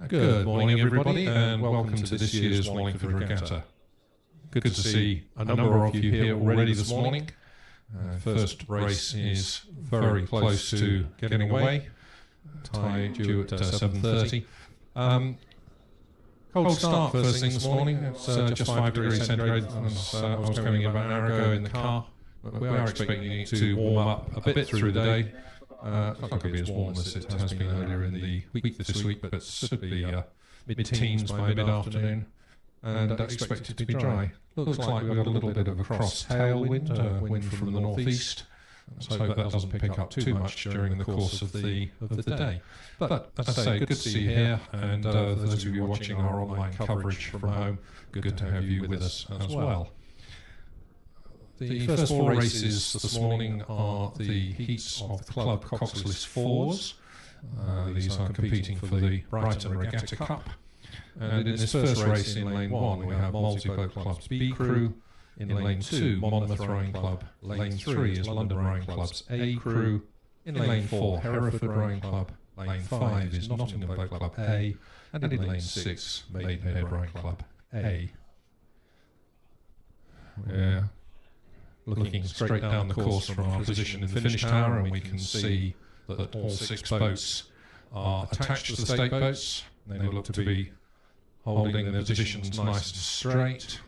Good morning, everybody, and welcome to this year's Wallingford Regatta. Good to see a number of you here already this morning. First race is very close to getting away. Tie due at 7:30. Cold start first thing this morning. It's just 5 degrees centigrade. I was coming in about an hour ago in the car. We are expecting it to warm up a bit through the day. It's not going to be as warm as it has been earlier in the week this week, but it should be mid-teens by mid-afternoon, and expected to be dry. Looks like we've got a little bit of a cross tailwind, wind from the northeast. So hope that doesn't pick up too much during the course of the day. But as I say, good to see you here, and those of you watching our online coverage from home, good to have you with us as well. The first 4 races this morning are the heats of the Club Coxless Fours. These are competing for the Brighton Regatta Cup. And in this first race in Lane 1 we have Multi-Boat Club's B Crew. In Lane 2, Monmouth Rowing Club. Lane 3 is London Rowing Club's A Crew. In Lane 4, Hereford Rowing Club. Lane 5 is Nottingham Boat Club A. And in Lane 6, Maidenhead Rowing Club A. Yeah. Looking straight down the course from our position in the finish tower, and we can see that all 6 boats are attached to the stake boats. They look to be holding their positions nice and straight.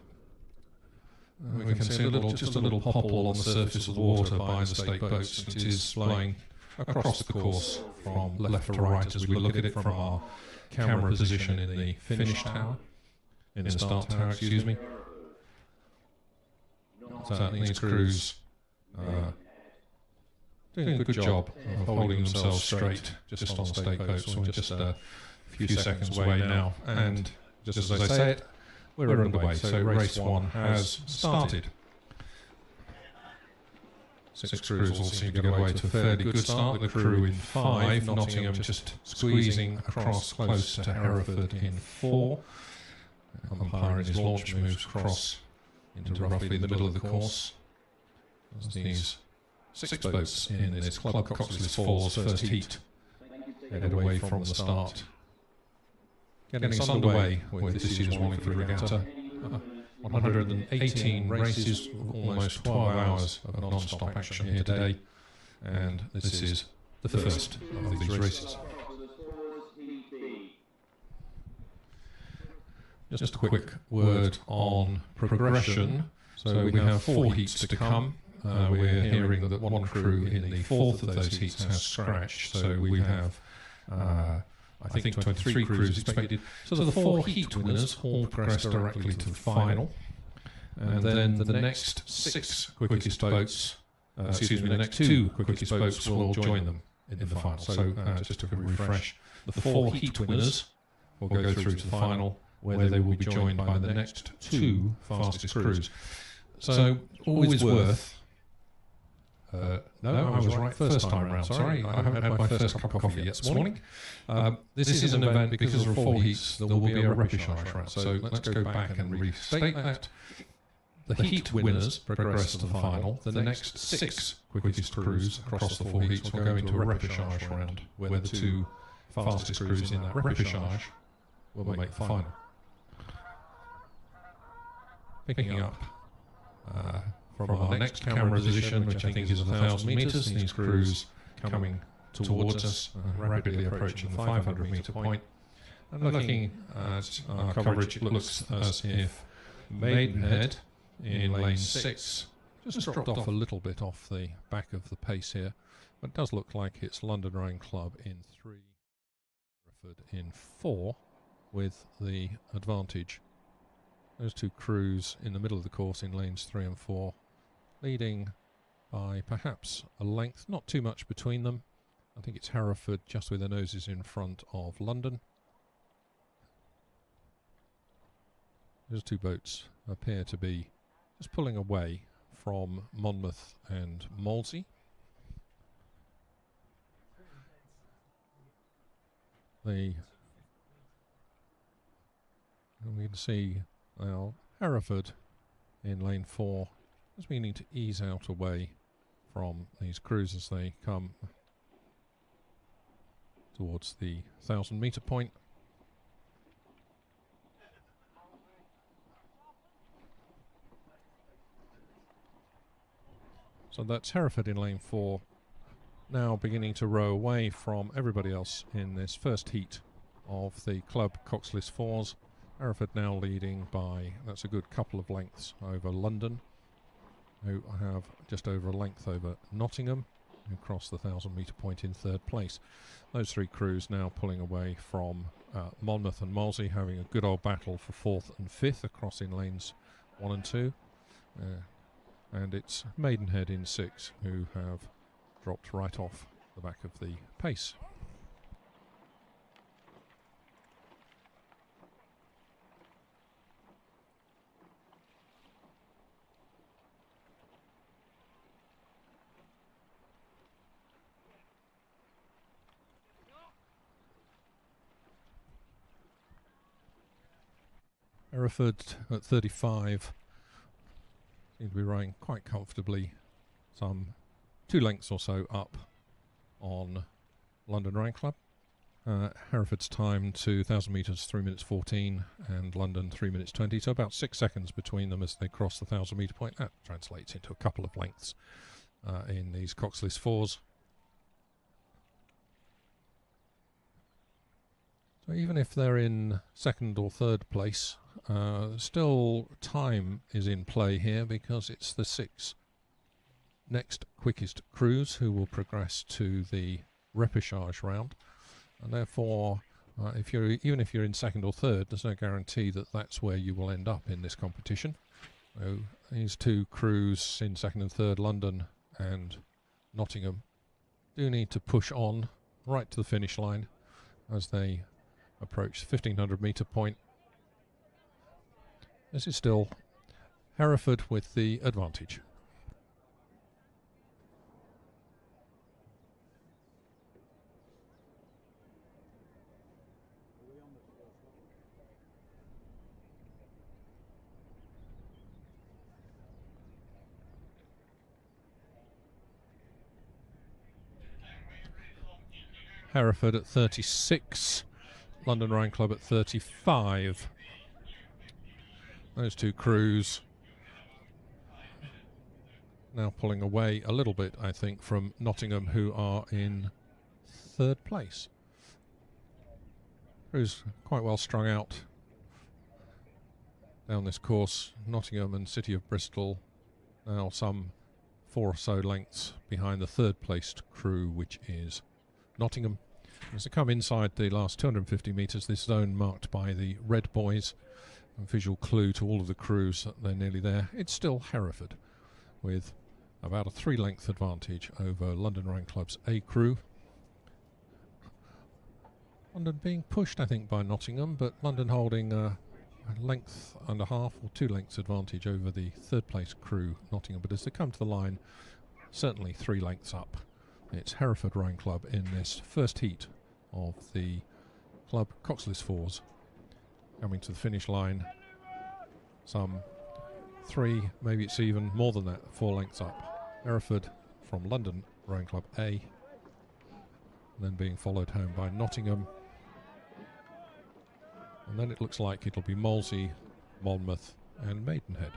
We can see just a little popple on the surface of the water by the stake boats. It is flying across the course from left to right as we look at it from our camera position in the finish tower, in the start tower, excuse me. So these crews doing a good job of holding themselves straight just on the stake boats. We're just a few seconds away now, and just as I say it, we're underway. So race 1 has started. 6 crews all seem to get away to a fairly good start. The crew in 5, Nottingham just squeezing across close to Hereford in 4. Umpire in his launch moves across into roughly the middle of the course. As these 6 boats in this Club Coxless Fours first heat head away from the start. Getting us underway with this year's Wallingford Regatta. 118 races, almost 12 hours of non-stop action here today, and this is the first of these races. Just a quick word on progression. So we have 4 heats to come. We're hearing that one crew in the 4th of those heats has scratched. So we have, I think, 23 crews expected. So the 4 heat winners all progress directly to the final. And then the next 6 quickest boats, the next 2 quickest boats will join them in the final. So just to refresh, the 4 heat winners will go through to the final, where they will be joined by the next 2 fastest crews. So always worth... no, I was right first time round, sorry. I haven't had my first cup of coffee yet this morning. This is an event because there are 4 heats, there will be a repechage round. So let's go back and restate that. The heat winners progress to the final. The next 6 quickest crews across the 4 heats will go into a repechage round, where the 2 fastest crews in that repechage will make the final. Picking up from our next camera position, which I think is 1,000 metres, these crews coming towards us, rapidly approaching the 500 metre point. And looking at our coverage, it looks as if Maidenhead in lane 6 just dropped off a little bit off the back of the pace here, but it does look like it's London Rowing Club in 3, Hereford in 4, with the advantage. Those 2 crews in the middle of the course in lanes 3 and 4, leading by perhaps a length, not too much between them. I think it's Hereford just with their noses in front of London. Those 2 boats appear to be just pulling away from Monmouth and Molesey. And we can see now Hereford in lane 4 is beginning to ease out away from these crews as they come towards the 1,000 metre point. So that's Hereford in lane 4, now beginning to row away from everybody else in this first heat of the club coxless 4s. Hereford now leading by, that's a good couple of lengths over London, who have just over a length over Nottingham, who crossed the 1,000 metre point in third place. Those three crews now pulling away from Monmouth and Molesey, having a good old battle for 4th and 5th across in lanes 1 and 2. And it's Maidenhead in 6 who have dropped right off the back of the pace. Hereford at 35 seem to be running quite comfortably, some 2 lengths or so up on London Rowing Club. Hereford's time to 1,000 metres 3 minutes 14 and London 3 minutes 20, so about 6 seconds between them as they cross the 1,000 metre point. That translates into a couple of lengths in these coxless 4s. So even if they're in 2nd or 3rd place, still time is in play here because it's the 6 next quickest crews who will progress to the repechage round, and therefore even if you're in 2nd or 3rd, there's no guarantee that that's where you will end up in this competition. So these 2 crews in 2nd and 3rd, London and Nottingham, do need to push on right to the finish line as they approach the 1,500 metre point. This is still Hereford with the advantage. Hereford at 36, London Rowing Club at 35. Those 2 crews now pulling away a little bit, I think, from Nottingham, who are in 3rd place. Crews quite well strung out down this course. Nottingham and City of Bristol now some 4 or so lengths behind the 3rd placed crew, which is Nottingham. As they come inside the last 250 metres, this zone marked by the red buoys, a visual clue to all of the crews that they're nearly there. It's still Hereford with about a 3-length advantage over London Rowing Club's A crew. London being pushed, I think, by Nottingham, but London holding a length and a half or 2 lengths advantage over the 3rd place crew, Nottingham. But as they come to the line, certainly 3 lengths up. It's Hereford Rowing Club in this first heat of the club coxless 4s. Coming to the finish line, some 3, maybe it's even more than that, 4 lengths up. Hereford from London Rowing Club A, and then being followed home by Nottingham. And then it looks like it'll be Molesey, Monmouth and Maidenhead.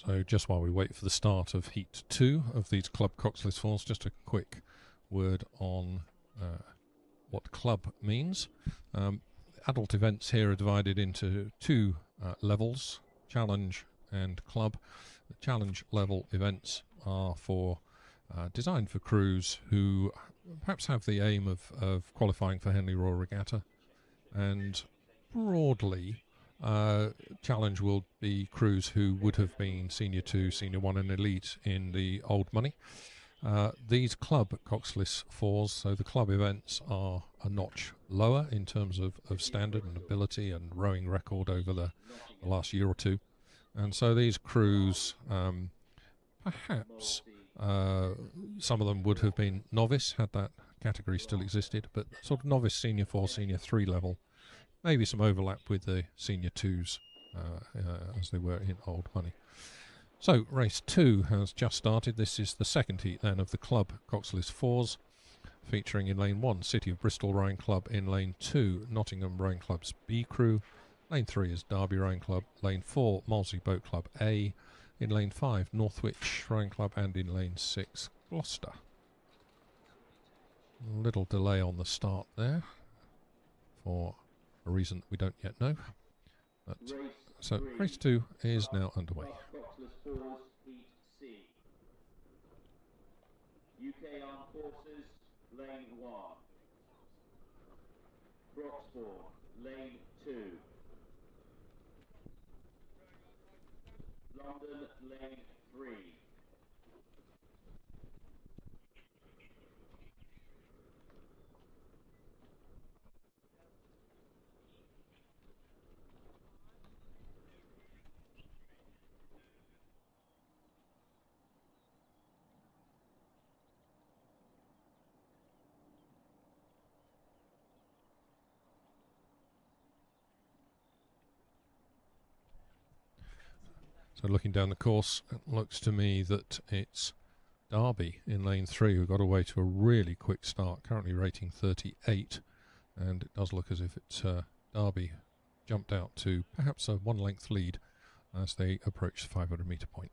So just while we wait for the start of Heat 2 of these club coxless falls, just a quick word on what club means. Adult events here are divided into two levels, challenge and club. The challenge level events are designed for crews who perhaps have the aim of qualifying for Henley Royal Regatta, and broadly challenge will be crews who would have been Senior 2, Senior 1 and Elite in the old money. These club coxless fours, so the club events, are a notch lower in terms of standard and ability and rowing record over the last year or two. And so these crews, perhaps some of them would have been novice had that category still existed, but sort of novice Senior 4, Senior 3 level. Maybe some overlap with the Senior 2s as they were in old money. So race 2 has just started. This is the second heat then of the club coxless fours, featuring in lane 1 City of Bristol Rowing Club, in lane 2 Nottingham Rowing Club's B crew, lane 3 is Derby Rowing Club, lane 4 Molesey Boat Club A, in lane 5 Northwich Rowing Club, and in lane 6 Gloucester. A little delay on the start there for a reason we don't yet know. But, so race 2 is now underway. UK Armed Forces, lane 1. Broxbourne, lane 2. London, lane 3. So looking down the course, it looks to me that it's Derby in lane 3 who got away to a really quick start, currently rating 38, and it does look as if it's Derby jumped out to perhaps a 1 length lead as they approach the 500 metre point.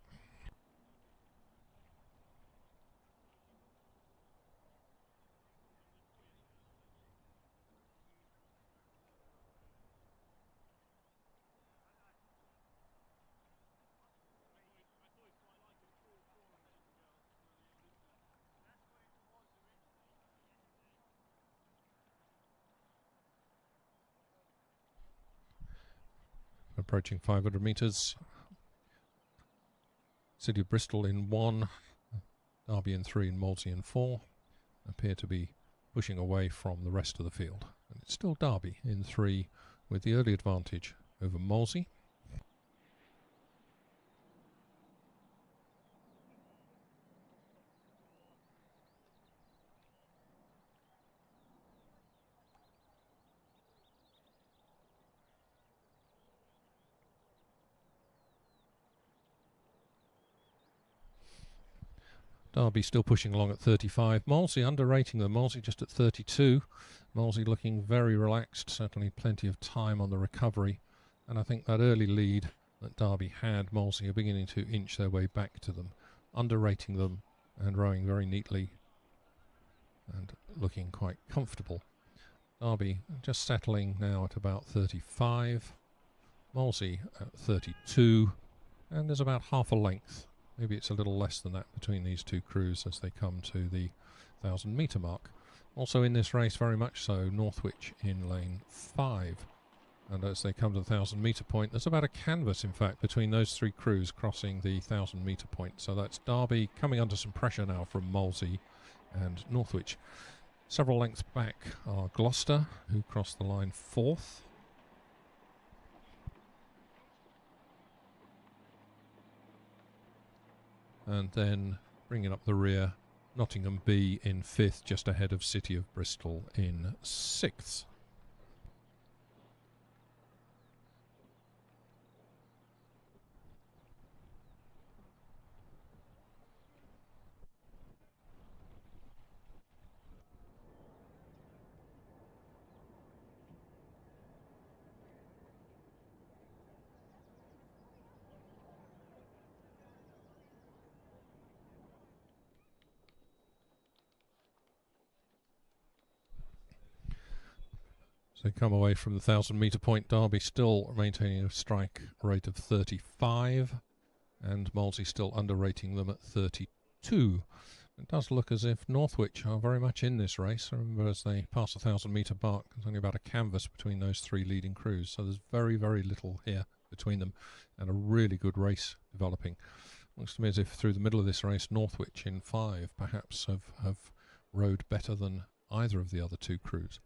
Approaching 500 metres, City of Bristol in 1, Derby in 3 and Molesey in 4 appear to be pushing away from the rest of the field. And it's still Derby in 3 with the early advantage over Molesey. Derby still pushing along at 35. Molesey underrating them. Molesey just at 32. Molesey looking very relaxed. Certainly plenty of time on the recovery. And I think that early lead that Derby had, Molesey are beginning to inch their way back to them. Underrating them and rowing very neatly and looking quite comfortable. Derby just settling now at about 35. Molesey at 32. And there's about half a length. Maybe it's a little less than that between these two crews as they come to the 1,000 metre mark. Also in this race, very much so, Northwich in lane 5. And as they come to the 1,000 metre point, there's about a canvas, in fact, between those three crews crossing the 1,000 metre point. So that's Derby coming under some pressure now from Molesey and Northwich. Several lengths back are Gloucester, who crossed the line 4th. And then bringing up the rear, Nottingham B in 5th, just ahead of City of Bristol in 6th. They come away from the 1,000-metre point. Derby still maintaining a strike rate of 35, and Molesey still underrating them at 32. It does look as if Northwich are very much in this race. Remember, as they pass the 1,000-metre mark, there's only about a canvas between those three leading crews, so there's very, very little here between them, and a really good race developing. Looks to me as if through the middle of this race, Northwich in 5 perhaps have rode better than either of the other two crews.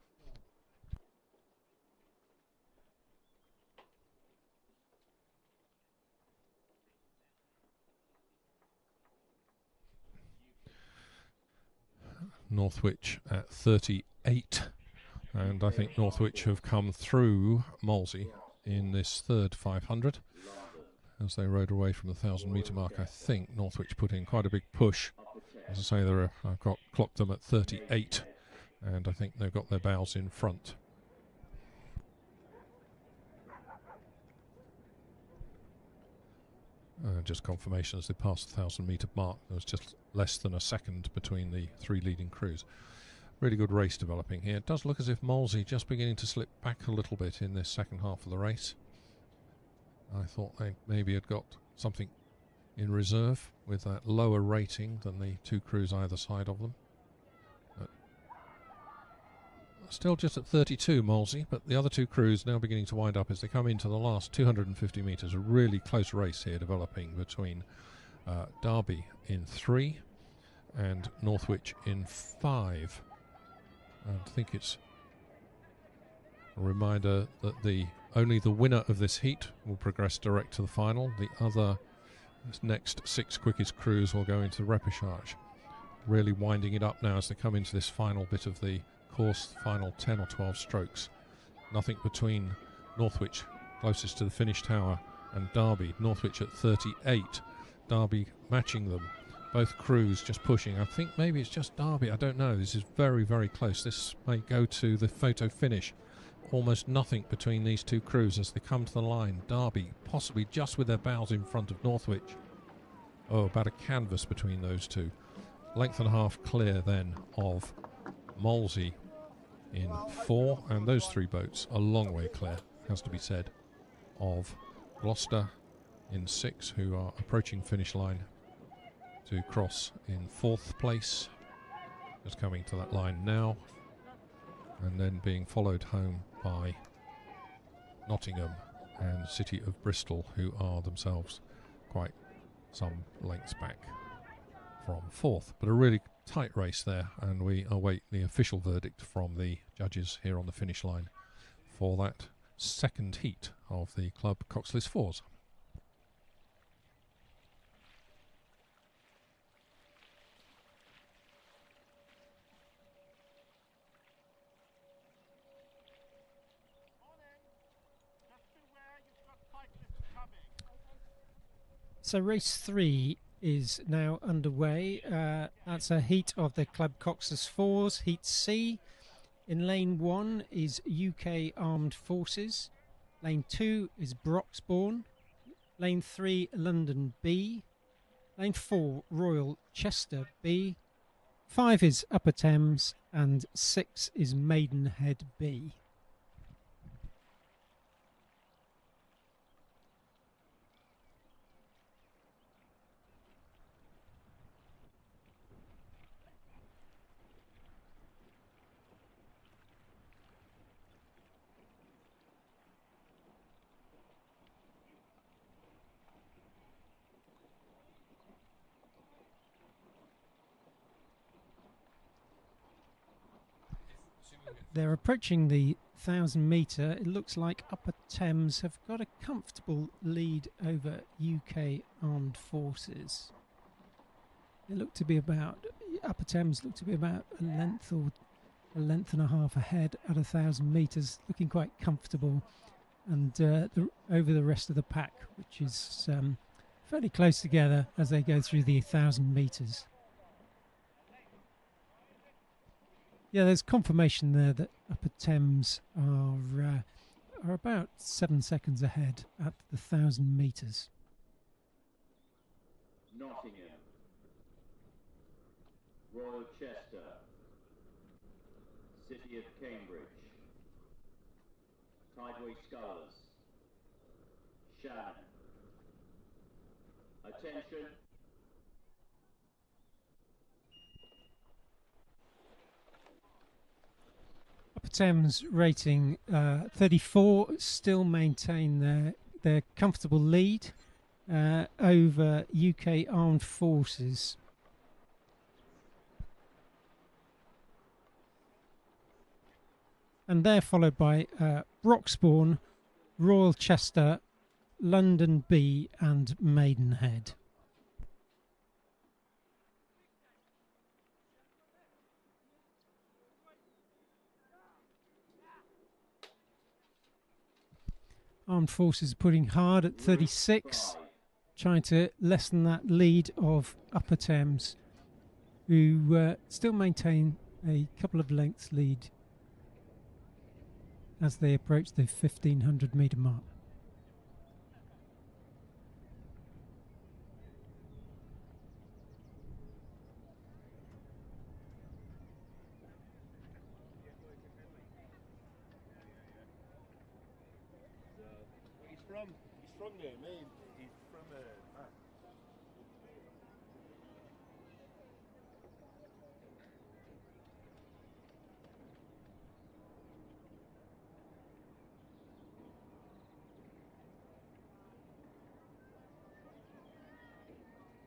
Northwich at 38, and I think Northwich have come through Molesey in this third 500 as they rode away from the 1,000-metre mark. I think Northwich put in quite a big push. As I say, I've clocked them at 38, and I think they've got their bows in front. Just confirmation as they passed the 1,000-metre mark. There was just less than a second between the three leading crews. Really good race developing here. It does look as if Molesey just beginning to slip back a little bit in this second half of the race. I thought they maybe had got something in reserve with that lower rating than the two crews either side of them. Still just at 32, Molesey, but the other two crews now beginning to wind up as they come into the last 250 metres. A really close race here developing between Derby in 3 and Northwich in 5. And I think it's a reminder that only the winner of this heat will progress direct to the final. The other next 6 quickest crews will go into the repechage. Really winding it up now as they come into this final bit of the course, final 10 or 12 strokes. Nothing between Northwich, closest to the finish tower, and Derby. Northwich at 38, Derby matching them. Both crews just pushing. I think maybe it's just Derby, I don't know. This is very, very close. This may go to the photo finish. Almost nothing between these two crews as they come to the line. Derby possibly just with their bows in front of Northwich. Oh, about a canvas between those two. Length and a half clear then of Molesey in 4, and those 3 boats a long way clear, has to be said, of Gloucester in 6, who are approaching finish line to cross in 4th place, just coming to that line now, and then being followed home by Nottingham and City of Bristol, who are themselves quite some lengths back from 4th. But a really tight race there, and we await the official verdict from the judges here on the finish line for that second heat of the club coxless 4s. So race 3 is now underway. That's a heat of the Club Coxless 4s, Heat C. In lane 1 is UK Armed Forces. Lane 2 is Broxbourne. Lane 3, London B. Lane 4, Royal Chester B. 5 is Upper Thames, and 6 is Maidenhead B. They're approaching the 1,000 metre. It looks like Upper Thames have got a comfortable lead over UK Armed Forces. They look to be about, Upper Thames look to be about a length or a length and a half ahead at 1,000 metres, looking quite comfortable, and over the rest of the pack, which is fairly close together as they go through the 1,000 metres. Yeah, there's confirmation there that Upper Thames are about 7 seconds ahead at the 1,000 metres. Nottingham, Royal Chester, City of Cambridge, Tideway Sculls. Shannon. Attention. Upper Thames rating 34 still maintain their comfortable lead over UK Armed Forces. And they're followed by Broxbourne, Royal Chester, London B and Maidenhead. Armed Forces putting hard at 36, trying to lessen that lead of Upper Thames, who still maintain a couple of lengths lead as they approach the 1500 metre mark. He's from there, man. He's from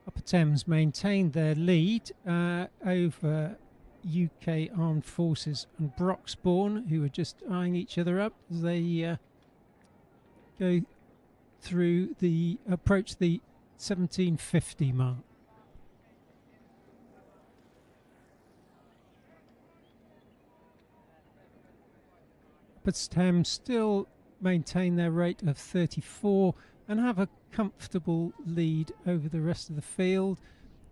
Upper Thames maintained their lead over UK Armed Forces and Broxbourne, who are just eyeing each other up as they go through approach the 1750 mark. Upper Thames still maintain their rate of 34 and have a comfortable lead over the rest of the field,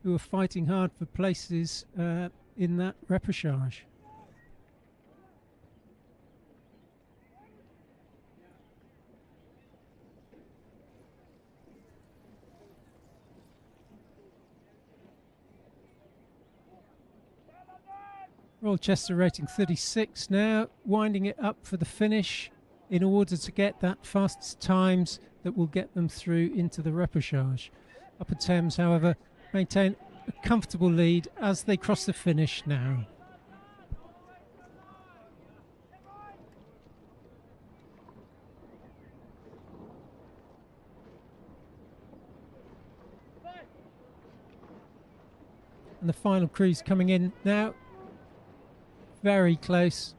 who are fighting hard for places in that repechage. Royal Chester rating 36 now, winding it up for the finish in order to get that fastest times that will get them through into the repechage. Upper Thames, however, maintain a comfortable lead as they cross the finish now. And the final cruise coming in now. Very close.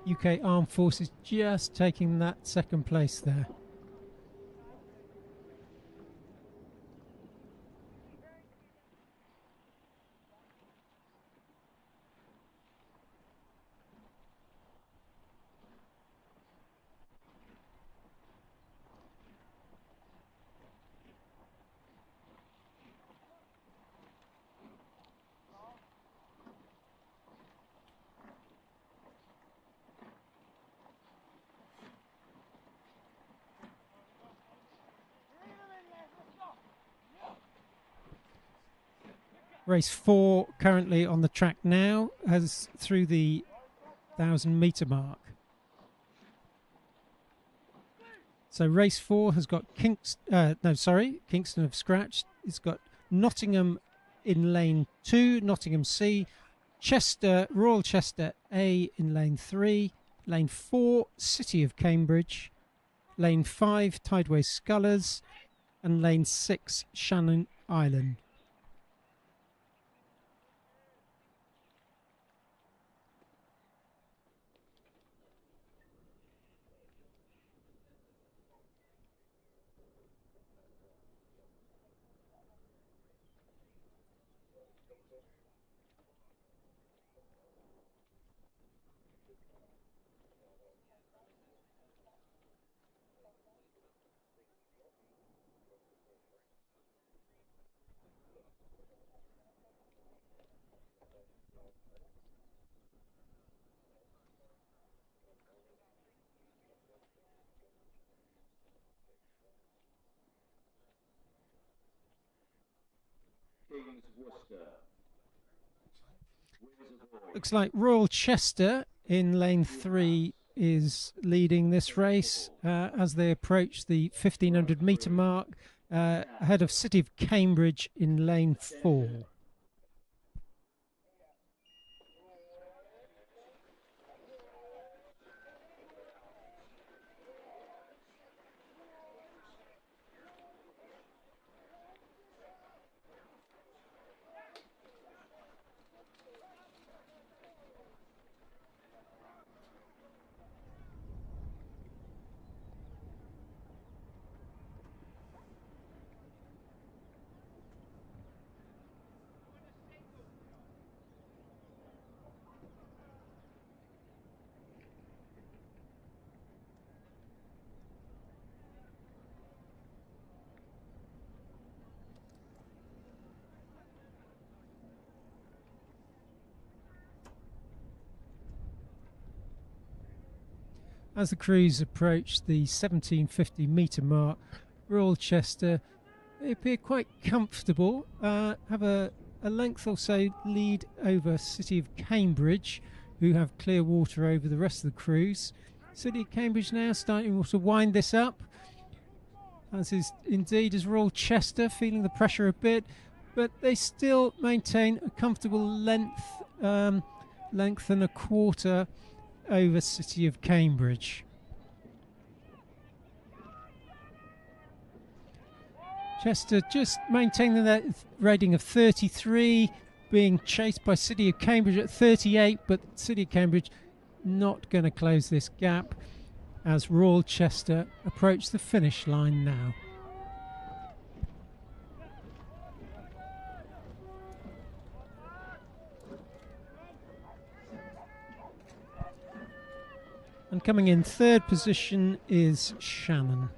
UK Armed Forces just taking that second place there. Race 4 currently on the track now, as through the 1000 metre mark. So race 4 has got Kingston have scratched. It's got Nottingham in lane 2, Nottingham C, Royal Chester A in lane 3, lane 4 City of Cambridge, lane 5 Tideway Scullers, and lane 6 Shannon Island. Kings Worcester. Looks like Royal Chester in lane 3 is leading this race as they approach the 1500 metre mark, ahead of City of Cambridge in lane 4. As the crews approach the 1750 metre mark, Royal Chester, they appear quite comfortable, have a length or so lead over City of Cambridge, who have clear water over the rest of the crews. City of Cambridge now starting to wind this up, as is indeed as Royal Chester, feeling the pressure a bit, but they still maintain a comfortable length and a quarter over City of Cambridge. Chester just maintaining that rating of 33, being chased by City of Cambridge at 38, but City of Cambridge not going to close this gap as Royal Chester approach the finish line now. And coming in third position is Shannon.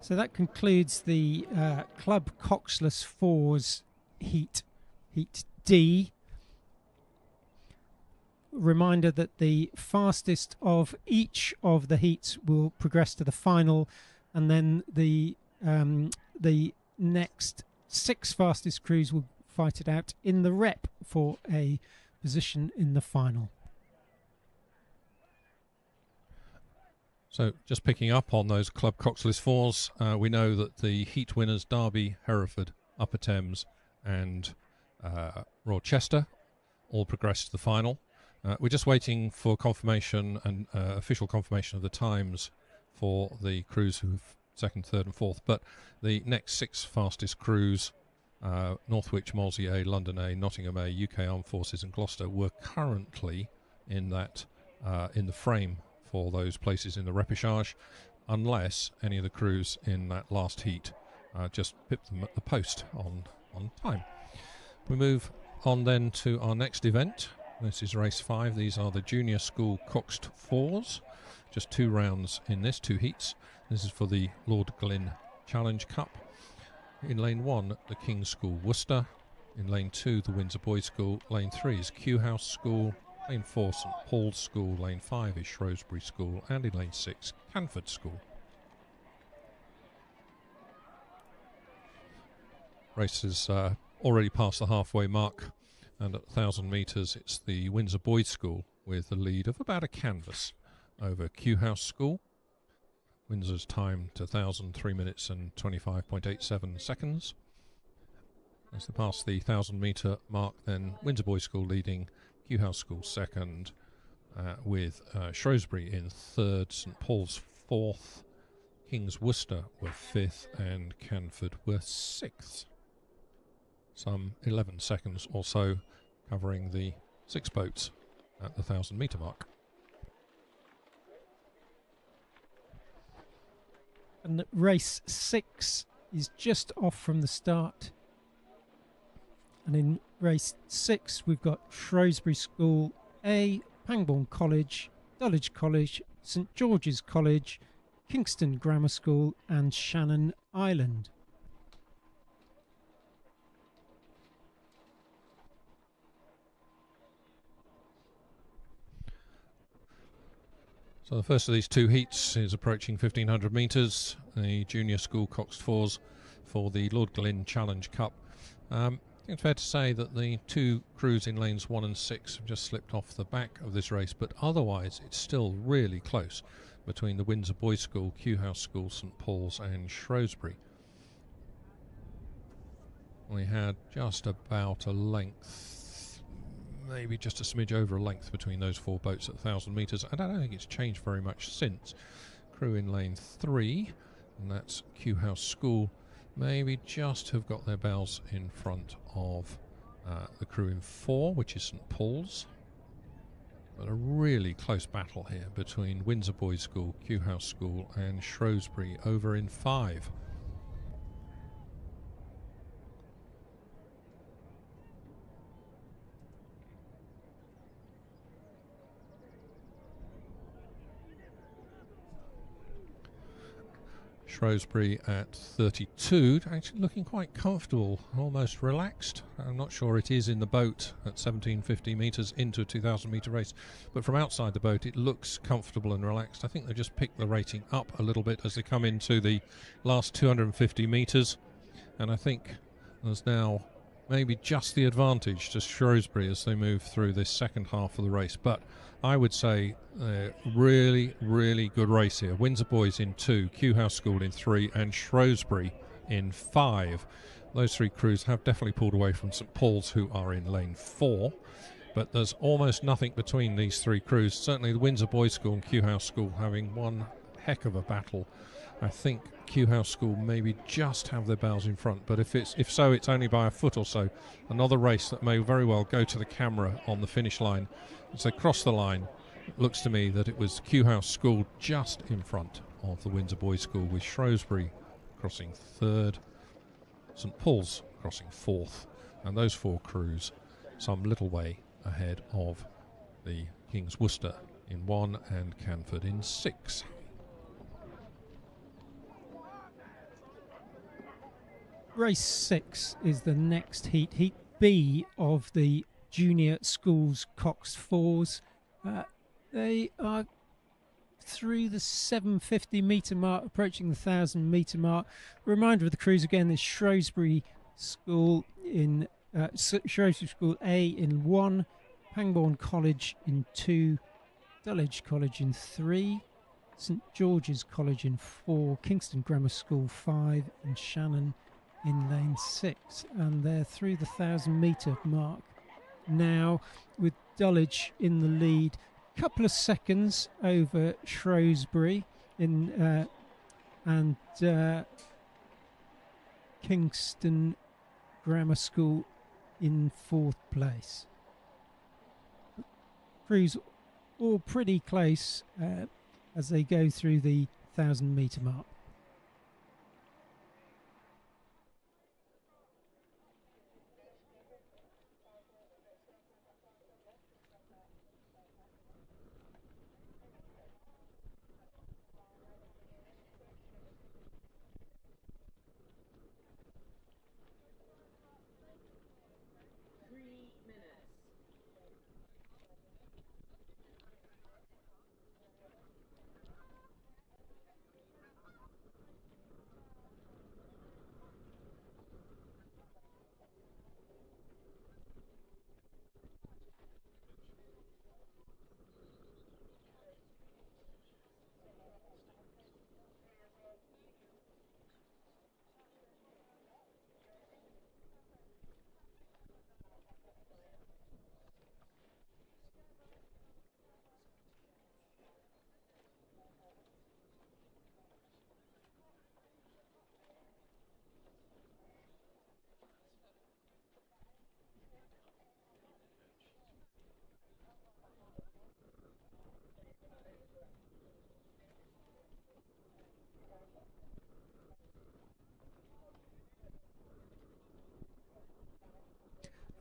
So that concludes the Club Coxless Fours Heat D. Reminder that the fastest of each of the heats will progress to the final, and then the next 6 fastest crews will fight it out in the rep for a position in the final. So just picking up on those Club Coxless Fours, we know that the heat winners Derby, Hereford, Upper Thames and Royal Chester all progressed to the final. We're just waiting for confirmation and official confirmation of the times for the crews who've second, third and fourth, but the next 6 fastest crews, Northwich, Molesey A, London A, Nottingham A, UK Armed Forces and Gloucester, were currently in that in the frame for those places in the repechage, unless any of the crews in that last heat just pipped them at the post on time. We move on then to our next event. This is race 5. These are the Junior School Coxed Fours. Just 2 rounds in this, 2 heats. This is for the Lord Glynn Challenge Cup. In lane 1, the King's School Worcester. In lane 2, the Windsor Boys School. Lane 3 is Kew House School. Lane 4, St Paul's School. Lane 5 is Shrewsbury School. And in lane 6, Canford School. Race has already passed the halfway mark, and at 1,000 metres it's the Windsor Boys School with the lead of about a canvas over Kew House School. Windsor's time to 1,000, 3 minutes and 25.87 seconds. As they pass the 1,000 metre mark, then Windsor Boys School leading, Kew House School second, with Shrewsbury in third, St Paul's fourth, King's Worcester were fifth and Canford were sixth. Some 11 seconds or so covering the 6 boats at the 1,000 metre mark. And race 6 is just off from the start. And in race 6 we've got Shrewsbury School A, Pangbourne College, Dulwich College, St George's College, Kingston Grammar School and Shannon Island. So the first of these two heats is approaching 1500 metres, the junior school coxed fours for the Lord Glynn Challenge Cup. I think it's fair to say that the two crews in lanes 1 and 6 have just slipped off the back of this race, but otherwise it's still really close between the Windsor Boys' School, Kew House School, St Paul's and Shrewsbury. We had just about a length, maybe just a smidge over a length between those four boats at 1,000 metres. I don't think it's changed very much since. Crew in lane 3, and that's Kew House School, maybe just have got their bows in front of the crew in 4, which is St Paul's. But a really close battle here between Windsor Boys' School, Kew House School and Shrewsbury over in 5. Shrewsbury at 32, actually looking quite comfortable, almost relaxed. I'm not sure it is in the boat at 1750 metres into a 2,000 metre race, but from outside the boat it looks comfortable and relaxed. I think they just picked the rating up a little bit as they come into the last 250 metres, and I think there's now maybe just the advantage to Shrewsbury as they move through this second half of the race. But I would say really, really good race here. Windsor Boys in 2, Kew House School in 3 and Shrewsbury in 5. Those three crews have definitely pulled away from St Paul's, who are in lane 4. But there's almost nothing between these three crews. Certainly the Windsor Boys' School and Kew House School having one heck of a battle. I think Kew House School maybe just have their bows in front, but if so, it's only by a foot or so. Another race that may very well go to the camera on the finish line. As they cross the line, it looks to me that it was Kew House School just in front of the Windsor Boys' School, with Shrewsbury crossing 3rd, St Paul's crossing 4th, and those four crews some little way ahead of the King's Worcester in 1 and Canford in 6. Race 6 is the next heat, Heat B of the Junior Schools Coxed Fours. They are through the 750 metre mark, approaching the 1,000 metre mark. A reminder of the crews again is Shrewsbury School in Shrewsbury School A in 1, Pangbourne College in 2, Dulwich College in 3, St George's College in 4, Kingston Grammar School 5, and Shannon in lane 6. And they're through the 1,000 metre mark now, with Dulwich in the lead, couple of seconds over Shrewsbury in and Kingston Grammar School in 4th place. Crews all pretty close as they go through the 1,000 metre mark.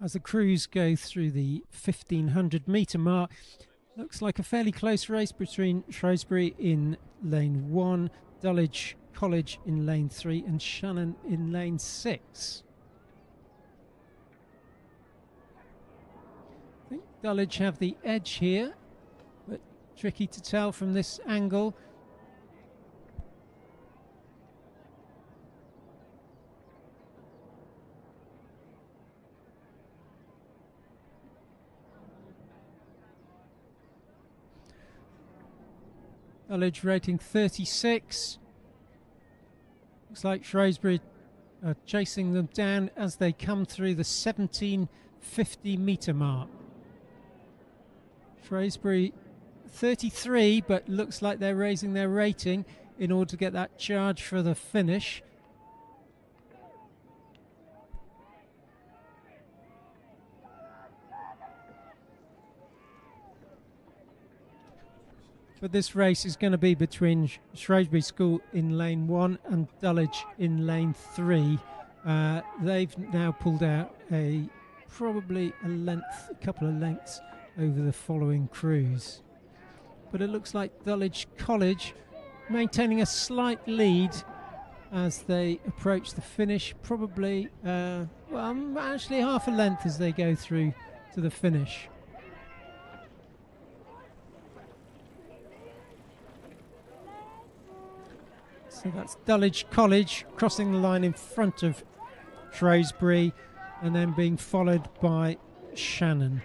As the crews go through the 1,500 metre mark, Looks like a fairly close race between Shrewsbury in lane 1, Dulwich College in lane 3 and Shannon in lane 6. I think Dulwich have the edge here, but tricky to tell from this angle. Dulwich rating 36. Looks like Shrewsbury are chasing them down as they come through the 1750 metre mark. Shrewsbury 33, but looks like they're raising their rating in order to get that charge for the finish. But this race is going to be between Shrewsbury School in lane 1 and Dulwich in lane 3. They've now pulled out probably a couple of lengths over the following crews. But it looks like Dulwich College maintaining a slight lead as they approach the finish. Probably, actually half a length as they go through to the finish. So that's Dulwich College crossing the line in front of Shrewsbury and then being followed by Shannon.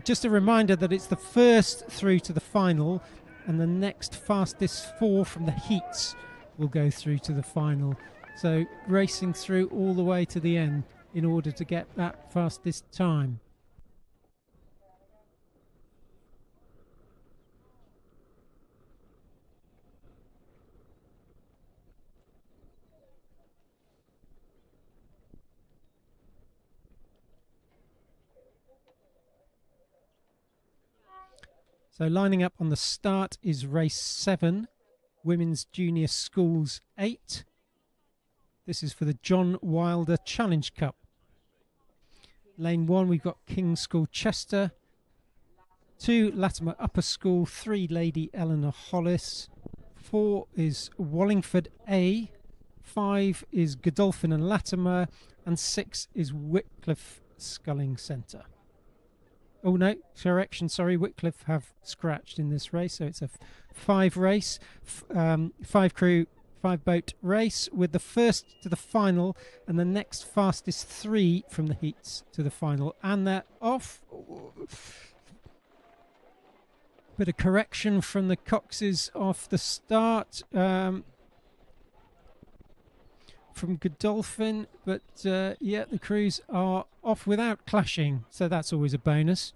Just a reminder that it's the first through to the final, and the next fastest 4 from the heats will go through to the final. So racing through all the way to the end in order to get that fastest time. So lining up on the start is race 7, Women's Junior Schools 8. This is for the John Wilder Challenge Cup. Lane 1, we've got King's School Chester, 2 Latimer Upper School, 3 Lady Eleanor Hollis, 4 is Wallingford A, 5 is Godolphin and Latimer, and 6 is Wycliffe Sculling Centre. Oh no, correction, sorry, Wycliffe have scratched in this race, so it's a 5 race, 5 crew, 5 boat race with the first to the final and the next fastest 3 from the heats to the final. And they're off. Bit of correction from the coxes off the start from Godolphin, but yeah, the crews are off without clashing, so that's always a bonus.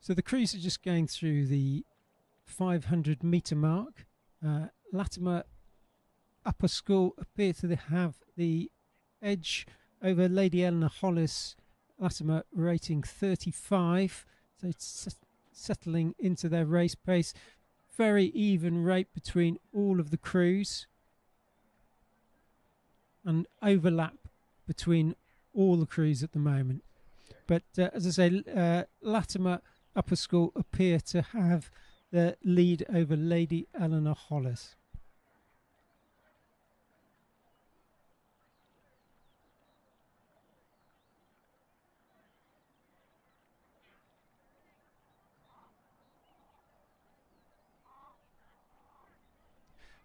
So the crews are just going through the 500 metre mark. Latimer Upper School appear to have the edge over Lady Eleanor Hollis. Latimer rating 35, so it's settling into their race pace. Very even rate between all of the crews, and overlap between all the crews at the moment. But as I say, Latimer Upper School appear to have the lead over Lady Eleanor Hollis.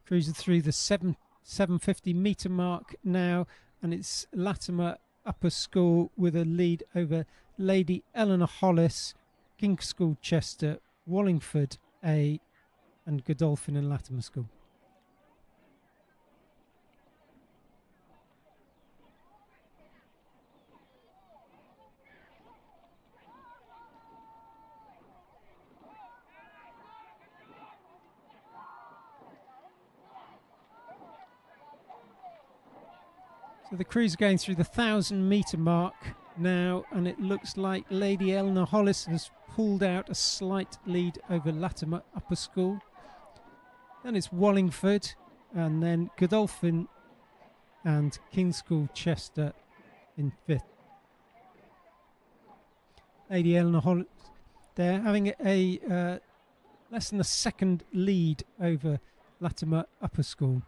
Cruising through the 750 metre mark now, and it's Latimer Upper School with a lead over Lady Eleanor Hollis, King's School Chester, Wallingford A, and Godolphin and Latimer School. So the crews are going through the 1,000 metre mark now, and it looks like Lady Eleanor Hollis has pulled out a slight lead over Latimer Upper School. Then it's Wallingford, and then Godolphin and King's School Chester in 5th. Lady Eleanor Hollis there having a less than a second lead over Latimer Upper School.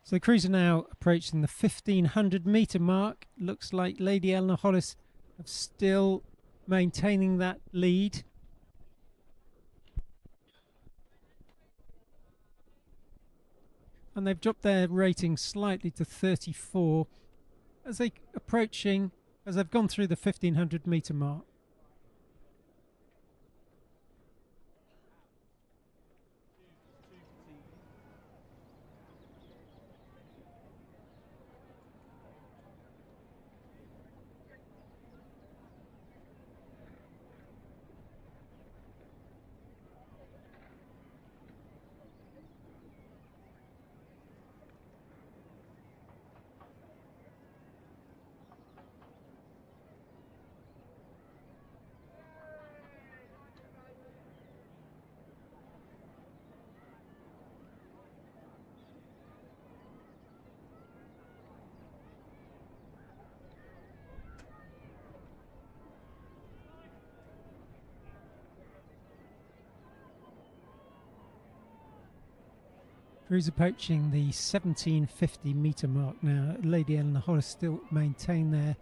So the crews are now approaching the 1,500 metre mark. Looks like Lady Eleanor Hollis are still maintaining that lead. And they've dropped their rating slightly to 34 as they've gone through the 1,500 metre mark. Crews approaching the 1,750 metre mark now. Lady Eleanor Hollis still maintain their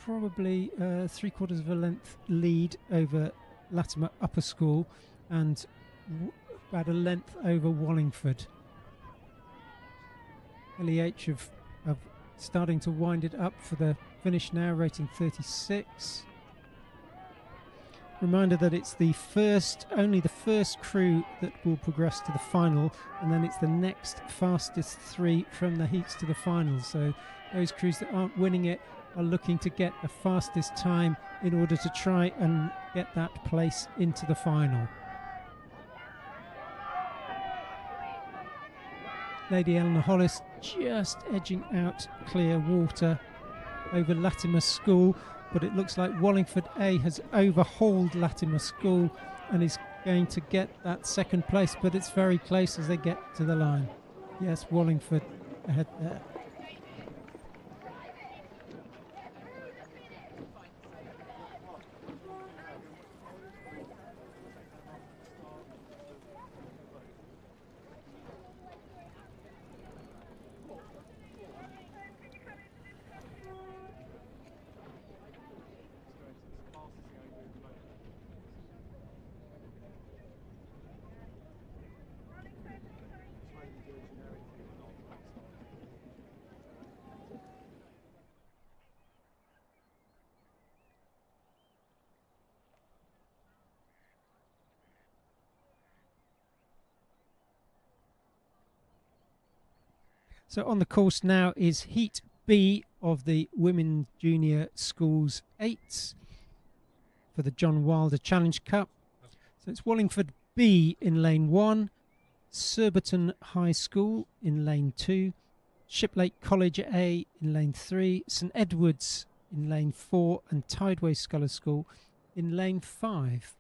probably 3/4 of a length lead over Latimer Upper School and about a length over Wallingford. LEH of starting to wind it up for the finish now, rating 36. Reminder that it's only the first crew that will progress to the final, and then it's the next fastest three from the heats to the final. So those crews that aren't winning it are looking to get the fastest time in order to try and get that place into the final. Lady Eleanor Hollis just edging out clear water over Latimer School, but it looks like Wallingford A has overhauled Latimer School and is going to get that second place, but it's very close as they get to the line. Yes, Wallingford ahead there. So on the course now is Heat B of the Women Junior Schools 8s for the John Wilder Challenge Cup. So it's Wallingford B in lane 1, Surbiton High School in lane 2, Shiplake College A in lane 3, St Edward's in lane 4 and Tideway Sculls School in lane 5.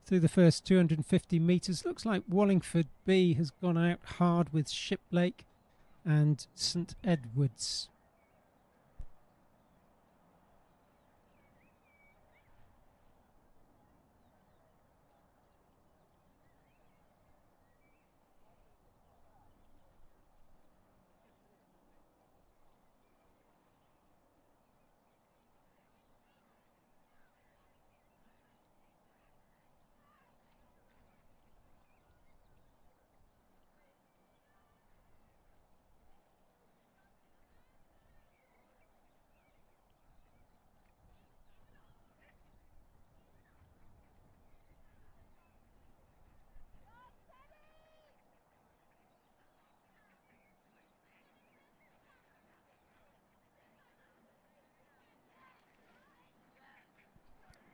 Through the first 250 metres, looks like Wallingford B has gone out hard with Shiplake and St Edward's.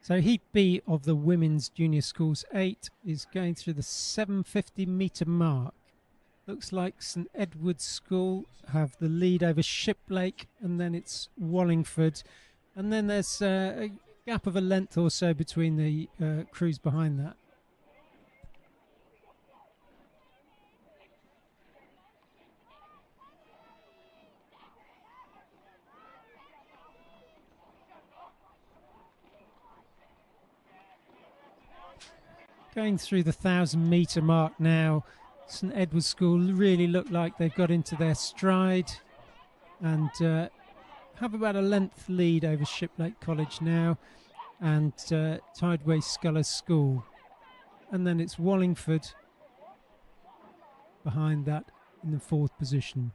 So Heat B of the Women's Junior Schools 8 is going through the 750 metre mark. Looks like St Edward's School have the lead over Shiplake, and then it's Wallingford. And then there's a gap of a length or so between the crews behind that. Going through the 1,000 metre mark now, St Edward's School really look like they've got into their stride and have about a length lead over Shiplake College now and Tideway Sculls School. And then it's Wallingford behind that in the 4th position.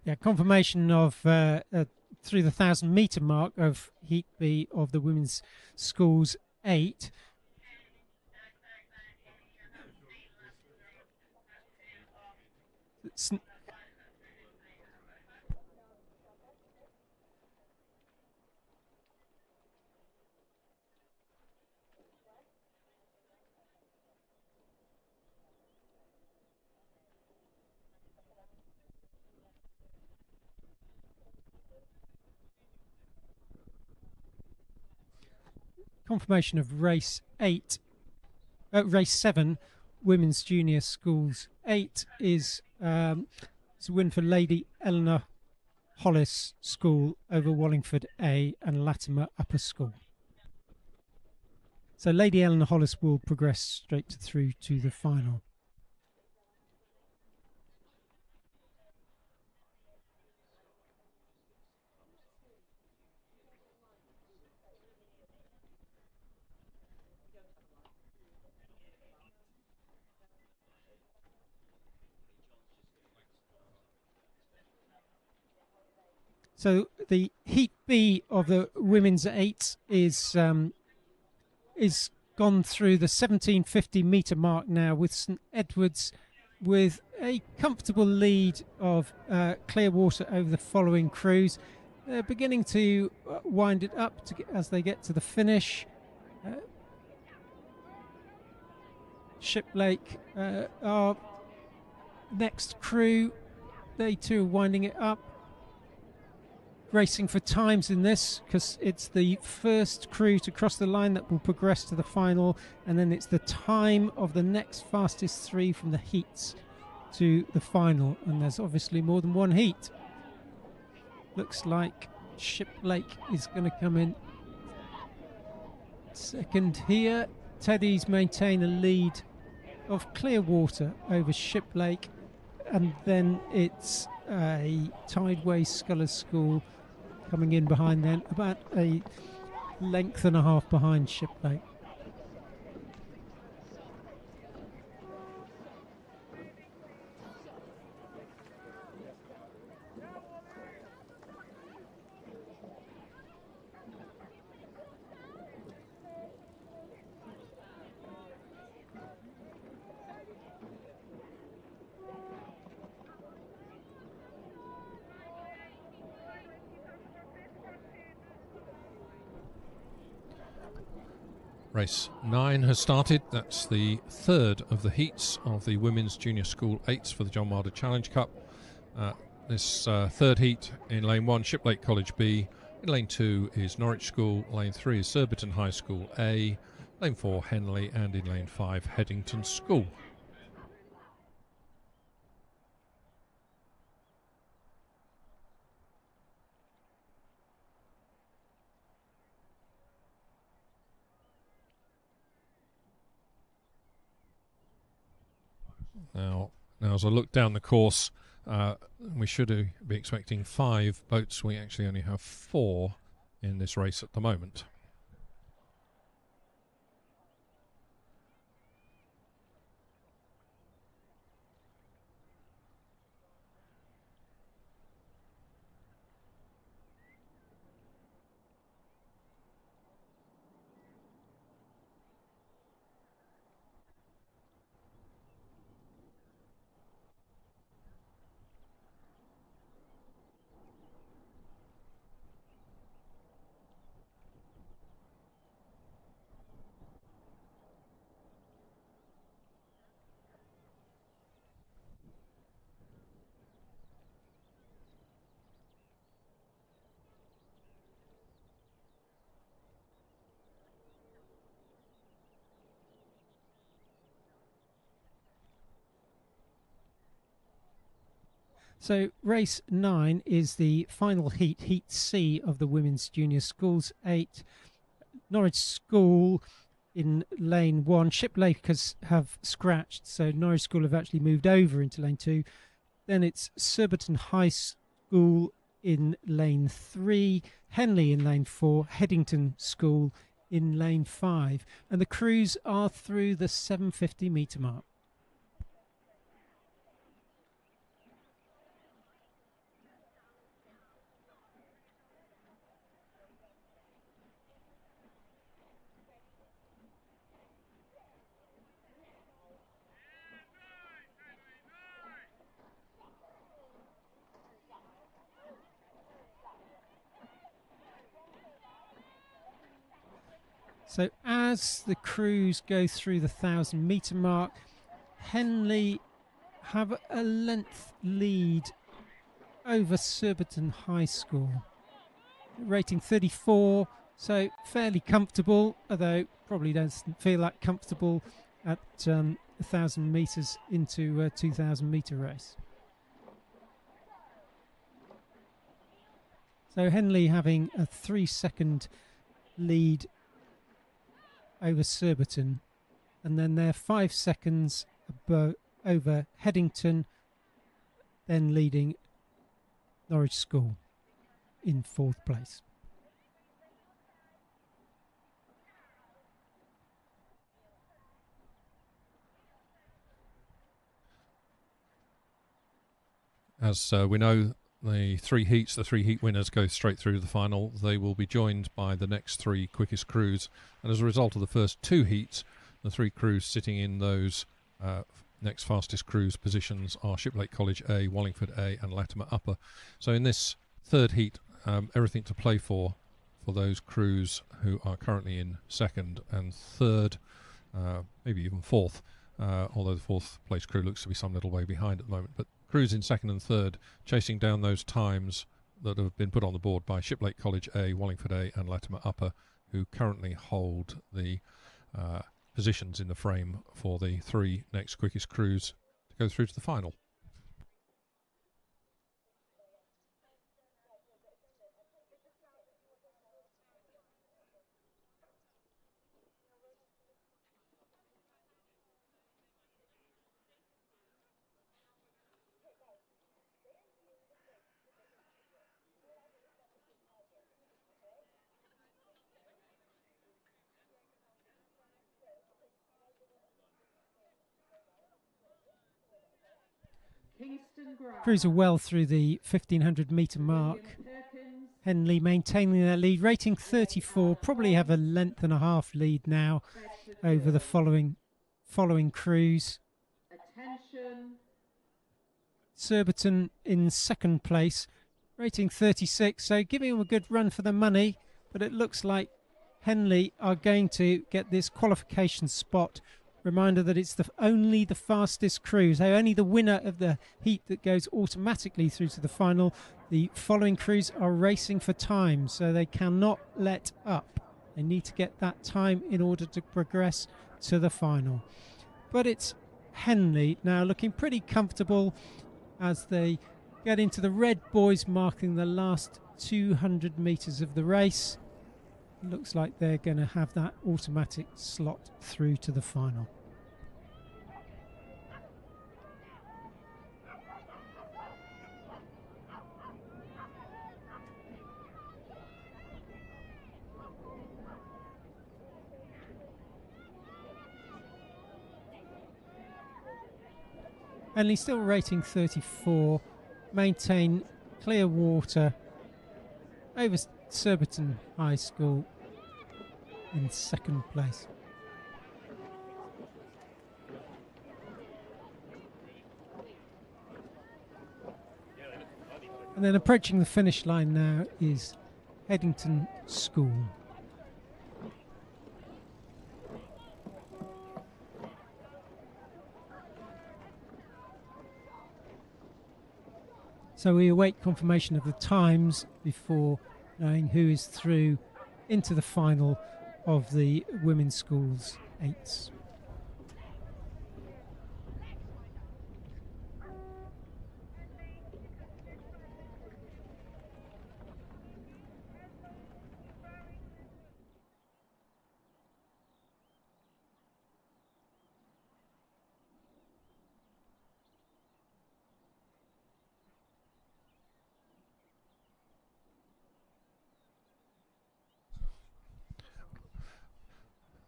Yeah, confirmation of through the 1,000 metre mark of Heat B of the Women's Schools 8. Confirmation of race 7, Women's Junior Schools 8 is it's a win for Lady Eleanor Hollis School over Wallingford A and Latimer Upper School. So Lady Eleanor Hollis will progress straight through to the final. So the Heat B of the Women's 8 is gone through the 1750 metre mark now with St Edward's with a comfortable lead of Clearwater over the following crews. They're beginning to wind it up as they get to the finish. Shiplake, our next crew, they too are winding it up. Racing for times in this because it's the first crew to cross the line that will progress to the final, and then it's the time of the next fastest three from the heats to the final, and there's obviously more than one heat. Looks like Shiplake is going to come in second here. Teddy's maintain a lead of Clearwater over Shiplake, and then it's a Tideway Scullers School coming in behind, then about a length and a half behind Shiplake. Race 9 has started. That's the third of the heats of the Women's Junior School 8s for the John Wilder Challenge Cup. This third heat in lane 1, Shiplake College B. In lane 2 is Norwich School. Lane 3 is Surbiton High School A. Lane 4, Henley. And in lane 5, Headington School. Now, as I look down the course, we should be expecting 5 boats. We actually only have 4 in this race at the moment. So race 9 is the final heat, Heat C of the Women's Junior Schools 8. Norwich School in lane 1. Shiplakers have scratched, so Norwich School have actually moved over into lane 2. Then it's Surbiton High School in lane 3. Henley in lane 4. Headington School in lane 5. And the crews are through the 750 metre mark. So as the crews go through the 1,000 metre mark, Henley have a length lead over Surbiton High School. Rating 34, so fairly comfortable, although probably doesn't feel that comfortable at 1,000 metres into a 2,000 metre race. So Henley having a 3-second lead over Surbiton, and then they're 5 seconds over Headington, then leading Norwich School in 4th place. As we know, the 3 heats, the 3 heat winners go straight through the final. They will be joined by the next 3 quickest crews, and as a result of the first 2 heats, the 3 crews sitting in those next fastest crews positions are Shiplake College A, Wallingford A and Latimer Upper. So in this 3rd heat, everything to play for those crews who are currently in 2nd and 3rd, maybe even 4th. although the fourth place crew looks to be some little way behind at the moment. But crews in second and third chasing down those times that have been put on the board by Shiplake College A, Wallingford A and Latimer Upper, who currently hold the positions in the frame for the 3 next quickest crews to go through to the final. Crews are well through the 1500 metre mark. Henley maintaining their lead, rating 34, probably have a length and a half lead now over the following crews. Surbiton in second place, rating 36, so giving them a good run for the money, but it looks like Henley are going to get this qualification spot. Reminder that it's only the fastest crew, so only the winner of the heat that goes automatically through to the final. The following crews are racing for time, so they cannot let up. They need to get that time in order to progress to the final. But it's Henley now looking pretty comfortable as they get into the red boys, marking the last 200 metres of the race. Looks like they're going to have that automatic slot through to the final. Henley still rating 34, maintain clear water over Surbiton High School in second place. And then approaching the finish line now is Headington School. So we await confirmation of the times before knowing who is through into the final of the women's schools 8s.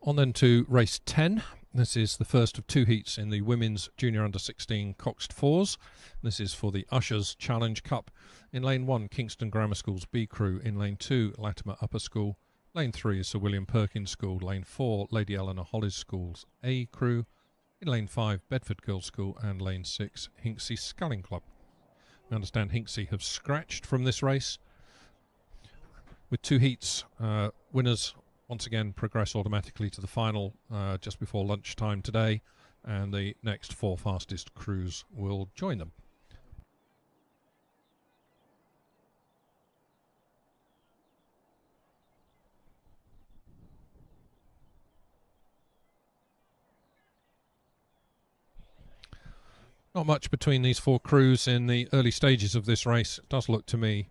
On then to race 10. This is the first of 2 heats in the women's junior under 16 coxed 4s. This is for the Ushers Challenge Cup. In lane 1, Kingston Grammar School's B crew. In lane 2, Latimer Upper School. Lane 3 is Sir William Perkins School. Lane 4, Lady Eleanor Hollis School's A crew. In lane 5, Bedford Girls School. And lane 6, Hinksey Sculling Club. We understand Hinksey have scratched from this race. With 2 heats, winners once again progress automatically to the final just before lunchtime today, and the next 4 fastest crews will join them. Not much between these 4 crews in the early stages of this race. It does look to me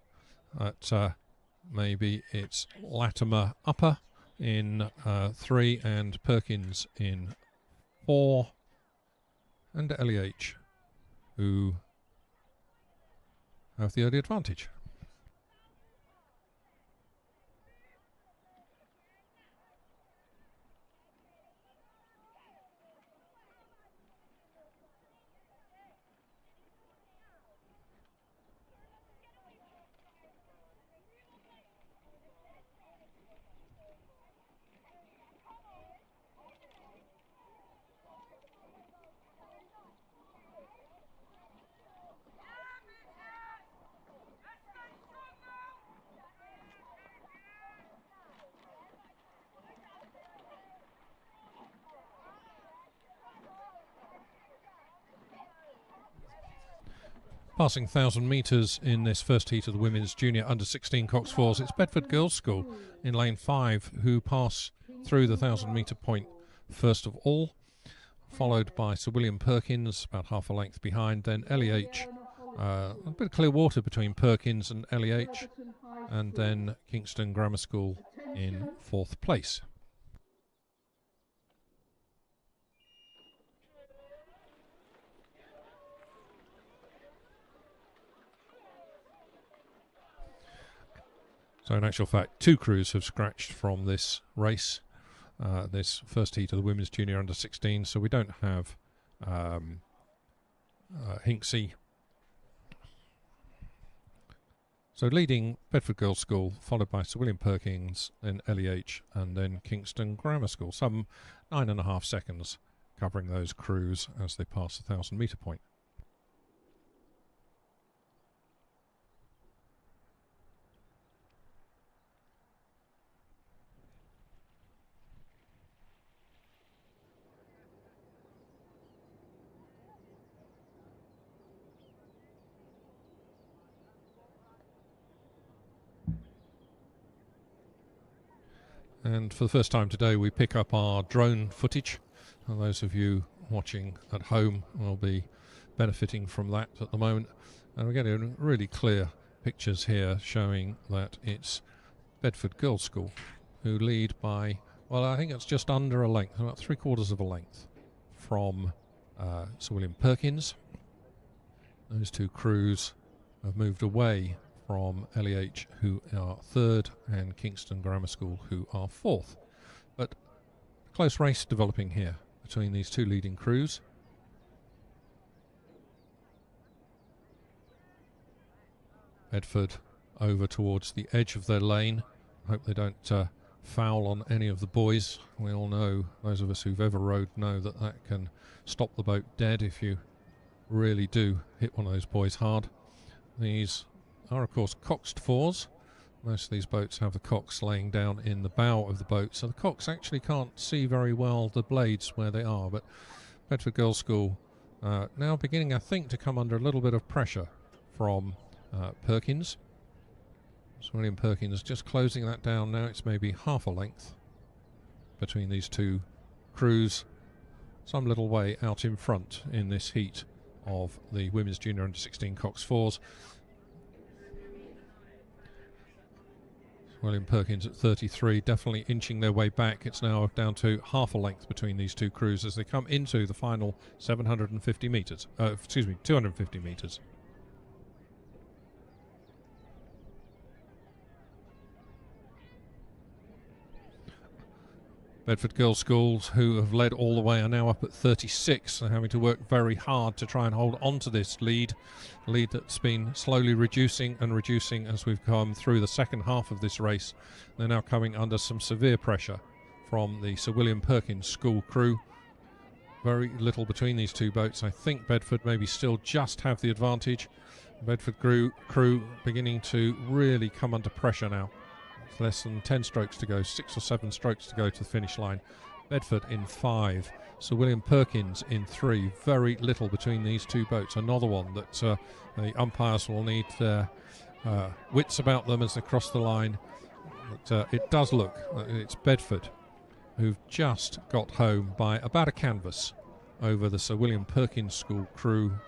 that maybe it's Latimer Upper in 3 and Perkins in 4, and LEH who have the early advantage. Passing 1,000 metres in this first heat of the women's junior under 16 coxed fours, it's Bedford Girls' School in lane 5 who pass through the 1,000 metre point first of all, followed by Sir William Perkins about half a length behind, then LEH, a bit of clear water between Perkins and LEH, and then Kingston Grammar School in 4th place. So in actual fact, 2 crews have scratched from this race, this first heat of the women's junior under 16, so we don't have Hinksey. So leading Bedford Girls' School, followed by Sir William Perkins, then LEH, and then Kingston Grammar School. Some 9.5 seconds covering those crews as they pass the 1,000 metre point. And for the first time today, we pick up our drone footage. And those of you watching at home will be benefiting from that at the moment. And we're getting really clear pictures here showing that it's Bedford Girls' School who lead by, well, I think it's just under a length, about 3/4 of a length from Sir William Perkins. Those 2 crews have moved away from LEH, who are 3rd, and Kingston Grammar School, who are 4th. But close race developing here between these 2 leading crews. Bedford over towards the edge of their lane. I hope they don't foul on any of the boys. We all know, those of us who've ever rowed know that that can stop the boat dead if you really do hit one of those boys hard. These are of course coxed fours. Most of these boats have the cox laying down in the bow of the boat, so the cox actually can't see very well the blades where they are. But Bedford Girls' School now beginning, I think, to come under a little bit of pressure from Perkins. So William Perkins just closing that down now. It's maybe half a length between these 2 crews, some little way out in front in this heat of the women's junior under 16 coxed fours. William Perkins at 33, definitely inching their way back. It's now down to half a length between these 2 crews as they come into the final 750 metres. 250 metres. Bedford Girls' Schools, who have led all the way, are now up at 36. They're having to work very hard to try and hold on to this lead that's been slowly reducing and reducing as we've come through the second half of this race. They're now coming under some severe pressure from the Sir William Perkins School crew. Very little between these 2 boats. I think Bedford maybe still just have the advantage. Bedford crew beginning to really come under pressure now. Less than 10 strokes to go, 6 or 7 strokes to go to the finish line. Bedford in 5, Sir William Perkins in 3. Very little between these 2 boats. Another one that the umpires will need their wits about them as they cross the line. But it does look like it's Bedford who've just got home by about a canvas over the Sir William Perkins School crew,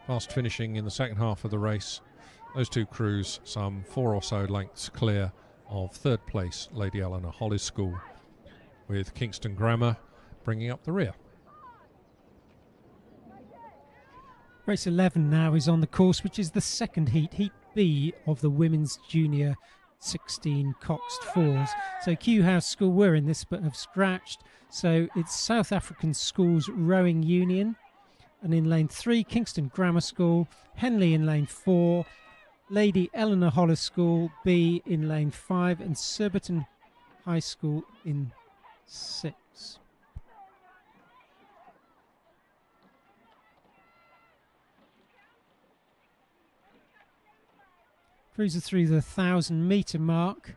fast finishing in the second half of the race. Those 2 crews some 4 or so lengths clear of 3rd place Lady Eleanor Hollis School, with Kingston Grammar bringing up the rear. Race 11 now is on the course, which is the second heat, Heat B of the women's junior 16 coxed fours. So Kew House School were in this but have scratched. So it's South African Schools Rowing Union. And in lane 3, Kingston Grammar School, Henley in lane 4, Lady Eleanor Hollis School B in lane 5, and Surbiton High School in 6. Cruiser through the 1,000 metre mark.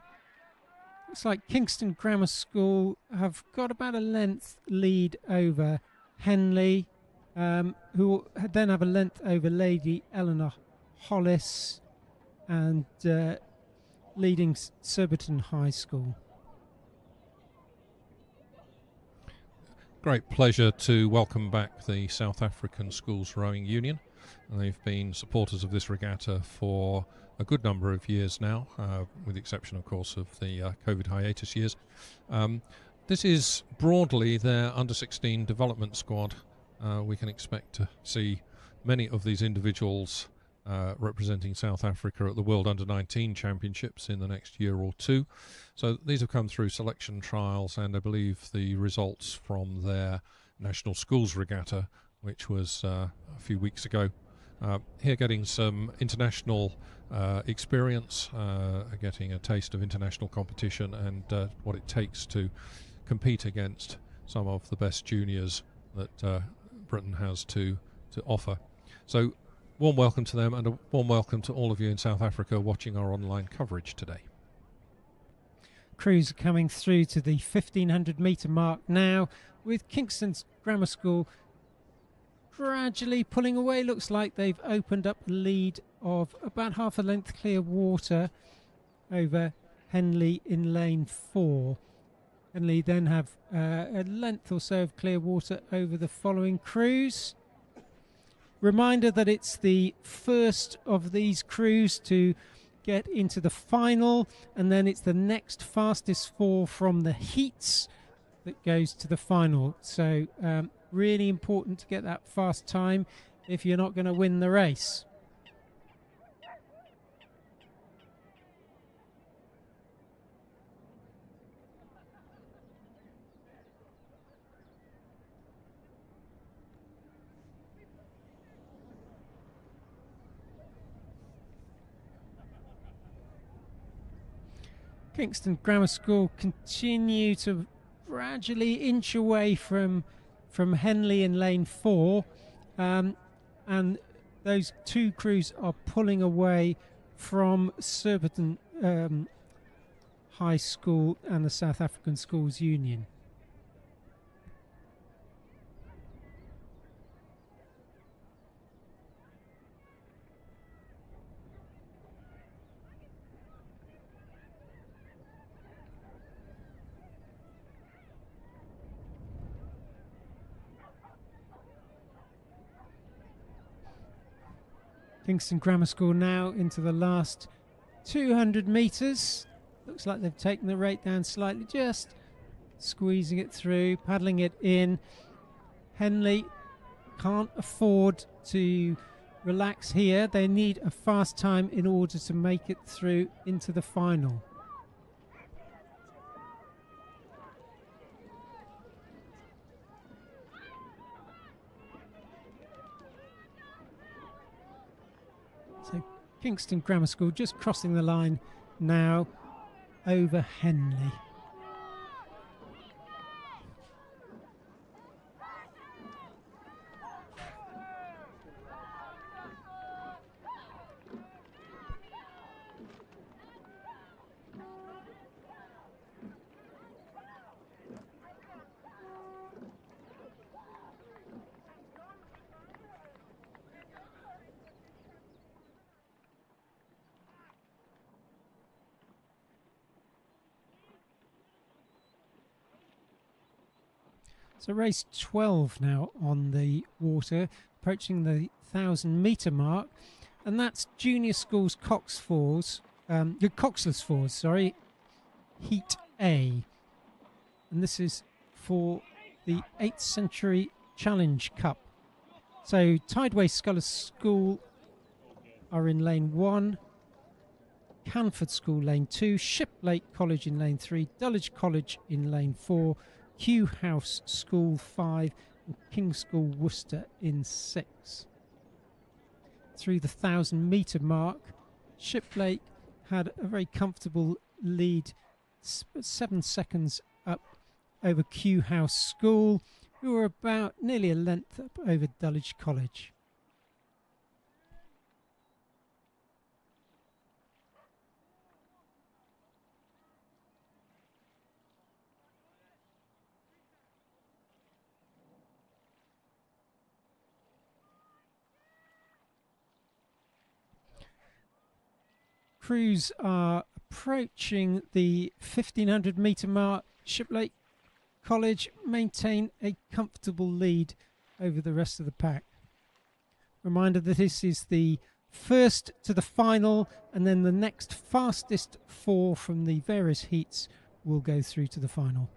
Looks like Kingston Grammar School have got about a length lead over Henley, who then have a length over Lady Eleanor Hollis, and leading Surbiton High School. Great pleasure to welcome back the South African Schools Rowing Union. They've been supporters of this regatta for a good number of years now, with the exception, of course, of the COVID hiatus years. This is broadly their under-16 development squad. We can expect to see many of these individuals representing South Africa at the World Under-19 Championships in the next year or two. So these have come through selection trials, and I believe the results from their National Schools Regatta, which was a few weeks ago. Here getting some international experience, getting a taste of international competition and what it takes to compete against some of the best juniors that Britain has to offer. So warm welcome to them, and a warm welcome to all of you in South Africa watching our online coverage today. Crews are coming through to the 1500 metre mark now, with Kingston's Grammar School gradually pulling away. Looks like they've opened up a lead of about half a length clear water over Henley in lane 4. Henley then have a length or so of clear water over the following crews. Reminder that it's the first of these crews to get into the final, and then it's the next fastest 4 from the heats that goes to the final. So really important to get that fast time if you're not going to win the race. Kingston Grammar School continue to gradually inch away from Henley in lane 4, and those two crews are pulling away from Surbiton High School and the South African Schools Union. Kingston Grammar School now into the last 200 metres. Looks like they've taken the rate down slightly, just squeezing it through, paddling it in. Henley can't afford to relax here. They need a fast time in order to make it through into the final. So Kingston Grammar School just crossing the line now over Henley. So race 12 now on the water, approaching the 1,000 metre mark, and that's Junior Schools coxless fours, sorry, Heat A. And this is for the 8th Century Challenge Cup. So Tideway Sculls School are in lane 1, Canford School lane 2, Shiplake College in lane 3, Dulwich College in lane 4, Kew House School 5 and King's School Worcester in 6. Through the 1,000 metre mark, Shiplake had a very comfortable lead, 7 seconds up over Kew House School, who were about nearly a length up over Dulwich College. crews are approaching the 1500 metre mark. Shiplake College maintain a comfortable lead over the rest of the pack. Reminder that this is the first to the final, and then the next fastest 4 from the various heats will go through to the final.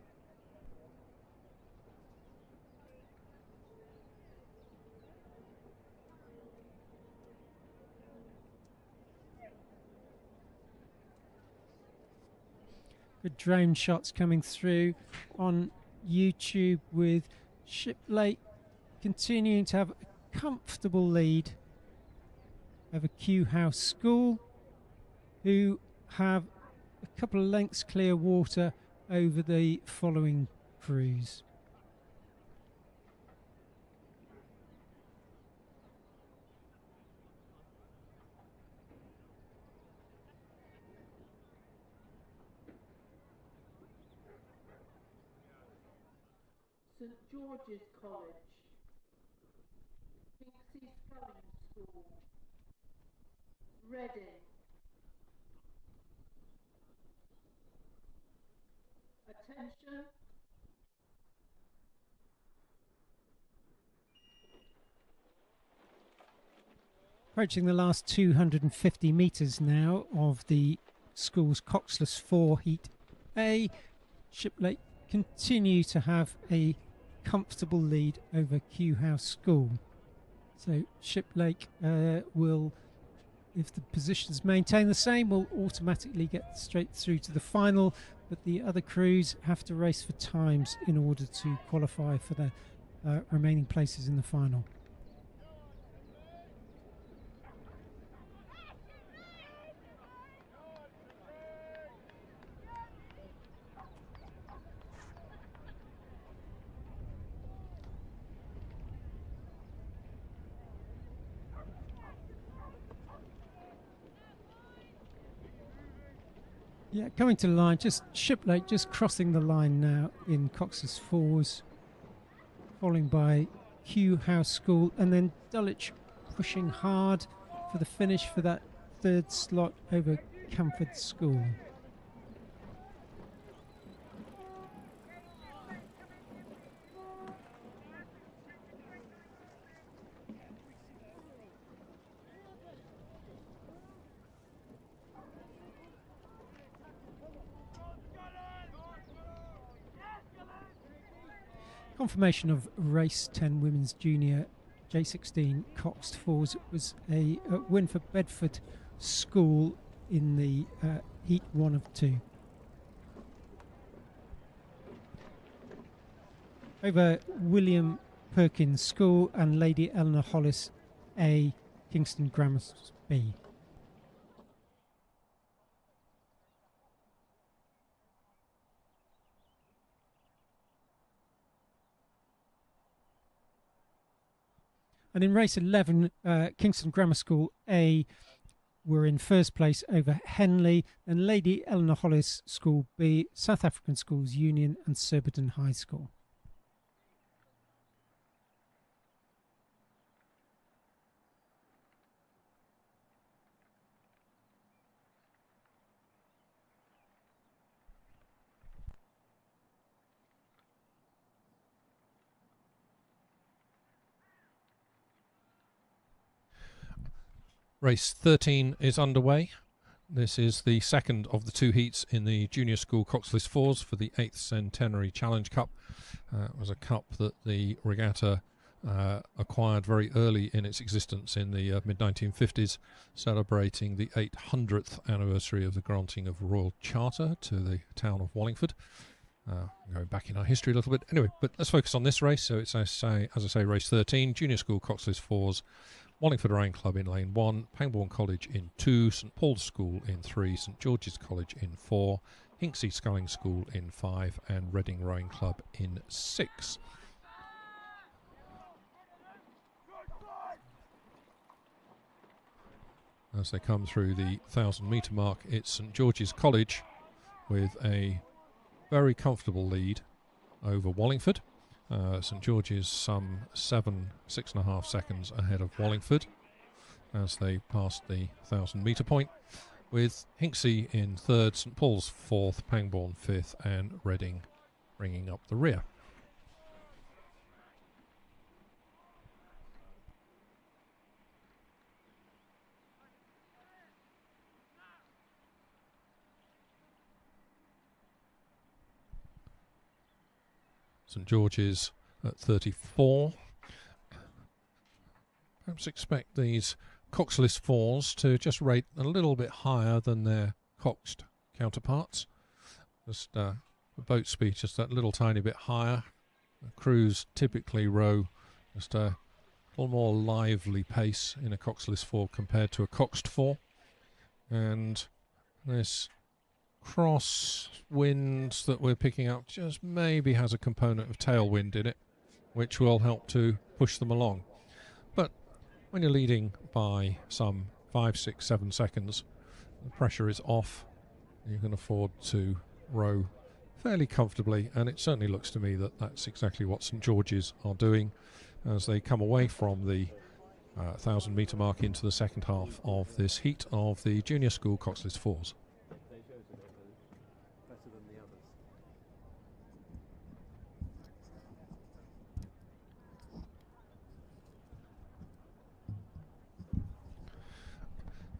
Good drone shots coming through on YouTube with Shiplake continuing to have a comfortable lead over Kew House School, who have a couple of lengths clear water over the following crews. St George's College, Hinksey Sculling School, Reading, attention, Approaching the last 250 metres now of the school's coxless 4 Heat A. Shiplake continue to have a comfortable lead over Kew House School. So Shiplake will, if the positions maintain the same, will automatically get straight through to the final, but the other crews have to race for times in order to qualify for the remaining places in the final. Yeah, coming to the line, just Shiplake just crossing the line now in Cox's 4s, followed by Kew House School, and then Dulwich pushing hard for the finish for that 3rd slot over Camford School. Confirmation of race 10 women's junior J16 coxed 4s was a win for Bedford School in the heat 1 of 2. Over William Perkins School and Lady Eleanor Hollis A, Kingston Grammar B. And in race 11, Kingston Grammar School A were in first place over Henley, and Lady Eleanor Hollis School B, South African Schools Union and Surbiton High School. Race 13 is underway. This is the second of the 2 heats in the Junior School Coxless 4s for the 8th Centenary Challenge Cup. It was a cup that the regatta acquired very early in its existence in the mid-1950s, celebrating the 800th anniversary of the granting of Royal Charter to the town of Wallingford. Going back in our history a little bit. Anyway, but let's focus on this race. So it's, as I say, race 13, Junior School Coxless 4s. Wallingford Rowing Club in lane 1, Pangbourne College in 2, St Paul's School in 3, St George's College in 4, Hinksey Sculling School in 5 and Reading Rowing Club in 6. As they come through the 1,000 metre mark, it's St George's College with a very comfortable lead over Wallingford. St George's some 6.5 seconds ahead of Wallingford as they passed the 1,000 metre point. with Hinksey in third, St Paul's fourth, Pangbourne fifth, and Reading bringing up the rear. St George's at 34. Perhaps expect these coxless fours to just rate a little bit higher than their coxed counterparts. Just the boat speed just that little tiny bit higher. The crews typically row just a little more lively pace in a coxless four compared to a coxed four. And this cross wind that we're picking up just maybe has a component of tailwind in it, which will help to push them along. But when you're leading by some 5, 6, 7 seconds, the pressure is off. You can afford to row fairly comfortably, and it certainly looks to me that that's exactly what St George's are doing as they come away from the 1,000 metre mark into the second half of this heat of the junior school coxless fours.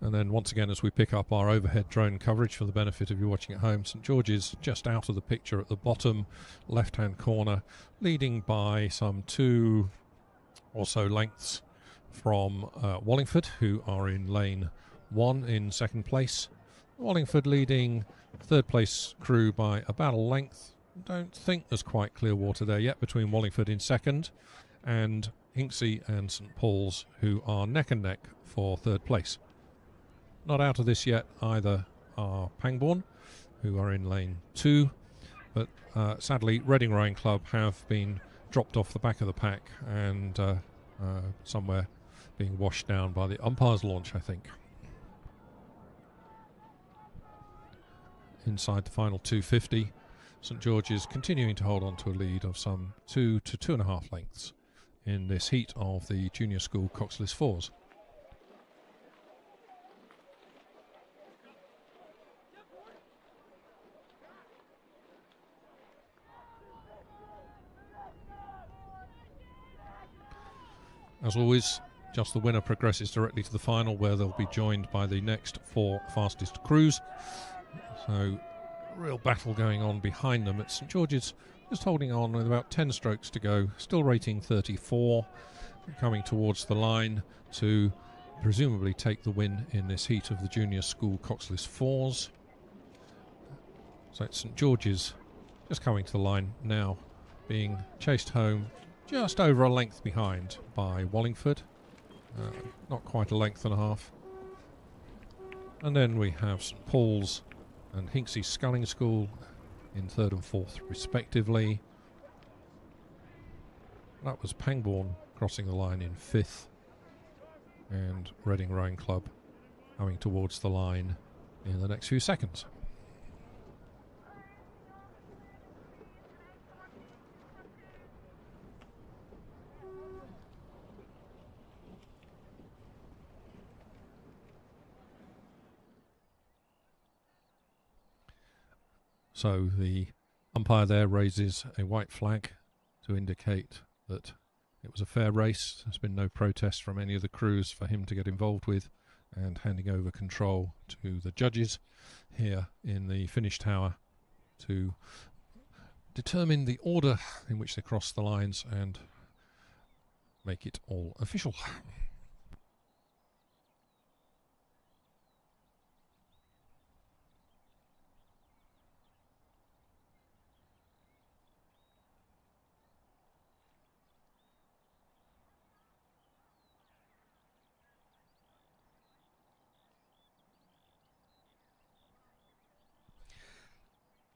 And then once again, as we pick up our overhead drone coverage for the benefit of you watching at home, St George's just out of the picture at the bottom left-hand corner, leading by some 2 or so lengths from Wallingford, who are in lane 1 in second place. Wallingford leading third place crew by about a length. Don't think there's quite clear water there yet between Wallingford in second and Hinksey and St Paul's, who are neck and neck for third place. Not out of this yet either are Pangbourne, who are in lane 2, but sadly Reading Rowing Club have been dropped off the back of the pack and somewhere being washed down by the umpire's launch, I think. Inside the final 250, St George's continuing to hold on to a lead of some 2 to 2.5 lengths in this heat of the junior school coxless fours. As always, just the winner progresses directly to the final, where they'll be joined by the next 4 fastest crews. So, real battle going on behind them. At St George's just holding on with about 10 strokes to go, still rating 34, coming towards the line to presumably take the win in this heat of the junior school coxless fours. So it's St George's just coming to the line now, being chased home just over a length behind by Wallingford. Not quite a length and a half. And then we have St Paul's and Hinksey Sculling School in third and fourth respectively. That was Pangbourne crossing the line in fifth, and Reading Rowing Club coming towards the line in the next few seconds. So the umpire there raises a white flag to indicate that it was a fair race. There's been no protest from any of the crews for him to get involved with, and handing over control to the judges here in the finish tower to determine the order in which they cross the lines and make it all official.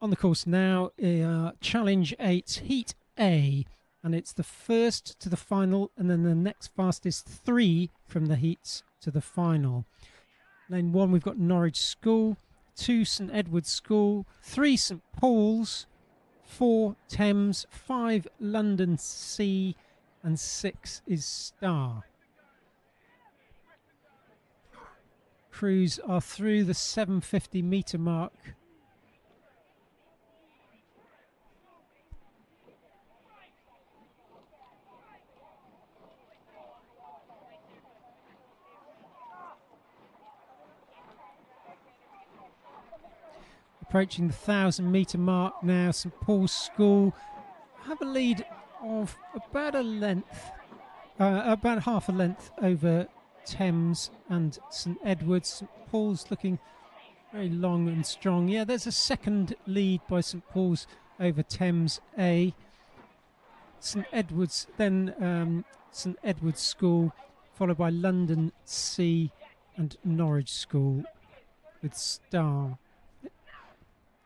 On the course now, Challenge 8 Heat A, and it's the first to the final and then the next fastest 3 from the heats to the final. Lane 1 we've got Norwich School, 2 St Edward's School, 3 St Paul's, 4 Thames, 5 London Sea, and 6 is Star. crews are through the 750 metre mark. Approaching the 1,000 metre mark now. St Paul's School have a lead of about about half a length over Thames and St Edward's. St Paul's looking very long and strong. Yeah, there's a second lead by St Paul's over Thames A. St Edward's, then St Edward's School, followed by London C and Norwich School, with Star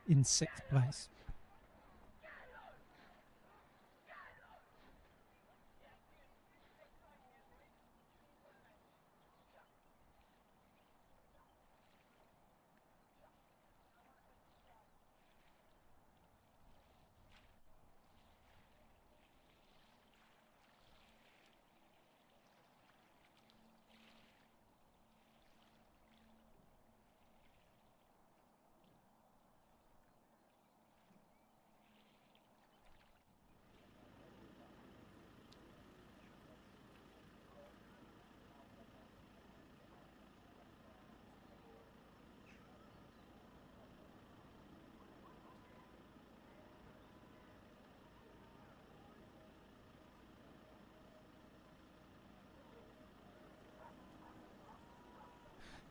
in 6th place.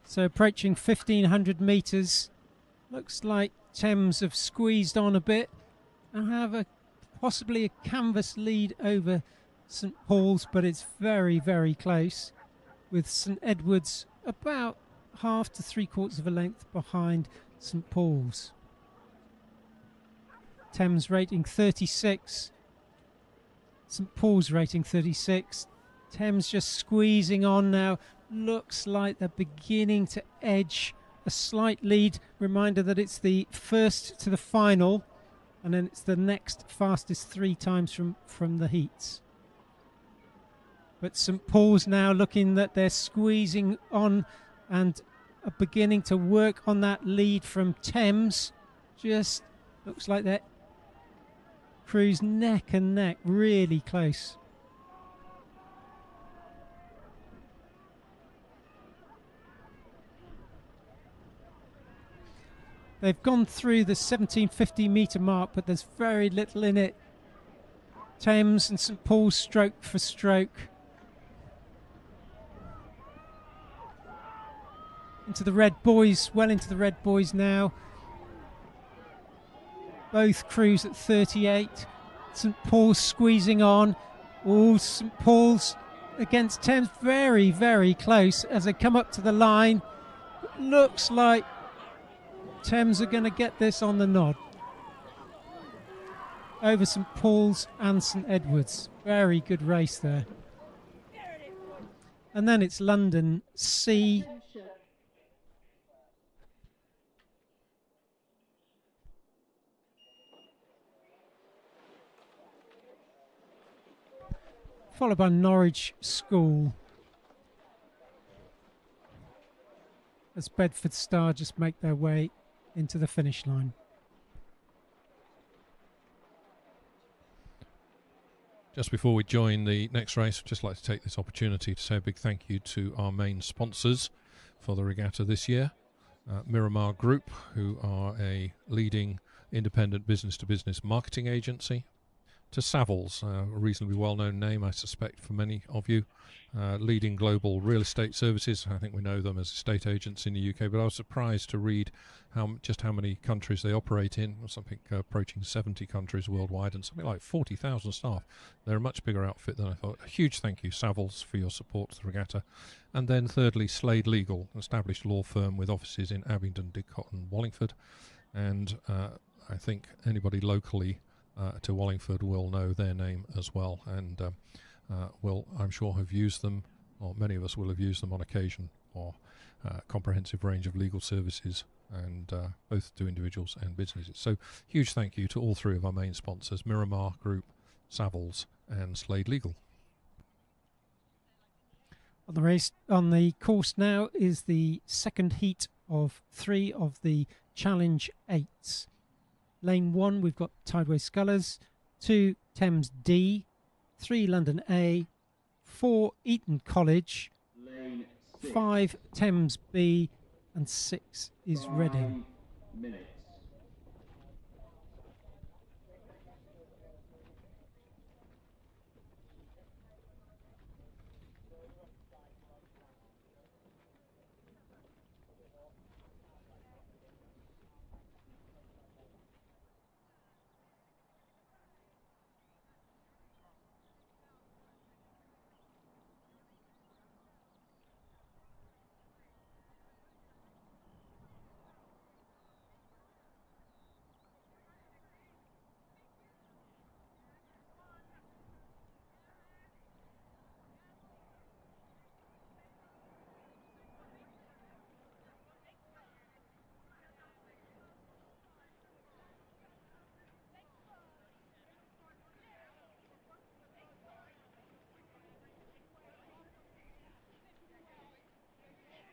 So approaching 1,500 metres, looks like Thames have squeezed on a bit and have possibly a canvas lead over St Paul's, but it's very, very close, with St Edward's about half to 3/4 of a length behind St Paul's. Thames rating 36, St Paul's rating 36. Thames just squeezing on now. Looks like they're beginning to edge a slight lead. Reminder that it's the first to the final, and then it's the next fastest 3 times from the heats. But St Paul's now looking that they're squeezing on and are beginning to work on that lead from Thames. Just looks like they're crews neck and neck, really close. They've gone through the 1,750 metre mark, but there's very little in it. Thames and St Paul's stroke for stroke. Into the red boys, well into the red boys now. Both crews at 38. St Paul's squeezing on. Oh, St Paul's against Thames, very, very close as they come up to the line. Looks like Thames are going to get this on the nod over St Paul's and St Edward's. Very good race there. And then it's London C. Followed by Norwich School. As Bedford Star just make their way into the finish line. Just before we join the next race, I'd just like to take this opportunity to say a big thank you to our main sponsors for the regatta this year. Miramar Group, who are a leading independent business-to-business marketing agency. To Savills, a reasonably well-known name, I suspect, for many of you. Leading global real estate services. I think we know them as estate agents in the UK, but I was surprised to read just how many countries they operate in, something approaching 70 countries worldwide, and something like 40,000 staff. They're a much bigger outfit than I thought. A huge thank you, Savills, for your support to the regatta. And then thirdly, Slade Legal, an established law firm with offices in Abingdon, Didcot and Wallingford. And I think anybody locally to Wallingford will know their name as well, and will, I'm sure, have used them, or many of us will have used them on occasion for a comprehensive range of legal services, and both to individuals and businesses. So huge thank you to all 3 of our main sponsors, Miramar Group, Savills and Slade Legal. On the race, on the course now is the second heat of 3 of the Challenge 8s. Lane 1, we've got Tideway Scullers, 2 Thames D, 3 London A, 4 Eton College, Lane 6. 5 Thames B, and 6 is Reading. 5 minutes.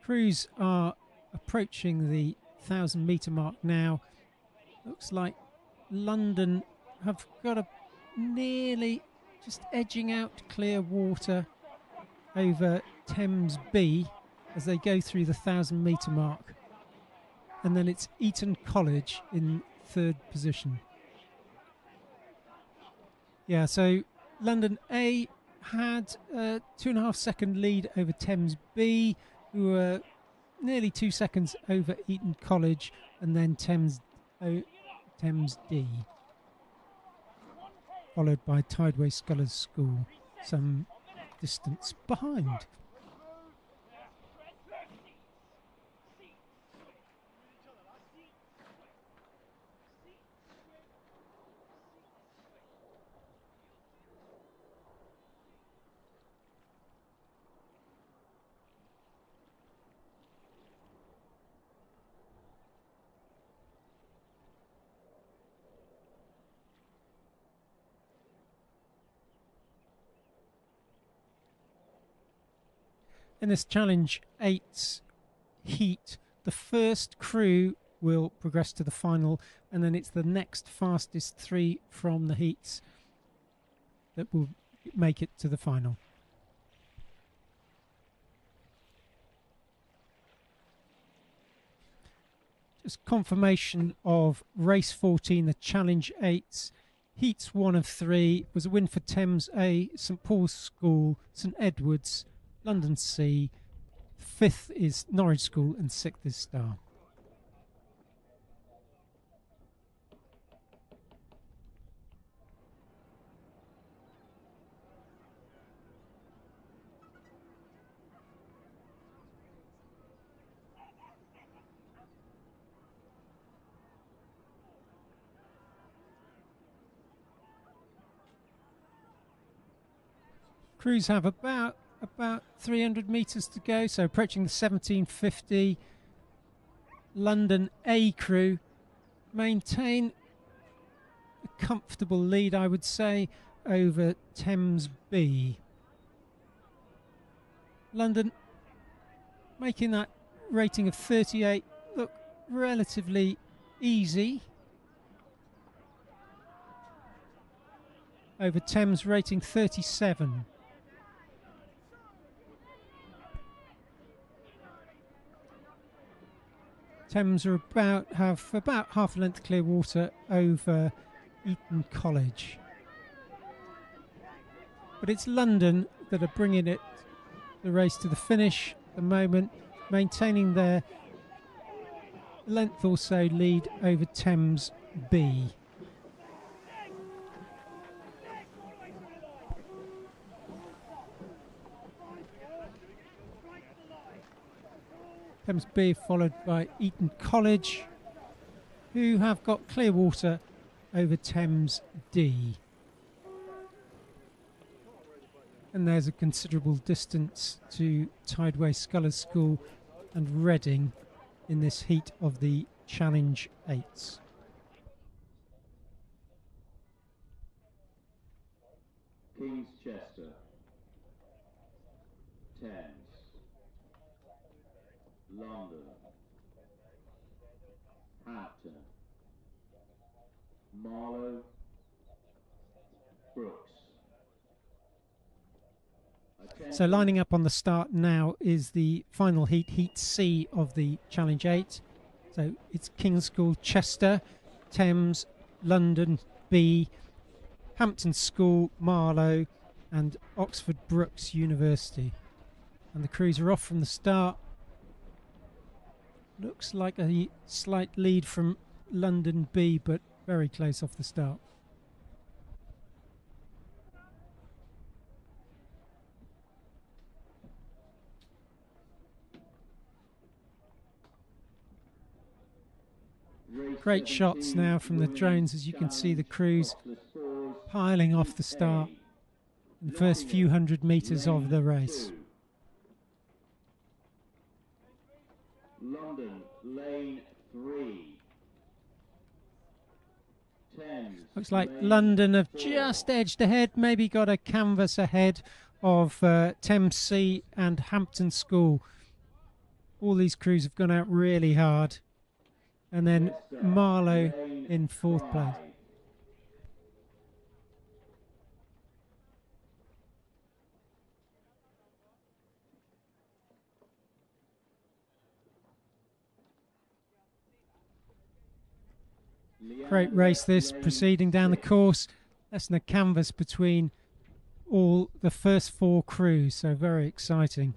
Crews are approaching the 1,000-metre mark now. Looks like London have got a nearly just edging out clear water over Thames B as they go through the 1,000-metre mark. And then it's Eton College in third position. Yeah, so London A had a 2.5 second lead over Thames B, who were nearly 2 seconds over Eton College, and then Thames D, followed by Tideway Scullers School, some distance behind. In this Challenge 8 heat, the first crew will progress to the final, and then it's the next fastest 3 from the heats that will make it to the final. Just confirmation of race 14, the Challenge 8s. Heats 1 of 3 was a win for Thames A, St Paul's School, St Edward's, London C, 5th is Norwich School, and 6th is Star. Crews have about 300 metres to go, so approaching the 1750. London A crew maintain a comfortable lead, I would say, over Thames B. London making that rating of 38 look relatively easy over Thames rating 37. Thames are have about half a length clear water over Eton College. But it's London that are bringing the race to the finish at the moment, maintaining their length or so lead over Thames B. Thames B followed by Eton College, who have got clear water over Thames D. And there's a considerable distance to Tideway Scullers School and Reading in this heat of the Challenge 8s. King's Chester, Thames, London, Hampton, Marlow, Brooks. So lining up on the start now is the final heat, Heat C of the Challenge 8. So it's King's School Chester, Thames, London B, Hampton School, Marlow, and Oxford Brookes University. And the crews are off from the start. Looks like a slight lead from London B, but very close off the start. Great shots now from the drones, as you can see the crews piling off the start in the first few hundred metres of the race. London, lane 3. Thames, Looks like lane London have 4. just edged ahead, maybe got a canvas ahead of Thames C and Hampton School. All these crews have gone out really hard. And then Chester, Marlow lane in fourth 5. place. Great race this, proceeding down the course. Less than a canvas between all the first 4 crews, so very exciting.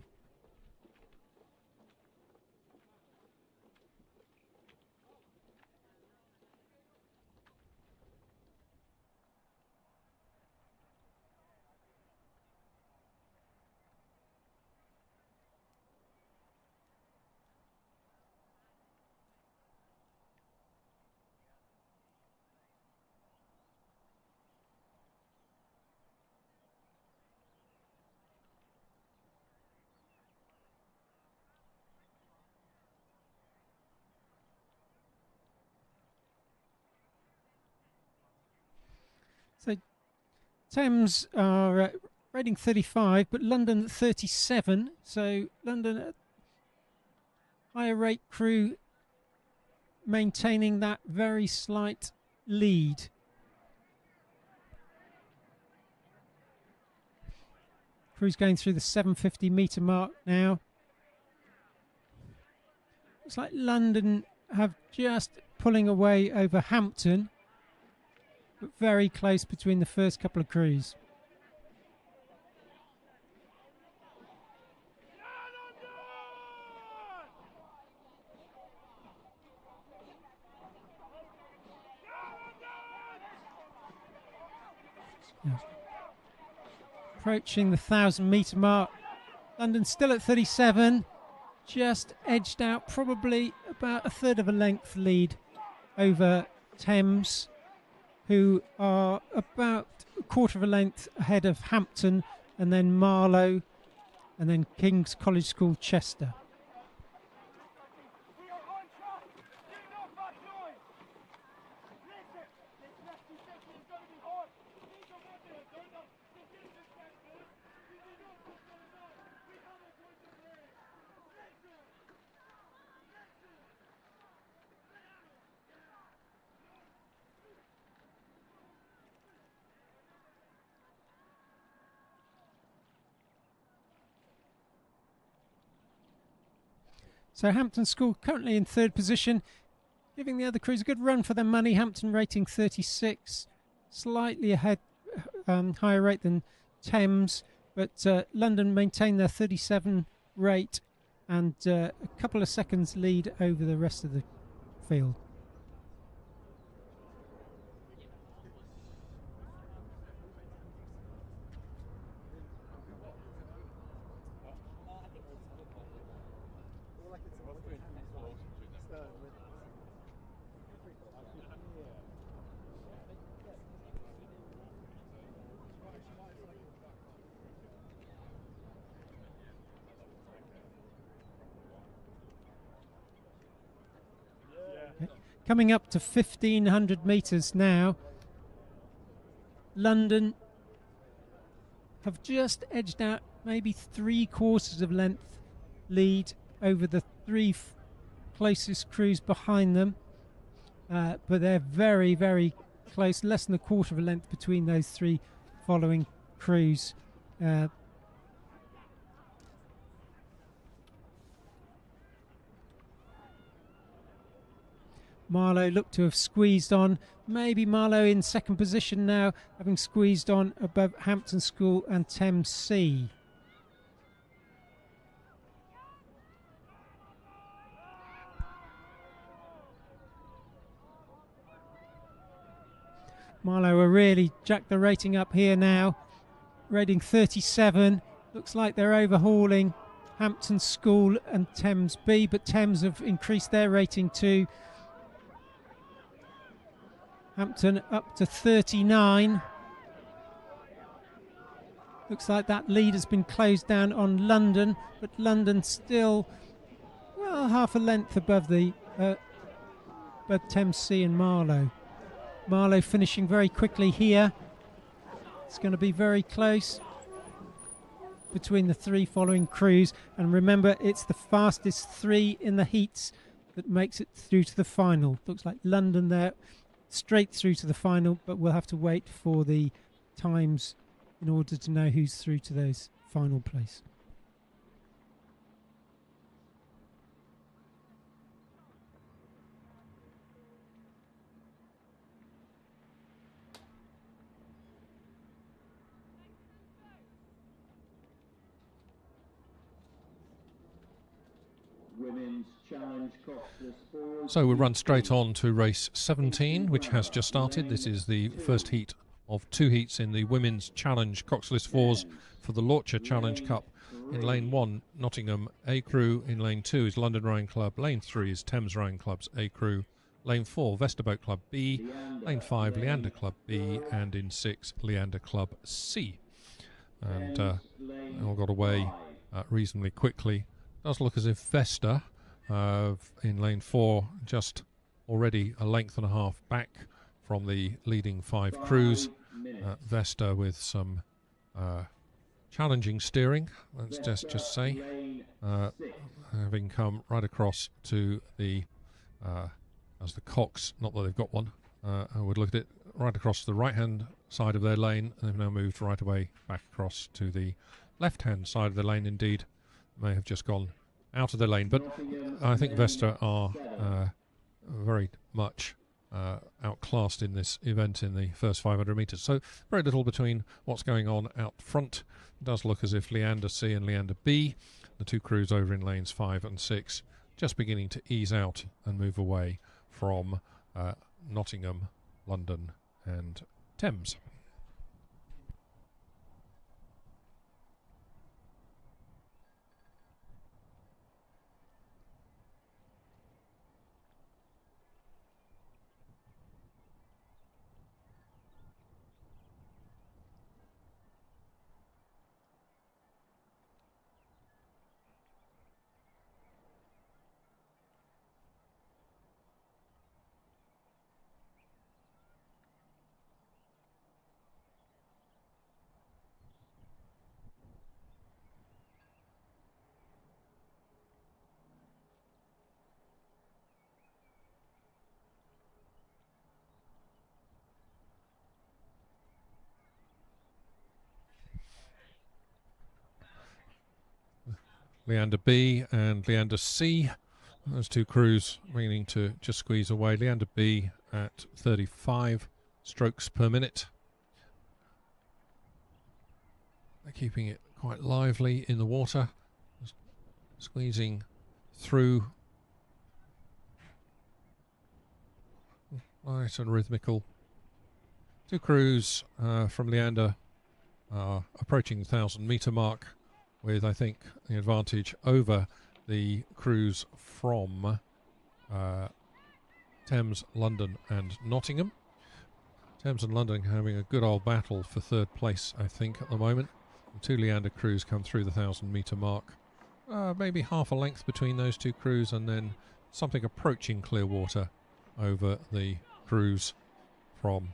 So Thames are rating 35, but London at 37. So London at higher rate crew maintaining that very slight lead. Crew's going through the 750 metre mark now. Looks like London have just pulling away over Hampton, but very close between the first couple of crews. Yeah. Approaching the 1,000 metre mark. London still at 37, just edged out, probably about a third of a length lead over Thames, who are about a quarter of a length ahead of Hampton, and then Marlow, and then King's College School Chester. So Hampton School currently in third position, giving the other crews a good run for their money. Hampton rating 36, slightly ahead, higher rate than Thames, but London maintain their 37 rate and a couple of seconds lead over the rest of the field. Coming up to 1,500 metres now. London have just edged out maybe 3/4 of length lead over the three closest crews behind them. But they're very, very close, less than 1/4 of a length between those three following crews. Marlow looked to have squeezed on. Maybe Marlow in second position now, having squeezed on above Hampton School and Thames Sea. Marlow are really jacked the rating up here now. Rating 37. Looks like they're overhauling Hampton School and Thames B, but Thames have increased their rating too. Hampton up to 39. Looks like that lead has been closed down on London, but London still, well, half a length above the Thames Sea and Marlow. Marlow finishing very quickly here. It's going to be very close between the three following crews. And remember, it's the fastest three in the heats that makes it through to the final. Looks like London there, straight through to the final, but we'll have to wait for the times in order to know who's through to those final place. Women's Challenge coxless fours. So we'll run straight on to race 17, which has just started. This is the first heat of 2 heats in the Women's Challenge coxless fours for the Launcher Challenge Cup. In lane 1, Nottingham A Crew. In lane 2 is London Rowing Club. Lane 3 is Thames Rowing Club's A Crew. Lane 4, Vesta Boat Club B. Lane 5, Leander Club B. And in 6, Leander Club C. And all got away reasonably quickly. Does look as if Vesta in lane 4 just already a length and a half back from the leading 5 crews. Vesta with some challenging steering, let's just say, having come right across to the as the Cox, not that they've got one, I would look at it right across to the right hand side of their lane, and they've now moved right away back across to the left hand side of the lane. Indeed, may have just gone out of their lane, but I think Vesta are very much outclassed in this event in the first 500 metres. So very little between what's going on out front. It does look as if Leander C and Leander B, the 2 crews over in lanes 5 and 6, just beginning to ease out and move away from Nottingham, London and Thames. Leander B and Leander C, those 2 crews meaning to just squeeze away. Leander B at 35 strokes per minute. They're keeping it quite lively in the water, squeezing through. Nice and rhythmical. 2 crews from Leander are approaching the 1,000 metre mark, with, I think, the advantage over the crews from Thames, London and Nottingham. Thames and London having a good old battle for 3rd place, I think, at the moment. The 2 Leander crews come through the 1,000 metre mark. Maybe half a length between those 2 crews, and then something approaching clear water over the crews from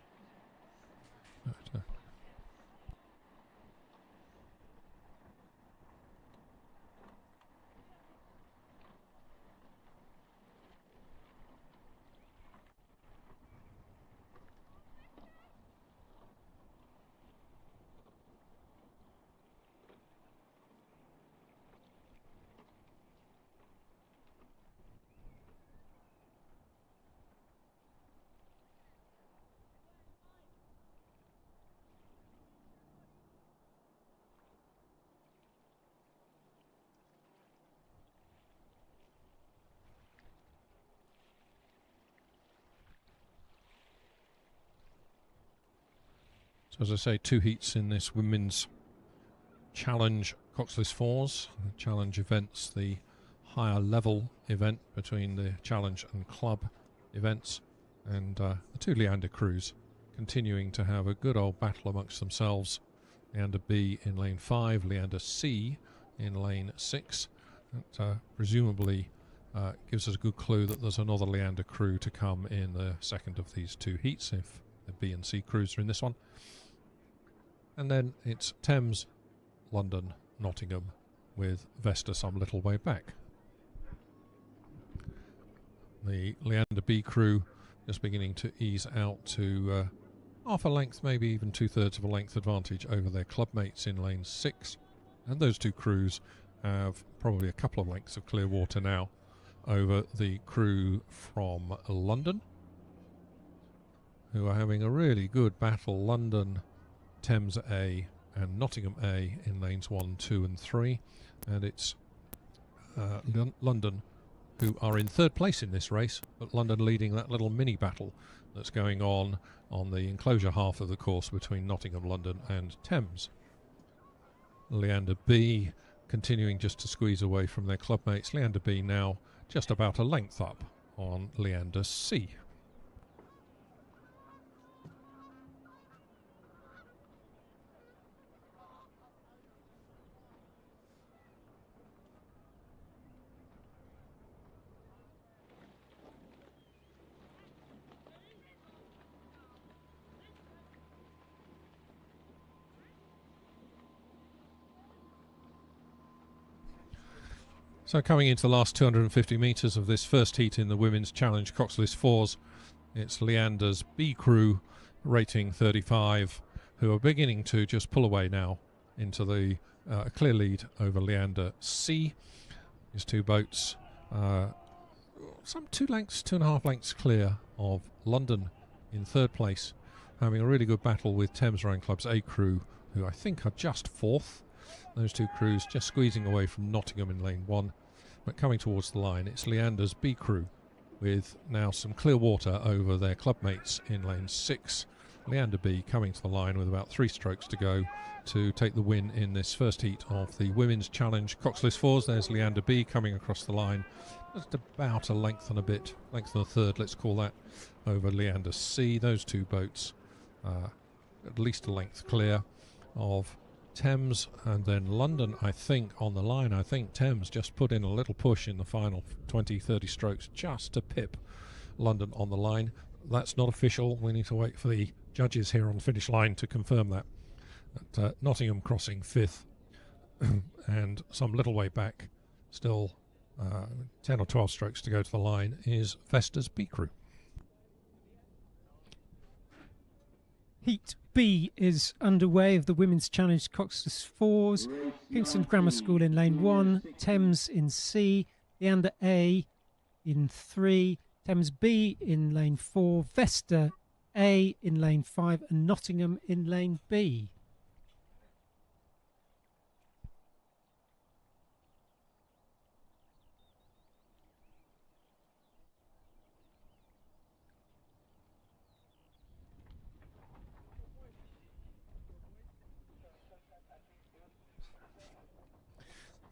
So as I say, 2 heats in this women's challenge coxless fours. The challenge events, the higher level event between the challenge and club events, and the 2 Leander crews continuing to have a good old battle amongst themselves. Leander B in lane 5, Leander C in lane 6. That presumably gives us a good clue that there's another Leander crew to come in the second of these 2 heats, if the B and C crews are in this one. And then it's Thames, London, Nottingham, with Vesta some little way back. The Leander B crew just beginning to ease out to half a length, maybe even 2/3 of a length advantage over their club mates in lane 6. And those 2 crews have probably a couple of lengths of clear water now over the crew from London, who are having a really good battle. London, Thames A and Nottingham A in lanes 1, 2 and 3. And it's London who are in 3rd place in this race, but London leading that little mini battle that's going on the enclosure half of the course between Nottingham, London and Thames. Leander B continuing just to squeeze away from their club mates. Leander B now just about a length up on Leander C. So coming into the last 250 metres of this first heat in the Women's Challenge Coxless Fours, it's Leander's B crew, rating 35, who are beginning to just pull away now into the clear lead over Leander C. These 2 boats, some 2.5 lengths clear of London in 3rd place, having a really good battle with Thames Rowing Club's A crew, who I think are just 4th. Those 2 crews just squeezing away from Nottingham in lane 1. But coming towards the line, it's Leander's B crew with now some clear water over their club mates in lane 6. Leander B coming to the line with about 3 strokes to go to take the win in this first heat of the Women's Challenge Coxless Fours. There's Leander B coming across the line, just about a length and a bit, length and a third, let's call that, over Leander C. Those 2 boats at least a length clear of Thames, and then London, I think, on the line. I think Thames just put in a little push in the final 20-30 strokes just to pip London on the line. That's not official. We need to wait for the judges here on the finish line to confirm that. But, Nottingham crossing 5th and some little way back, still 10 or 12 strokes to go to the line, is Vesta's B crew. Heat B is underway of the Women's Challenge Coxless Fours. Kingston Grammar School in lane 1, Thames in C, Leander A in 3, Thames B in lane 4, Vesta A in lane 5 and Nottingham in lane B.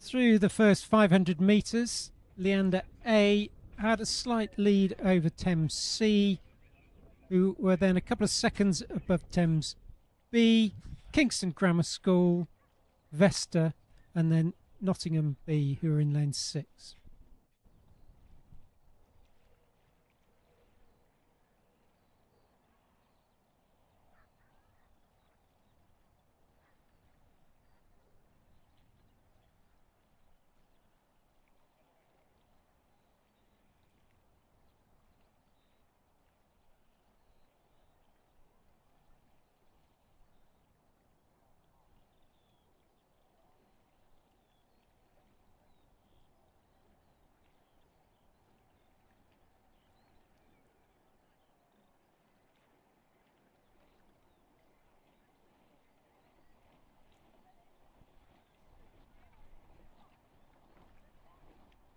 Through the first 500 metres, Leander A had a slight lead over Thames C, who were then a couple of seconds above Thames B, Kingston Grammar School, Vesta, and then Nottingham B, who are in lane 6.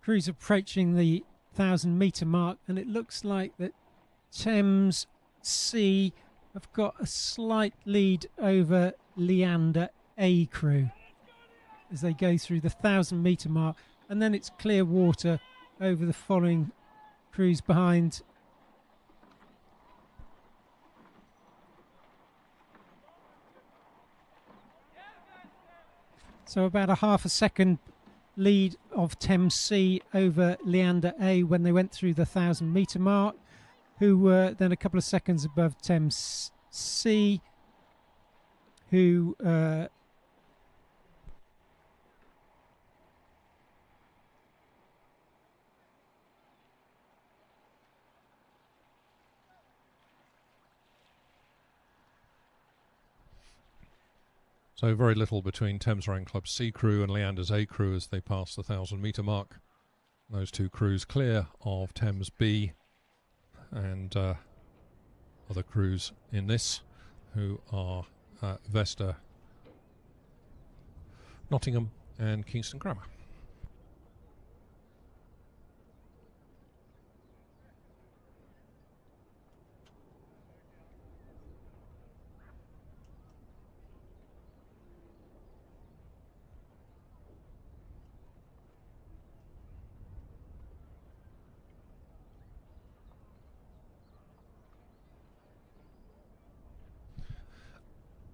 Crews approaching the 1,000 metre mark, and it looks like that Thames C have got a slight lead over Leander A crew as they go through the 1,000-metre mark, and then it's clear water over the following crews behind. So about a half a second lead of Thames C over Leander A when they went through the 1,000-metre mark, who were then a couple of seconds above Thames C, who So very little between Thames Rowing Club C crew and Leander's A crew as they pass the 1,000-metre mark. Those two crews clear of Thames B and other crews in this who are Vesta, Nottingham and Kingston Grammar.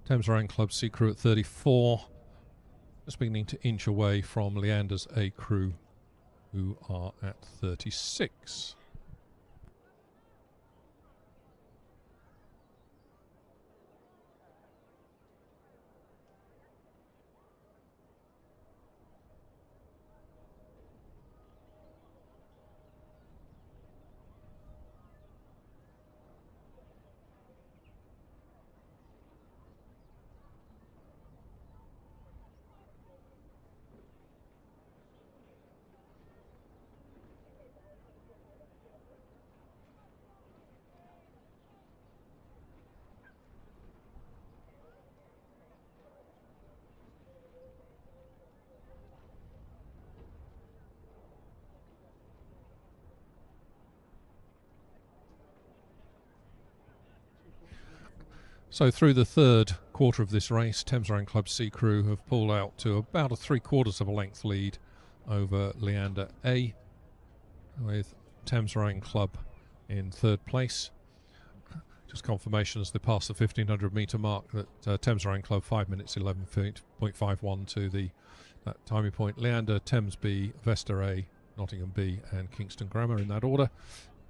Thames Rowing Club C crew at 34, just beginning to inch away from Leander's A crew, who are at 36. So through the third quarter of this race, Thames Rowing Club C crew have pulled out to about a 3/4 of a length lead over Leander A, with Thames Rowing Club in third place. Just confirmation as they pass the 1,500 metre mark that Thames Rowing Club 5 minutes 11.51 to the timing point. Leander, Thames B, Vesta A, Nottingham B and Kingston Grammar in that order.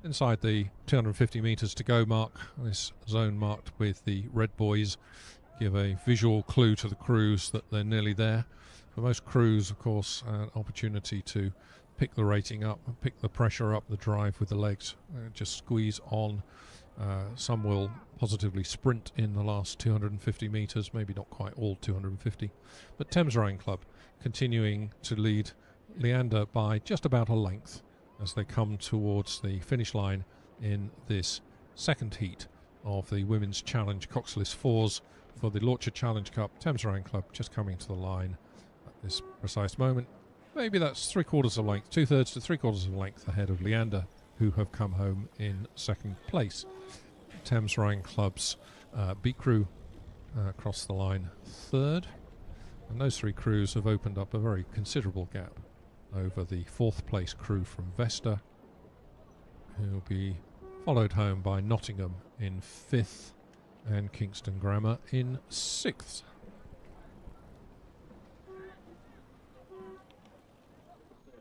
Inside the 250 metres to go mark, this zone marked with the red buoys give a visual clue to the crews that they're nearly there. For most crews, of course, an opportunity to pick the rating up, pick the pressure up, the drive with the legs, just squeeze on. Some will positively sprint in the last 250 metres, maybe not quite all 250. But Thames Rowing Club continuing to lead Leander by just about a length as they come towards the finish line in this second heat of the Women's Challenge Coxless Fours for the Launcher Challenge Cup. Thames Rowing Club just coming to the line at this precise moment. Maybe that's 3/4 of a length, 2/3 to 3/4 of a length ahead of Leander, who have come home in second place. Thames Rowing Club's B crew across the line third, and those three crews have opened up a very considerable gap over the fourth place crew from Vesta, who will be followed home by Nottingham in fifth and Kingston Grammar in sixth.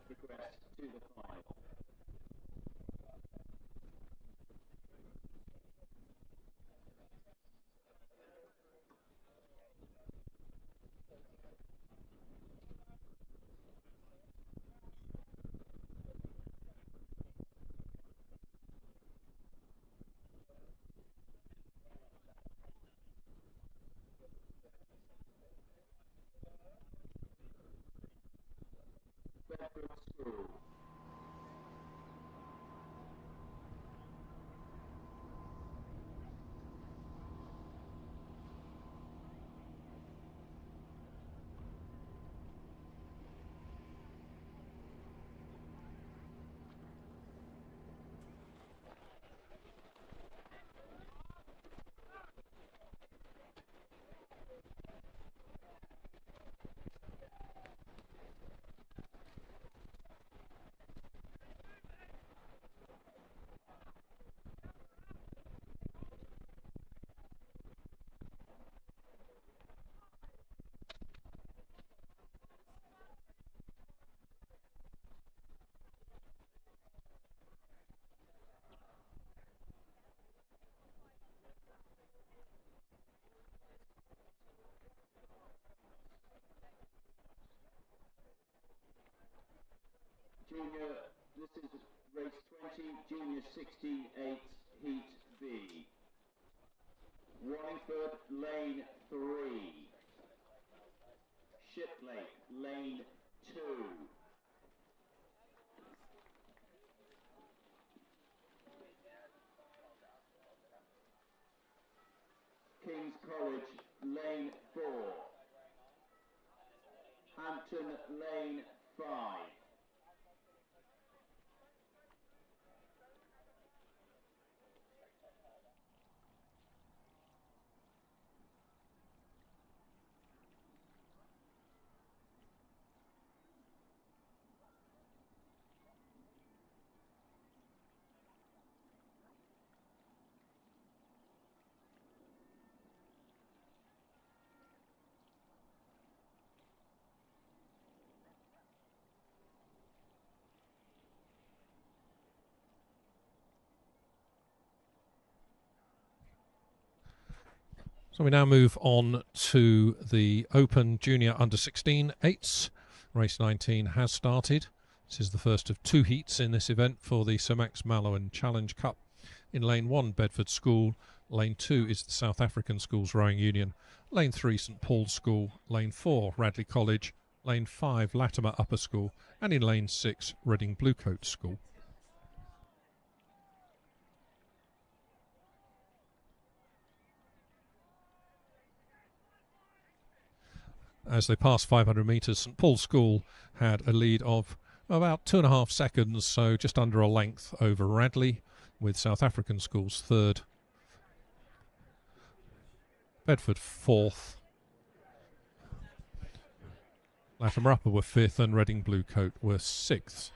Progress to the final. School. Junior, this is race 20, Junior 68, Heat B. Wallingford, lane 3. Shiplake, lane 2. King's College, lane 4. Hampton, lane 5. So we now move on to the Open Junior Under-16 8s. Race 19 has started. This is the first of 2 heats in this event for the Sir Max Mallowan Challenge Cup. In lane 1, Bedford School. Lane 2 is the South African Schools Rowing Union. Lane 3, St Paul's School. Lane 4, Radley College. Lane 5, Latimer Upper School. And in lane 6, Reading Bluecoat School. As they passed 500 metres, St Paul's School had a lead of about 2.5 seconds, so just under a length over Radley, with South African Schools third, Bedford fourth, Latimer Upper were fifth, and Reading Bluecoat were sixth.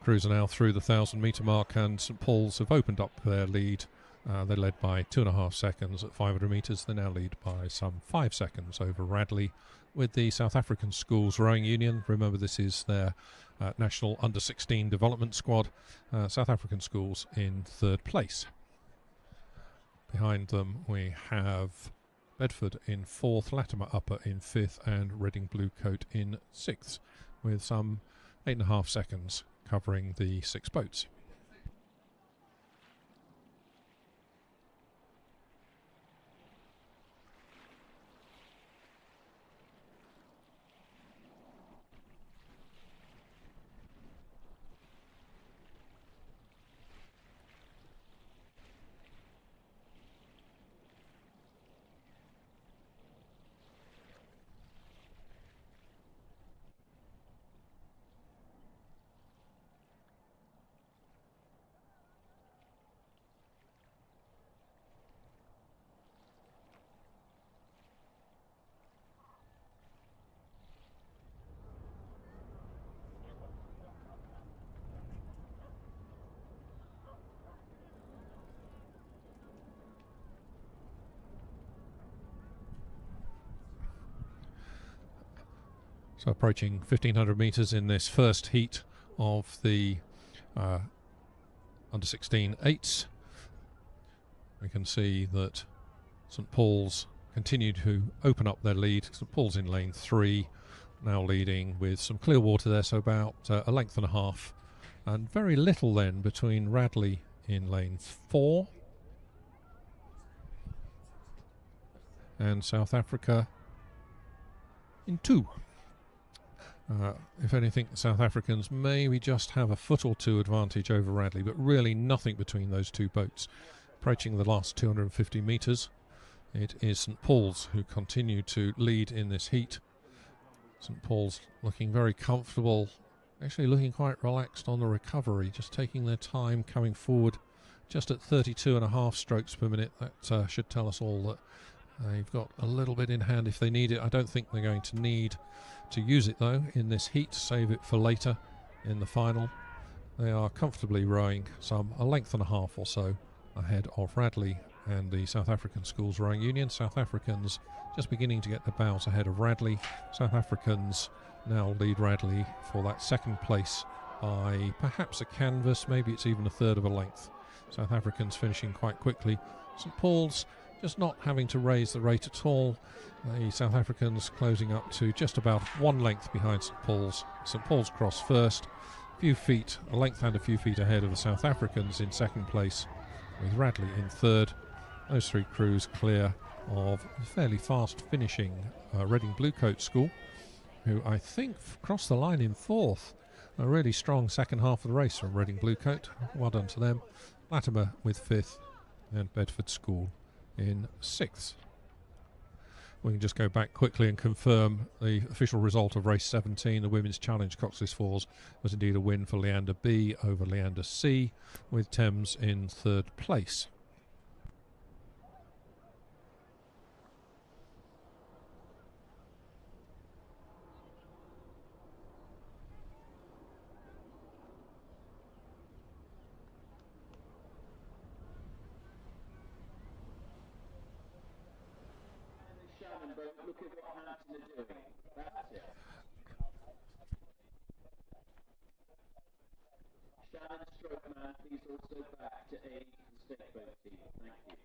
Crews are now through the 1,000 metre mark, and St Paul's have opened up their lead. They led by 2.5 seconds at 500 metres. They now lead by some 5 seconds over Radley, with the South African Schools Rowing Union. Remember, this is their national under-16 development squad. South African Schools in third place. Behind them we have Bedford in fourth, Latimer Upper in fifth, and Reading Bluecoat in sixth, with some 8.5 seconds covering the 6 boats. So approaching 1,500 metres in this first heat of the under-16 8s. We can see that St Paul's continue to open up their lead. St Paul's in lane 3, now leading with some clear water there, so about a length and a half. And very little then between Radley in lane 4 and South Africa in 2. If anything, the South Africans maybe just have a foot or two advantage over Radley, but really nothing between those 2 boats. Approaching the last 250 metres, it is St Paul's who continue to lead in this heat. St Paul's looking very comfortable, actually looking quite relaxed on the recovery, just taking their time coming forward just at 32.5 strokes per minute. That should tell us all that they've got a little bit in hand if they need it. I don't think they're going to need to use it though in this heat, save it for later in the final. They are comfortably rowing some a length and a half or so ahead of Radley and the South African Schools Rowing Union. South Africans just beginning to get the bows ahead of Radley. South Africans now lead Radley for that second place by perhaps a canvas, maybe it's even a third of a length. South Africans finishing quite quickly. St Paul's just not having to raise the rate at all. The South Africans closing up to just about one length behind St Paul's. St Paul's cross first, a length and a few feet ahead of the South Africans in second place, with Radley in third. Those three crews clear of fairly fast finishing Reading Bluecoat School, who I think crossed the line in fourth. A really strong second half of the race from Reading Bluecoat. Well done to them. Latimer with fifth and Bedford School in sixth. We can just go back quickly and confirm the official result of race 17. The Women's Challenge Coxless Fours was indeed a win for Leander B over Leander C, with Thames in third place. Shannon, but look at what Hampton are doing. That's it. Shannon Strokeman, please also back to aid the stake boat team. Thank you.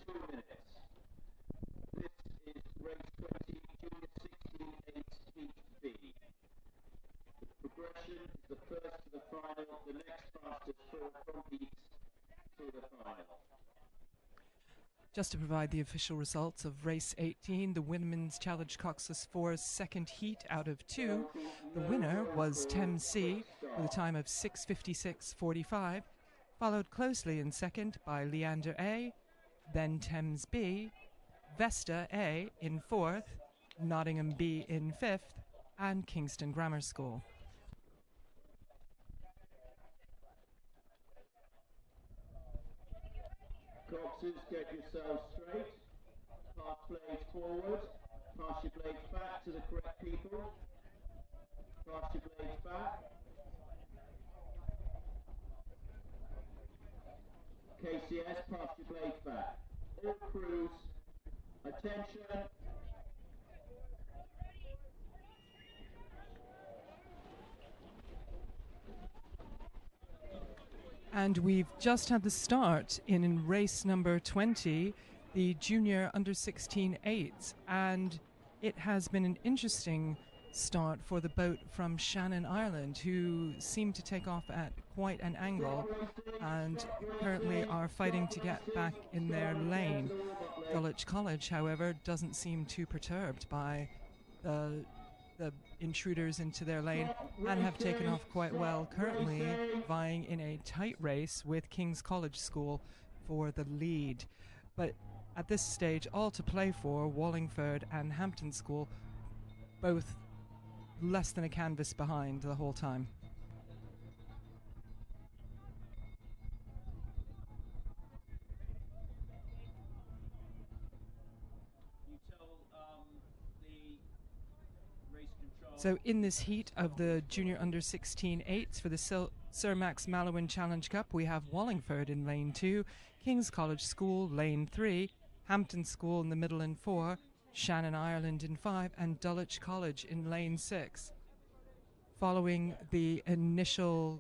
Two minutes. This is race 20, junior 16, 8, heat B. The progression is the first to the final, the next fastest four from heats to the final. Just to provide the official results of race 18, the Women's Challenge Coxless 4's second heat out of 2. The winner was Thames C with a time of 6:56.45, followed closely in second by Leander A, then Thames B, Vesta A in fourth, Nottingham B in fifth, and Kingston Grammar School. Coxes, get yourselves straight. Pass blades forward. Pass your blades back to the correct people. Pass your blades back. KCS, pass your blades back. All crews, attention. And we've just had the start in race number 20, the junior under 16 8s, and it has been an interesting start for the boat from Shannon, Ireland, who seem to take off at quite an angle and currently are fighting to get back in their lane. Dulwich College, however, doesn't seem too perturbed by the intruders into their lane and have taken off quite well, currently vying in a tight race with King's College School for the lead. But at this stage, all to play for, Wallingford and Hampton School, both less than a canvas behind the whole time. So in this heat of the junior under 16 8s for the Sir Max Mallowan Challenge Cup, we have Wallingford in lane 2, King's College School lane 3, Hampton School in the middle in 4, Shannon, Ireland in 5, and Dulwich College in lane 6. Following the initial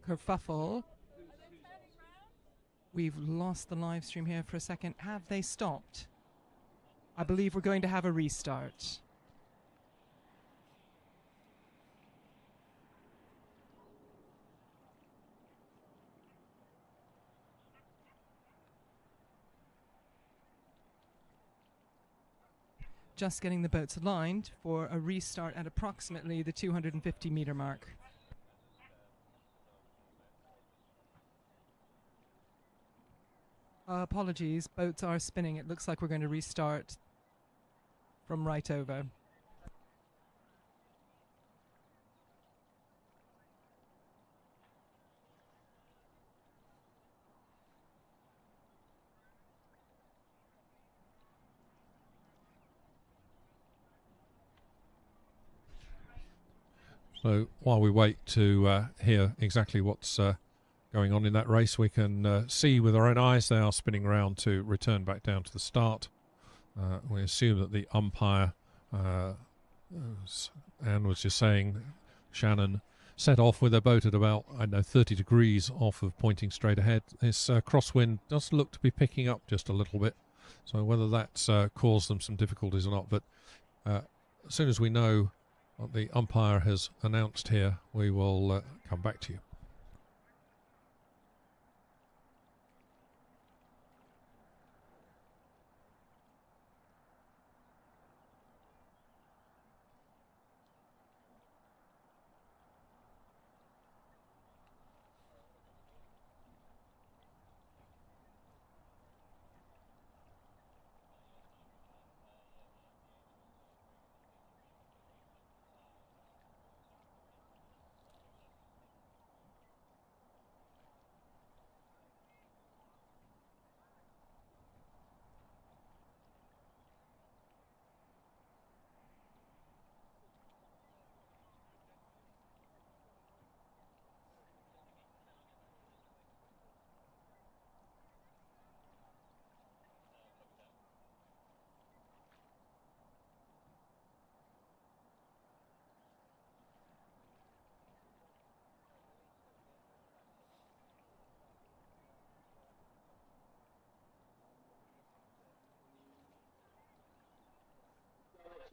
kerfuffle, we've lost the live stream here for a second. Have they stopped? I believe we're going to have a restart. Just getting the boats aligned for a restart at approximately the 250 meter mark. Apologies, boats are spinning. It looks like we're going to restart from right over. So while we wait to hear exactly what's going on in that race, we can see with our own eyes they are spinning around to return back down to the start. We assume that the umpire, as Anne was just saying, Shannon, set off with their boat at about, 30 degrees off of pointing straight ahead. This crosswind does look to be picking up just a little bit, so whether that's caused them some difficulties or not, but as soon as we know what the umpire has announced here, we will come back to you.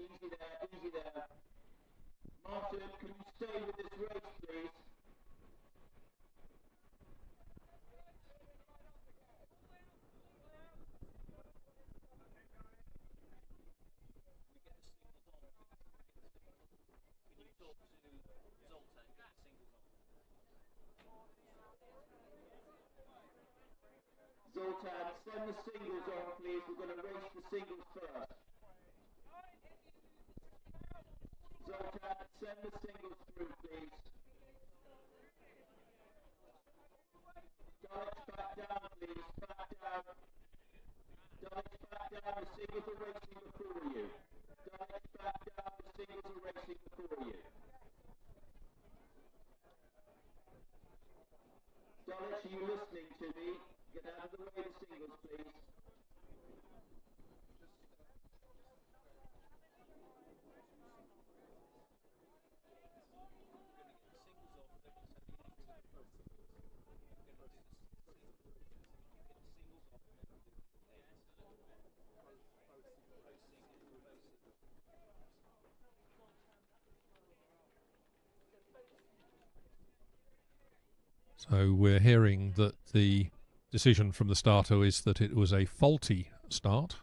Easy there, easy there. Martin, can you stay with this race, please? Zoltan, send the singles on, please. We're going to race the singles first. Zoltan, send the singles through, please. Dulwich, back down, please. Back down. Dulwich, back down. The singles are racing before you. Dulwich, back down. The singles are racing before you. Dulwich, are you listening to me? Get out of the way of the singles, please. So we're hearing that the decision from the starter is that it was a faulty start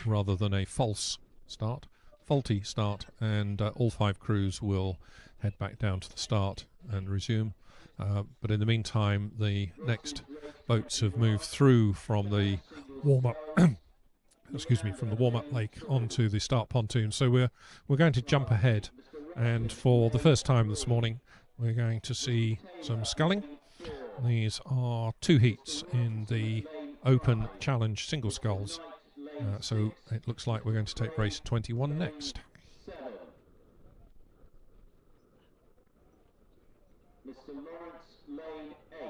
rather than a false start. Faulty start, and all 5 crews will head back down to the start and resume. But in the meantime, the next boats have moved through from the warm-up from the warm-up lake onto the start pontoon. So we're going to jump ahead, and for the first time this morning we're going to see some sculling. These are 2 heats in the Open Challenge single sculls. So it looks like we're going to take race 21 next. Mr. Lawrence Lane 8.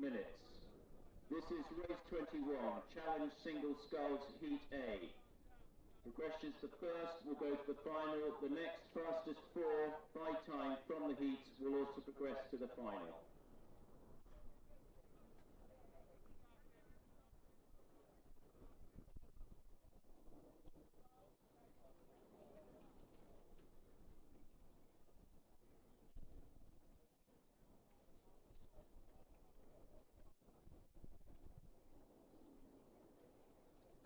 Minutes. This is race 21, Challenge Single Sculls Heat A. Progressions, the first will go to the final. The next fastest 4 by time from the heats will also progress to the final.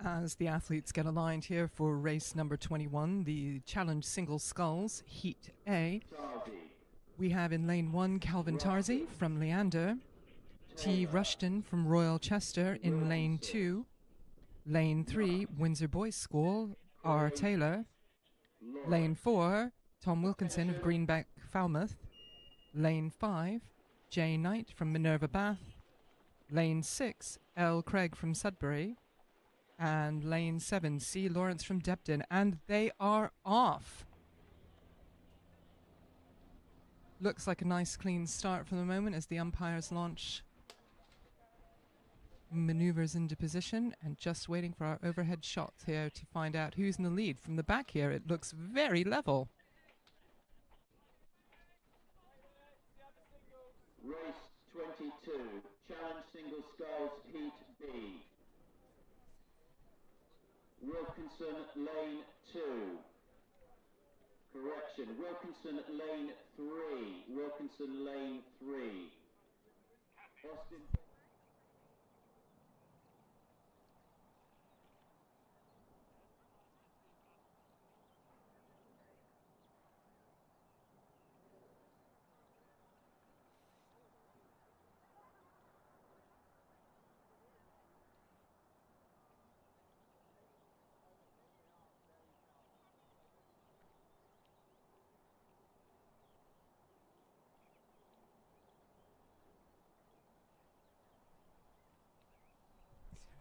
As the athletes get aligned here for race number 21, the Challenge Single Sculls, Heat A, we have in lane 1 Calvin Tarzi from Leander, T. Rushton from Royal Chester in lane 2, lane 3 Windsor Boys School, R. Taylor, lane 4 Tom Wilkinson of Greenbank Falmouth, lane 5 J. Knight from Minerva Bath, lane 6 L. Craig from Sudbury, and lane 7 C. Lawrence from Debden, and they are off. Looks like a nice clean start for the moment as the umpires launch maneuvers into position, and just waiting for our overhead shot here to find out who's in the lead. From the back here it looks very level. Race 22, Challenge Single Sculls, Heat B. Wilkinson, lane 2. Correction, Wilkinson, lane 3. Wilkinson, lane 3. Austin.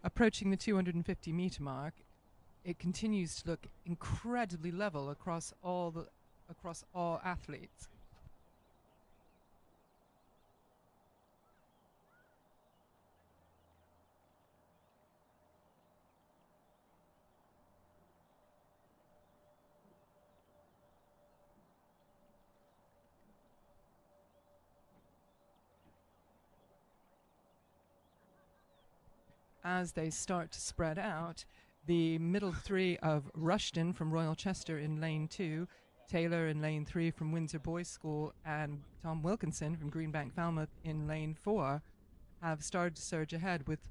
Approaching the 250 meter mark, it continues to look incredibly level across all athletes. As they start to spread out, the middle 3 of Rushton from Royal Chester in lane 2, Taylor in lane 3 from Windsor Boys School, and Tom Wilkinson from Greenbank Falmouth in lane 4 have started to surge ahead, with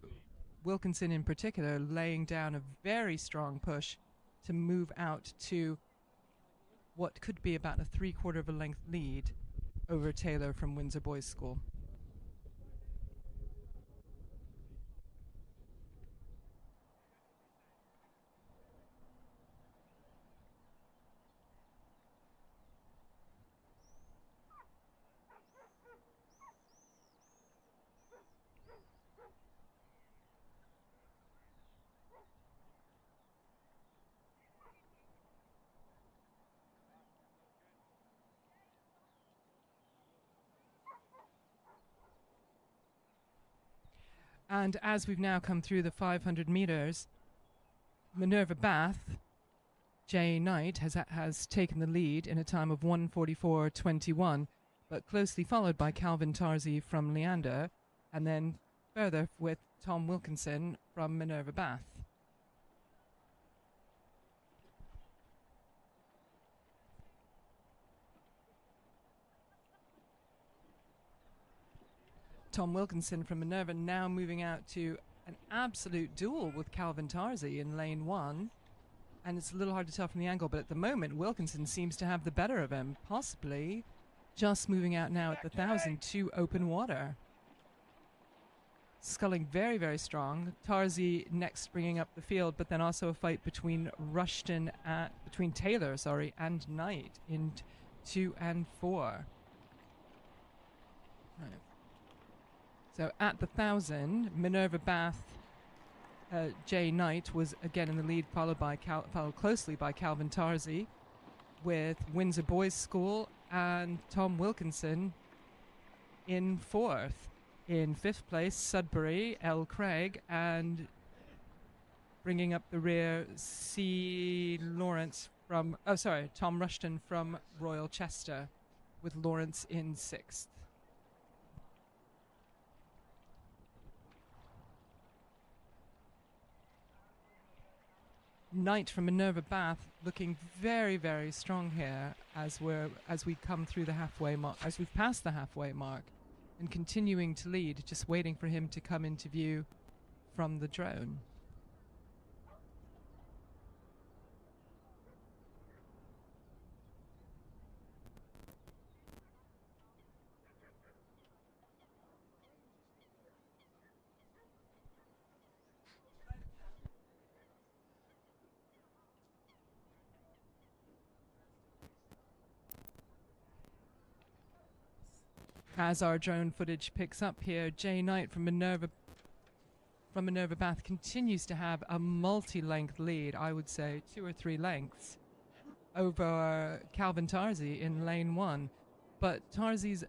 Wilkinson in particular laying down a very strong push to move out to what could be about a 3/4 of a length lead over Taylor from Windsor Boys School. And as we've now come through the 500 meters, Minerva Bath, J. Knight, has taken the lead in a time of 1:44.21, but closely followed by Calvin Tarzi from Leander, and then further with Tom Wilkinson from Minerva Bath. Tom Wilkinson from Minerva now moving out to an absolute duel with Calvin Tarzi in lane 1. And it's a little hard to tell from the angle, but at the moment Wilkinson seems to have the better of him, possibly just moving out now at the 1,000 to open water. Sculling very, very strong. Tarzi next bringing up the field, but then also a fight between Taylor, and Knight in 2 and 4. Right. So at the 1,000, Minerva Bath, J. Knight was again in the lead, followed closely by Calvin Tarzi, with Windsor Boys School and Tom Wilkinson in 4th. In 5th place, Sudbury, L. Craig, and Bringing up the rear, Tom Rushton from Royal Chester, with Lawrence in 6th. Knight from Minerva Bath looking very, very strong here as we come through the halfway mark, as we've passed the halfway mark, and continuing to lead, just waiting for him to come into view from the drone. As our drone footage picks up here, Jay Knight from Minerva Bath continues to have a multi-length lead, I would say 2 or 3 lengths, over Calvin Tarzi in lane 1. But Tarzi's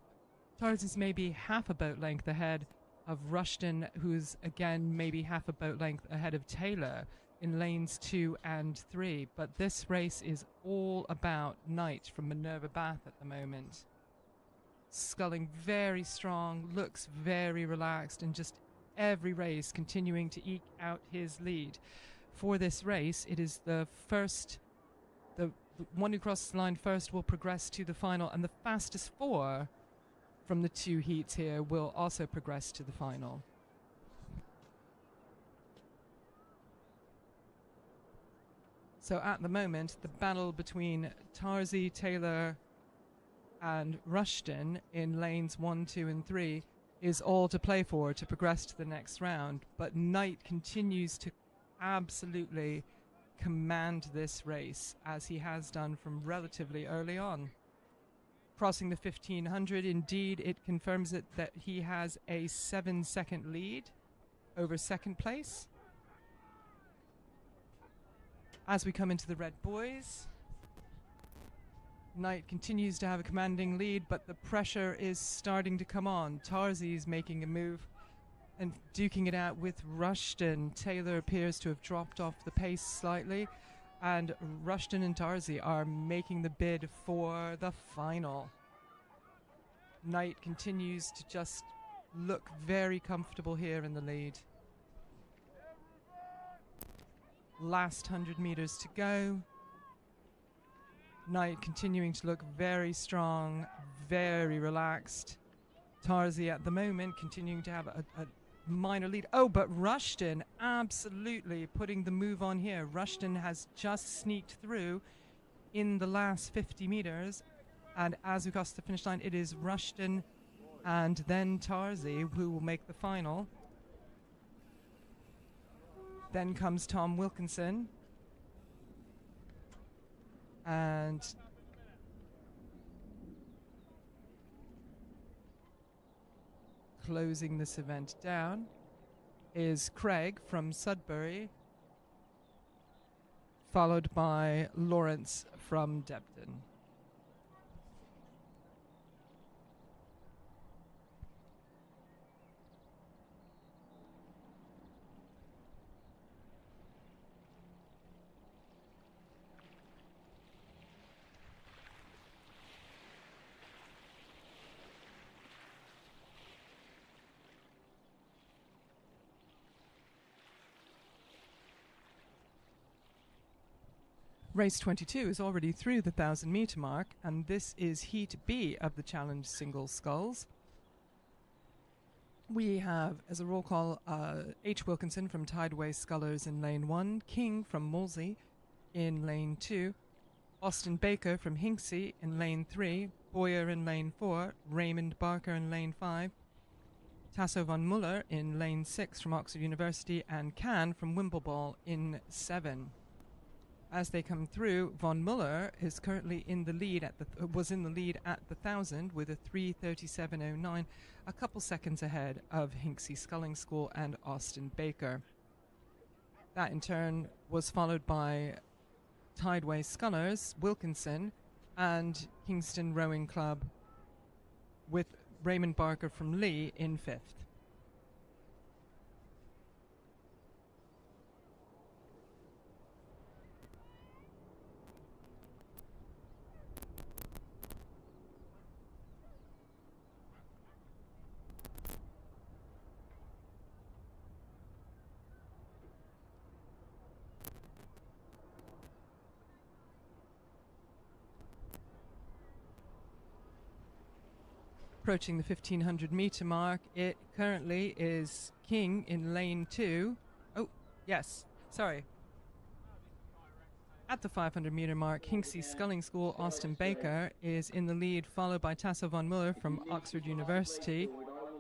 maybe half a boat length ahead of Rushton, who's again maybe half a boat length ahead of Taylor in lanes 2 and 3. But this race is all about Knight from Minerva Bath at the moment. Sculling very strong, looks very relaxed, and just every race continuing to eke out his lead. For this race, it is the one who crosses the line first will progress to the final, and the fastest 4 from the 2 heats here will also progress to the final. So at the moment, the battle between Tarzi, Taylor, and Rushton in lanes 1, 2, and 3 is all to play for to progress to the next round. But Knight continues to absolutely command this race, as he has done from relatively early on. Crossing the 1500, indeed, it confirms it that he has a 7-second lead over second place. As we come into the Red Boys, Knight continues to have a commanding lead, but the pressure is starting to come on. Tarzi's making a move and duking it out with Rushton. Taylor appears to have dropped off the pace slightly, and Rushton and Tarzi are making the bid for the final. Knight continues to just look very comfortable here in the lead. Last 100 meters to go. Knight continuing to look very strong, very relaxed. Tarzi at the moment continuing to have a minor lead. Oh, but Rushton absolutely putting the move on here. Rushton has just sneaked through in the last 50 meters. And as we cross the finish line, it is Rushton and then Tarzi who will make the final. Then comes Tom Wilkinson. And closing this event down is Craig from Sudbury, followed by Lawrence from Debden. Race 22 is already through the 1,000-meter mark, and this is Heat B of the Challenge Single Sculls. We have, as a roll call, H. Wilkinson from Tideway Scullers in lane 1, King from Molesey in lane 2, Austin Baker from Hinksey in lane 3, Boyer in lane 4, Raymond Barker in lane 5, Tasso von Muller in lane 6 from Oxford University, and Can from Wimbleball in 7. As they come through, von Muller is currently in the lead was in the lead at the 1,000 with a 3:37.09, a couple seconds ahead of Hinksey Sculling School and Austin Baker. That in turn was followed by Tideway Scullers, Wilkinson, and Kingston Rowing Club, with Raymond Barker from Lee in 5th. approaching the 1500 meter mark. It currently is king in lane 2. Oh, yes, sorry. At the 500 meter mark, Hinksey Sculling School Austin Baker is in the lead, followed by Tasso von Muller from Oxford University,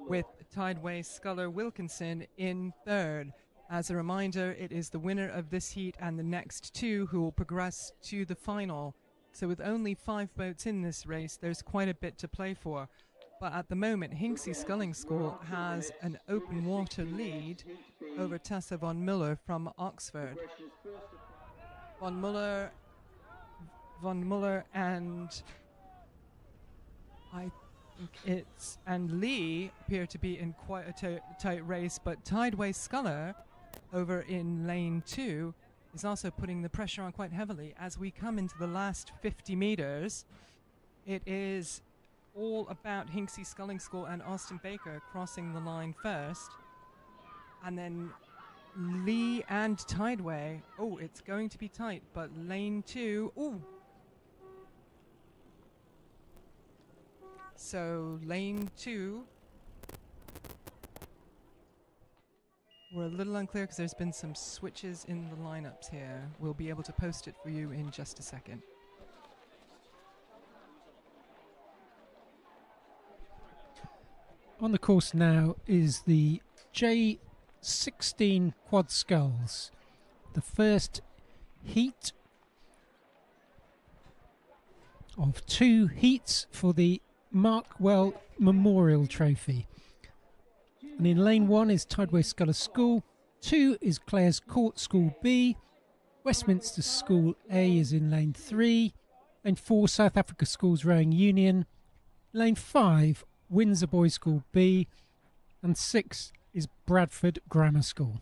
with Tideway Sculler Wilkinson in third. As a reminder, it is the winner of this heat and the next two who will progress to the final. So with only 5 boats in this race, there's quite a bit to play for. But at the moment, Hinksey Sculling School has an open water lead over Tessa von Muller from Oxford. Von Muller and I think Lee appear to be in quite a tight race, but Tideway Sculler over in lane 2 is also putting the pressure on quite heavily. As we come into the last 50 meters, it is all about Hinksey Sculling School and Austin Baker crossing the line first, and then Lee and Tideway. Oh, it's going to be tight, but lane 2, ooh. So lane 2, we're a little unclear because there's been some switches in the lineups here. We'll be able to post it for you in just a second. On the course now is the J16 quad sculls. The first heat of 2 heats for the Markwell Memorial Trophy. And in lane 1 is Tideway Sculler School, 2 is Clare's Court School B, Westminster School A is in lane 3, lane 4 South Africa Schools Rowing Union, lane 5 Windsor Boys School B, and 6 is Bradford Grammar School.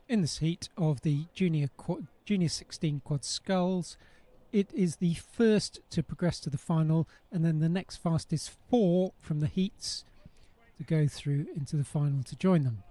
In this heat of the Junior 16 quad sculls, it is the first to progress to the final, and then the next fastest 4 from the heats to go through into the final to join them.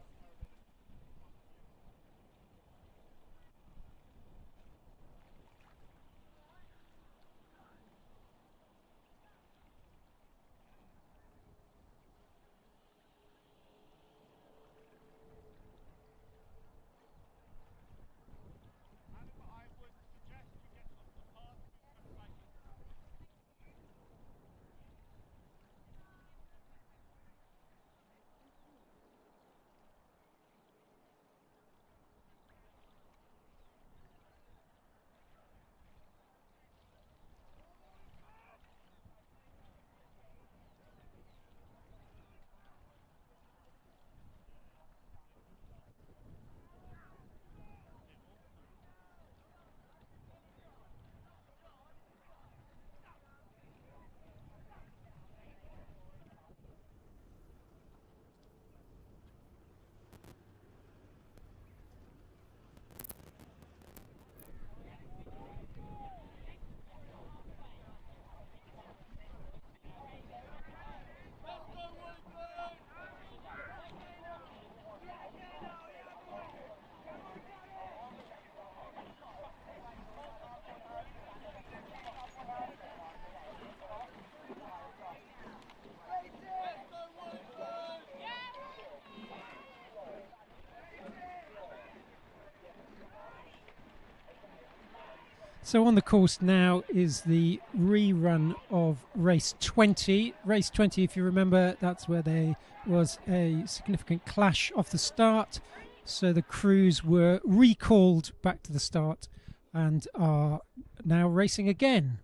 So on the course now is the rerun of race 20. Race 20, if you remember, that's where there was a significant clash off the start. So the crews were recalled back to the start and are now racing again.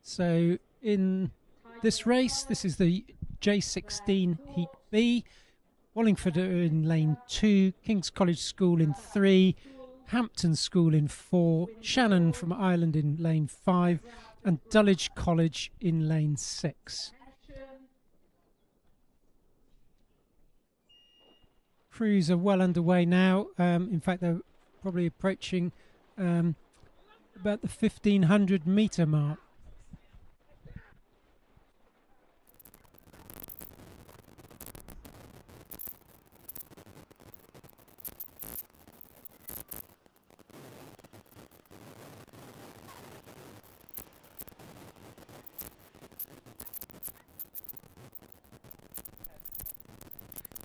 So in this race, this is the J16 Heat B. Wallingford are in lane 2, King's College School in 3, Hampton School in 4, Shannon from Ireland in lane 5, and Dulwich College in lane 6. Crews are well underway now. In fact, they're probably approaching about the 1500 metre mark.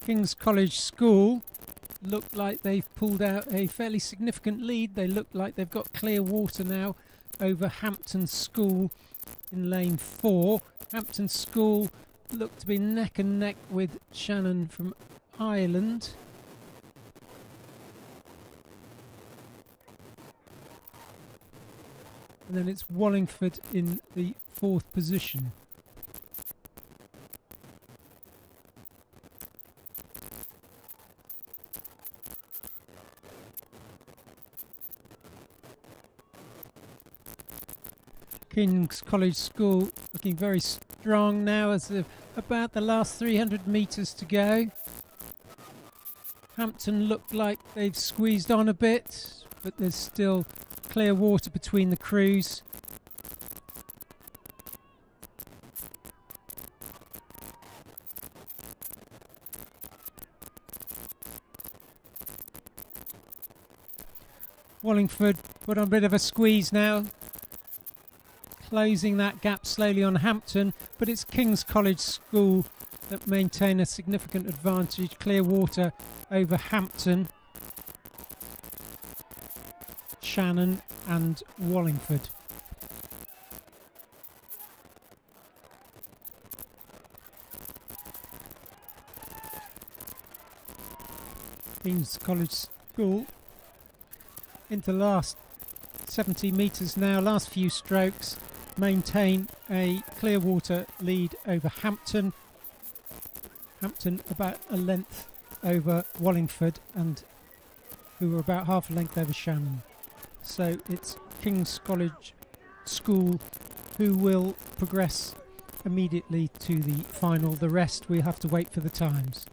King's College School look like they've pulled out a fairly significant lead. They look like they've got clear water now over Hampton School in lane 4. Hampton School look to be neck and neck with Shannon from Ireland. And then it's Wallingford in the 4th position. King's College School looking very strong now as about the last 300 metres to go. Hampton look like they've squeezed on a bit, but there's still clear water between the crews. Wallingford put on a bit of a squeeze now, closing that gap slowly on Hampton, but it's King's College School that maintain a significant advantage. Clear water over Hampton, Shannon and Wallingford. King's College School into the last 70 metres now, last few strokes, maintain a clear water lead over Hampton. Hampton about a length over Wallingford, and who are about half a length over Shannon. So it's King's College School who will progress immediately to the final. The rest we'll have to wait for the times.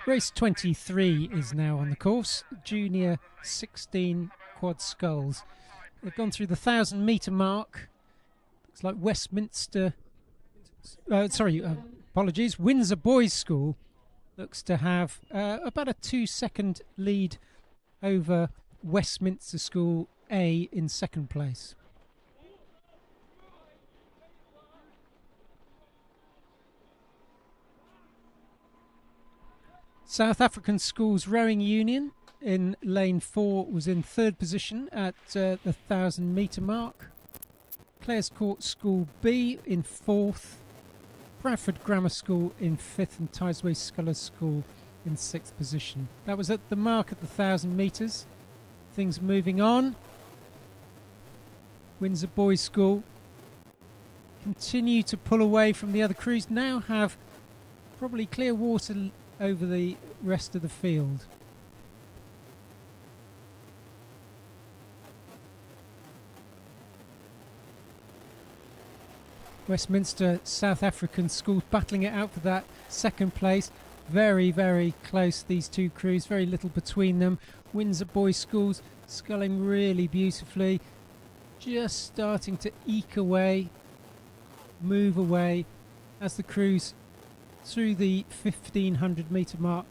Race 23 is now on the course. Junior 16 quad sculls. They've gone through the 1,000 metre mark. Looks like Westminster. Apologies. Windsor Boys School looks to have about a 2-second lead over Westminster School A in second place. South African Schools Rowing Union in lane 4 was in third position at the 1,000 metre mark. Clares Court School B in fourth. Bradford Grammar School in fifth, and Tidesway Scullers School in 6th position. That was at the mark at the 1,000 metres. Things moving on. Windsor Boys School continue to pull away from the other crews. Now have probably clear water over the rest of the field. Westminster South African schools battling it out for that second place. Very, very close, these two crews, very little between them. Windsor Boys Schools sculling really beautifully, just starting to eke away, move away as the crews through the 1,500 metre mark.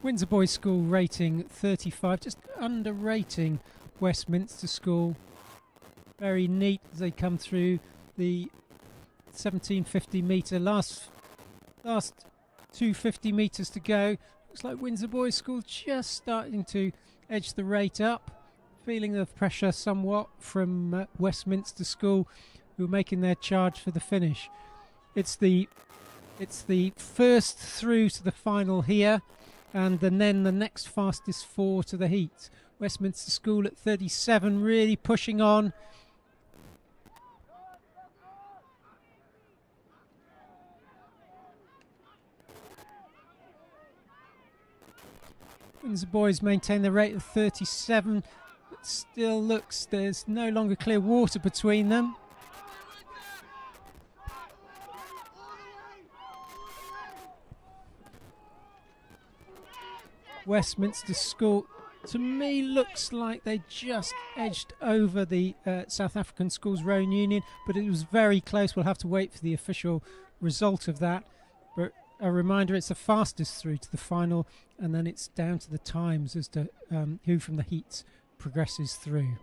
Windsor Boys School rating 35, just underrating Westminster School. Very neat as they come through the 1750 metre. Last 250 metres to go. Looks like Windsor Boys School just starting to edge the rate up. Feeling the pressure somewhat from Westminster School, who are making their charge for the finish. It's the first through to the final here, and then the next fastest 4 to the heat. Westminster School at 37, really pushing on. Windsor Boys maintain the rate of 37, but still looks there's no longer clear water between them. Westminster School, to me, looks like they just edged over the South African Schools Rowing Union, but it was very close. We'll have to wait for the official result of that. But a reminder, it's the fastest through to the final, and then it's down to the times as to who from the heats progresses through.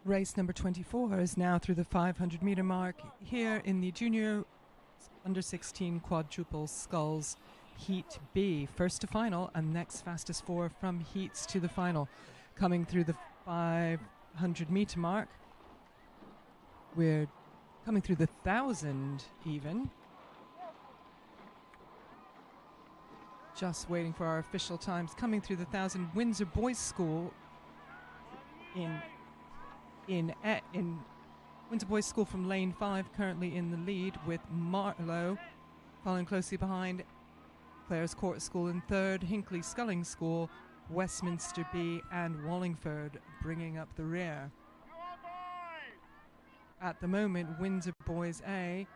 Race number 24 is now through the 500 metre mark here in the junior under 16 quadruple sculls heat B. First to final and next fastest 4 from heats to the final. Coming through the 500 metre mark. We're coming through the 1,000 even. Just waiting for our official times. Coming through the 1,000, Windsor Boys School in Windsor Boys School from lane 5, currently in the lead, with Marlow following closely behind. Clare's Court School in 3rd, Hinckley Sculling School, Westminster B and Wallingford bringing up the rear. At the moment, Windsor Boys A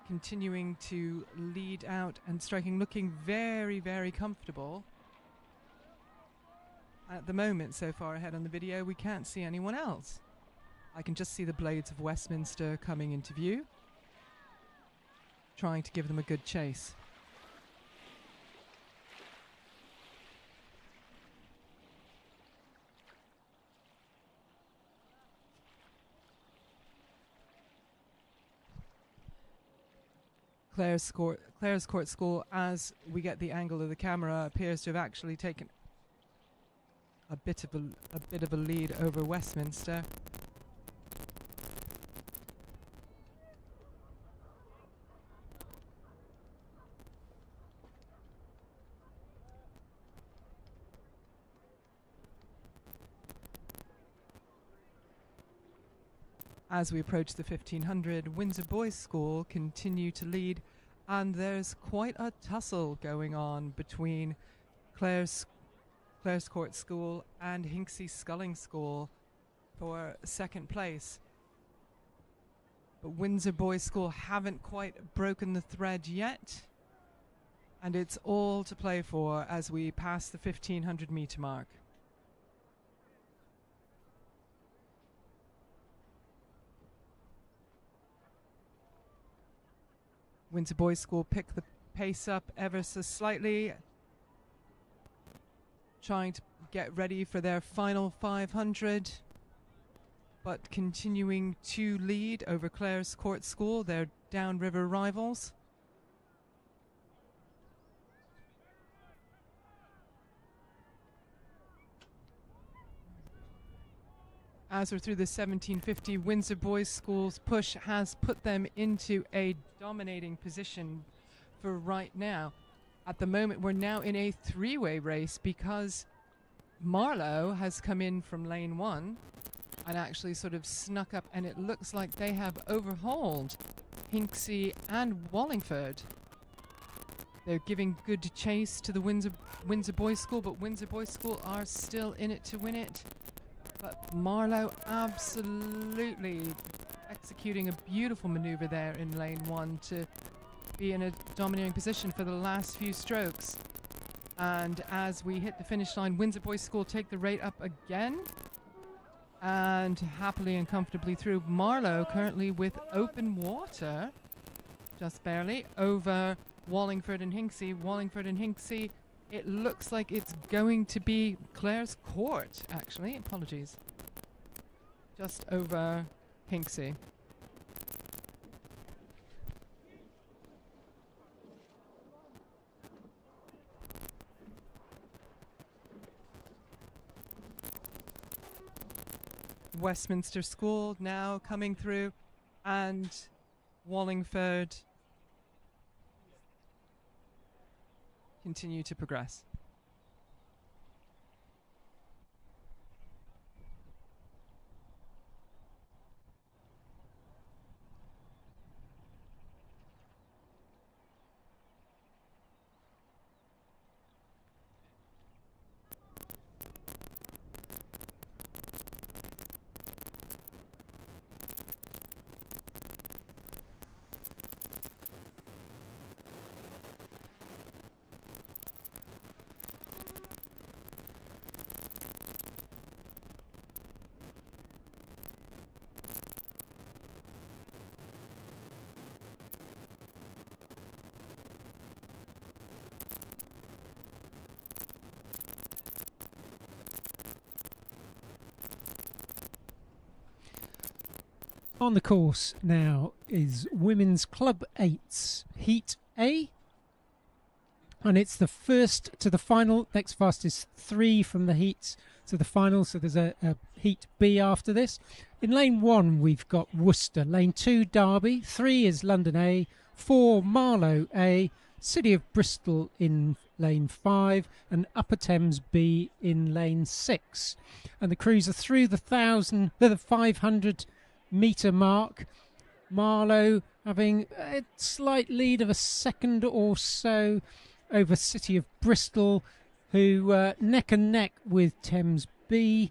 continuing to lead out and striking, looking very, very comfortable. At the moment, so far ahead on the video, we can't see anyone else. I can just see the blades of Westminster coming into view, trying to give them a good chase. Clare's Court School, as we get the angle of the camera, appears to have actually taken a bit of a lead over Westminster. As we approach the 1500, Windsor Boys School continue to lead, and there's quite a tussle going on between Clare's Court School and Hinckley Sculling School for second place. But Windsor Boys School haven't quite broken the thread yet, and it's all to play for as we pass the 1500 metre mark. Windsor Boys School pick the pace up ever so slightly, trying to get ready for their final 500, but continuing to lead over Clare's Court School, their downriver rivals. As we're through the 1750, Windsor Boys School's push has put them into a dominating position for right now. At the moment, we're now in a three-way race because Marlow has come in from lane 1 and actually sort of snuck up, and it looks like they have overhauled Hinksey and Wallingford. They're giving good chase to the Windsor Boys School, but Windsor Boys School are still in it to win it. But Marlow absolutely executing a beautiful maneuver there in lane 1 to be in a dominating position for the last few strokes. And as we hit the finish line, Windsor Boys School take the rate up again and happily and comfortably through. Marlow currently with open water, just barely, over Wallingford and Hinksey. Wallingford and Hinksey, it looks like it's going to be Clare's Court, actually. Apologies. Just over Hinksey. Westminster School now coming through, and Wallingford continue to progress. On the course now is Women's Club 8's Heat A. And it's the first to the final. Next fastest 3 from the heats to the final. So there's a Heat B after this. In lane 1, we've got Worcester. Lane 2, Derby. 3 is London A. 4, Marlow A. City of Bristol in lane 5. And Upper Thames B in lane 6. And the crews are through the 500 metre mark. Marlow having a slight lead of a second or so over City of Bristol, who neck and neck with Thames B,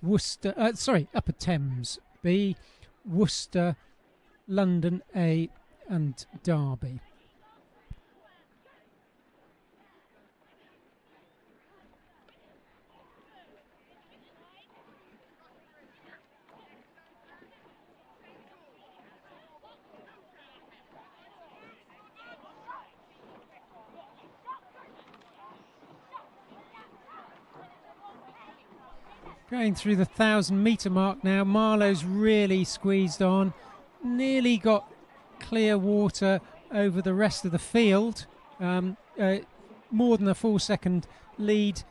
Upper Thames B, Worcester, London A and Derby. Going through the 1,000 metre mark now. Marlow's really squeezed on. Nearly got clear water over the rest of the field. More than a 4-second lead.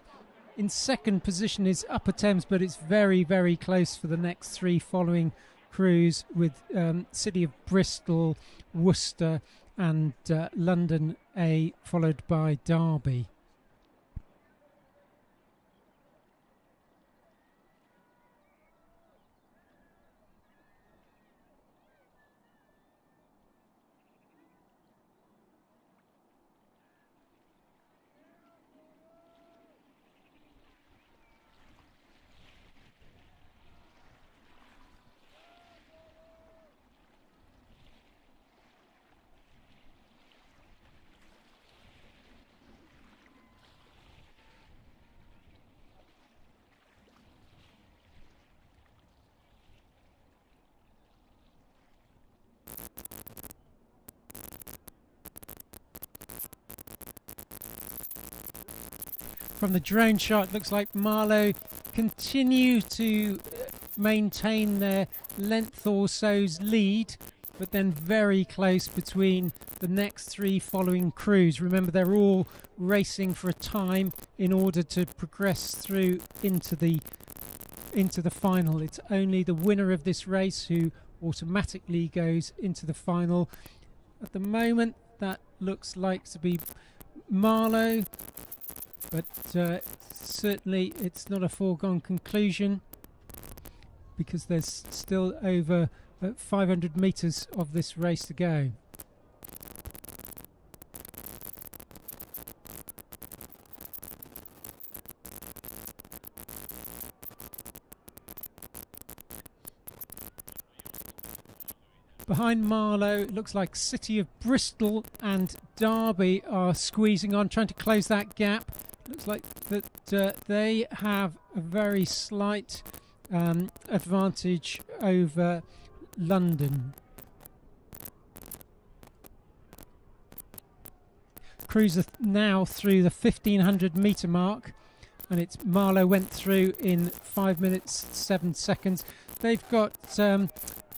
In second position is Upper Thames, but it's very, very close for the next 3 following crews, with City of Bristol, Worcester and London A, followed by Derby. from the drone shot, looks like Marlow continue to maintain their length or so's lead, but then very close between the next three following crews. Remember, they're all racing for a time in order to progress through into the final. It's only the winner of this race who automatically goes into the final. At the moment, that looks like to be Marlow, but certainly it's not a foregone conclusion, because there's still over 500 metres of this race to go. Behind Marlow, it looks like City of Bristol and Derby are squeezing on, trying to close that gap. Looks like that they have a very slight advantage over London. Crews are now through the 1500 metre mark, and it's Marlow went through in 5 minutes 7 seconds. They've got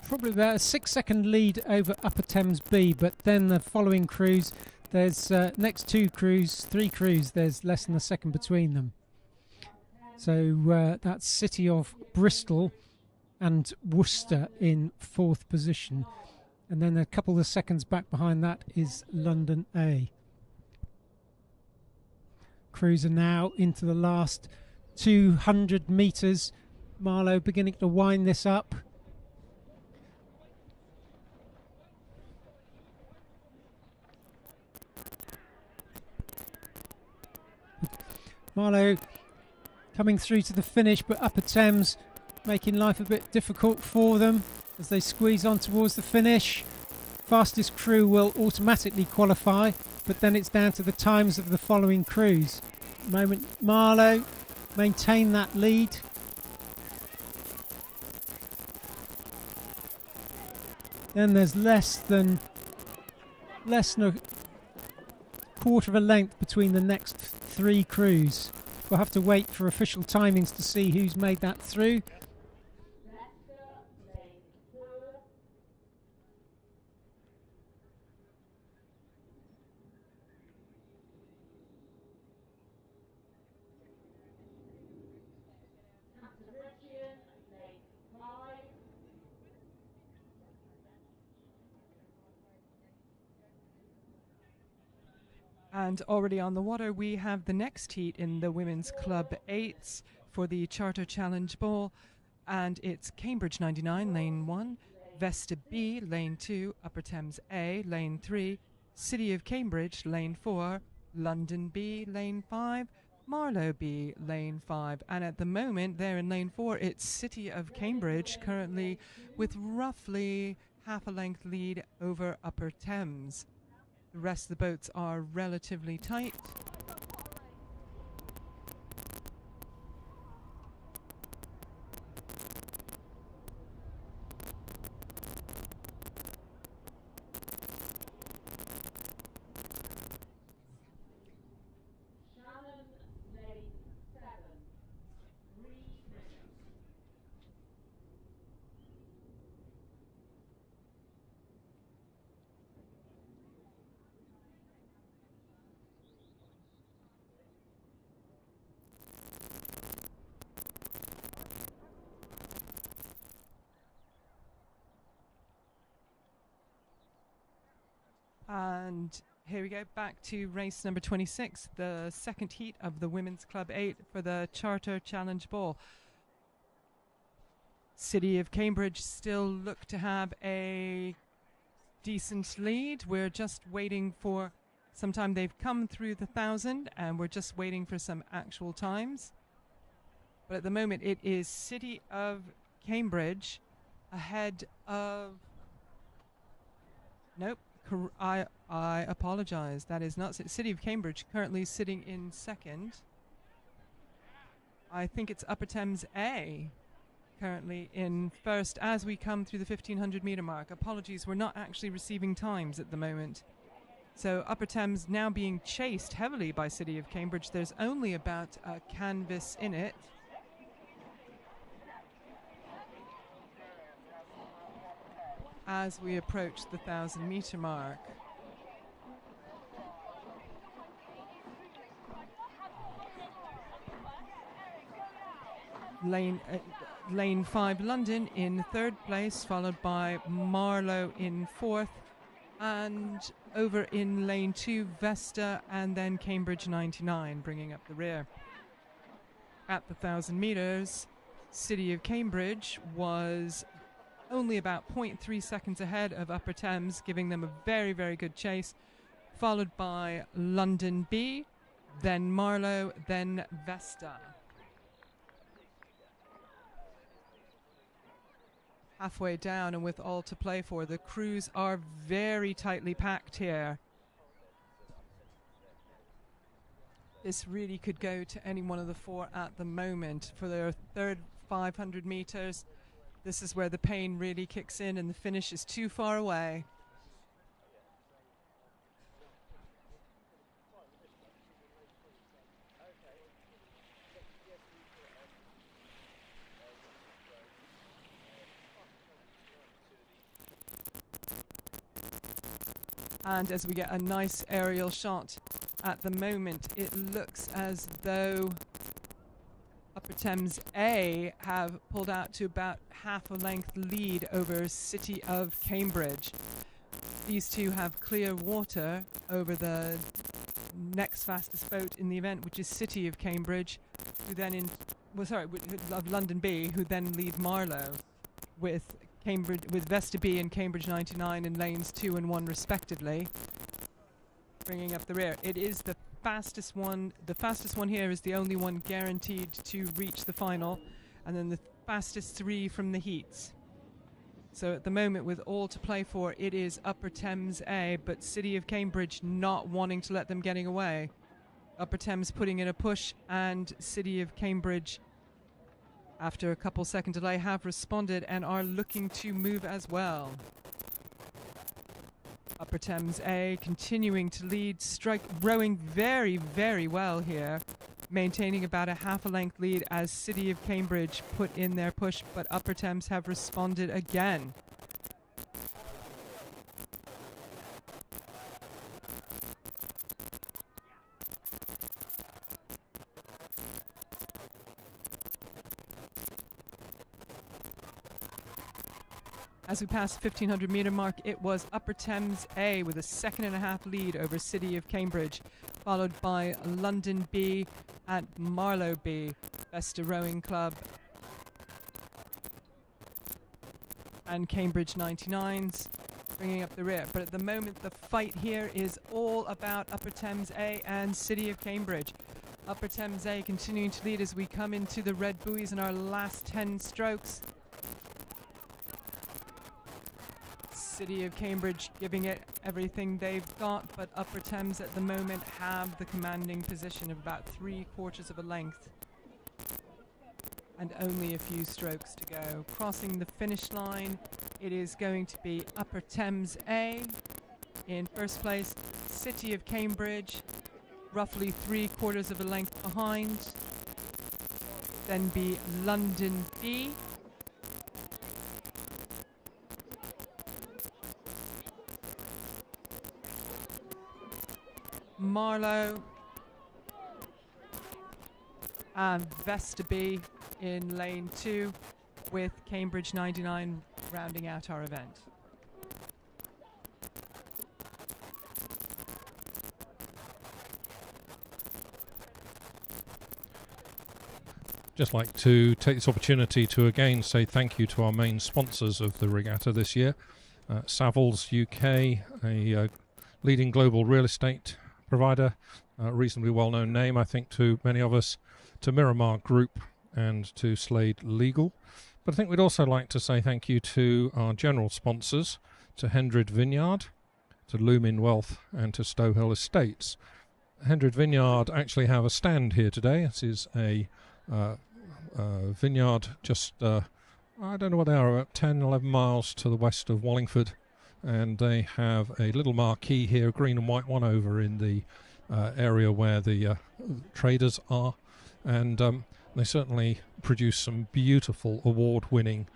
probably about a 6-second lead over Upper Thames B, but then the following crews, there's next three crews, there's less than a second between them. So that's City of Bristol and Worcester in 4th position, and then a couple of seconds back behind that is London A. Crews are now into the last 200 metres. Marlow beginning to wind this up. Marlow coming through to the finish, but Upper Thames making life a bit difficult for them as they squeeze on towards the finish. Fastest crew will automatically qualify, but then it's down to the times of the following crews. At the moment, Marlow maintain that lead. Then there's less than a quarter of a length between the next three crews. We'll have to wait for official timings to see who's made that through. And already on the water, we have the next heat in the Women's Club 8s for the Charter Challenge Bowl. And it's Cambridge 99, Lane 1, Vesta B, Lane 2, Upper Thames A, Lane 3, City of Cambridge, Lane 4, London B, Lane 5, Marlow B, Lane 5. And at the moment, there in Lane 4, it's City of Cambridge, currently with roughly half a length lead over Upper Thames. The rest of the boats are relatively tight. And here we go, back to race number 26, the second heat of the Women's Club 8 for the Charter Challenge Bowl. City of Cambridge still look to have a decent lead. We're just waiting for some time. They've come through the 1,000 and we're just waiting for some actual times. But at the moment it is City of Cambridge ahead of... Nope. I apologize. That is not City of Cambridge currently sitting in second. I think it's Upper Thames A currently in first as we come through the 1500 meter mark. Apologies, we're not actually receiving times at the moment. So Upper Thames now being chased heavily by City of Cambridge. There's only about a canvas in it. As we approach the 1,000-metre mark. Lane 5 London in third place, followed by Marlow in fourth, and over in lane 2 Vesta, and then Cambridge 99 bringing up the rear. At the 1,000 metres, City of Cambridge was only about 0.3 seconds ahead of Upper Thames, giving them a very, very good chase, followed by London B, then Marlow, then Vesta. Halfway down and with all to play for, the crews are very tightly packed here. This really could go to any one of the four at the moment. For their third 500 metres, this is where the pain really kicks in and the finish is too far away. And as we get a nice aerial shot at the moment, it looks as though Upper Thames A have pulled out to about half a length lead over City of Cambridge. These two have clear water over the next fastest boat in the event, which is City of Cambridge, who then of London B, who then lead Marlow with Vesta B and Cambridge 99 in lanes 2 and 1 respectively, bringing up the rear. It is the fastest one. The fastest one here is the only one guaranteed to reach the final, and then the fastest 3 from the heats. So at the moment, with all to play for, it is Upper Thames A, but City of Cambridge not wanting to let them getting away. Upper Thames putting in a push, and City of Cambridge, after a couple second delay, have responded and are looking to move as well. Upper Thames A continuing to lead, rowing very, very well here, maintaining about a half a length lead as City of Cambridge put in their push, but Upper Thames have responded again. As we passed the 1,500 metre mark, it was Upper Thames A with a 2.5 lead over City of Cambridge, followed by London B and Marlow B, Vesta Rowing Club and Cambridge 99s bringing up the rear. But at the moment, the fight here is all about Upper Thames A and City of Cambridge. Upper Thames A continuing to lead as we come into the red buoys in our last 10 strokes. City of Cambridge giving it everything they've got, but Upper Thames at the moment have the commanding position of about 3/4 of a length and only a few strokes to go. Crossing the finish line, it is going to be Upper Thames A in first place, City of Cambridge roughly 3/4 of a length behind, then be London B, Marlow and Vesta B in lane 2, with Cambridge 99 rounding out our event. Just like to take this opportunity to again say thank you to our main sponsors of the regatta this year, Savills UK, a leading global real estate provider, a reasonably well-known name, I think, to many of us, to Miramar Group and to Slade Legal. But I think we'd also like to say thank you to our general sponsors, to Hendred Vineyard, to Lumin Wealth and to Stowhill Estates. Hendred Vineyard actually have a stand here today. This is a vineyard just, I don't know what they are, about 10, 11 miles to the west of Wallingford and they have a little marquee here, green and white one, over in the area where the traders are, and they certainly produce some beautiful award-winning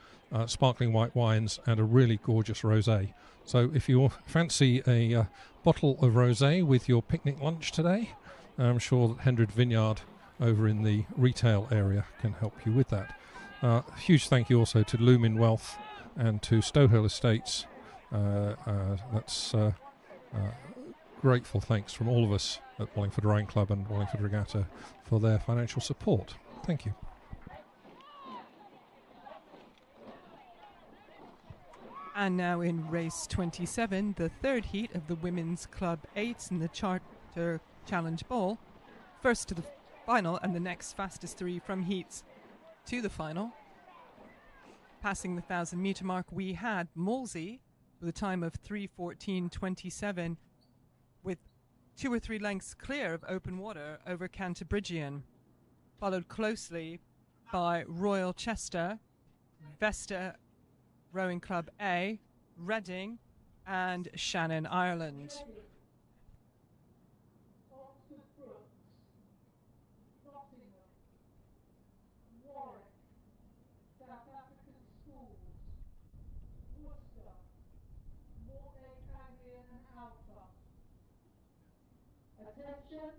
sparkling white wines and a really gorgeous rosé. So if you fancy a bottle of rosé with your picnic lunch today, I'm sure that Hendred Vineyard over in the retail area can help you with that. Huge thank you also to Lumin Wealth and to Stowhill Estates. That's grateful thanks from all of us at Wallingford Rowing Club and Wallingford Regatta for their financial support. Thank you. And now in race 27, the third heat of the Women's Club 8s in the Charter Challenge Bowl. First to the final and the next fastest three from heats to the final. Passing the 1,000 metre mark, we had Molesey with a time of 3:14.27 with 2 or 3 lengths clear of open water over Cantabrigian, followed closely by Royal Chester, Vesta Rowing Club A, Reading and Shannon, Ireland. South African schools, Worcester, Mortlake, Anglian and Alpha. Attention.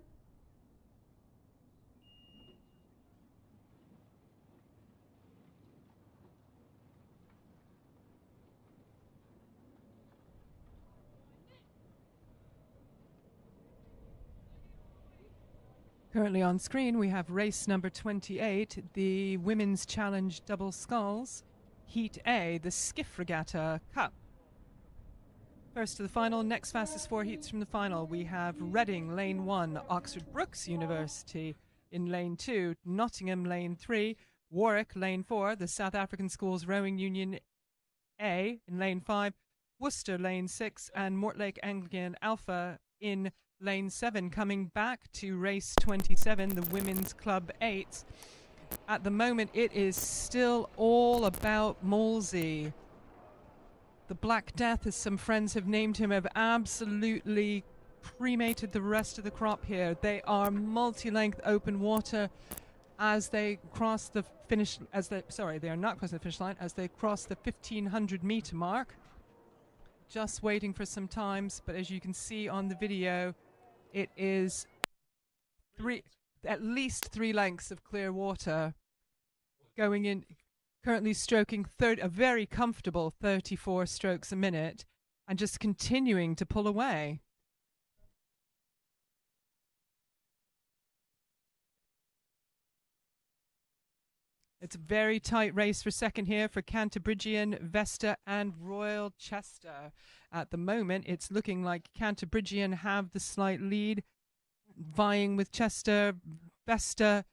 Currently on screen we have race number 28, the Women's Challenge Double Sculls, Heat A, the Skiff Regatta Cup. First to the final, next fastest 4 heats from the final. We have Reading, lane 1, Oxford Brookes University in lane 2, Nottingham, lane 3, Warwick, lane 4, the South African Schools Rowing Union A in lane 5, Worcester, lane 6, and Mortlake Anglian Alpha in lane 7. Coming back to race 27, the Women's Club 8s. At the moment, it is still all about Molesey. The Black Death, as some friends have named him, have absolutely cremated the rest of the crop here. They are multi-length open water as they cross the finish. They are not crossing the finish line as they cross the 1,500 meter mark. Just waiting for some times, but as you can see on the video, it is at least 3 lengths of clear water going in, currently stroking a very comfortable 34 strokes a minute and just continuing to pull away. It's a very tight race for second here for Cantabrigian, Vesta and Royal Chester. At the moment, it's looking like Cantabrigian have the slight lead, vying with Chester. Vesta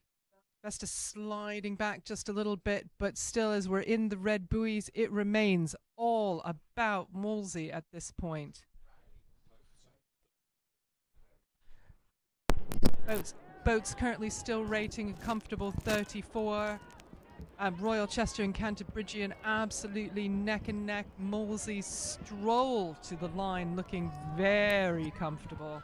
sliding back just a little bit, but still, as we're in the red buoys, it remains all about Molesey at this point. Boats currently still rating a comfortable 34. Royal Chester and Cantabrigian absolutely neck and neck. Molesey stroll to the line looking very comfortable.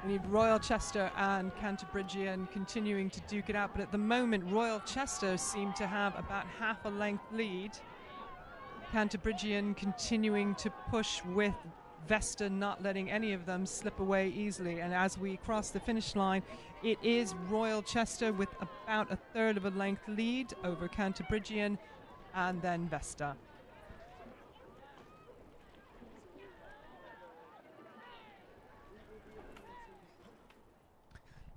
We need Royal Chester and Cantabrigian continuing to duke it out, but at the moment Royal Chester seem to have about half a length lead. Cantabrigian continuing to push with Vesta not letting any of them slip away easily, and as we cross the finish line, it is Royal Chester with about a third of a length lead over Cantabrigian and then Vesta.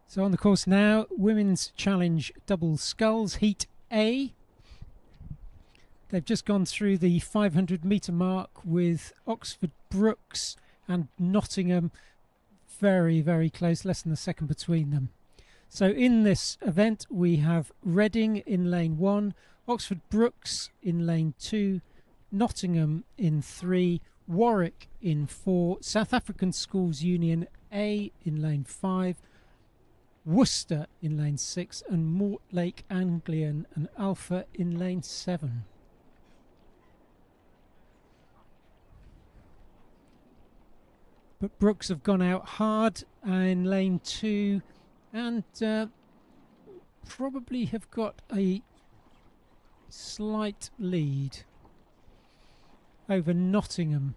So on the course now, Women's Challenge Double Sculls, Heat A. They've just gone through the 500 metre mark with Oxford Brookes and Nottingham very, very close, less than a second between them. So in this event, we have Reading in lane 1, Oxford Brookes in lane 2, Nottingham in 3, Warwick in 4, South African Schools Union A in lane 5, Worcester in lane 6 and Mortlake Anglian and Alpha in lane 7. But Brooks have gone out hard in lane 2 and probably have got a slight lead over Nottingham.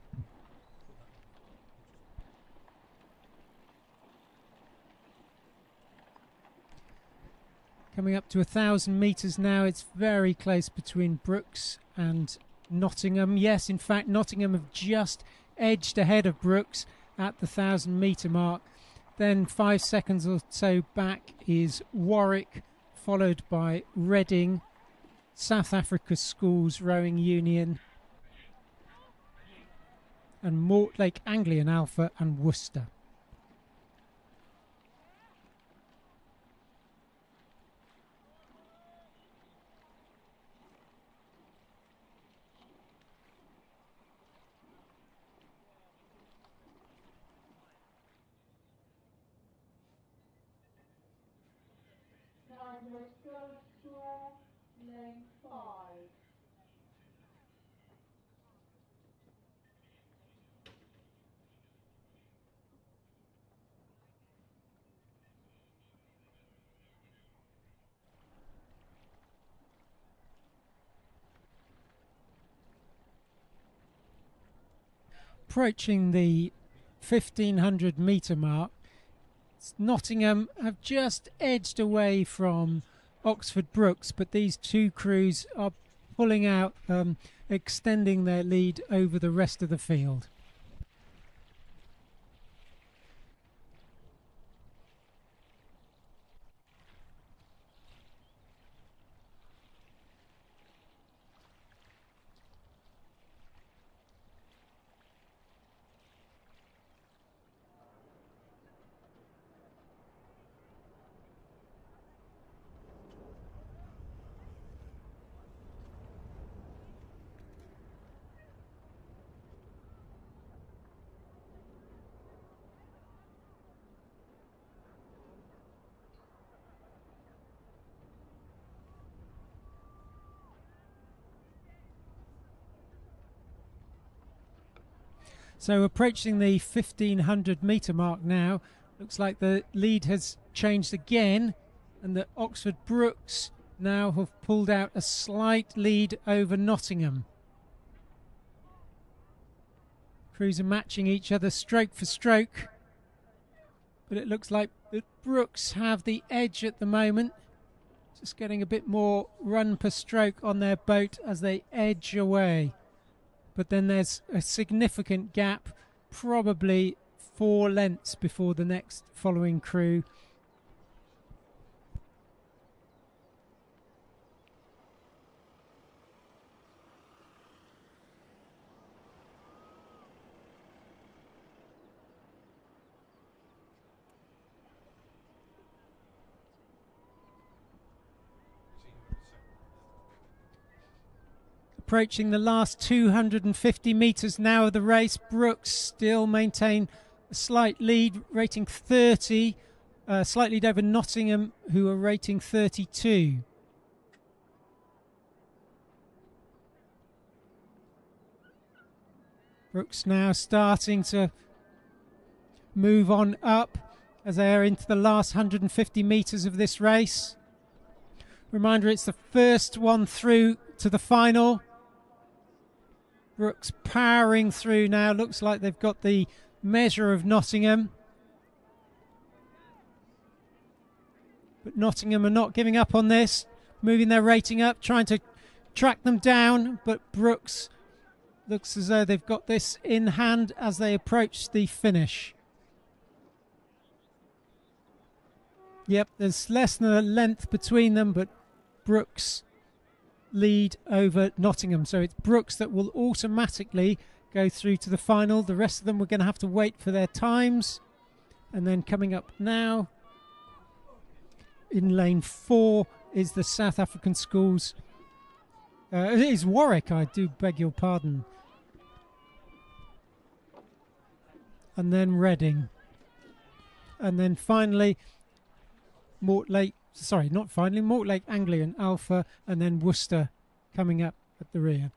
Coming up to 1,000 metres now, it's very close between Brooks and Nottingham. Yes, in fact, Nottingham have just edged ahead of Brooks at the 1,000 metre mark. Then 5 seconds or so back is Warwick, followed by Reading, South Africa Schools Rowing Union, and Mortlake Anglian Alpha and Worcester. Number sculls, lane 5. Approaching the 1,500 metre mark, Nottingham have just edged away from Oxford Brooks, but these two crews are pulling out, extending their lead over the rest of the field. So approaching the 1,500 metre mark now, looks like the lead has changed again, and that Oxford Brooks now have pulled out a slight lead over Nottingham. Crews are matching each other stroke for stroke, but it looks like the Brooks have the edge at the moment, just getting a bit more run per stroke on their boat as they edge away. But then there's a significant gap, probably 4 lengths before the next following crew. Approaching the last 250 metres now of the race, Brooks still maintain a slight lead, rating 30, slight lead over Nottingham, who are rating 32. Brooks now starting to move on up as they are into the last 150 metres of this race. Reminder, it's the first one through to the final. Brooks powering through now. Looks like they've got the measure of Nottingham. But Nottingham are not giving up on this. Moving their rating up, trying to track them down. But Brooks looks as though they've got this in hand as they approach the finish. Yep, there's less than a length between them, but Brooks lead over Nottingham. So it's Brooks that will automatically go through to the final. The rest of them we're going to have to wait for their times. And then coming up now in lane 4 is the South African Schools. It is Warwick, I do beg your pardon. And then Reading. And then finally Mortlake, sorry, not finally, Mortlake Anglian Alpha, and then Worcester coming up at the rear.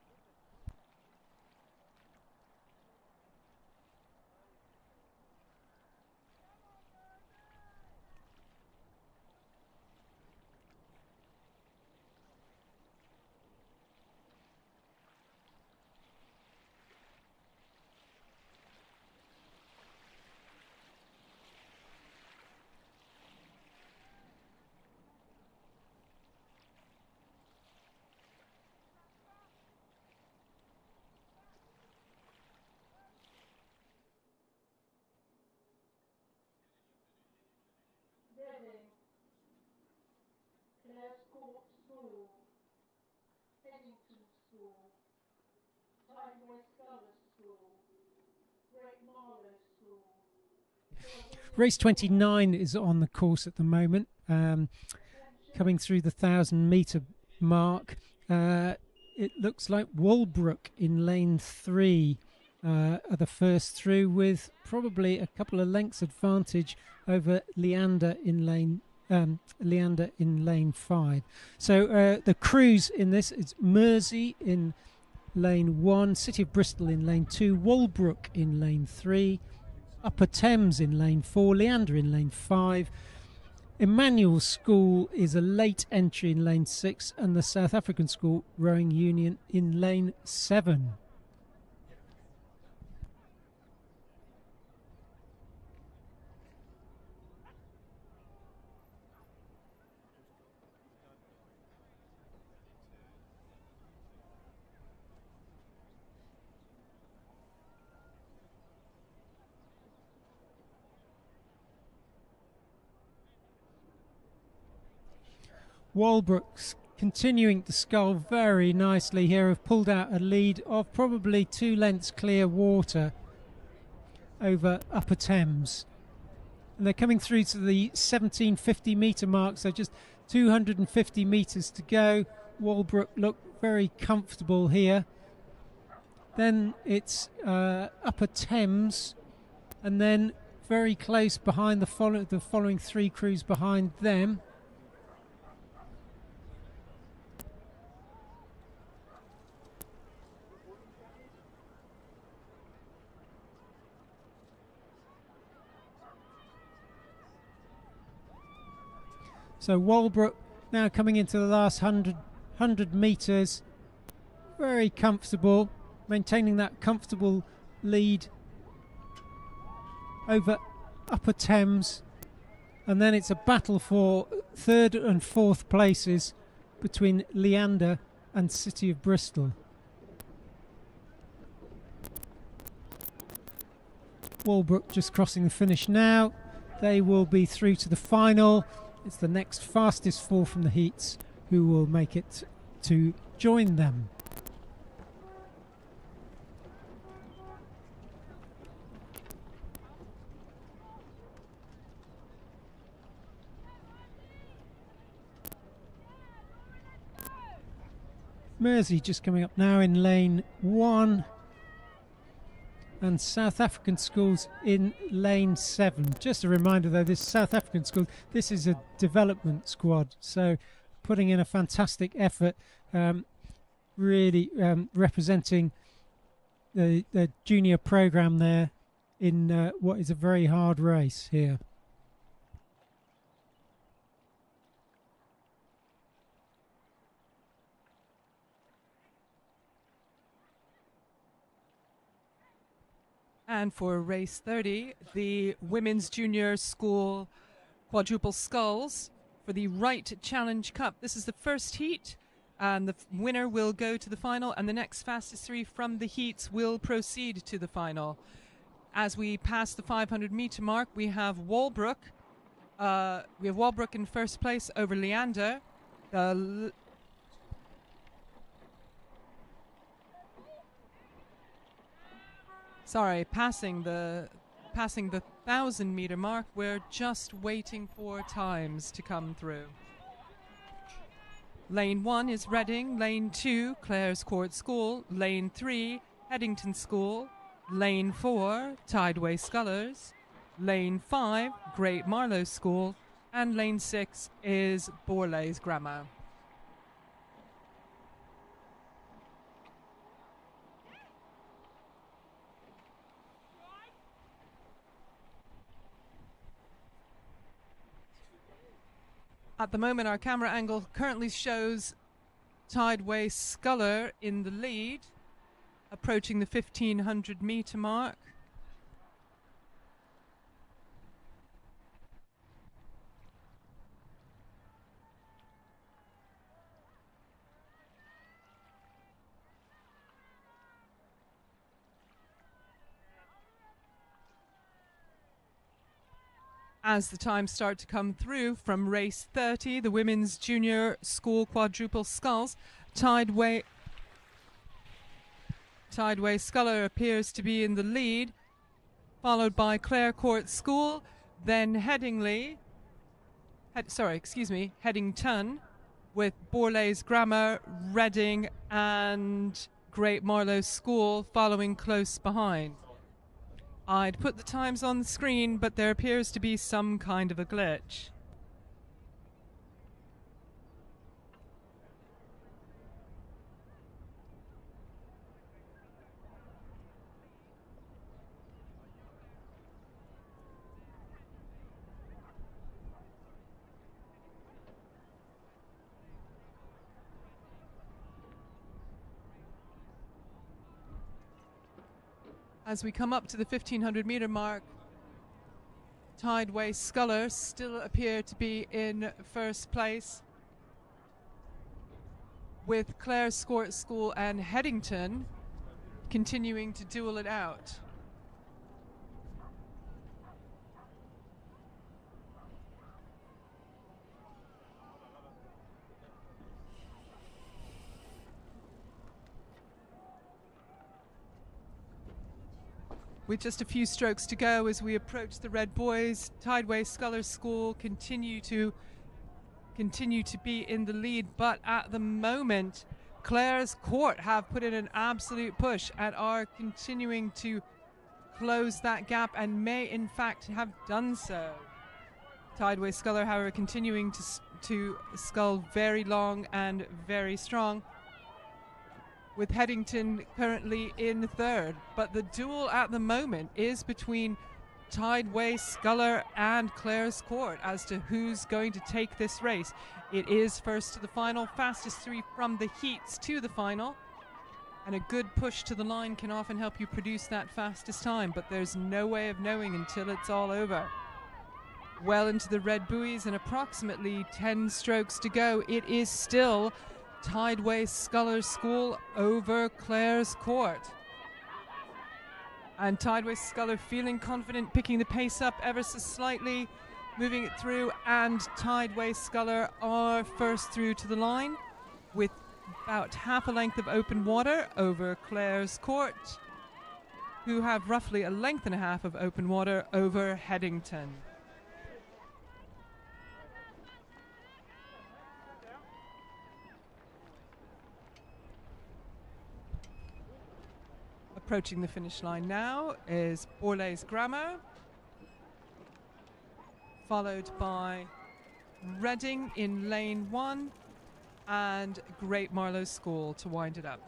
Reading, Clare's Court School, Eddington School, Tideway Sculls School, Great Marlow School. Race 29 is on the course at the moment, coming through the 1,000-metre mark. It looks like Walbrook in lane 3 are the first through, with probably a couple of lengths advantage over Leander in lane 5. So the crews in this is Mersey in lane 1, City of Bristol in lane 2, Walbrook in lane 3, Upper Thames in lane 4, Leander in lane 5. Emmanuel School is a late entry in lane 6, and the South African School Rowing Union in lane 7. Walbrook's continuing to scull very nicely here, have pulled out a lead of probably 2 lengths clear water over Upper Thames. And they're coming through to the 1750 metre mark, so just 250 metres to go. Walbrook look very comfortable here. Then it's Upper Thames, and then very close behind the following 3 crews behind them. So Walbrook now coming into the last 100 metres, very comfortable, maintaining that comfortable lead over Upper Thames, and then it's a battle for 3rd and 4th places between Leander and City of Bristol. Walbrook just crossing the finish now. They will be through to the final. It's the next fastest 4 from the heats who will make it to join them. Mersey just coming up now in lane 1, and South African Schools in lane 7. Just a reminder though, this South African School, this is a development squad, so putting in a fantastic effort, really representing the junior program there in what is a very hard race here. And for race 30, the Women's Junior School Quadruple Sculls for the Wright Challenge Cup. This is the first heat, and the winner will go to the final, and the next fastest 3 from the heats will proceed to the final. As we pass the 500-meter mark, we have Walbrook. In first place over Leander. Passing the 1,000-meter mark. We're just waiting for times to come through. Lane 1 is Reading, lane 2 Clare's Court School, lane 3 Eddington School, lane 4 Tideway Scullers, lane 5 Great Marlow School, and lane 6 is Borlase Grammar. At the moment, our camera angle currently shows Tideway Sculler in the lead, approaching the 1500 metre mark. As the times start to come through from race 30, the women's junior school quadruple sculls, Tideway Sculler appears to be in the lead, followed by Clare Court School, then Headington, with Borlase Grammar, Reading and Great Marlow School following close behind. I'd put the times on the screen, but there appears to be some kind of a glitch. As we come up to the 1500 metre mark, Tideway Sculler still appear to be in first place, with Clare Court School and Headington continuing to duel it out. With just a few strokes to go as we approach the red buoys, Tideway Sculler School continue to be in the lead, but at the moment Clare's Court have put in an absolute push and are continuing to close that gap and may in fact have done so. Tideway Sculler, however, continuing to scull very long and very strong, with Headington currently in third. But the duel at the moment is between Tideway Sculler and Clare's Court as to who's going to take this race. It is first to the final, fastest three from the heats to the final, and a good push to the line can often help you produce that fastest time, but there's no way of knowing until it's all over. Well into the red buoys and approximately 10 strokes to go. It is still Tideway Sculler School over Clare's Court. And Tideway Sculler feeling confident, picking the pace up ever so slightly, moving it through, and Tideway Sculler are first through to the line with about half a length of open water over Clare's Court, who have roughly a length and a half of open water over Headington. Approaching the finish line now is Borlase Grammar, followed by Reading in lane 1 and Great Marlow School to wind it up.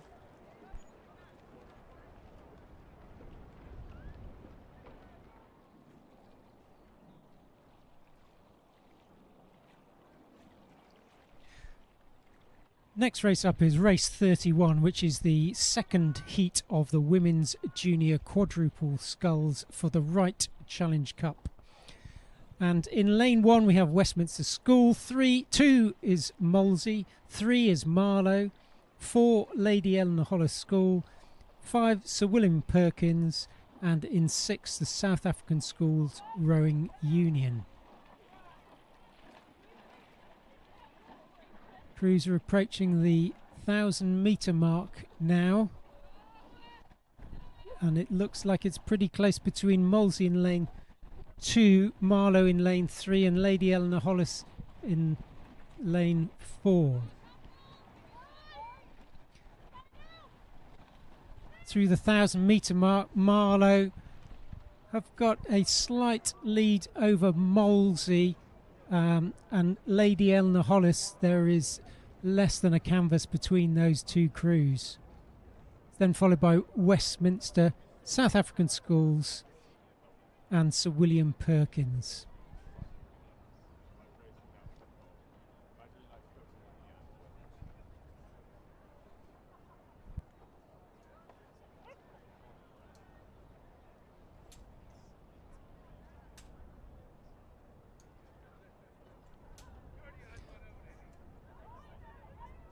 Next race up is race 31, which is the second heat of the women's junior quadruple sculls for the Wright Challenge Cup. And in lane 1 we have Westminster School, 2 is Molesey, 3 is Marlow, 4 Lady Eleanor Hollis School, 5 Sir William Perkins, and in 6 the South African Schools Rowing Union. Crews are approaching the 1,000 metre mark now, and it looks like it's pretty close between Molesey in lane 2, Marlow in lane 3 and Lady Eleanor Hollis in lane 4. Through the 1,000 metre mark, Marlow have got a slight lead over Molesey, and Lady Eleanor Hollis, there is less than a canvas between those two crews. Then followed by Westminster, South African Sculls, and Sir William Perkins.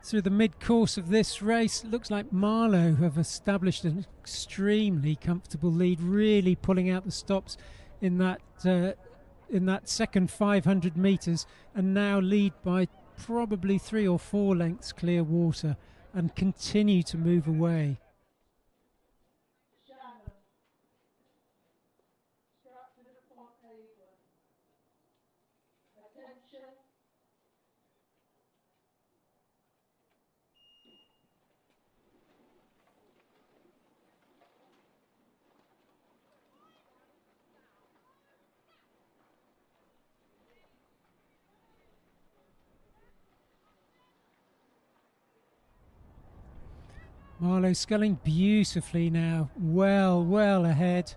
Through the mid-course of this race, looks like Marlow have established an extremely comfortable lead, really pulling out the stops in that second 500 metres, and now lead by probably 3 or 4 lengths clear water and continue to move away. Shannon. Captain upon Avon. Attention. Marlow sculling beautifully now, well ahead,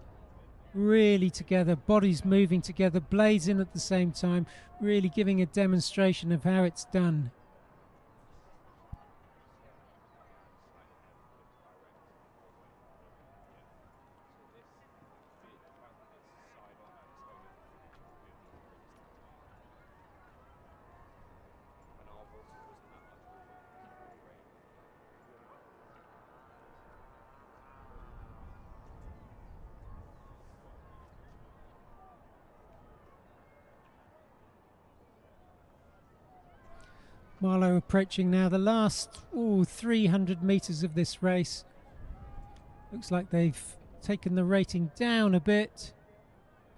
really together, bodies moving together, blades in at the same time, really giving a demonstration of how it's done. Marlow approaching now the last 300 metres of this race. Looks like they've taken the rating down a bit.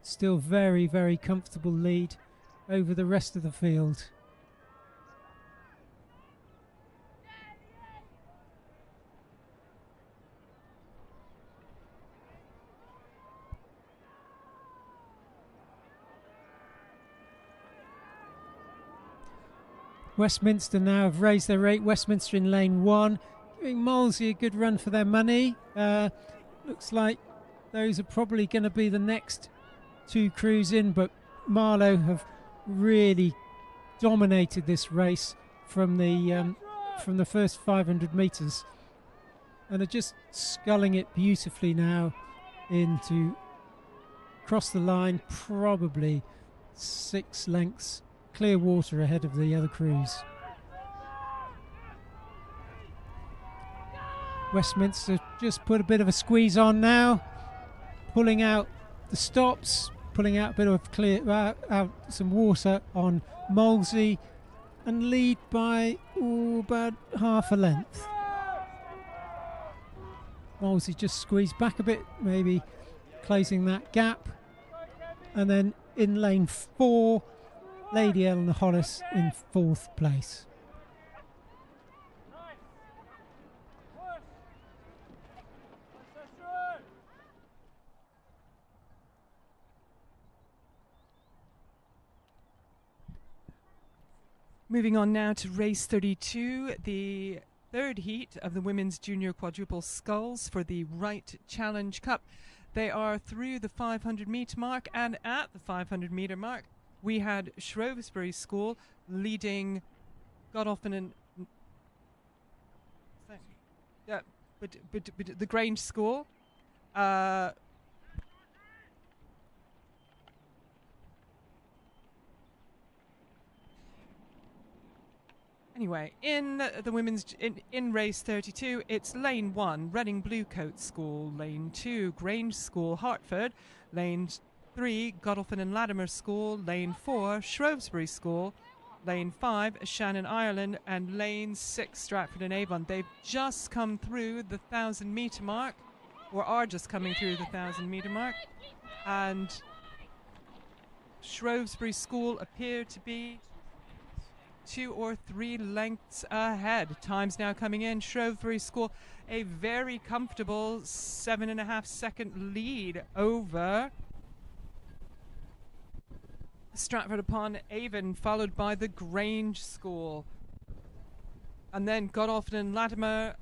Still very, very comfortable lead over the rest of the field. Westminster now have raised their rate. Westminster in lane 1, giving Molesey a good run for their money. Looks like those are probably going to be the next 2 crews in, but Marlow have really dominated this race from the first 500 metres and are just sculling it beautifully now into cross the line, probably 6 lengths clear water ahead of the other crews. Westminster just put a bit of a squeeze on now, pulling out the stops, pulling out a bit of out some water on Molesey, and lead by about half a length. Molesey just squeezed back a bit, maybe closing that gap, and then in lane 4, Lady Eleanor Hollis in 4th place. Moving on now to race 32, the third heat of the women's junior quadruple sculls for the Wright Challenge Cup. They are through the 500 metre mark, and at the 500 metre mark we had Shrewsbury School leading Godolphin and but the Grange School. Anyway, in the women's in race 32, it's lane 1, Reading Bluecoat School, lane 2, Grange School, Hertford, lane 3, Godolphin and Latimer School, lane 4, Shrewsbury School, lane 5, Shannon, Ireland, and lane 6, Stratford and Avon. They've just come through the 1,000 metre mark, or are just coming through the 1,000 metre mark, and Shrewsbury School appear to be 2 or 3 lengths ahead. Time's now coming in. Shrewsbury School, a very comfortable 7.5 second lead over Stratford-upon-Avon, followed by the Grange School. And then Godolphin and Latimer,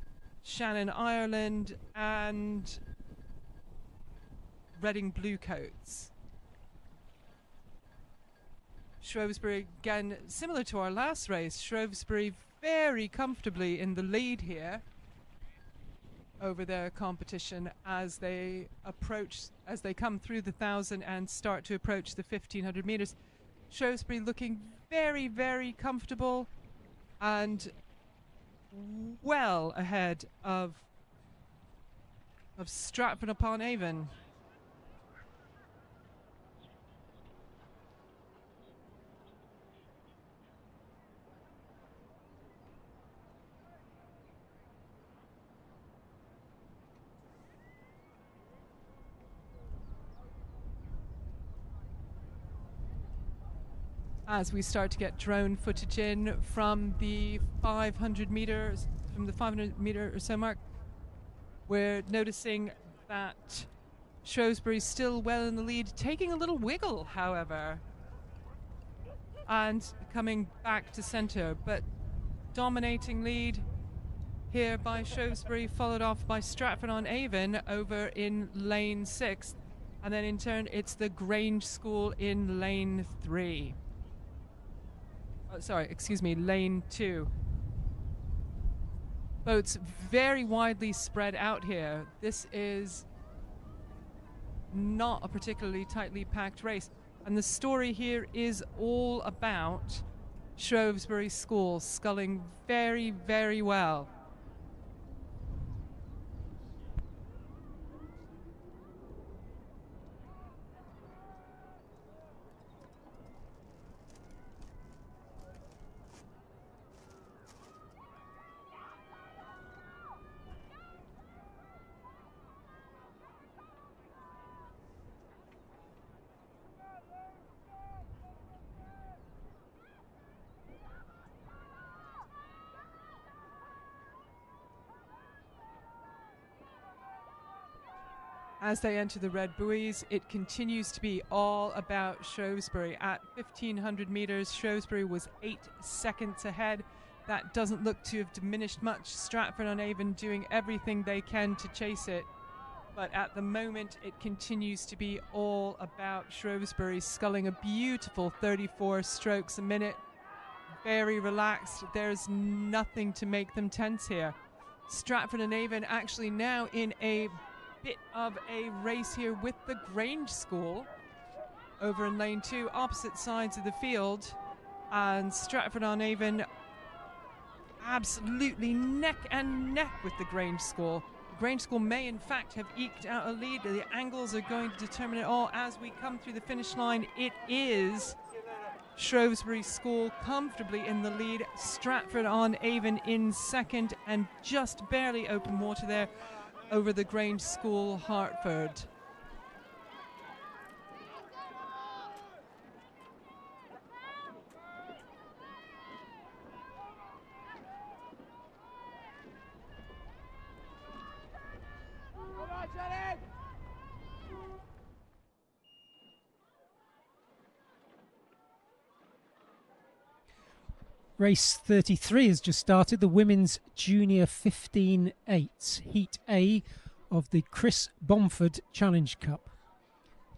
Shannon Ireland, and Reading Bluecoats. Shrewsbury, again, similar to our last race, Shrewsbury very comfortably in the lead here over their competition as they come through the 1,000 and start to approach the 1,500 meters. Shrewsbury looking very, very comfortable and well ahead of Stratford-upon-Avon. As we start to get drone footage in from the 500 meters, from the 500 meter or so mark, we're noticing that Shrewsbury's still well in the lead, taking a little wiggle, however, and coming back to centre, but dominating lead here by Shrewsbury, followed off by Stratford-on-Avon over in lane 6, and then in turn it's the Grange School in lane 3. Lane 2. Boats very widely spread out here. This is not a particularly tightly packed race. And the story here is all about Shrewsbury School sculling very, very well. As they enter the red buoys, it continues to be all about Shrewsbury. At 1,500 metres, Shrewsbury was 8 seconds ahead. That doesn't look to have diminished much. Stratford-on-Avon doing everything they can to chase it. But at the moment, it continues to be all about Shrewsbury, sculling a beautiful 34 strokes a minute. Very relaxed. There's nothing to make them tense here. Stratford-on-Avon actually now in a bit of a race here with the Grange School over in lane 2, opposite sides of the field, and Stratford-on-Avon absolutely neck and neck with the Grange School. The Grange School may in fact have eked out a lead. The angles are going to determine it all as we come through the finish line. It is Shrewsbury School comfortably in the lead, Stratford-on-Avon in second, and just barely open water there over the Grange School, Hartford. Race 33 has just started, the Women's Junior 15-8, Heat A of the Chris Bomford Challenge Cup.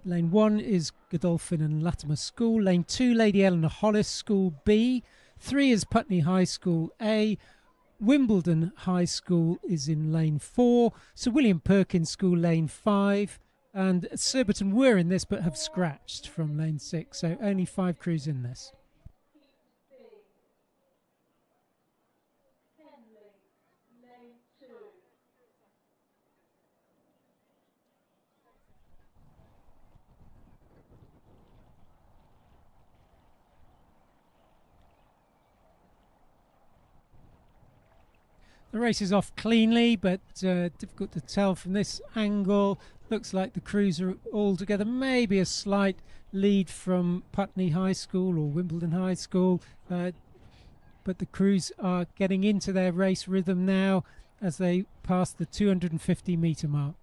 Lane 1 is Godolphin and Latimer School. Lane 2, Lady Eleanor Hollis School B. 3 is Putney High School A. Wimbledon High School is in lane 4. Sir William Perkins School, lane 5. And Surbiton were in this but have scratched from lane 6, so only 5 crews in this. The race is off cleanly, but difficult to tell from this angle. Looks like the crews are all together. Maybe a slight lead from Putney High School or Wimbledon High School. But the crews are getting into their race rhythm now as they pass the 250 metre mark.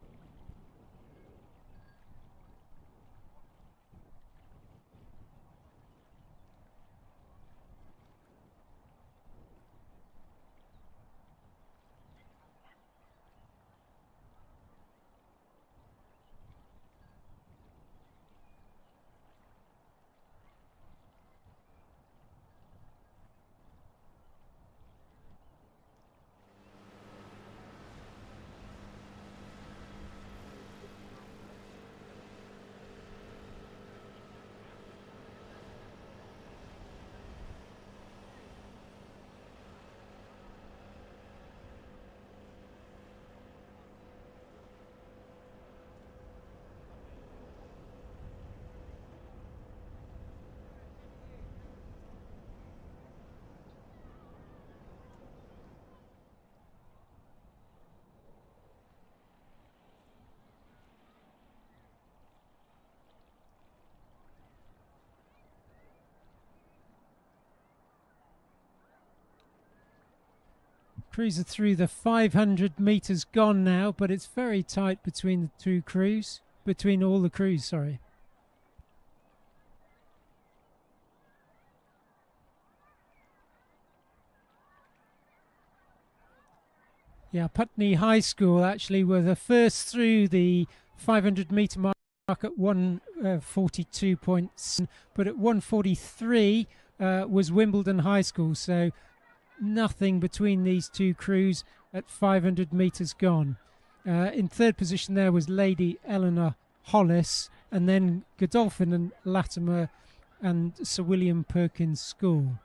Crews are through the 500 metres gone now, but it's very tight between the two crews, between all the crews, sorry. Yeah, Putney High School actually were the first through the 500 metre mark at 1:42 points, but at 1:43 was Wimbledon High School, so nothing between these two crews at 500 metres gone. In third position there was Lady Eleanor Hollis, and then Godolphin and Latimer and Sir William Perkins School.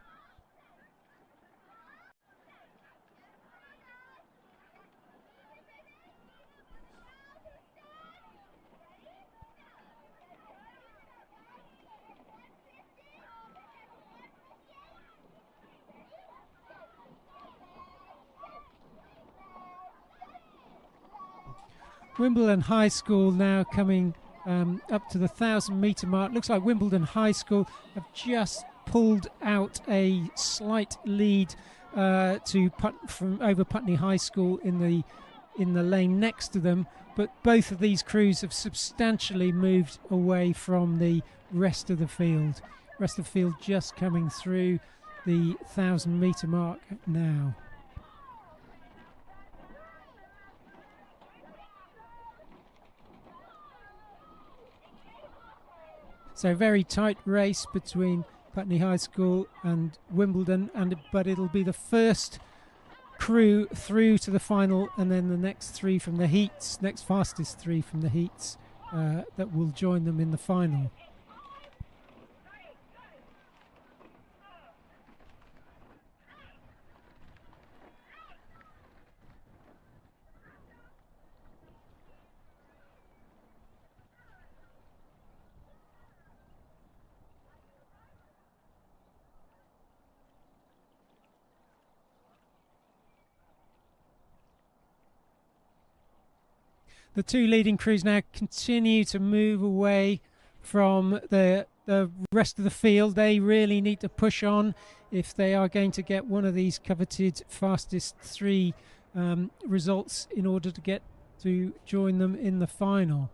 Wimbledon High School now coming up to the 1,000 metre mark. Looks like Wimbledon High School have just pulled out a slight lead from over Putney High School in the lane next to them, but both of these crews have substantially moved away from the rest of the field. Rest of the field just coming through the 1,000 metre mark now. So very tight race between Putney High School and Wimbledon, but it'll be the first crew through to the final, and then the next three from the heats, next fastest three from the heats that will join them in the final. The two leading crews now continue to move away from the rest of the field. They really need to push on if they are going to get one of these coveted fastest three results in order to get to join them in the final.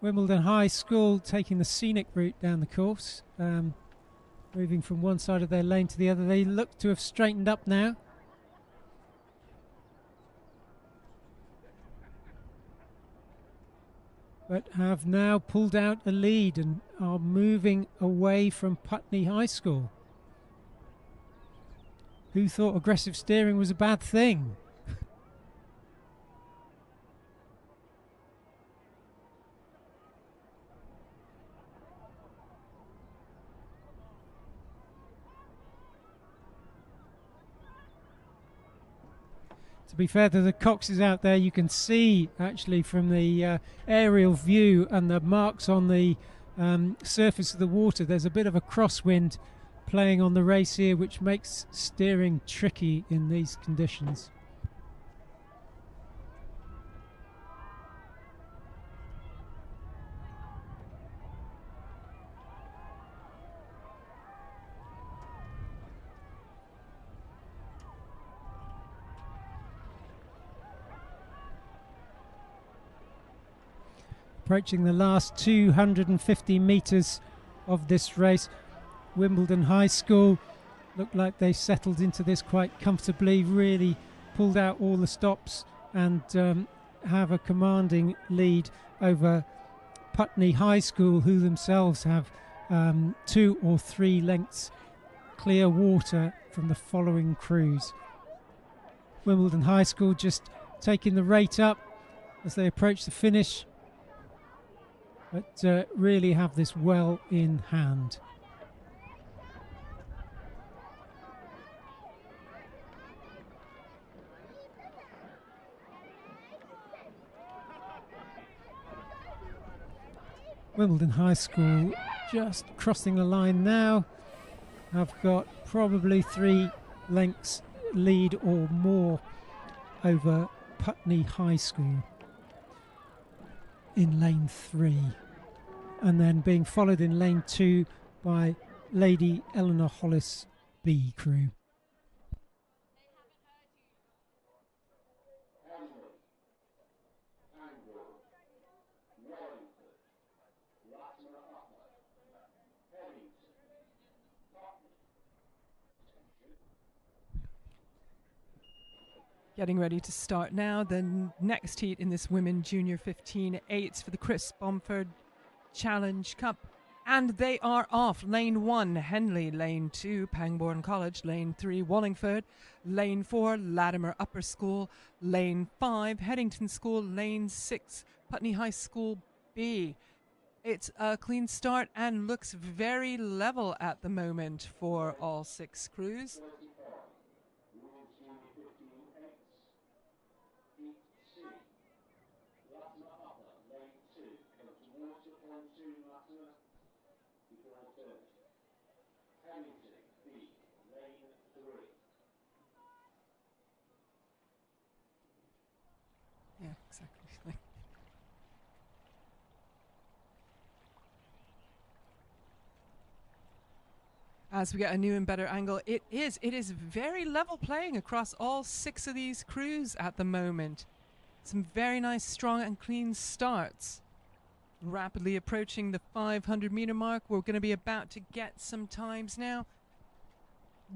Wimbledon High School taking the scenic route down the course, moving from one side of their lane to the other. They look to have straightened up now. But have now pulled out a lead and are moving away from Putney High School. Who thought aggressive steering was a bad thing? To be fair to the coxes out there, you can see actually from the aerial view and the marks on the surface of the water, there's a bit of a crosswind playing on the race here, which makes steering tricky in these conditions. Approaching the last 250 metres of this race, Wimbledon High School look like they settled into this quite comfortably, really pulled out all the stops and have a commanding lead over Putney High School, who themselves have 2 or 3 lengths clear water from the following crews. Wimbledon High School just taking the rate up as they approach the finish, but really have this well in hand. Wimbledon High School just crossing the line now. I've got probably 3 lengths lead or more over Putney High School in lane 3, and then being followed in lane 2 by Lady Eleanor Hollis B crew. Getting ready to start now. The next heat in this Women Junior 15-8s for the Chris Bomford Challenge Cup. And they are off. Lane 1, Henley. Lane 2, Pangbourne College. Lane 3, Wallingford. Lane 4, Latimer Upper School. Lane 5, Headington School. Lane 6, Putney High School B. It's a clean start and looks very level at the moment for all 6 crews. Yeah, exactly. As we get a new and better angle, it is very level playing across all 6 of these crews at the moment. Some very nice, strong and clean starts. Rapidly approaching the 500-meter mark. We're going to be about to get some times now.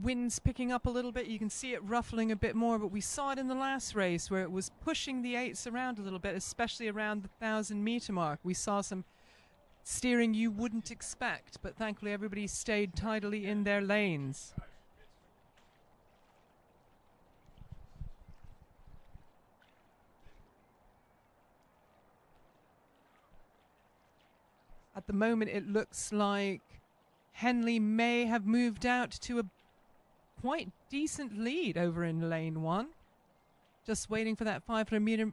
Wind's picking up a little bit. You can see it ruffling a bit more, but we saw it in the last race where it was pushing the 8s around a little bit, especially around the 1,000-meter mark. We saw some steering you wouldn't expect, but thankfully everybody stayed tidily in their lanes. At the moment, it looks like Henley may have moved out to a quite decent lead over in lane 1. Just waiting for that 500-meter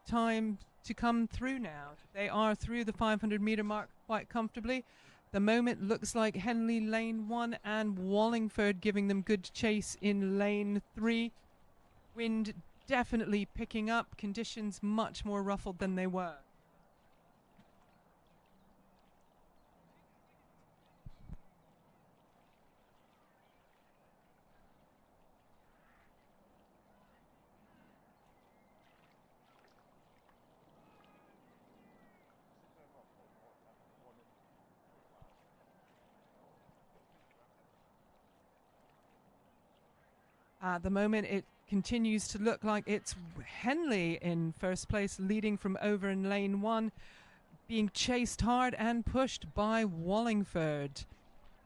time to come through now. They are through the 500-meter mark quite comfortably. The moment looks like Henley lane 1 and Wallingford giving them good chase in lane 3. Wind definitely picking up. Conditions much more ruffled than they were. At the moment, it continues to look like it's Henley in first place, leading from over in lane 1, being chased hard and pushed by Wallingford,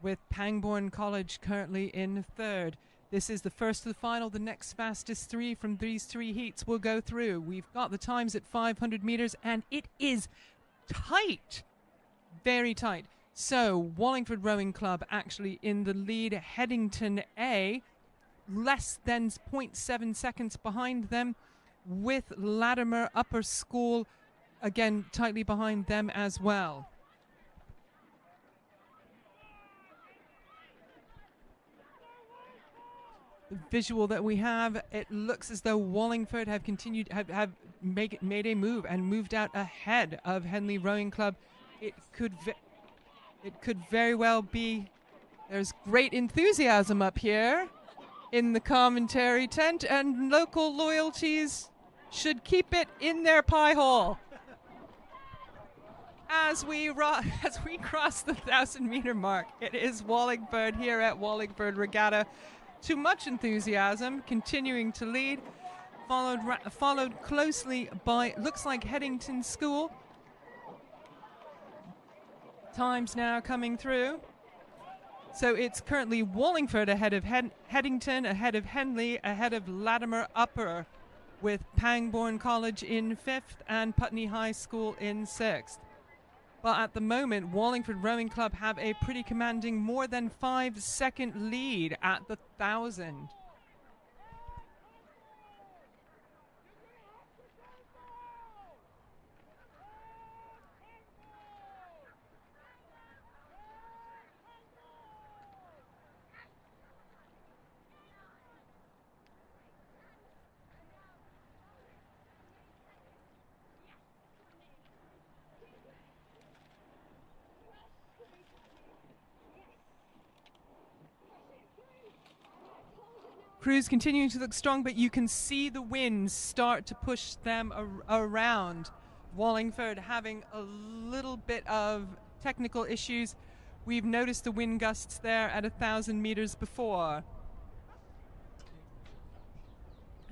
with Pangbourne College currently in 3rd. This is the first of the final. The next fastest 3 from these 3 heats will go through. We've got the times at 500 meters, and it is tight, very tight. So Wallingford Rowing Club actually in the lead. Headington A less than 0.7 seconds behind them, with Latimer Upper School again tightly behind them as well. The visual that we have, it looks as though Wallingford have continued have made a move and moved out ahead of Henley Rowing Club. It could very well be. There's great enthusiasm up here in the commentary tent, and local loyalties should keep it in their pie hole. As we cross the 1,000-meter mark, it is Wallingford here at Wallingford Regatta. Too much enthusiasm, continuing to lead, followed closely by, looks like Headington School. Times now coming through. So it's currently Wallingford ahead of Headington, ahead of Henley, ahead of Latimer Upper, with Pangbourne College in 5th and Putney High School in 6th. But at the moment, Wallingford Rowing Club have a pretty commanding more than 5-second lead at the 1,000. crews continuing to look strong, but you can see the winds start to push them around. Wallingford having a little bit of technical issues. We've noticed the wind gusts there at 1,000 meters before.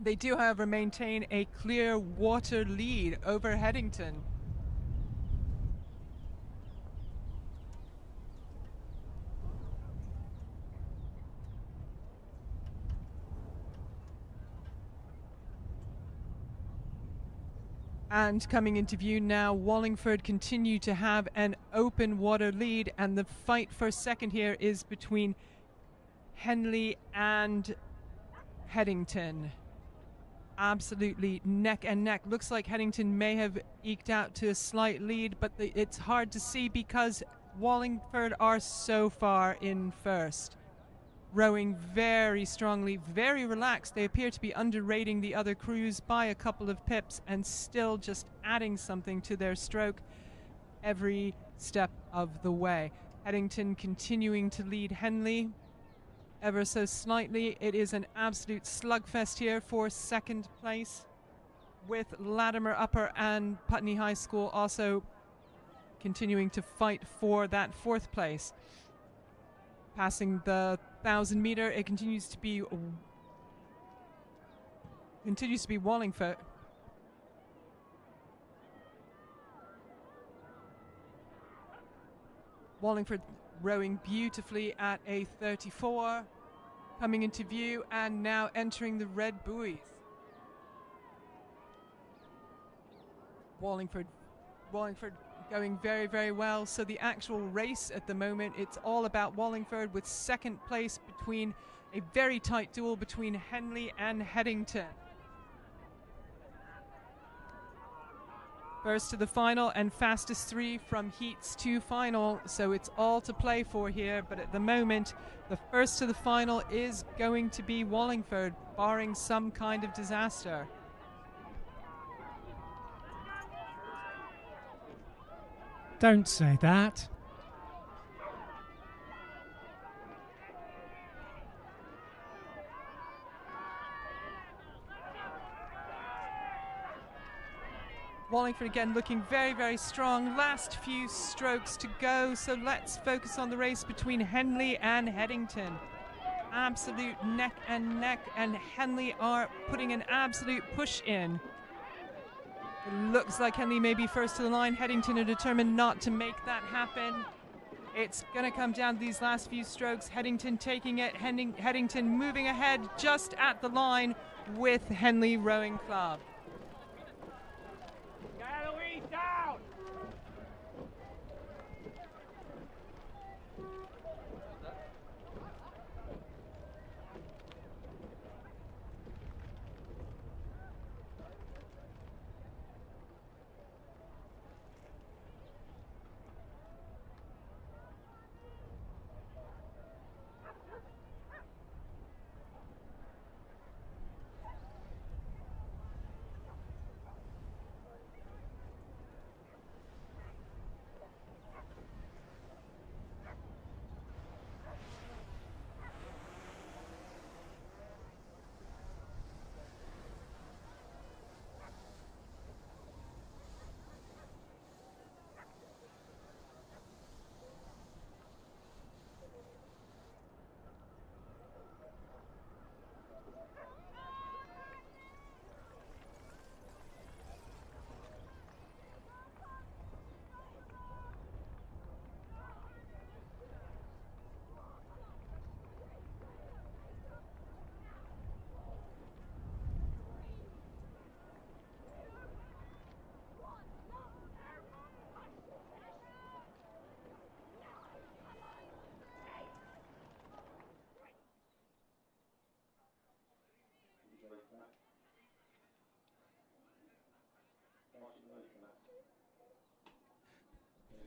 They do, however, maintain a clear water lead over Headington. And coming into view now, Wallingford continue to have an open water lead, and the fight for second here is between Henley and Headington. Absolutely neck and neck. Looks like Headington may have eked out to a slight lead, but it's hard to see because Wallingford are so far in first. Rowing very strongly, very relaxed. They appear to be underrating the other crews by a couple of pips and still just adding something to their stroke every step of the way. Headington continuing to lead Henley ever so slightly. It is an absolute slugfest here for second place, with Latimer Upper and Putney High School also continuing to fight for that fourth place. Passing the 1,000 meter, it continues to be Wallingford. Wallingford rowing beautifully at a 34, coming into view and now entering the red buoys. Wallingford going very, very well. So the actual race at the moment, it's all about Wallingford, with second place between a very tight duel between Henley and Headington. First to the final and fastest three from heats to final, so it's all to play for here. But at the moment, the first to the final is going to be Wallingford, barring some kind of disaster. Don't say that. Wallingford again looking very, very strong. Last few strokes to go, so let's focus on the race between Henley and Headington. Absolute neck and neck, and Henley are putting an absolute push in. It looks like Henley may be first to the line. Headington are determined not to make that happen. It's going to come down to these last few strokes. Headington taking it. Headington moving ahead just at the line with Henley Rowing Club. Down!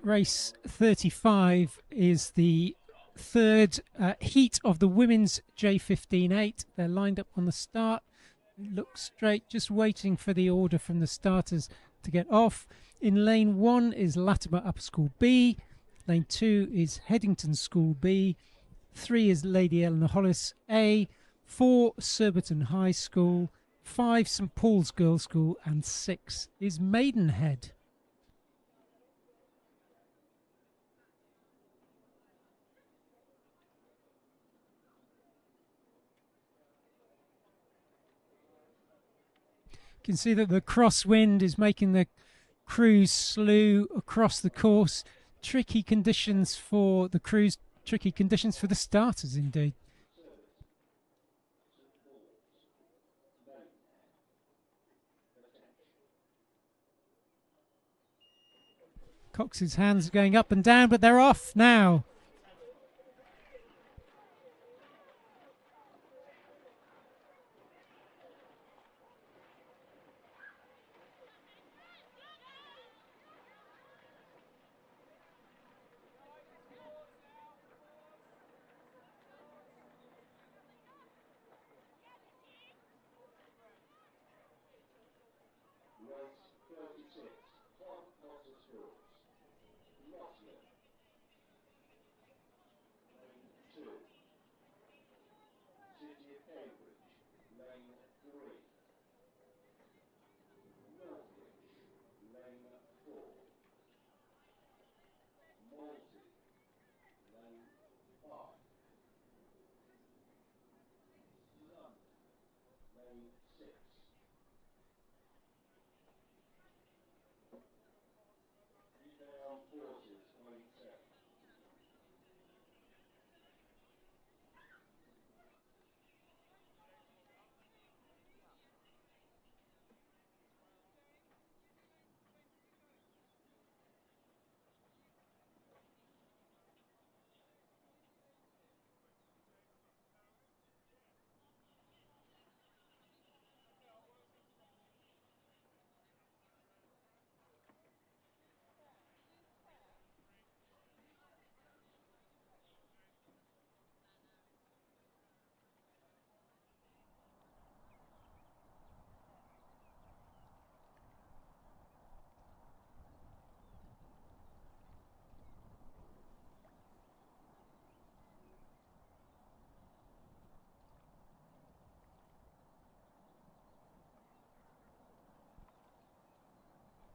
Race 35 is the third heat of the women's J15-8. They're lined up on the start. Look straight, just waiting for the order from the starters to get off. In lane 1 is Latimer Upper School B. Lane 2 is Headington School B. 3 is Lady Eleanor Hollis A. 4 Surbiton High School, 5 St Paul's Girls' School, and 6 is Maidenhead. You can see that the crosswind is making the crews slew across the course. Tricky conditions for the crews, tricky conditions for the starters indeed. Cox's hands are going up and down, but they're off now.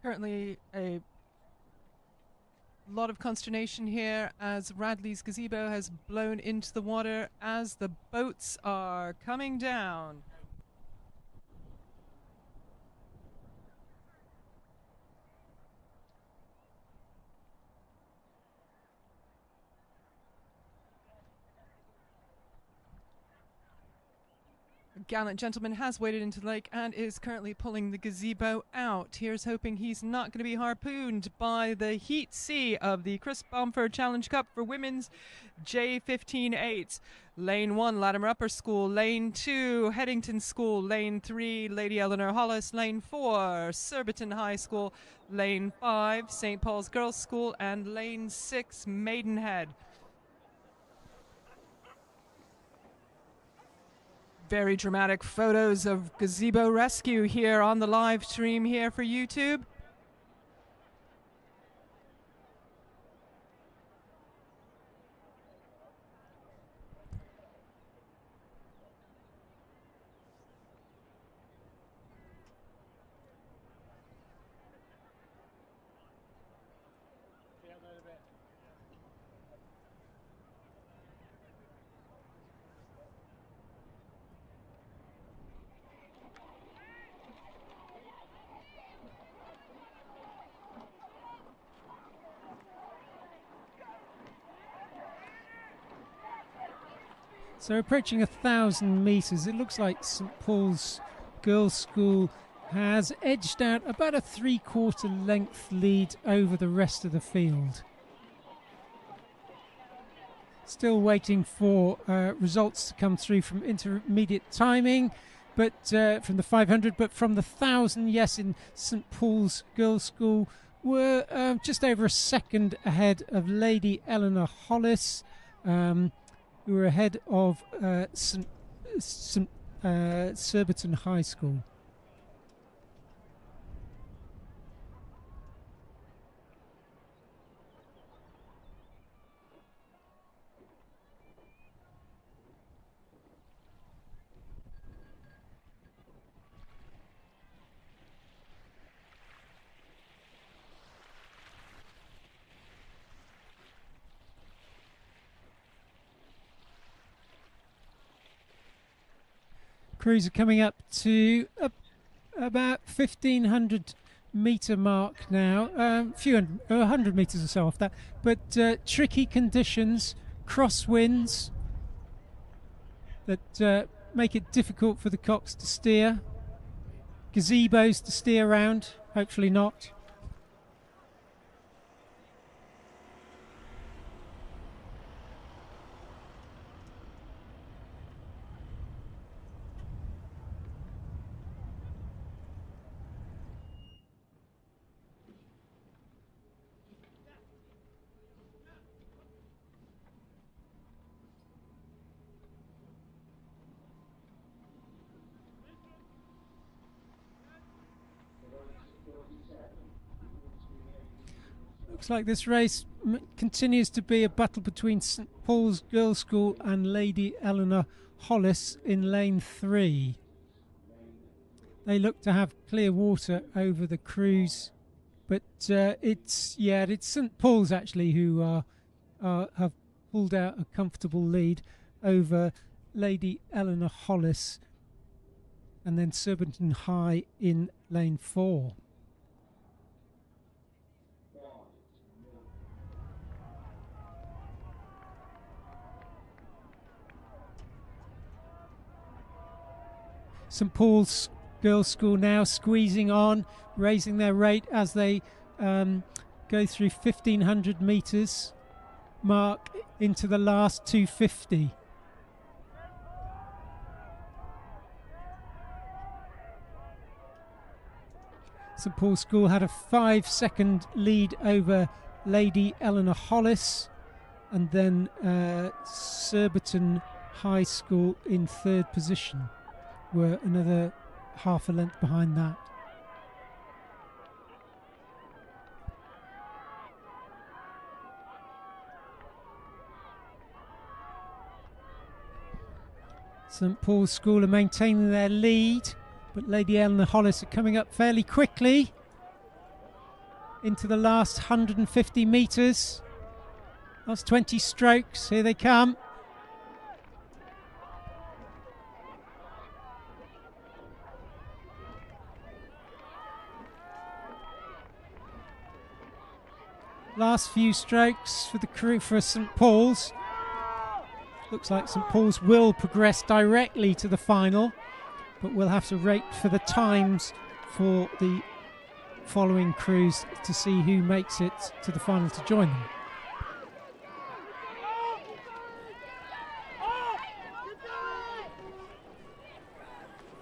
Currently a lot of consternation here as Radley's gazebo has blown into the water as the boats are coming down. A gallant gentleman has waded into the lake and is currently pulling the gazebo out. Here's hoping he's not going to be harpooned by the heat sea of the Chris Bomford Challenge Cup for women's J15-8. Lane 1, Latimer Upper School. Lane 2, Headington School. Lane 3, Lady Eleanor Hollis. Lane 4, Surbiton High School. Lane 5, St. Paul's Girls' School. And Lane 6, Maidenhead. Very dramatic photos of gazebo rescue here on the live stream here for YouTube. So approaching 1,000 metres, it looks like St Paul's Girls' School has edged out about a 3/4 length lead over the rest of the field. Still waiting for results to come through from intermediate timing, but from the 500, but from the 1,000, yes, in St Paul's Girls' School were just over a second ahead of Lady Eleanor Hollis, who were ahead of Surbiton High School. crews are coming up to about 1,500 metre mark now, few 100 metres or so off that, but tricky conditions, crosswinds that make it difficult for the cocks to steer, gazebos to steer around, hopefully not. Looks like this race continues to be a battle between St Paul's Girls' School and Lady Eleanor Hollis in lane 3. They look to have clear water over the crews, but it's St Paul's actually who have pulled out a comfortable lead over Lady Eleanor Hollis, and then Surbiton High in lane 4. St Paul's Girls' School now squeezing on, raising their rate as they go through 1,500 metres mark into the last 250. St Paul's School had a 5-second lead over Lady Eleanor Hollis, and then Surbiton High School in 3rd position were another half a length behind that. St Paul's School are maintaining their lead, but Lady Eleanor Hollis are coming up fairly quickly into the last 150 metres. Last 20 strokes, here they come. Last few strokes for the crew for St Paul's. Looks like St Paul's will progress directly to the final, but we'll have to wait for the times for the following crews to see who makes it to the final to join them.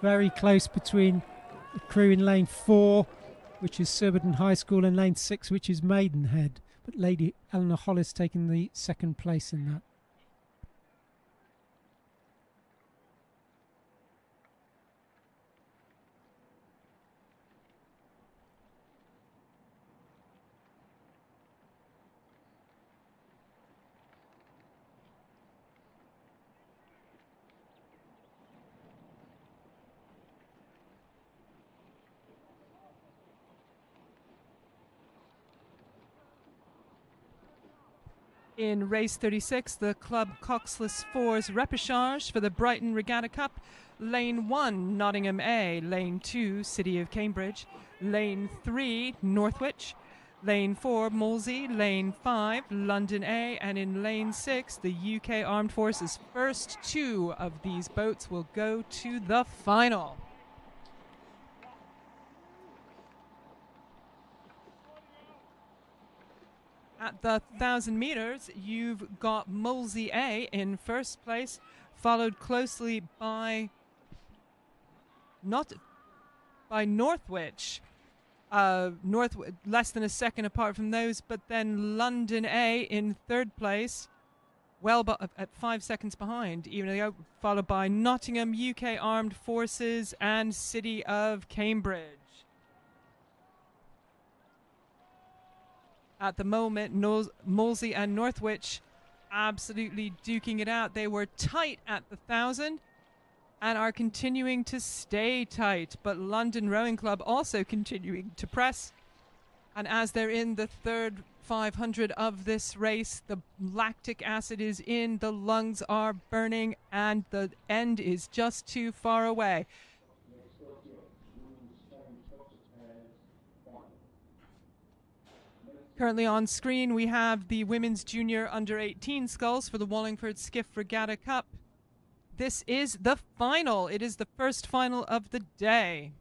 Very close between the crew in lane 4, which is Surbiton High School, and lane 6, which is Maidenhead, but Lady Eleanor Hollis taking the 2nd place in that. In race 36, the Club Coxless 4's repechage for the Brighton Regatta Cup. Lane 1, Nottingham A. Lane 2, City of Cambridge. Lane 3, Northwich. Lane 4, Molesey. Lane 5, London A. And in lane 6, the UK Armed Forces. First 2 of these boats will go to the final. At the 1,000 metres, you've got Molesey A in 1st place, followed closely by Northwich. Less than a second apart from those, but then London A in 3rd place, at 5 seconds behind, followed by Nottingham, UK Armed Forces, and City of Cambridge. At the moment, Molesey and Northwich absolutely duking it out. They were tight at the 1,000 and are continuing to stay tight. But London Rowing Club also continuing to press. And as they're in the 3rd 500 of this race. The lactic acid is in, the lungs are burning, and the end is just too far away. Currently on screen, we have the women's junior under-18 sculls for the Wallingford Skiff Regatta Cup. This is the final. It is the first final of the day.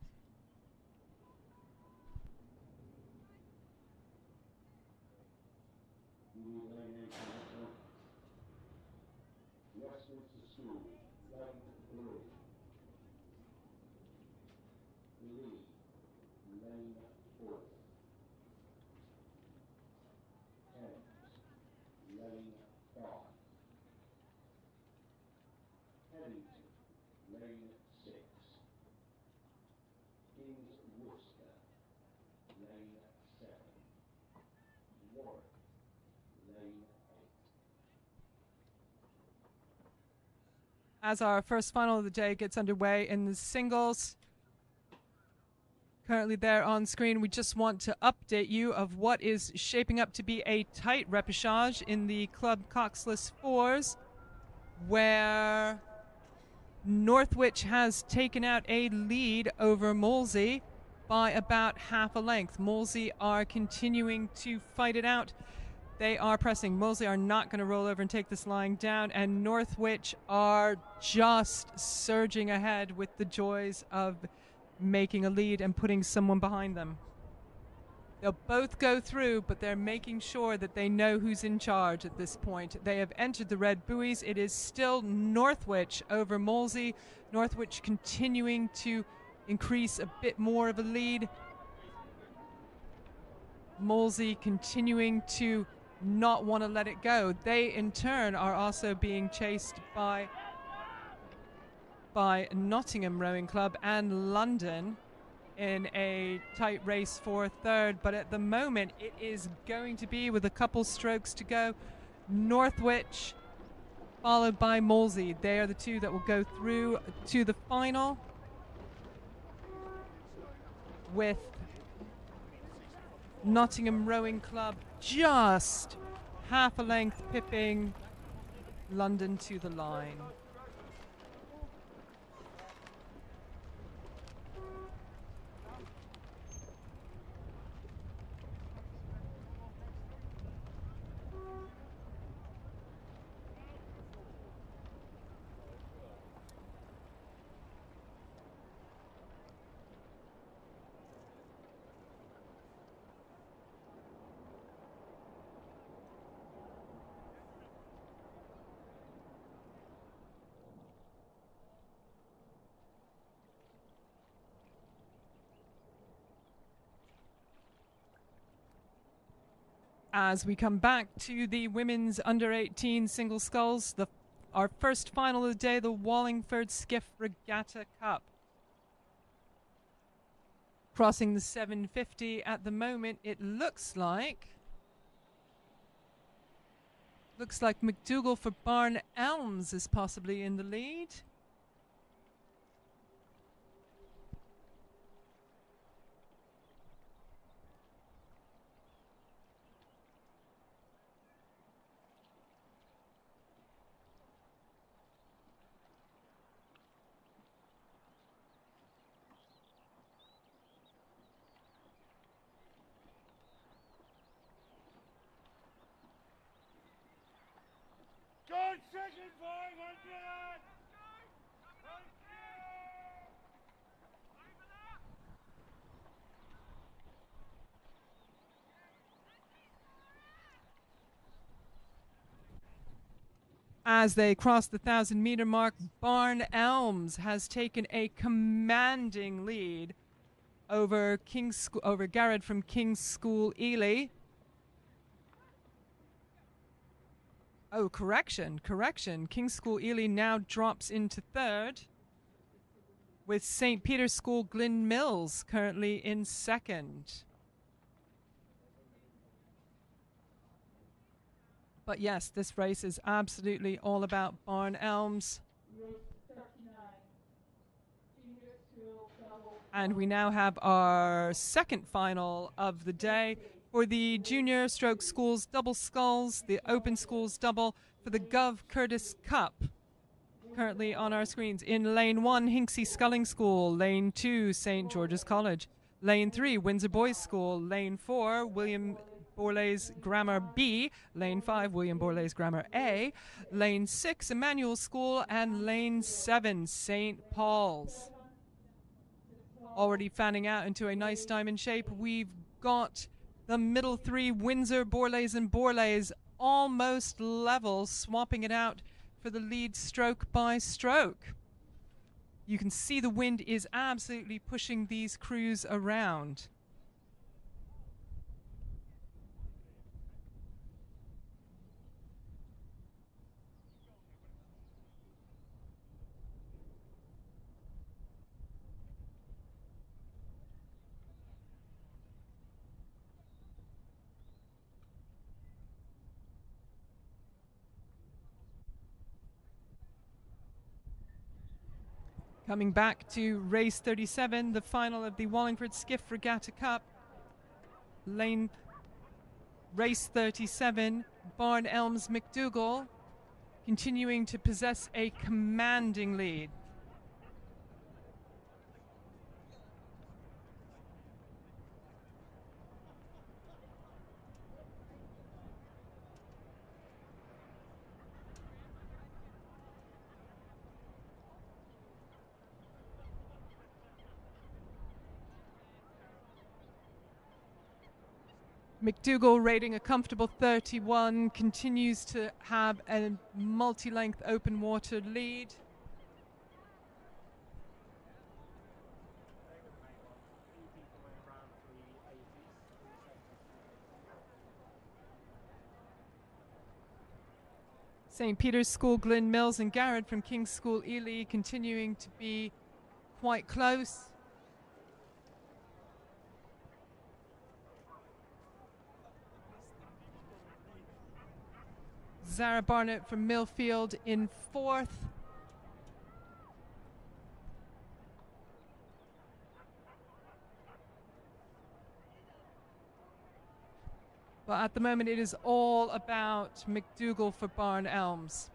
As our first final of the day gets underway in the singles, currently there on screen, we just want to update you of what is shaping up to be a tight repechage in the club coxless fours, where Northwich has taken out a lead over Molesey by about half a length. Molesey are continuing to fight it out. They are pressing. Molesey are not going to roll over and take this lying down, and Northwich are just surging ahead with the joys of making a lead and putting someone behind them. They'll both go through, but they're making sure that they know who's in charge at this point. They have entered the red buoys. It is still Northwich over Molesey. Northwich continuing to increase a bit more of a lead. Molesey continuing to not want to let it go. They in turn are also being chased by Nottingham Rowing Club and London in a tight race for third, but at the moment it is going to be, with a couple strokes to go, Northwich followed by Molesey. They are the two that will go through to the final, with Nottingham Rowing Club just half a length pipping London to the line. As we come back to the women's under-18 single sculls, our first final of the day, the Wallingford Skiff Regatta Cup. Crossing the 750 at the moment, it looks like McDougall for Barn Elms is possibly in the lead. Second 500! As they cross the 1,000-meter mark, Barn Elms has taken a commanding lead over Garrett from King's School Ely. Oh, correction. King's School Ely now drops into third, with St. Peter's School Glyn Mills currently in second. But yes, this race is absolutely all about Barn Elms. And we now have our second final of the day. for the junior stroke schools double sculls, the open schools double for the Gov Curtis Cup. Currently on our screens in lane 1, Hinksey Sculling School, lane 2, St. George's College, lane 3, Windsor Boys School, lane 4, William Borlase Grammar B, lane 5, William Borlase Grammar A, lane 6, Emmanuel School, and lane 7, St. Paul's. Already fanning out into a nice diamond shape. We've got the middle 3, Windsor, Borlase, and Borlase, almost level, swapping it out for the lead stroke by stroke. You can see the wind is absolutely pushing these crews around. Coming back to race 37, the final of the Wallingford Skiff Regatta Cup. Race 37, Barn Elms McDougall continuing to possess a commanding lead. McDougall rating a comfortable 31, continues to have a multi-length open water lead. St. Peter's School, Glyn Mills, and Garrett from King's School, Ely continuing to be quite close. Zara Barnett from Millfield in 4th. But at the moment it is all about McDougall for Barn Elms.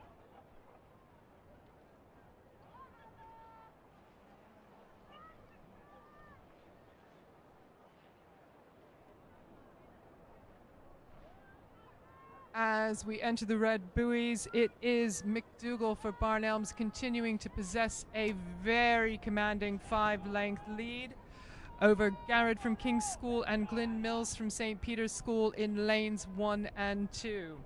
As we enter the red buoys, it is McDougall for Barn Elms continuing to possess a very commanding 5-length lead over Garrett from King's School and Glyn Mills from St. Peter's School in lanes 1 and 2.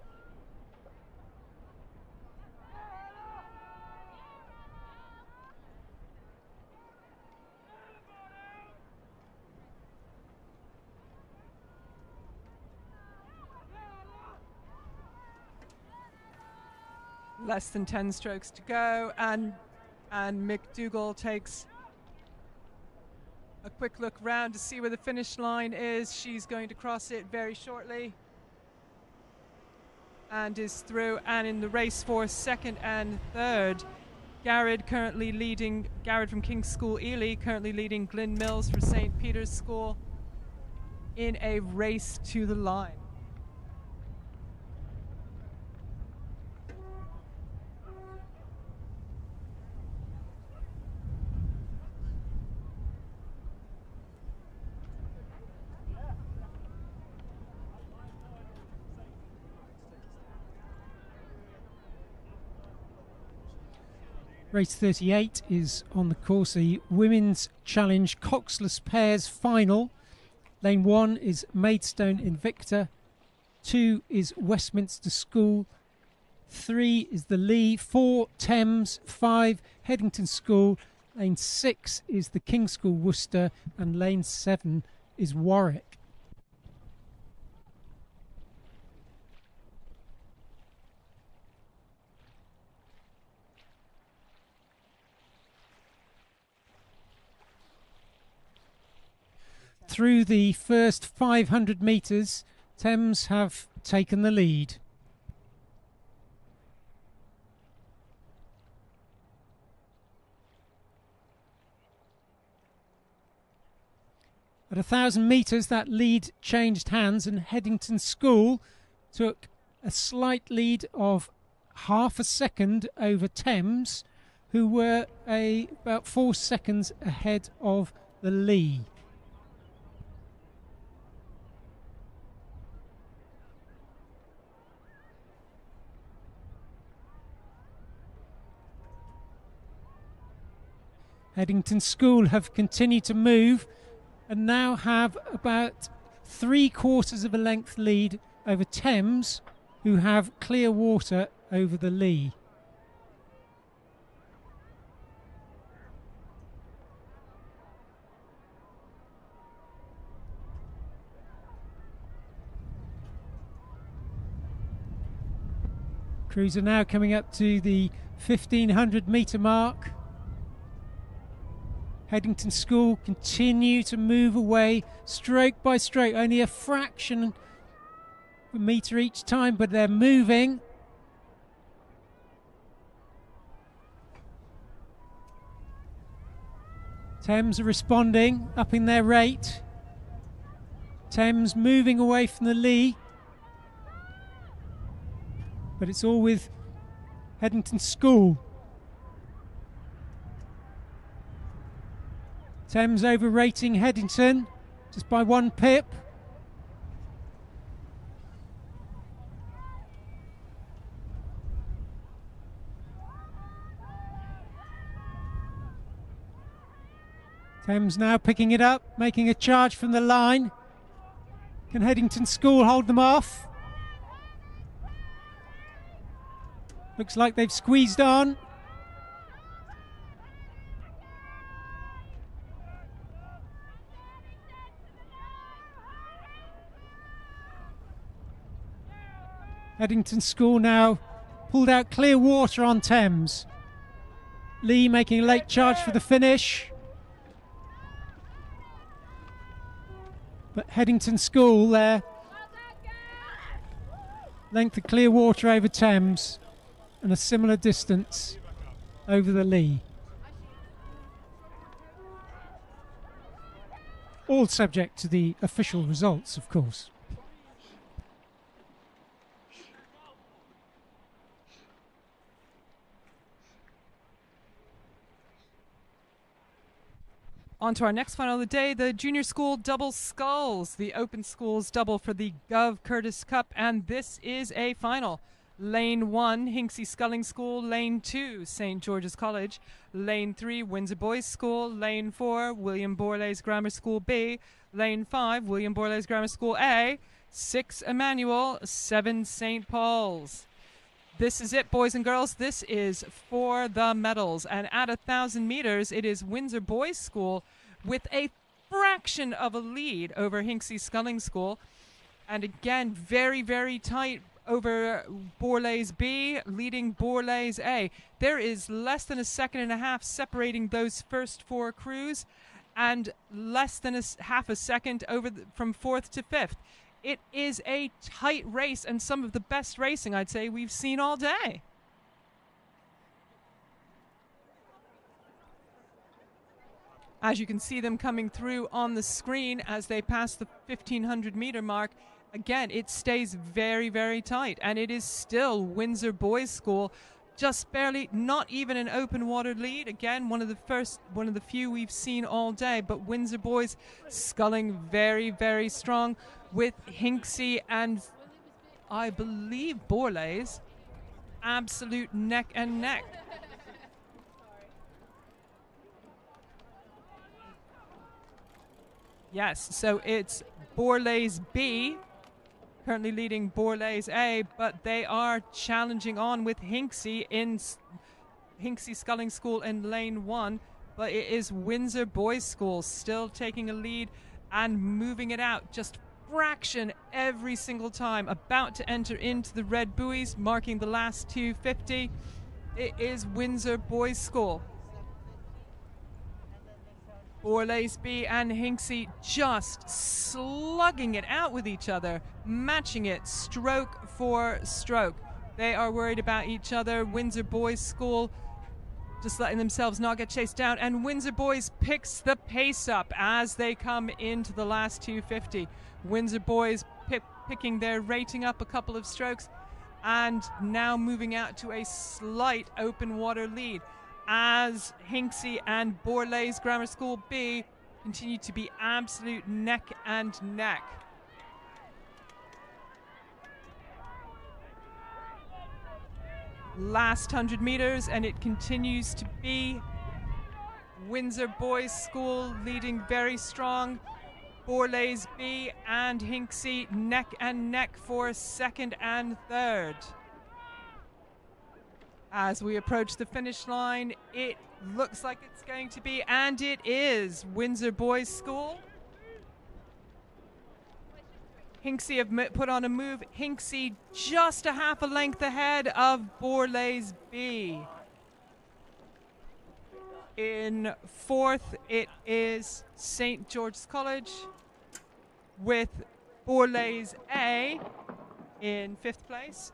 Less than 10 strokes to go, and McDougall takes a quick look round to see where the finish line is. She's going to cross it very shortly and is through. And in the race for 2nd and 3rd, Garrett from King's School Ely currently leading Glyn Mills for St. Peter's School in a race to the line. Race 38 is on the course, the Women's Challenge Coxless Pairs Final. Lane 1 is Maidstone Invicta, 2 is Westminster School, 3 is the Lee, 4 Thames, 5 Headington School, lane 6 is the King's School Worcester, and lane 7 is Warwick. Through the first 500 metres, Thames have taken the lead. At 1,000 metres, that lead changed hands, and Headington School took a slight lead of half a second over Thames, who were about 4 seconds ahead of the Lee. Headington School have continued to move and now have about 3/4 of a length lead over Thames, who have clear water over the Lee. Crews are now coming up to the 1,500 metre mark. Headington School continue to move away stroke by stroke, only a fraction of a metre each time, but they're moving. Thames are responding, upping their rate. Thames moving away from the Lee, but it's all with Headington School. Thames overrating Headington just by 1 pip. Thames now picking it up, making a charge from the line. Can Headington School hold them off? Looks like they've squeezed on. Headington School now pulled out clear water on Thames. Lee making a late charge for the finish. But Headington School there, length of clear water over Thames and a similar distance over the Lee. All subject to the official results, of course. On to our next final of the day, the junior school double sculls, the open schools double for the Gov Curtis Cup, and this is a final. Lane 1, Hinksey Sculling School. Lane 2, St. George's College. Lane 3, Windsor Boys School. Lane 4, William Borlase Grammar School B. Lane 5, William Borlase Grammar School A. 6, Emmanuel. 7, St. Paul's. This is it, boys and girls. This is for the medals. And at 1,000 meters, it is Windsor Boys School with a fraction of a lead over Hinksey Sculling School. And again, very, very tight over Borlase B, leading Borlase A. There is less than a second and a half separating those first 4 crews, and less than half a second over from 4th to 5th. It is a tight race and some of the best racing, I'd say, we've seen all day. As you can see them coming through on the screen as they pass the 1,500 meter mark, again, it stays very, very tight. And it is still Windsor Boys School, just barely, not even an open water lead. Again, one of the few we've seen all day. But Windsor Boys sculling very, very strong, with Hinksey and I believe Borlase absolute neck and neck. Yes, so it's Borlase B currently leading Borlase A, but they are challenging on with Hinksey in Hinksey Sculling School in lane 1, but it is Windsor Boys School still taking a lead and moving it out just fraction every single time, about to enter into the red buoys, marking the last 250. It is Windsor Boys School. Borlase B and Hinksey just slugging it out with each other, matching it stroke for stroke. They are worried about each other. Windsor Boys School just letting themselves not get chased down. And Windsor Boys picks the pace up as they come into the last 250. Windsor Boys picking their rating up a couple of strokes and now moving out to a slight open water lead as Hinksey and Borlase Grammar School B continue to be absolute neck and neck. Last 100 meters, and it continues to be Windsor Boys School leading very strong. Borlase B and Hinksey neck and neck for second and third. As we approach the finish line, it looks like it's going to be, and it is, Windsor Boys School. Hinksey have put on a move. Hinksey just a half a length ahead of Borlase B. In fourth, it is St. George's College with Borlase A in fifth place.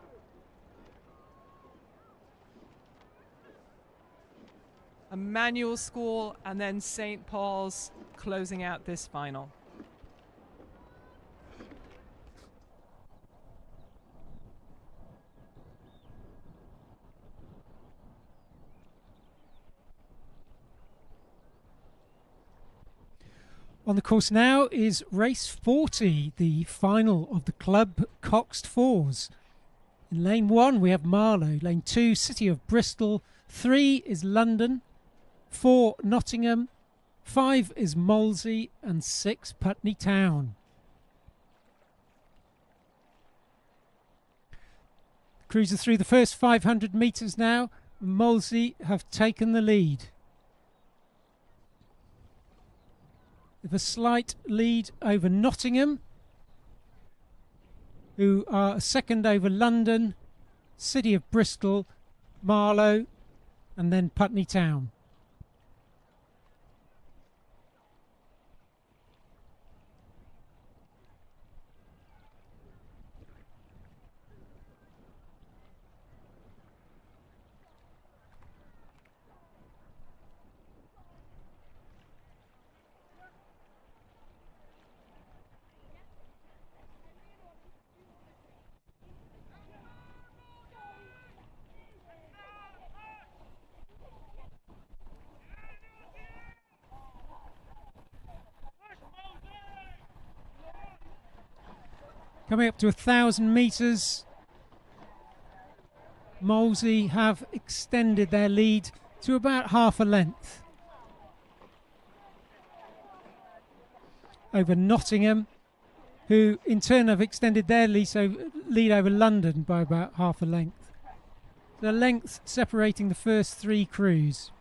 Emmanuel School and then St. Paul's closing out this final. On the course now is race 40, the final of the club coxed fours. In lane 1 we have Marlow, lane 2 City of Bristol, 3 is London, 4 Nottingham, 5 is Molesey and 6 Putney Town. Cruiser through the first 500 metres now. Molesey have taken the lead. With a slight lead over Nottingham, who are a second over London, City of Bristol, Marlow and then Putney Town. Coming up to 1,000 metres, Molesey have extended their lead to about half a length over Nottingham, who in turn have extended their lead over London by about half a length. The length separating the first 3 crews.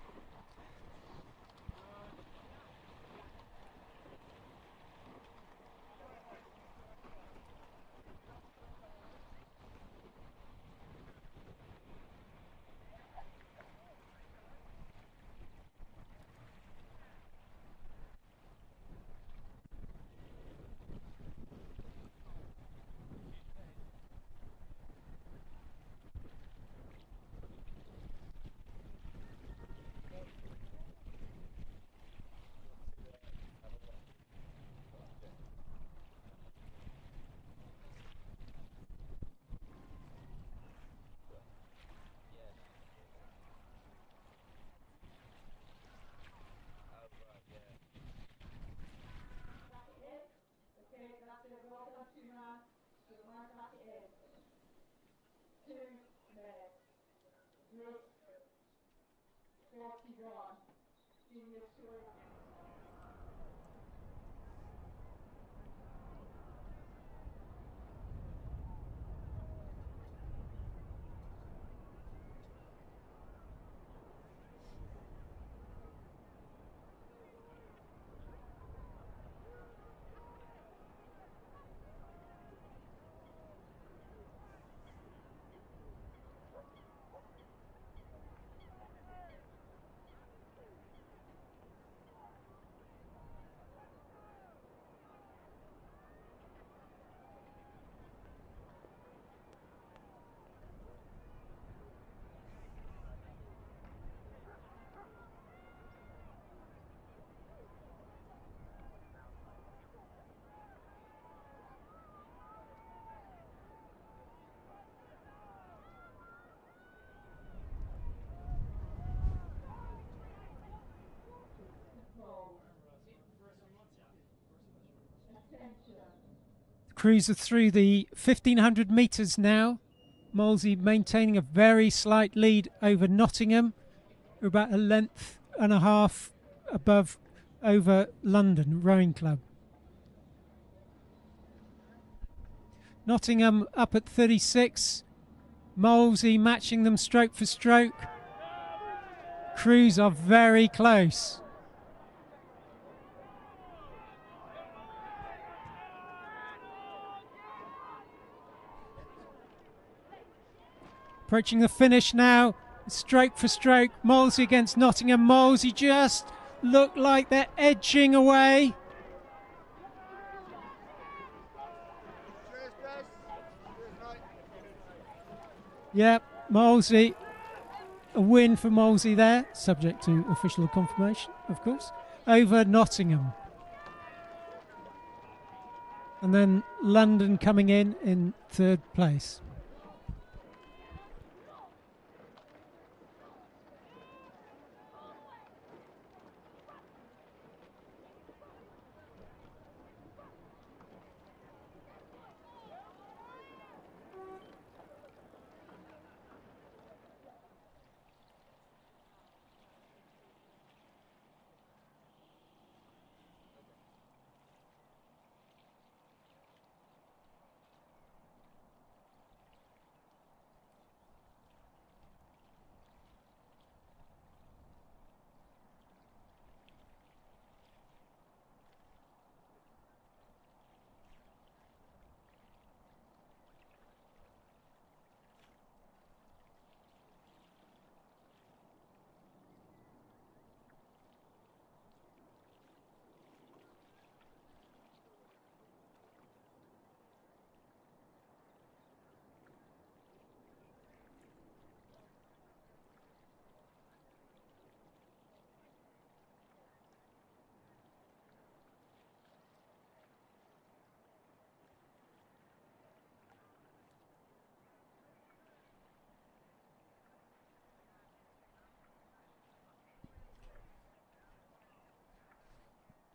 Crews are through the 1,500 metres now. Molesey maintaining a very slight lead over Nottingham. We're about a length and a half above over London Rowing Club. Nottingham up at 36. Molesey matching them stroke for stroke. Crews are very close. Approaching the finish now, stroke for stroke. Molesey against Nottingham. Molesey just look like they're edging away. Yep, Molesey. A win for Molesey there, subject to official confirmation, of course, over Nottingham. And then London coming in third place.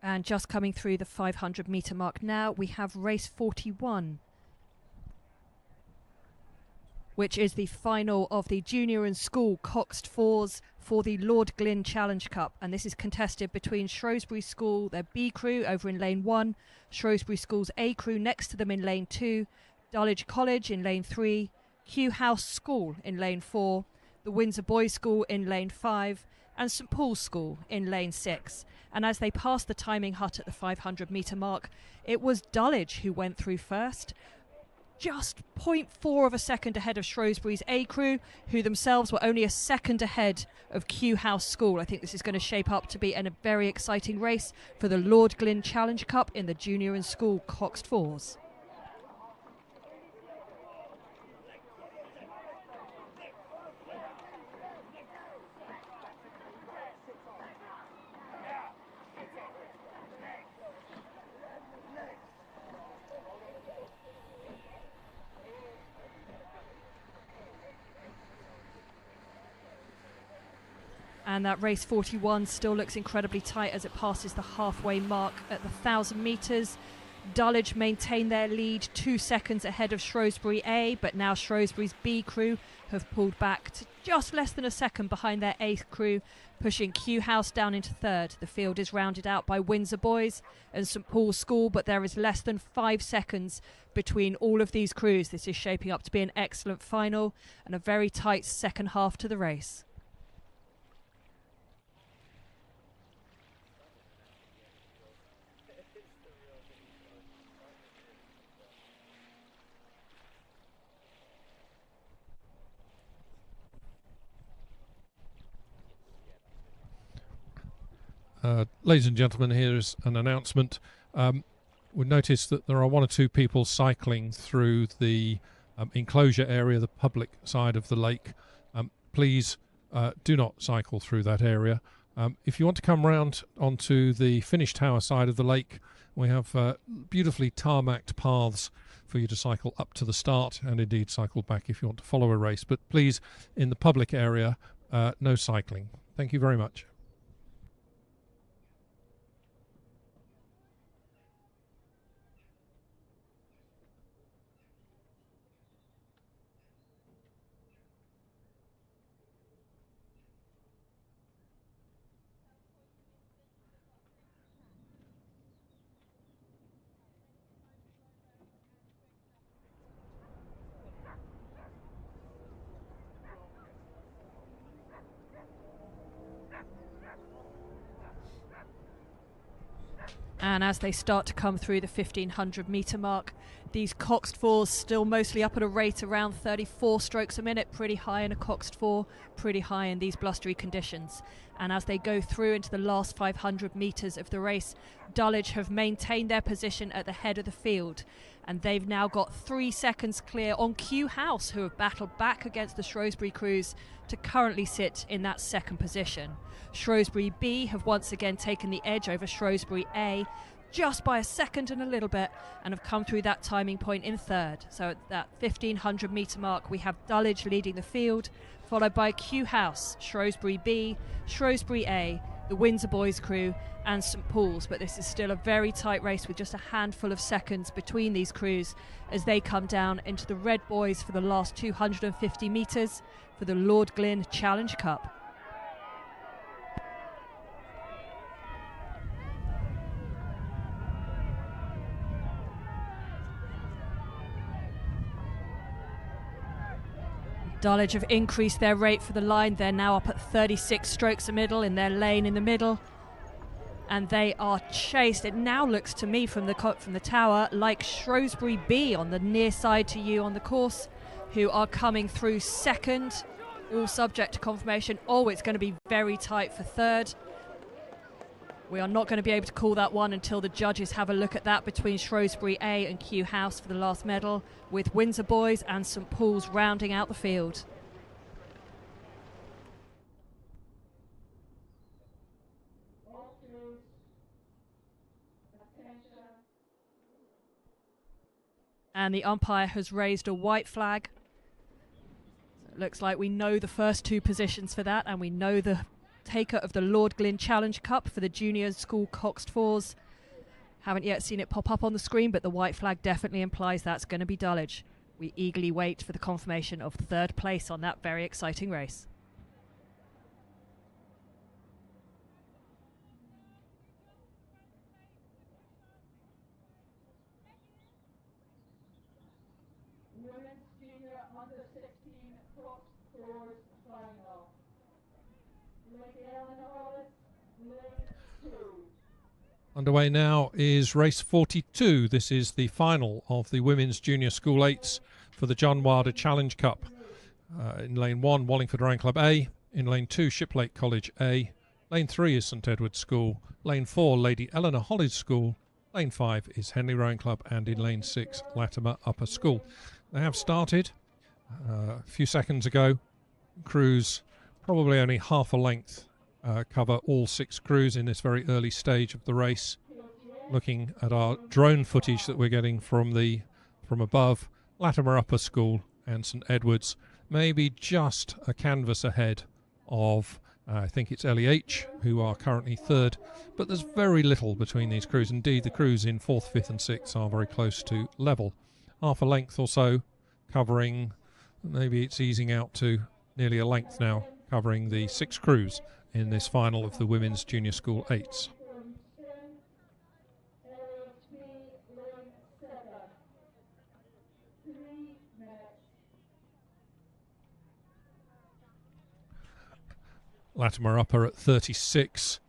And just coming through the 500 metre mark now, we have race 41, which is the final of the junior and school coxed fours for the Lord Glynn Challenge Cup. And this is contested between Shrewsbury School, their B crew over in lane 1, Shrewsbury School's A crew next to them in lane 2, Dulwich College in lane 3, Kew House School in lane 4, the Windsor Boys School in lane 5, and St Paul's School in lane 6. And as they passed the timing hut at the 500 metre mark, it was Dulwich who went through first, just 0.4 of a second ahead of Shrewsbury's A crew, who themselves were only a second ahead of Kew House School. I think this is going to shape up to be a very exciting race for the Lord Glynn Challenge Cup in the junior and school coxed fours. And that race 41 still looks incredibly tight as it passes the halfway mark at the 1,000 metres. Dulwich maintain their lead 2 seconds ahead of Shrewsbury A, but now Shrewsbury's B crew have pulled back to just less than a second behind their A crew, pushing Kew House down into third. The field is rounded out by Windsor Boys and St Paul's School, but there is less than 5 seconds between all of these crews. This is shaping up to be an excellent final and a very tight second half to the race. Ladies and gentlemen, here is an announcement. We've noticed that there are 1 or 2 people cycling through the enclosure area, the public side of the lake. Please do not cycle through that area. If you want to come round onto the finish tower side of the lake, we have beautifully tarmacked paths for you to cycle up to the start and indeed cycle back if you want to follow a race. But please, in the public area, no cycling. Thank you very much. And as they start to come through the 1500 metre mark, these coxed fours still mostly up at a rate around 34 strokes a minute, pretty high in a coxed four, pretty high in these blustery conditions. And as they go through into the last 500 metres of the race, Dulwich have maintained their position at the head of the field. And they've now got 3 seconds clear on Q House, who have battled back against the Shrewsbury crews to currently sit in that second position. Shrewsbury B have once again taken the edge over Shrewsbury A, just by a second and a little bit, and have come through that timing point in third. So at that 1500 metre mark, we have Dulwich leading the field, followed by Q House, Shrewsbury B, Shrewsbury A, the Windsor Boys crew, and St Paul's. But this is still a very tight race with just a handful of seconds between these crews as they come down into the Red Boys for the last 250 metres for the Lord Glynn Challenge Cup. Dulwich have increased their rate for the line. They're now up at 36 strokes a middle in their lane in the middle. And they are chased. It now looks to me from the tower like Shrewsbury B on the near side to you on the course, who are coming through second, all subject to confirmation. Oh, it's going to be very tight for third. We are not going to be able to call that one until the judges have a look at that between Shrewsbury A and Q House for the last medal, with Windsor Boys and St Paul's rounding out the field. And the umpire has raised a white flag. So it looks like we know the first 2 positions for that, and we know the taker of the Lord Glynn Challenge Cup for the junior school coxed fours. Haven't yet seen it pop up on the screen, but the white flag definitely implies that's going to be Dulwich. We eagerly wait for the confirmation of third place on that very exciting race. Women's junior under 16 cross floors final. Lady Eleanor Hollis, lane 2. Underway now is race 42. This is the final of the Women's Junior School 8s for the John Wilder Challenge Cup. In lane 1, Wallingford Rowing Club A. In lane 2, Shiplake College A. Lane 3 is St Edward's School. Lane 4, Lady Eleanor Hollis School. Lane 5 is Henley Rowing Club, and in lane 6, Latimer Upper School. They have started a few seconds ago. Crews probably only half a length cover all 6 crews in this very early stage of the race. Looking at our drone footage that we're getting from above, Latimer Upper School and St Edward's maybe just a canvas ahead of I think it's LEH, who are currently third, but there's very little between these crews. Indeed, the crews in 4th, 5th and 6th are very close to level. Half a length or so covering, maybe it's easing out to nearly a length now, covering the 6 crews in this final of the Women's Junior School 8s. Latimer Upper at 36.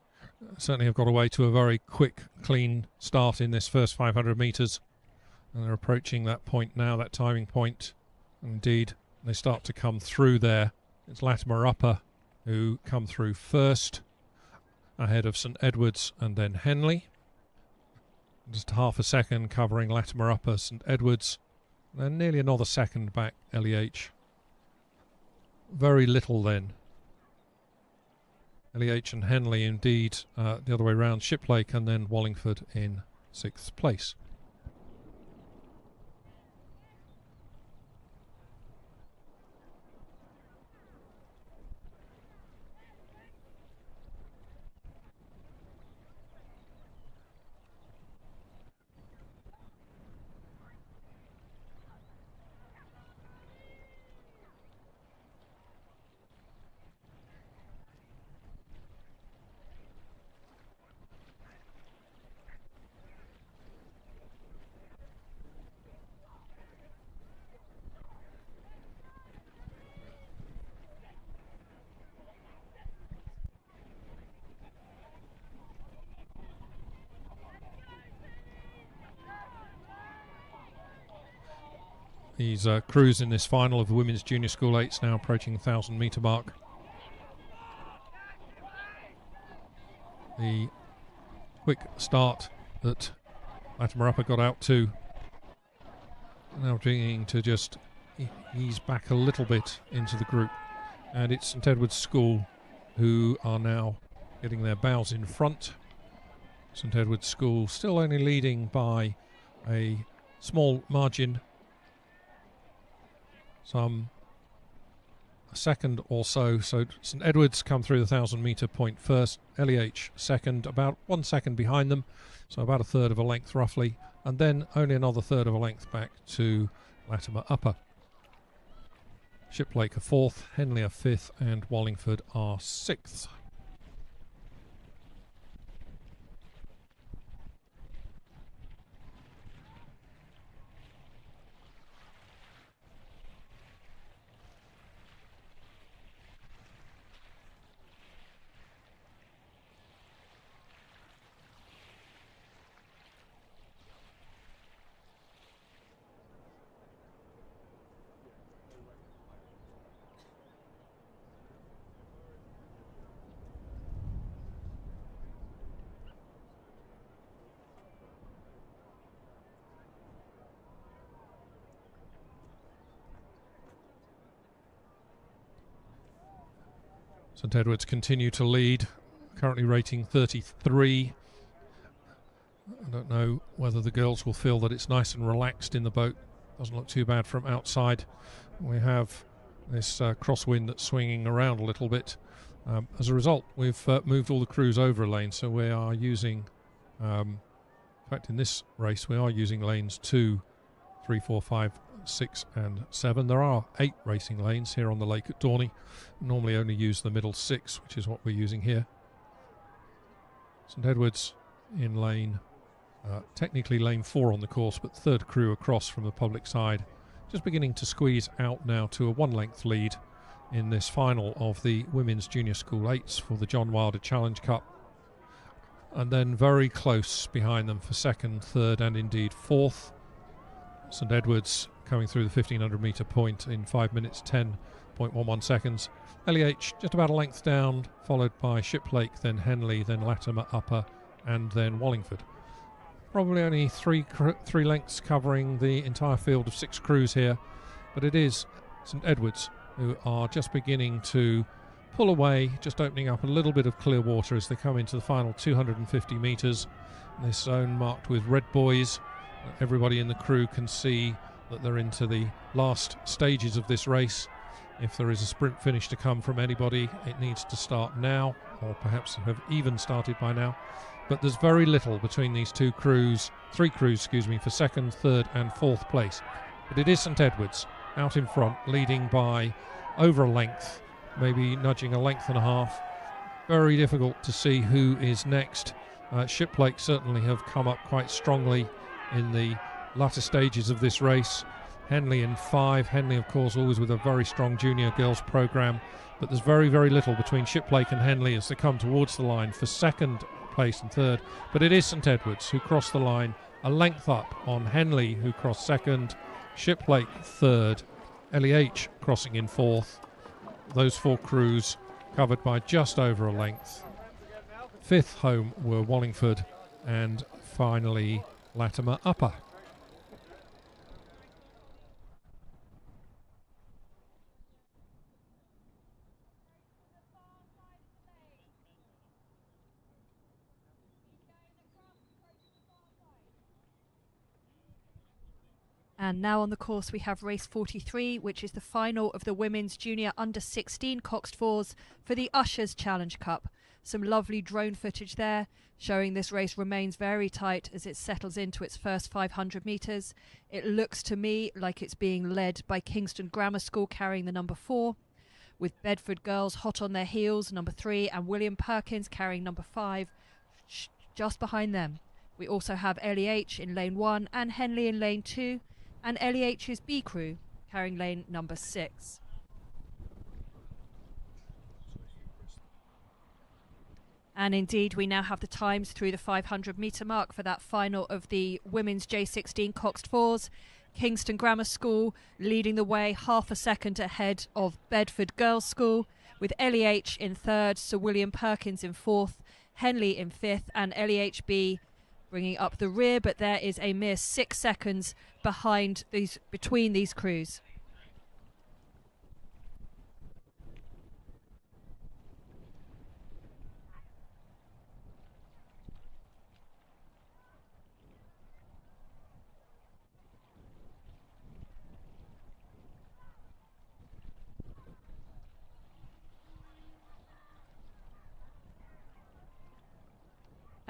Certainly have got away to a very quick, clean start in this first 500 metres. And they're approaching that point now, that timing point. Indeed, they start to come through there. It's Latimer Upper who come through first, ahead of St Edward's and then Henley. Just half a second covering Latimer Upper, St Edward's. Then nearly another second back, LEH. Very little then. LEH and Henley indeed the other way round, Shiplake and then Wallingford in 6th place. these crews in this final of the women's junior school 8s, now approaching the 1,000 metre mark. The quick start that Latimer Upper got out to, now beginning to just ease back a little bit into the group, and it's St Edward's School who are now getting their bows in front. St Edward's School still only leading by a small margin, some a second or so. So St Edward's come through the 1,000 metre point first, LEH second, about 1 second behind them, so about a third of a length roughly, and then only another third of a length back to Latimer Upper. Shiplake are fourth, Henley are fifth, and Wallingford are sixth. St Edward's continue to lead, currently rating 33. I don't know whether the girls will feel that it's nice and relaxed in the boat. Doesn't look too bad from outside. We have this crosswind that's swinging around a little bit. As a result, we've moved all the crews over a lane, so we are using, in fact in this race, we are using lanes 2, 3, 4, 5, 6 and 7. There are 8 racing lanes here on the lake at Dorney. Normally only use the middle 6, which is what we're using here. St Edward's in lane, technically lane 4 on the course, but third crew across from the public side. Just beginning to squeeze out now to a 1 length lead in this final of the Women's Junior School 8s for the John Wilder Challenge Cup. And then very close behind them for second, third and indeed fourth. St Edward's coming through the 1,500 metre point in 5 minutes 10.11 seconds. LEH just about a length down, followed by Shiplake, then Henley, then Latimer Upper and then Wallingford. Probably only three lengths covering the entire field of 6 crews here, but it is St Edward's who are just beginning to pull away, just opening up a little bit of clear water as they come into the final 250 metres. This zone marked with red buoys. Everybody in the crew can see that they're into the last stages of this race. If there is a sprint finish to come from anybody, it needs to start now, or perhaps have even started by now. But there's very little between these three crews, for second, third and fourth place. But it is St Edward's out in front, leading by over a length, maybe nudging a length and a half. Very difficult to see who is next. Shiplake certainly have come up quite strongly in the latter stages of this race. Henley in 5. Henley, of course, always with a very strong junior girls programme. But there's very, very little between Shiplake and Henley as they come towards the line for second place and third. But it is St Edward's who crossed the line a length up on Henley, who crossed second, Shiplake third, LEH crossing in fourth. Those 4 crews covered by just over a length. Fifth home were Wallingford and finally Latimer Upper. And now on the course we have race 43, which is the final of the Women's Junior Under-16 Coxed Fours for the Ushers Challenge Cup. Some lovely drone footage there, showing this race remains very tight as it settles into its first 500 metres. It looks to me like it's being led by Kingston Grammar School carrying the number 4, with Bedford Girls hot on their heels, number 3, and William Perkins carrying number 5 just behind them. We also have LEH in lane 1 and Henley in lane 2, and LEH's B crew carrying lane number 6. And indeed, we now have the times through the 500 metre mark for that final of the Women's J16 Coxed Fours. Kingston Grammar School leading the way half a second ahead of Bedford Girls' School, with LEH in third, Sir William Perkins in fourth, Henley in fifth, and LEHB bringing up the rear, but there is a mere 6 seconds between these crews.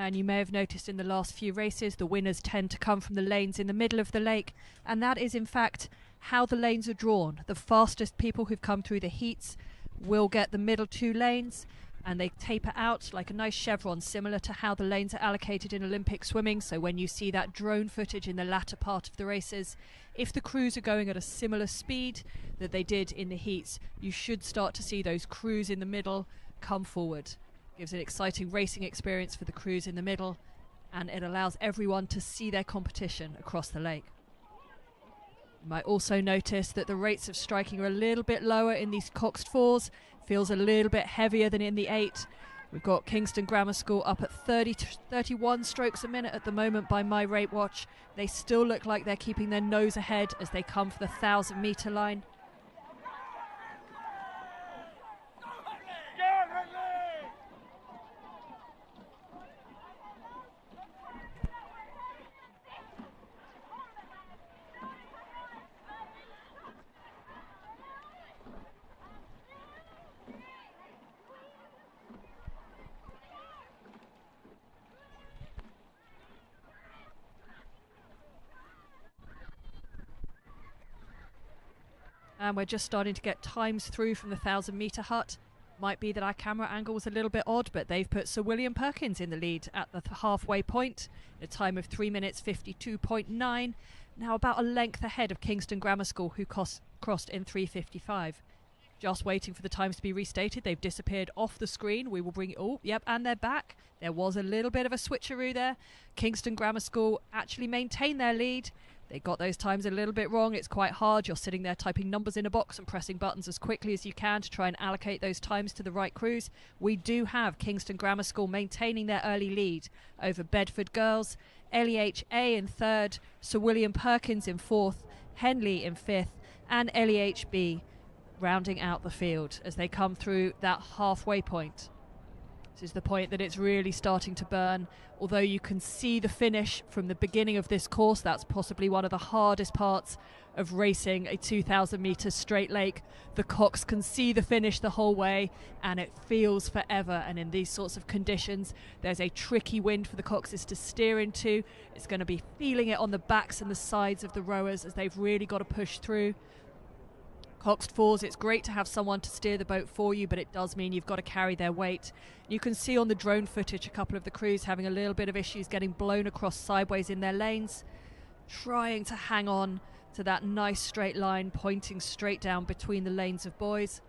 And you may have noticed in the last few races, the winners tend to come from the lanes in the middle of the lake. And that is, in fact, how the lanes are drawn. The fastest people who've come through the heats will get the middle 2 lanes, and they taper out like a nice chevron, similar to how the lanes are allocated in Olympic swimming. So when you see that drone footage in the latter part of the races, if the crews are going at a similar speed that they did in the heats, you should start to see those crews in the middle come forward. Gives an exciting racing experience for the crews in the middle, and it allows everyone to see their competition across the lake. You might also notice that the rates of striking are a little bit lower in these coxed 4s, feels a little bit heavier than in the 8. We've got Kingston Grammar School up at 31 strokes a minute at the moment by my rate watch. They still look like they're keeping their nose ahead as they come for the 1,000-metre line. And we're just starting to get times through from the 1,000-metre hut. Might be that our camera angle was a little bit odd, but they've put Sir William Perkins in the lead at the halfway point, a time of 3 minutes 52.9. Now about a length ahead of Kingston Grammar School, who crossed in 3:55. Just waiting for the times to be restated. They've disappeared off the screen. We will bring it. Oh, yep, and they're back. There was a little bit of a switcheroo there. Kingston Grammar School actually maintained their lead. They got those times a little bit wrong. It's quite hard. You're sitting there typing numbers in a box and pressing buttons as quickly as you can to try and allocate those times to the right crews. We do have Kingston Grammar School maintaining their early lead over Bedford Girls, LEHA in third, Sir William Perkins in fourth, Henley in fifth, and LEHB rounding out the field as they come through that halfway point. This is the point that it's really starting to burn. Although you can see the finish from the beginning of this course, that's possibly one of the hardest parts of racing a 2,000 metre straight lake. The cox can see the finish the whole way, and it feels forever. And in these sorts of conditions, there's a tricky wind for the coxes to steer into. It's going to be feeling it on the backs and the sides of the rowers as they've really got to push through. Coxed 4s, it's great to have someone to steer the boat for you, but it does mean you've got to carry their weight. You can see on the drone footage a couple of the crews having a little bit of issues getting blown across sideways in their lanes, trying to hang on to that nice straight line pointing straight down between the lanes of boys.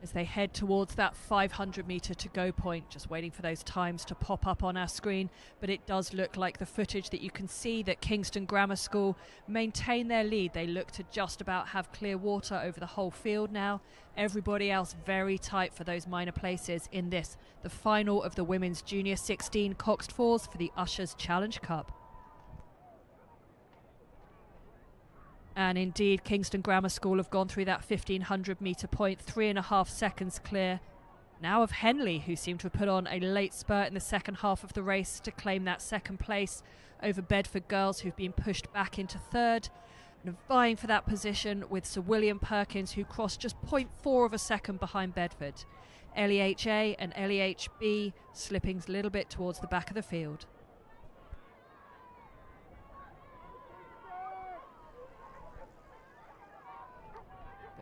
As they head towards that 500 metre to go point, just waiting for those times to pop up on our screen. But it does look like the footage that you can see that Kingston Grammar School maintain their lead. They look to just about have clear water over the whole field now. Everybody else very tight for those minor places in this, the final of the Women's Junior 16 Coxed 4s for the Ushers Challenge Cup. And indeed, Kingston Grammar School have gone through that 1,500 metre point, 3.5 seconds clear. Now of Henley, who seem to have put on a late spurt in the second half of the race to claim that second place over Bedford Girls, who've been pushed back into third. And vying for that position with Sir William Perkins, who crossed just 0.4 of a second behind Bedford. LEHA and LEHB slipping a little bit towards the back of the field.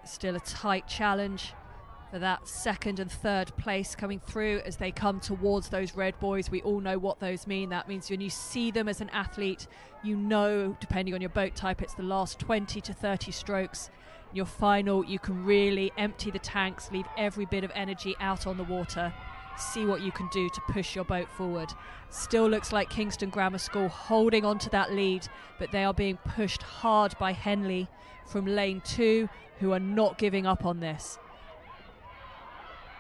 Still a tight challenge for that second and third place coming through as they come towards those red buoys. We all know what those mean. That means when you see them as an athlete, you know, depending on your boat type, it's the last 20 to 30 strokes. Your final, you can really empty the tanks, leave every bit of energy out on the water. see what you can do to push your boat forward. Still looks like Kingston Grammar School holding on to that lead, but they are being pushed hard by Henley from lane 2, who are not giving up on this.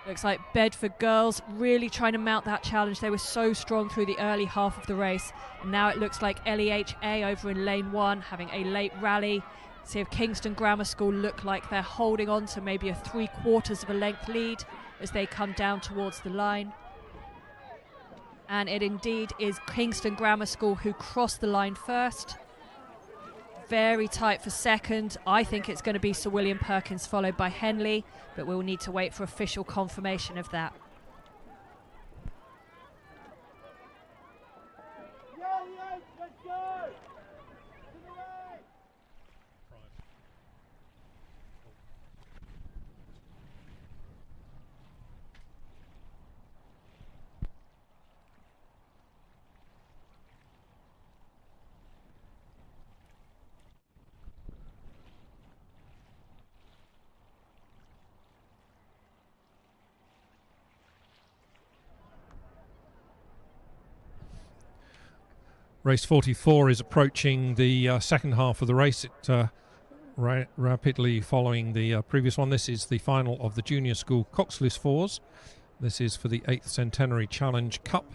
Looks like Bedford Girls really trying to mount that challenge. They were so strong through the early half of the race, and now it looks like LEHA over in lane 1 having a late rally. See if Kingston Grammar School look like they're holding on to maybe a 3/4 of a length lead as they come down towards the line. And it indeed is Kingston Grammar School who crossed the line first. Very tight for second. I think it's going to be Sir William Perkins followed by Henley, but we'll need to wait for official confirmation of that. Let's go! To the right! Race 44 is approaching the second half of the race. It rapidly following the previous one. This is the final of the Junior School coxless fours. This is for the 8th Centenary Challenge Cup.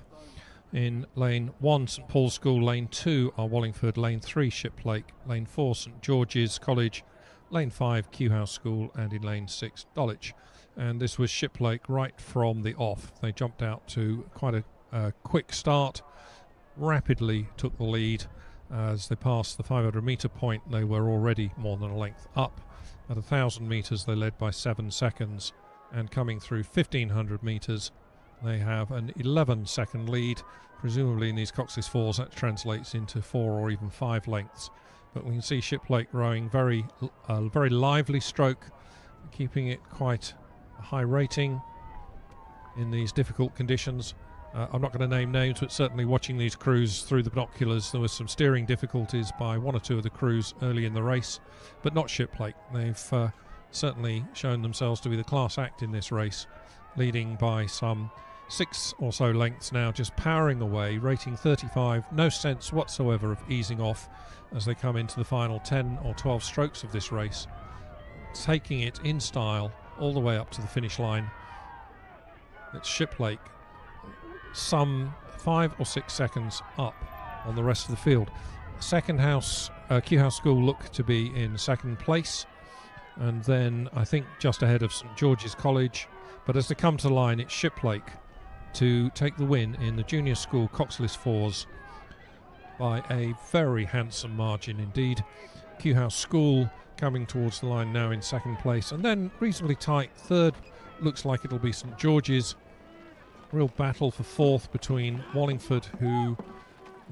In lane 1, St Paul's School. Lane 2 are Wallingford. Lane 3, Shiplake. Lane 4, St George's College. Lane 5, Kew House School. And in lane 6, Dulwich. And this was Shiplake right from the off. They jumped out to quite a quick start. Rapidly took the lead. As they passed the 500 metre point, they were already more than a length up. At 1,000 metres they led by 7 seconds, and coming through 1,500 metres they have an 11-second lead. Presumably in these coxless fours that translates into 4 or even 5 lengths, but we can see Shiplake rowing very lively stroke, keeping it quite a high rating in these difficult conditions. I'm not going to name names, but certainly watching these crews through the binoculars, there was some steering difficulties by 1 or 2 of the crews early in the race, but not Shiplake. They've certainly shown themselves to be the class act in this race, leading by some 6 or so lengths now, just powering away, rating 35, no sense whatsoever of easing off as they come into the final 10 or 12 strokes of this race, taking it in style all the way up to the finish line. It's Shiplake some 5 or 6 seconds up on the rest of the field. Second house, Kew House School look to be in second place, and then I think just ahead of St George's College, but as they come to the line it's Shiplake to take the win in the Junior School coxless fours by a very handsome margin indeed. Kew House School coming towards the line now in second place, and then reasonably tight third looks like it'll be St George's. Real battle for fourth between Wallingford, who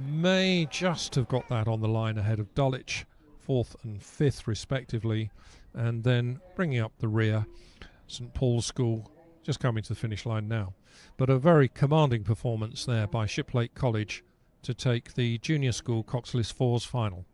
may just have got that on the line ahead of Dulwich, 4th and 5th respectively, and then bringing up the rear, St Paul's School just coming to the finish line now. But a very commanding performance there by Shiplake College to take the Junior School coxless fours final.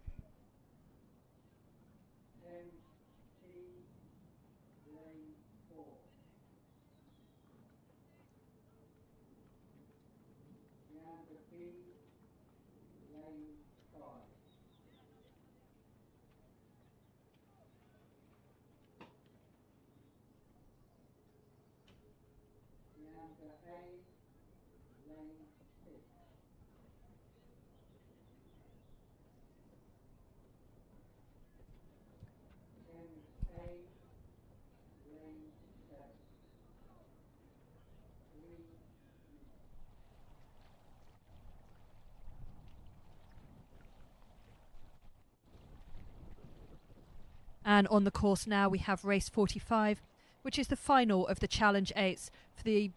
And on the course now we have race 45, which is the final of the Challenge 8s for the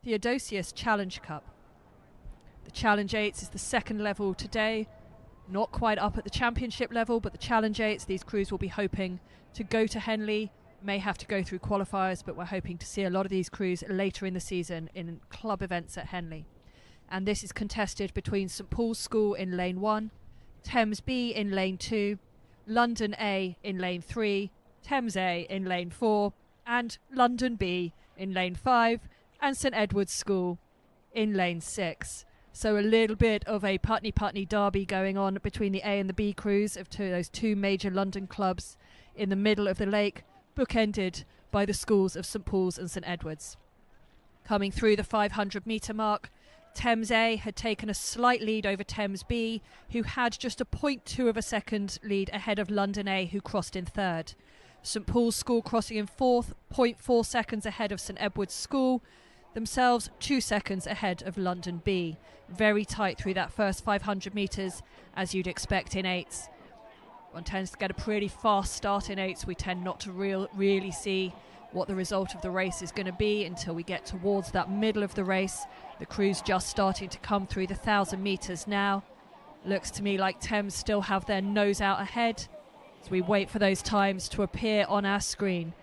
Theodosius Challenge Cup. The Challenge 8s is the second level today, not quite up at the championship level, but the Challenge 8s, these crews will be hoping to go to Henley, may have to go through qualifiers, but we're hoping to see a lot of these crews later in the season in club events at Henley. And this is contested between St Paul's School in lane 1, Thames B in lane 2, London A in lane 3, Thames A in lane 4, and London B in lane 5, and St Edward's School in lane 6. So a little bit of a Putney derby going on between the A and the B crews of those two major London clubs in the middle of the lake, bookended by the schools of St Paul's and St Edward's. Coming through the 500 metre mark, Thames A had taken a slight lead over Thames B, who had just a 0.2 of a second lead ahead of London A, who crossed in third. St Paul's School crossing in fourth, 0.4 seconds ahead of St Edward's School, themselves 2 seconds ahead of London B. Very tight through that first 500 metres, as you'd expect in 8s. One tends to get a pretty fast start in 8s. We tend not to really see what the result of the race is going to be until we get towards that middle of the race. The crews just starting to come through the 1,000 metres now. Looks to me like Thames still have their nose out ahead as we wait for those times to appear on our screen.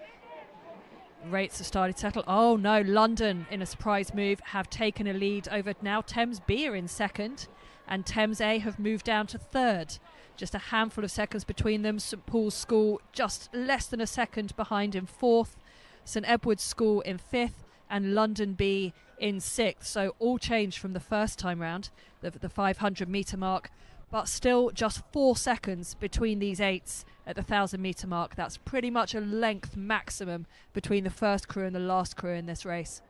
Rates have started to settle. Oh no, London in a surprise move have taken a lead over now. Thames B are in second and Thames A have moved down to third. Just a handful of seconds between them. St Paul's School just less than a second behind in fourth. St Edward's School in fifth and London B in sixth. So all changed from the first time round, the 500 metre mark, but still just 4 seconds between these 8s at the 1,000 metre mark. That's pretty much a length maximum between the first crew and the last crew in this race.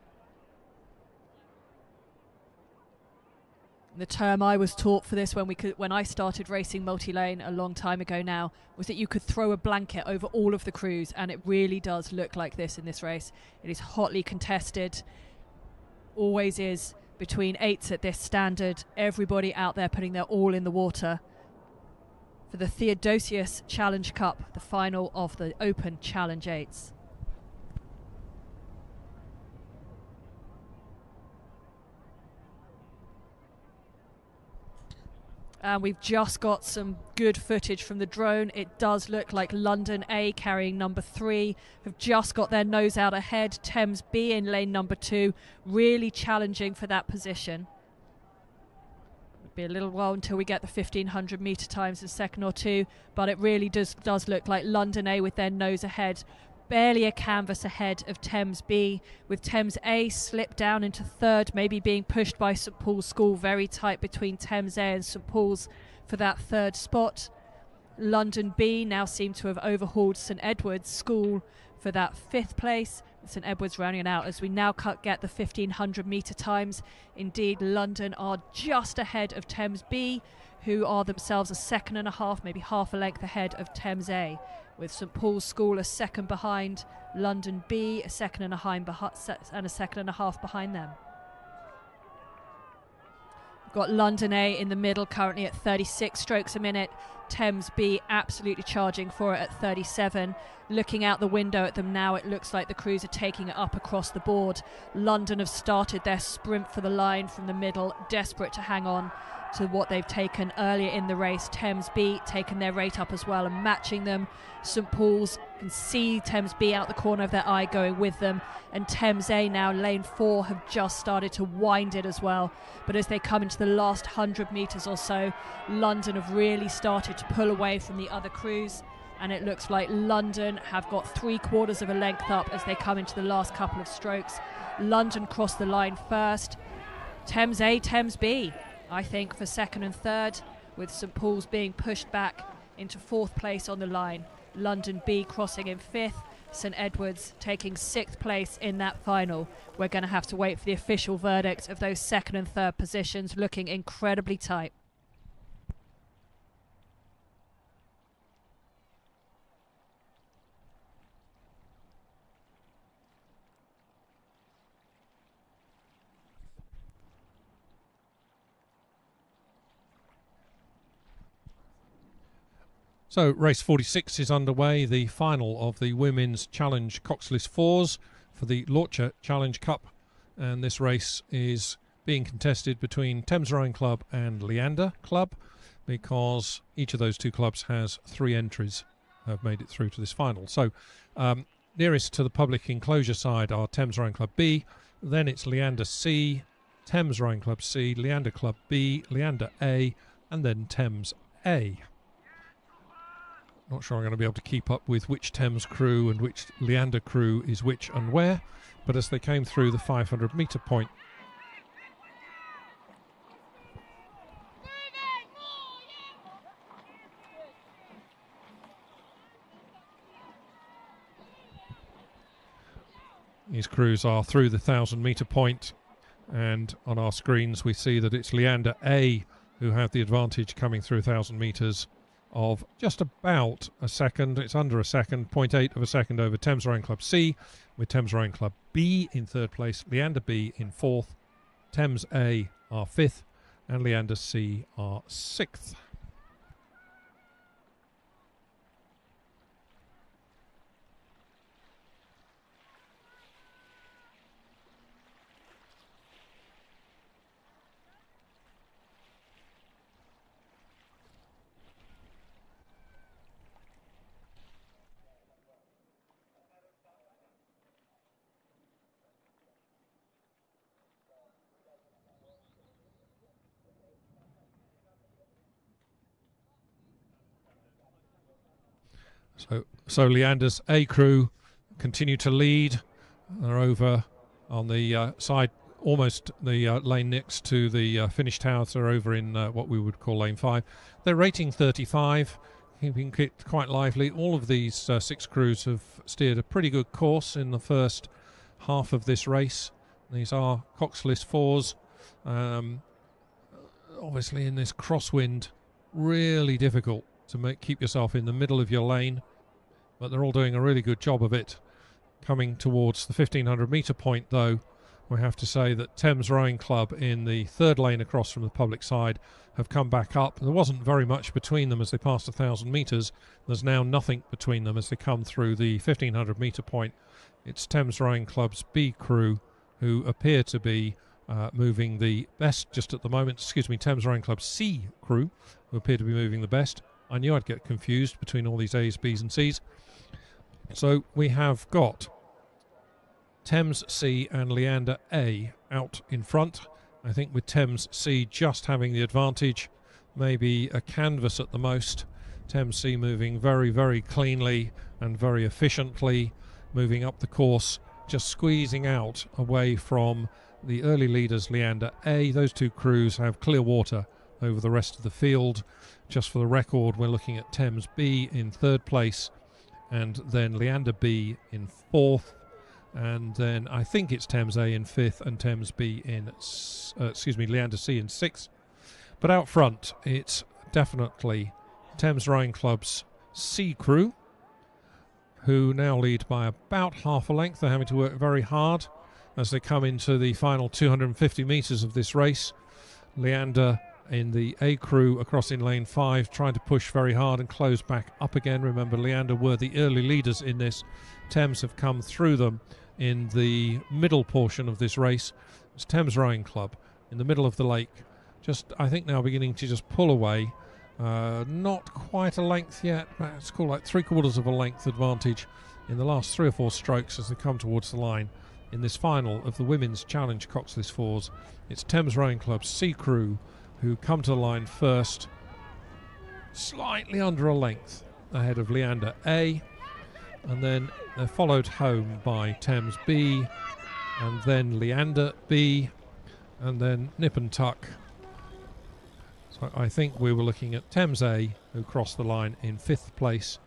The term I was taught for this when I started racing multi-lane a long time ago now was that you could throw a blanket over all of the crews, and it really does look like this in this race. It is hotly contested, always is, between 8s at this standard. Everybody out there putting their all in the water for the Theodosius Challenge Cup, the final of the Open Challenge 8s. And we've just got some good footage from the drone. It does look like London A, carrying number 3, have just got their nose out ahead. Thames B in lane number 2, really challenging for that position. It'll be a little while until we get the 1,500 metre times in second or two, but it really does look like London A with their nose ahead. Barely a canvas ahead of Thames B, with Thames A slipped down into third, maybe being pushed by St Paul's School. Very tight between Thames A and St Paul's for that third spot. London B now seem to have overhauled St Edward's School for that 5th place. St Edward's rounding it out as we now get the 1,500 metre times. Indeed, London are just ahead of Thames B, who are themselves a second and a half, maybe half a length ahead of Thames A, with St Paul's School a second behind, London B a second and a half behind them. We've got London A in the middle, currently at 36 strokes a minute. Thames B absolutely charging for it at 37. Looking out the window at them now, it looks like the crews are taking it up across the board. London have started their sprint for the line from the middle, desperate to hang on to what they've taken earlier in the race. Thames B taking their rate up as well and matching them. St Paul's can see Thames B out the corner of their eye going with them, and Thames A now lane 4 have just started to wind it as well. But as they come into the last 100 metres or so, London have really started to pull away from the other crews, and it looks like London have got 3/4 of a length up as they come into the last couple of strokes. London crossed the line first. Thames A, Thames B, I think, for second and third, with St Paul's being pushed back into 4th place on the line. London B crossing in 5th, St Edward's taking 6th place in that final. We're going to have to wait for the official verdict of those second and third positions, looking incredibly tight. So race 46 is underway, the final of the Women's Challenge Coxless Fours for the Launcher Challenge Cup, and this race is being contested between Thames Rowing Club and Leander Club, because each of those two clubs has 3 entries have made it through to this final. So nearest to the public enclosure side are Thames Rowing Club B, then it's Leander C, Thames Rowing Club C, Leander Club B, Leander A, and then Thames A. Not sure I'm going to be able to keep up with which Thames crew and which Leander crew is which and where, but as they came through the 500-metre point, these crews are through the 1,000-metre point, and on our screens we see that it's Leander A who have the advantage coming through 1,000 metres of just about a second. It's under a second, 0.8 of a second over Thames Rowing Club C, with Thames Rowing Club B in third place, Leander B in fourth, Thames A are fifth, and Leander C are sixth. So Leander's A crew continue to lead. They're over on the side, almost the lane next to the finish towers. They're over in what we would call lane 5. They're rating 35, keeping it quite lively. All of these 6 crews have steered a pretty good course in the first half of this race. These are coxless 4s. Obviously in this crosswind, really difficult to keep yourself in the middle of your lane, but they're all doing a really good job of it. Coming towards the 1,500-metre point, though, we have to say that Thames Rowing Club in the third lane across from the public side have come back up. There wasn't very much between them as they passed 1,000 metres. There's now nothing between them as they come through the 1,500-metre point. It's Thames Rowing Club's B crew who appear to be moving the best just at the moment. Excuse me, Thames Rowing Club C crew who appear to be moving the best. I knew I'd get confused between all these A's, B's and C's. So we have got Thames C and Leander A out in front. I think with Thames C just having the advantage, maybe a canvas at the most. Thames C moving very, very cleanly and very efficiently, moving up the course, just squeezing out away from the early leaders Leander A. Those 2 crews have clear water over the rest of the field. Just for the record, we're looking at Thames B in third place, and then Leander B in fourth, and then I think it's Thames A in fifth and Thames B in, Leander C in sixth. But out front, it's definitely Thames Rowing Club's C crew, who now lead by about half a length. They're having to work very hard as they come into the final 250 metres of this race. Leander in the A crew across in lane 5, trying to push very hard and close back up again. Remember, Leander were the early leaders in this. Thames have come through them in the middle portion of this race. It's Thames Rowing Club in the middle of the lake, just I think now beginning to just pull away. Not quite a length yet, but it's called like 3/4 of a length advantage in the last 3 or 4 strokes as they come towards the line in this final of the Women's Challenge Coxless 4s. It's Thames Rowing Club's C crew who come to the line first, slightly under a length ahead of Leander A, and then they're followed home by Thames B, and then Leander B, and then nip and tuck. So I think we were looking at Thames A, who crossed the line in 5th place,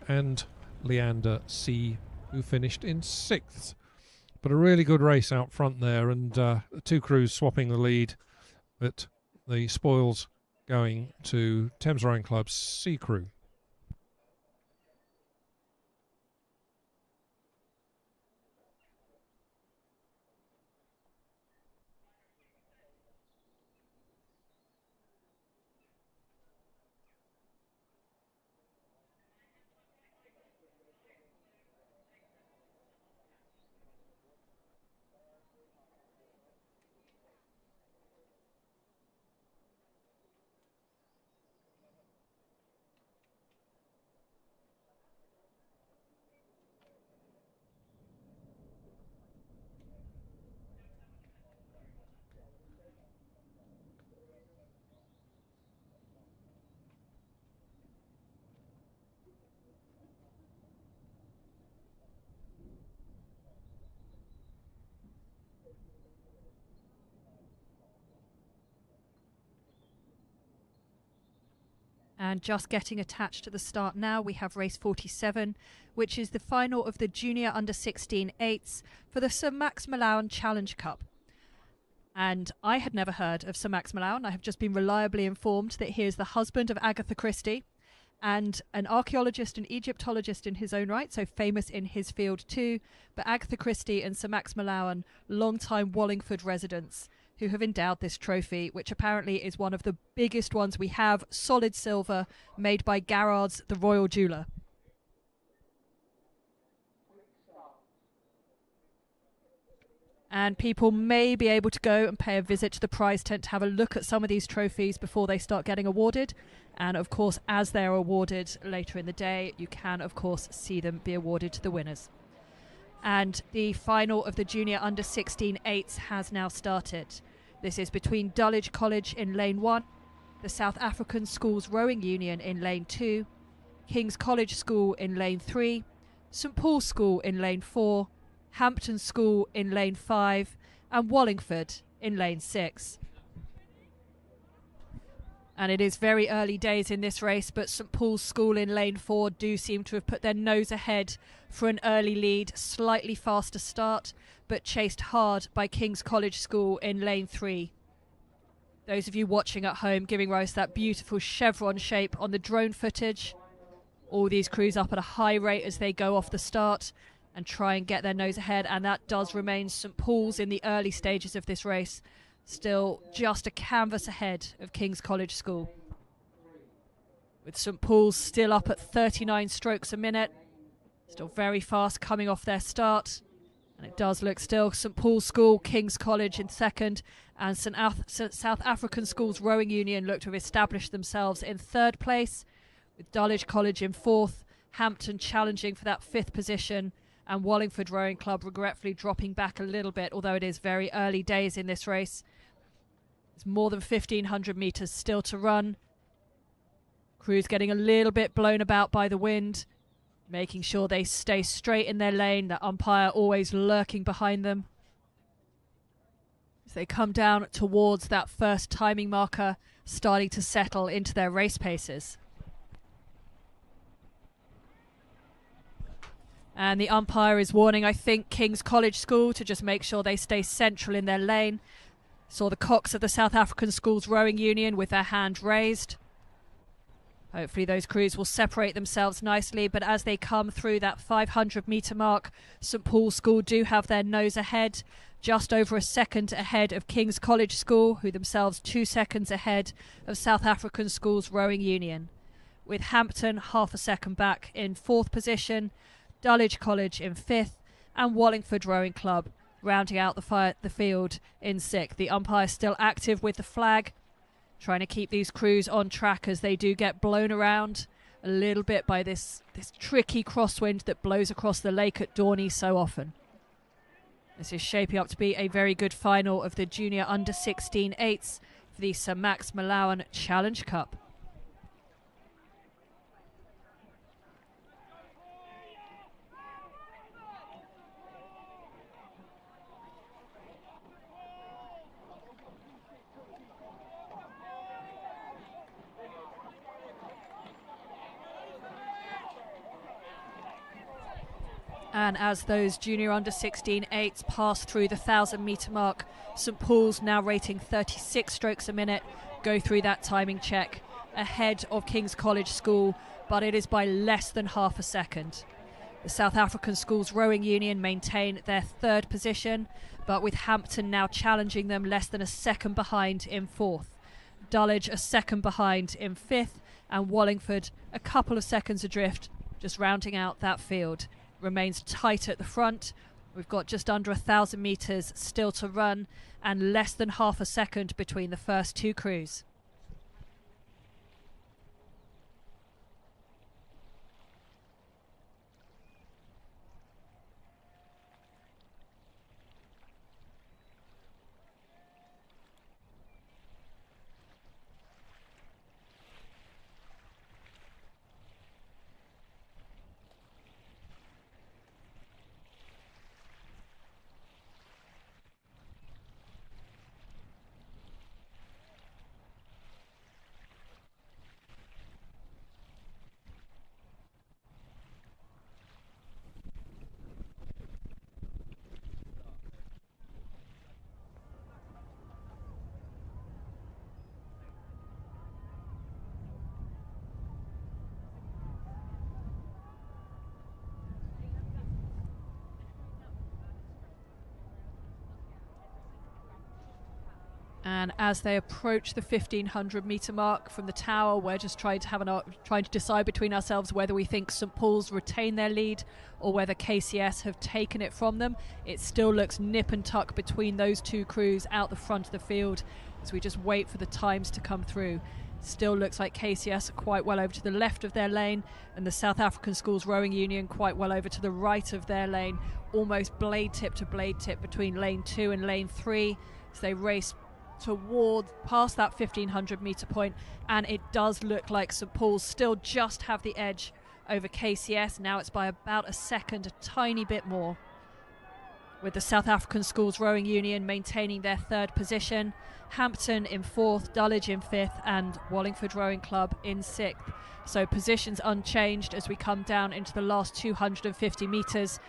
and Leander C, who finished in 6th. But a really good race out front there, and the 2 crews swapping the lead, but the spoils going to Thames Rowing Club's C crew. And just getting attached to the start now, we have race 47, which is the final of the Junior Under-16 eights for the Sir Max Mallowan Challenge Cup. And I had never heard of Sir Max Mallowan. I have just been reliably informed that he is the husband of Agatha Christie and an archaeologist and Egyptologist in his own right, so famous in his field too. But Agatha Christie and Sir Max Mallowan, long-time Wallingford residents, who have endowed this trophy, which apparently is one of the biggest ones we have, solid silver, made by Garrard's, the Royal Jeweller. And people may be able to go and pay a visit to the prize tent to have a look at some of these trophies before they start getting awarded. And of course, as they're awarded later in the day, you can of course see them be awarded to the winners. And the final of the Junior Under-16 eights has now started. This is between Dulwich College in lane 1, the South African Schools Rowing Union in lane 2, King's College School in lane 3, St Paul's School in lane 4, Hampton School in lane 5, and Wallingford in lane 6. And it is very early days in this race, but St Paul's School in lane 4 do seem to have put their nose ahead for an early lead, slightly faster start, but chased hard by King's College School in lane 3. Those of you watching at home giving us that beautiful chevron shape on the drone footage. All these crews up at a high rate as they go off the start and try and get their nose ahead, and that does remain St Paul's in the early stages of this race. Still just a canvas ahead of King's College School. With St Paul's still up at 39 strokes a minute. Still very fast coming off their start. And it does look still St Paul's School, King's College in second, and South African Schools Rowing Union look to have established themselves in third place, with Dulwich College in fourth, Hampton challenging for that fifth position, and Wallingford Rowing Club regretfully dropping back a little bit, although it is very early days in this race. There's more than 1,500 metres still to run. Crews getting a little bit blown about by the wind, making sure they stay straight in their lane, the umpire always lurking behind them. As they come down towards that first timing marker, starting to settle into their race paces. And the umpire is warning, I think, King's College School to just make sure they stay central in their lane. Saw the cocks of the South African Schools Rowing Union with their hand raised. Hopefully those crews will separate themselves nicely, but as they come through that 500 metre mark, St Paul's School do have their nose ahead, just over a second ahead of King's College School, who themselves 2 seconds ahead of South African Schools Rowing Union. With Hampton half a second back in fourth position, Dulwich College in fifth, and Wallingford Rowing Club rounding out the field in sixth. The umpire still active with the flag, trying to keep these crews on track as they do get blown around a little bit by this tricky crosswind that blows across the lake at Dorney so often. This is shaping up to be a very good final of the Junior Under-16 eights for the Sir Max Mallowan Challenge Cup. And as those Junior Under-16 eights pass through the 1,000 metre mark, St Paul's, now rating 36 strokes a minute, go through that timing check ahead of King's College School, but it is by less than half a second. The South African Schools Rowing Union maintain their third position, but with Hampton now challenging them less than a second behind in fourth. Dulwich a second behind in fifth, and Wallingford a couple of seconds adrift, just rounding out that field. Remains tight at the front. We've got just under 1,000 metres still to run and less than half a second between the first two crews. And as they approach the 1500 metre mark from the tower, we're just trying to decide between ourselves whether we think St Paul's retain their lead or whether KCS have taken it from them. It still looks nip and tuck between those two crews out the front of the field as we just wait for the times to come through. Still looks like KCS are quite well over to the left of their lane, and the South African Schools Rowing Union quite well over to the right of their lane, almost blade tip to blade tip between lane 2 and lane 3 as they race toward past that 1500 metre point. And it does look like St Paul's still just have the edge over KCS. Now it's by about a second, a tiny bit more, with the South African Schools Rowing Union maintaining their third position, Hampton in fourth, Dulwich in fifth, and Wallingford Rowing Club in sixth. So positions unchanged as we come down into the last 250 metres.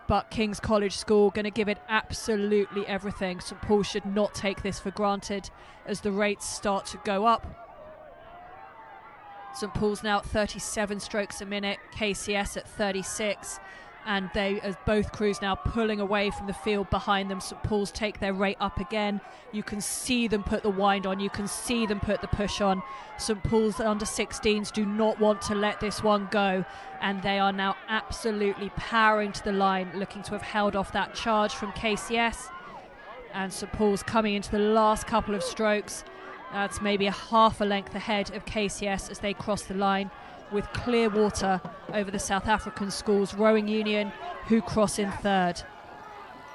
But King's College School going to give it absolutely everything. St Paul should not take this for granted as the rates start to go up. St Paul's now at 37 strokes a minute, KCS at 36. And they, as both crews now pulling away from the field behind them, St Paul's take their rate up again. You can see them put the wind on, you can see them put the push on. St Paul's under 16s do not want to let this one go, and they are now absolutely powering to the line, looking to have held off that charge from KCS. And St Paul's coming into the last couple of strokes. That's maybe a half a length ahead of KCS as they cross the line, with clear water over the South African Schools Rowing Union, who cross in third.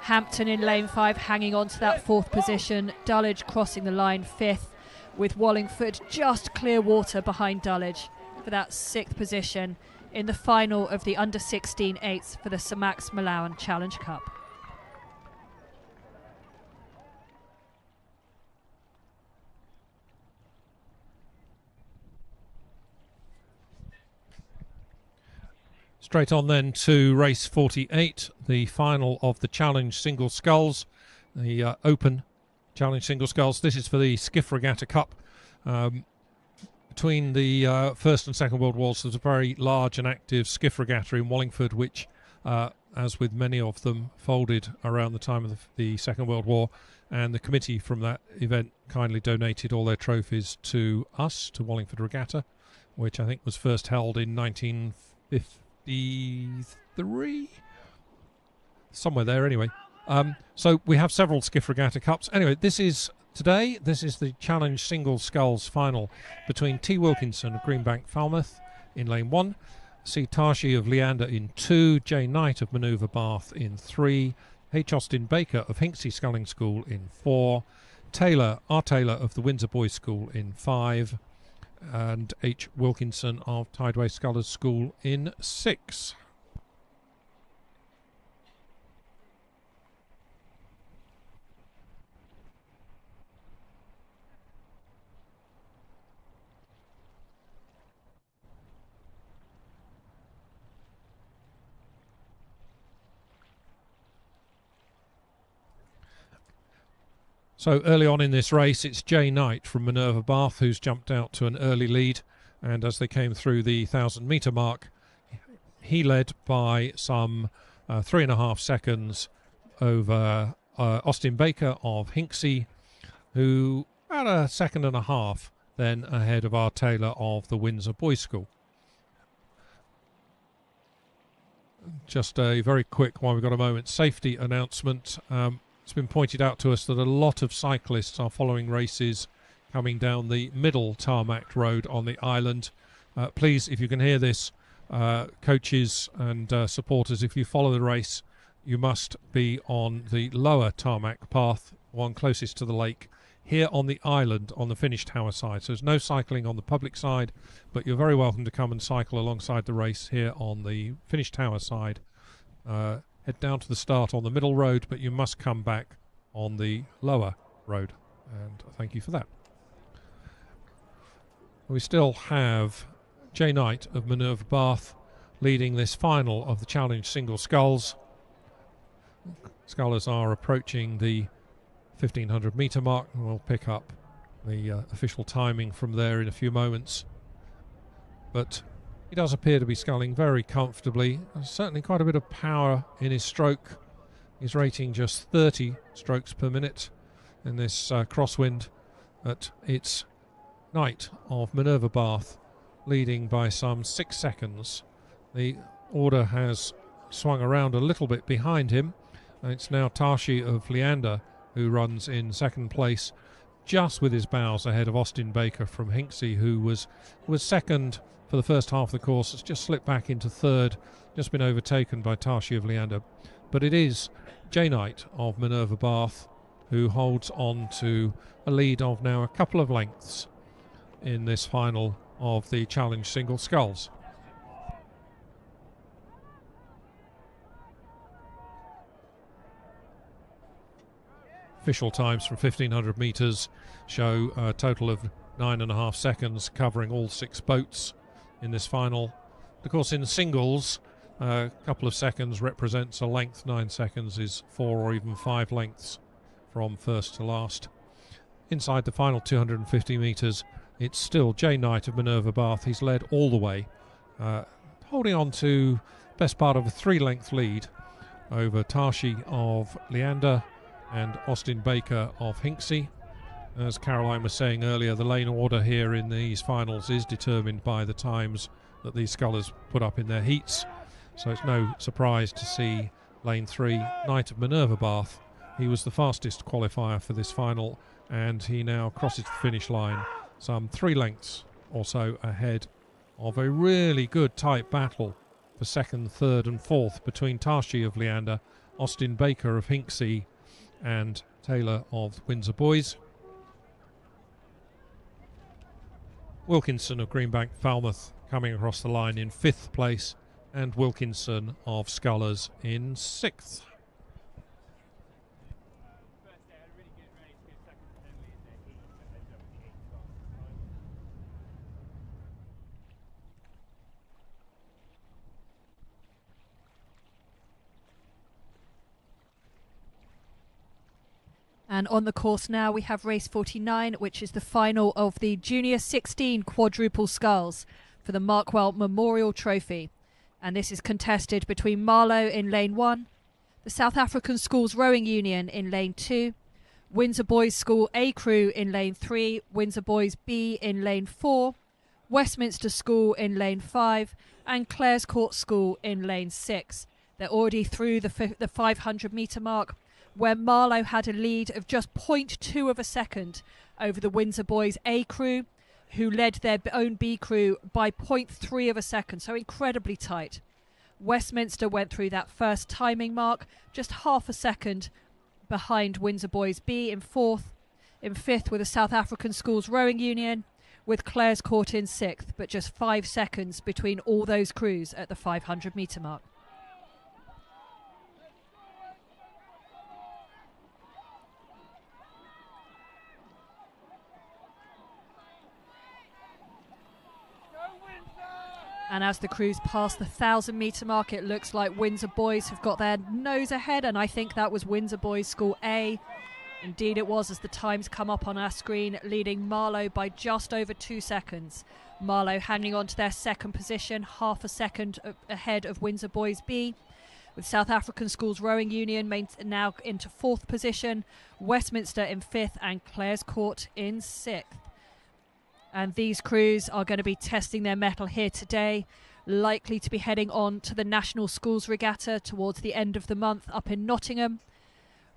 Hampton in lane 5 hanging on to that fourth position, Dulwich crossing the line fifth, with Wallingford just clear water behind Dulwich for that sixth position in the final of the under 16 eights for the Sir Max Malawan Challenge Cup. Straight on then to race 48, the final of the Challenge Single Sculls, the Open Challenge Single Sculls. This is for the Skiff Regatta Cup. Between the First and Second World Wars, there's a very large and active skiff regatta in Wallingford, which, as with many of them, folded around the time of the Second World War. And the committee from that event kindly donated all their trophies to us, to Wallingford Regatta, which I think was first held in 1953, somewhere there anyway. So we have several skiff regatta cups. Anyway, this is the Challenge Single Sculls final between T. Wilkinson of Greenbank Falmouth in lane 1, C. Tashi of Leander in 2, J. Knight of Manoeuvre Bath in 3, H. Austin Baker of Hinksey Sculling School in 4, R. Taylor of the Windsor Boys School in 5, and H. Wilkinson of Tideway Scullers School in 6. So early on in this race, it's J. Knight from Manoeuvre Bath who's jumped out to an early lead, and as they came through the 1,000 metre mark, he led by some 3.5 seconds over Austin Baker of Hinksey, who about a second and a half then ahead of R. Taylor of the Windsor Boys School. Just a very quick, while we've got a moment, safety announcement. It's been pointed out to us that a lot of cyclists are following races coming down the middle tarmac road on the island. Please, if you can hear this, coaches and supporters, if you follow the race, you must be on the lower tarmac path, one closest to the lake, here on the island on the finish tower side. So there's no cycling on the public side, but you're very welcome to come and cycle alongside the race here on the finish tower side. Head down to the start on the middle road, but you must come back on the lower road, and thank you for that. We still have J. Knight of Manoeuvre Bath leading this final of the Challenge Single Sculls. Scullers are approaching the 1,500 metre mark, and we'll pick up the official timing from there in a few moments. But he does appear to be sculling very comfortably. There's certainly quite a bit of power in his stroke. He's rating just 30 strokes per minute in this crosswind, at its Knight of Minerva Bath, leading by some 6 seconds. The order has swung around a little bit behind him, and it's now Tashi of Leander who runs in second place, just with his bows ahead of Austin Baker from Hinksey, who was second for the first half of the course. Has just slipped back into third, just been overtaken by Tashi of Leander. But it is J Knight of Minerva Bath who holds on to a lead of now a couple of lengths in this final of the Challenge Single Sculls. Official times from 1500 metres show a total of 9.5 seconds, covering all 6 boats in this final. Of course, in singles, a couple of seconds represents a length. 9 seconds is 4 or even 5 lengths from first to last. Inside the final 250 metres, it's still J Knight of Minerva Bath. He's led all the way, holding on to best part of a 3-length lead over Tashi of Leander and Austin Baker of Hinksey. As Caroline was saying earlier, the lane order here in these finals is determined by the times that these scullers put up in their heats, so it's no surprise to see lane 3, Knight of Minerva Bath. He was the fastest qualifier for this final, and he now crosses the finish line some 3 lengths or so ahead of a really good tight battle for second, third and fourth between Tashi of Leander, Austin Baker of Hinksey and Taylor of Windsor Boys. Wilkinson of Greenbank Falmouth coming across the line in 5th place, and Wilkinson of Scullers in 6th. And on the course now we have race 49, which is the final of the Junior 16 quadruple sculls for the Markwell Memorial Trophy. And this is contested between Marlow in lane 1, the South African Schools Rowing Union in lane 2, Windsor Boys School A Crew in lane 3, Windsor Boys B in lane 4, Westminster School in lane 5, and Clares Court School in lane 6. They're already through the 500 metre mark, where Marlow had a lead of just 0.2 of a second over the Windsor Boys A Crew, who led their own B Crew by 0.3 of a second, so incredibly tight. Westminster went through that first timing mark, just half a second behind Windsor Boys B in 4th. In 5th with the South African Schools Rowing Union, with Clares Court in 6th, but just 5 seconds between all those crews at the 500 metre mark. And as the crews pass the 1,000 metre mark, it looks like Windsor Boys have got their nose ahead, and I think that was Windsor Boys School A. Indeed it was, as the times come up on our screen, leading Marlow by just over 2 seconds. Marlow hanging on to their second position, half a second ahead of Windsor Boys B, with South African Schools Rowing Union now into 4th position, Westminster in 5th and Clares Court in 6th. And these crews are going to be testing their mettle here today, likely to be heading on to the National Schools Regatta towards the end of the month up in Nottingham.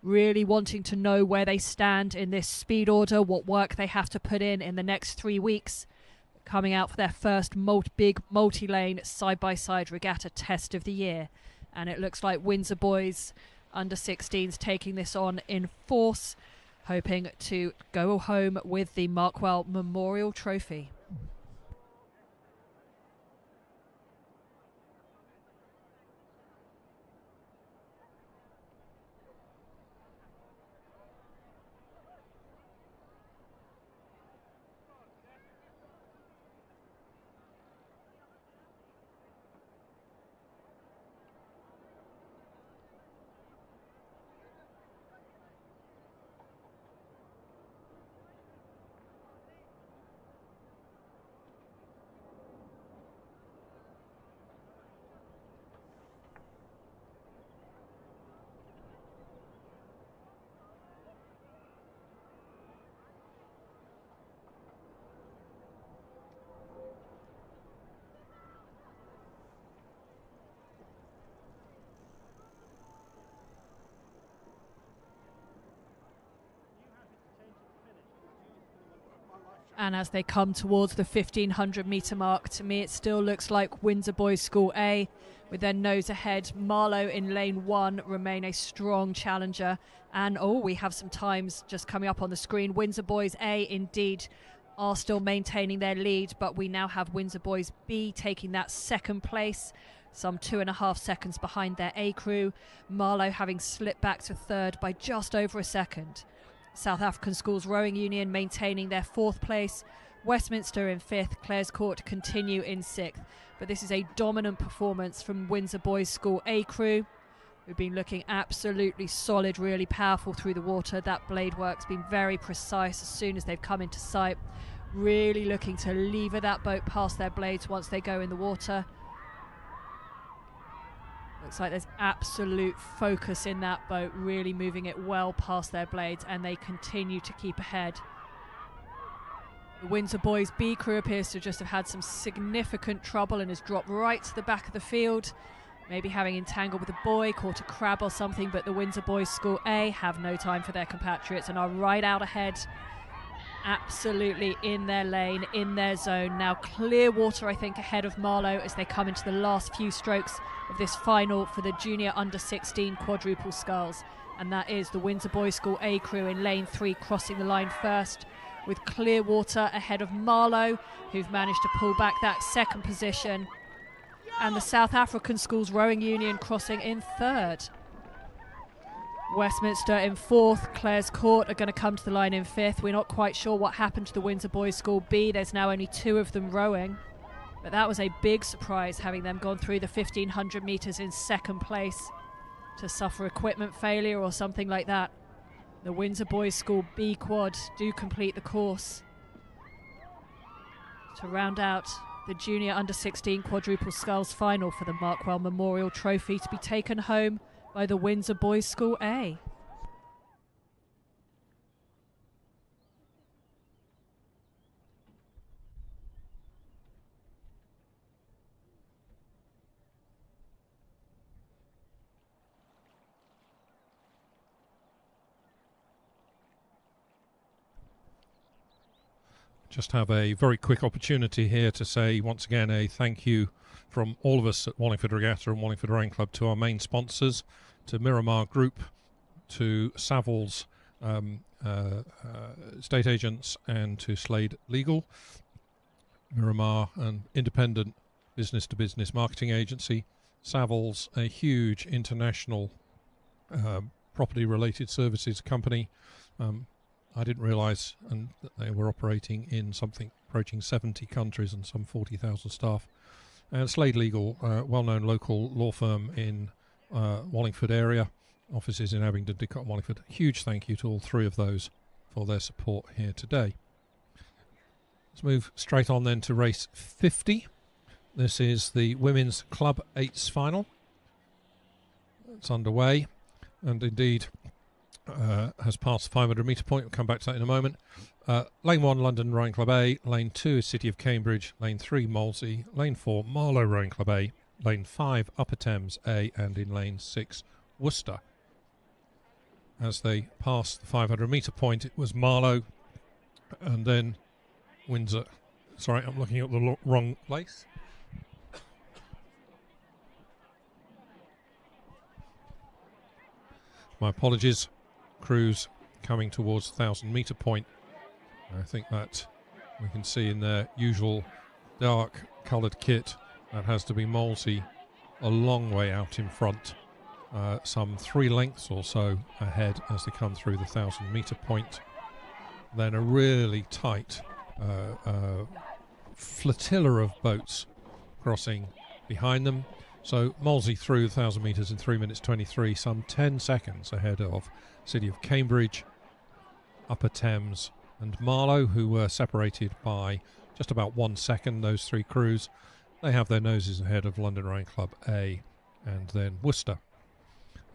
Really wanting to know where they stand in this speed order, what work they have to put in the next 3 weeks. Coming out for their first big multi-lane side-by-side regatta test of the year. And it looks like Windsor Boys under 16s taking this on in force, hoping to go home with the Markwell Memorial Trophy. And as they come towards the 1500 metre mark, to me it still looks like Windsor Boys School A, with their nose ahead. Marlow in lane 1 remain a strong challenger. And we have some times just coming up on the screen. Windsor Boys A indeed are still maintaining their lead, but we now have Windsor Boys B taking that second place, some 2.5 seconds behind their A crew. Marlow having slipped back to third by just over a second. South African Schools Rowing Union maintaining their 4th place. Westminster in 5th. Clares Court continue in 6th. But this is a dominant performance from Windsor Boys School A crew, who've been looking absolutely solid, really powerful through the water. That blade work's been very precise as soon as they've come into sight. Really looking to lever that boat past their blades once they go in the water. Looks like there's absolute focus in that boat, really moving it well past their blades, and they continue to keep ahead. The Windsor Boys B crew appears to just have had some significant trouble and has dropped right to the back of the field, maybe having entangled with a buoy, caught a crab or something, but the Windsor Boys School A have no time for their compatriots and are right out ahead, absolutely in their lane, in their zone. Now clear water, I think, ahead of Marlow as they come into the last few strokes of this final for the junior under 16 quadruple sculls, and that is the Windsor Boys School A crew in lane 3 crossing the line first, with clear water ahead of Marlow, who've managed to pull back that second position, and the South African Schools Rowing Union crossing in 3rd. Westminster in 4th. Clares Court are going to come to the line in 5th. We're not quite sure what happened to the Windsor Boys School B. There's now only 2 of them rowing, but that was a big surprise, having them gone through the 1500 metres in 2nd place to suffer equipment failure or something like that. The Windsor Boys School B quad do complete the course to round out the junior under 16 quadruple sculls final for the Markwell Memorial Trophy, to be taken home by the Windsor Boys School A. Just have a very quick opportunity here to say once again a thank you from all of us at Wallingford Regatta and Wallingford Rowing Club to our main sponsors, to Miramar Group, to Savills estate agents, and to Slade Legal. Miramar, an independent business-to-business marketing agency. Savills, a huge international property-related services company. I didn't realise that they were operating in something approaching 70 countries and some 40,000 staff. And Slade Legal, well-known local law firm in Wallingford area, offices in Abingdon, Didcot and Wallingford. Huge thank you to all 3 of those for their support here today. Let's move straight on then to race 50. This is the Women's Club 8s final. It's underway, and indeed has passed the 500 metre point. We'll come back to that in a moment. Lane 1, London Rowing Club A. Lane 2 is City of Cambridge. Lane 3, Molesey. Lane 4, Marlow Rowing Club A. Lane 5, Upper Thames A. And in Lane 6, Worcester. As they passed the 500 metre point, it was Marlow and then Windsor. Sorry, I'm looking at the wrong place. My apologies. Crews coming towards the 1,000 metre point. I think that we can see in their usual dark coloured kit that has to be Molesey a long way out in front, some 3 lengths or so ahead as they come through the 1,000 metre point. Then a really tight flotilla of boats crossing behind them. So Molesey through 1,000 metres in 3 minutes 23, some 10 seconds ahead of City of Cambridge, Upper Thames and Marlow, who were separated by just about 1 second, those 3 crews. They have their noses ahead of London Rowing Club A and then Worcester.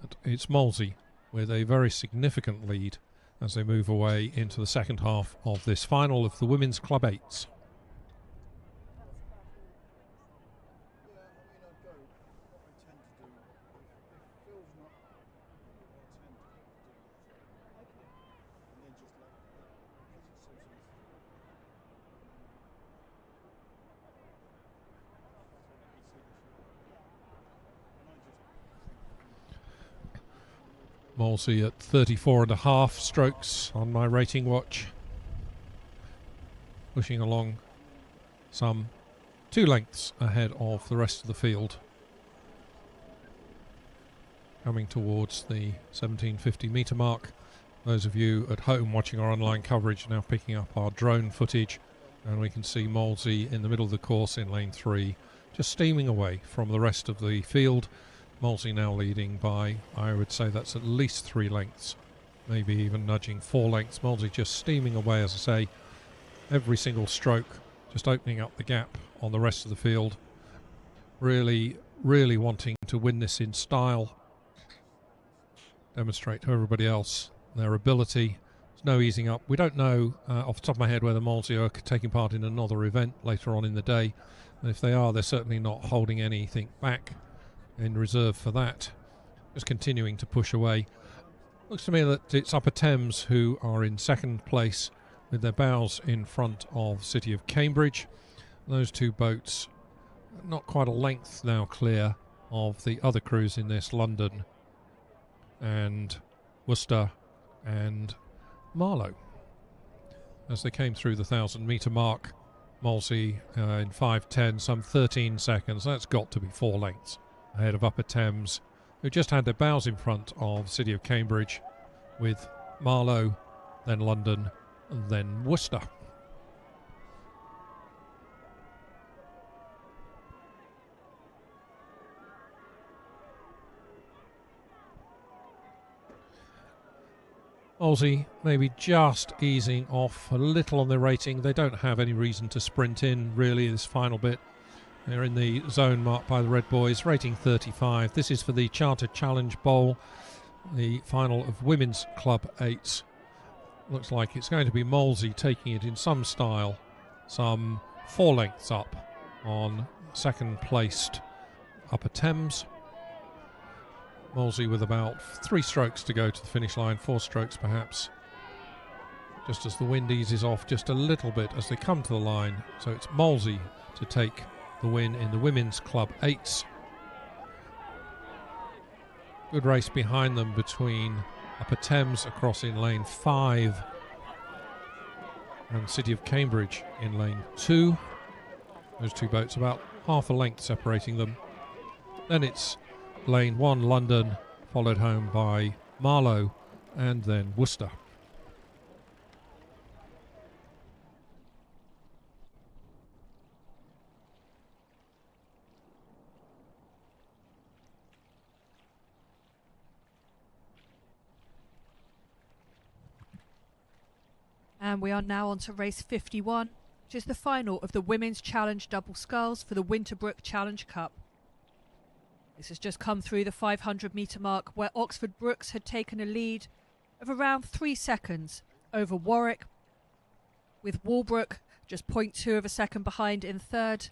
And it's Molesey with a very significant lead as they move away into the second half of this final of the Women's Club 8s. Molesey at 34.5 strokes on my rating watch. Pushing along some 2 lengths ahead of the rest of the field. Coming towards the 1750 metre mark. Those of you at home watching our online coverage now picking up our drone footage, and we can see Molesey in the middle of the course in lane 3, just steaming away from the rest of the field. Molesey now leading by, I would say that's at least 3 lengths, maybe even nudging 4 lengths. Molesey just steaming away, as I say, every single stroke, just opening up the gap on the rest of the field. Really, really wanting to win this in style, demonstrate to everybody else their ability. There's no easing up. We don't know off the top of my head whether Molesey are taking part in another event later on in the day. And if they are, they're certainly not holding anything back in reserve for that. Just continuing to push away. Looks to me that it's Upper Thames who are in second place with their bows in front of City of Cambridge. Those 2 boats not quite a length now clear of the other crews in this, London and Worcester and Marlow. As they came through the 1,000 metre mark, Molesey in 5:10, some 13 seconds. That's got to be 4 lengths ahead of Upper Thames, who just had their bows in front of City of Cambridge, with Marlow, then London, and then Worcester. Molesey maybe just easing off a little on their rating. They don't have any reason to sprint in really this final bit. They're in the zone marked by the Red Boys, rating 35. This is for the Charter Challenge Bowl, the final of Women's Club 8s. Looks like it's going to be Molesey taking it in some style, some 4 lengths up on second placed Upper Thames. Molesey with about 3 strokes to go to the finish line, 4 strokes perhaps, just as the wind eases off just a little bit as they come to the line. So it's Molesey to take the win in the Women's Club 8s. Good race behind them between Upper Thames across in lane 5 and City of Cambridge in lane 2. Those 2 boats about half a length separating them. Then it's lane 1 London, followed home by Marlow and then Worcester. And we are now on to race 51, which is the final of the Women's Challenge Double Sculls for the Winterbrook Challenge Cup. This has just come through the 500 metre mark, where Oxford Brookes had taken a lead of around 3 seconds over Warwick, with Walbrook just 0.2 of a second behind in third,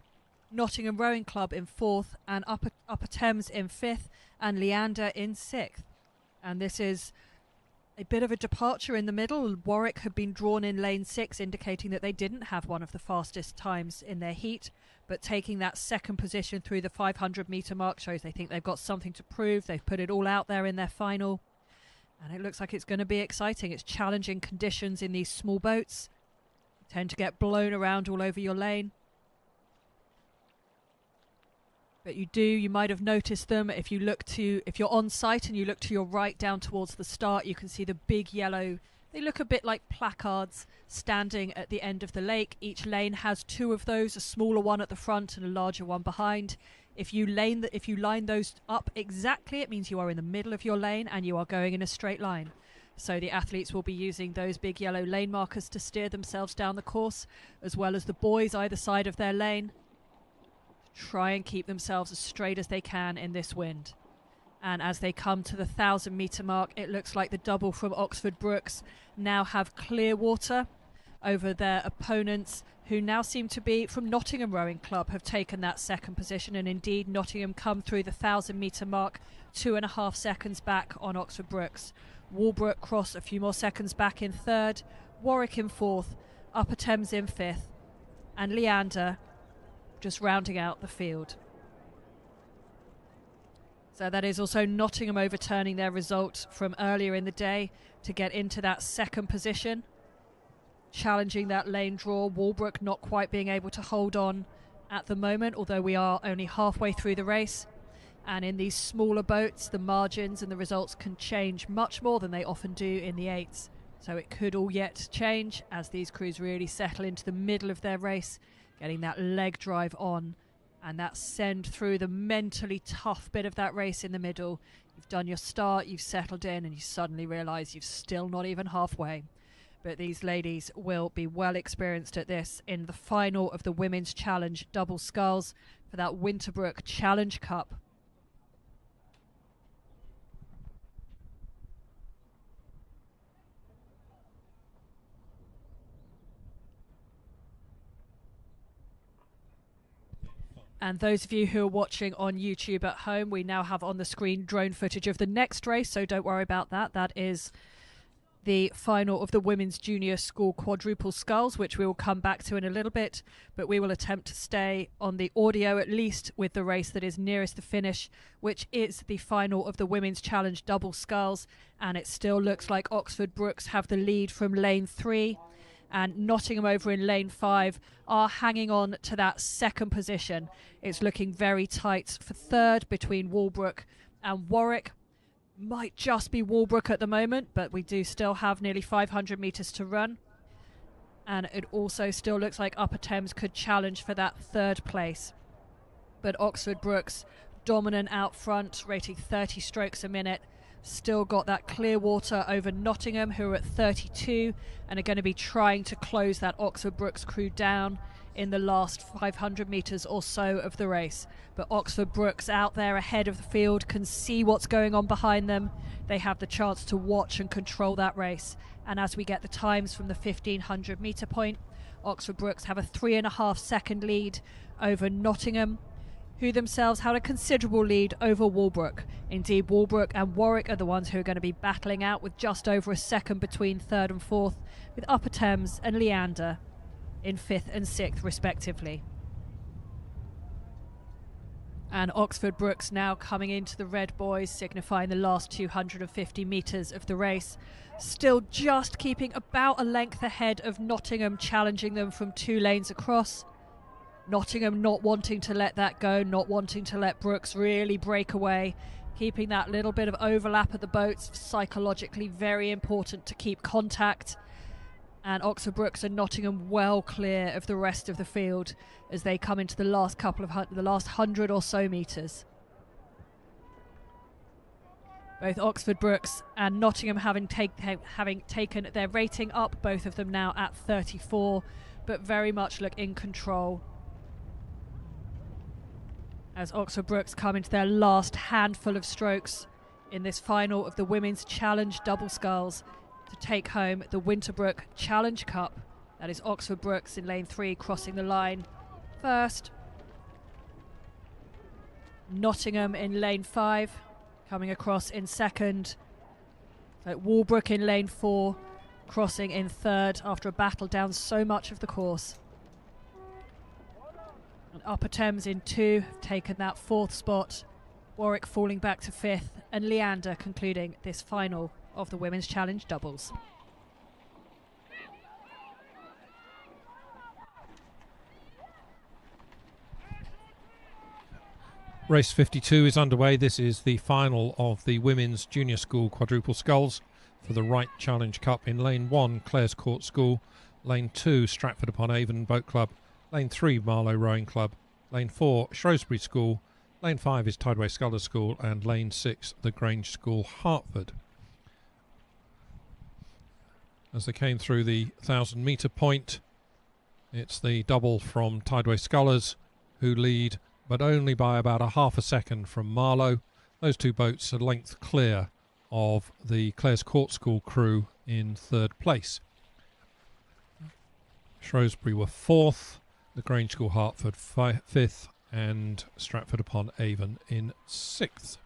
Nottingham Rowing Club in fourth, and Upper Thames in fifth, and Leander in sixth. And this is a bit of a departure in the middle. Warwick had been drawn in lane 6, indicating that they didn't have one of the fastest times in their heat, but taking that second position through the 500 metre mark shows they think they've got something to prove. They've put it all out there in their final, and it looks like it's going to be exciting. It's challenging conditions in these small boats. You tend to get blown around all over your lane, but you might have noticed them. If you're on site and you look to your right down towards the start, you can see the big yellow, they look a bit like placards standing at the end of the lake. Each lane has 2 of those, a smaller one at the front and a larger one behind. If you line those up exactly, it means you are in the middle of your lane and you are going in a straight line. So the athletes will be using those big yellow lane markers to steer themselves down the course, as well as the boys either side of their lane. Try and keep themselves as straight as they can in this wind. And as they come to the 1,000 metre mark, it looks like the double from Oxford Brookes now have clear water over their opponents, who now seem to be from Nottingham Rowing Club, have taken that second position. And indeed, Nottingham come through the 1,000 metre mark 2.5 seconds back on Oxford Brookes. Walbrook cross a few more seconds back in third, Warwick in fourth, Upper Thames in fifth, and Leander just rounding out the field. So that is also Nottingham overturning their result from earlier in the day to get into that second position, challenging that lane draw. Walbrook not quite being able to hold on at the moment, although we are only halfway through the race. And in these smaller boats, the margins and the results can change much more than they often do in the eights. So it could all yet change as these crews really settle into the middle of their race, getting that leg drive on and that send through the mentally tough bit of that race in the middle. You've done your start, you've settled in, and you suddenly realise you've still not even halfway. But these ladies will be well experienced at this in the final of the Women's Challenge double sculls for that Winterbrook Challenge Cup. And those of you who are watching on YouTube at home, we now have on the screen drone footage of the next race, so don't worry about that. That is the final of the Women's Junior School quadruple sculls, which we will come back to in a little bit, but we will attempt to stay on the audio at least with the race that is nearest the finish, which is the final of the Women's Challenge double sculls, and it still looks like Oxford Brookes have the lead from lane 3, and Nottingham over in lane 5 are hanging on to that second position. It's looking very tight for third between Walbrook and Warwick. Might just be Walbrook at the moment, but we do still have nearly 500 metres to run. And it also still looks like Upper Thames could challenge for that third place. But Oxford Brookes dominant out front, rating 30 strokes a minute. Still got that clear water over Nottingham, who are at 32 and are going to be trying to close that Oxford Brookes crew down in the last 500 metres or so of the race. But Oxford Brookes out there ahead of the field can see what's going on behind them. They have the chance to watch and control that race. And as we get the times from the 1500 metre point, Oxford Brookes have a 3.5 second lead over Nottingham, who themselves had a considerable lead over Walbrook. Indeed, Walbrook and Warwick are the ones who are going to be battling out with just over a second between third and fourth, with Upper Thames and Leander in 5th and 6th respectively. And Oxford Brookes now coming into the red boys, signifying the last 250 metres of the race. Still just keeping about a length ahead of Nottingham, challenging them from 2 lanes across. Nottingham not wanting to let that go, not wanting to let Brookes really break away, keeping that little bit of overlap at the boats, psychologically very important to keep contact. And Oxford Brookes and Nottingham well clear of the rest of the field as they come into the last the last 100 or so metres. Both Oxford Brookes and Nottingham having taken their rating up, both of them now at 34, but very much look in control. As Oxford Brookes come into their last handful of strokes in this final of the Women's Challenge double sculls to take home the Winterbrook Challenge Cup. That is Oxford Brookes in lane 3 crossing the line first. Nottingham in lane 5 coming across in second. So Walbrook in lane 4 crossing in third after a battle down so much of the course. And Upper Thames in 2 have taken that 4th spot. Warwick falling back to 5th, and Leander concluding this final of the Women's Challenge doubles. Race 52 is underway. This is the final of the Women's Junior School quadruple sculls for the Wright Challenge Cup. In lane 1, Clares Court School. Lane 2, Stratford upon Avon Boat Club. Lane 3, Marlow Rowing Club. Lane 4, Shrewsbury School. Lane 5 is Tideway Scullers School. And Lane 6, the Grange School, Hertford. As they came through the 1,000 metre point, it's the double from Tideway Scullers who lead, but only by about a half a second from Marlow. Those 2 boats are length clear of the Clares Court School crew in 3rd place. Shrewsbury were 4th, the Grange School Hertford 5th, and Stratford upon Avon in 6th.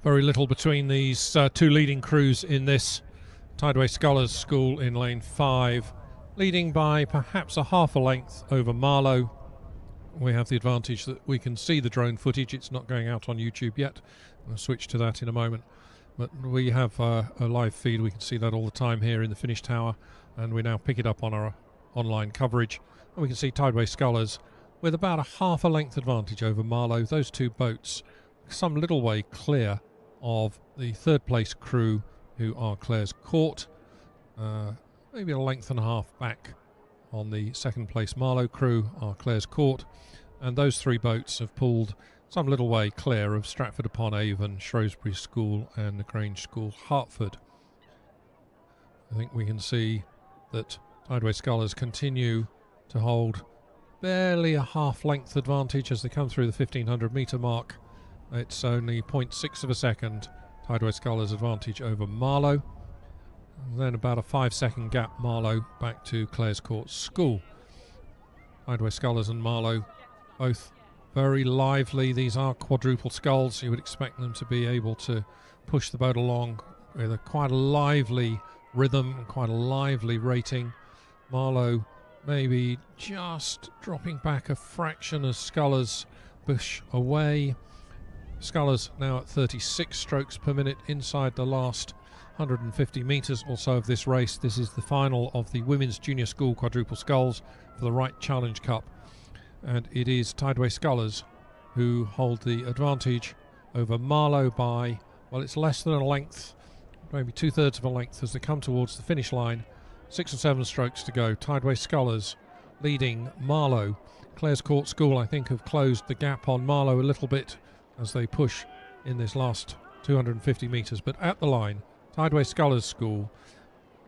Very little between these two leading crews in this Tideway Scullers School in lane 5, leading by perhaps a half a length over Marlow. We have the advantage that we can see the drone footage. It's not going out on YouTube yet. I'll switch to that in a moment. But we have a live feed. We can see that all the time here in the finish tower, and we now pick it up on our online coverage. And we can see Tideway Scullers with about a half a length advantage over Marlow. Those two boats some little way clear of the third place crew, who are Clare's Court, maybe a length and a half back on the second place Marlow crew, are Clare's Court, and those three boats have pulled some little way clear of Stratford-upon-Avon, Shrewsbury School and the Grange School, Hertford. I think we can see that Tideway Scullers continue to hold barely a half length advantage as they come through the 1500 metre mark. It's only 0.6 of a second Tideway Scullers advantage over Marlow. And then about a 5-second gap Marlow back to Clare's Court School. Tideway Scullers and Marlow both very lively. These are quadruple sculls. You would expect them to be able to push the boat along with quite a lively rhythm and quite a lively rating. Marlow maybe just dropping back a fraction as Scullers push away. Scullers now at 36 strokes per minute inside the last 150 metres or so of this race. This is the final of the Women's Junior School Quadruple Sculls for the Wright Challenge Cup. And it is Tideway Scullers who hold the advantage over Marlow by, well, it's less than a length, maybe 2/3 of a length as they come towards the finish line. 6 or 7 strokes to go. Tideway Scullers leading Marlow. Clare's Court School, I think, have closed the gap on Marlow a little bit as they push in this last 250 metres. But at the line, Tideway Scullers School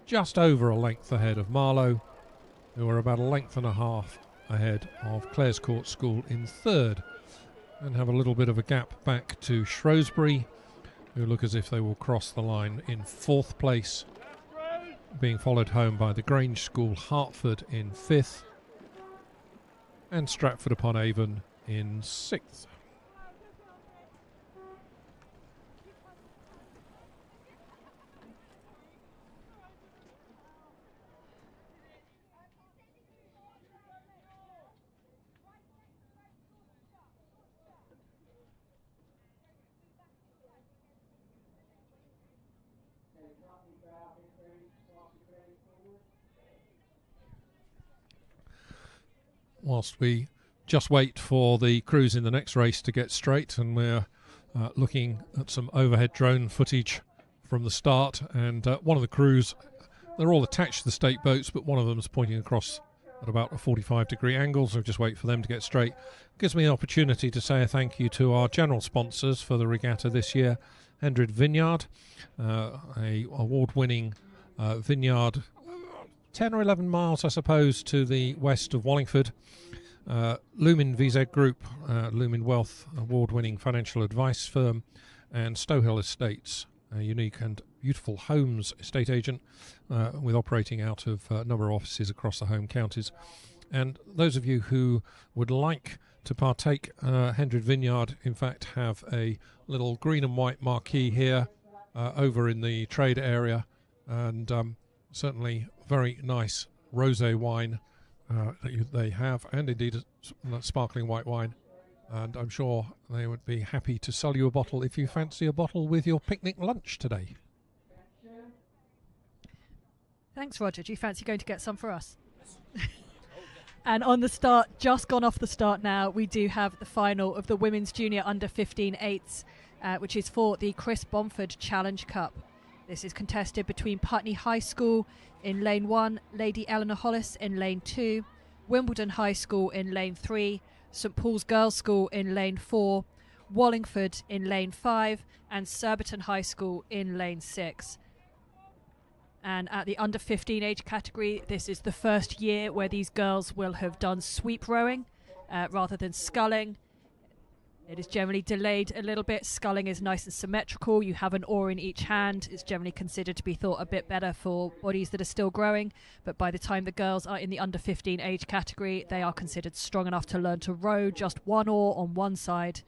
just over a length ahead of Marlow, who are about a length and a half ahead of Clare's Court School in third, and have a little bit of a gap back to Shrewsbury, who look as if they will cross the line in fourth place, being followed home by the Grange School, Hertford in fifth, and Stratford-upon-Avon in sixth. Whilst we just wait for the crews in the next race to get straight, and we're looking at some overhead drone footage from the start, and one of the crews, they're all attached to the state boats, but one of them is pointing across at about a 45-degree angle, so just wait for them to get straight. Gives me an opportunity to say a thank you to our general sponsors for the regatta this year, Hendred Vineyard, a award-winning vineyard 10 or 11 miles, I suppose, to the west of Wallingford. Lumin VZ Group, Lumin Wealth, award-winning financial advice firm, and Stowhill Estates, a unique and beautiful homes estate agent with operating out of a number of offices across the home counties. And those of you who would like to partake, Hendred Vineyard, in fact, have a little green and white marquee here over in the trade area, and certainly very nice rosé wine that they have, and indeed a sparkling white wine. And I'm sure they would be happy to sell you a bottle if you fancy a bottle with your picnic lunch today. Thanks, Roger. Do you fancy going to get some for us? And on the start, just gone off the start now, we do have the final of the Women's Junior Under 15 8s, which is for the Chris Bomford Challenge Cup. This is contested between Putney High School in lane 1, Lady Eleanor Hollis in lane 2, Wimbledon High School in lane 3, St Paul's Girls' School in lane 4, Wallingford in lane 5, and Surbiton High School in lane 6. And at the under 15 age category, this is the first year where these girls will have done sweep rowing rather than sculling. It is generally delayed a little bit. Sculling is nice and symmetrical. You have an oar in each hand. It's generally considered to be thought a bit better for bodies that are still growing. But by the time the girls are in the under 15 age category, they are considered strong enough to learn to row just one oar on one side.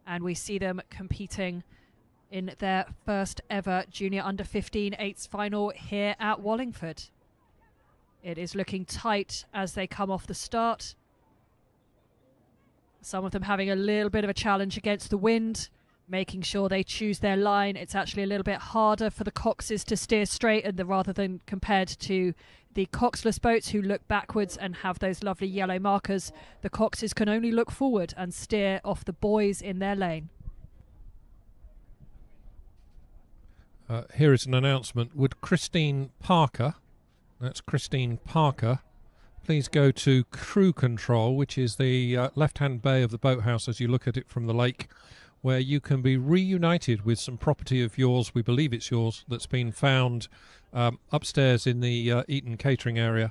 And we see them competing in their first ever junior under 15 eights final here at Wallingford. It is looking tight as they come off the start. Some of them having a little bit of a challenge against the wind, making sure they choose their line. It's actually a little bit harder for the coxes to steer straight rather than compared to the coxless boats who look backwards and have those lovely yellow markers. The coxes can only look forward and steer off the buoys in their lane. Here is an announcement. Would Christine Parker, that's Christine Parker, please go to crew control, which is the left-hand bay of the boathouse as you look at it from the lake, where you can be reunited with some property of yours, we believe it's yours, that's been found upstairs in the Eton catering area.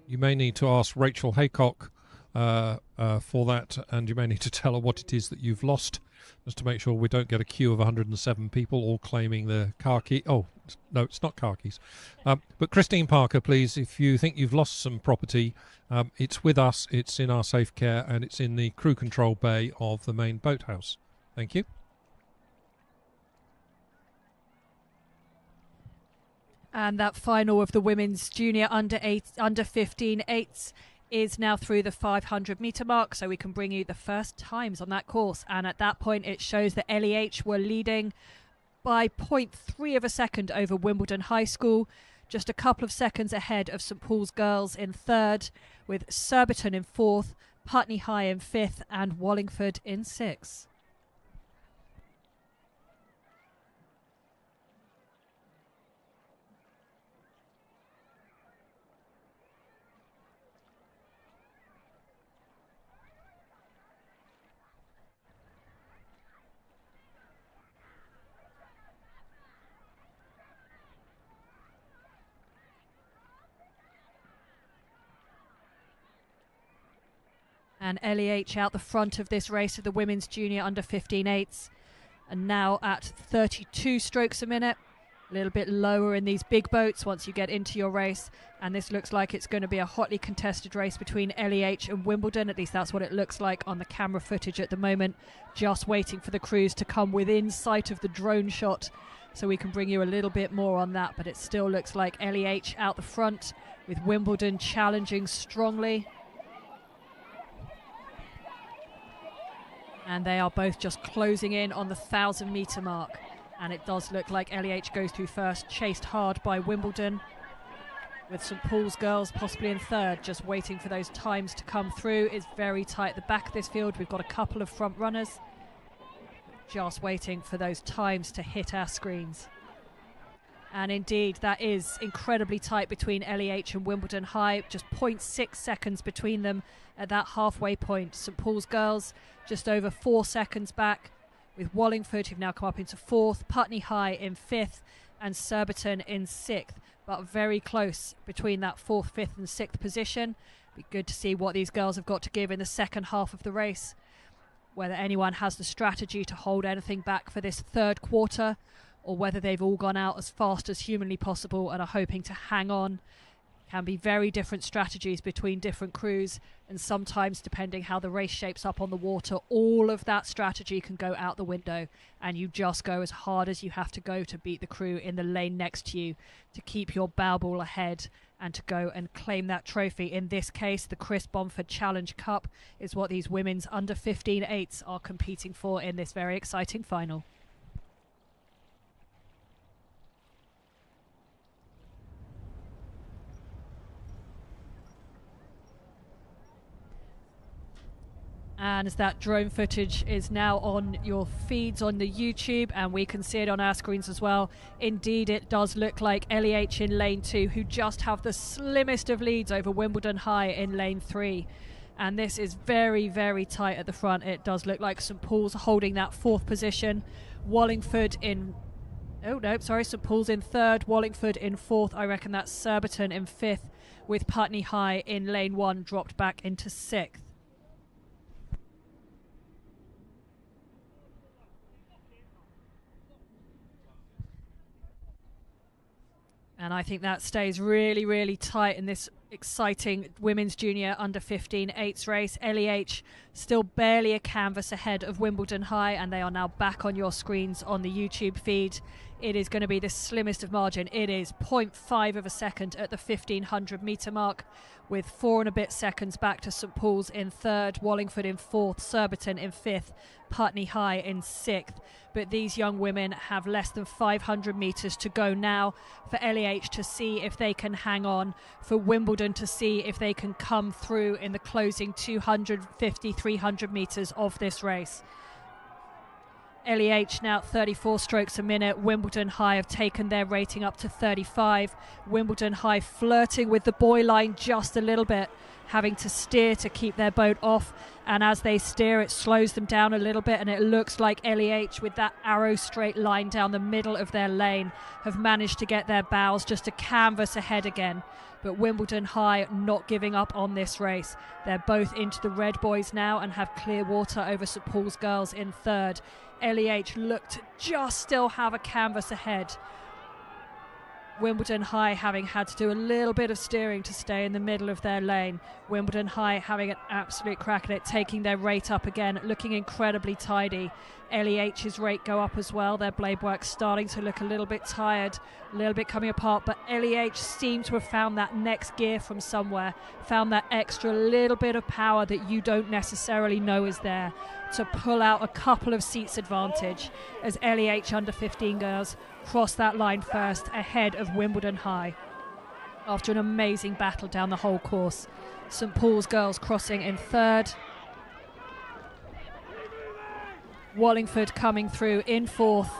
You may need to ask Rachel Haycock for that, and you may need to tell her what it is that you've lost, just to make sure we don't get a queue of 107 people all claiming their car key. Oh, no, it's not car keys. But Christine Parker, please, if you think you've lost some property, it's with us, it's in our safe care, and it's in the crew control bay of the main boathouse. Thank you. And that final of the women's junior under 15 eights is now through the 500 metre mark, so we can bring you the first times on that course. And at that point it shows that LEH were leading by 0.3 of a second over Wimbledon High School, just a couple of seconds ahead of St Paul's Girls in third, with Surbiton in fourth, Putney High in fifth and Wallingford in sixth. And LEH out the front of this race of the women's junior under 15 eights, and now at 32 strokes a minute, a little bit lower in these big boats once you get into your race. And this looks like it's going to be a hotly contested race between LEH and Wimbledon. At least that's what it looks like on the camera footage at the moment, just waiting for the crews to come within sight of the drone shot so we can bring you a little bit more on that. But it still looks like LEH out the front, with Wimbledon challenging strongly. And they are both just closing in on the 1,000 metre mark. And it does look like LEH goes through first, chased hard by Wimbledon, with St Paul's Girls possibly in third, just waiting for those times to come through. It's very tight at the back of this field. We've got a couple of front runners, just waiting for those times to hit our screens. And indeed, that is incredibly tight between LEH and Wimbledon High, just 0.6 seconds between them at that halfway point. St Paul's Girls just over 4 seconds back, with Wallingford, who've now come up into fourth, Putney High in fifth, and Surbiton in sixth, but very close between that fourth, fifth and sixth position. Be good to see what these girls have got to give in the second half of the race, whether anyone has the strategy to hold anything back for this third quarter, or whether they've all gone out as fast as humanly possible and are hoping to hang on. Can be very different strategies between different crews, and sometimes, depending how the race shapes up on the water, all of that strategy can go out the window, and you just go as hard as you have to go to beat the crew in the lane next to you, to keep your bow ball ahead and to go and claim that trophy. In this case, the Chris Bomford Challenge Cup is what these women's under 15 eights are competing for in this very exciting final. And as that drone footage is now on your feeds on the YouTube, and we can see it on our screens as well, indeed it does look like LEH in lane 2, who just have the slimmest of leads over Wimbledon High in lane 3. And this is very, very tight at the front. It does look like St Paul's holding that fourth position. Wallingford in... Oh, no, sorry, St Paul's in third, Wallingford in fourth. I reckon that's Surbiton in fifth, with Putney High in lane 1 dropped back into sixth. And I think that stays really, really tight in this exciting women's junior under 15 eights race. LEH still barely a canvas ahead of Wimbledon High, and they are now back on your screens on the YouTube feed. It is going to be the slimmest of margin. It is 0.5 of a second at the 1500 metre mark, with 4 and a bit seconds back to St Paul's in third, Wallingford in fourth, Surbiton in fifth, Putney High in sixth. But these young women have less than 500 metres to go now for LEH to see if they can hang on, for Wimbledon to see if they can come through in the closing 250, 300 metres of this race. LEH now 34 strokes a minute. Wimbledon High have taken their rating up to 35. Wimbledon High flirting with the buoy line just a little bit, having to steer to keep their boat off, and as they steer it slows them down a little bit, and it looks like LEH, with that arrow straight line down the middle of their lane, have managed to get their bows just a canvas ahead again. But Wimbledon High not giving up on this race. They're both into the red buoys now and have clear water over St Paul's girls in third. LEH look to just still have a canvas ahead. Wimbledon High having had to do a little bit of steering to stay in the middle of their lane. Wimbledon High having an absolute crack at it, taking their rate up again, looking incredibly tidy. LEH's rate go up as well. Their blade work starting to look a little bit tired, a little bit coming apart, but LEH seem to have found that next gear from somewhere, found that extra little bit of power that you don't necessarily know is there, to pull out a couple of seats advantage as LEH under 15 girls cross that line first ahead of Wimbledon High after an amazing battle down the whole course. St Paul's girls crossing in third. Wallingford coming through in fourth.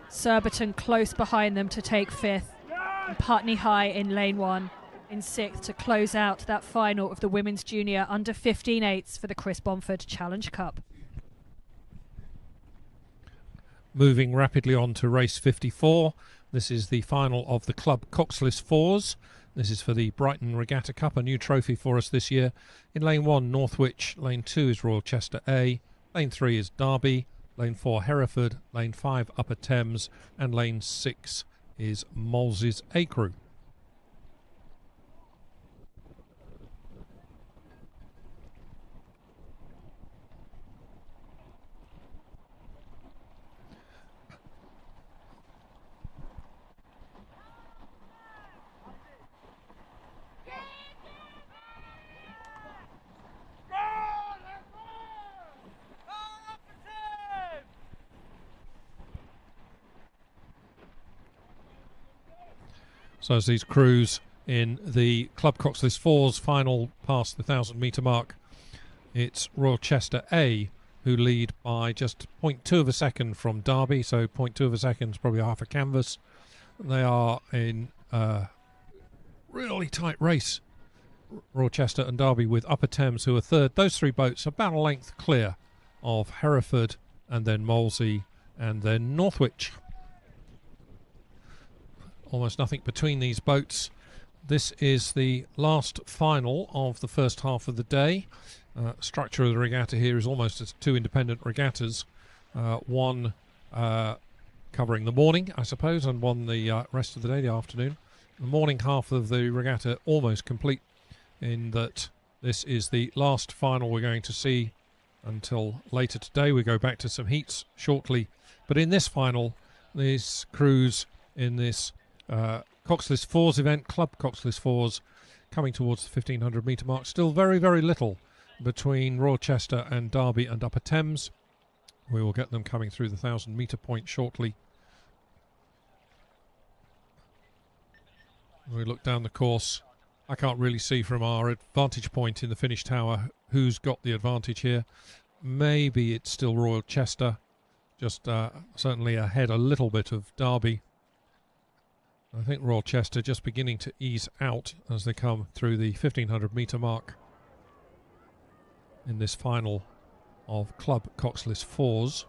Surbiton close behind them to take fifth. And Putney High in lane one in sixth to close out that final of the women's junior under 15 eights for the Chris Bomford Challenge Cup. Moving rapidly on to race 54. This is the final of the club coxless fours. This is for the Brighton Regatta Cup, a new trophy for us this year. In lane 1, Northwich. Lane 2 is Royal Chester A. Lane 3 is Derby. Lane 4, Hereford. Lane 5, Upper Thames. And lane 6 is Moles's A Crew. So as these crews in the Club Coxless Fours final past the 1,000 metre mark, it's Royal Chester A who lead by just 0.2 of a second from Derby, so 0.2 of a second is probably half a canvas. They are in a really tight race, Royal Chester and Derby, with Upper Thames who are third. Those three boats about a length clear of Hereford and then Molesey and then Northwich. Almost nothing between these boats. This is the last final of the first half of the day. Structure of the regatta here is almost as two independent regattas. One covering the morning, I suppose, and one the rest of the day, the afternoon. The morning half of the regatta almost complete, in that this is the last final we're going to see until later today. We go back to some heats shortly. But in this final, these crews in this Coxless Fours event, Club Coxless Fours, coming towards the 1,500 metre mark. Still very, very little between Royal Chester and Derby and Upper Thames. We will get them coming through the 1,000 metre point shortly. We look down the course. I can't really see from our vantage point in the finish tower who's got the advantage here. Maybe it's still Royal Chester, just certainly ahead a little bit of Derby. I think Royal Chester just beginning to ease out as they come through the 1,500 metre mark in this final of Club Coxless Fours.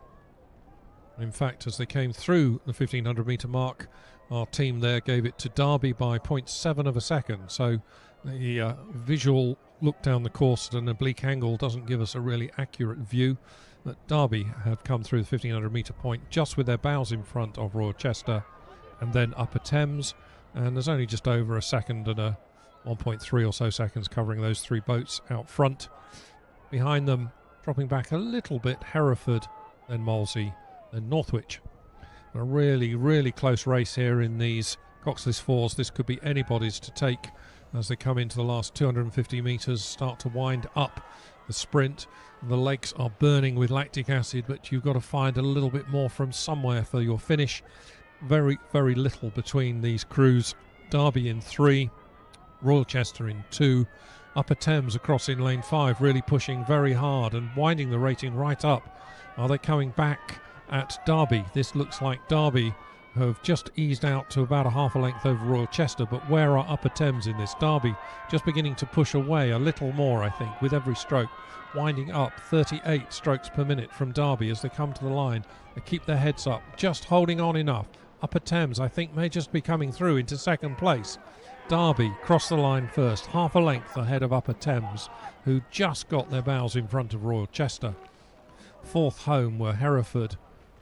In fact, as they came through the 1,500 metre mark, our team there gave it to Derby by 0.7 of a second. So the visual look down the course at an oblique angle doesn't give us a really accurate view. That Derby have come through the 1,500 metre point just with their bows in front of Royal Chester and then Upper Thames, and there's only just over a second and a 1.3 or so seconds covering those 3 boats out front. Behind them, dropping back a little bit, Hereford, then Molesey, then Northwich. A really, really close race here in these coxless fours. This could be anybody's to take as they come into the last 250 metres, start to wind up the sprint. The legs are burning with lactic acid, but you've got to find a little bit more from somewhere for your finish. Very, very little between these crews. Derby in 3, Royal Chester in 2, Upper Thames across in lane 5, really pushing very hard and winding the rating right up. Are they coming back at Derby? This looks like Derby have just eased out to about a half a length over Royal Chester, but where are Upper Thames in this? Derby just beginning to push away a little more, I think, with every stroke, winding up 38 strokes per minute from Derby as they come to the line. They keep their heads up, just holding on enough. Upper Thames, I think, may just be coming through into second place. Derby cross the line first, half a length ahead of Upper Thames, who just got their bows in front of Royal Chester. Fourth home were Hereford,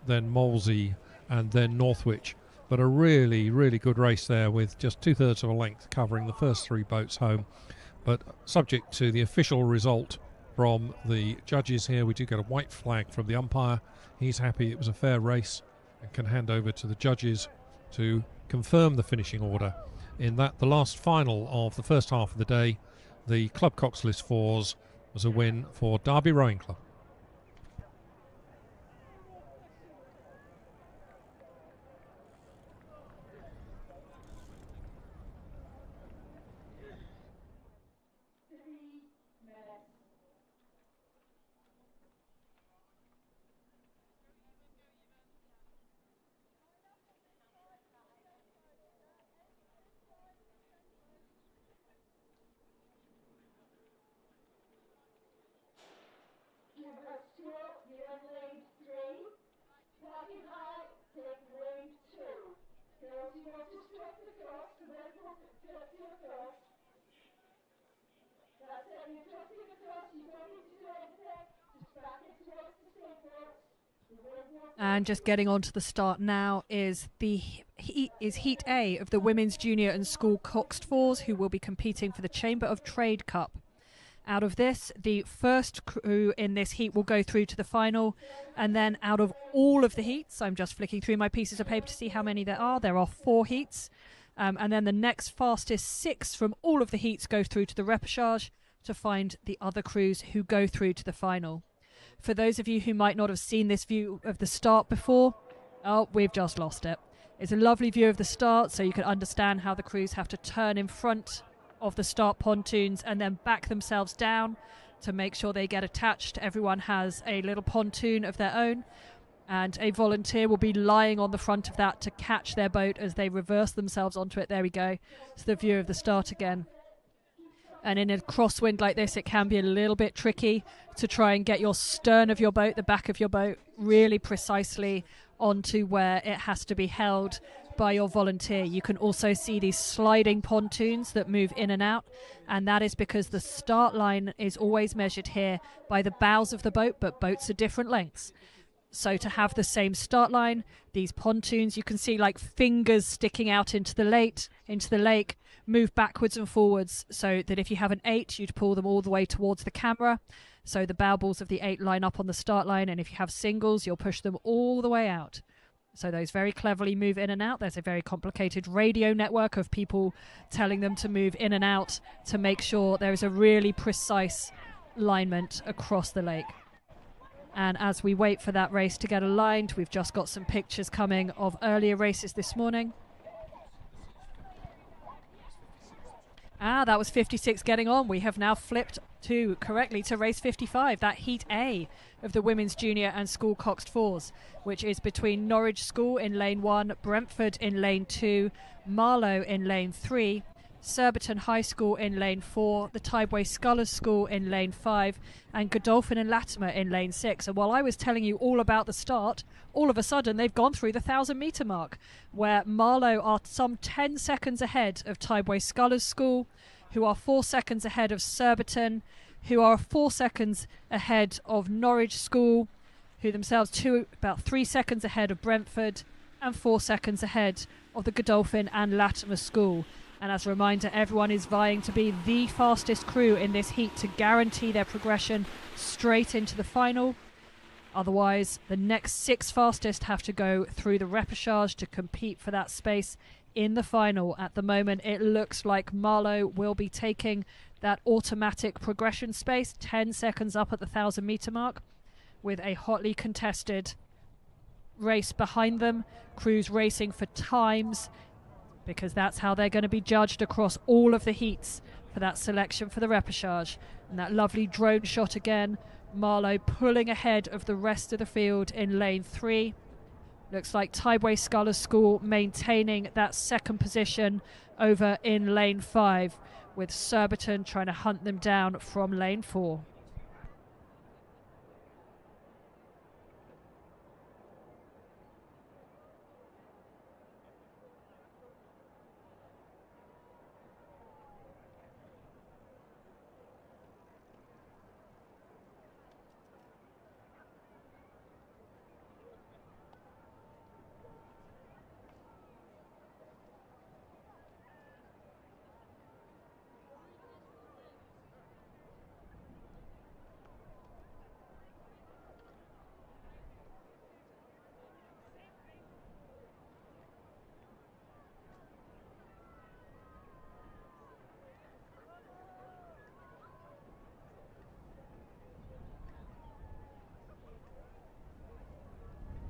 then Molesey, and then Northwich. But a really, really good race there with just 2/3 of a length covering the first 3 boats home. But subject to the official result from the judges here, we do get a white flag from the umpire. He's happy it was a fair race and can hand over to the judges to confirm the finishing order. In that, the last final of the first half of the day, the Club Coxless Fours was a win for Derby Rowing Club. And just getting on to the start now is Heat A of the Women's Junior and School Coxed Fours, who will be competing for the Chamber of Trade Cup. Out of this, the first crew in this heat will go through to the final, and then out of all of the heats, I'm just flicking through my pieces of paper to see how many there are 4 heats, and then the next fastest 6 from all of the heats go through to the repechage to find the other crews who go through to the final. For those of you who might not have seen this view of the start before, we've just lost it. It's a lovely view of the start, so you can understand how the crews have to turn in front of the start pontoons and then back themselves down to make sure they get attached. Everyone has a little pontoon of their own, and a volunteer will be lying on the front of that to catch their boat as they reverse themselves onto it. There we go. It's the view of the start again. And in a crosswind like this, it can be a little bit tricky to try and get your stern of your boat, the back of your boat, really precisely onto where it has to be held by your volunteer. You can also see these sliding pontoons that move in and out, and that is because the start line is always measured here by the bows of the boat, but boats are different lengths. So to have the same start line, these pontoons, you can see like fingers sticking out into the lake, move backwards and forwards, so that if you have an 8, you'd pull them all the way towards the camera. So the bow balls of the 8 line up on the start line, and if you have singles, you'll push them all the way out. So those very cleverly move in and out. There's a very complicated radio network of people telling them to move in and out to make sure there is a really precise alignment across the lake. And as we wait for that race to get aligned, we've just got some pictures coming of earlier races this morning. That was 56 getting on. We have now flipped correctly to race 55, that Heat A of the Women's Junior and School Coxed Fours, which is between Norwich School in lane 1, Brentford in lane 2, Marlow in lane 3, Surbiton High School in lane 4, the Tideway Sculls School in lane 5, and Godolphin and Latimer in lane 6. And while I was telling you all about the start, all of a sudden they've gone through the 1,000-metre mark, where Marlow are some 10 seconds ahead of Tideway Sculls School, who are 4 seconds ahead of Surbiton, who are 4 seconds ahead of Norwich School, who themselves about 3 seconds ahead of Brentford, and 4 seconds ahead of the Godolphin and Latimer School. And as a reminder, everyone is vying to be the fastest crew in this heat to guarantee their progression straight into the final. Otherwise, the next 6 fastest have to go through the repechage to compete for that space in the final. At the moment, it looks like Marlow will be taking that automatic progression space, 10 seconds up at the 1,000-metre mark, with a hotly contested race behind them. Crews racing for times, because that's how they're going to be judged across all of the heats for that selection for the repechage. And that lovely drone shot again, Marlow pulling ahead of the rest of the field in lane 3. Looks like Tideway Sculls School maintaining that second position over in lane 5, with Surbiton trying to hunt them down from lane 4.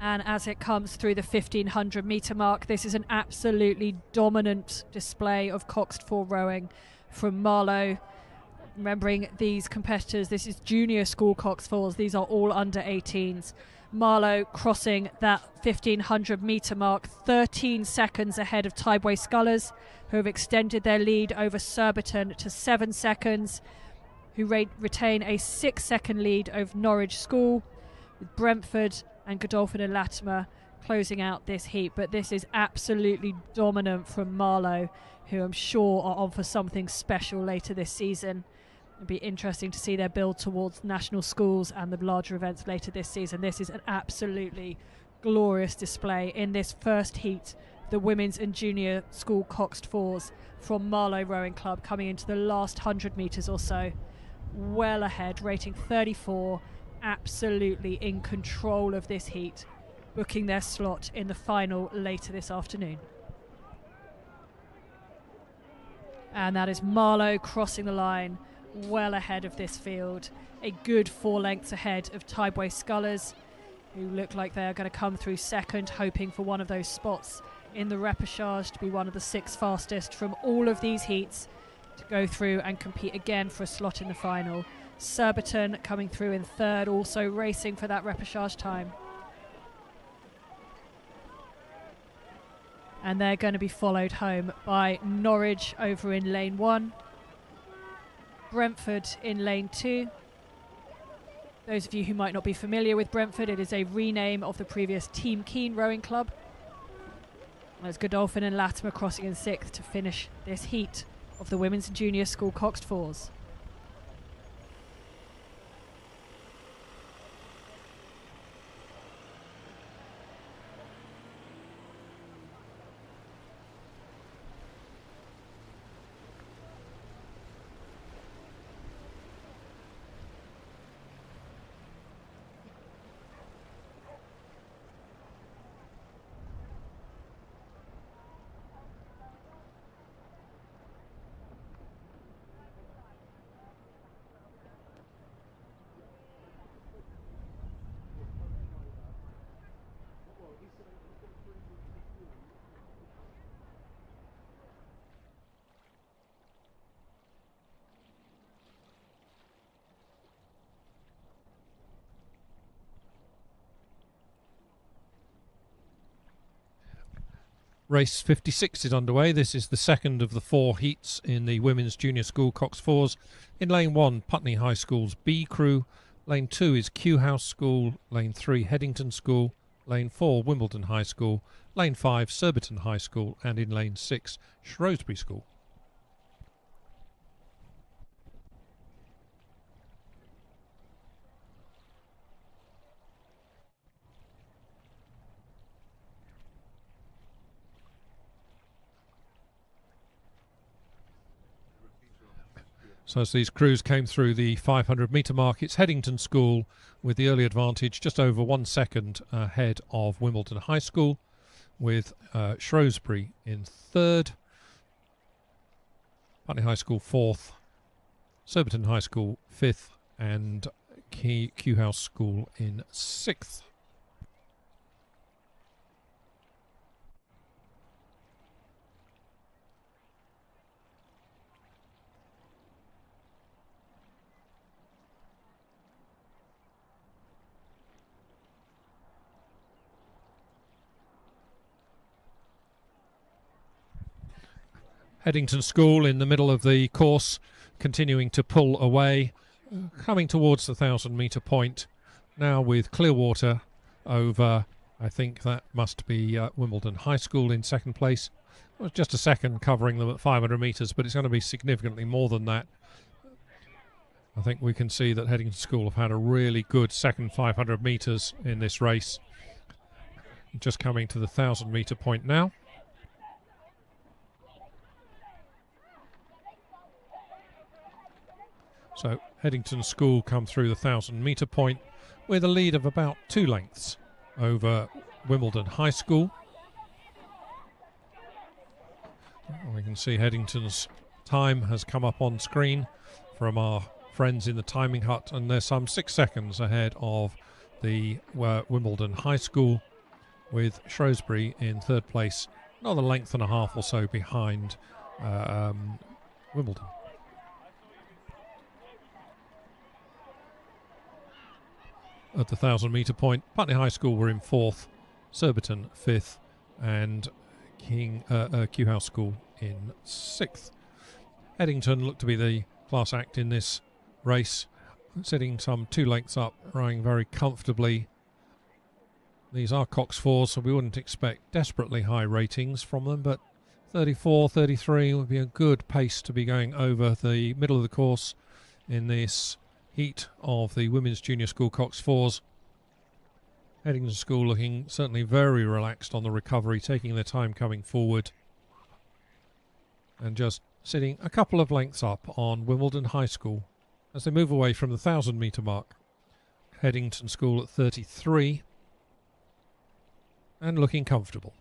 And as it comes through the 1,500 metre mark, this is an absolutely dominant display of coxed 4 rowing from Marlow. Remembering these competitors, this is junior school coxed 4s. These are all under 18s. Marlow crossing that 1,500 metre mark, 13 seconds ahead of Tideway Sculls, who have extended their lead over Surbiton to 7 seconds, who retain a 6-second lead over Norwich School, with Brentford and Godolphin and Latimer closing out this heat. But this is absolutely dominant from Marlow, who I'm sure are on for something special later this season. It'll be interesting to see their build towards national schools and the larger events later this season. This is an absolutely glorious display in this first heat, the women's and junior school coxed 4s from Marlow Rowing Club, coming into the last 100 metres or so. Well ahead, rating 34, absolutely in control of this heat, booking their slot in the final later this afternoon. And that is Marlow crossing the line, well ahead of this field, a good 4 lengths ahead of Tideway Sculls, who look like they are going to come through second, hoping for one of those spots in the repechage to be one of the 6 fastest from all of these heats to go through and compete again for a slot in the final. Surbiton coming through in third, also racing for that repechage time. And they're going to be followed home by Norwich over in lane 1, Brentford in lane 2. Those of you who might not be familiar with Brentford, it is a rename of the previous Team Keen Rowing Club. There's Godolphin and Latimer crossing in 6th to finish this heat of the women's and junior school coxed 4s. Race 56 is underway. This is the second of the 4 heats in the women's junior school coxed 4s. In lane 1, Putney High School's B crew. Lane 2 is Kew House School. Lane 3, Headington School. Lane 4, Wimbledon High School. Lane 5, Surbiton High School. And in lane 6, Shrewsbury School. So as these crews came through the 500 metre mark, it's Headington School with the early advantage, just over 1 second ahead of Wimbledon High School, with Shrewsbury in third, Putney High School fourth, Surbiton High School fifth, and Kew House School in sixth. Headington School in the middle of the course, continuing to pull away, coming towards the 1,000 metre point, now with Clearwater over, I think that must be Wimbledon High School in second place. It was just a second covering them at 500 metres, but it's going to be significantly more than that. I think we can see that Headington School have had a really good second 500 metres in this race. Just coming to the 1,000 metre point now. So Headington School come through the 1,000 metre point with a lead of about 2 lengths over Wimbledon High School. We can see Headington's time has come up on screen from our friends in the timing hut, and they're some 6 seconds ahead of the Wimbledon High School, with Shrewsbury in third place, another length and a half or so behind Wimbledon. At the 1,000 metre point, Putney High School were in fourth, Surbiton fifth, and Kew House School in sixth. Headington looked to be the class act in this race, sitting some 2 lengths up, riding very comfortably. These are coxed fours, so we wouldn't expect desperately high ratings from them, but 34, 33 would be a good pace to be going over the middle of the course in this heat of the Women's Junior School coxed fours. Headington School looking certainly very relaxed on the recovery, taking their time coming forward, and just sitting a couple of lengths up on Wimbledon High School as they move away from the 1,000 metre mark. Headington School at 33 and looking comfortable.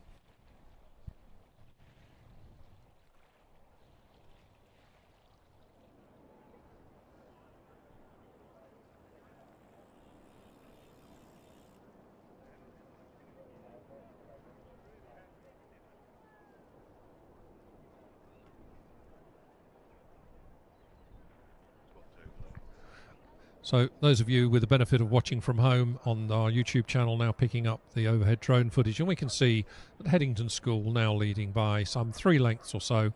So those of you with the benefit of watching from home on our YouTube channel now picking up the overhead drone footage, and we can see that Headington School now leading by some 3 lengths or so.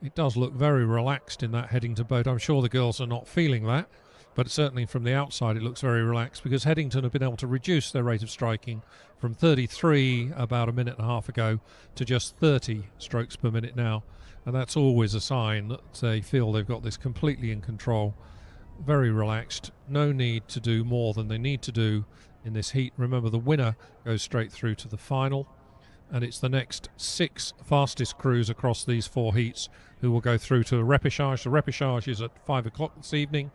It does look very relaxed in that Headington boat. I'm sure the girls are not feeling that, but certainly from the outside it looks very relaxed, because Headington have been able to reduce their rate of striking from 33 about a minute and a half ago to just 30 strokes per minute now, and that's always a sign that they feel they've got this completely in control. Very relaxed, no need to do more than they need to do in this heat. Remember, the winner goes straight through to the final, and it's the next 6 fastest crews across these 4 heats who will go through to a repechage. The repechage is at 5 o'clock this evening,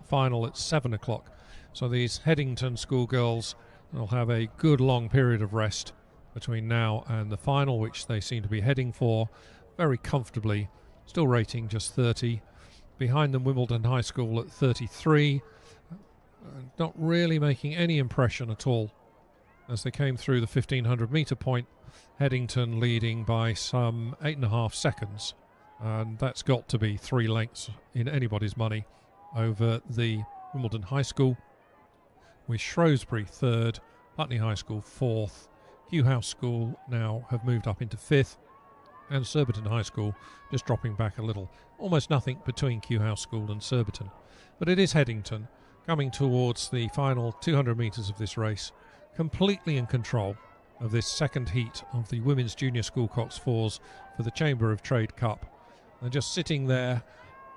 final at 7 o'clock. So these Headington schoolgirls will have a good long period of rest between now and the final, which they seem to be heading for very comfortably, still rating just 30. Behind them, Wimbledon High School at 33, not really making any impression at all as they came through the 1,500 metre point. Headington leading by some 8.5 seconds, and that's got to be 3 lengths in anybody's money over the Wimbledon High School, with Shrewsbury third, Putney High School fourth, Kew House School now have moved up into fifth, and Surbiton High School just dropping back a little. Almost nothing between Kew House School and Surbiton. But it is Headington coming towards the final 200 metres of this race, completely in control of this second heat of the Women's Junior School coxed fours for the Chamber of Trade Cup. They're just sitting there,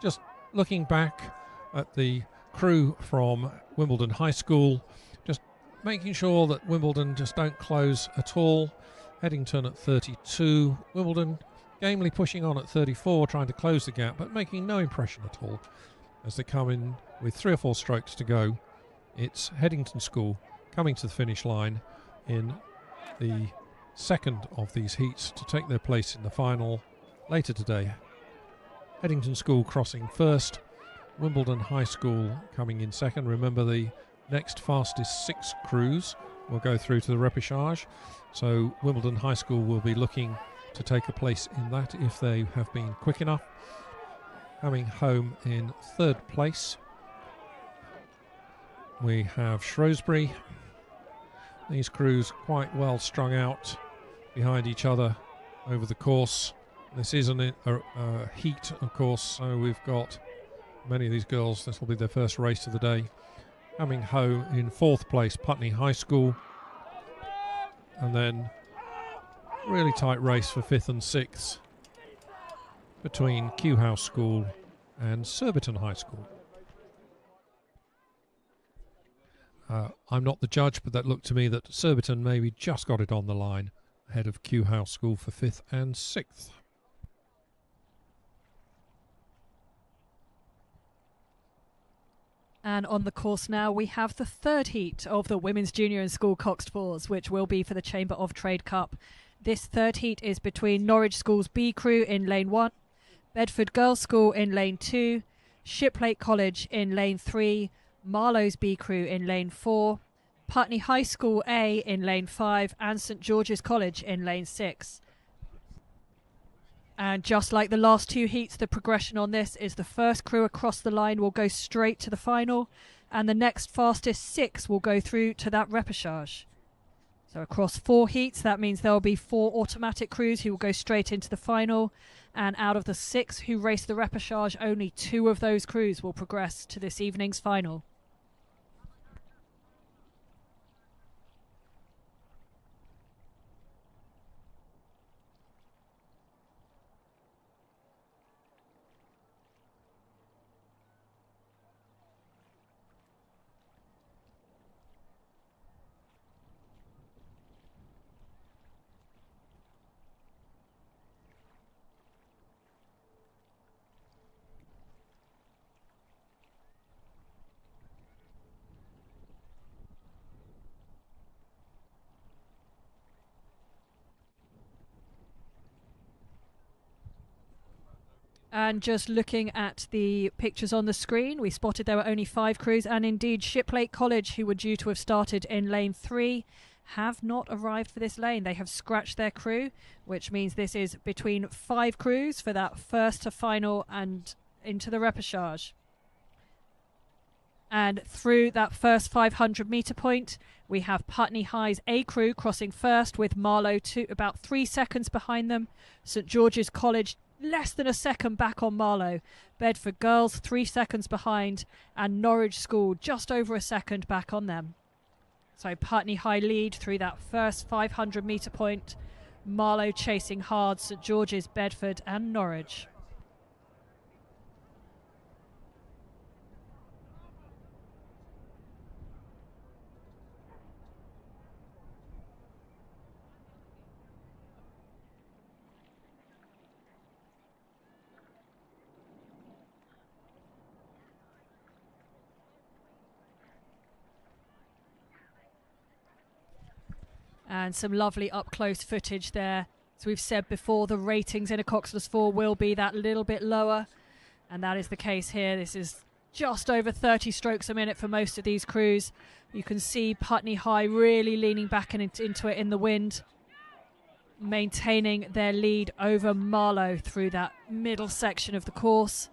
just looking back at the crew from Wimbledon High School, just making sure that Wimbledon just don't close at all. Headington at 32, Wimbledon gamely pushing on at 34, trying to close the gap, but making no impression at all. as they come in with 3 or 4 strokes to go. It's Headington School coming to the finish line in the second of these heats to take their place in the final later today. Headington School crossing first, Wimbledon High School coming in second. Remember, the next fastest 6 crews will go through to the repechage, so Wimbledon High School will be looking to take a place in that if they have been quick enough. Coming home in 3rd place, we have Shrewsbury. These crews quite well strung out behind each other over the course. This is a heat, of course, so we've got many of these girls. This will be their first race of the day. Coming home in 4th place, Putney High School. And then really tight race for 5th and 6th between Kew House School and Surbiton High School. I'm not the judge, but that looked to me that Surbiton maybe just got it on the line ahead of Kew House School for 5th and 6th. And on the course now, we have the 3rd heat of the Women's Junior and School Coxed Fours, which will be for the Chamber of Trade Cup. This 3rd heat is between Norwich School's B crew in lane 1, Bedford Girls' School in lane 2, Shiplake College in lane 3, Marlowe's B crew in lane 4, Putney High School A in lane 5, and St George's College in lane 6. And just like the last 2 heats, the progression on this is the first crew across the line will go straight to the final, and the next fastest 6 will go through to that repechage. So across 4 heats, that means there will be 4 automatic crews who will go straight into the final, and out of the 6 who race the repechage, only 2 of those crews will progress to this evening's final. And just looking at the pictures on the screen, we spotted there were only 5 crews, and indeed Shiplake College, who were due to have started in lane 3, have not arrived for this lane. They have scratched their crew, which means this is between 5 crews for that first to final and into the repechage. And through that first 500 metre point, we have Putney High's A crew crossing first, with Marlowe about 3 seconds behind them. St George's College less than a second back on Marlowe. Bedford Girls 3 seconds behind, and Norwich School just over a second back on them. So Putney High lead through that first 500 metre point. Marlowe chasing hard, St George's, Bedford and Norwich. And some lovely up-close footage there. As we've said before, the ratings in a coxless 4 will be that little bit lower, and that is the case here. This is just over 30 strokes a minute for most of these crews. You can see Putney High really leaning back into it in the wind, maintaining their lead over Marlowe through that middle section of the course.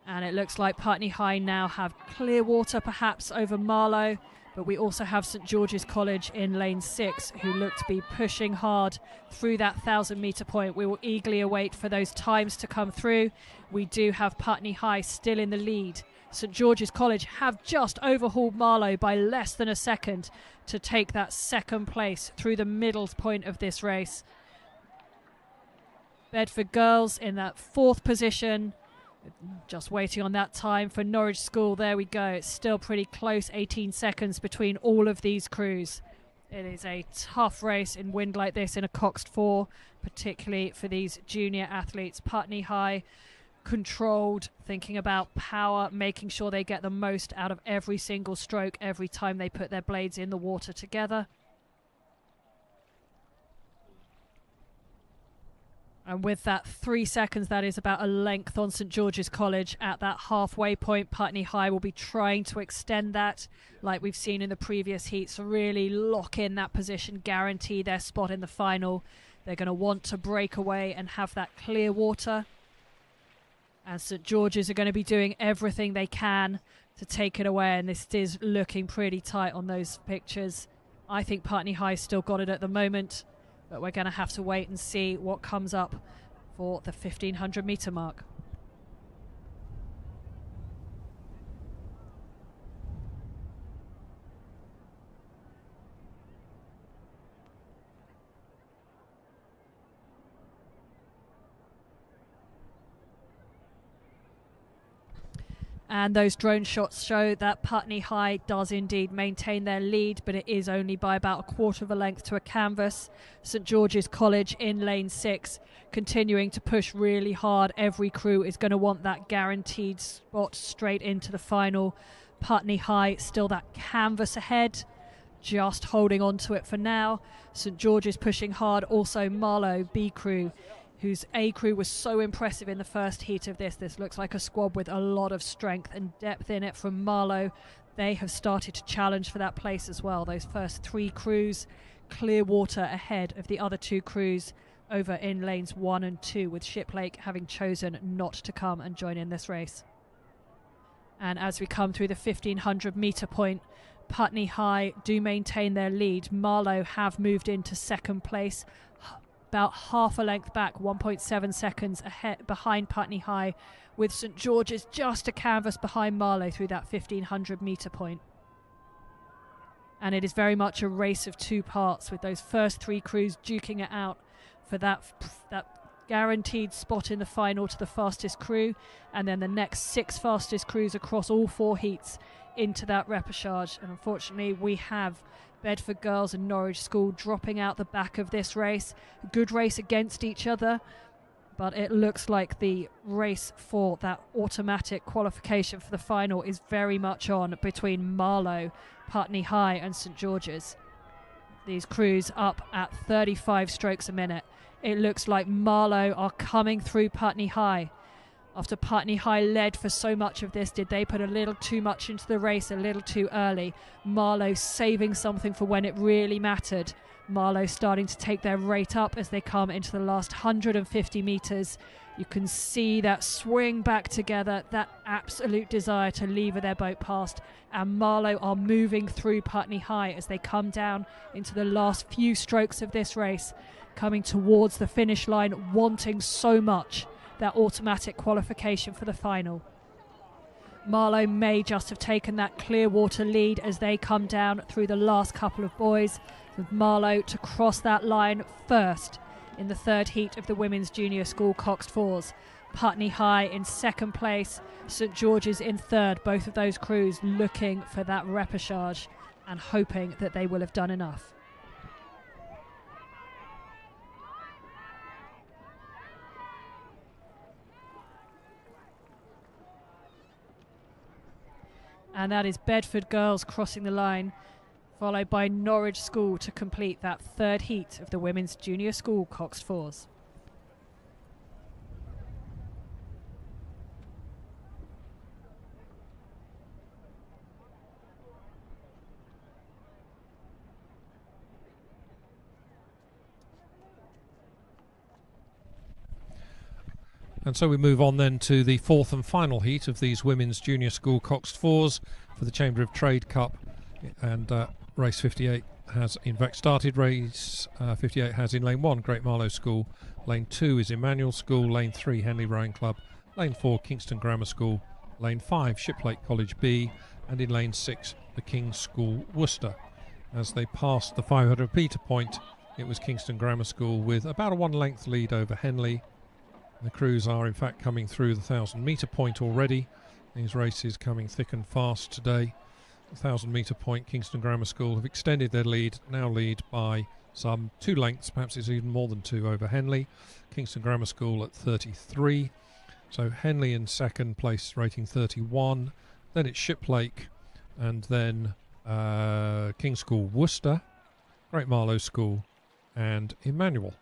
And it looks like Putney High now have clear water perhaps over Marlowe. But we also have St George's College in lane 6, who look to be pushing hard through that 1,000 metre point. We will eagerly await for those times to come through. We do have Putney High still in the lead. St George's College have just overhauled Marlowe by less than a second to take that second place through the middle point of this race. Bedford Girls in that 4th position. Just waiting on that time for Norwich School. There we go. It's still pretty close, 18 seconds between all of these crews. It is a tough race in wind like this in a coxed 4, particularly for these junior athletes. Putney High controlled, thinking about power, making sure they get the most out of every single stroke every time they put their blades in the water together. And with that 3 seconds, that is about a length on St George's College at that halfway point. Putney High will be trying to extend that like we've seen in the previous heats, to really lock in that position, guarantee their spot in the final. They're going to want to break away and have that clear water. And St George's are going to be doing everything they can to take it away. And this is looking pretty tight on those pictures. I think Putney High still got it at the moment, but we're going to have to wait and see what comes up for the 1500 metre mark. And those drone shots show that Putney High does indeed maintain their lead, but it is only by about a quarter of a length to a canvas. St George's College in lane 6, continuing to push really hard. Every crew is going to want that guaranteed spot straight into the final. Putney High still that canvas ahead, just holding on to it for now. St George's pushing hard. Also Marlow, B crew, whose A crew was so impressive in the first heat of this. This looks like a squad with a lot of strength and depth in it from Marlow. They have started to challenge for that place as well. Those first 3 crews, clear water ahead of the other 2 crews over in lanes 1 and 2, with Shiplake having chosen not to come and join in this race. And as we come through the 1500 metre point, Putney High do maintain their lead. Marlow have moved into second place, about half a length back, 1.7 seconds ahead behind Putney High, with St George's just a canvas behind Marlow through that 1500 metre point. And it is very much a race of 2 parts, with those first 3 crews duking it out for that guaranteed spot in the final to the fastest crew, and then the next 6 fastest crews across all 4 heats into that repechage. And unfortunately we have Bedford Girls and Norwich School dropping out the back of this race. A good race against each other, but it looks like the race for that automatic qualification for the final is very much on between Marlow, Putney High and St George's. These crews up at 35 strokes a minute. It looks like Marlow are coming through Putney High. After Putney High led for so much of this, did they put a little too much into the race a little too early? Marlow saving something for when it really mattered. Marlow starting to take their rate up as they come into the last 150 metres. You can see that swing back together, that absolute desire to lever their boat past. And Marlow are moving through Putney High as they come down into the last few strokes of this race, coming towards the finish line, wanting so much that automatic qualification for the final. Marlow may just have taken that clear water lead as they come down through the last couple of buoys, with Marlow to cross that line first in the 3rd heat of the Women's Junior School Coxed Fours. Putney High in 2nd place, St George's in 3rd. Both of those crews looking for that repechage and hoping that they will have done enough. And that is Bedford Girls crossing the line, followed by Norwich School to complete that 3rd heat of the Women's Junior School Coxed Fours. And so we move on then to the 4th and final heat of these Women's Junior School Coxed Fours for the Chamber of Trade Cup. And race 58 has in fact started. Race 58 has in lane 1 Great Marlow School, lane 2 is Emmanuel School, lane 3 Henley Rowing Club, lane 4 Kingston Grammar School, lane 5 Shiplake College B, and in lane 6 the King's School Worcester. As they passed the 500 metre point, it was Kingston Grammar School with about a 1 length lead over Henley. The crews are in fact coming through the 1000 metre point already. These races coming thick and fast today. The 1000 metre point, Kingston Grammar School have extended their lead, now lead by some 2 lengths, perhaps it's even more than 2 over Henley. Kingston Grammar School at 33. So Henley in second place, rating 31. Then it's Shiplake, and then King's School Worcester, Great Marlow School, and Emmanuel.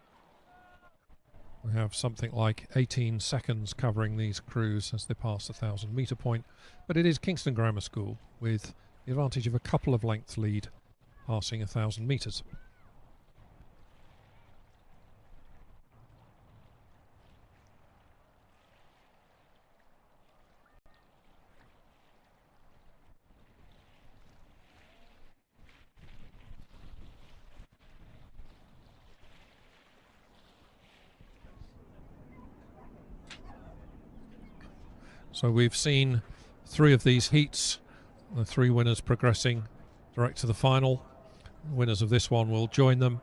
We have something like 18 seconds covering these crews as they pass the 1,000-metre point. But it is Kingston Grammar School with the advantage of a couple of lengths lead passing 1,000 metres. So we've seen 3 of these heats, the 3 winners progressing direct to the final. The winners of this one will join them,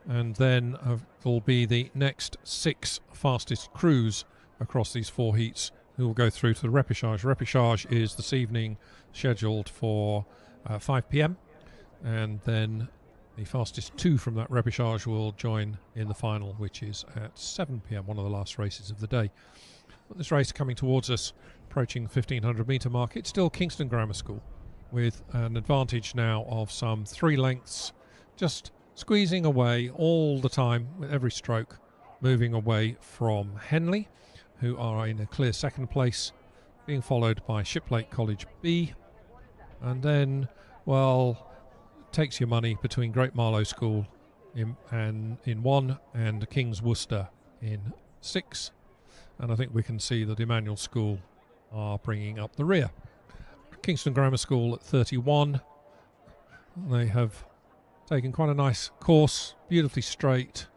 and then will be the next 6 fastest crews across these 4 heats who will go through to the repechage. Repechage is this evening scheduled for 5 p.m, and then the fastest 2 from that repechage will join in the final, which is at 7 p.m, one of the last races of the day. But this race coming towards us, approaching the 1,500 metre mark. It's still Kingston Grammar School with an advantage now of some 3 lengths, just squeezing away all the time with every stroke, moving away from Henley, who are in a clear second place, being followed by Shiplake College B, and then, well, takes your money between Great Marlow School in 1 and King's Worcester in 6. And I think we can see that Emmanuel School are bringing up the rear. Kingston Grammar School at 31. They have taken quite a nice course, beautifully straight.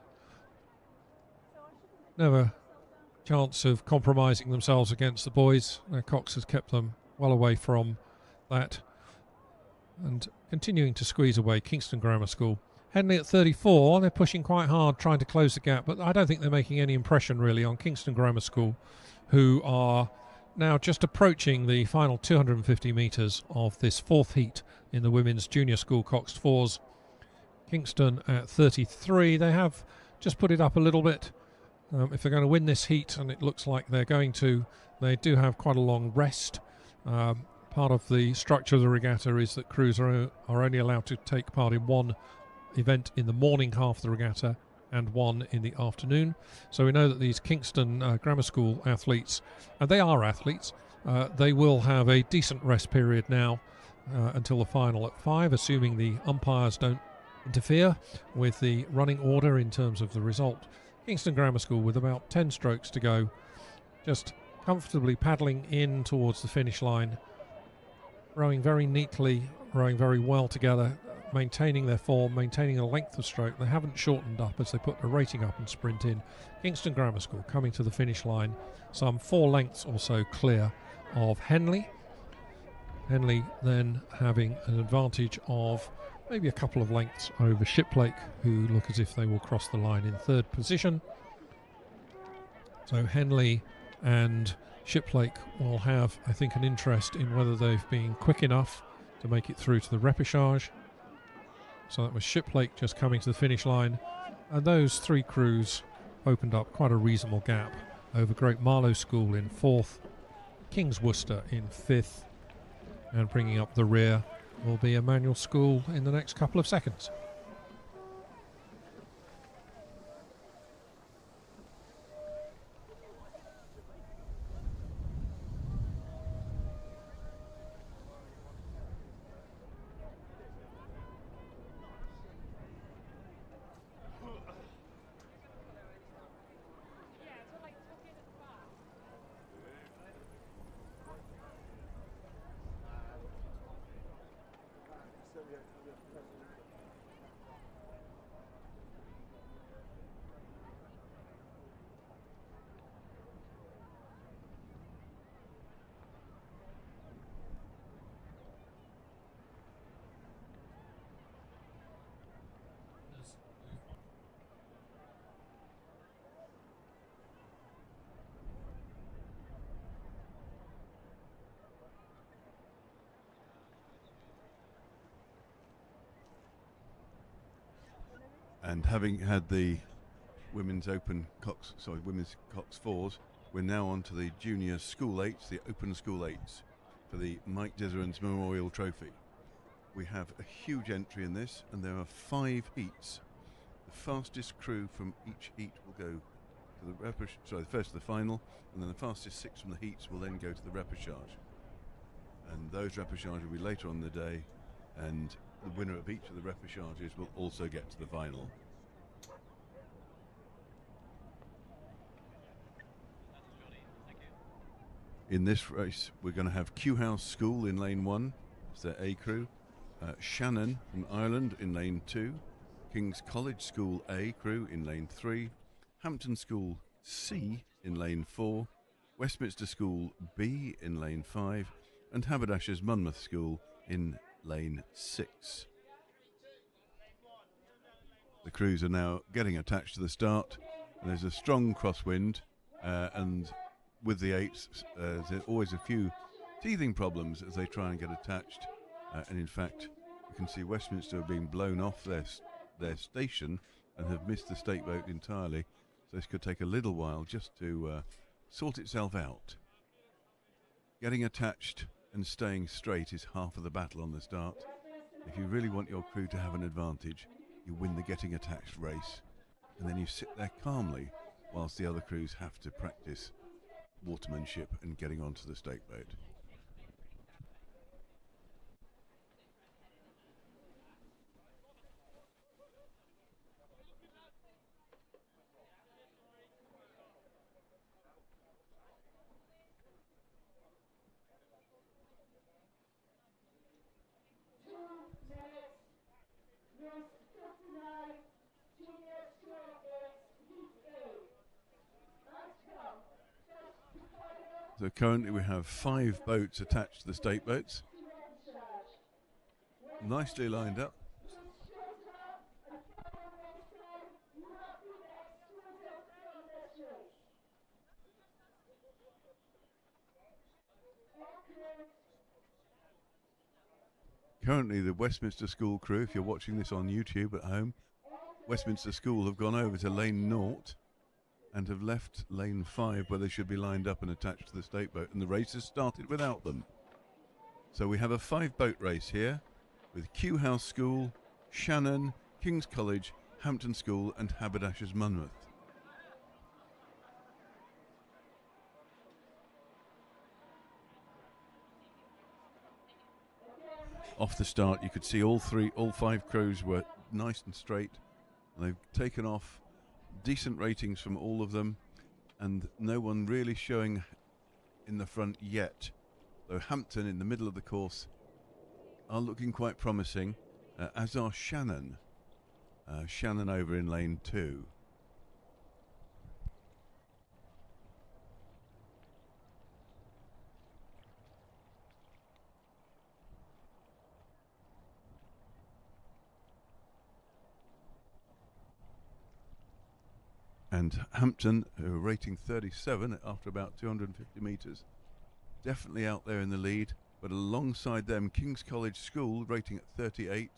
Never chance of compromising themselves against the boys. Cox has kept them well away from that. And continuing to squeeze away Kingston Grammar School. Henley at 34, they're pushing quite hard, trying to close the gap, but I don't think they're making any impression really on Kingston Grammar School, who are now just approaching the final 250 metres of this 4th heat in the women's junior school coxed fours. Kingston at 33, they have just put it up a little bit. If they're going to win this heat, and it looks like they're going to, they do have quite a long rest. Part of the structure of the regatta is that crews are only allowed to take part in 1 event in the morning half of the regatta and 1 in the afternoon. So we know that these Kingston Grammar School athletes, and they are athletes, they will have a decent rest period now until the final at 5, assuming the umpires don't interfere with the running order in terms of the result. Kingston Grammar School with about 10 strokes to go, just comfortably paddling in towards the finish line, rowing very neatly, rowing very well together, maintaining their form, maintaining a length of stroke. They haven't shortened up as they put the rating up and sprint in. Kingston Grammar School coming to the finish line, some 4 lengths or so clear of Henley. Henley then having an advantage of maybe a couple of lengths over Shiplake, who look as if they will cross the line in 3rd position. So Henley and Shiplake will have, I think, an interest in whether they've been quick enough to make it through to the repechage. So that was Shiplake just coming to the finish line, and those 3 crews opened up quite a reasonable gap over Great Marlow School in 4th, King's Worcester in 5th, and bringing up the rear will be Emmanuel School in the next couple of seconds. And having had the women's cox fours, we're now on to the junior school eights, the open school eights, for the Mike Deseran's Memorial Trophy. We have a huge entry in this, and there are 5 heats. The fastest crew from each heat will go to the first to the final, and then the fastest 6 from the heats will then go to the repechage. And those repechages will be later on in the day, and the winner of each of the repechages will also get to the final. In this race, we're going to have Kew House School in lane 1, it's their A crew. Shannon from Ireland in lane 2. King's College School A crew in lane 3. Hampton School C in lane 4. Westminster School B in lane 5. And Haberdashers Monmouth School in lane 6. The crews are now getting attached to the start. And there's a strong crosswind, and with the 8s, there's always a few teething problems as they try and get attached. And in fact, you can see Westminster are being blown off their station and have missed the stake boat entirely. So this could take a little while just to sort itself out. Getting attached and staying straight is half of the battle on the start. If you really want your crew to have an advantage, you win the getting attached race, and then you sit there calmly whilst the other crews have to practice watermanship and getting onto the stake boat. So currently we have 5 boats attached to the stake boats, nicely lined up. Currently the Westminster School crew, if you're watching this on YouTube at home, Westminster School have gone over to lane 0 and have left lane 5 where they should be lined up and attached to the stake boat, and the race has started without them. So we have a 5-boat race here with Kew House School, Shannon, King's College, Hampton School and Haberdashers Monmouth. Off the start you could see all 5 crews were nice and straight, and they've taken off decent ratings from all of them, and no one really showing in the front yet, though Hampton in the middle of the course are looking quite promising, as are Shannon over in lane 2. And Hampton, who are rating 37 after about 250 metres, definitely out there in the lead. But alongside them, King's College School, rating at 38,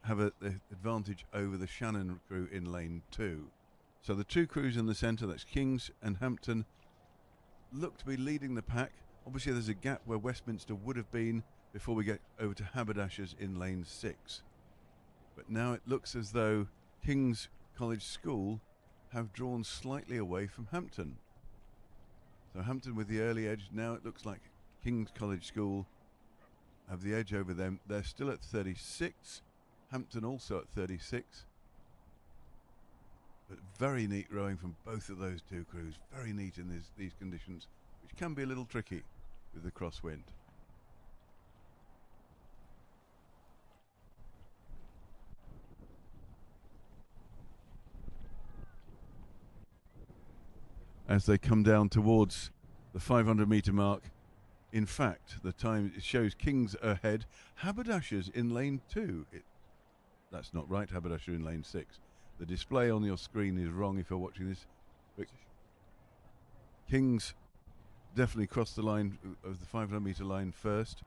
have the advantage over the Shannon crew in lane 2. So the 2 crews in the centre, that's King's and Hampton, look to be leading the pack. Obviously there's a gap where Westminster would have been before we get over to Haberdashers in lane 6. But now it looks as though King's College School have drawn slightly away from Hampton. So Hampton with the early edge. Now it looks like King's College School have the edge over them. They're still at 36. Hampton also at 36. But very neat rowing from both of those 2 crews. Very neat in these conditions, which can be a little tricky with the crosswind. As they come down towards the 500-metre mark, in fact, the time it shows King's ahead. Haberdashers in lane 2. That's not right. Haberdasher in lane 6. The display on your screen is wrong if you're watching this. But King's definitely crossed the line of the 500-metre line first.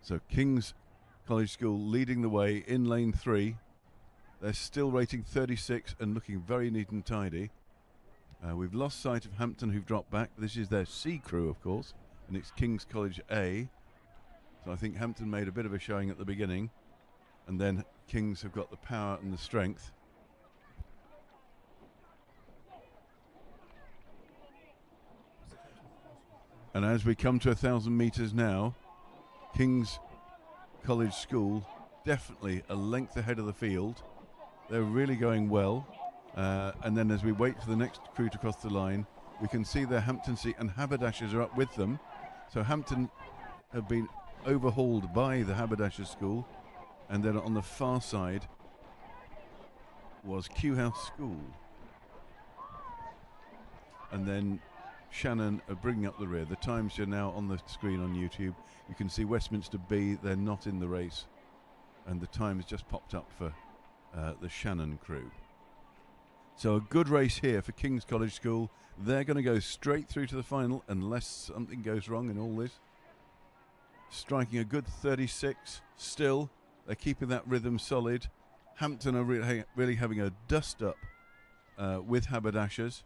So King's College School leading the way in lane 3. They're still rating 36 and looking very neat and tidy. We've lost sight of Hampton, who've dropped back. This is their C crew, of course, and it's King's College A. So I think Hampton made a bit of a showing at the beginning, and then Kings have got the power and the strength. And as we come to 1,000 metres now, King's College School definitely a length ahead of the field. They're really going well. And then as we wait for the next crew to cross the line, we can see their Hampton C and Haberdashers are up with them. So Hampton have been overhauled by the Haberdashers School. And then on the far side was Q House School. And then Shannon are bringing up the rear. The times are now on the screen on YouTube. You can see Westminster B, they're not in the race. And the time has just popped up for the Shannon crew. So a good race here for King's College School. They're going to go straight through to the final unless something goes wrong in all this. Striking a good 36 still. They're keeping that rhythm solid. Hampton are really having a dust-up with Haberdashers.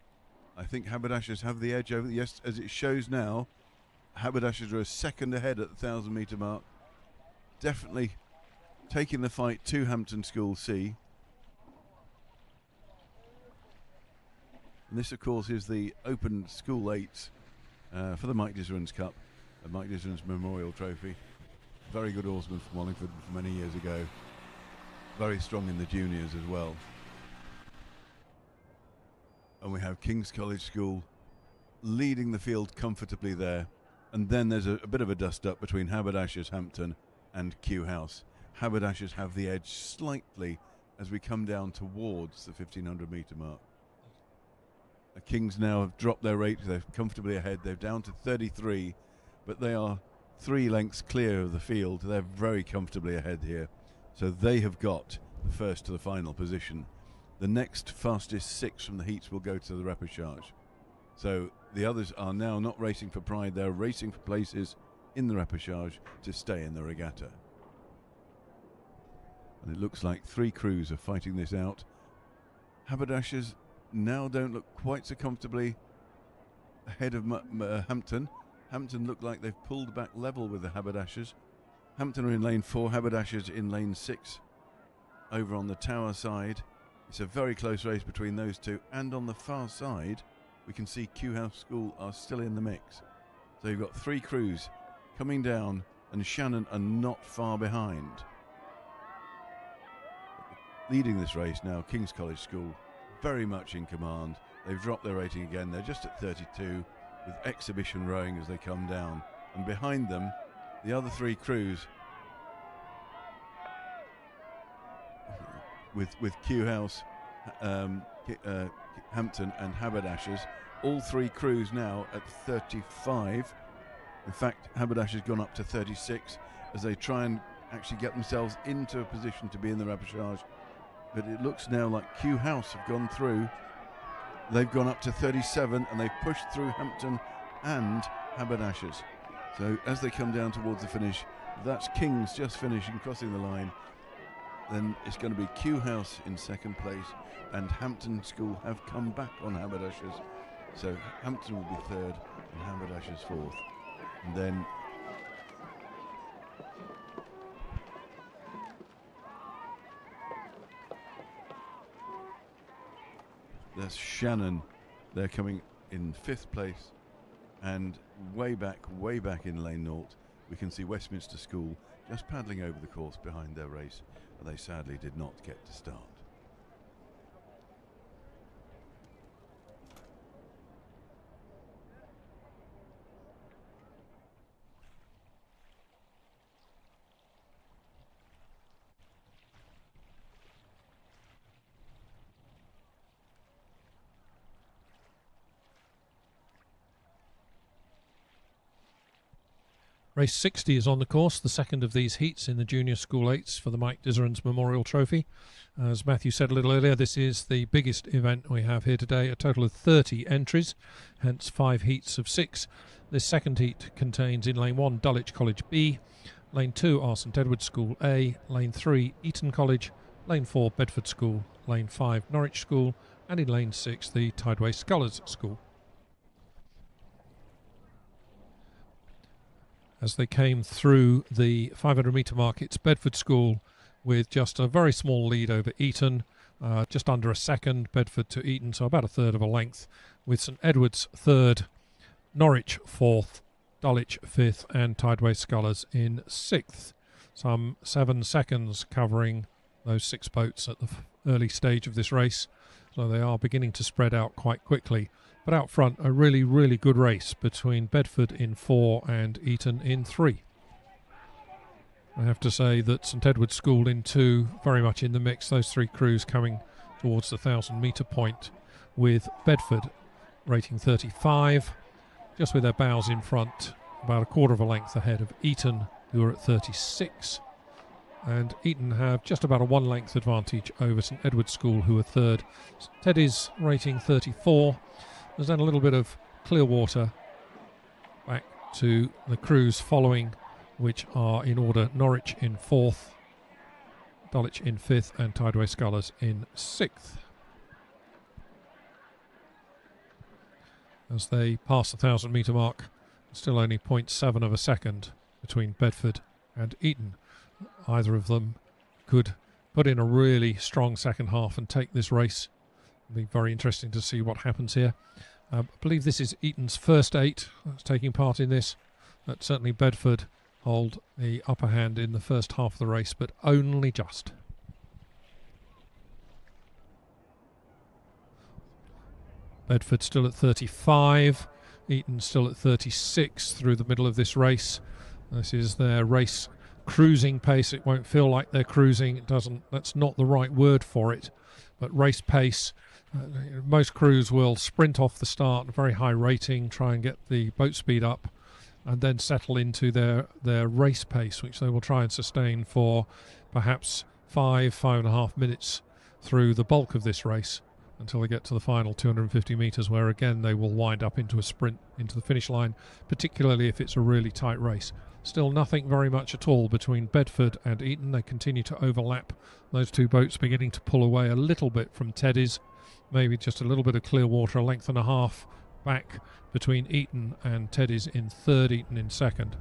I think Haberdashers have the edge over. Yes, as it shows now, Haberdashers are a second ahead at the 1,000 metre mark. Definitely taking the fight to Hampton School C. And this, of course, is the Open School 8s for the Mike Dizerans Cup, the Mike Dizerans Memorial Trophy. Very good oarsman from Wallingford from many years ago. Very strong in the juniors as well. And we have King's College School leading the field comfortably there. And then there's a bit of a dust-up between Haberdashers, Hampton and Q House. Haberdashers have the edge slightly as we come down towards the 1,500 metre mark. The Kings now have dropped their rate. They're comfortably ahead. They're down to 33, but they are 3 lengths clear of the field. They're very comfortably ahead here. So they have got the first to the final position. The next fastest 6 from the heats will go to the repechage. So the others are now not racing for pride. They're racing for places in the repechage to stay in the regatta. And it looks like 3 crews are fighting this out. Haberdashers now don't look quite so comfortably ahead of Hampton. Hampton look like they've pulled back level with the Haberdashers. Hampton are in lane 4, Haberdashers in lane 6 over on the tower side. It's a very close race between those two, and on the far side we can see Q House School are still in the mix. So you've got 3 crews coming down, and Shannon are not far behind. Leading this race now, King's College School, very much in command. They've dropped their rating again. They're just at 32 with exhibition rowing as they come down. And behind them, the other 3 crews with Q House, Hampton and Haberdashers. All 3 crews now at 35. In fact, Haberdashers gone up to 36 as they try and actually get themselves into a position to be in the repechage. But it looks now like Q House have gone through. They've gone up to 37 and they've pushed through Hampton and Haberdashers. So as they come down towards the finish, that's Kings just finishing, crossing the line. Then it's going to be Q House in second place, and Hampton School have come back on Haberdashers. So Hampton will be third and Haberdashers fourth. And then there's Shannon. They're coming in 5th place, and way back in lane 0, we can see Westminster School just paddling over the course behind their race, but they sadly did not get to start. Race 60 is on the course, the second of these heats in the Junior School 8s for the Mike Dizerans Memorial Trophy. As Matthew said a little earlier, this is the biggest event we have here today, a total of 30 entries, hence 5 heats of 6. This second heat contains in lane 1 Dulwich College B, Lane 2 are St Edward's School A, Lane 3 Eton College, Lane 4 Bedford School, Lane 5 Norwich School, and in Lane 6 the Tideway Scullers School. As they came through the 500 metre mark, it's Bedford School with just a very small lead over Eton, just under a second, Bedford to Eton, so about a third of a length, with St Edward's third, Norwich fourth, Dulwich fifth, and Tideway Scullers in sixth. Some 7 seconds covering those 6 boats at the early stage of this race, so they are beginning to spread out quite quickly. But out front, a really, really good race between Bedford in 4 and Eton in 3. I have to say that St Edward's School in 2, very much in the mix. Those 3 crews coming towards the 1,000 metre point, with Bedford rating 35, just with their bows in front, about a quarter of a length ahead of Eton, who are at 36. And Eton have just about a 1 length advantage over St Edward's School, who are third. Teddy's rating 34. There's then a little bit of clear water back to the crews following, which are in order Norwich in 4th, Dulwich in 5th, and Tideway Scullers in 6th. As they pass the 1,000 metre mark, still only 0.7 of a second between Bedford and Eton. Either of them could put in a really strong second half and take this race. It'll be very interesting to see what happens here. I believe this is Eton's first 8 that's taking part in this. But certainly Bedford hold the upper hand in the first half of the race, but only just. Bedford still at 35, Eton still at 36 through the middle of this race. This is their race cruising pace. It won't feel like they're cruising. It doesn't. That's not the right word for it. But race pace. Most crews will sprint off the start, very high rating, try and get the boat speed up, and then settle into their race pace, which they will try and sustain for perhaps 5.5 minutes through the bulk of this race, until they get to the final 250 metres, where again they will wind up into a sprint into the finish line, particularly if it's a really tight race. Still nothing very much at all between Bedford and Eton. They continue to overlap. Those 2 boats beginning to pull away a little bit from Teddy's. Maybe just a little bit of clear water, a length and a half back between Eton and Teddy's in 3rd, Eton in 2nd.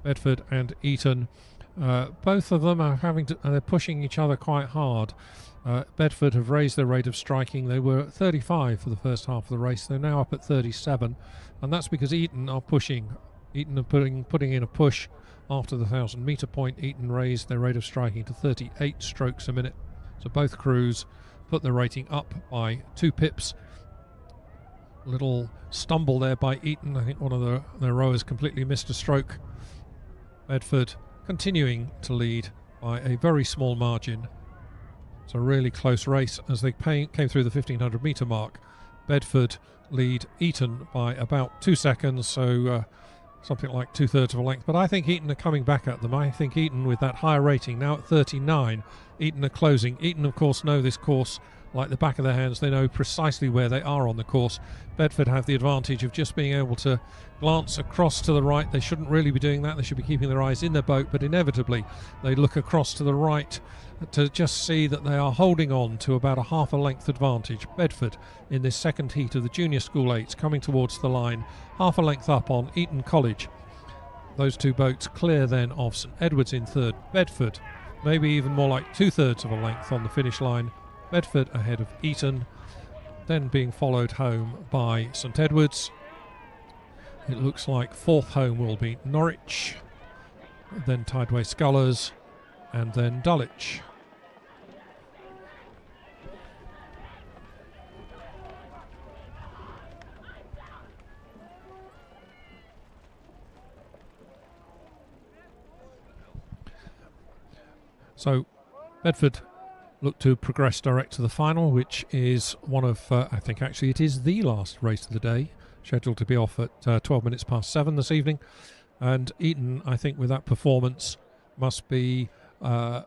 Bedford and Eton, both of them are they're pushing each other quite hard. Bedford have raised their rate of striking. They were at 35 for the first half of the race. They're now up at 37, and that's because Eton are pushing. Eton are putting in a push after the 1,000 metre point. Eton raised their rate of striking to 38 strokes a minute. So both crews put their rating up by 2 pips. A little stumble there by Eton. I think one of their rowers completely missed a stroke. Bedford continuing to lead by a very small margin. It's a really close race as they came through the 1,500 metre mark. Bedford lead Eton by about 2 seconds, so something like 2/3 of a length. But I think Eton are coming back at them. I think Eton, with that higher rating, now at 39, Eton are closing. Eton, of course, know this course like the back of their hands. They know precisely where they are on the course. Bedford have the advantage of just being able to glance across to the right. They shouldn't really be doing that. They should be keeping their eyes in their boat, but inevitably they look across to the right to just see that they are holding on to about a half a length advantage. Bedford in this second heat of the Junior School 8s coming towards the line, half a length up on Eton College. Those 2 boats clear then of St Edward's in 3rd. Bedford maybe even more like 2/3 of a length on the finish line. Bedford ahead of Eton, then being followed home by St Edward's. It looks like 4th home will be Norwich, then Tideway Scullers, and then Dulwich. So Bedford look to progress direct to the final, which is one of, I think actually it is the last race of the day, scheduled to be off at 12 minutes past 7 this evening. And Eton, I think with that performance, must be a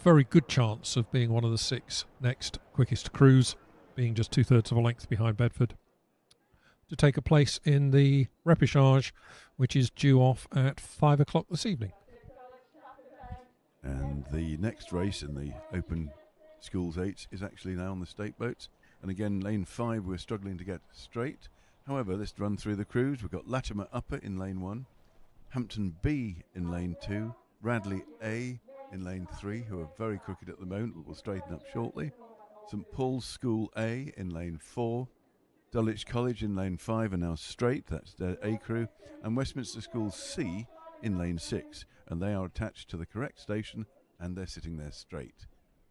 very good chance of being one of the 6 next quickest crews, being just 2/3 of a length behind Bedford, to take a place in the repechage, which is due off at 5 o'clock this evening. And the next race in the Open Schools 8 is actually now on the state boats. And again, lane 5, we're struggling to get straight. However, let's run through the crews. We've got Latimer Upper in lane 1, Hampton B in lane 2, Radley A in lane 3, who are very crooked at the moment, but will straighten up shortly. St Paul's School A in lane 4, Dulwich College in lane 5 are now straight, that's their A crew, and Westminster School C in lane 6, and they are attached to the correct station and they're sitting there straight.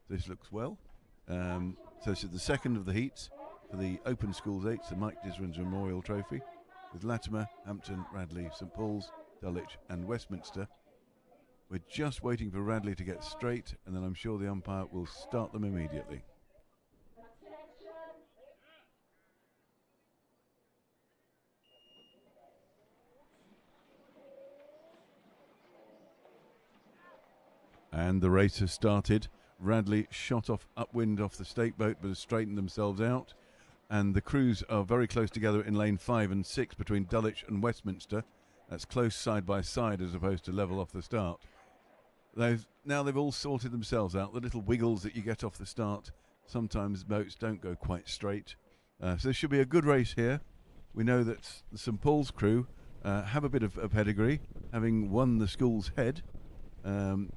This looks well. So this is the second of the heats for the Open Schools 8, the Mike Disrins Memorial Trophy, with Latimer, Hampton, Radley, St Paul's, Dulwich and Westminster. We're just waiting for Radley to get straight, and then I'm sure the umpire will start them immediately. And the race has started. Radley shot off upwind off the stake boat but has straightened themselves out. And the crews are very close together in lane 5 and 6 between Dulwich and Westminster. That's close side by side as opposed to level off the start. Now they've all sorted themselves out. The little wiggles that you get off the start, sometimes boats don't go quite straight. So this should be a good race here. We know that the St Paul's crew have a bit of a pedigree, having won the school's head. And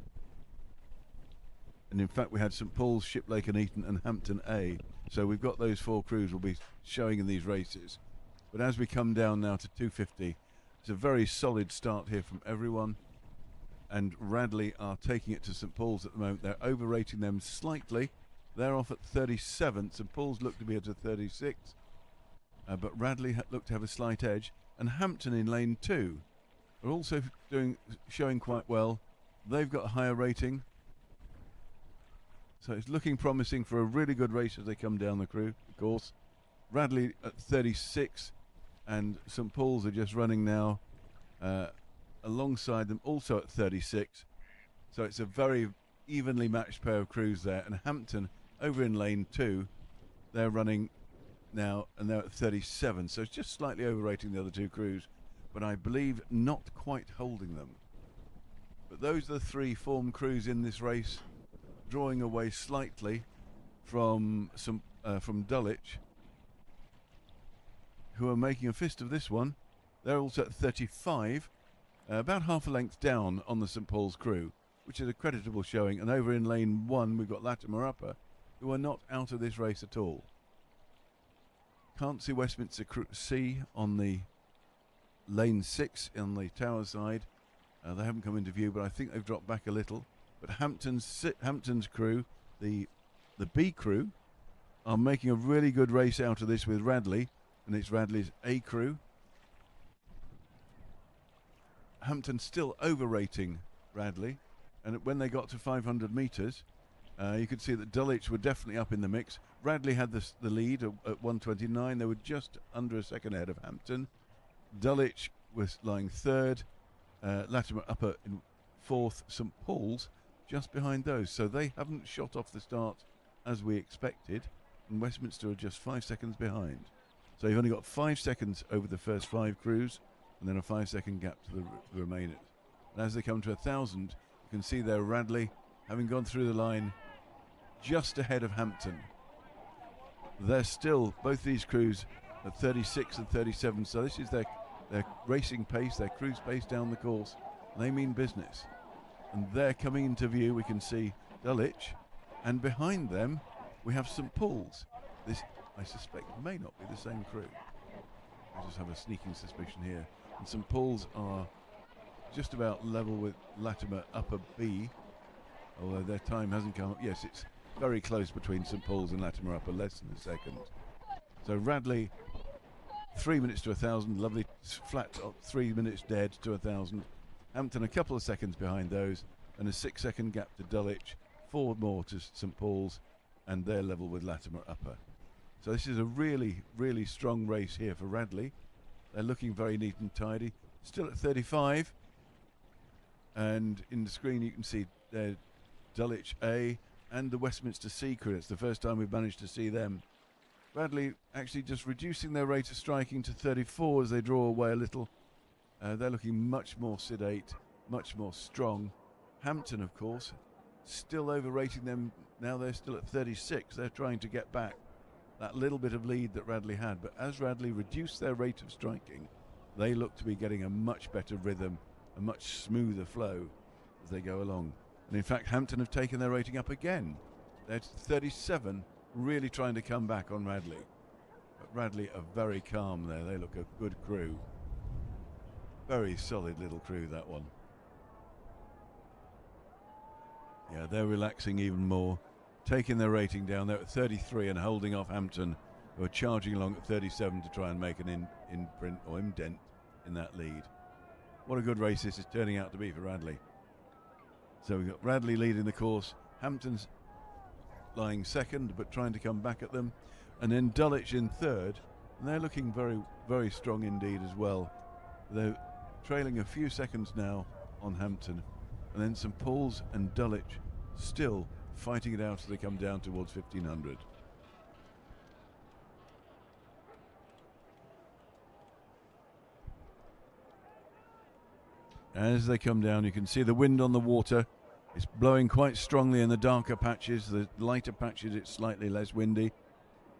in fact, we had St Paul's, Shiplake and Eton and Hampton A. So we've got those 4 crews will be showing in these races. But as we come down now to 250, it's a very solid start here from everyone. And Radley are taking it to St Paul's at the moment. They're overrating them slightly. They're off at 37. St Paul's look to be at a 36. But Radley look to have a slight edge. And Hampton in lane 2 are also showing quite well. They've got a higher rating. So it's looking promising for a really good race as they come down the course. Radley at 36 and St Paul's are just running now alongside them, also at 36. So it's a very evenly matched pair of crews there. And Hampton over in lane 2, they're running now and they're at 37. So it's just slightly overrating the other 2 crews, but I believe not quite holding them. But those are the 3 form crews in this race, drawing away slightly from Dulwich, who are making a fist of this one. They're also at 35, about half a length down on the St Paul's crew, which is a creditable showing. And over in lane 1 we've got Latimer Upper, who are not out of this race at all. Can't see Westminster C on the lane 6 on the tower side. They haven't come into view, but I think they've dropped back a little. But Hampton's crew, the B crew, are making a really good race out of this with Radley, and it's Radley's A crew. Hampton still overrating Radley, and when they got to 500 metres, you could see that Dulwich were definitely up in the mix. Radley had the lead at 1:29. They were just under a second ahead of Hampton. Dulwich was lying 3rd, Latimer Upper in 4th, St Paul's just behind those. So they haven't shot off the start as we expected, and Westminster are just 5 seconds behind. So you've only got 5 seconds over the first 5 crews, and then a 5-second gap to the remainers. And as they come to 1,000, you can see there Radley, having gone through the line, just ahead of Hampton. They're still, both these crews, at 36 and 37, so this is their racing pace, their cruise pace down the course. They mean business. And they're coming into view. We can see Dulwich, and behind them we have St Paul's. This, I suspect, may not be the same crew. I just have a sneaking suspicion here. And St Paul's are just about level with Latimer Upper B, although their time hasn't come up. Yes, it's very close between St Paul's and Latimer Upper, less than a second. So Radley, 3 minutes to 1,000, lovely flat 3 minutes dead to 1,000. Hampton a couple of seconds behind those, and a 6-second gap to Dulwich, 4 more to St Paul's, and they're level with Latimer Upper. So this is a really, really strong race here for Radley. They're looking very neat and tidy. Still at 35, and in the screen you can see Dulwich A and the Westminster C crew. It's the first time we've managed to see them. Radley actually just reducing their rate of striking to 34 as they draw away a little. They're looking much more sedate, much more strong, Hampton, of course, still overrating them. Now they're still at 36. They're trying to get back that little bit of lead that Radley had. But as Radley reduced their rate of striking, they look to be getting a much better rhythm, a much smoother flow as they go along. And in fact, Hampton have taken their rating up again. They're at 37, really trying to come back on Radley. But Radley are very calm there. They look a good crew. Very solid little crew, that one. Yeah, they're relaxing even more, taking their rating down. They're at 33 and holding off Hampton, who are charging along at 37 to try and make an imprint or indent in that lead. What a good race this is turning out to be for Radley. So we've got Radley leading the course, Hampton's lying second but trying to come back at them, and then Dulwich in third, and they're looking very, very strong indeed as well. They're trailing a few seconds now on Hampton, and then St Paul's and Dulwich still fighting it out as they come down towards 1500. As they come down, you can see the wind on the water. It's blowing quite strongly in the darker patches. The lighter patches, it's slightly less windy.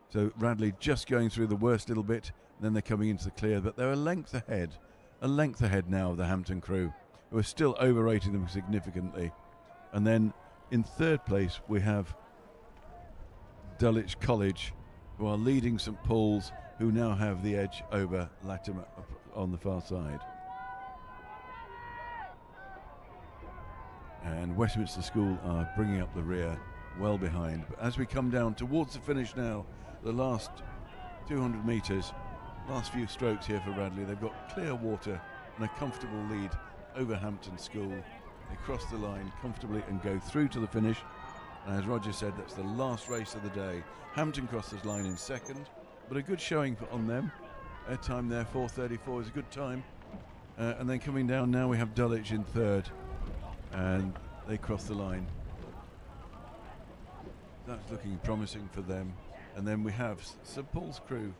So Radley just going through the worst little bit, and then they're coming into the clear. But they're a length ahead now of the Hampton crew, who are still overrating them significantly. And then in third place, we have Dulwich College, who are leading St Paul's, who now have the edge over Latimer on the far side. And Westminster School are bringing up the rear well behind. But as we come down towards the finish now, the last 200 metres, last few strokes here for Radley, they've got clear water and a comfortable lead over Hampton School. They cross the line comfortably and go through to the finish. And as Roger said, that's the last race of the day. Hampton crosses the line in second, but a good showing on them. Their time there, 4:34, is a good time. And then coming down now, we have Dulwich in third, and they cross the line. That's looking promising for them. And then we have St Paul's crew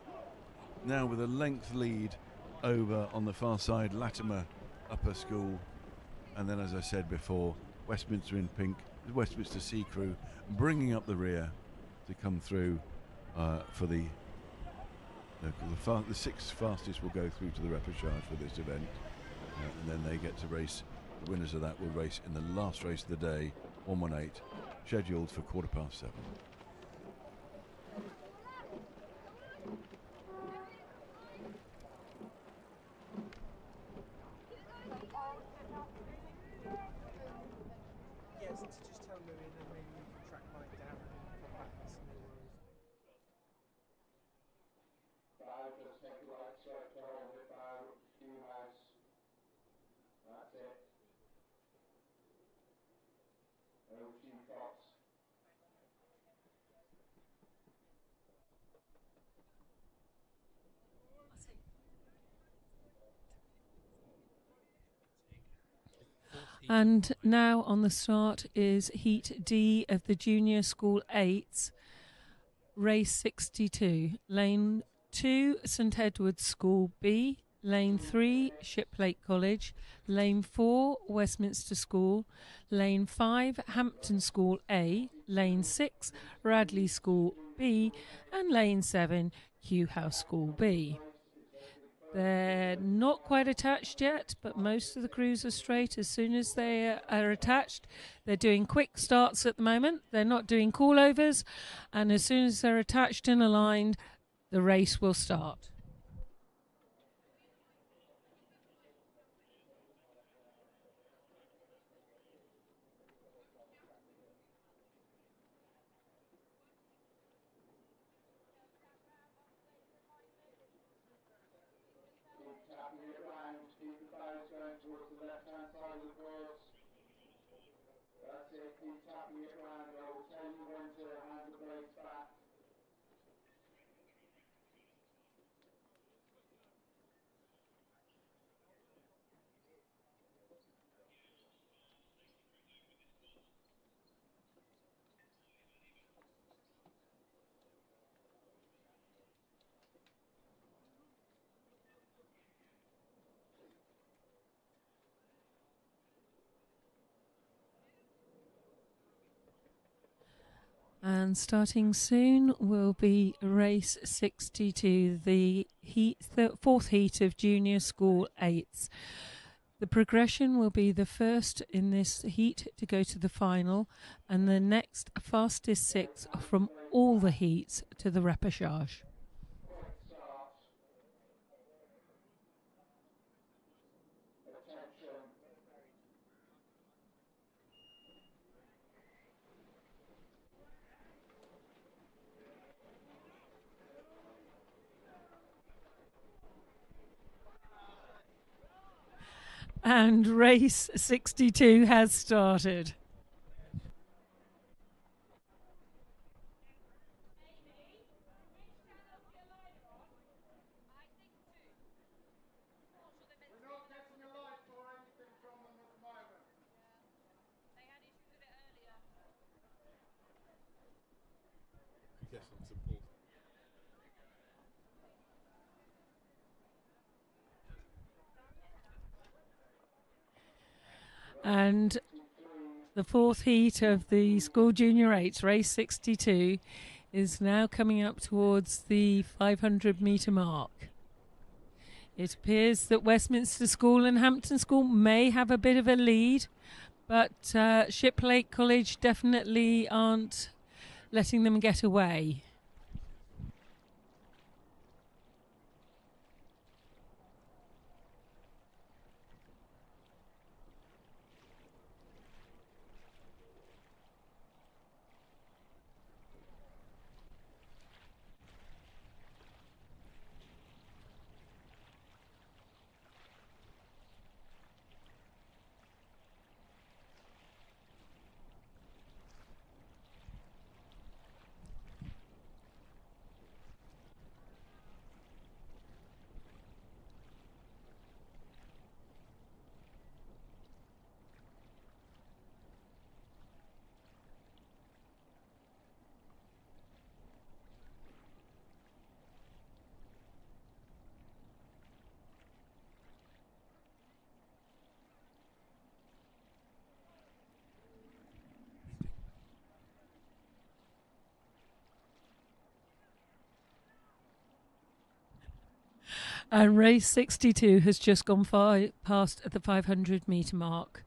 now with a length lead over on the far side, Latimer Upper School, and then, as I said before, Westminster in pink, the Westminster Sea crew bringing up the rear to come through for the six fastest will go through to the repechage for this event, and then they get to race. The winners of that will race in the last race of the day, 118, scheduled for 7:15. Yes, just tell Louis, and then maybe we can track mine down and come back with some more rules. Just take the right straight to hold it down, few house. That's it. Over few fox. And now on the start is Heat D of the Junior School 8s, race 62. Lane 2, St Edward's School B. Lane 3, Shiplake College. Lane 4, Westminster School. Lane 5, Hampton School A. Lane 6, Radley School B. And Lane 7, Kew House School B. They're not quite attached yet, but most of the crews are straight. As soon as they are attached, they're doing quick starts at the moment. They're not doing call-overs. And as soon as they're attached and aligned, the race will start. Keep the bows going towards the left-hand side of the course. That's it, keep tapping it round. I will tell you when to hand the brakes back. And starting soon will be race 62, the fourth heat of Junior School 8s. The progression will be the first in this heat to go to the final, and the next fastest 6 from all the heats to the repechage. And race 62 has started. And the fourth heat of the School Junior 8s, race 62, is now coming up towards the 500 metre mark. It appears that Westminster School and Hampton School may have a bit of a lead, but Shiplake College definitely aren't letting them get away. And race 62 has just gone past the 500 metre mark.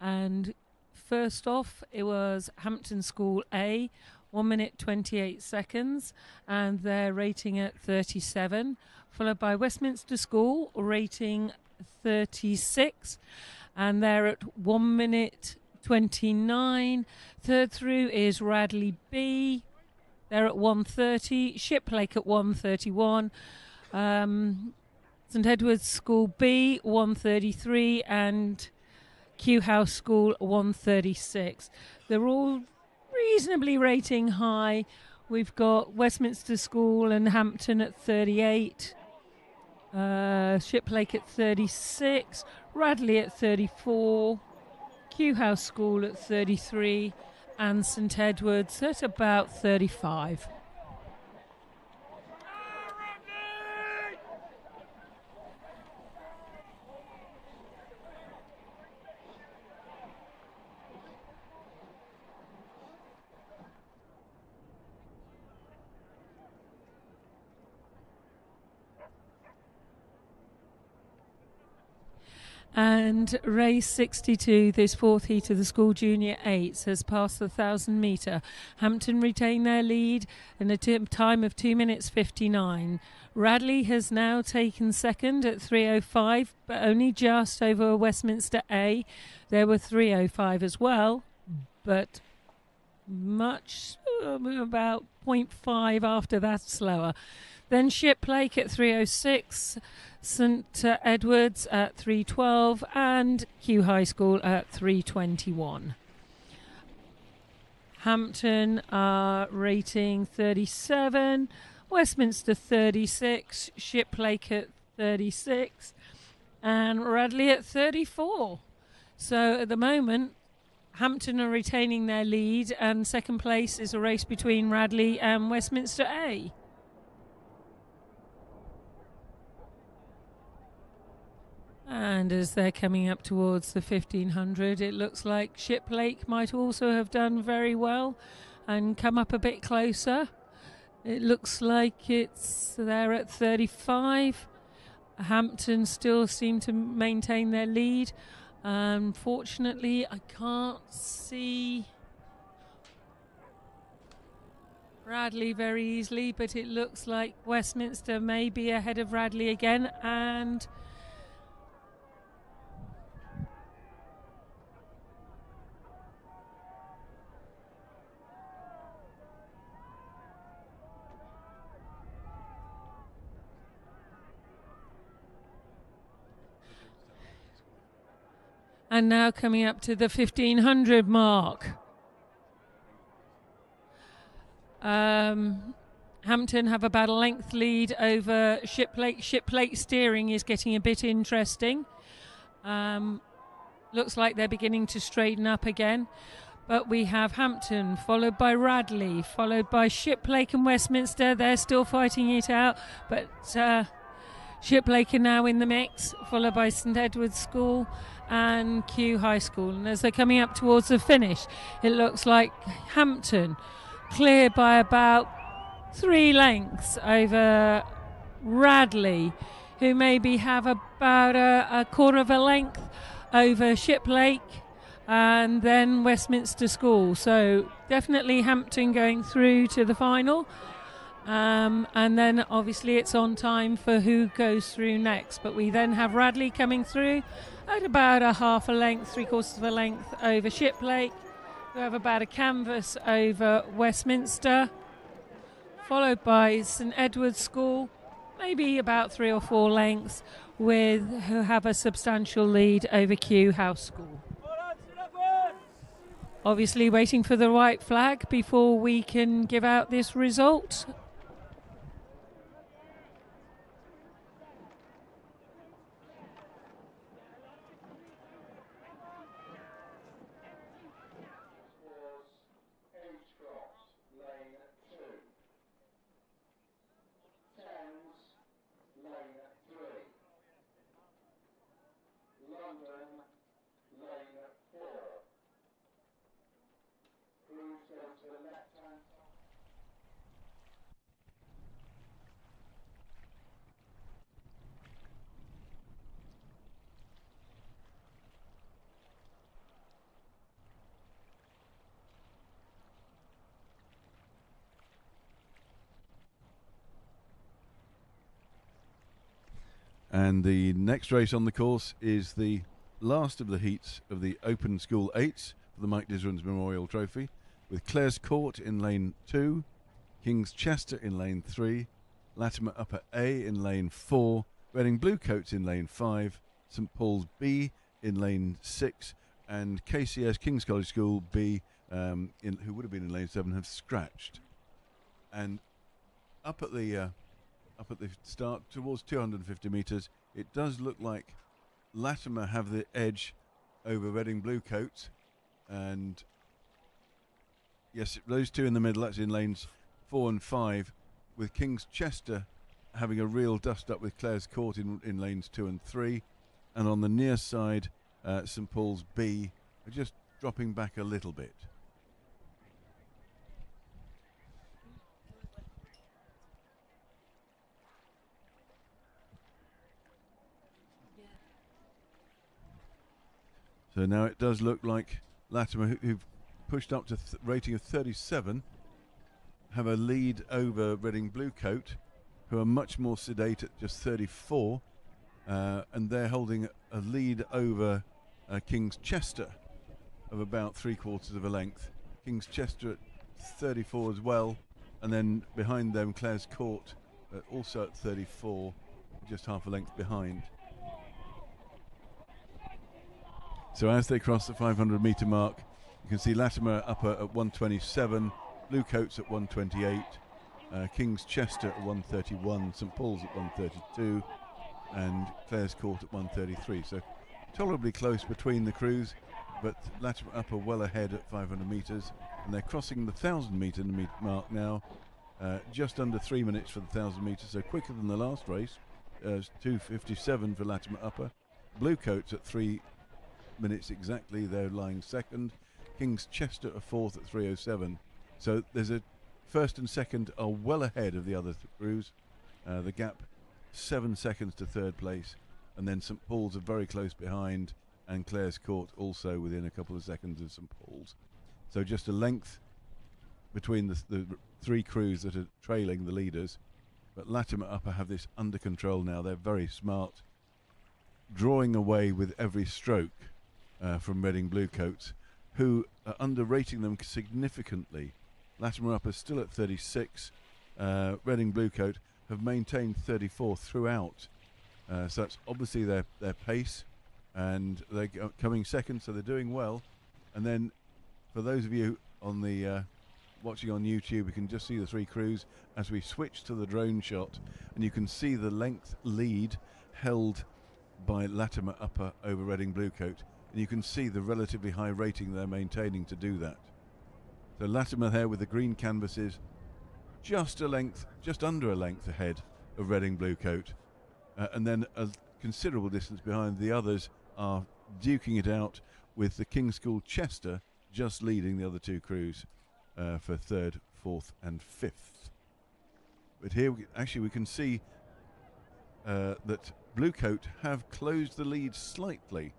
And first off, it was Hampton School A, 1 minute 28 seconds, and they're rating at 37, followed by Westminster School, rating 36, and they're at 1 minute 29. Third through is Radley B, they're at 1:30, Shiplake at 1:31, St Edward's School B 1:33, and Kew House School 1:36. They're all reasonably rating high. We've got Westminster School and Hampton at 38, Shiplake at 36, Radley at 34, Kew House School at 33, and St Edward's at about 35. And race 62, this fourth heat of the School Junior 8s, has passed the 1,000 metre. Hampton retain their lead in a time of 2 minutes 59. Radley has now taken second at 3:05, but only just over Westminster A. There were 3:05 as well, but much about 0.5 after that slower. Then Shiplake at 3:06, St Edward's at 3:12, and Kew High School at 3:21. Hampton are rating 37, Westminster 36, Shiplake at 36, and Radley at 34. So at the moment, Hampton are retaining their lead, and second place is a race between Radley and Westminster A. And as they're coming up towards the 1500, it looks like Shiplake might also have done very well. and come up a bit closer. It looks like it's there at 35. Hampton still seem to maintain their lead. Unfortunately, I can't see Radley very easily, but it looks like Westminster may be ahead of Radley again, and now coming up to the 1500 mark. Hampton have about a length lead over Shiplake. Shiplake steering is getting a bit interesting. Looks like they're beginning to straighten up again. But we have Hampton, followed by Radley, followed by Shiplake and Westminster. They're still fighting it out, but Shiplake are now in the mix, followed by St Edward's School and Kew High School. And as they're coming up towards the finish, it looks like Hampton clear by about 3 lengths over Radley, who maybe have about a quarter of a length over Shiplake and then Westminster School. So definitely Hampton going through to the final. And then obviously it's on time for who goes through next. But we then have Radley coming through at about a half a length, 3/4 of a length over Shiplake, who have about a canvas over Westminster, followed by St Edward's School, maybe about 3 or 4 lengths, who have a substantial lead over Kew House School. Obviously waiting for the white flag before we can give out this result. And the next race on the course is the last of the heats of the Open School 8s for the Mike Disrans Memorial Trophy, with Clare's Court in lane 2, King's Chester in lane 3, Latimer Upper A in lane 4, Reading Bluecoats in lane 5, St Paul's B in lane 6, and KCS King's College School B, who would have been in lane 7, have scratched. And up at the start towards 250 metres, it does look like Latimer have the edge over Reading Bluecoats, and yes, those two in the middle, that's in lanes 4 and 5, with King's Chester having a real dust up with Clare's Court in lanes 2 and 3, and on the near side St Paul's B are just dropping back a little bit. So now it does look like Latimer, who've pushed up to rating of 37, have a lead over Reading Bluecoat, who are much more sedate at just 34, and they're holding a lead over King's Chester of about 3/4 of a length. King's Chester at 34 as well, and then behind them Clare's Court also at 34, just half a length behind. So as they cross the 500 metre mark, you can see Latimer Upper at 127, Bluecoats at 128, King's Chester at 131, St Paul's at 132, and Clare's Court at 133. So tolerably close between the crews, but Latimer Upper well ahead at 500 metres, and they're crossing the 1,000 metre mark now, just under 3 minutes for the 1,000 metres, so quicker than the last race. 2:57 for Latimer Upper. Bluecoats at 3 minutes exactly, they're lying second. King's Chester are fourth at 3:07, So there's a first and second are well ahead of the other crews. The gap 7 seconds to third place, and then St Paul's are very close behind, and Clare's Court also within a couple of seconds of St Paul's. So just a length between the three crews that are trailing the leaders. But Latimer Upper have this under control now. They're very smart, drawing away with every stroke from Reading Bluecoats, who are underrating them significantly. Latimer Upper still at 36. Reading Bluecoat have maintained 34 throughout. So that's obviously their pace, and they're coming second, so they're doing well. And then for those of you on the watching on YouTube, you can just see the three crews as we switch to the drone shot, and you can see the length lead held by Latimer Upper over Reading Bluecoat, and you can see the relatively high rating they're maintaining to do that. So Latimer there with the green canvases, just under a length ahead of Reading Bluecoat, and then a considerable distance behind. The others are duking it out, with the King's School Chester just leading the other two crews for third, fourth and fifth. But here we can see that Bluecoat have closed the lead slightly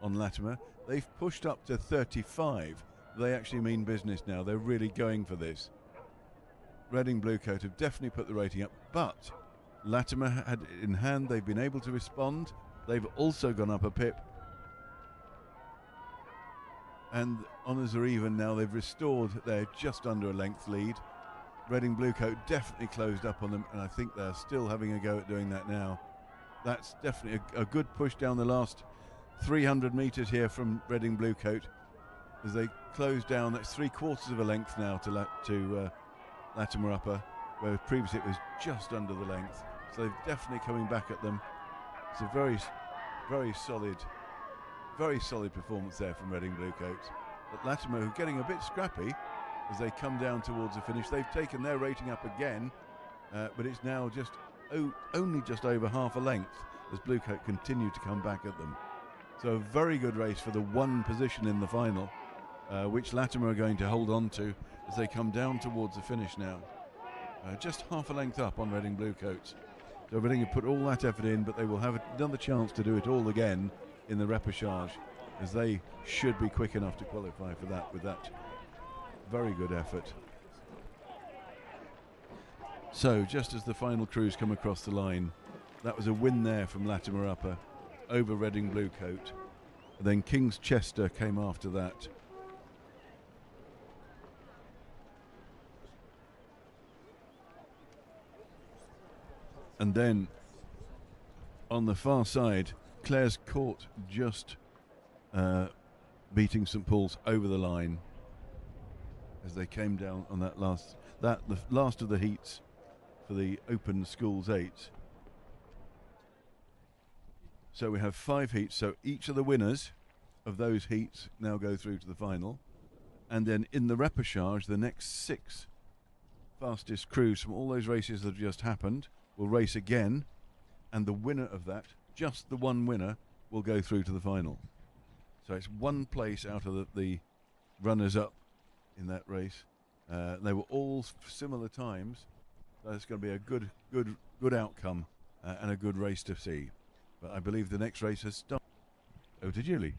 on Latimer. They've pushed up to 35. They actually mean business now. They're really going for this. Reading Bluecoat have definitely put the rating up, but Latimer had it in hand. They've been able to respond. They've also gone up a pip, and honours are even now. They've restored their just under a length lead. Reading Bluecoat definitely closed up on them, and I think they're still having a go at doing that now. That's definitely a good push down the last 300 metres here from Reading Bluecoat as they close down. That's 3/4 of a length now to Latimer Upper, where previously it was just under the length. So they're definitely coming back at them. It's a very solid performance there from Reading Bluecoat. But Latimer, who are getting a bit scrappy as they come down towards the finish. They've taken their rating up again, but it's now just only just over half a length as Bluecoat continue to come back at them. So a very good race for the one position in the final, which Latimer are going to hold on to as they come down towards the finish now. Just half a length up on Reading Bluecoats. So Reading have put all that effort in, but they will have another chance to do it all again in the repechage, as they should be quick enough to qualify for that with that very good effort. So just as the final crews come across the line, that was a win there from Latimer Upper over Reading Bluecoat. Then King's Chester came after that. And then on the far side, Clare's Court just beating St Paul's over the line as they came down on the last of the heats for the Open Schools 8. So we have 5 heats, so each of the winners of those heats now go through to the final, and then in the repechage the next 6 fastest crews from all those races that have just happened will race again, and the winner of that, just the one winner, will go through to the final. So it's one place out of the runners-up in that race. They were all similar times, so it's going to be a good outcome and a good race to see. But I believe the next race has started. Over to Julie.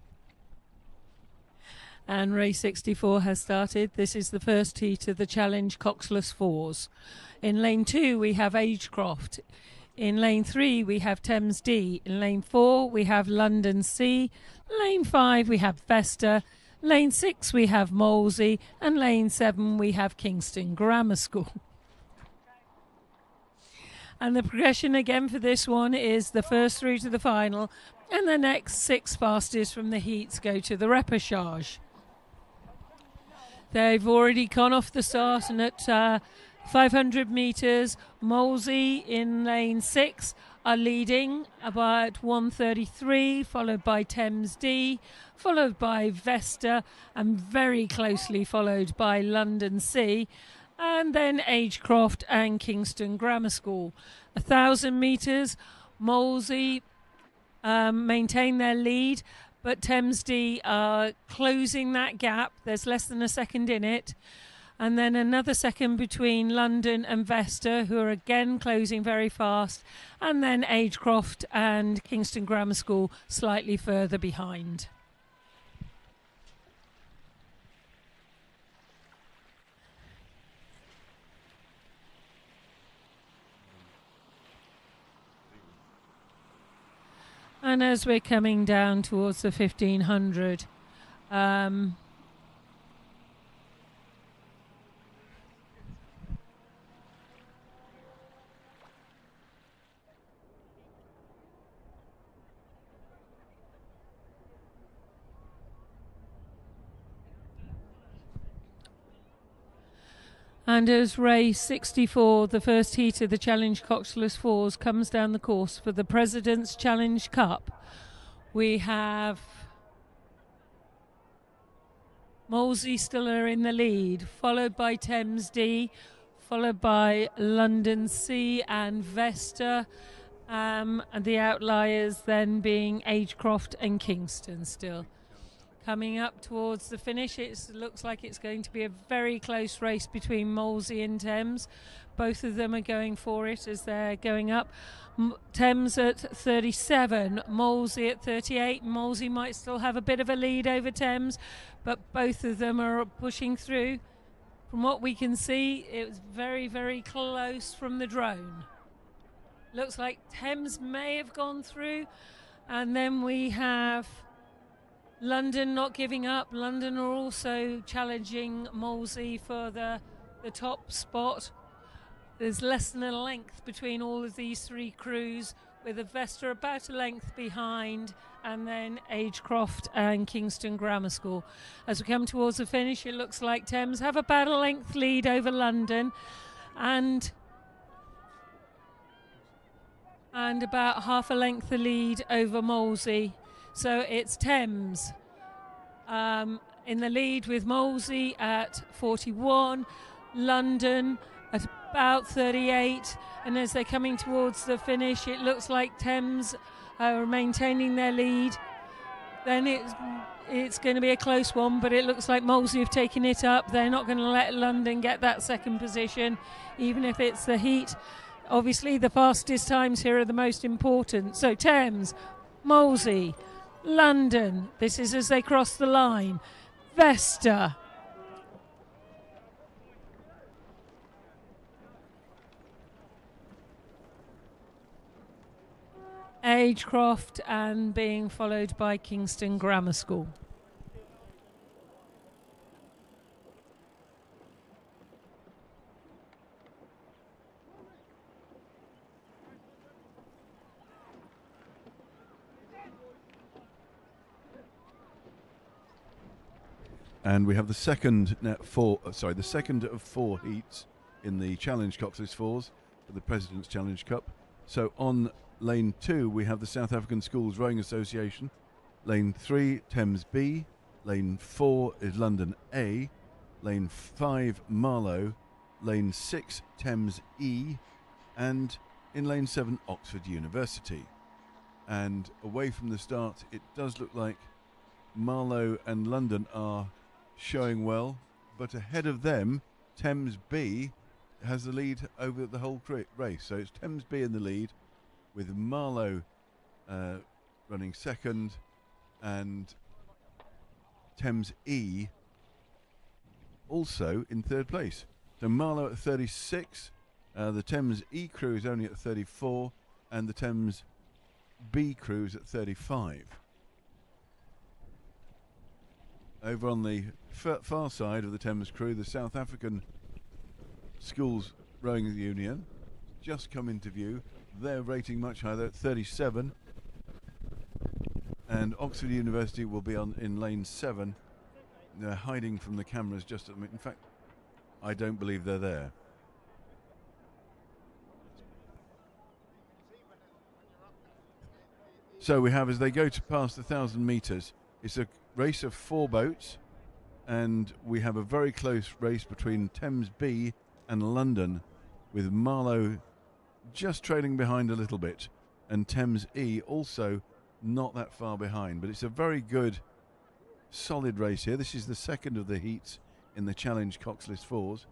And race 64 has started. This is the first heat of the Challenge coxless fours. In lane 2 we have Agecroft. In lane 3 we have Thames D. In lane 4 we have London C. Lane 5 we have Vesta. Lane 6 we have Molesey. And lane 7 we have Kingston Grammar School. And the progression again for this one is the first through to the final, and the next 6 fastest from the heats go to the repechage. They've already gone off the start, and at 500 metres, Molesey in lane 6 are leading about 1:33, followed by Thames D, followed by Vesta, and very closely followed by London C. And then Agecroft and Kingston Grammar School. 1,000 metres, Molesey maintain their lead, but Thames D are closing that gap. There's less than a second in it. And then another second between London and Vesta, who are again closing very fast. And then Agecroft and Kingston Grammar School slightly further behind. And as we're coming down towards the 1500, and as race 64, the first heat of the Challenge Coxless Fours, comes down the course for the President's Challenge Cup, we have Molesey still are in the lead, followed by Thames D, followed by London C and Vesta, and the outliers then being Agecroft and Kingston still. Coming up towards the finish, it looks like it's going to be a very close race between Molesey and Thames. Both of them are going for it as they're going up. Thames at 37, Molesey at 38. Molesey might still have a bit of a lead over Thames, but both of them are pushing through. From what we can see, it was very, very close from the drone. Looks like Thames may have gone through, and then we have London not giving up. London are also challenging Molesey for the top spot. There's less than a length between all of these three crews, with a Vesta about a length behind, and then Agecroft and Kingston Grammar School. As we come towards the finish, it looks like Thames have about a length lead over London, and about half a length the lead over Molesey. So it's Thames in the lead with Molesey at 41, London at about 38, and as they're coming towards the finish, it looks like Thames are maintaining their lead. Then it's going to be a close one, but it looks like Molesey have taken it up. They're not going to let London get that second position, even if it's the heat. Obviously, the fastest times here are the most important. So Thames, Molesey, London, this is as they cross the line. Vesta, Agecroft, and being followed by Kingston Grammar School. And we have the second of four heats in the Challenge Coxless Fours for the President's Challenge Cup. So on lane 2 we have the South African Schools Rowing Association. Lane 3 Thames B. Lane 4 is London A. Lane 5 Marlow. Lane 6 Thames E. And in lane 7 Oxford University. And away from the start, it does look like Marlow and London are showing well, but ahead of them Thames B has the lead over the whole race. So it's Thames B in the lead, with Marlow running second and Thames E also in third place. So Marlow at 36, the Thames E crew is only at 34, and the Thames B crew is at 35. Over on the far side of the Thames crew, the South African Schools Rowing Union just come into view. They're rating much higher, they're at 37. And Oxford University will be in lane 7. They're hiding from the cameras just at the minute. In fact, I don't believe they're there. So we have, as they go to past the 1,000 metres, it's a race of 4 boats, and we have a very close race between Thames B and London, with Marlow just trailing behind a little bit, and Thames E also not that far behind. But it's a very good, solid race here. This is the second of the heats in the Challenge coxless fours.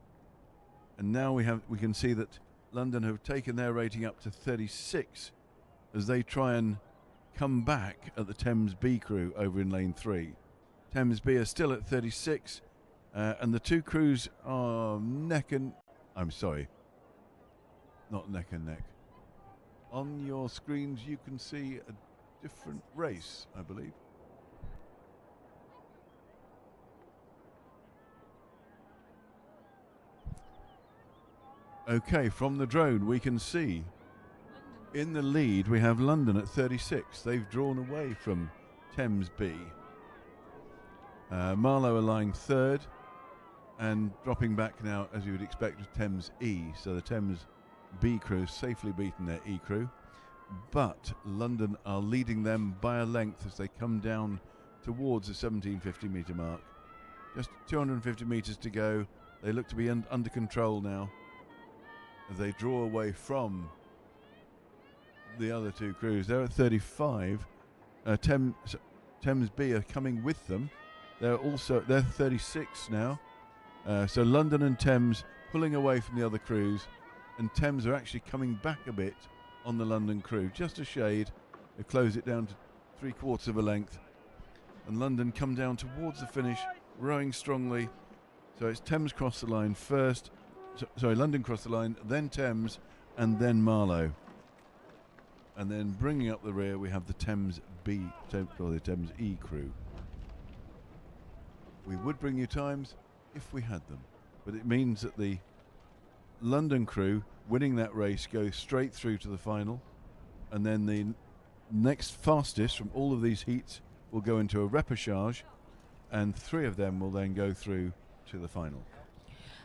And now we can see that London have taken their rating up to 36 as they try and come back at the Thames B crew over in lane 3. Thames B are still at 36, and the two crews are neck and neck. On your screens you can see a different race, I believe. Okay, from the drone we can see in the lead we have London at 36. They've drawn away from Thames B. Marlow are lying third and dropping back now, as you would expect, with Thames E. So the Thames B crew has safely beaten their E crew. But London are leading them by a length as they come down towards the 1750 metre mark. Just 250 metres to go. They look to be under control now as they draw away from the other two crews. They're at 35. Thames B are coming with them. They're 36 now. So London and Thames pulling away from the other crews, and Thames are actually coming back a bit on the London crew, just a shade. They close it down to 3/4 of a length, and London come down towards the finish, rowing strongly. So it's Thames cross the line first. London cross the line, then Thames, and then Marlow. And then bringing up the rear, we have the Thames B, or the Thames E crew. We would bring you times if we had them, but it means that the London crew winning that race goes straight through to the final, and then the next fastest from all of these heats will go into a repechage, and 3 of them will then go through to the final.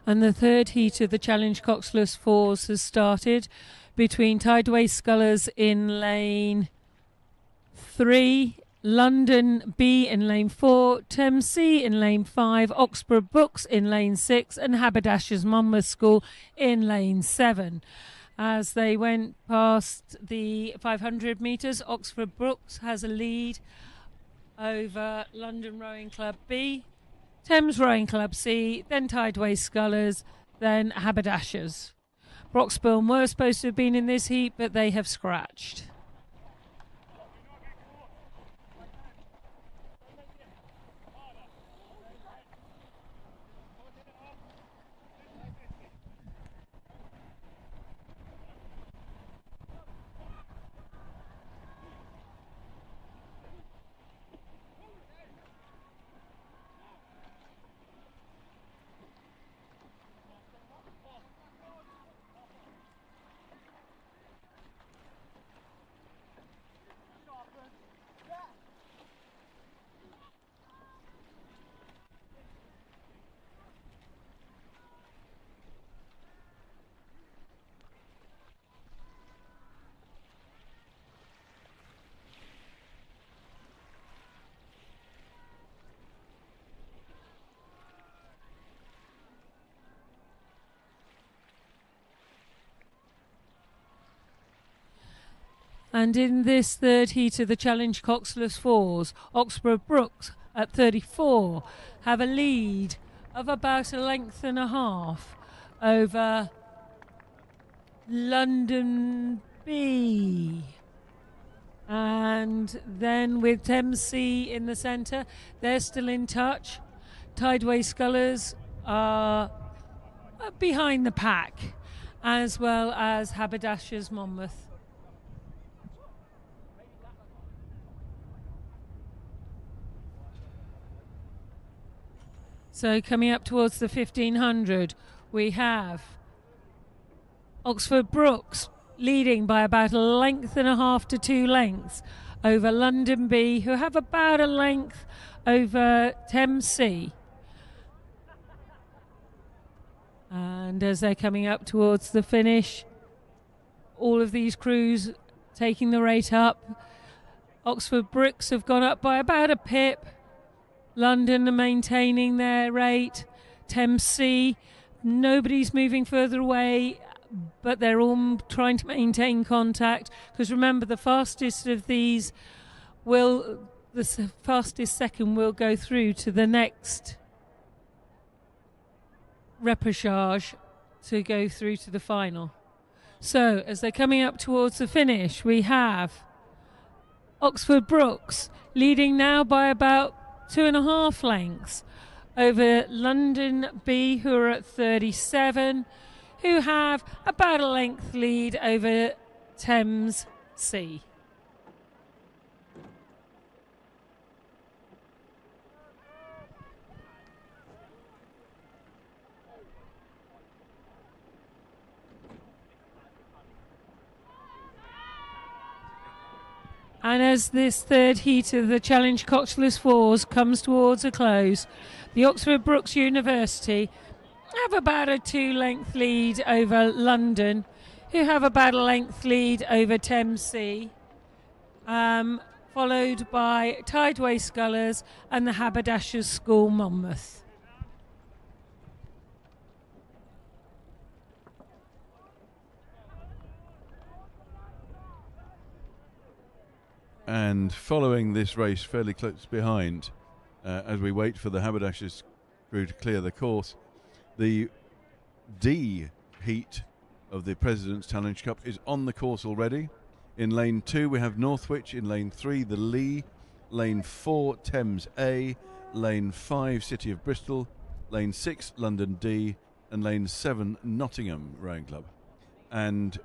And the third heat of the Challenge Coxless Fours has started between Tideway Scullers in lane 3, London B in lane 4, Thames C in lane 5, Oxford Brooks in lane 6, and Haberdashers Monmouth School in lane 7. As they went past the 500 metres, Oxford Brooks has a lead over London Rowing Club B, Thames Rowing Club C, then Tideway Scullers, then Haberdashers. Broxbourne were supposed to have been in this heat, but they have scratched. And in this third heat of the Challenge Coxless Fours, Oxford Brooks at 34 have a lead of about a length and a half over London B. And then with Thames C in the centre, they're still in touch. Tideway Scullers are behind the pack, as well as Haberdashers Monmouth. So coming up towards the 1500, we have Oxford Brooks leading by about a length and a half to 2 lengths over London B, who have about a length over Thames C. And as they're coming up towards the finish, all of these crews taking the rate up. Oxford Brooks have gone up by about a pip. London are maintaining their rate. Thames C, nobody's moving further away, but they're all trying to maintain contact, because remember, the fastest of these the fastest second will go through to the next repechage to go through to the final. So as they're coming up towards the finish, we have Oxford Brookes leading now by about 2.5 lengths over London B, who are at 37, who have about a length lead over Thames C. And as this third heat of the Challenge Coxless Fours comes towards a close, the Oxford Brookes University have about a 2-length lead over London, who have about a length lead over Thames Sea, followed by Tideway Scullers and the Haberdashers School Monmouth. And following this race fairly close behind, as we wait for the Haberdashers crew to clear the course, the D heat of the President's Challenge Cup is on the course already. In lane 2 we have Northwich, in lane 3 the Lee, lane 4 Thames A, lane 5 City of Bristol, lane 6 London D, and lane 7 Nottingham Rowing Club. And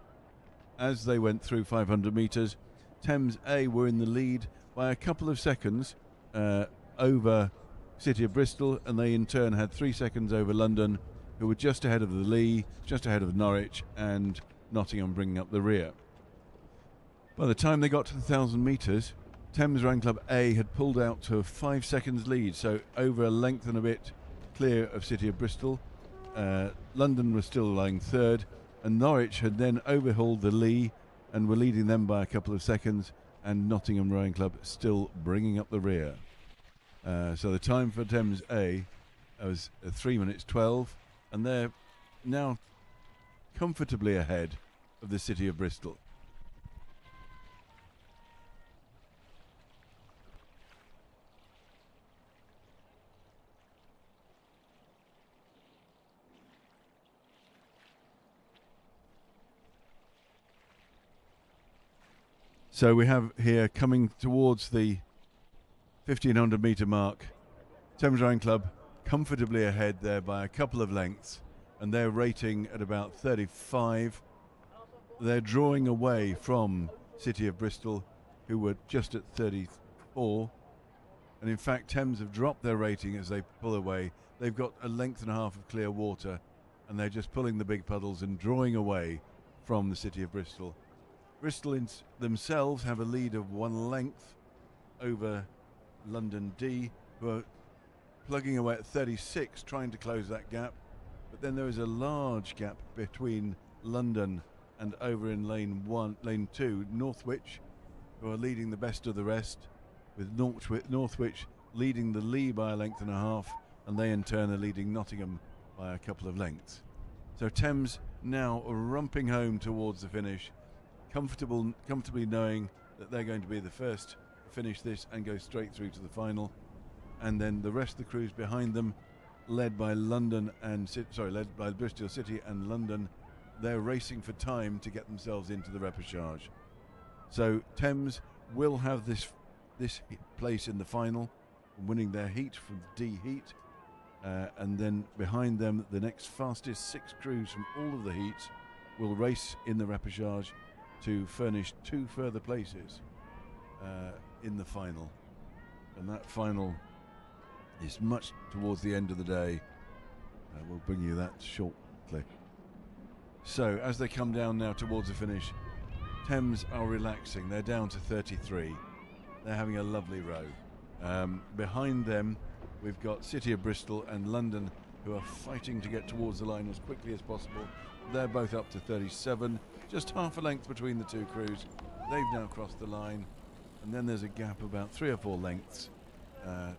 as they went through 500 metres, Thames A were in the lead by a couple of seconds over City of Bristol, and they in turn had 3 seconds over London, who were just ahead of the Lee, just ahead of Norwich, and Nottingham bringing up the rear. By the time they got to the 1,000 metres, Thames Rowing Club A had pulled out to a 5 seconds lead, so over a length and a bit clear of City of Bristol. London was still lying third, and Norwich had then overhauled the Lee and were leading them by a couple of seconds, and Nottingham Rowing Club still bringing up the rear. So the time for Thames A was 3 minutes 12, and they're now comfortably ahead of the City of Bristol. So we have here, coming towards the 1,500 metre mark, Thames Rowing Club comfortably ahead there by a couple of lengths, and they're rating at about 35. They're drawing away from City of Bristol, who were just at 34. And in fact, Thames have dropped their rating as they pull away. They've got a length and a half of clear water, and they're just pulling the big puddles and drawing away from the City of Bristol. Bristol themselves have a lead of 1 length over London D, who are plugging away at 36, trying to close that gap. But then there is a large gap between London and over in lane 2, Northwich, who are leading the best of the rest, with Northwich leading the Lee by a length and a half, and they in turn are leading Nottingham by a couple of lengths. So Thames now rumping home towards the finish, comfortably knowing that they're going to be the first to finish this and go straight through to the final. And then the rest of the crews behind them, led by Bristol City and London, they're racing for time to get themselves into the repechage. So Thames will have this place in the final, winning their heat from the D heat, and then behind them the next fastest 6 crews from all of the heats will race in the repechage to furnish 2 further places in the final. And that final is much towards the end of the day. We'll bring you that shortly. So as they come down now towards the finish, Thames are relaxing. They're down to 33. They're having a lovely row. Behind them we've got City of Bristol and London, who are fighting to get towards the line as quickly as possible. They're both up to 37, just half a length between the 2 crews. They've now crossed the line, and then there's a gap about 3 or 4 lengths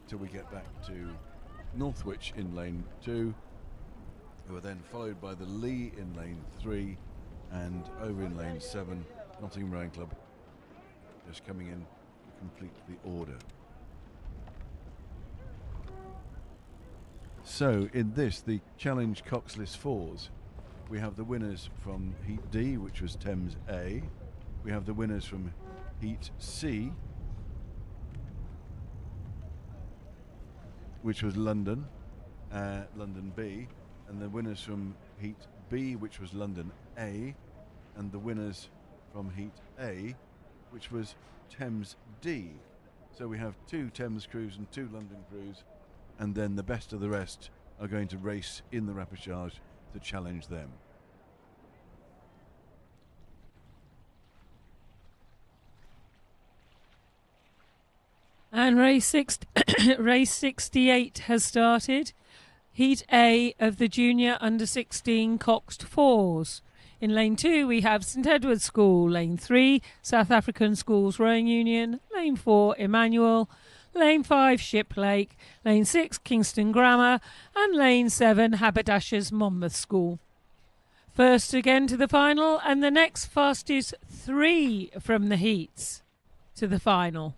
till we get back to Northwich in lane 2, who are then followed by the Lee in lane 3, and over in lane 7, Nottingham Rowing Club just coming in to complete the order. So in this, the Challenge Coxless Fours, we have the winners from Heat D, which was Thames A. We have the winners from Heat C, which was London B, and the winners from Heat B, which was London A, and the winners from Heat A, which was Thames D. So we have 2 Thames crews and 2 London crews, and then the best of the rest are going to race in the repechage to challenge them. And race 68 has started. Heat A of the Junior Under-16 Coxed Fours. In lane 2 we have St Edward's School, lane 3 South African Schools Rowing Union, lane 4 Emmanuel, lane 5 Shiplake, lane 6 Kingston Grammar, and lane 7 Haberdashers Monmouth School. First again to the final, and the next fastest 3 from the heats to the final.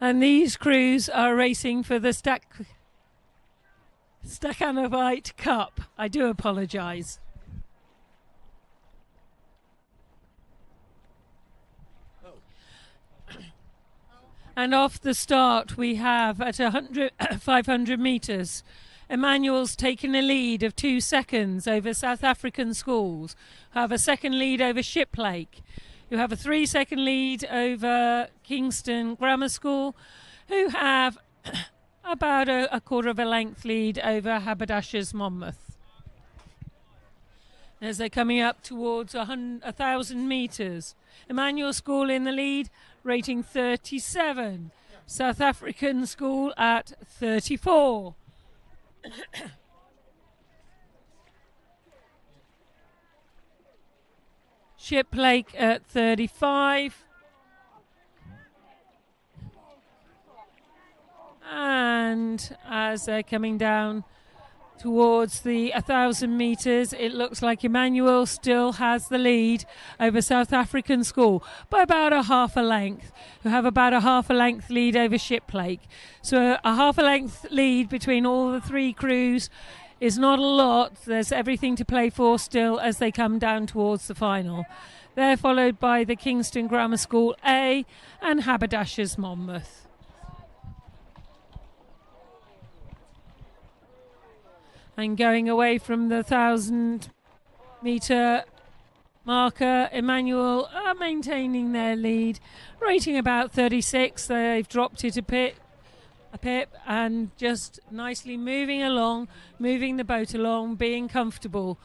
And these crews are racing for the Stakhanovite Cup. I do apologise. And off the start we have at 500 metres, Emmanuel's taken a lead of 2 seconds over South African Schools, who have a second lead over Shiplake, who have a 3-second lead over Kingston Grammar School, who have about a quarter of a length lead over Haberdashers Monmouth. As they're coming up towards 1,000 metres, Emmanuel School in the lead, rating 37. South African School at 34. Shiplake at 35. And as they're coming down towards the 1,000 metres, it looks like Emmanuel still has the lead over South African School by about a half a length, who have about a half a length lead over Shiplake. So a half a length lead between all the 3 crews is not a lot. There's everything to play for still as they come down towards the final. They're followed by the Kingston Grammar School A and Haberdashers Monmouth. And going away from the 1,000 metre marker, Emmanuel are maintaining their lead, rating about 36. They've dropped it a pip, and just nicely moving along, moving the boat along, being comfortable.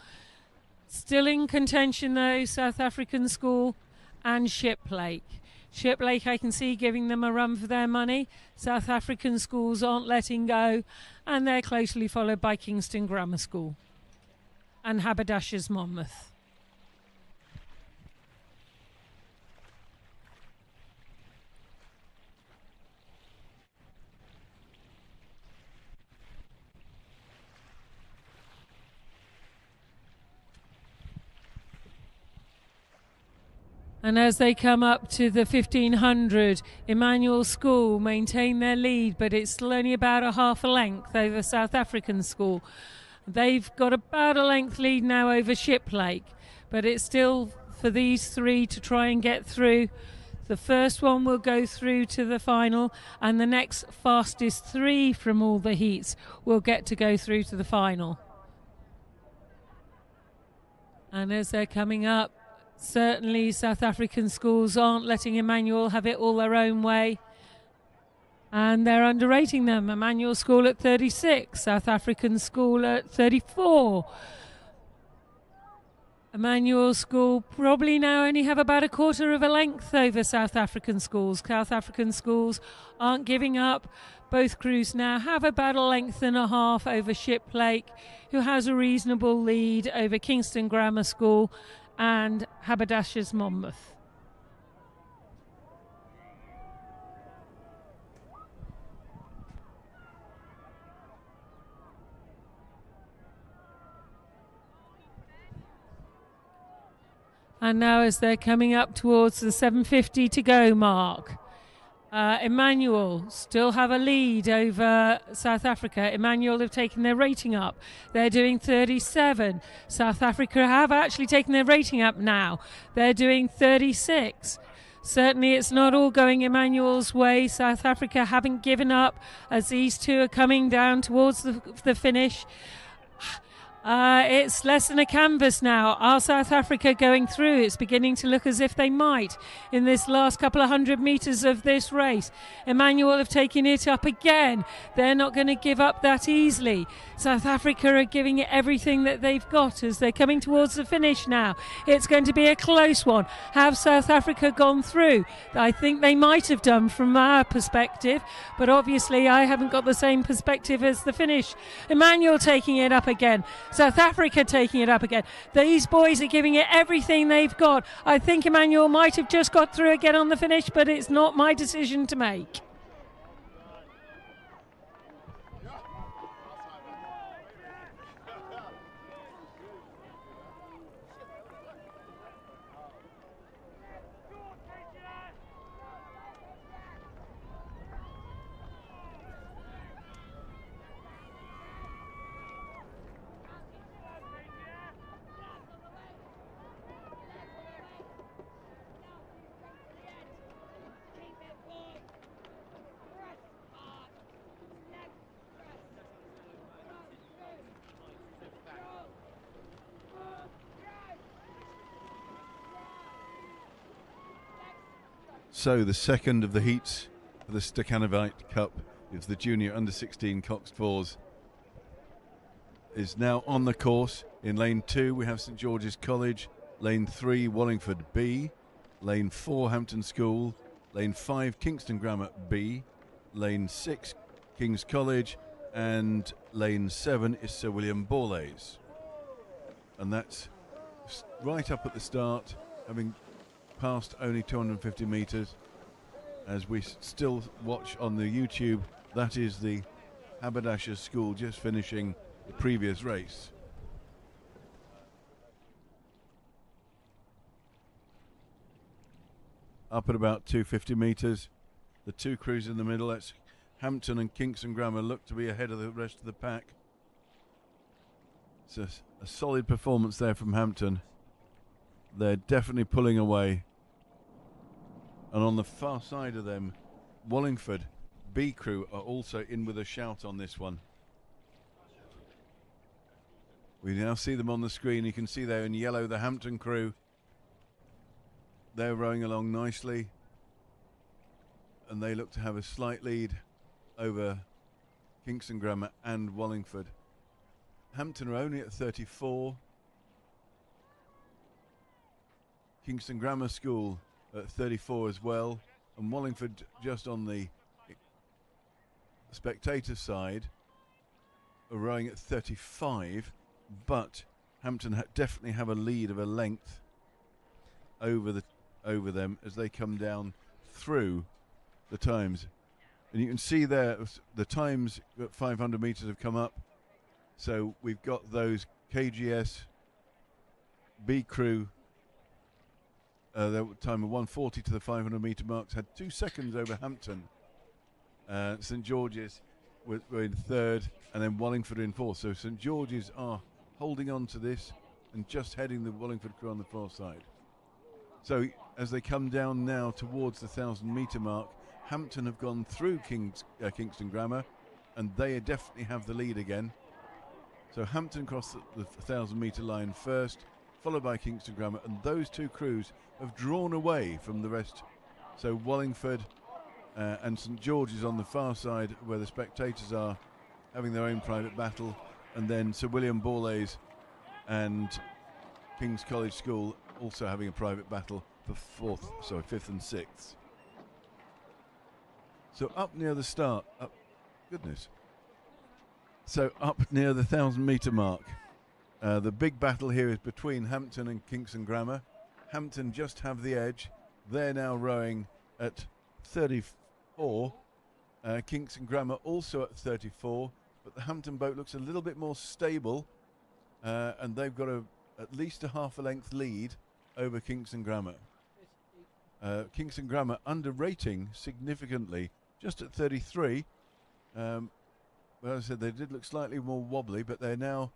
Still in contention though, South African School and Shiplake. Shiplake I can see giving them a run for their money. South African Schools aren't letting go, and they're closely followed by Kingston Grammar School and Haberdashers Monmouth. And as they come up to the 1,500, Emmanuel School maintain their lead, but it's still only about a half a length over South African School. They've got about a length lead now over Shiplake, but it's still for these 3 to try and get through. The first one will go through to the final, and the next fastest 3 from all the heats will get to go through to the final. And as they're coming up, certainly South African Schools aren't letting Emmanuel have it all their own way, and they're underrating them. Emmanuel School at 36, South African School at 34. Emmanuel School probably now only have about a quarter of a length over South African Schools. South African Schools aren't giving up. Both crews now have about a length and a half over Shiplake, who has a reasonable lead over Kingston Grammar School and Haberdashers Monmouth. And now as they're coming up towards the 7:50 to go mark, Emmanuel still have a lead over South Africa. Emmanuel have taken their rating up. They're doing 37. South Africa have actually taken their rating up now. They're doing 36. Certainly it's not all going Emmanuel's way. South Africa haven't given up as these two are coming down towards the finish. It's less than a canvas now. Are South Africa going through? It's beginning to look as if they might in this last couple of 100 metres of this race. Emmanuel have taken it up again. They're not going to give up that easily. South Africa are giving it everything that they've got as they're coming towards the finish now. It's going to be a close one. Have South Africa gone through? I think they might have done from our perspective, but obviously I haven't got the same perspective as the finish. Emmanuel taking it up again. South Africa taking it up again. These boys are giving it everything they've got. I think Emmanuel might have just got through again on the finish, but it's not my decision to make. So the second of the heats for the Stakhanovite Cup is the Junior Under-16 Coxed Fours is now on the course. In lane 2 we have St George's College, lane 3 Wallingford B, lane 4 Hampton School, lane 5 Kingston Grammar B, lane 6 King's College, and lane 7 is Sir William Borlase. And that's right up at the start, having passed only 250 metres. As we still watch on the YouTube, that is the Haberdasher School just finishing the previous race. Up at about 250 metres, the two crews in the middle, that's Hampton and Kingston Grammar, look to be ahead of the rest of the pack. It's a solid performance there from Hampton. They're definitely pulling away. And on the far side of them, Wallingford B crew are also in with a shout on this one. We now see them on the screen. You can see there in yellow the Hampton crew. They're rowing along nicely, and they look to have a slight lead over Kingston Grammar and Wallingford. Hampton are only at 34. Kingston Grammar School at 34 as well, and Wallingford just on the spectator side are rowing at 35, but Hampton definitely have a lead of a length over them as they come down through the times. And you can see there the times at 500 metres have come up. So we've got those KGS B crew, their time of 1:40 to the 500 metre marks, had 2 seconds over Hampton. St George's were in third, and then Wallingford in fourth. So St George's are holding on to this and just heading the Wallingford crew on the far side. So as they come down now towards the 1,000 metre mark, Hampton have gone through Kingston Grammar, and they definitely have the lead again. So Hampton crossed the 1,000 metre line first, followed by Kingston Grammar, and those two crews have drawn away from the rest. So Wallingford and St George's on the far side, where the spectators are having their own private battle, and then Sir William Borlase and King's College School also having a private battle for fifth and sixth. So up near the start, So up near the 1,000 metre mark, the big battle here is between Hampton and Kingston Grammar. Hampton just have the edge. They're now rowing at 34. Kingston Grammar also at 34, but the Hampton boat looks a little bit more stable, and they've got at least a half a length lead over Kingston Grammar. Kingston Grammar under rating significantly, just at 33. Well, as I said, they did look slightly more wobbly, but they're now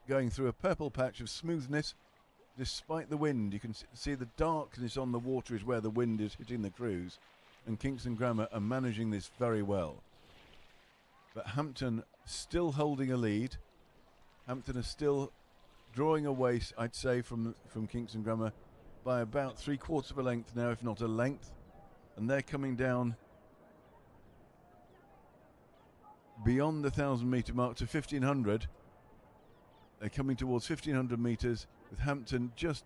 going through a purple patch of smoothness despite the wind. You can see the darkness on the water is where the wind is hitting the crews, and Kingston Grammar are managing this very well. But Hampton still holding a lead. Hampton is still drawing away, I'd say, from Kingston Grammar by about 3/4 of a length now, if not a length, and they're coming down beyond the 1,000-metre mark to 1,500. They're coming towards 1,500 metres, with Hampton just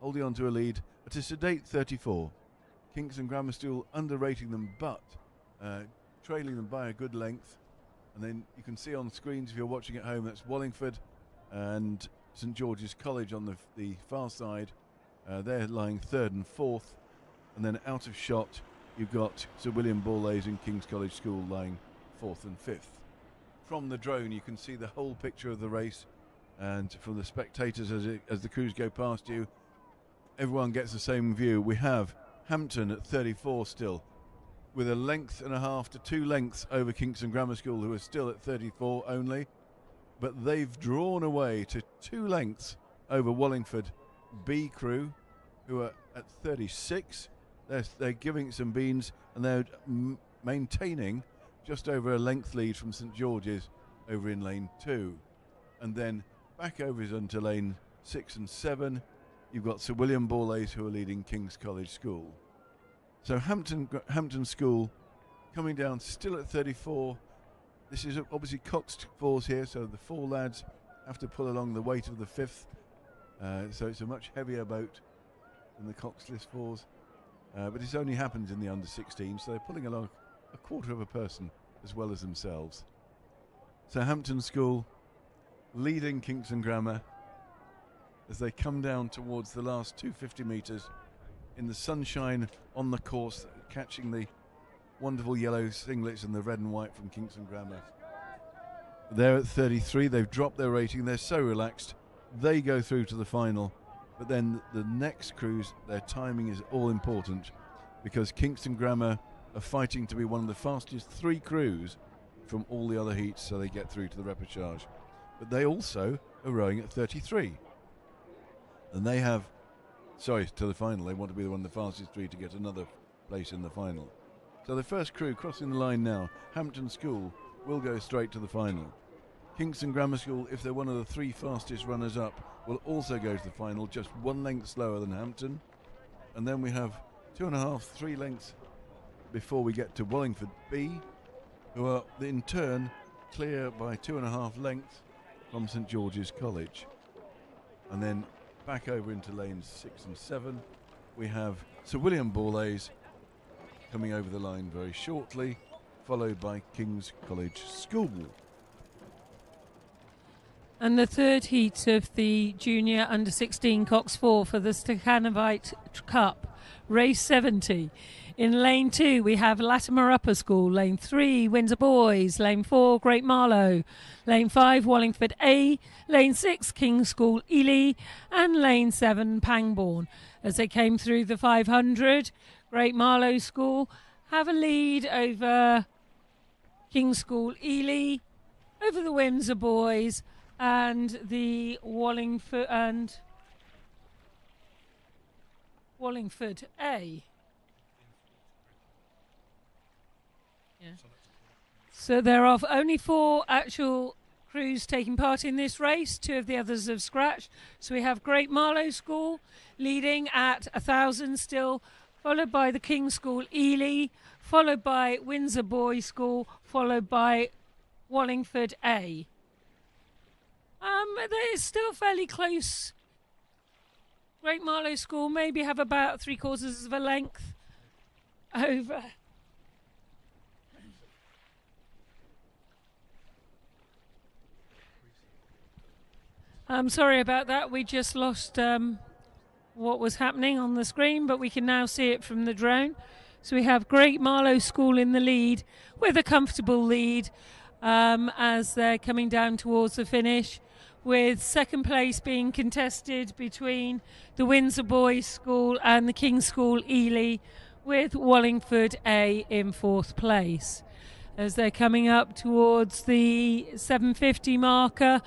holding on to a lead at a sedate 34. Kingston Grammar still underrating them, but trailing them by a good length. And then you can see on screens, if you're watching at home, that's Wallingford and St George's College on the far side. They're lying 3rd and 4th, and then out of shot you've got Sir William Borlase and King's College School lying 4th and 5th. From the drone you can see the whole picture of the race, and from the spectators as the crews go past you, everyone gets the same view. We have Hampton at 34 still, with a length and a half to 2 lengths over Kingston Grammar School, who are still at 34 only, but they've drawn away to 2 lengths over Wallingford B crew, who are at 36. They're giving it some beans, and they're maintaining just over a length lead from St George's over in lane 2. And then back over into lane 6 and 7, you've got Sir William Borlase, who are leading King's College School. So Hampton School coming down still at 34. This is obviously coxed fours here, so the 4 lads have to pull along the weight of the 5th. So it's a much heavier boat than the coxless fours. But this only happens in the under 16, so they're pulling along a 1/4 of a person as well as themselves. So Hampton School leading Kingston Grammar as they come down towards the last 250 metres in the sunshine on the course, catching the wonderful yellow singlets and the red and white from Kingston Grammar. They're at 33, they've dropped their rating, they're so relaxed. They go through to the final, but then the next cruise, their timing is all important, because Kingston Grammar are fighting to be one of the fastest 3 crews from all the other heats, so they get through to the repechage. But they also are rowing at 33, and they have, to the final. They want to be one of the fastest 3 to get another place in the final. So the first crew crossing the line now, Hampton School, will go straight to the final. Kingston Grammar School, if they're one of the 3 fastest runners up, will also go to the final, just 1 length slower than Hampton. And then we have 2.5, 3 lengths before we get to Wallingford B, who are in turn clear by 2.5 lengths from St George's College. And then back over into lanes 6 and 7, we have Sir William Borlase coming over the line very shortly, followed by King's College School. And the 3rd heat of the Junior Under-16 Cox 4 for the Stakhanovite Cup, race 70. In lane 2, we have Latimer Upper School. Lane 3, Windsor Boys. Lane 4, Great Marlow. Lane 5, Wallingford A. Lane 6, King's School Ely. And lane 7, Pangbourne. As they came through the 500, Great Marlow School have a lead over King's School Ely, over the Windsor Boys, and the Wallingford A. Yeah. So there are only 4 actual crews taking part in this race. 2 of the others have scratched. So we have Great Marlow School leading at 1,000 still, followed by the King's School Ely, followed by Windsor Boys School, followed by Wallingford A. They're still fairly close. Great Marlow School maybe have about 3/4 of a length over. I'm sorry about that. We just lost what was happening on the screen, but we can now see it from the drone. So we have Great Marlow School in the lead with a comfortable lead as they're coming down towards the finish, with second place being contested between the Windsor Boys School and the King's School Ely, with Wallingford A in fourth place. As they're coming up towards the 7:50 marker,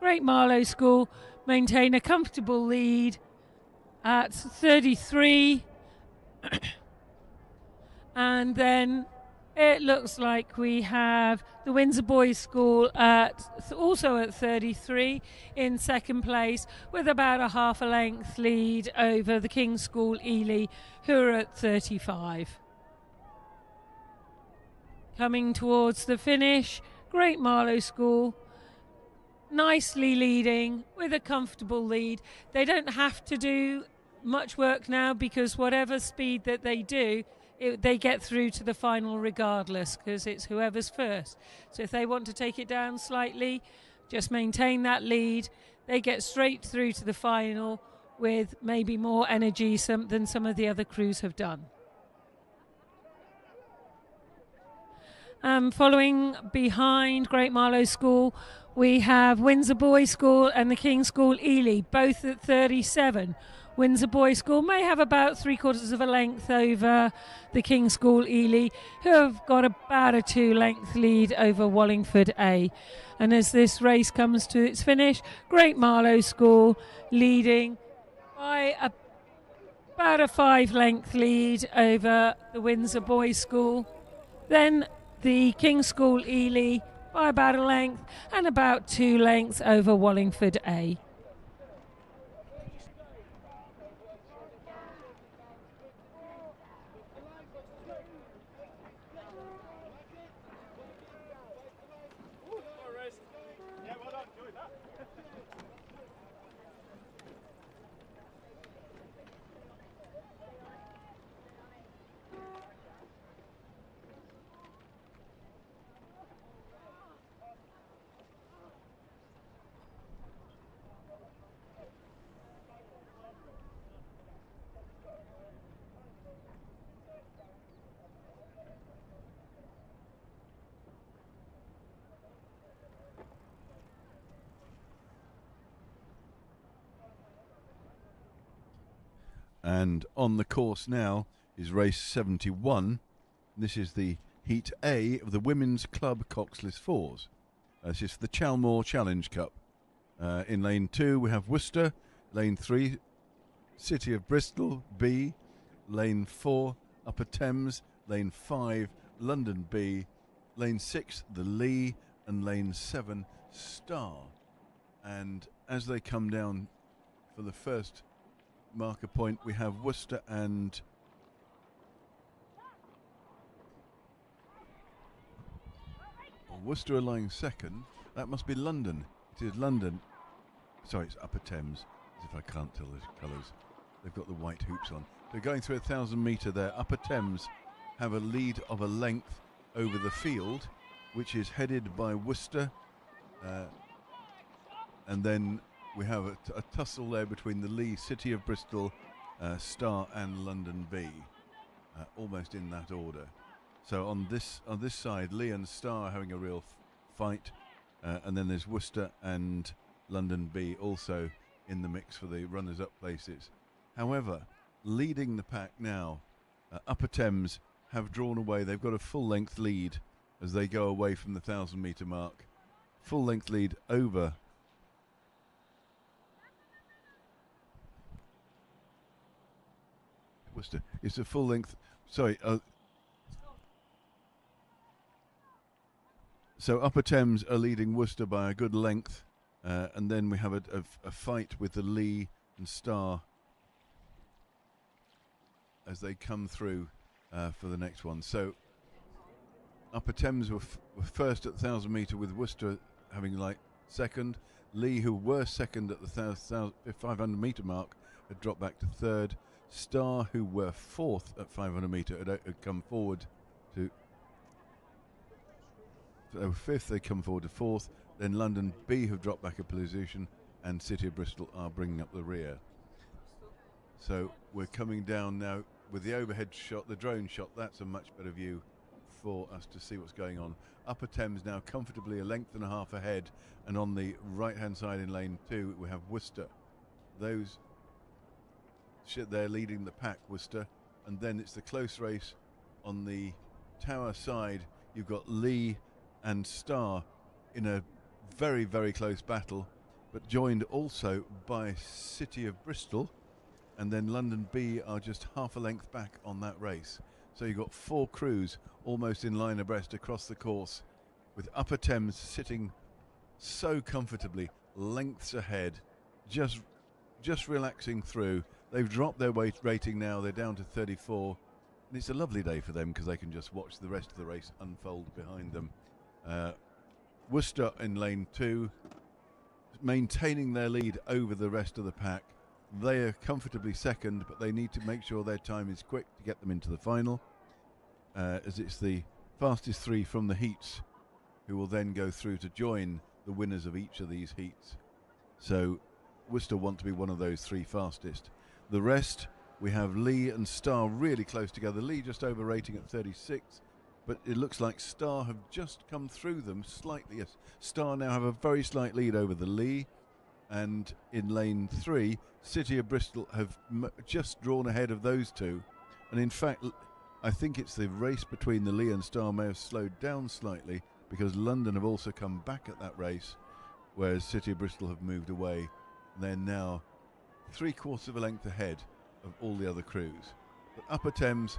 Great Marlow School maintain a comfortable lead at 33, and then it looks like we have the Windsor Boys School also at 33 in second place, with about a half a length lead over the King's School Ely, who are at 35. Coming towards the finish, Great Marlow School nicely leading with a comfortable lead. They don't have to do much work now, because whatever speed that they do, they get through to the final regardless, because it's whoever's first. So if they want to take it down slightly, just maintain that lead, they get straight through to the final with maybe more energy than some of the other crews have done. Following behind Great Marlow School, we have Windsor Boys School and the King's School Ely, both at 37. Windsor Boys School may have about 3/4 of a length over the King's School Ely, who have got about a 2-length lead over Wallingford A. And as this race comes to its finish, Great Marlow School leading by about a 5-length lead over the Windsor Boys School. Then the King's School Ely by about a length, and about 2 lengths over Wallingford A. And on the course now is race 71. This is the Heat A of the Women's Club Coxless Fours. This is the Chalmore Challenge Cup. In lane 2 we have Worcester, lane 3 City of Bristol B, lane 4 Upper Thames, lane 5 London B, lane 6 the Lee, and lane 7 Star. And as they come down for the first marker point, we have Worcester and Worcester are lying second. That must be London. It is London. Sorry, it's Upper Thames, as if I can't tell the colours. They've got the white hoops on. They're going through 1,000 metre there. Upper Thames have a lead of a length over the field, which is headed by Worcester. And then we have a tussle there between the Lee, City of Bristol, Star and London B, almost in that order. So on this side, Lee and Star are having a real fight, and then there's Worcester and London B also in the mix for the runners-up places. However, leading the pack now, Upper Thames have drawn away. They've got a full-length lead as they go away from the 1,000-metre mark. Full-length lead over Worcester. It's a full length. Sorry. So Upper Thames are leading Worcester by a good length, and then we have a fight with the Lee and Star as they come through for the next one. So Upper Thames were first at the 1,000 metre, with Worcester having like second. Lee, who were second at the 500 metre mark, had dropped back to third. Star, who were fourth at 500 metre, had come forward to fifth. They come forward to fourth. Then London B have dropped back a position, and City of Bristol are bringing up the rear. So we're coming down now with the overhead shot, the drone shot. That's a much better view for us to see what's going on. Upper Thames now comfortably a length and a half ahead, and on the right-hand side in lane 2 we have Worcester. They're leading the pack, Worcester, and then it's the close race on the Tower side. You've got Lee and Star in a very, very close battle, but joined also by City of Bristol, and then London B are just half a length back on that race. So you've got 4 crews almost in line abreast across the course, with Upper Thames sitting so comfortably lengths ahead, just relaxing through. They've dropped their weight rating now, they're down to 34, and it's a lovely day for them because they can just watch the rest of the race unfold behind them. Worcester in lane 2, maintaining their lead over the rest of the pack. They are comfortably second, but they need to make sure their time is quick to get them into the final, as it's the fastest 3 from the heats who will then go through to join the winners of each of these heats. So Worcester want to be one of those 3 fastest. The rest, we have Lee and Star really close together. Lee just over rating at 36, but it looks like Star have just come through them slightly. Yes, Star now have a very slight lead over the Lee, and in lane 3, City of Bristol have just drawn ahead of those 2. And in fact, I think it's the race between the Lee and Star may have slowed down slightly because London have also come back at that race, whereas City of Bristol have moved away. They're now 3/4 of a length ahead of all the other crews. But Upper Thames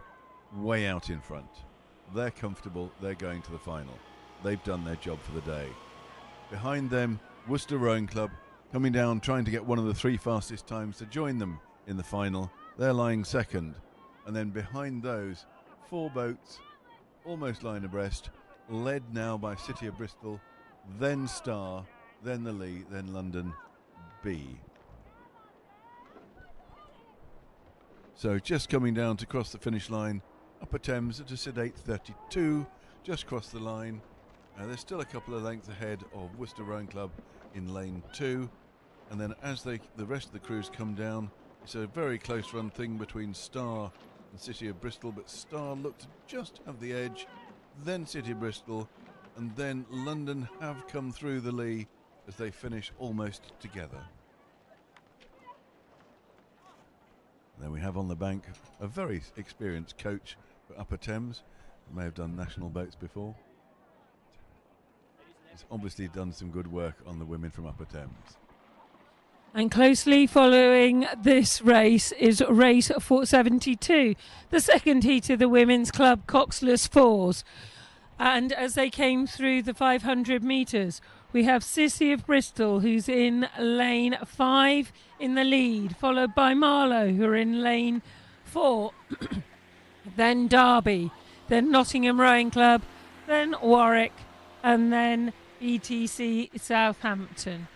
way out in front. They're comfortable, they're going to the final. They've done their job for the day. Behind them, Worcester Rowing Club coming down, trying to get one of the 3 fastest times to join them in the final. They're lying second. And then behind those, 4 boats, almost line abreast, led now by City of Bristol, then Star, then the Lee, then London B. So just coming down to cross the finish line, Upper Thames at a sedate 32, just crossed the line. There's still a couple of lengths ahead of Worcester Rowing Club in lane 2. And then as the rest of the crews come down, it's a very close run thing between Star and City of Bristol, but Star looked to just have the edge, then City of Bristol, and then London have come through the Lee as they finish almost together. And then we have on the bank a very experienced coach for Upper Thames, who may have done national boats before. He's obviously done some good work on the women from Upper Thames. And closely following this race is race 472, the second heat of the women's club coxless 4s. And as they came through the 500 metres, we have City of Bristol, who's in lane 5 in the lead, followed by Marlow, who are in lane 4. Then Derby, then Nottingham Rowing Club, then Warwick, and then BTC Southampton.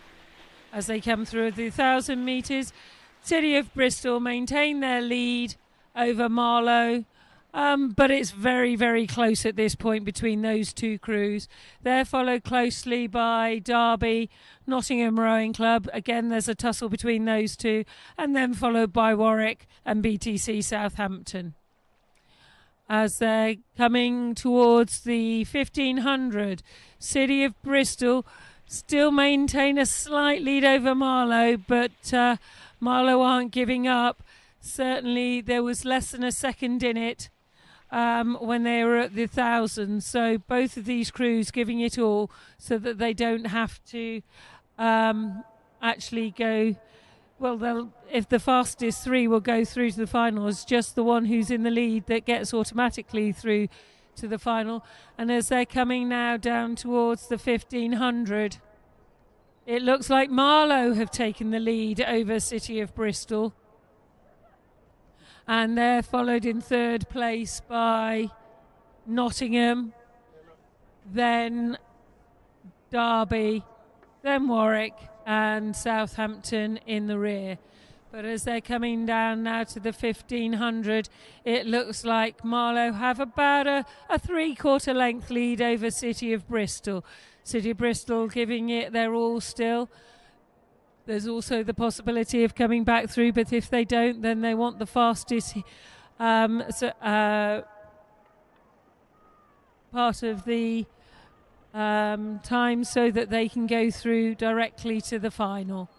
As they come through the 1,000 metres, City of Bristol maintain their lead over Marlow, but it's very, very close at this point between those 2 crews. They're followed closely by Derby, Nottingham Rowing Club. Again, there's a tussle between those 2, and then followed by Warwick and BTC Southampton. As they're coming towards the 1,500, City of Bristol still maintain a slight lead over Marlow, but Marlow aren't giving up. Certainly there was less than a second in it when they were at the 1,000. So both of these crews giving it all so that they don't have to actually go... Well, if the fastest 3 will go through to the final, it's just the one who's in the lead that gets automatically through to the final. And as they're coming now down towards the 1,500, it looks like Marlow have taken the lead over City of Bristol, and they're followed in 3rd place by Nottingham, then Derby, then Warwick and Southampton in the rear. But as they're coming down now to the 1,500, it looks like Marlow have about a 3/4 length lead over City of Bristol. City of Bristol giving it their all still. There's also the possibility of coming back through, but if they don't, then they want the fastest part of the time so that they can go through directly to the final.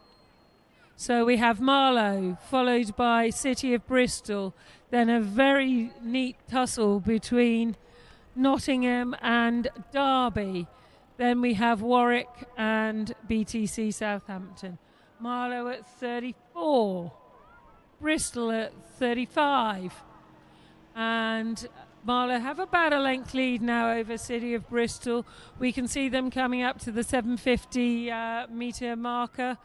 So we have Marlow, followed by City of Bristol, then a very neat tussle between Nottingham and Derby. Then we have Warwick and BTC Southampton. Marlow at 34, Bristol at 35, and Marlow have about a length lead now over City of Bristol. We can see them coming up to the 750 metre marker,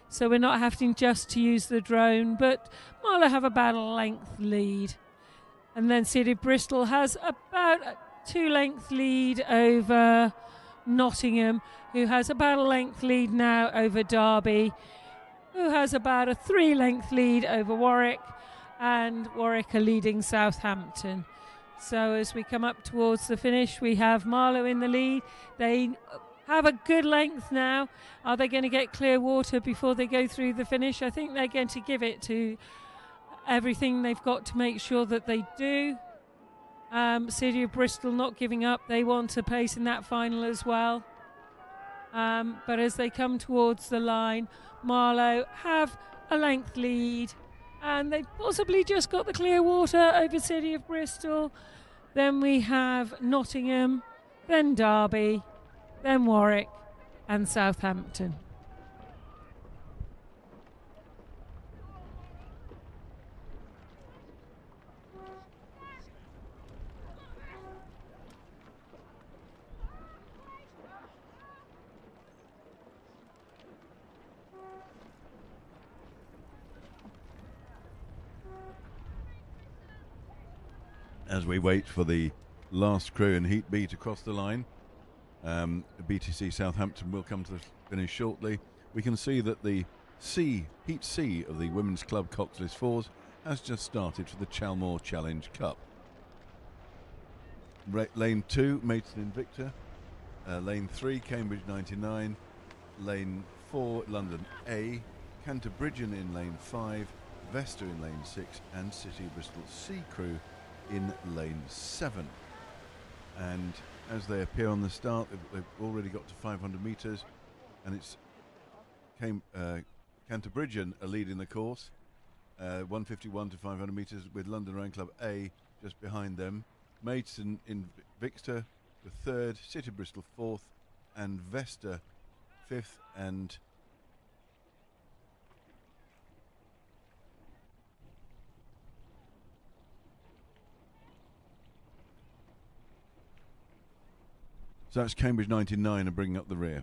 so we're not having just to use the drone, but Marlow have about a length lead. And then City of Bristol has about a 2-length lead over Nottingham, who has about a length lead now over Derby, who has about a 3-length lead over Warwick, and Warwick are leading Southampton. So as we come up towards the finish, we have Marlow in the lead. They have a good length now. Are they going to get clear water before they go through the finish? I think they're going to give it to everything they've got to make sure that they do. City of Bristol not giving up. They want a place in that final as well. But as they come towards the line, Marlow have a length lead, and they've possibly just got the clear water over City of Bristol. Then we have Nottingham, then Derby, then Warwick and Southampton. As we wait for the last crew in Heat B to cross the line, BTC Southampton will come to the finish shortly. We can see that the Heat C of the Women's Club Coxless Fours has just started for the Chalmore Challenge Cup. Lane 2, Maidstone Invicta. Lane 3, Cambridge 99. Lane 4, London A. Canterbridgian in Lane 5. Vesta in Lane 6. And City of Bristol C crew in Lane 7. And as they appear on the start, they've already got to 500 metres, and it's Canterbridgian are leading the course, 151 to 500 metres, with London Rowing Club A just behind them. Maidstone Invicta the third, City of Bristol fourth, and Vesta fifth, and so that's Cambridge 99 are bringing up the rear.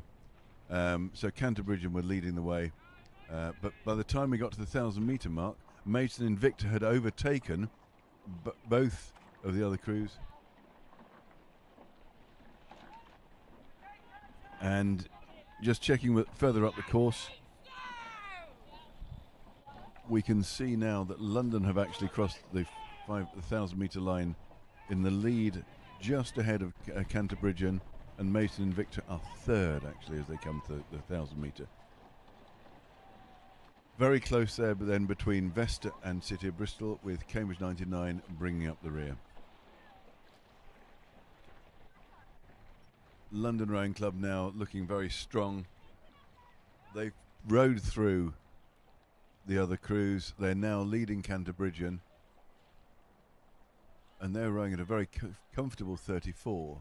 So Canterbridgian were leading the way. But by the time we got to the 1,000 metre mark, Maidstone Invicta had overtaken both of the other crews. And just checking further up the course, we can see now that London have actually crossed the 1,000 metre line in the lead, just ahead of Canterbridgian, and Maidstone Invicta are third actually as they come to the 1,000 metre. Very close there, but then between Vesta and City of Bristol, with Cambridge 99 bringing up the rear. London Rowing Club now looking very strong. They've rode through the other crews. They're now leading Canterbridgian, and they're rowing at a very comfortable 34.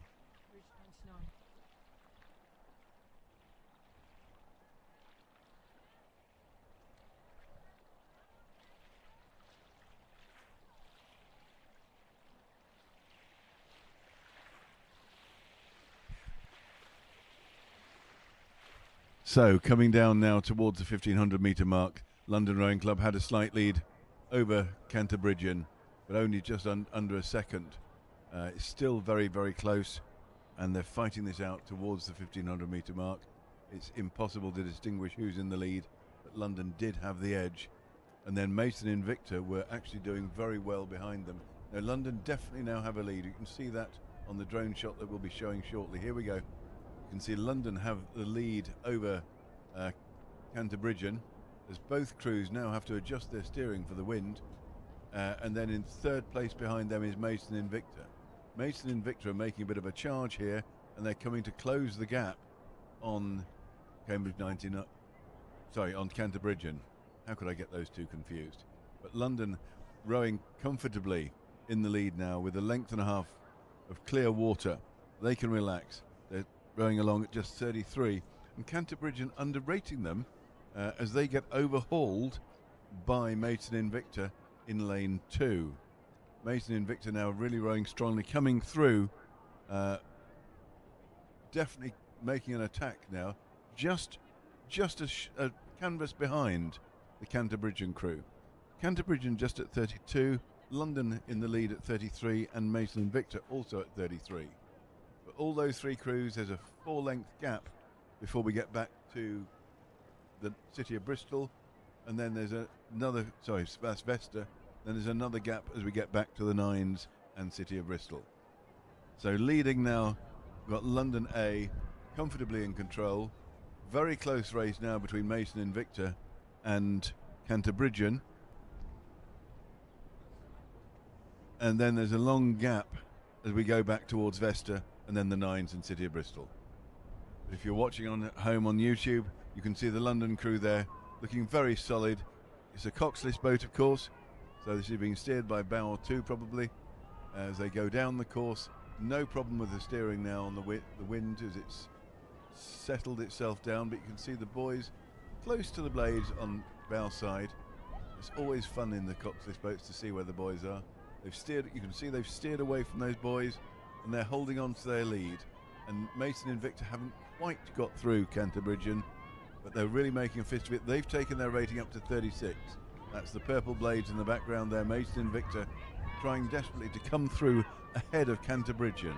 So coming down now towards the 1,500 metre mark, London Rowing Club had a slight lead over Canterbridgian, but only just under a second. It's still very, very close, and they're fighting this out towards the 1,500 metre mark. It's impossible to distinguish who's in the lead, but London did have the edge. And then Maidstone Invicta were actually doing very well behind them. Now London definitely now have a lead. You can see that on the drone shot that we'll be showing shortly. Here we go. You can see London have the lead over Canterbridgian, as both crews now have to adjust their steering for the wind, and then in third place behind them is Maidstone Invicta. Mason Invicta are making a bit of a charge here, and they're coming to close the gap on Cambridge 99. Sorry, on Canterbridgian. How could I get those two confused? But London rowing comfortably in the lead now with a length and a half of clear water. They can relax. They're rowing along at just 33. And Canterbridgian underrating them as they get overhauled by Mason Invicta in lane 2. Mason Invicta now really rowing strongly, coming through, definitely making an attack now, just a canvas behind the Canterbridgian crew. Canterbridgian just at 32, London in the lead at 33, and Mason Invicta also at 33. But all those three crews, there's a 4-length gap before we get back to the City of Bristol, and then there's another, sorry, that's Vesta, then there's another gap as we get back to the Nines and City of Bristol. So leading now, we've got London A comfortably in control. Very close race now between Mason Invicta and Canterbridgian. And then there's a long gap as we go back towards Vesta and then the Nines and City of Bristol. But if you're watching on home on YouTube, you can see the London crew there looking very solid. It's a coxless boat, of course, so this is being steered by bow 2 probably as they go down the course. No problem with the steering now on the wind as it's settled itself down, but you can see the boys close to the blades on bow side. It's always fun in the coxless boats to see where the boys are. They've steered, you can see they've steered away from those boys and they're holding on to their lead. And Mason Invicta haven't quite got through Canterbridgian, but they're really making a fist of it. They've taken their rating up to 36. That's the purple blades in the background there. Mason Invicta trying desperately to come through ahead of Canterbridgian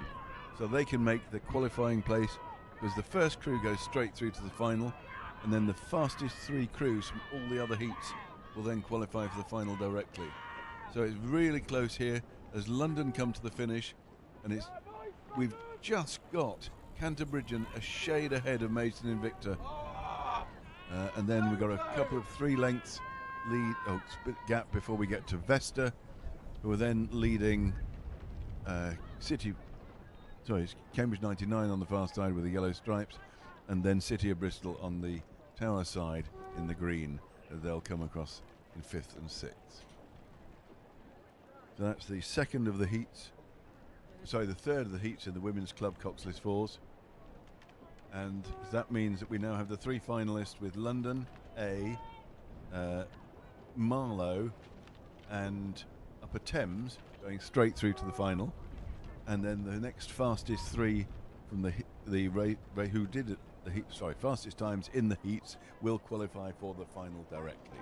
so they can make the qualifying place, because the first crew goes straight through to the final, and then the fastest 3 crews from all the other heats will then qualify for the final directly. So it's really close here as London come to the finish, and we've just got Canterbridgian a shade ahead of Mason Invicta, and then we've got a couple of 3 lengths lead, gap before we get to Vesta, who are then leading Cambridge 99 on the far side with the yellow stripes, and then City of Bristol on the tower side in the green. They'll come across in 5th and 6th. So that's the second of the heats, sorry, the third of the heats in the Women's Club Coxless Fours. And that means that we now have the 3 finalists with London A, Marlow and Upper Thames going straight through to the final, and then the next fastest 3 from who did it, fastest times in the heats will qualify for the final directly.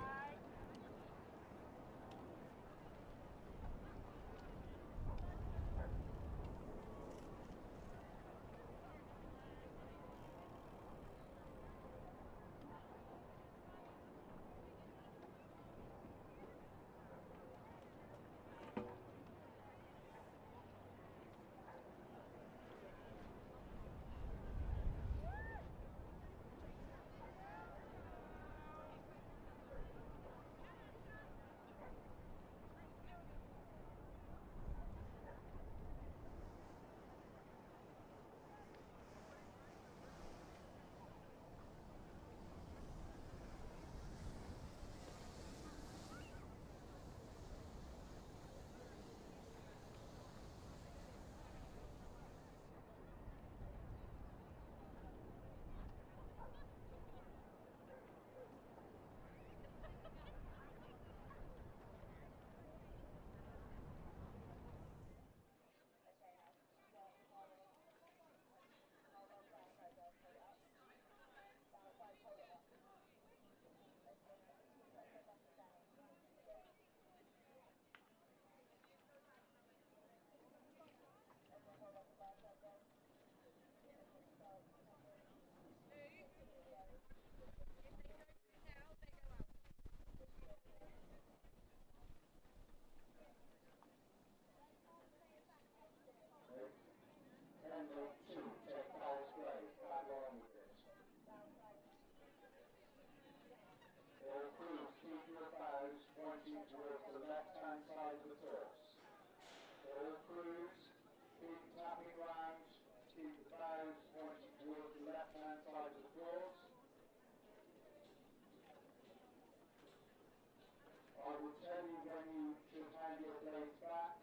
will tell you when you should hand your blades back.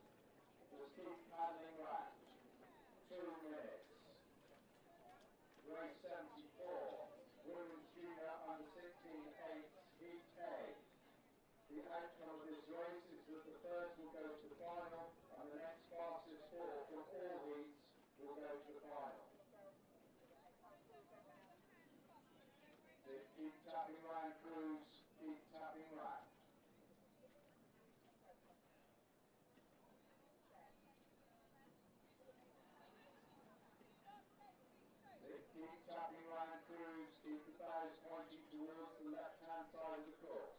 Just keep paddling round. 2 minutes. Race 74. Women's Junior Under 16 8 Heat A. The outcome of this race is that the first will go to the final, and the next fastest 4 from all heats will go to the final. So keep tapping round, crews, keep tapping round. Keep tapping round, crews, keep the bows pointing towards the left-hand side of the course.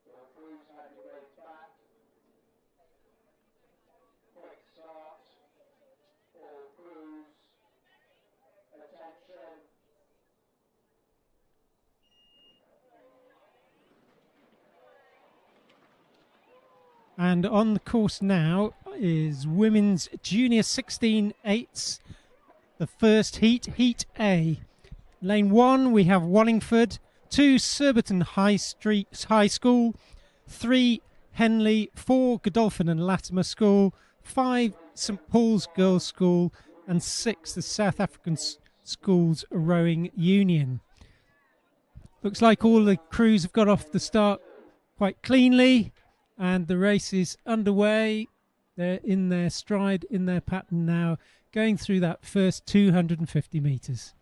Your crews have your blades back. Quick start. All crews. Attention. And on the course now is Women's Junior 16 8s, the first heat, Heat A. Lane 1, we have Wallingford, 2, Surbiton High School, 3, Henley, 4, Godolphin and Latimer School, 5, St Paul's Girls' School, and 6, the South African Schools Rowing Union. Looks like all the crews have got off the start quite cleanly, and the race is underway. They're in their stride, in their pattern now, going through that first 250 metres.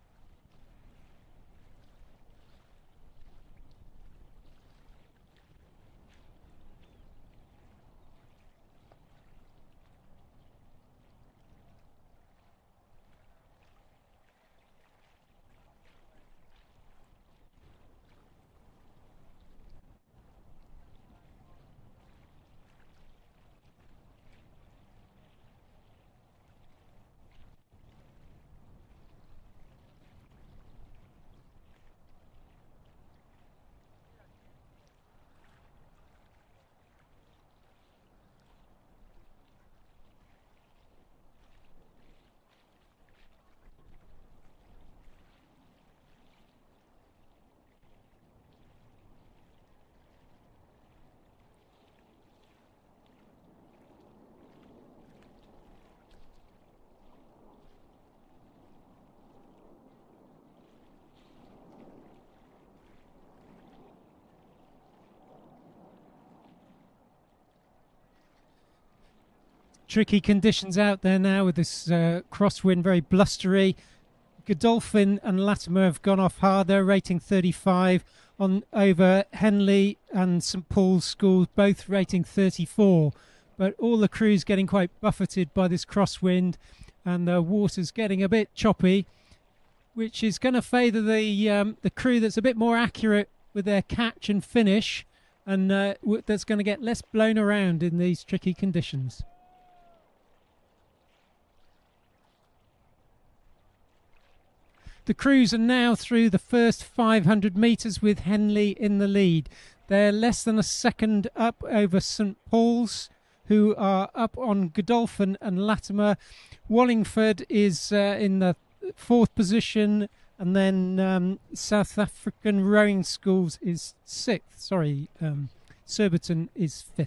Tricky conditions out there now with this crosswind, very blustery. Godolphin and Latimer have gone off hard. They're rating 35 on over Henley and St Paul's Schools, both rating 34. But all the crews getting quite buffeted by this crosswind, and the water's getting a bit choppy, which is going to favour the crew that's a bit more accurate with their catch and finish, and that's going to get less blown around in these tricky conditions. The crews are now through the first 500 metres with Henley in the lead. They're less than a second up over St Paul's, who are up on Godolphin and Latimer. Wallingford is in the 4th position, and then South African Rowing Schools is 6th. Sorry, Surbiton is 5th.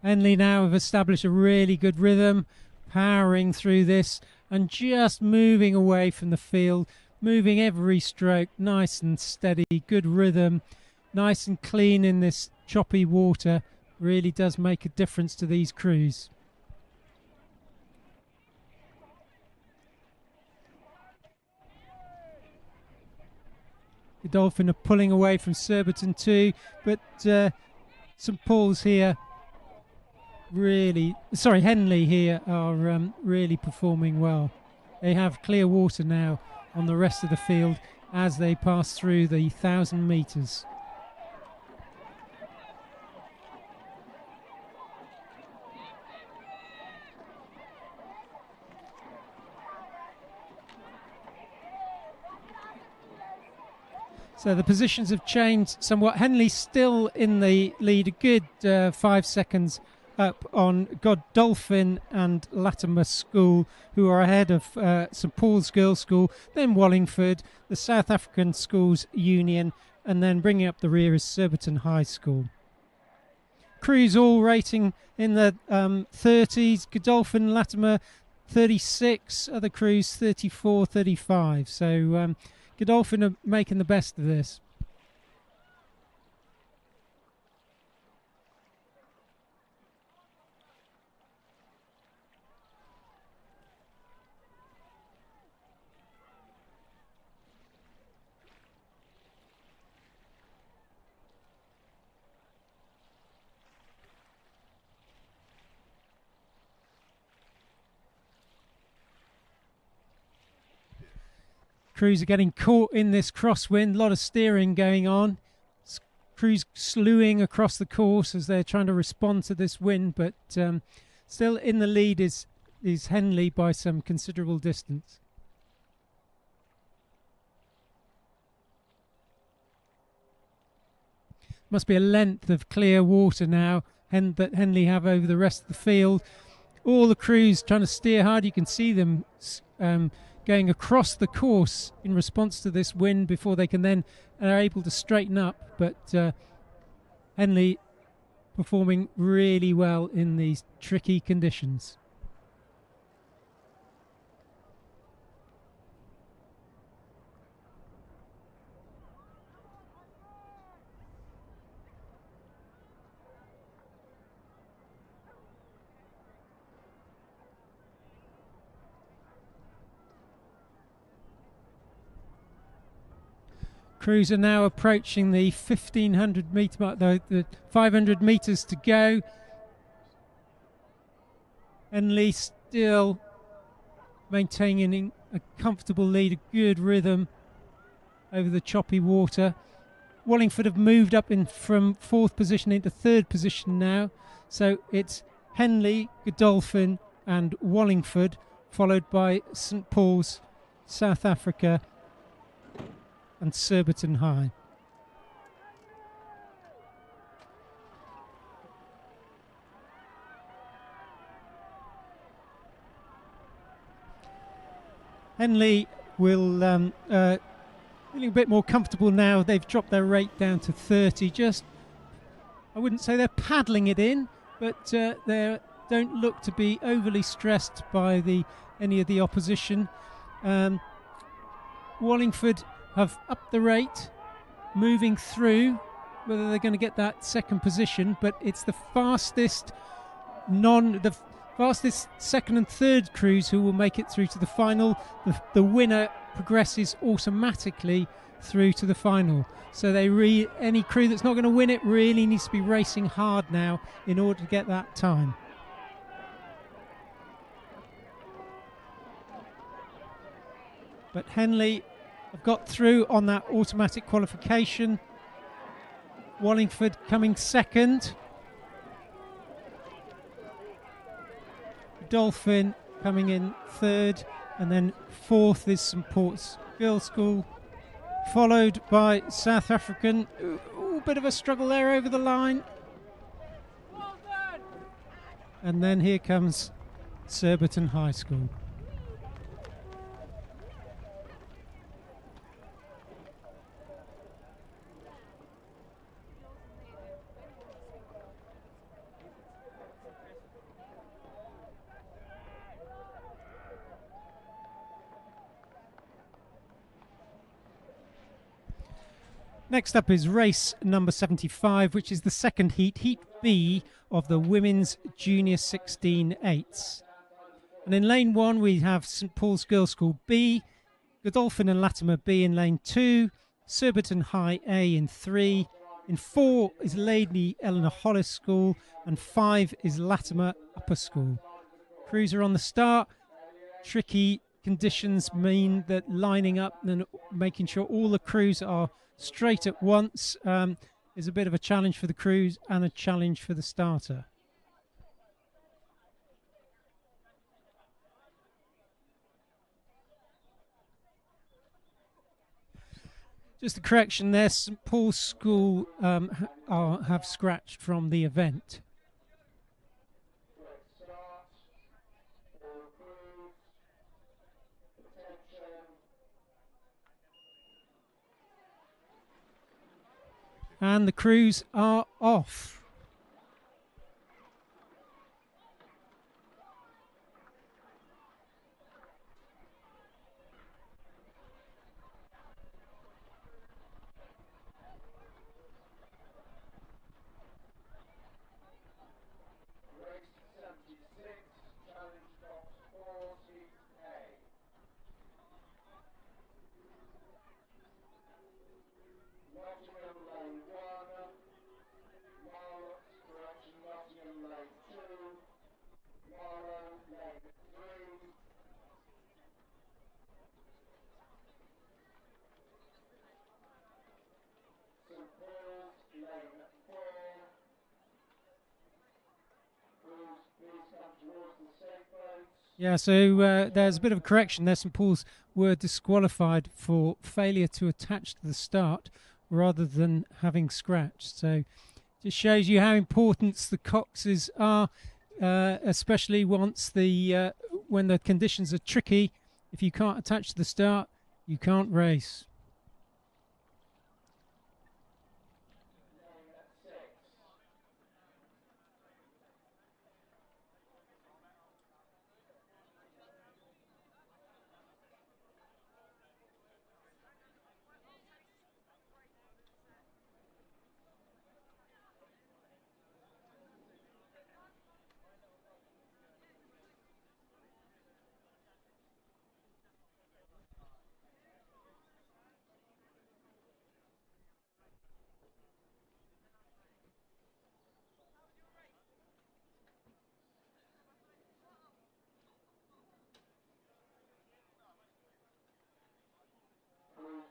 Henley now have established a really good rhythm, powering through this and just moving away from the field, moving every stroke nice and steady, good rhythm, nice and clean in this choppy water. Really does make a difference to these crews. Godolphin are pulling away from Surbiton too, but St Paul's here Henley here are really performing well. They have clear water now on the rest of the field as they pass through the 1,000 metres. So the positions have changed somewhat. Henley still in the lead, a good 5 seconds up on Godolphin and Latimer School, who are ahead of St Paul's Girls' School, then Wallingford, the South African Schools Union, and then bringing up the rear is Surbiton High School. Crews all rating in the 30s, Godolphin, Latimer 36, other crews 34, 35. So Godolphin are making the best of this. Crews are getting caught in this crosswind, a lot of steering going on. Crews slewing across the course as they're trying to respond to this wind, but still in the lead is Henley by some considerable distance. Must be a length of clear water now that Henley have over the rest of the field. All the crews trying to steer hard. You can see them going across the course in response to this wind before they can then are able to straighten up. But Henley performing really well in these tricky conditions. Crews are now approaching the 1,500 metre mark, the 500 metres to go. Henley still maintaining a comfortable lead, a good rhythm over the choppy water. Wallingford have moved up from 4th position into 3rd position now. So it's Henley, Godolphin and Wallingford, followed by St Paul's, South Africa and Surbiton High. Henley will feeling a bit more comfortable now. They've dropped their rate down to 30. I wouldn't say they're paddling it in, but they don't look to be overly stressed by any of the opposition. Wallingford have upped the rate, moving through, whether they're going to get that second position, but it's the fastest second and third crews who will make it through to the final. The winner progresses automatically through to the final. So any crew that's not going to win it really needs to be racing hard now in order to get that time. But Henley have got through on that automatic qualification. Wallingford coming second. Dolphin coming in third, and then fourth is St Paul's Girls' School, followed by South African. Ooh, bit of a struggle there over the line. And then here comes Surbiton High School. Next up is race number 75, which is the second heat, Heat B of the Women's Junior 16-8s. And in lane 1 we have St Paul's Girls' School B, Godolphin and Latimer B in lane 2, Surbiton High A in 3. In 4 is Lady Eleanor Hollis School, and 5 is Latimer Upper School. Crews are on the start. Tricky conditions mean that lining up and making sure all the crews are straight at once is a bit of a challenge for the crews and a challenge for the starter. Just a correction there, St Paul's School have scratched from the event. And the crews are off. Yeah, so there's a bit of a correction there. St Paul's were disqualified for failure to attach to the start rather than having scratched. So just shows you how important the coxes are, especially once when the conditions are tricky. If you can't attach to the start, you can't race.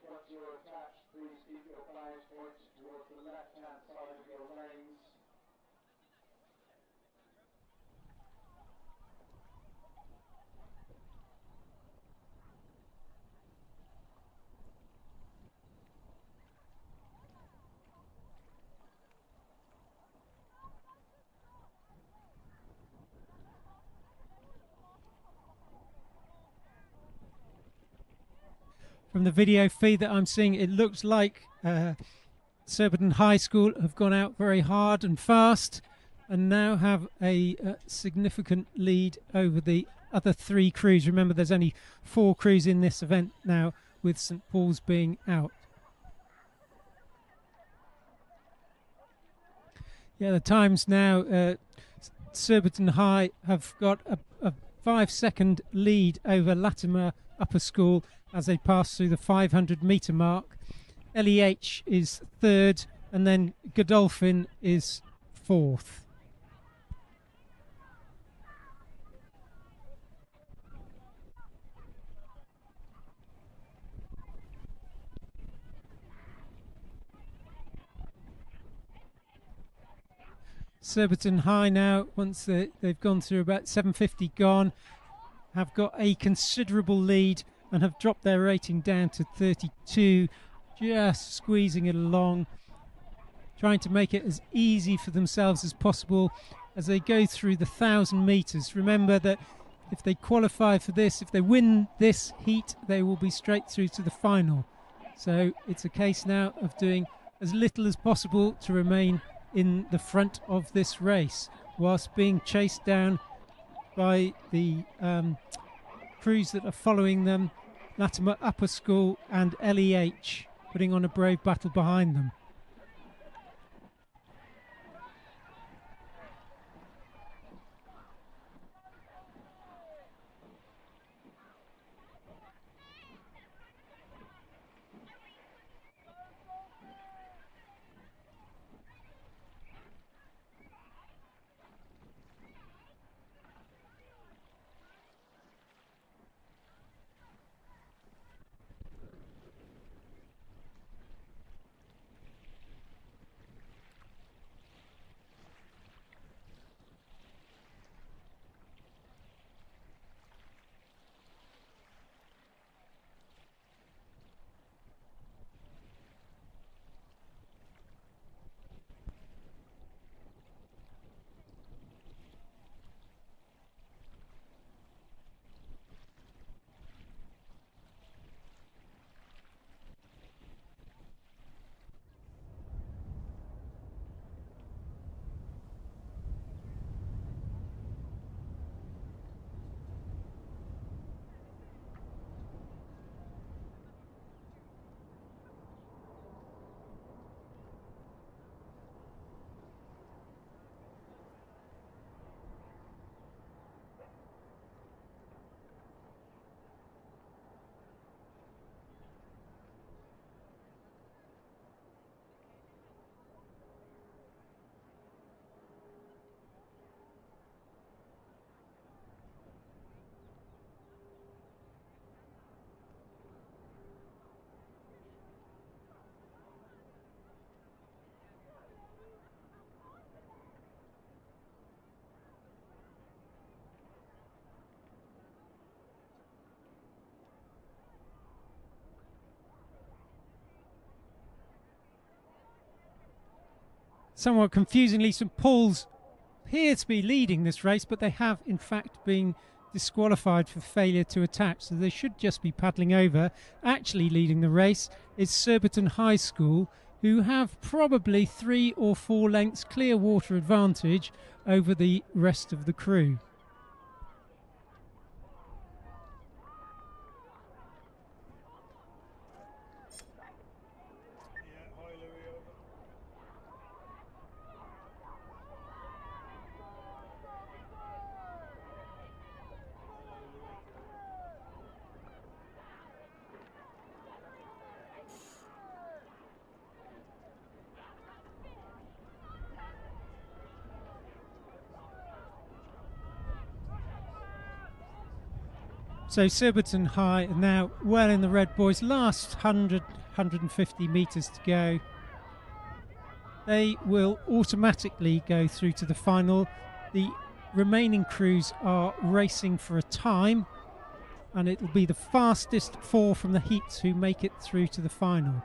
Once you're attached, please keep your flags pointed towards the left-hand side of your lanes. From the video feed that I'm seeing, it looks like Surbiton High School have gone out very hard and fast and now have a significant lead over the other 3 crews. Remember, there's only 4 crews in this event now, with St Paul's being out. Yeah, the times now, Surbiton High have got a 5-second lead over Latimer Upper School as they pass through the 500-metre mark. LEH is 3rd, and then Godolphin is 4th. Surbiton High now, once they've gone through about 750 gone, have got a considerable lead and have dropped their rating down to 32, just squeezing it along, trying to make it as easy for themselves as possible as they go through the 1,000 metres. Remember that if they qualify for this, if they win this heat, they will be straight through to the final. So it's a case now of doing as little as possible to remain in the front of this race, whilst being chased down by the crews that are following them, Latimer Upper School and LEH, putting on a brave battle behind them. somewhat confusingly, St Paul's appear to be leading this race, but they have in fact been disqualified for failure to attack, so they should just be paddling over. Actually leading the race is Surbiton High School, who have probably 3 or 4 lengths clear water advantage over the rest of the crew. So Surbiton High are now well in the red, boys. Last 150 metres to go. They will automatically go through to the final. The remaining crews are racing for a time, and it will be the fastest 4 from the heats who make it through to the final.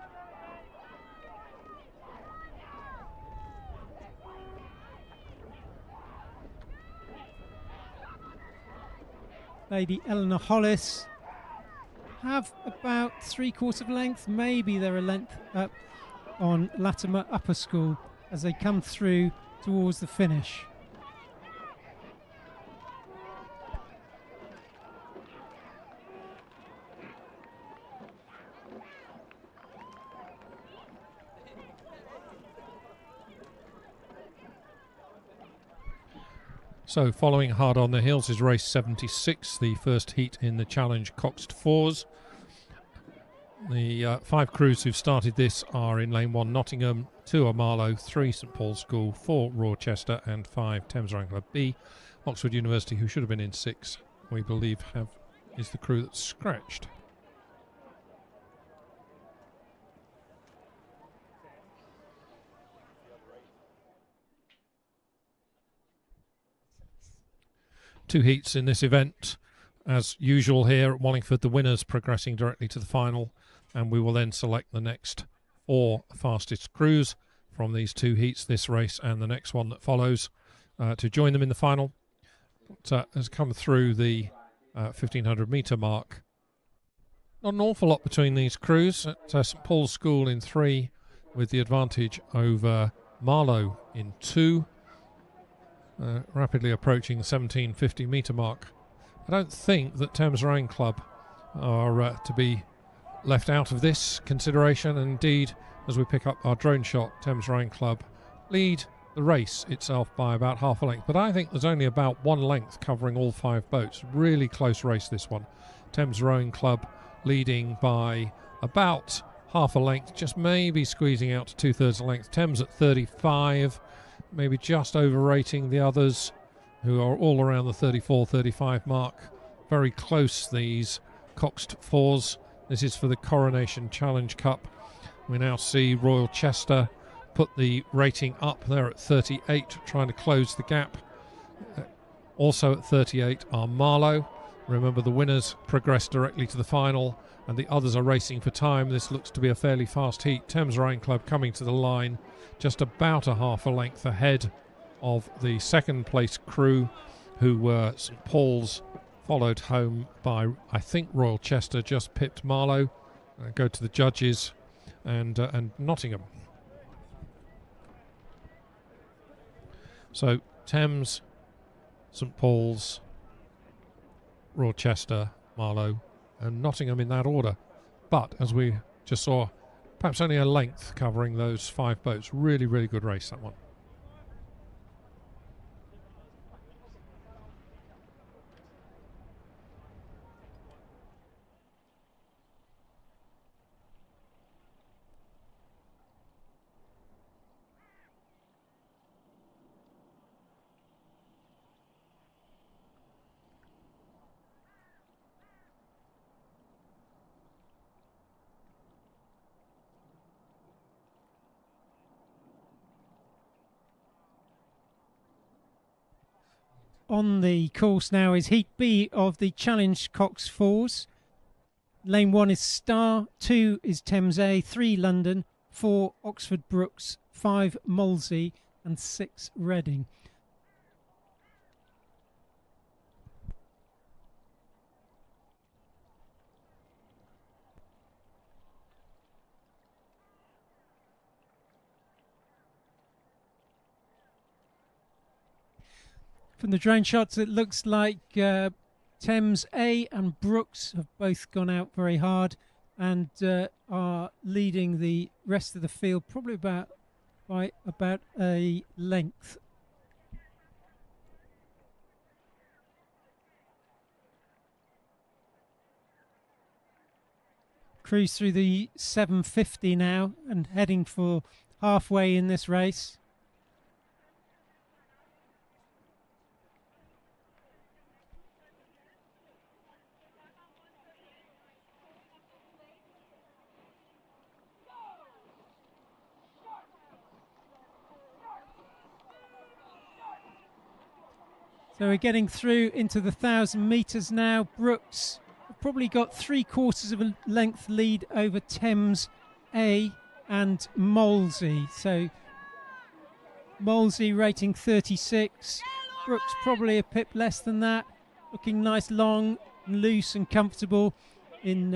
Lady Eleanor Hollis have about 3/4 length, maybe they're a length up on Latimer Upper School as they come through towards the finish. So following hard on the heels is race 76, the first heat in the Challenge Coxed Fours. The 5 crews who've started this are in lane 1 Nottingham, 2 are Marlow, 3 St Paul's School, 4 Rochester and 5 Thames Rowing Club B. Oxford University, who should have been in 6, we believe is the crew that's scratched. Two heats in this event. As usual here at Wallingford, the winners progressing directly to the final, and we will then select the next 4 fastest crews from these 2 heats, this race and the next one that follows, to join them in the final. It has come through the 1500 metre mark. Not an awful lot between these crews. At St Paul's School in 3, with the advantage over Marlow in 2. Rapidly approaching the 1750 metre mark. I don't think that Thames Rowing Club are to be left out of this consideration. And indeed, as we pick up our drone shot, Thames Rowing Club lead the race itself by about half a length. But I think there's only about 1 length covering all 5 boats. Really close race, this one. Thames Rowing Club leading by about half a length, just maybe squeezing out to 2/3 a length. Thames at 35. Maybe just overrating the others, who are all around the 34-35 mark. Very close, these Coxed Fours. This is for the Coronation Challenge Cup. We now see Royal Chester put the rating up. They're at 38, trying to close the gap. Also at 38 are Marlow. Remember, the winners progress directly to the final, and the others are racing for time. This looks to be a fairly fast heat. Thames Rowing Club coming to the line, just about a half a length ahead of the second place crew, who were St Paul's, followed home by, I think, Royal Chester, just pipped Marlow. Go to the judges, and Nottingham. So Thames, St Paul's, Rochester, Marlow and Nottingham in that order. But as we just saw, perhaps only a length covering those 5 boats. Really, really good race, that one. On the course now is Heat B of the Challenge Cox Fours. Lane 1 is Star, 2 is Thames A, 3 London, 4 Oxford Brooks, 5 Molesey and 6 Reading. From the drone shots, it looks like Thames A and Brooks have both gone out very hard and are leading the rest of the field probably by about a length. Cruise through the 750 now and heading for halfway in this race. So we're getting through into the 1,000 metres now. Brooks have probably got 3/4 of a length lead over Thames A and Molesey. So Molesey rating 36. Brooks probably a pip less than that. Looking nice, long, and loose and comfortable in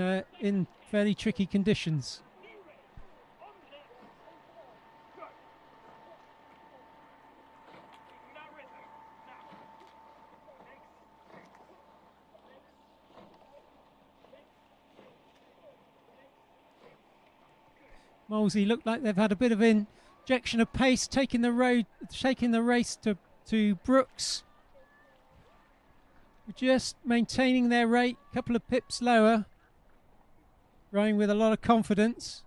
fairly tricky conditions. Molesey look like they've had a bit of injection of pace, taking the race to Brooks. Just maintaining their rate, a couple of pips lower, rowing with a lot of confidence.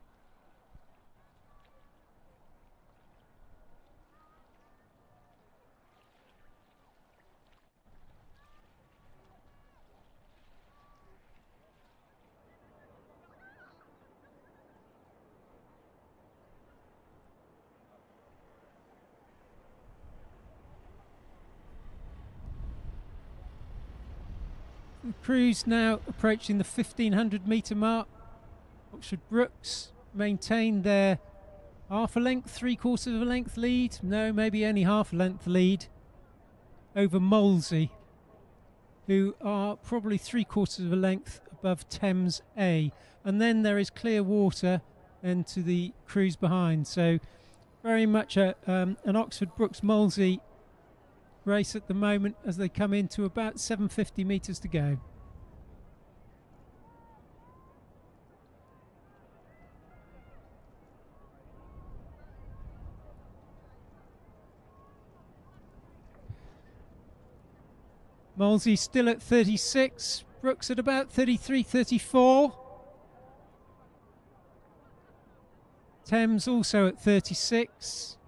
The crew's now approaching the 1,500 metre mark. Oxford Brooks maintain their half a length, 3/4 of a length lead. No, maybe only half a length lead over Molesey, who are probably 3/4 of a length above Thames A. And then there is clear water into the crews behind. So very much an Oxford Brooks Molesey race at the moment as they come into about 750 metres to go. Molesey still at 36, Brooks at about 33, 34. Thames also at 36.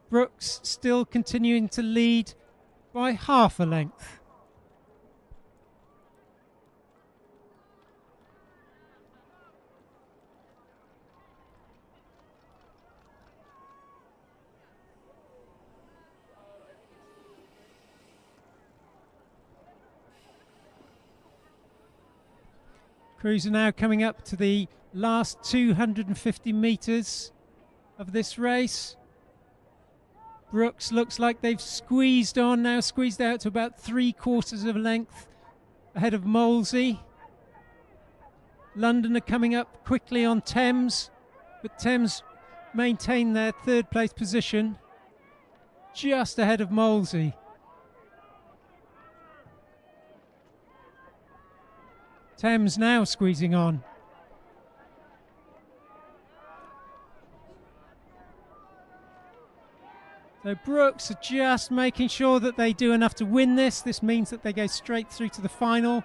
Brooks still continuing to lead by half a length. Crews are now coming up to the last 250 metres of this race. Brooks looks like they've squeezed on now, squeezed out to about 3/4 of a length ahead of Molesey. London are coming up quickly on Thames, but Thames maintain their third place position just ahead of Molesey. Thames now squeezing on. So Brooks are just making sure that they do enough to win this. This means that they go straight through to the final.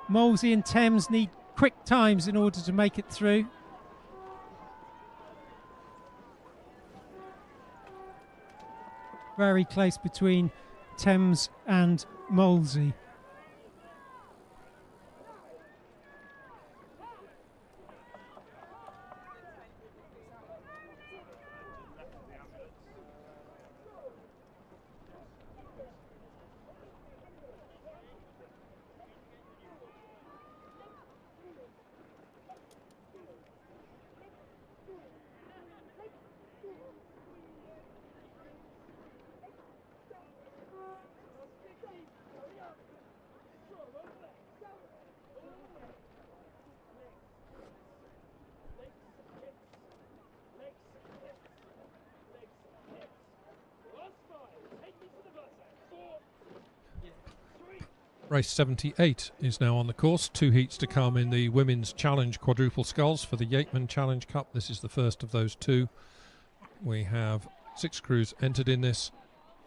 Molesey and Thames need quick times in order to make it through. Very close between Thames and Molesey. Race 78 is now on the course. 2 heats to come in the Women's Challenge Quadruple Sculls for the Yeatman Challenge Cup. This is the first of those 2. We have 6 crews entered in this.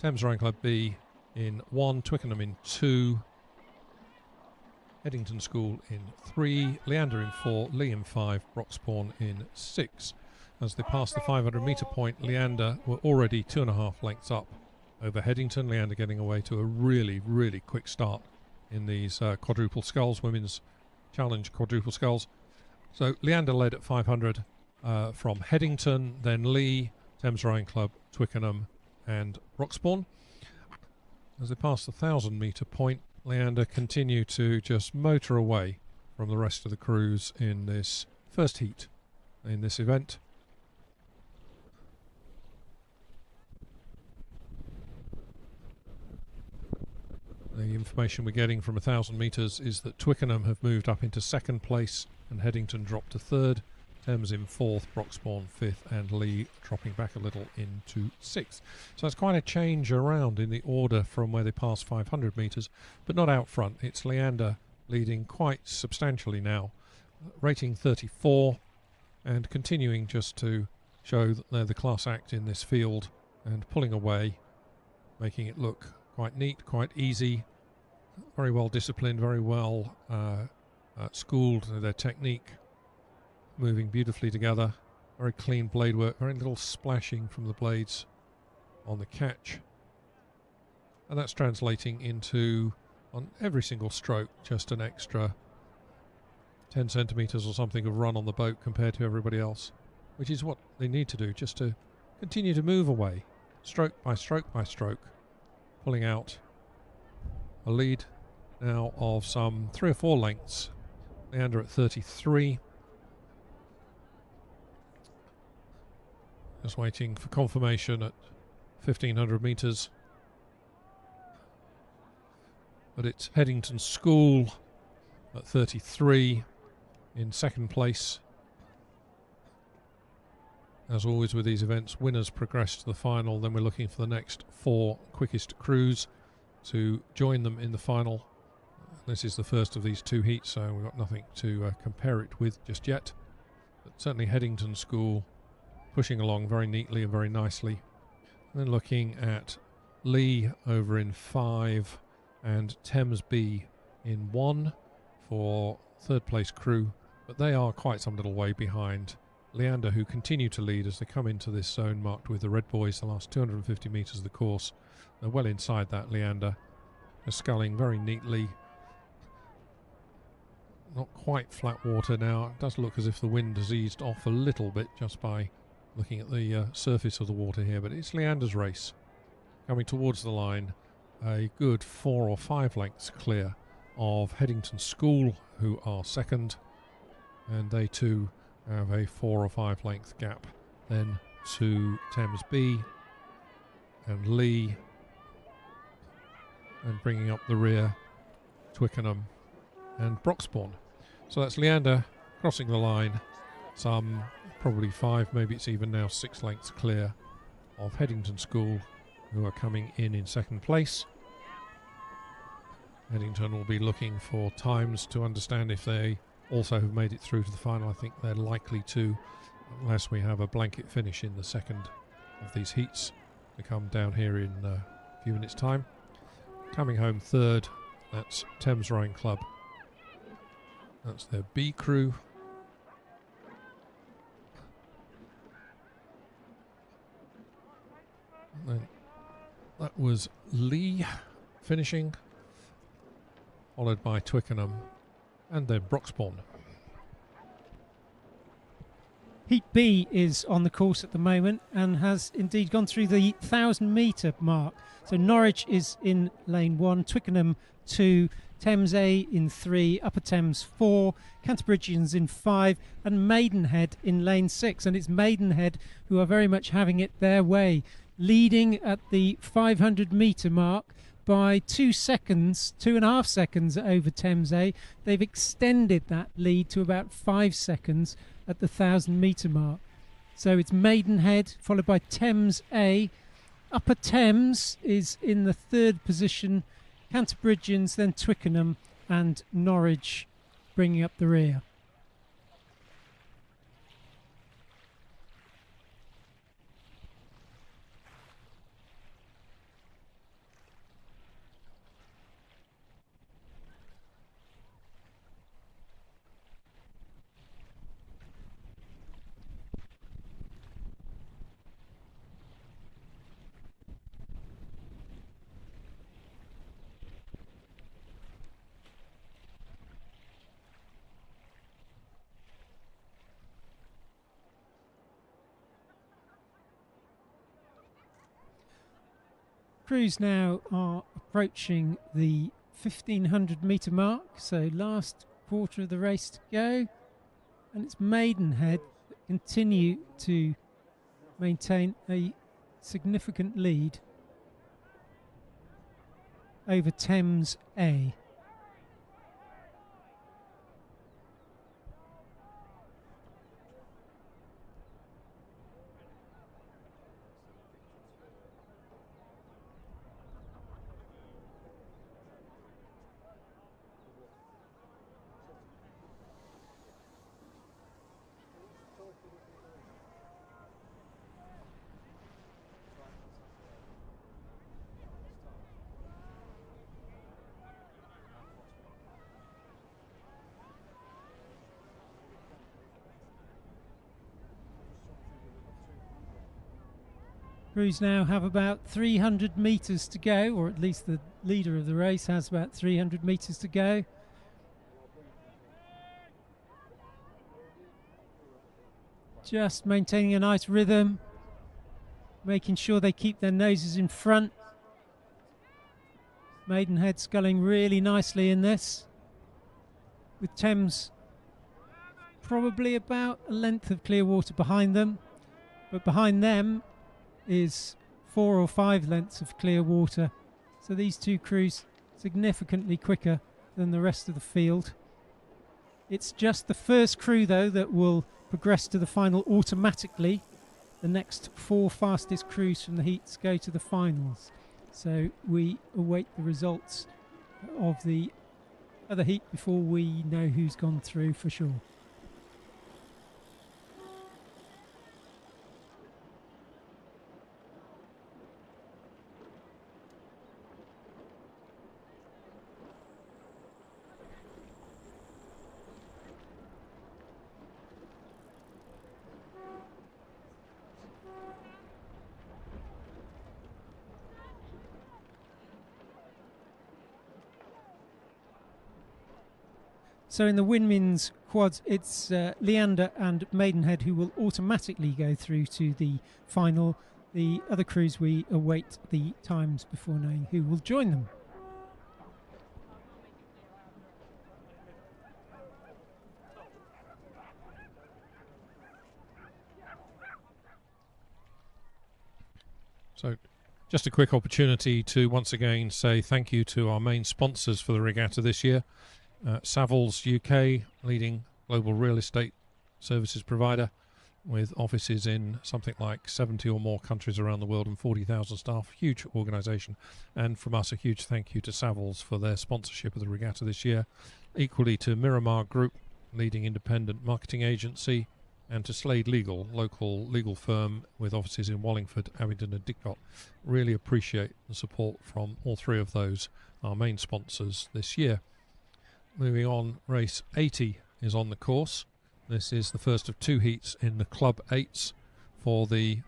Thames Rowing Club B in 1, Twickenham in 2, Headington School in 3, Leander in 4, Lee in 5, Broxbourne in 6. As they pass the 500 metre point, Leander were already 2.5 lengths up over Headington. Leander getting away to a really, really quick start in these quadruple sculls, Women's Challenge Quadruple Sculls. So Leander led at 500 from Headington, then Lee, Thames Rowing Club, Twickenham and Broxbourne. As they pass the 1,000 metre point, Leander continue to just motor away from the rest of the crews in this first heat in this event. The information we're getting from 1,000 metres is that Twickenham have moved up into 2nd place and Headington dropped to 3rd, Thames in 4th, Broxbourne 5th and Lee dropping back a little into 6th. So it's quite a change around in the order from where they pass 500 metres, but not out front. It's Leander leading quite substantially now, rating 34 and continuing just to show that they're the class act in this field and pulling away, making it look quite neat, quite easy, very well disciplined, very well schooled, their technique, moving beautifully together, very clean blade work, very little splashing from the blades on the catch. And that's translating into, on every single stroke, just an extra 10 centimetres or something of run on the boat compared to everybody else, which is what they need to do, just to continue to move away, stroke by stroke by stroke, pulling out a lead now of some 3 or 4 lengths. Leander at 33. Just waiting for confirmation at 1,500 metres. But it's Headington School at 33 in 2nd place. As always with these events, winners progress to the final, then we're looking for the next 4 quickest crews to join them in the final. This is the first of these 2 heats, so we've got nothing to compare it with just yet. But certainly Headington School pushing along very neatly and very nicely. And then looking at Lee over in 5 and Thames B in 1 for 3rd place crew, but they are quite some little way behind Leander, who continue to lead as they come into this zone marked with the red buoys the last 250 metres of the course. They're well inside that. Leander is sculling very neatly. Not quite flat water now. It does look as if the wind has eased off a little bit just by looking at the surface of the water here, but it's Leander's race. Coming towards the line, a good 4 or 5 lengths clear of Headington School, who are 2nd, and they too have a 4 or 5 length gap then to Thames B and Lee, and bringing up the rear Twickenham and Broxbourne. So that's Leander crossing the line, some probably 5, maybe it's even now 6 lengths clear of Headington School, who are coming in 2nd place. Headington will be looking for times to understand if they also have made it through to the final. I think they're likely to, unless we have a blanket finish in the 2nd of these heats to come down here in a few minutes' time. Coming home 3rd, that's Thames Rowing Club. That's their B crew. And then that was Lee finishing, followed by Twickenham and then Broxbourne. Heat B is on the course at the moment and has indeed gone through the 1,000 metre mark. So Norwich is in lane 1, Twickenham 2, Thames A in 3, Upper Thames 4, Canterbridgians in 5 and Maidenhead in lane 6. And it's Maidenhead who are very much having it their way, leading at the 500 metre mark by 2 seconds, 2.5 seconds over Thames A. They've extended that lead to about 5 seconds at the 1,000 metre mark. So it's Maidenhead followed by Thames A. Upper Thames is in the 3rd position Canterbridgians, then Twickenham and Norwich bringing up the rear. Crews now are approaching the 1500 metre mark, so last quarter of the race to go, and it's Maidenhead that continue to maintain a significant lead over Thames A. Crews now have about 300 metres to go, or at least the leader of the race has about 300 metres to go. Just maintaining a nice rhythm, making sure they keep their noses in front. Maidenhead sculling really nicely in this, with Thames probably about a length of clear water behind them, but behind them is 4 or 5 lengths of clear water, so these two crews significantly quicker than the rest of the field. It's just the first crew though that will progress to the final automatically. The next 4 fastest crews from the heats go to the finals, so we await the results of the other heat before we know who's gone through for sure. So in the Winmins quads, it's Leander and Maidenhead who will automatically go through to the final. The other crews, we await the times before knowing who will join them. So just a quick opportunity to once again say thank you to our main sponsors for the regatta this year. Savills UK, leading global real estate services provider with offices in something like 70 or more countries around the world and 40,000 staff, huge organisation. And from us, a huge thank you to Savills for their sponsorship of the regatta this year. Equally to Miramar Group, leading independent marketing agency, and to Slade Legal, local legal firm with offices in Wallingford, Abingdon and Didcot. Really appreciate the support from all three of those, our main sponsors this year. Moving on, race 80 is on the course. This is the first of 2 heats in the Club 8s for the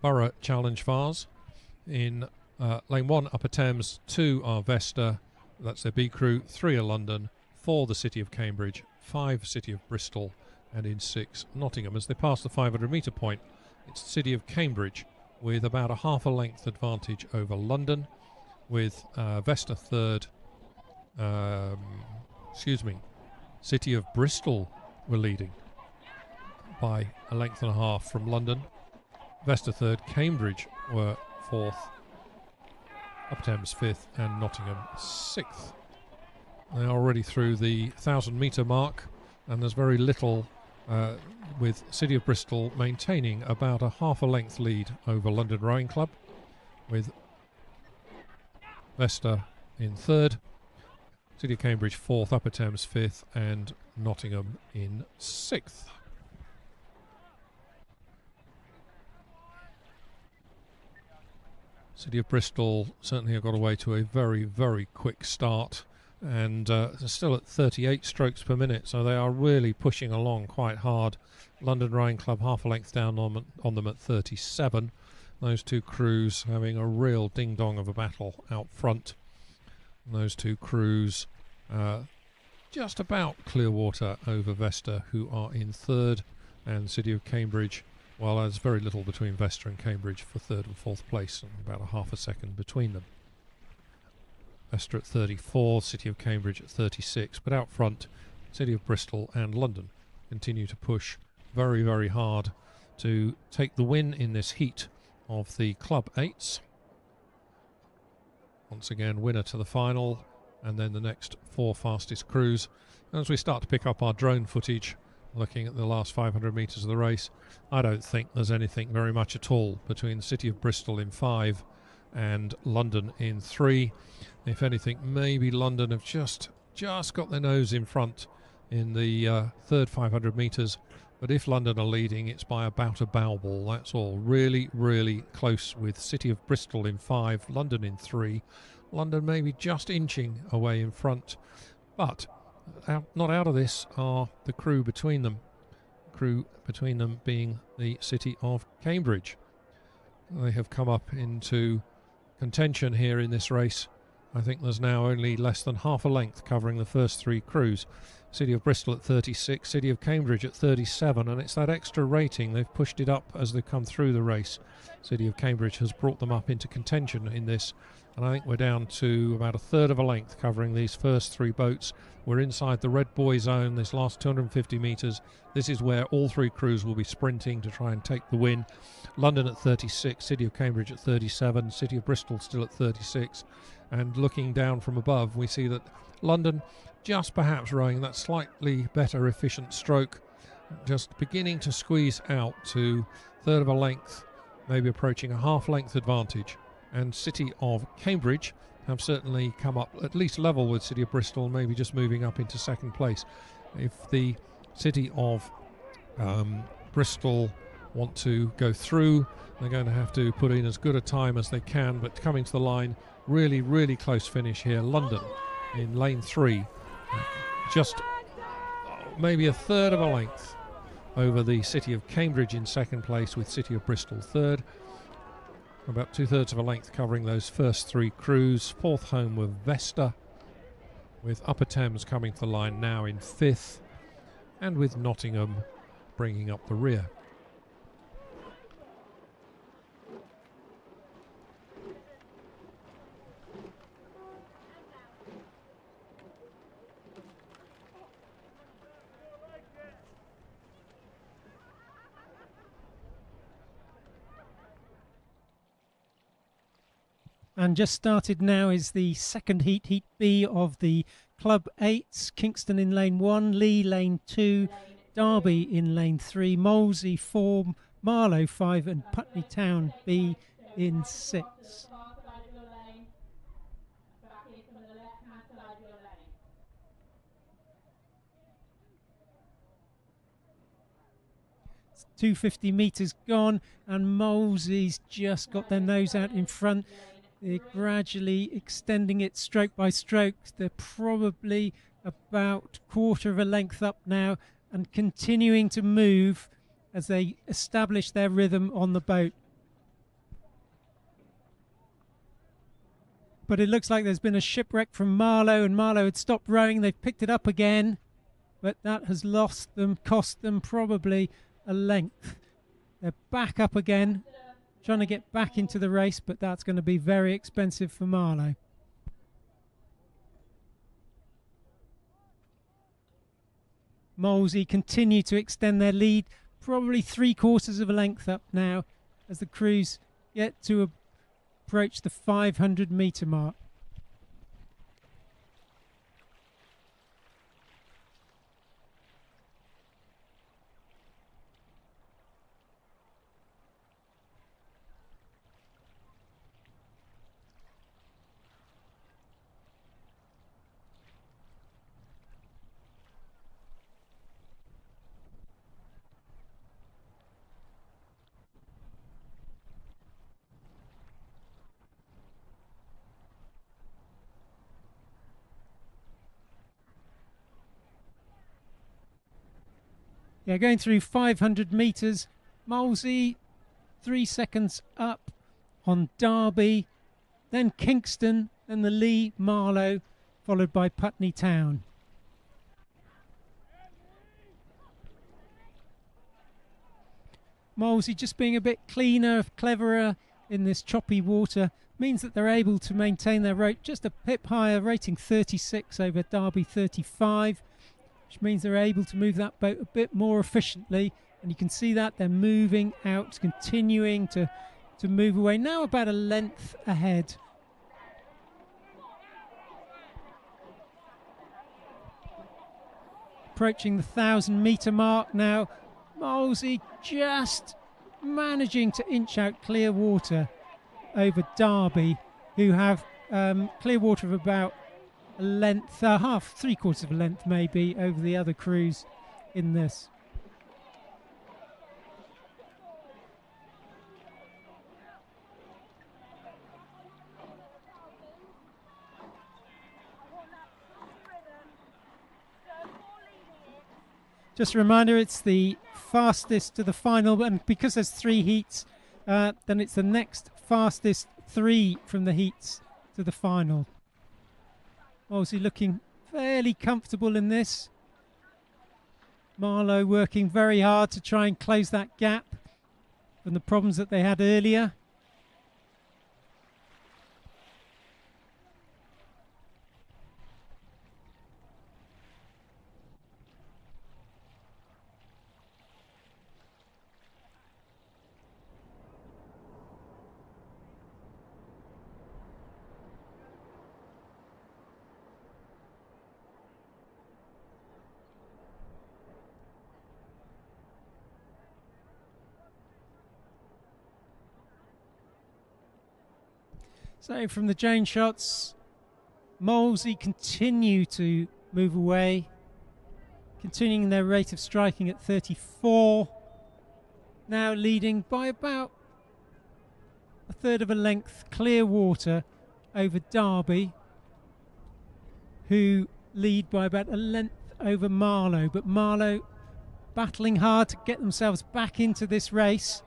Borough Challenge Vars. In Lane 1, Upper Thames, 2 are Vesta, that's their B crew, 3 are London, 4 the City of Cambridge, 5 City of Bristol, and in 6 Nottingham. As they pass the 500 metre point, it's the City of Cambridge with about a half a length advantage over London, with Vesta third. City of Bristol were leading by a length and a half from London. Vesta third, Cambridge were fourth, Upper Thames fifth, and Nottingham sixth. They're already through the 1,000 metre mark, and there's very little, with City of Bristol maintaining about a half a length lead over London Rowing Club, with Vesta in third, City of Cambridge fourth, Upper Thames fifth, and Nottingham in sixth. City of Bristol certainly have got away to a very, very quick start, and still at 38 strokes per minute, so they are really pushing along quite hard. London Rowing Club half a length down on them at 37. Those two crews having a real ding-dong of a battle out front. And those two crews just about Clearwater over Vesta, who are in third, and City of Cambridge, well, there's very little between Vesta and Cambridge for third and fourth place, and about a half a second between them. Vesta at 34, City of Cambridge at 36, but out front, City of Bristol and London continue to push very, very hard to take the win in this heat of the Club 8s. Once again, winner to the final, and then the next four fastest crews. As we start to pick up our drone footage, looking at the last 500 metres of the race, I don't think there's anything very much at all between the City of Bristol in 5 and London in 3. If anything, maybe London have just got their nose in front in the third 500 metres. But if London are leading, it's by about a bow ball, that's all. Really, really close with City of Bristol in 5, London in 3. London maybe just inching away in front. But not out of this are the crew between them. Crew between them being the City of Cambridge. They have come up into contention here in this race. I think there's now only less than half a length covering the first three crews. City of Bristol at 36, City of Cambridge at 37, and it's that extra rating. They've pushed it up as they've come through the race. City of Cambridge has brought them up into contention in this, and I think we're down to about a third of a length covering these first three boats. We're inside the red buoy zone, this last 250 metres. This is where all three crews will be sprinting to try and take the win. London at 36, City of Cambridge at 37, City of Bristol still at 36. And looking down from above, we see that London just perhaps rowing that slightly better efficient stroke, just beginning to squeeze out to third of a length, maybe approaching a half length advantage. And City of Cambridge have certainly come up at least level with City of Bristol, maybe just moving up into second place. If the City of Bristol want to go through, they're going to have to put in as good a time as they can, but coming to the line, really, really close finish here. London in lane 3, just maybe a third of a length over the City of Cambridge in second place, with City of Bristol third. About 2/3 of a length covering those first three crews. Fourth home with Vesta, with Upper Thames coming to the line now in 5th, and with Nottingham bringing up the rear. And just started now is the second heat, Heat B of the Club 8s. Kingston in lane 1, Lee lane 2, Derby in lane 3, Molesey 4, Marlow 5 and Putney Town B in 6. 250 metres gone, and Molesey's just got their nose out in front. They're gradually extending it stroke by stroke. They're probably about quarter of a length up now and continuing to move as they establish their rhythm on the boat. But it looks like there's been a shipwreck from Marlow, and Marlow had stopped rowing. They've picked it up again, but that has cost them probably a length. They're back up again, trying to get back into the race, but that's going to be very expensive for Marlow. Molesey continue to extend their lead, probably 3/4 of a length up now as the crews get to approach the 500 metre mark. Yeah, going through 500 metres. Molesey 3 seconds up on Derby, then Kingston, then the Lee Marlow, followed by Putney Town. Molesey just being a bit cleaner, cleverer in this choppy water means that they're able to maintain their rate just a pip higher, rating 36 over Derby 35, which means they're able to move that boat a bit more efficiently. And you can see that they're moving out, continuing to move away, now about a length ahead. Approaching the 1,000-metre mark now. Molesey just managing to inch out clear water over Derby, who have clear water of about a length, half, 3/4 of a length maybe, over the other crews in this. Just a reminder, it's the fastest to the final, and because there's 3 heats, then it's the next fastest 3 from the heats to the final. Obviously looking fairly comfortable in this. Marlow working very hard to try and close that gap from the problems that they had earlier. So from the Jane shots, Molesey continue to move away, continuing their rate of striking at 34, now leading by about a third of a length clear water over Derby, who lead by about a length over Marlow, but Marlow battling hard to get themselves back into this race.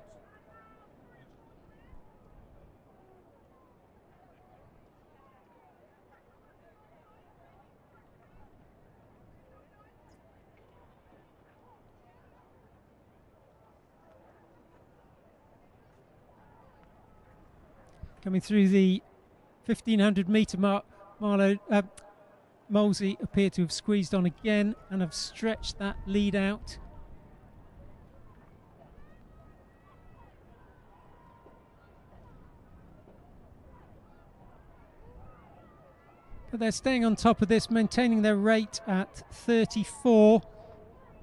Coming through the 1,500 metre mark, Molesey appear to have squeezed on again and have stretched that lead out. But they're staying on top of this, maintaining their rate at 34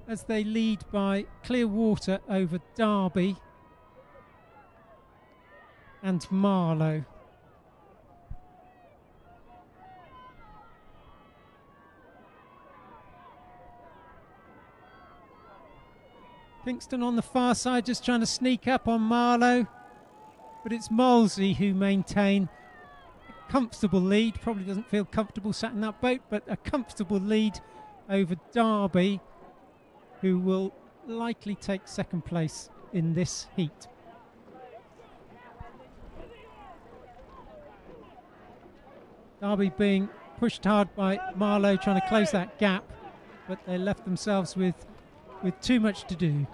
as they lead by clear water over Derby and Marlow. Kingston on the far side just trying to sneak up on Marlow, but it's Molesey who maintain a comfortable lead. Probably doesn't feel comfortable sat in that boat, but a comfortable lead over Derby, who will likely take second place in this heat. Derby being pushed hard by Marlow, trying to close that gap, but they left themselves with too much to do.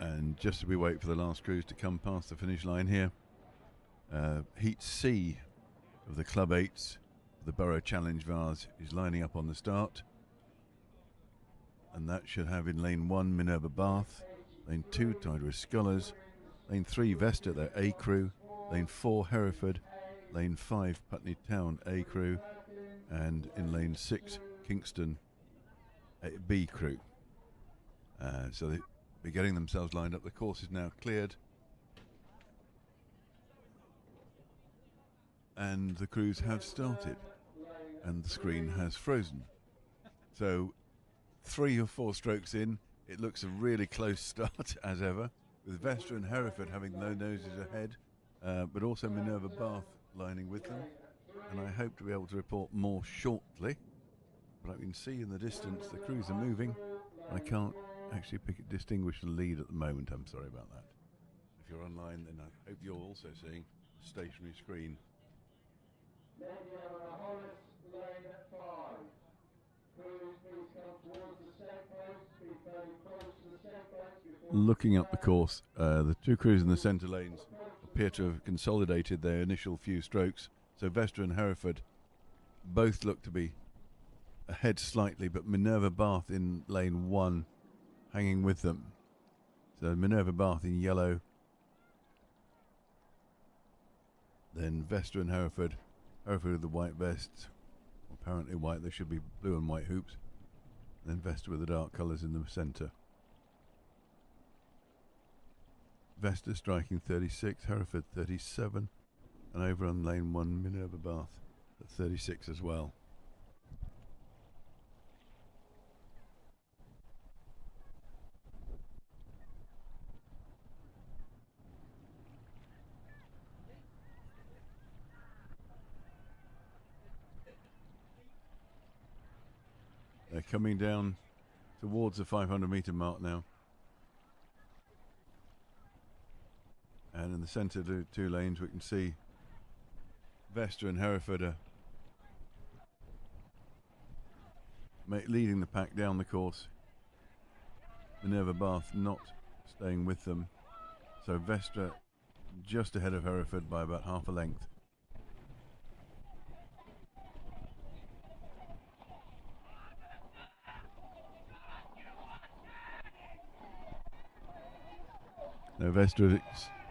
And just as we wait for the last crews to come past the finish line here, Heat C of the Club 8s, the Borough Challenge Vase, is lining up on the start. And that should have in lane 1 Minerva Bath, lane 2 Tidworth Scullers, lane 3 Vesta, their A crew, lane 4 Hereford, lane 5 Putney Town A crew, and in lane 6 Kingston B crew. So be getting themselves lined up. The course is now cleared. And the crews have started. And the screen has frozen. So 3 or 4 strokes in, it looks a really close start as ever, with Vesta and Hereford having low noses ahead, but also Minerva Bath lining with them. And I hope to be able to report more shortly. But I can see in the distance the crews are moving. I can't actually distinguish the lead at the moment. I'm sorry about that. If you're online, then I hope you're also seeing a stationary screen. Looking up the course, the 2 crews in the centre lanes appear to have consolidated their initial few strokes. So Vesta and Hereford both look to be ahead slightly, but Minerva Bath in lane 1 hanging with them. So Minerva Bath in yellow, then Vesta and Hereford with the white vests, apparently white, they should be blue and white hoops, and then Vesta with the dark colours in the centre. Vesta striking 36, Hereford 37, and over on lane 1 Minerva Bath at 36 as well. They're coming down towards the 500 metre mark now. And in the centre of the 2 lanes we can see Vesta and Hereford are leading the pack down the course. Minerva Bath not staying with them. So Vesta just ahead of Hereford by about half a length. Now Vesta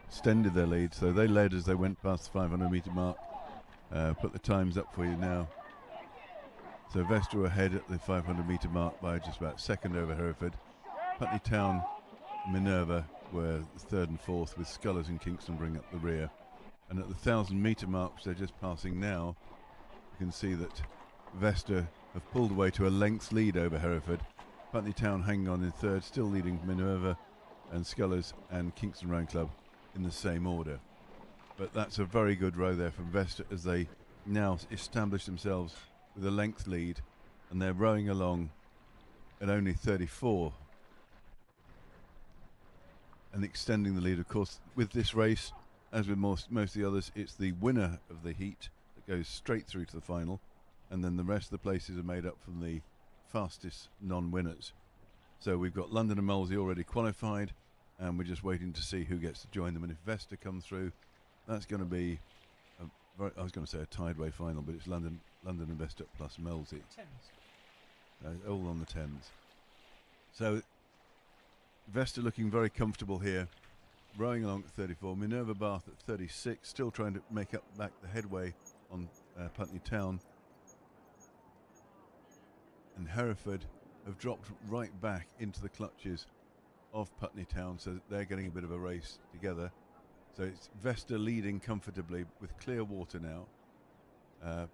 extended their lead, so they led as they went past the 500 metre mark. Put the times up for you now. So Vesta were ahead at the 500 metre mark by just about a second over Hereford. Putney Town, Minerva were 3rd and 4th, with Sculls and Kingston bring up the rear. And at the 1,000 metre mark, which they're just passing now, you can see that Vesta have pulled away to a length lead over Hereford. Putney Town hanging on in 3rd, still leading Minerva and Sculls and Kingston Rowing Club in the same order. But that's a very good row there from Vesta as they now establish themselves with a length lead, and they're rowing along at only 34 and extending the lead. Of course, with this race, as with most of the others, it's the winner of the heat that goes straight through to the final, and then the rest of the places are made up from the fastest non-winners. So we've got London and Molesey already qualified, and we're just waiting to see who gets to join them. And if Vesta come through, that's going to be, I was going to say a tideway final, but it's London and Vesta plus Molesey. All on the Thames. So Vesta looking very comfortable here, rowing along at 34. Minerva Bath at 36, still trying to make up back the headway on Putney Town. And Hereford have dropped right back into the clutches of Putney Town, so that they're getting a bit of a race together. So it's Vesta leading comfortably with clear water now.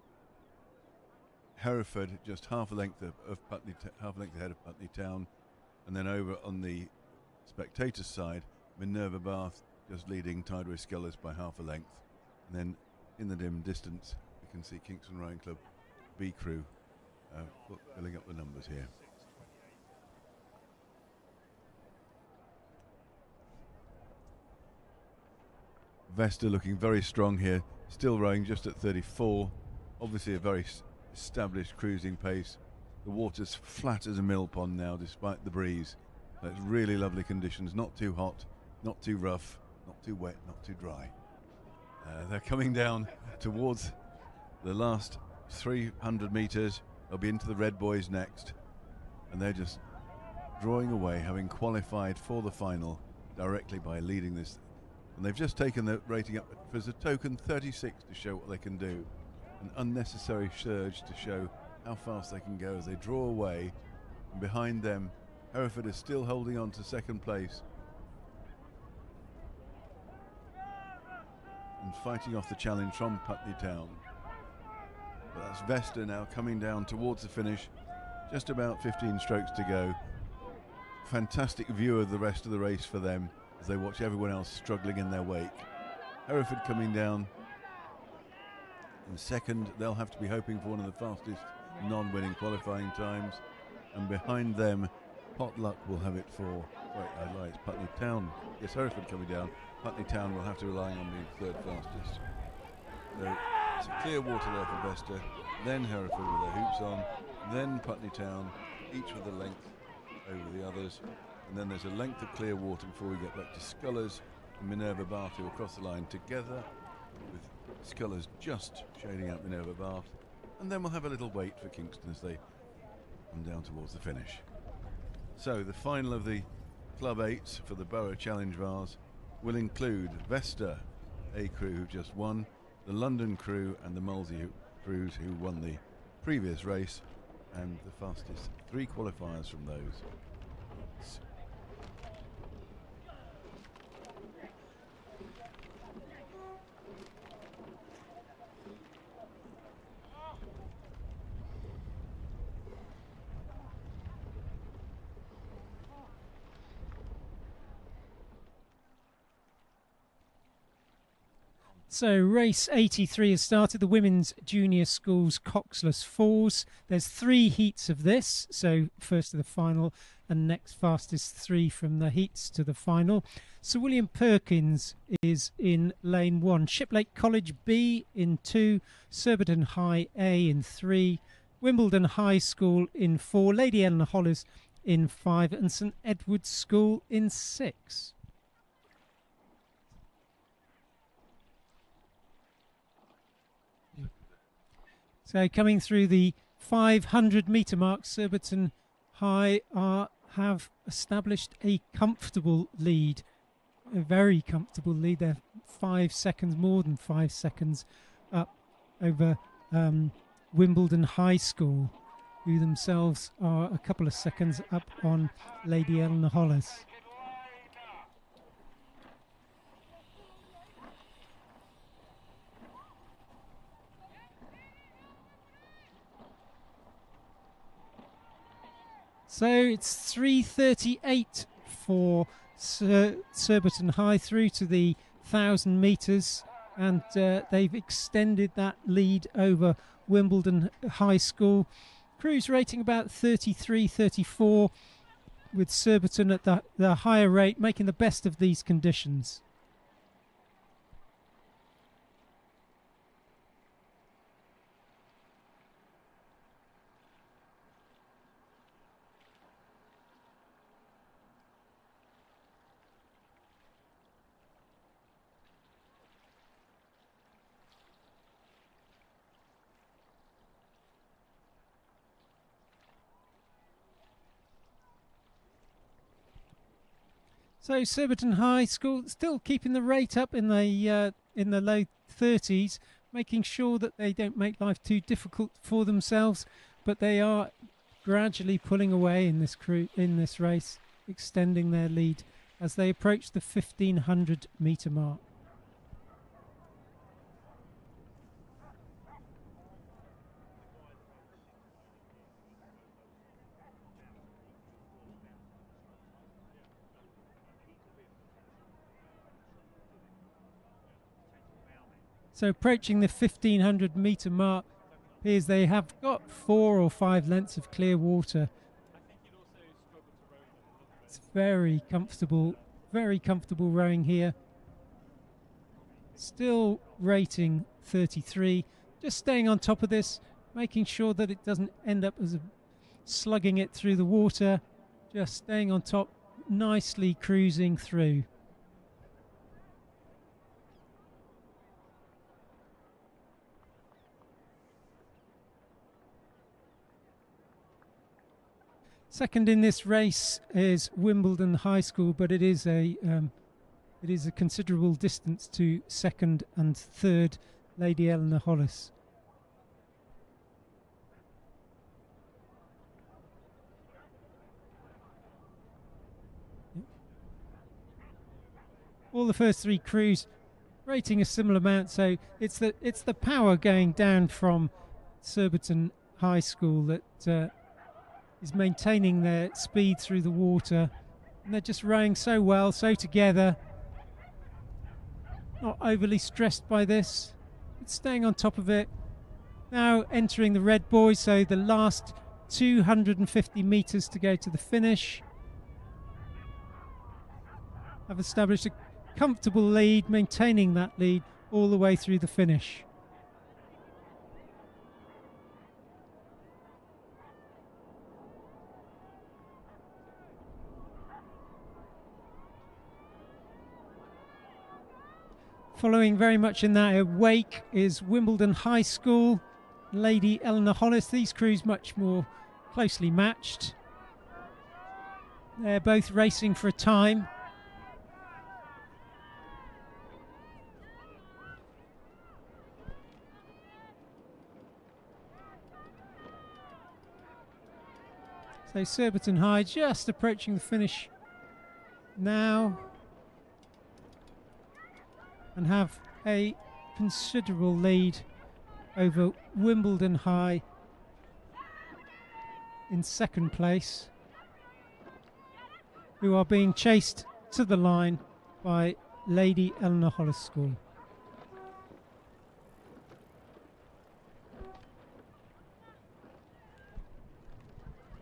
Hereford just half a length half a length ahead of Putney Town, and then over on the spectators' side, Minerva Bath just leading Tideway Sculls by half a length, and then in the dim distance we can see Kingston Rowing Club B crew filling up the numbers here. Vesta looking very strong here, still rowing just at 34. Obviously a very established cruising pace. The water's flat as a mill pond now despite the breeze. That's really lovely conditions, not too hot, not too rough, not too wet, not too dry. They're coming down towards the last 300 metres. They'll be into the Red Boys next, and they're just drawing away, having qualified for the final directly by leading this. And they've just taken the rating up for a token 36 to show what they can do. An unnecessary surge to show how fast they can go as they draw away. And behind them, Hereford is still holding on to second place and fighting off the challenge from Putney Town. But that's Vesta now coming down towards the finish. Just about 15 strokes to go. Fantastic view of the rest of the race for them as they watch everyone else struggling in their wake. Hereford coming down in second. They'll have to be hoping for one of the fastest non-winning qualifying times. And behind them, Potluck will have it for, wait, I lie, it's Putney Town. Yes, Hereford coming down. Putney Town will have to rely on the third fastest. So it's a clear water there for Vesta, then Hereford with their hoops on, then Putney Town, each with a length over the others, and then there's a length of clear water before we get back to Scullers and Minerva Bath, who will cross the line together, with Scullers just shading out Minerva Bath, and then we'll have a little wait for Kingston as they come down towards the finish. So the final of the Club 8s for the Borough Challenge Vase will include Vesta, A crew who just won, the London crew and the Molesey crews who won the previous race, and the fastest 3 qualifiers from those. So race 83 has started, the women's junior schools coxless fours. There's 3 heats of this, so first to the final and next fastest 3 from the heats to the final. Sir William Perkins is in lane 1, Shiplake College B in 2, Surbiton High A in 3, Wimbledon High School in 4, Lady Eleanor Hollis in 5 and St Edward's School in 6. So coming through the 500 metre mark, Surbiton High have established a comfortable lead, a very comfortable lead. They're 5 seconds, more than 5 seconds up over Wimbledon High School, who themselves are a couple of seconds up on Lady Eleanor Hollis. So it's 3:38 for Surbiton High through to the 1,000 metres, and they've extended that lead over Wimbledon High School. Crews rating about 33, 34, with Surbiton at the higher rate, making the best of these conditions. So Surbiton High School still keeping the rate up in the low 30s, making sure that they don't make life too difficult for themselves, but they are gradually pulling away in this race, extending their lead as they approach the 1,500 metre mark. So approaching the 1,500 metre mark, appears they have got 4 or 5 lengths of clear water. It's very comfortable rowing here. Still rating 33, just staying on top of this, making sure that it doesn't end up as slugging it through the water, just staying on top, nicely cruising through. Second in this race is Wimbledon High School, but it is a considerable distance to second and third, Lady Eleanor Hollis. all the first three crews rating a similar amount. So it's the power going down from Surbiton High School that is maintaining their speed through the water, and they're just rowing so well, so together, not overly stressed by this, but staying on top of it. Now entering the red buoy, so the last 250 metres to go to the finish. Have established a comfortable lead, maintaining that lead all the way through the finish. Following very much in that wake is Wimbledon High School, Lady Eleanor Hollis. These crews much more closely matched. They're both racing for a time. So Surbiton High just approaching the finish now, and have a considerable lead over Wimbledon High in second place, who are being chased to the line by Lady Eleanor Hollis School.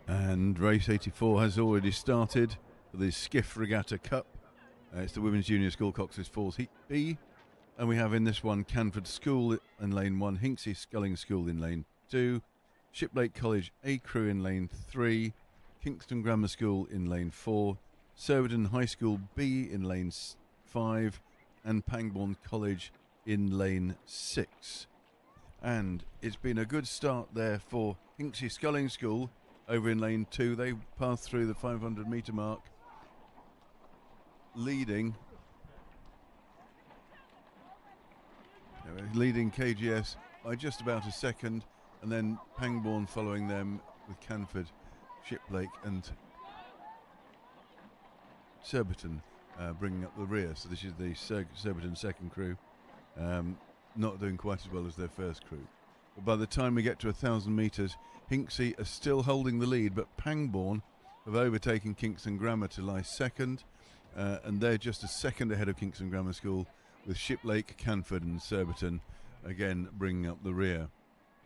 And race 84 has already started for the Skiff Regatta Cup. It's the Women's Junior School Coxless Falls Heat B. And we have in this one Canford School in lane 1, Hinksey Sculling School in lane 2, Shiplake College A Crew in lane 3, Kingston Grammar School in lane 4, Surbiton High School B in lane 5, and Pangbourne College in lane 6. And it's been a good start there for Hinksey Sculling School over in lane 2. They passed through the 500 metre mark, leading KGS by just about a second, and then Pangbourne following them with Canford, Shiplake and Surbiton bringing up the rear. So this is the Surbiton second crew, not doing quite as well as their first crew. But by the time we get to 1,000 metres, Hinksey are still holding the lead, but Pangbourne have overtaken Kingston Grammar to lie second, and they're just a second ahead of Kingston Grammar School, with Shiplake, Canford and Surbiton again bringing up the rear.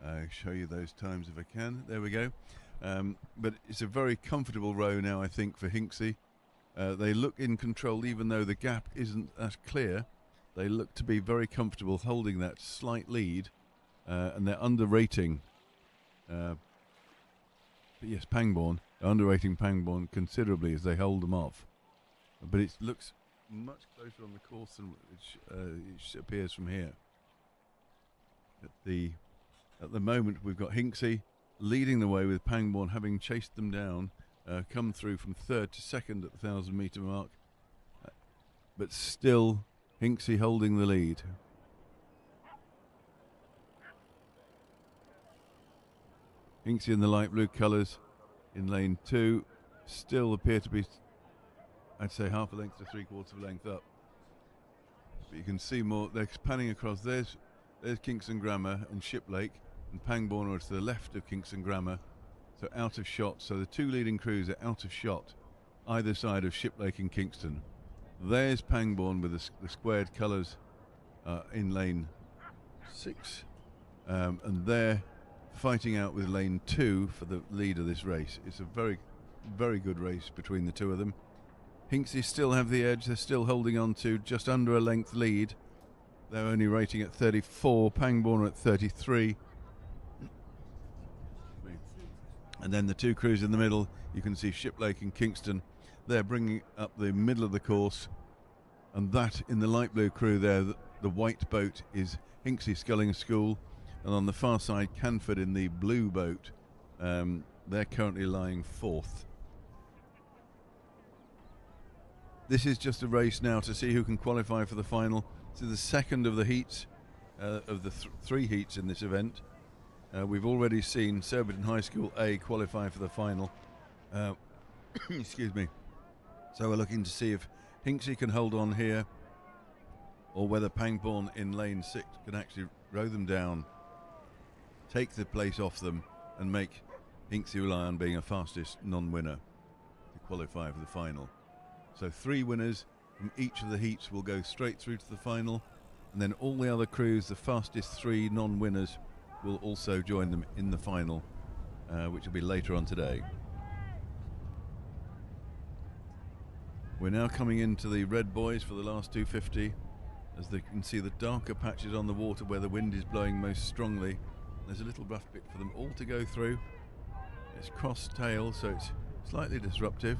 I'll show you those times if I can. There we go. But it's a very comfortable row now, I think, for Hinksey. They look in control, even though the gap isn't as clear. They look to be very comfortable holding that slight lead, and they're underrating. But yes, Pangbourne, underrating Pangbourne considerably as they hold them off. But it looks much closer on the course than it appears from here. At the moment, we've got Hinksey leading the way, with Pangbourne having chased them down, come through from third to second at the 1,000 metre mark, but still Hinksey holding the lead. Hinksey in the light blue colours in lane 2 still appear to be, I'd say, half a length to 3/4 of a length up. But you can see more, they're panning across. There's Kingston Grammar and Shiplake, and Pangbourne are to the left of Kingston Grammar, so out of shot. So the two leading crews are out of shot either side of Shiplake and Kingston. There's Pangbourne with the squared colours in lane 6, and they're fighting out with lane 2 for the lead of this race. It's a very, very good race between the two of them. Hinksey still have the edge. They're still holding on to just under a length lead. They're only rating at 34. Pangbourne are at 33. And then the two crews in the middle, you can see Shiplake and Kingston. They're bringing up the middle of the course. And that in the light blue crew there, the white boat is Hinksey Sculling School. And on the far side, Canford in the blue boat. They're currently lying 4th. This is just a race now to see who can qualify for the final. This is the second of the heats, of the 3 heats in this event. We've already seen Surbiton High School A qualify for the final. Excuse me. So we're looking to see if Hinksey can hold on here or whether Pangbourne in lane 6 can actually row them down, take the place off them, and make Hinksey rely on being a fastest non-winner to qualify for the final. So 3 winners from each of the heats will go straight through to the final, and then all the other crews, the fastest 3 non-winners, will also join them in the final, which will be later on today. We're now coming into the red buoys for the last 250. As you can see, the darker patches on the water where the wind is blowing most strongly. There's a little rough bit for them all to go through. It's cross tail, so it's slightly disruptive.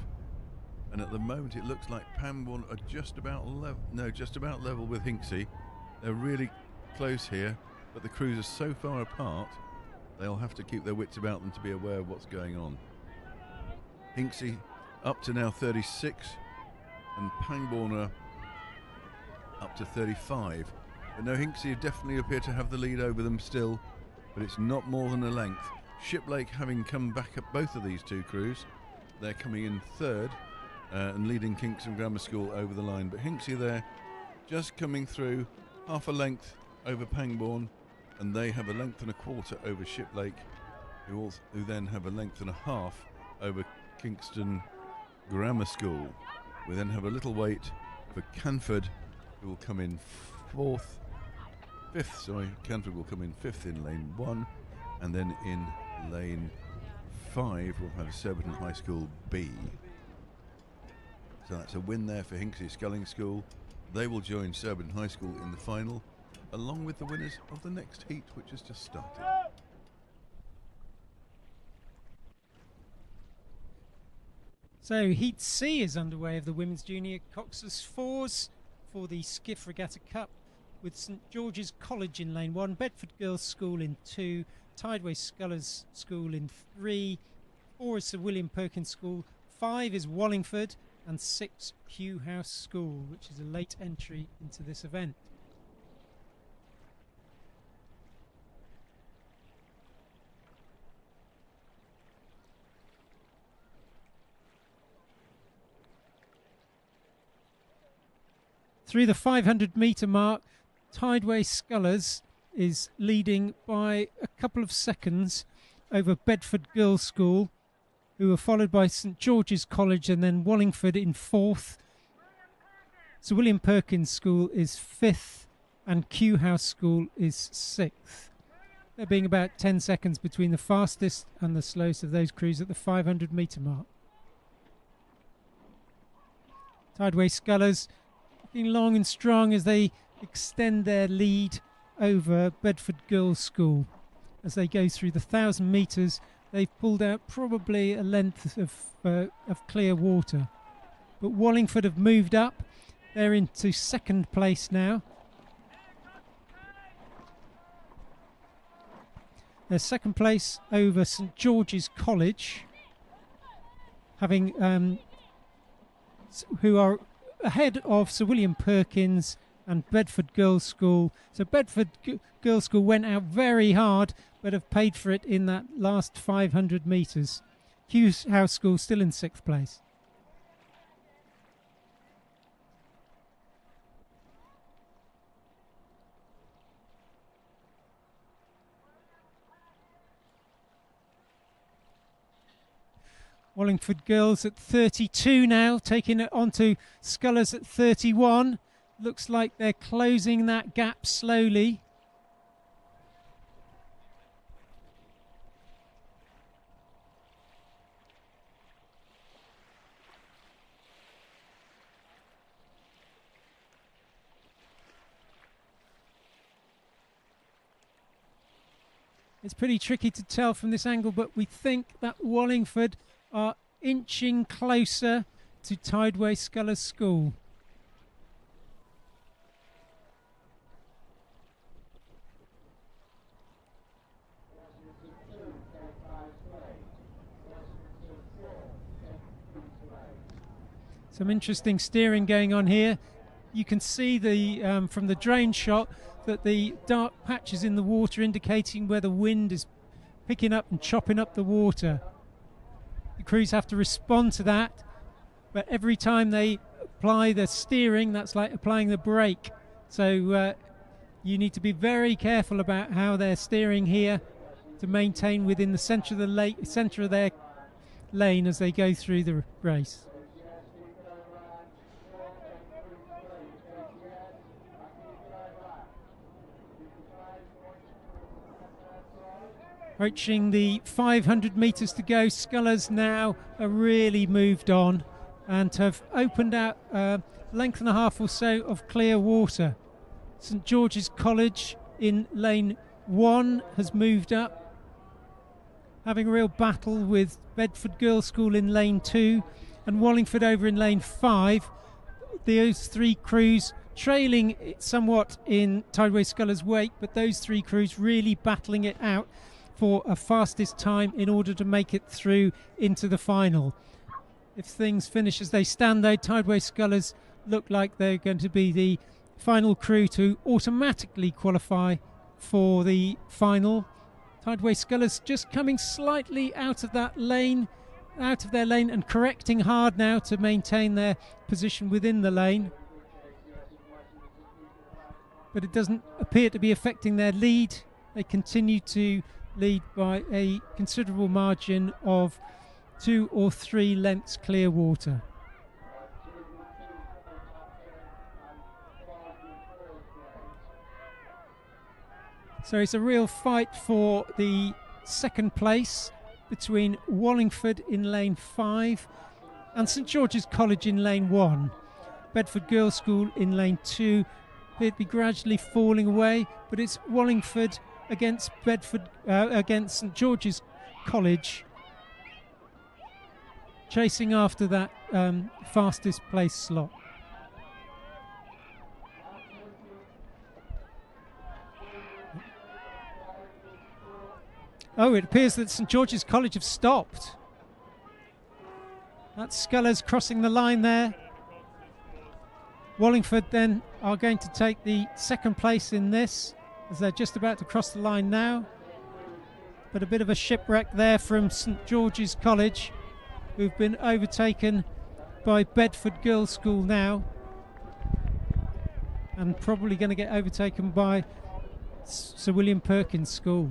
And at the moment, it looks like Pangbourne are just about level with Hinksey. They're really close here, but the crews are so far apart, they'll have to keep their wits about them to be aware of what's going on. Hinksey up to now 36, and Pangbourne are up to 35. But no, Hinksey definitely appear to have the lead over them still, but it's not more than a length. Shiplake having come back up both of these 2 crews, they're coming in 3rd and leading Kingston Grammar School over the line. But Hinksey there just coming through, half a length over Pangbourne, and they have a length and a quarter over Shiplake, who then have a length and a half over Kingston Grammar School. We then have a little wait for Canford, who will come in 5th, sorry. Canford will come in 5th in lane 1, and then in lane 5 we'll have Surbiton High School B. So that's a win there for Hinksey Sculling School. They will join Surbiton High School in the final, along with the winners of the next heat, which has just started. So Heat C is underway of the Women's Junior Coxless Fours for the Skiff Regatta Cup, with St George's College in lane 1, Bedford Girls' School in 2, Tideway Scullers School in 3, 4 is Sir William Perkins School, 5 is Wallingford, and 6 Hugh House School, which is a late entry into this event. Through the 500 metre mark, Tideway Scullers is leading by a couple of seconds over Bedford Girls' School, who are followed by St George's College and then Wallingford in 4th. Sir William Perkins School is 5th and Kew House School is 6th. There being about 10 seconds between the fastest and the slowest of those crews at the 500 metre mark. Tideway Scullers looking long and strong as they extend their lead over Bedford Girls' School. As they go through the 1,000 metres, they've pulled out probably a length of clear water. But Wallingford have moved up. They're into 2nd place now. They're 2nd place over St George's College, having who are ahead of Sir William Perkins and Bedford Girls' School. So Bedford Girls' School went out very hard, but have paid for it in that last 500 metres. Kew House School still in 6th place. Wallingford Girls at 32 now, taking it onto Scullers at 31. Looks like they're closing that gap slowly. It's pretty tricky to tell from this angle, but we think that Wallingford are inching closer to Tideway Scullers School. Some interesting steering going on here. You can see the from the drone shot that the dark patches in the water indicating where the wind is picking up and chopping up the water. The crews have to respond to that, but every time they apply the steering, that's like applying the brake So you need to be very careful about how they're steering here to maintain within the centre of the centre of their lane as they go through the race. Reaching the 500 metres to go, scullers now are really moved on and have opened out a length and a half or so of clear water. St George's College in lane 1 has moved up, having a real battle with Bedford Girls' School in lane 2 and Wallingford over in lane 5. Those three crews trailing somewhat in Tideway Scullers' wake, but those three crews really battling it out for a fastest time in order to make it through into the final. If things finish as they stand though, Tideway Scullers look like they're going to be the final crew to automatically qualify for the final. Tideway Scullers just coming slightly out of their lane and correcting hard now to maintain their position within the lane. But it doesn't appear to be affecting their lead. They continue to lead by a considerable margin of 2 or 3 lengths clear water. So it's a real fight for the second place between Wallingford in lane 5 and St George's College in lane 1. Bedford Girls' School in lane 2 appear to be gradually falling away, but it's Wallingford against against St George's College, chasing after that fastest place slot. Oh, it appears that St George's College have stopped. That's Scullers crossing the line there. Wallingford then are going to take the second place in this, as they're just about to cross the line now. But a bit of a shipwreck there from St George's College, who've been overtaken by Bedford Girls' School now, and probably going to get overtaken by Sir William Perkins' School.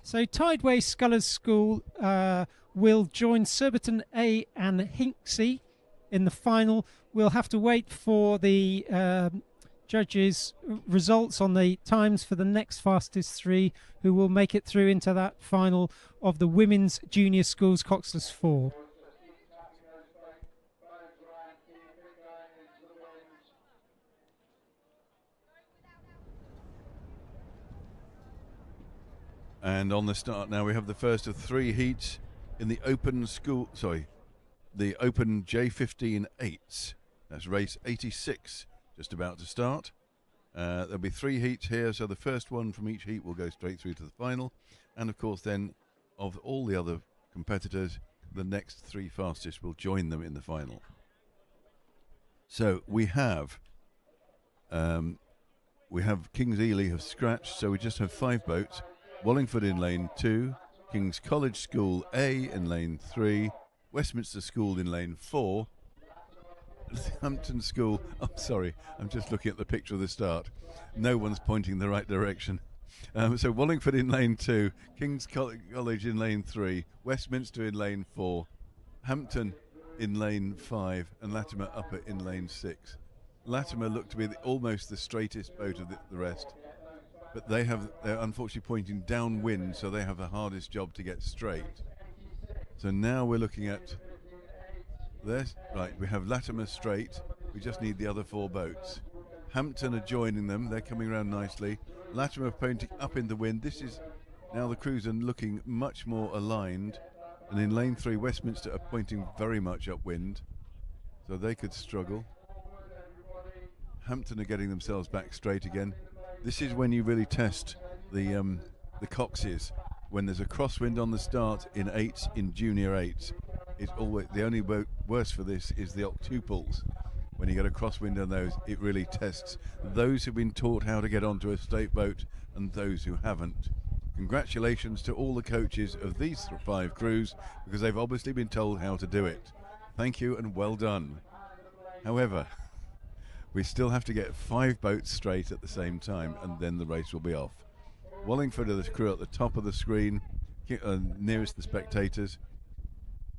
So Tideway Scullers School will join Surbiton A and Hinksey in the final. We'll have to wait for the judges' results on the times for the next fastest three, who will make it through into that final of the Women's Junior Schools Coxless 4. And on the start now, we have the first of 3 heats in the open the open J15 8s. That's race 86, just about to start. There'll be 3 heats here, so the first one from each heat will go straight through to the final. And of course then, of all the other competitors, the next 3 fastest will join them in the final. So we have King's Ely have scratched, so we just have 5 boats. Wallingford in lane 2, King's College School A in lane 3, Westminster School in lane 4, Hampton School, I'm sorry, I'm just looking at the picture of the start. No one's pointing the right direction. So Wallingford in lane 2, King's College in lane 3, Westminster in lane 4, Hampton in lane 5, and Latimer Upper in lane 6. Latimer look to be almost the straightest boat of the rest. But they're unfortunately pointing downwind, so they have the hardest job to get straight. So now we're looking at this. Right, we have Latimer straight. We just need the other 4 boats. Hampton are joining them. They're coming around nicely. Latimer pointing up in the wind. This is now the crews are looking much more aligned. And in lane 3, Westminster are pointing very much upwind, so they could struggle. Hampton are getting themselves back straight again. This is when you really test the coxes. When there's a crosswind on the start in 8s, in junior 8s, it's always the only boat worse for this is the octuples. when you get a crosswind on those, it really tests those who've been taught how to get onto a state boat and those who haven't. Congratulations to all the coaches of these 5 crews, because they've obviously been told how to do it. Thank you and well done. However, we still have to get 5 boats straight at the same time, and then the race will be off. Wallingford are the crew at the top of the screen, nearest the spectators.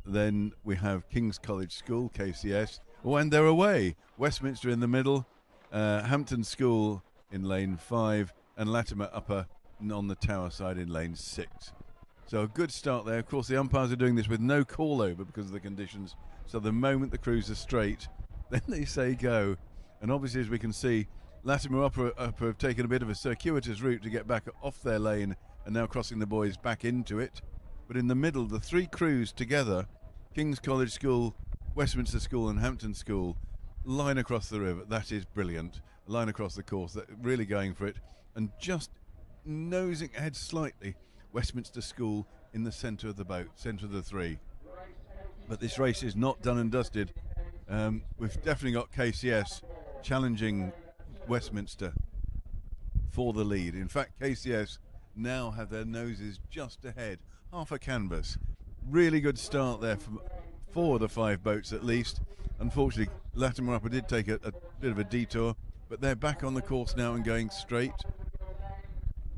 Then we have King's College School, KCS. Oh, and they're away. Westminster in the middle, Hampton School in lane 5, and Latimer Upper on the tower side in lane 6. So a good start there. Of course, the umpires are doing this with no call over because of the conditions. So the moment the crews are straight, then they say go. And obviously, as we can see, Latimer Upper have taken a bit of a circuitous route to get back off their lane and now crossing the buoys back into it. But in the middle, the 3 crews together, King's College School, Westminster School and Hampton School, line across the river. That is brilliant. Line across the course, they're really going for it. And just nosing ahead slightly, Westminster School in the centre of the boat, centre of the 3. But this race is not done and dusted. We've definitely got KCS challenging Westminster for the lead. In fact, KCS now have their noses just ahead, half a canvas. Really good start there from 4 of the 5 boats at least. Unfortunately, Latimer Upper did take a bit of a detour, but they're back on the course now and going straight.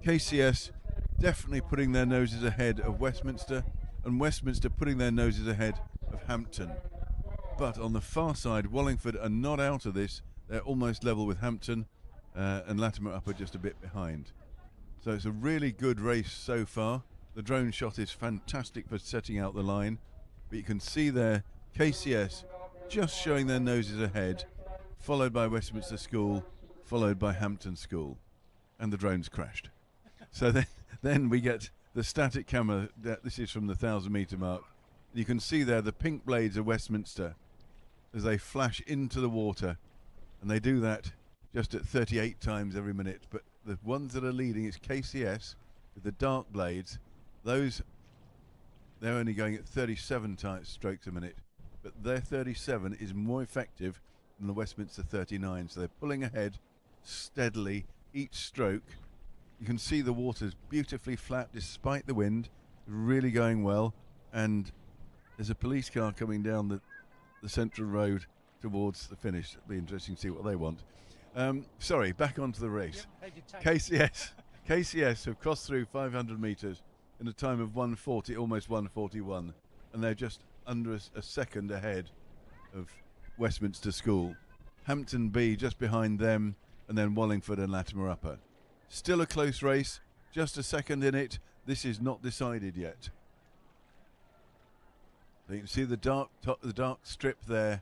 KCS definitely putting their noses ahead of Westminster, and Westminster putting their noses ahead of Hampton. But on the far side, Wallingford are not out of this. They're almost level with Hampton, and Latimer Upper just a bit behind. So it's a really good race so far. The drone shot is fantastic for setting out the line, but you can see there KCS just showing their noses ahead, followed by Westminster School, followed by Hampton School, and the drone's crashed. So then we get the static camera. This is from the 1,000-metre mark. You can see there the pink blades of Westminster as they flash into the water, and they do that just at 38 times every minute. But the ones that are leading is KCS with the dark blades. Those, they're only going at 37 strokes a minute, but their 37 is more effective than the Westminster 39, so they're pulling ahead steadily each stroke. You can see the water's beautifully flat despite the wind, really going well, and there's a police car coming down the central road towards the finish. It'll be interesting to see what they want. Sorry, back onto the race. KCS have crossed through 500 metres in a time of 1:40, almost 1:41, and they're just under a second ahead of Westminster School. Hampton B just behind them, and then Wallingford and Latimer Upper. Still a close race, just a second in it. This is not decided yet. So you can see the dark strip there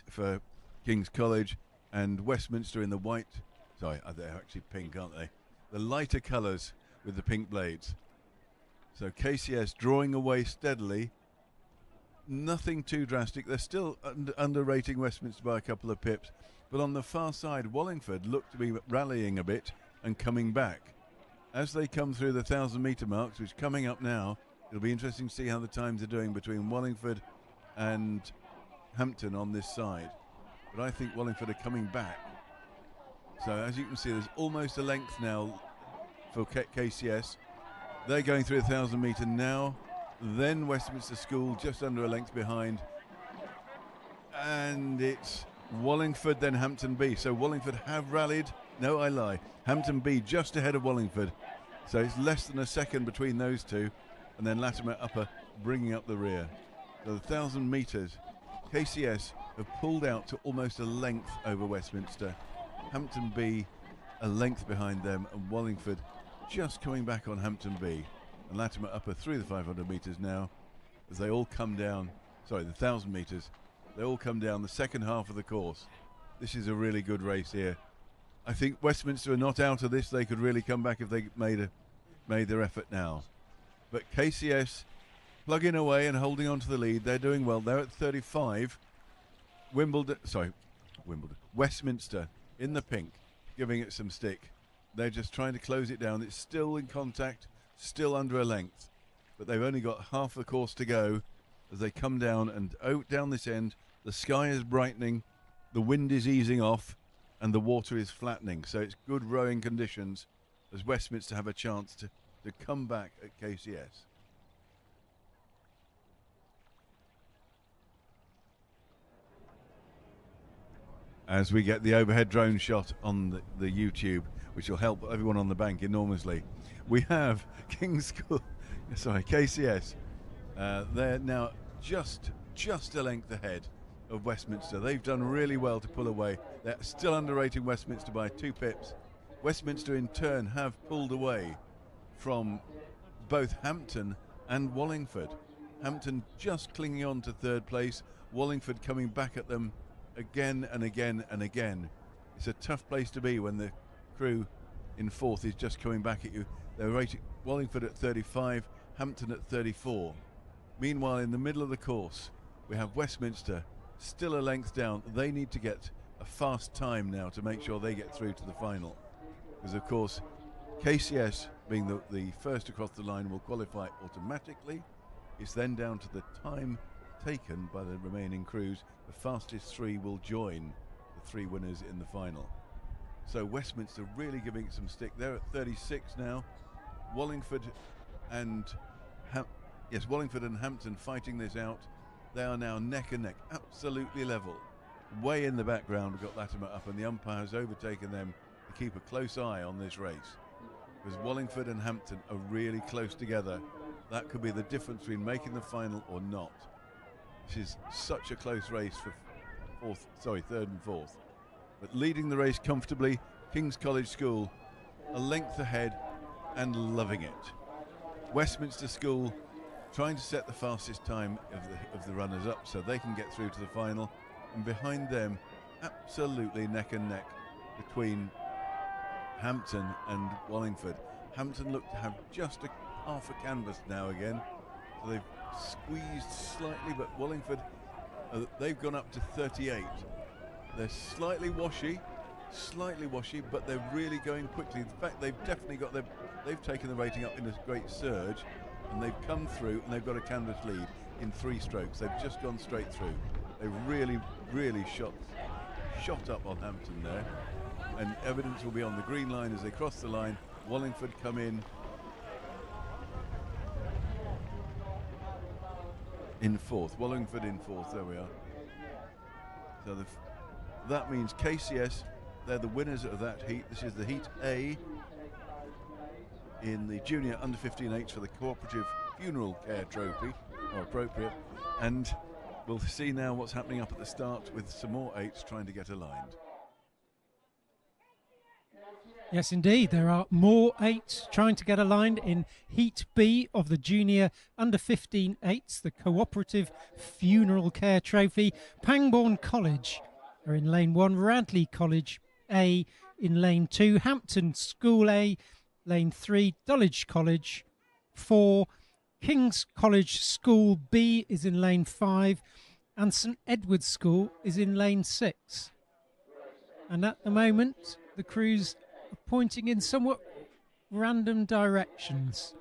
for King's College, and Westminster in the white. Sorry, they're actually pink, aren't they? The lighter colours with the pink blades. So KCS drawing away steadily. Nothing too drastic. They're still underrating Westminster by a couple of pips. But on the far side, Wallingford look to be rallying a bit and coming back. As they come through the 1,000-metre marks, which is coming up now, it'll be interesting to see how the times are doing between Wallingford and Hampton on this side. But I think Wallingford are coming back. So as you can see, there's almost a length now for KCS. They're going through 1,000 metre now. Then Westminster School just under a length behind. And it's Wallingford, then Hampton B. So Wallingford have rallied. No, I lie. Hampton B just ahead of Wallingford. So it's less than a second between those two. And then Latimer Upper bringing up the rear. So the 1,000 metres, KCS have pulled out to almost a length over Westminster. Hampton B a length behind them, and Wallingford just coming back on Hampton B. And Latimer Upper through the 500 metres now as they all come down, sorry, the 1,000 metres, they all come down the second half of the course. This is a really good race here. I think Westminster are not out of this. They could really come back if they made their effort now. But KCS plugging away and holding on to the lead. They're doing well. They're at 35. Westminster in the pink, giving it some stick. They're just trying to close it down. It's still in contact, still under a length. But they've only got half the course to go as they come down and out down this end. The sky is brightening. the wind is easing off and the water is flattening. So it's good rowing conditions as Westminster have a chance to come back at KCS. As we get the overhead drone shot on the YouTube, which will help everyone on the bank enormously. We have KCS. They're now just a length ahead of Westminster. They've done really well to pull away. They're still underrating Westminster by 2 pips. Westminster in turn have pulled away from both Hampton and Wallingford. Hampton just clinging on to 3rd place, Wallingford coming back at them again and again and again. It's a tough place to be when the crew in 4th is just coming back at you. They're rating Wallingford at 35, Hampton at 34. Meanwhile, in the middle of the course, we have Westminster still a length down. They need to get a fast time now to make sure they get through to the final. Because, of course, KCS, being the first across the line, will qualify automatically. It's then down to the time taken by the remaining crews. The fastest 3 will join the 3 winners in the final. So Westminster really giving it some stick. They're at 36 now. Wallingford and Hampton fighting this out. They are now neck and neck, absolutely level. Way in the background, we've got Latimer up, and the umpire has overtaken them to keep a close eye on this race. Because Wallingford and Hampton are really close together. That could be the difference between making the final or not. This is such a close race for 3rd and 4th. But leading the race comfortably, King's College School a length ahead and loving it. Westminster School trying to set the fastest time of the runners up so they can get through to the final, and behind them absolutely neck and neck between Hampton and Wallingford. Hampton look to have just half a canvas now again, so they've squeezed slightly, but Wallingford, they've gone up to 38. They're slightly washy, but they're really going quickly. In fact, they've definitely got they've taken the rating up in a great surge, and they've come through and they've got a canvas lead in 3 strokes. They've just gone straight through. They've really shot up on Hampton there, and evidence will be on the green line as they cross the line. Wallingford come in 4th. Wallingford in 4th. There we are. So that means KCS, they're the winners of that heat. This is the Heat A in the Junior Under 15 for the Cooperative Funeral Care Trophy, or appropriate. And we'll see now what's happening up at the start with some more 8s trying to get aligned. Yes, indeed. There are more 8s trying to get aligned in Heat B of the Junior Under 15 the Cooperative Funeral Care Trophy. Pangbourne College are in lane 1, Radley College A in lane 2, Hampton School A, lane 3, Dulwich College 4, King's College School B is in lane 5, and St Edward's School is in lane 6. And at the moment, the crews are pointing in somewhat random directions.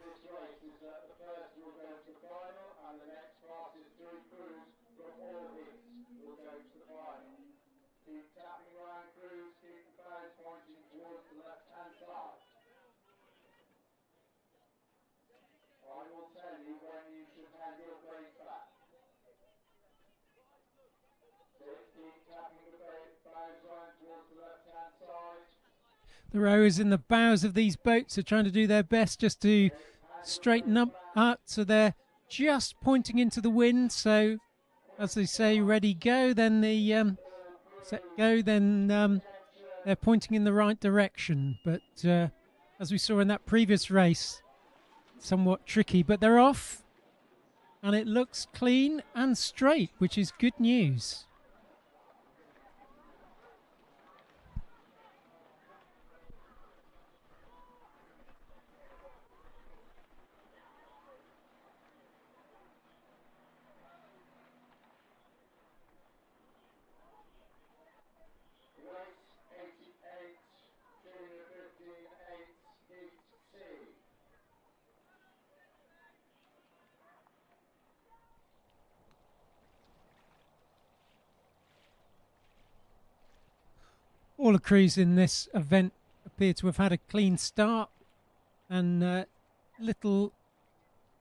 I will tell you when you should hand your blade back. Keep tapping the bows line towards the left-hand side. The rowers in the bows of these boats are trying to do their best just to straighten up, so they're just pointing into the wind. So, as they say, ready, go, then the set, go, then they're pointing in the right direction. But as we saw in that previous race, somewhat tricky, but they're off, and it looks clean and straight, which is good news. All the crews in this event appear to have had a clean start, and little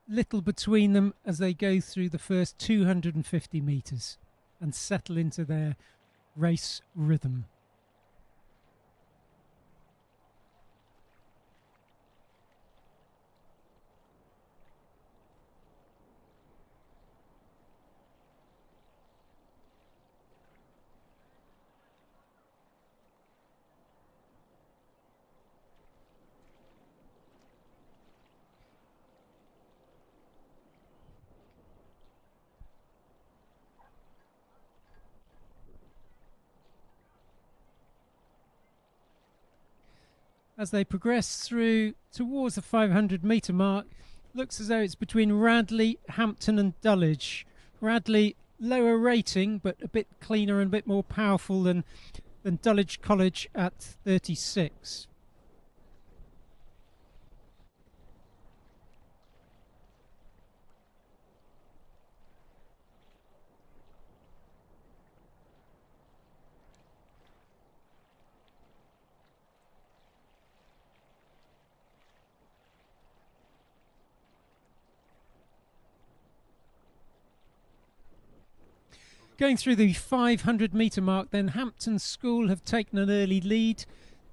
between them as they go through the first 250 metres and settle into their race rhythm. As they progress through towards the 500 metre mark, looks as though it's between Radley, Hampton and Dulwich. Radley, lower rating, but a bit cleaner and a bit more powerful than Dulwich College at 36. Going through the 500 metre mark, then Hampton School have taken an early lead.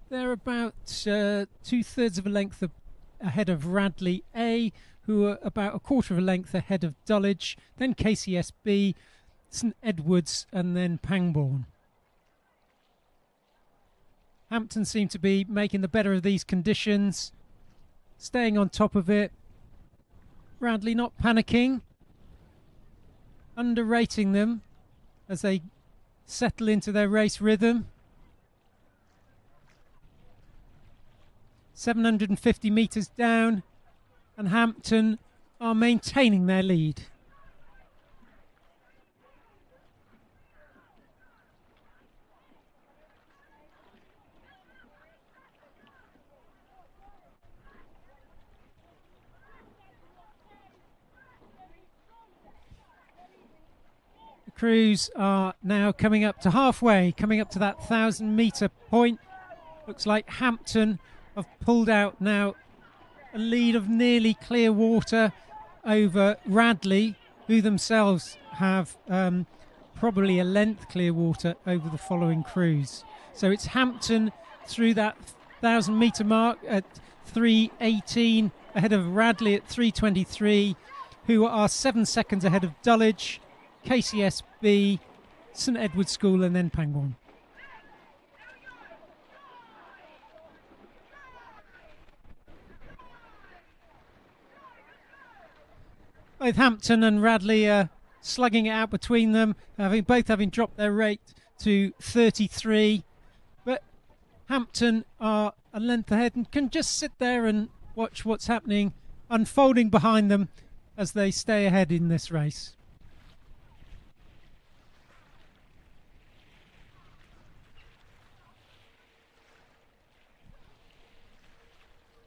They're about 2/3 of a length ahead of Radley A, who are about a quarter of a length ahead of Dulwich, then KCSB, St Edwards and then Pangbourne. Hampton seem to be making the better of these conditions, staying on top of it. Radley not panicking, underrating them as they settle into their race rhythm. 750 metres down, and Hampton are maintaining their lead. Crews are now coming up to halfway, coming up to that 1,000 metre point. Looks like Hampton have pulled out now a lead of nearly clear water over Radley, who themselves have probably a length clear water over the following crews. So it's Hampton through that 1,000 metre mark at 3:18, ahead of Radley at 3:23, who are 7 seconds ahead of Dulwich, KCSB, St Edward's School and then Pangbourne. Both Hampton and Radley are slugging it out between them, both having dropped their rate to 33. But Hampton are a length ahead and can just sit there and watch what's happening, unfolding behind them as they stay ahead in this race.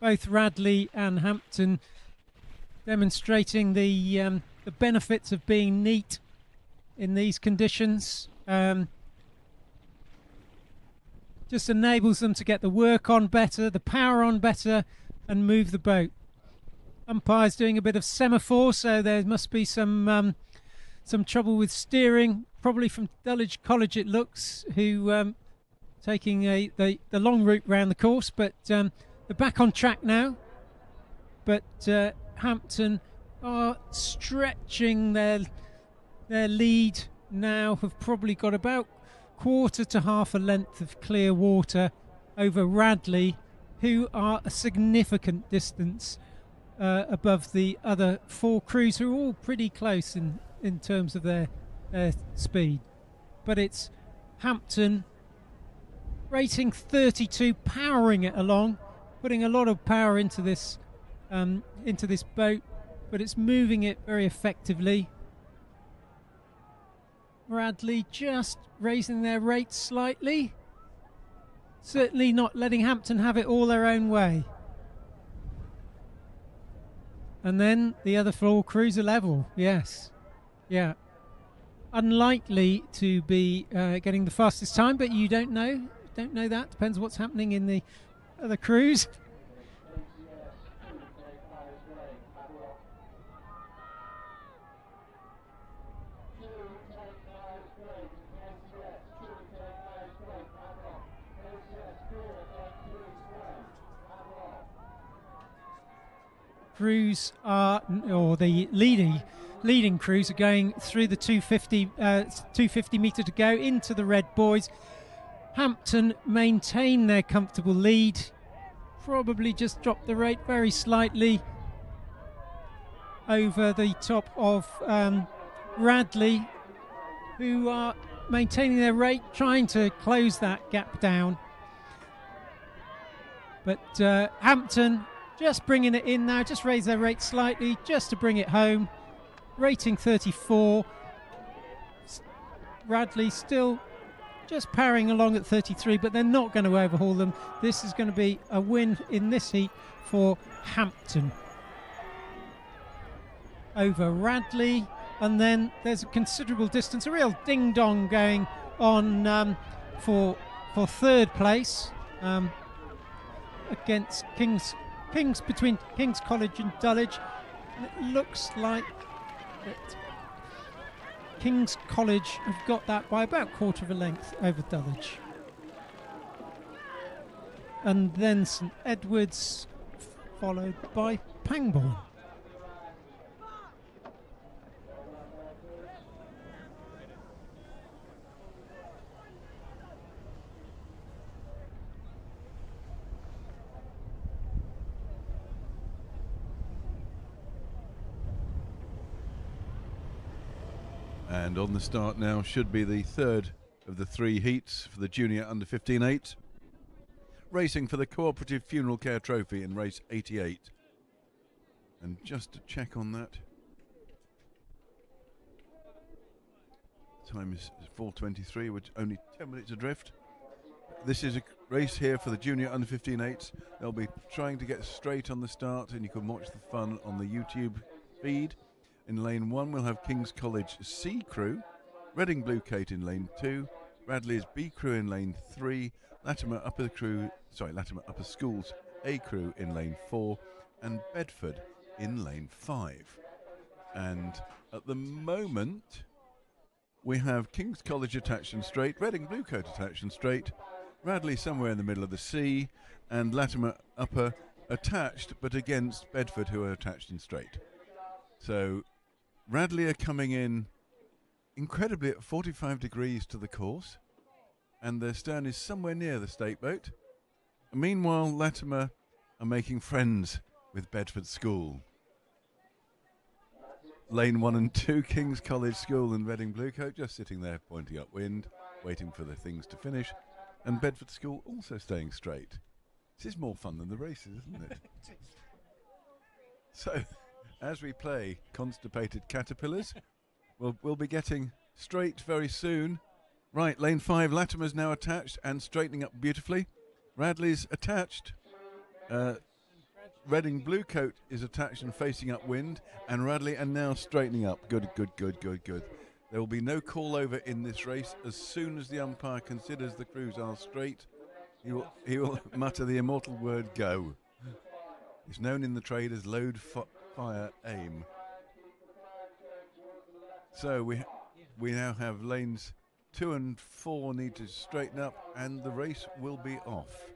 Both Radley and Hampton demonstrating the benefits of being neat in these conditions. Just enables them to get the work on better, the power on better, and move the boat. Umpire's doing a bit of semaphore, so there must be some trouble with steering, probably from Dulwich College it looks, who taking the long route round the course, but they're back on track now. But Hampton are stretching their lead now, have probably got about quarter to half a length of clear water over Radley, who are a significant distance above the other four crews, who are all pretty close in terms of their speed. But it's Hampton rating 32, powering it along, putting a lot of power into this boat, but it's moving it very effectively. Radley just raising their rates slightly, certainly not letting Hampton have it all their own way. And then the other four crews are level. Yes, yeah, unlikely to be getting the fastest time, but you don't know don't know that. Depends what's happening in the other crews. Crews are, or the leading crews are going through the 250 metre to go into the red boys. Hampton maintain their comfortable lead, probably just drop the rate very slightly over the top of Radley, who are maintaining their rate, trying to close that gap down. But Hampton just bringing it in now, just raise their rate slightly just to bring it home. Rating 34. Radley still just powering along at 33, but they're not going to overhaul them. This is going to be a win in this heat for Hampton over Radley. And then there's a considerable distance, a real ding-dong going on for third place against between King's College and Dulwich. And it looks like that King's College have got that by about a quarter of a length over Dulwich. And then St Edward's, followed by Pangbourne. And on the start now should be the third of the three heats for the junior under 15/8. Racing for the Cooperative Funeral Care Trophy in race 88. And just to check on that, time is 4:23, which only 10 minutes adrift. This is a race here for the junior under 15/8s. They'll be trying to get straight on the start, and you can watch the fun on the YouTube feed. In lane 1 we'll have King's College C crew, Reading Blue Kate in lane 2, Radley's B crew in lane 3, Latimer Upper Schools A crew in lane 4, and Bedford in lane 5. And at the moment we have King's College attached and straight, Reading Blue Coat attached and straight, Radley somewhere in the middle of the C, and Latimer Upper attached but against Bedford, who are attached and straight. So Radley are coming in incredibly at 45 degrees to the course, and their stern is somewhere near the stake boat. Meanwhile, Latimer are making friends with Bedford School. Lane 1 and 2, King's College School and Reading Bluecoat just sitting there pointing upwind, waiting for the things to finish, and Bedford School also staying straight. This is more fun than the races, isn't it? So, as we play Constipated Caterpillars, we'll be getting straight very soon. Right, lane 5, Latimer's now attached and straightening up beautifully. Radley's attached. Reading Bluecoat is attached and facing upwind, and Radley are now straightening up. Good. There will be no call over in this race. As soon as the umpire considers the crews are straight, he will mutter the immortal word go. It's known in the trade as load fire aim. So we now have lanes 2 and 4 need to straighten up, and the race will be off.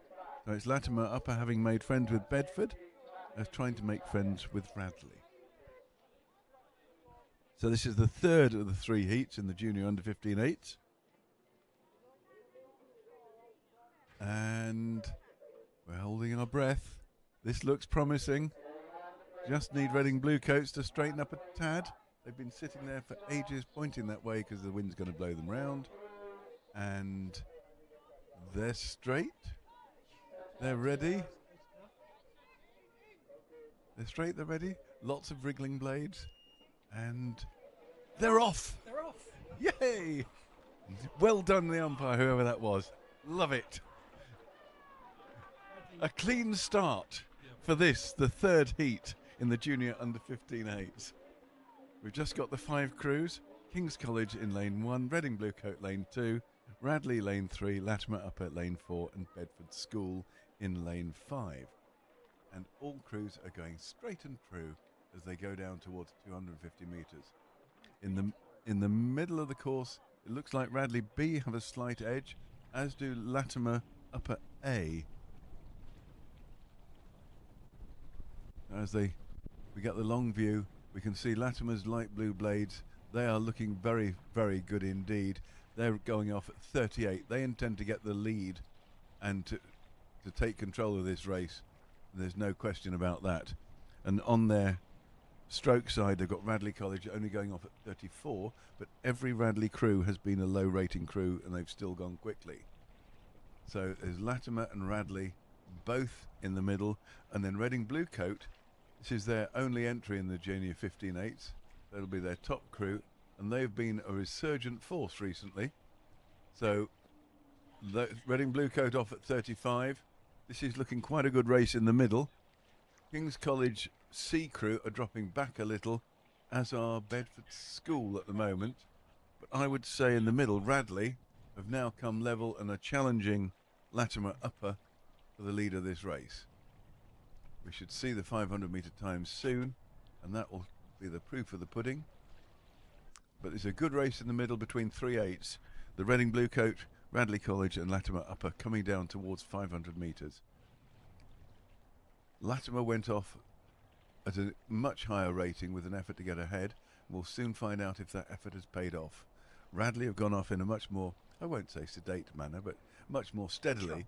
So it's Latimer Upper, having made friends with Bedford, trying to make friends with Radley. So this is the third of the three heats in the junior under 15/8. And we're holding our breath. This looks promising. Just need Reading Bluecoats to straighten up a tad. They've been sitting there for ages pointing that way because the wind's going to blow them round. And they're straight. They're ready. They're straight, they're ready. Lots of wriggling blades. And they're off. They're off. Yay! Well done, the umpire, whoever that was. Love it. A clean start for this, the third heat in the junior under 15/8s. We've just got the 5 crews. King's College in lane 1, Reading Bluecoat lane 2, Radley lane 3, Latimer Upper lane 4, and Bedford School in lane 5. And all crews are going straight and true as they go down towards 250 metres. In the middle of the course, it looks like Radley B have a slight edge, as do Latimer Upper A. As we get the long view, we can see Latimer's light blue blades. They are looking very, very good indeed. They're going off at 38. They intend to get the lead and to take control of this race. There's no question about that. And on their stroke side, they've got Radley College only going off at 34, but every Radley crew has been a low rating crew and they've still gone quickly. So there's Latimer and Radley both in the middle, and then Reading Bluecoat. This is their only entry in the Junior 15/8s. That'll be their top crew, and they've been a resurgent force recently. So Reading Bluecoat off at 35. This is looking quite a good race in the middle. King's College C crew are dropping back a little, as are Bedford School at the moment. But I would say in the middle, Radley have now come level and are challenging Latimer Upper for the lead of this race. We should see the 500 metre times soon, and that will be the proof of the pudding. But it's a good race in the middle between 3/8s. The Reading Bluecoat, Radley College and Latimer Upper coming down towards 500 metres. Latimer went off at a much higher rating with an effort to get ahead. We'll soon find out if that effort has paid off. Radley have gone off in a much more, I won't say sedate manner, but much more steadily.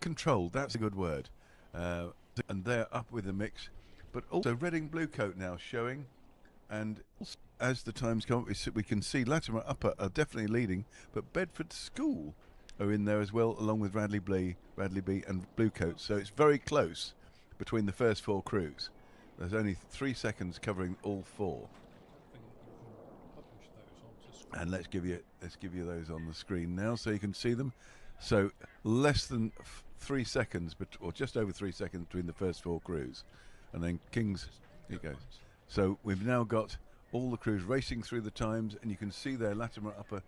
Controlled, that's a good word. And they're up with the mix. But also Reading Bluecoat now showing, and as the times come, we can see Latimer Upper are definitely leading, but Bedford School are in there as well, along with Radley B and Bluecoat. So it's very close between the first four crews. There's only 3 seconds covering all four. And let's give you those on the screen now so you can see them. So less than 3 seconds, or just over 3 seconds between the first four crews, and then King's. Here it goes. So we've now got all the crews racing through the times, and you can see there Latimer Upper.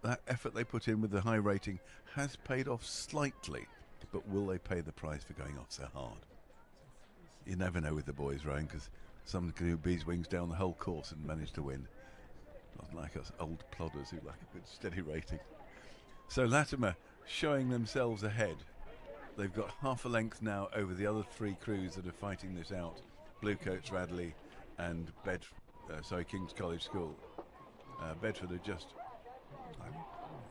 That effort they put in with the high rating has paid off slightly, but will they pay the price for going off so hard? You never know with the boys, Ryan, because some can do bees wings down the whole course and manage to win. Not like us old plodders who like a good steady rating. So Latimer showing themselves ahead. They've got half a length now over the other three crews that are fighting this out. Bluecoats, Radley and King's College School. Bedford are just...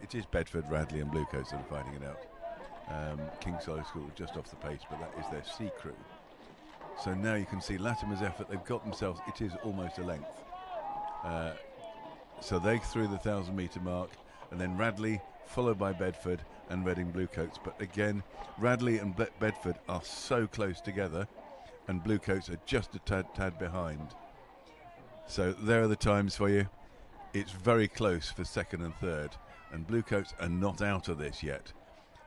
it is Bedford, Radley and Bluecoats that are fighting it out. King's College School are just off the pace, but that is their C crew. So now you can see Latimer's effort. They've got themselves, it is almost a length. So they through the 1,000 metre mark, and then Radley followed by Bedford and Reading Bluecoats. But again, Radley and Bedford are so close together, and Bluecoats are just a tad behind. So there are the times for you. It's very close for second and third, and Bluecoats are not out of this yet.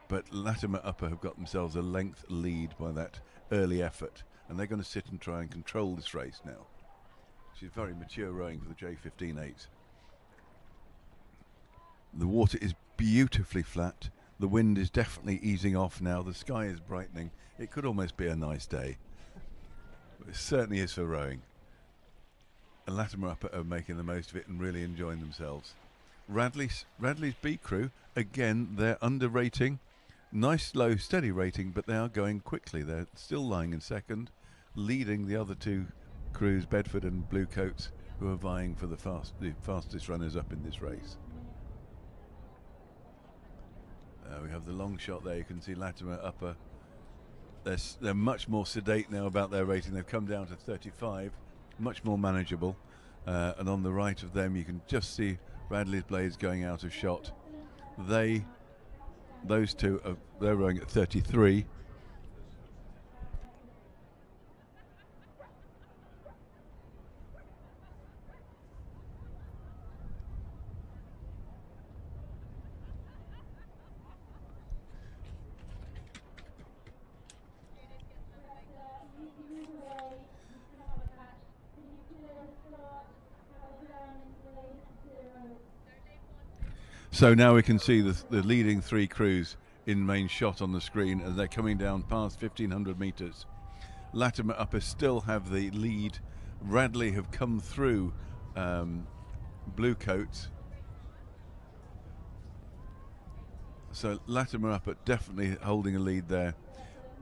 But Latimer Upper have got themselves a length lead by that early effort, and they're going to sit and try and control this race now. She's very mature rowing for the J15/8. The water is beautifully flat. The wind is definitely easing off now. The sky is brightening. It could almost be a nice day. But it certainly is for rowing. And Latimer Upper are making the most of it and really enjoying themselves. Radley's B crew, again, they're under rating. Nice, low, steady rating, but they are going quickly. They're still lying in second, leading the other two crews, Bedford and Bluecoats, who are vying for the fastest runners up in this race. We have the long shot there. You can see Latimer Upper. They're much more sedate now about their rating. They've come down to 35, much more manageable. And on the right of them, you can just see Radley's blades going out of shot. Those two, they're rowing at 33. So now we can see the leading three crews in main shot on the screen as they're coming down past 1,500 metres. Latimer Upper still have the lead. Radley have come through Blue Coats. So Latimer Upper definitely holding a lead there.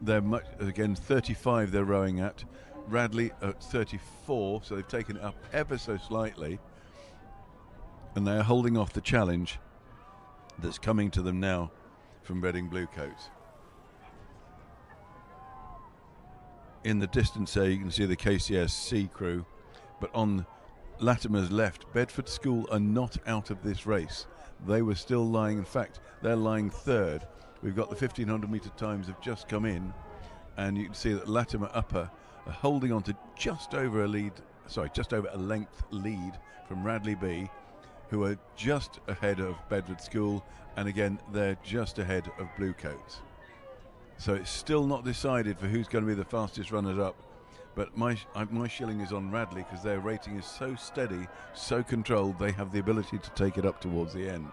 They're much, again, 35 they're rowing at. Radley at 34, so they've taken it up ever so slightly. And they're holding off the challenge that's coming to them now from Reading Blue Coats. In the distance there you can see the KCS crew, but on Latimer's left, Bedford School are not out of this race. They were still lying, in fact, they're lying third. We've got the 1,500 metre times have just come in, and you can see that Latimer Upper are holding on to just over a length lead from Radley B, who are just ahead of Bedford School, and again, they're just ahead of Blue Coats. So it's still not decided for who's going to be the fastest runners-up, but my shilling is on Radley because their rating is so steady, so controlled, they have the ability to take it up towards the end.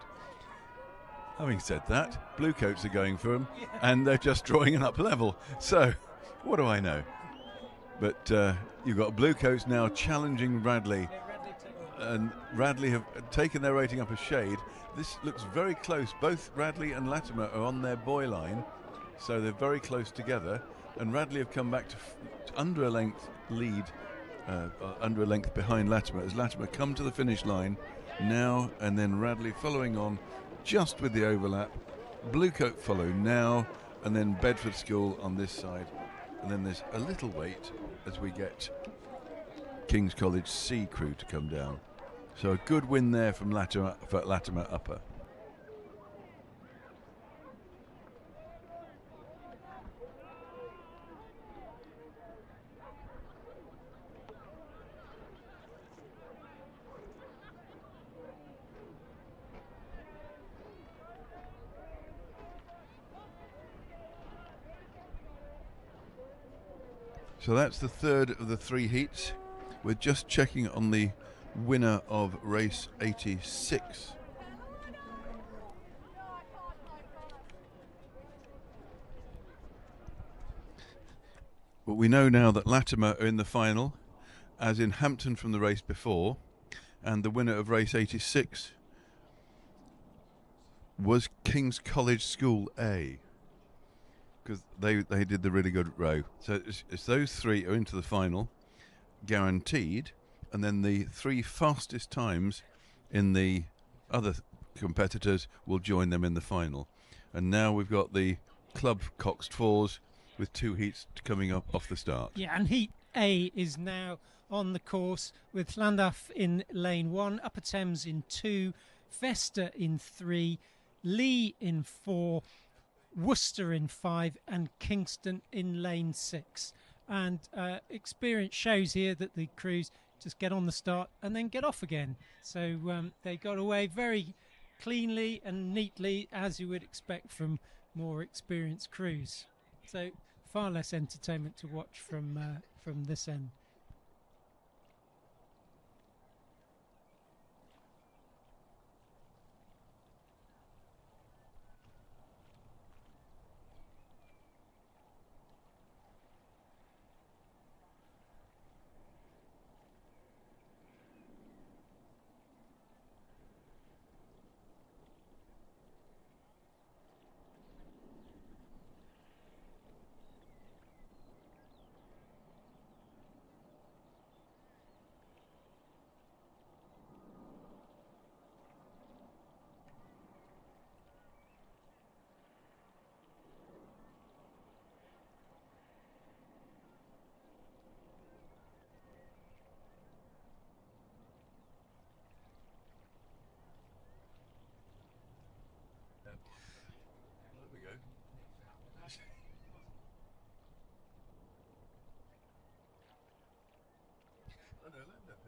Having said that, Blue Coats are going for them, and they're just drawing an up level. So, what do I know? But you've got Blue Coats now challenging Radley, and Radley have taken their rating up a shade. This looks very close. Both Radley and Latimer are on their buoy line, so they're very close together, and Radley have come back to under a length lead, under a length behind Latimer, as Latimer come to the finish line now, and then Radley following on just with the overlap. Blue Coat follow now, and then Bedford School on this side, and then there's a little wait as we get King's College C crew to come down. So a good win there from Latimer Upper. So that's the third of the three heats. We're just checking on the winner of race 86. But we know now that Latimer are in the final, as in Hampton from the race before, and the winner of race 86 was King's College School A, because they did the really good row. So it's those three are into the final, guaranteed, and then the three fastest times in the other competitors will join them in the final. And now we've got the club coxed fours with two heats coming up off the start. Yeah, and Heat A is now on the course with Llandaff in lane 1, Upper Thames in 2, Vesta in 3, Lee in 4, Worcester in 5, and Kingston in lane 6. And experience shows here that the crews just get on the start and then get off again. So they got away very cleanly and neatly, as you would expect from more experienced crews. So far less entertainment to watch from this end.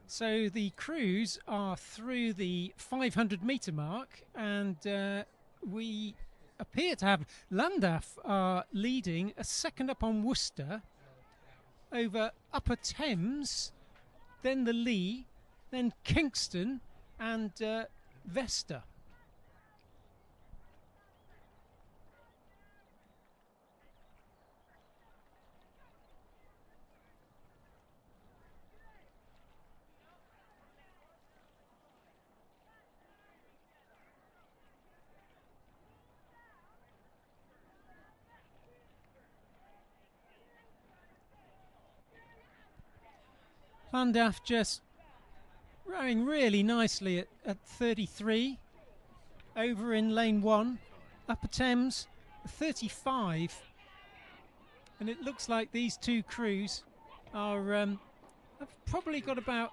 So the crews are through the 500 metre mark, and we appear to have Llandaff are leading a second up on Worcester, over Upper Thames, then the Lee, then Kingston and Vesta. Llandaff just rowing really nicely at 33. Over in lane 1. Upper Thames 35. And it looks like these two crews are have probably got about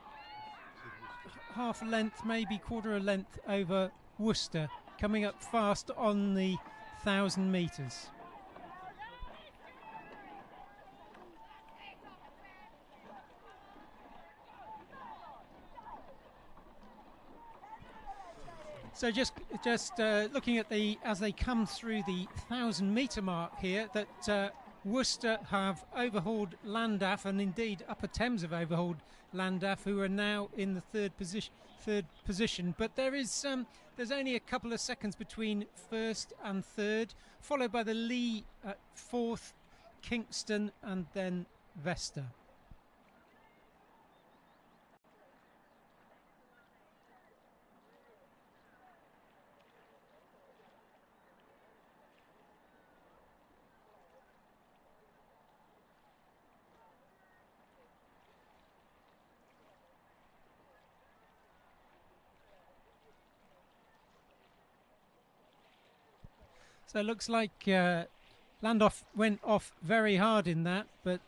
half a length, maybe quarter a length over Worcester, coming up fast on the 1,000 metres. So just looking at as they come through the 1,000 metre mark here, that Worcester have overhauled Llandaff, and indeed Upper Thames have overhauled Llandaff, who are now in the third position. But there's only a couple of seconds between first and third, followed by the Lee at fourth, Kingston, and then Vesta. So it looks like Llandaff went off very hard in that, but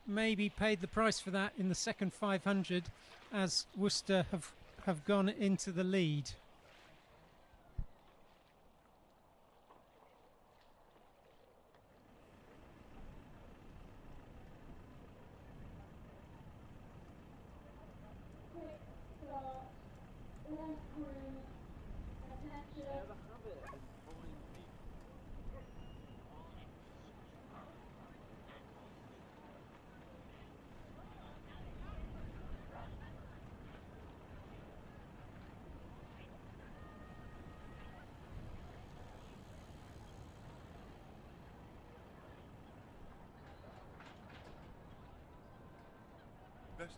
maybe paid the price for that in the second 500 as Worcester have gone into the lead. Best.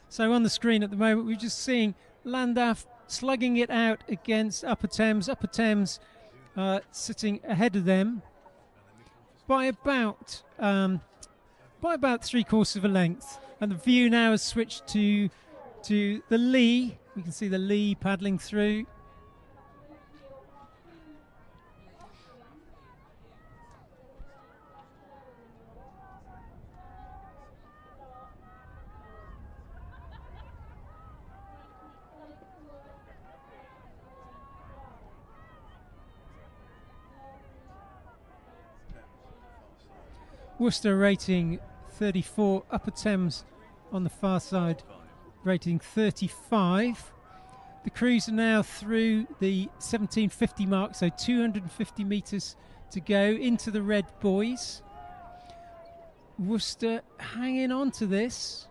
So on the screen at the moment, we're just seeing Llandaff slugging it out against Upper Thames. Upper Thames sitting ahead of them by about 3/4 of a length. And the view now has switched to the Lee. We can see the Lee paddling through. Worcester rating 34, Upper Thames on the far side rating 35. The crews are now through the 1750 mark, so 250 metres to go into the red buoys. Worcester hanging on to this.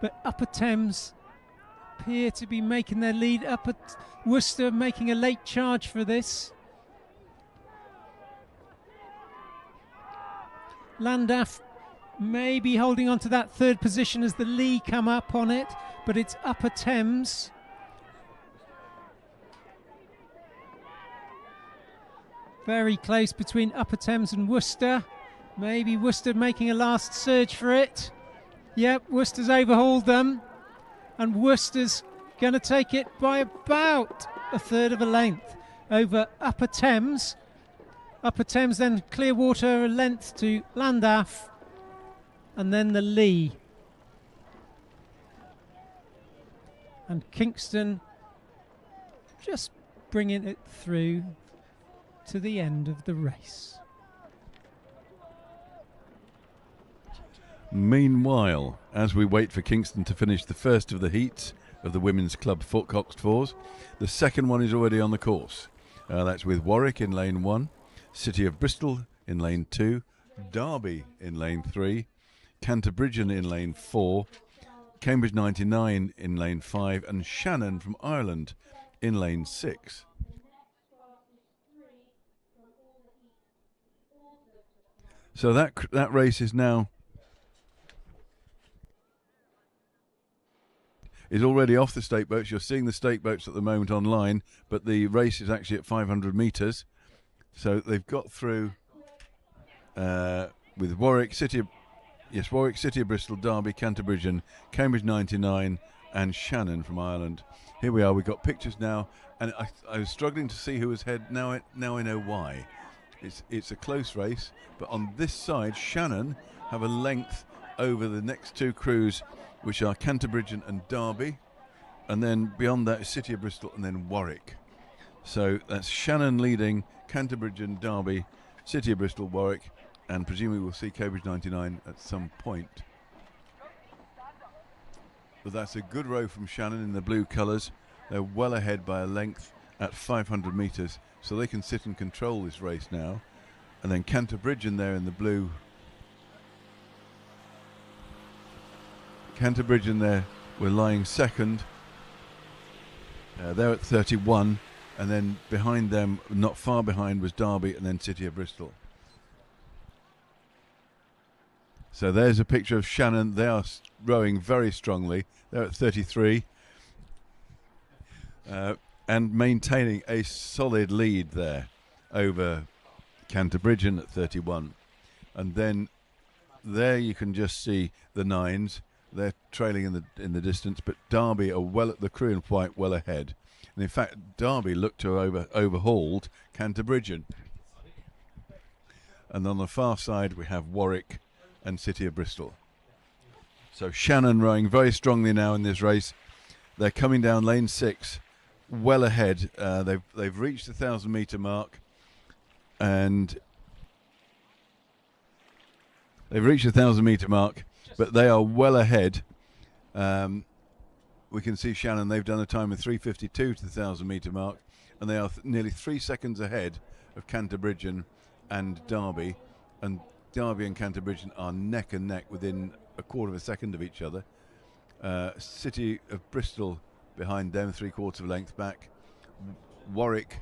But Upper Thames appear to be making their lead. Worcester making a late charge for this. Llandaff maybe holding on to that third position as the Lee come up on it, but it's Upper Thames. Very close between Upper Thames and Worcester. Maybe Worcester making a last surge for it. Yep, Worcester's overhauled them, and Worcester's going to take it by about a third of a length over Upper Thames. Upper Thames, then Clearwater a length to Llandaff, and then the Lee. And Kingston just bringing it through to the end of the race. Meanwhile, as we wait for Kingston to finish the first of the heats of the Women's Club Coxed Fours, the second one is already on the course. That's with Warwick in lane 1, City of Bristol in lane 2, Derby in lane 3, Canterbridgean in lane 4, Cambridge 99 in lane 5, and Shannon from Ireland in lane 6. So that race is already off the stake boats. You're seeing the stake boats at the moment online, but the race is actually at 500 metres. So they've got through with Warwick, City of Bristol, Derby, Canterbridgean, Cambridge 99, and Shannon from Ireland. Here we are. We've got pictures now, and I was struggling to see who was ahead. Now I know why. It's a close race, but on this side, Shannon have a length over the next two crews, which are Canterbridgean and Derby, and then beyond that is City of Bristol and then Warwick. So that's Shannon leading, Canterbridgean, Derby, City of Bristol, Warwick, and presumably we'll see Cambridge 99 at some point. But that's a good row from Shannon in the blue colours. They're well ahead by a length at 500 metres, so they can sit and control this race now. And then Canterbridgean there in the blue. Canterbridgean there, we're lying second. They're at 31, and then behind them, not far behind, was Derby and then City of Bristol. So there's a picture of Shannon. They are rowing very strongly. They're at 33. And maintaining a solid lead there over Canterbridgean at 31. And then there you can just see the nines. They're trailing in the distance, but Derby are the crew in white well ahead. And in fact, Derby looked to have overhauled Canterbridgean. And on the far side, we have Warwick and City of Bristol. So Shannon rowing very strongly now in this race. They're coming down lane 6, well ahead. They've reached the 1,000 metre mark, and but they are well ahead. We can see Shannon, they've done a time of 3:52 to the 1,000 metre mark, and they are nearly 3 seconds ahead of Canterbridgean and Derby, and Derby and Canterbridgean are neck and neck within a quarter of a second of each other. City of Bristol behind them, 3/4 of a length back. Warwick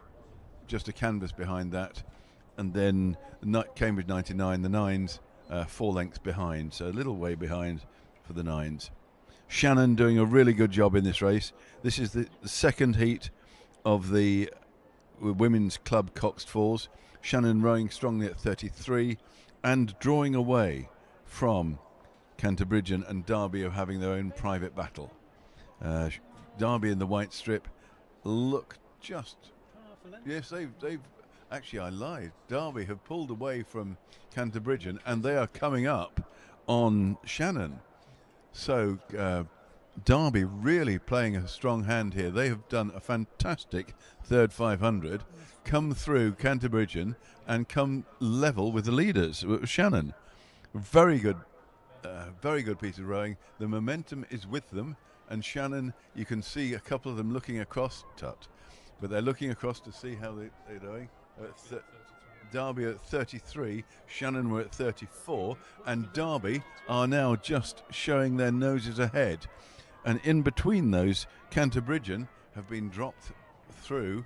just a canvas behind that, and then Cambridge 99, the nines, 4 lengths behind, so a little way behind for the nines. Shannon doing a really good job in this race. This is the second heat of the women's club coxed fours. Shannon rowing strongly at 33 and drawing away from Canterbridgean and Derby are having their own private battle. Derby in the white strip look just... Yes, they've actually, I lied. Derby have pulled away from Canterbridgean and they are coming up on Shannon. So Derby really playing a strong hand here. They have done a fantastic third 500, come through Canterbridgean and come level with the leaders, Shannon. Very good piece of rowing. The momentum is with them, and Shannon, you can see a couple of them looking across, but they're looking across to see how they're doing. Derby at 33, Shannon were at 34, and Derby are now just showing their noses ahead. And in between those, Canterbridgean have been dropped through.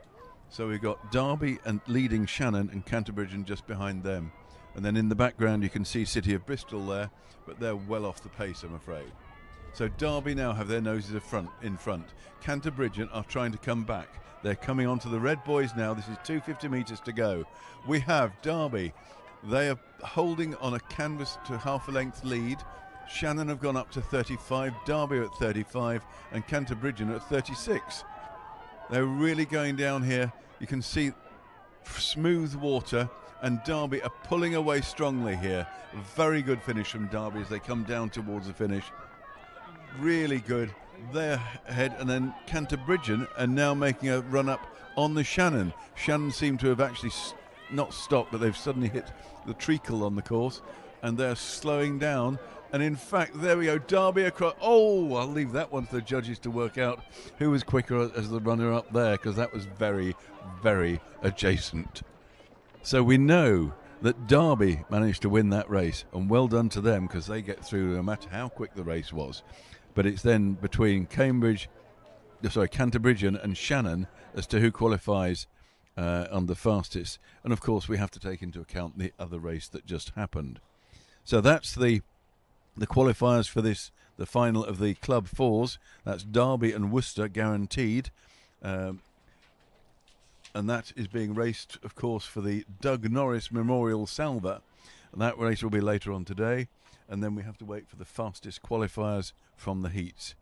So we've got Derby and leading Shannon and Canterbridgean just behind them. And then in the background you can see City of Bristol there, but they're well off the pace, I'm afraid. So Derby now have their noses in front. Canterbridgean are trying to come back. They're coming onto the red boys now. This is 250 metres to go. We have Derby. They are holding on a canvas to half a length lead. Shannon have gone up to 35, Derby are at 35, and Canterbridgean are at 36. They're really going down here. You can see smooth water, and Derby are pulling away strongly here. A very good finish from Derby as they come down towards the finish. Really good. They're ahead, and then Canterbridgean are now making a run up on the Shannon. Shannon seem to have actually not stopped, but they've suddenly hit the treacle on the course, and they're slowing down. And in fact, there we go, Derby across. Oh, I'll leave that one for the judges to work out who was quicker as the runner up there, because that was very, very adjacent. So we know that Derby managed to win that race, and well done to them, because they get through no matter how quick the race was. But it's then between Canterbridge and Shannon as to who qualifies on the fastest. And of course we have to take into account the other race that just happened. So that's the qualifiers for this, the final of the Club Fours. That's Derby and Worcester guaranteed. And that is being raced, of course, for the Doug Norris Memorial Salver. And that race will be later on today. And then we have to wait for the fastest qualifiers from the heats.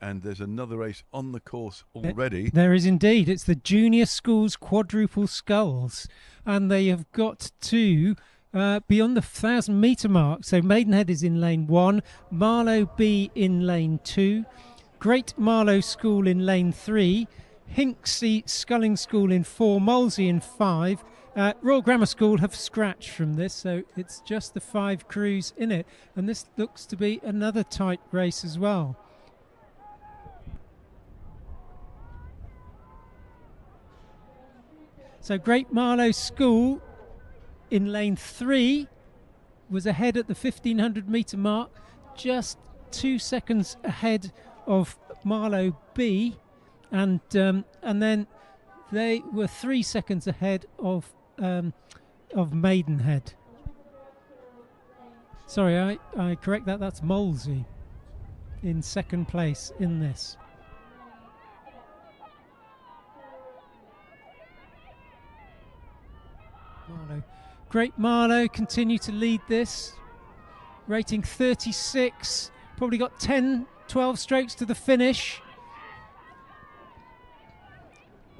And there's another race on the course already. There is indeed. It's the Junior Schools Quadruple Sculls. And they have got to beyond the 1,000 metre mark. So Maidenhead is in lane 1, Marlow B in lane 2, Great Marlow School in lane 3, Hinksey Sculling School in 4, Molesey in 5. Royal Grammar School have scratched from this, so it's just the 5 crews in it. And this looks to be another tight race as well. So Great Marlow School in lane 3 was ahead at the 1,500 metre mark, just 2 seconds ahead of Marlow B, and then they were 3 seconds ahead of Maidenhead. Sorry, I correct that. That's Molesey in second place in this. Marlow. Great Marlow continue to lead this, rating 36, probably got 10-12 strokes to the finish.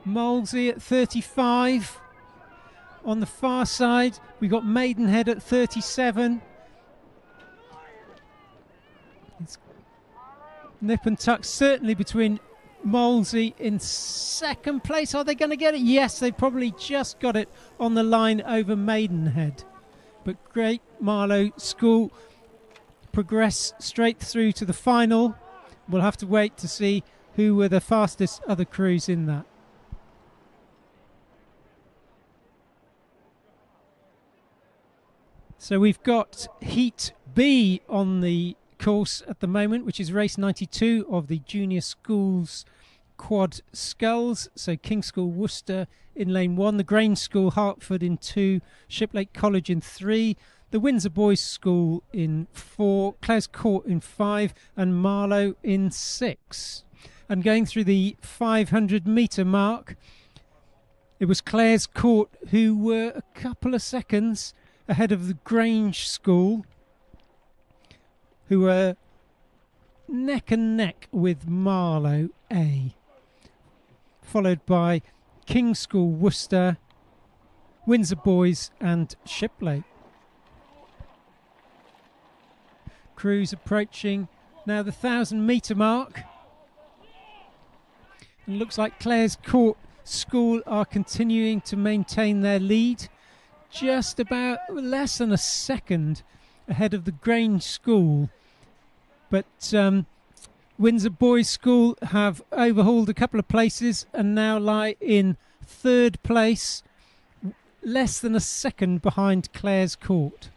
Molesey at 35. On the far side we got Maidenhead at 37. It's nip and tuck certainly between Molesey in second place. Are they going to get it? Yes, they probably just got it on the line over Maidenhead. But Great Marlow School progress straight through to the final. We'll have to wait to see who were the fastest other crews in that. So we've got Heat B on the course at the moment, which is race 92 of the Junior Schools Quad Sculls. So King's School Worcester in lane 1, the Grange School Hertford in 2, Shiplake College in 3, the Windsor Boys School in 4, Clares Court in 5, and Marlow in 6. And going through the 500 metre mark, it was Clares Court who were a couple of seconds ahead of the Grange School, who were neck and neck with Marlow A, followed by King's School Worcester, Windsor Boys and Shiplake. Crews approaching now the 1,000 metre mark, and looks like Clares Court School are continuing to maintain their lead, just about less than a second ahead of the Grange School. But Windsor Boys School have overhauled a couple of places and now lie in third place, less than a second behind Clares Court.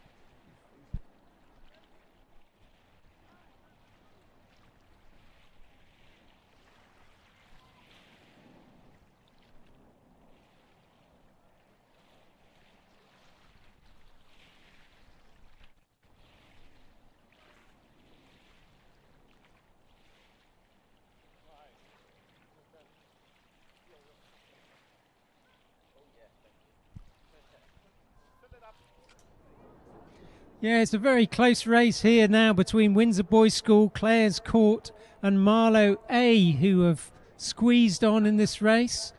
Yeah, it's a very close race here now between Windsor Boys School, Clares Court and Marlow A, who have squeezed on in this race.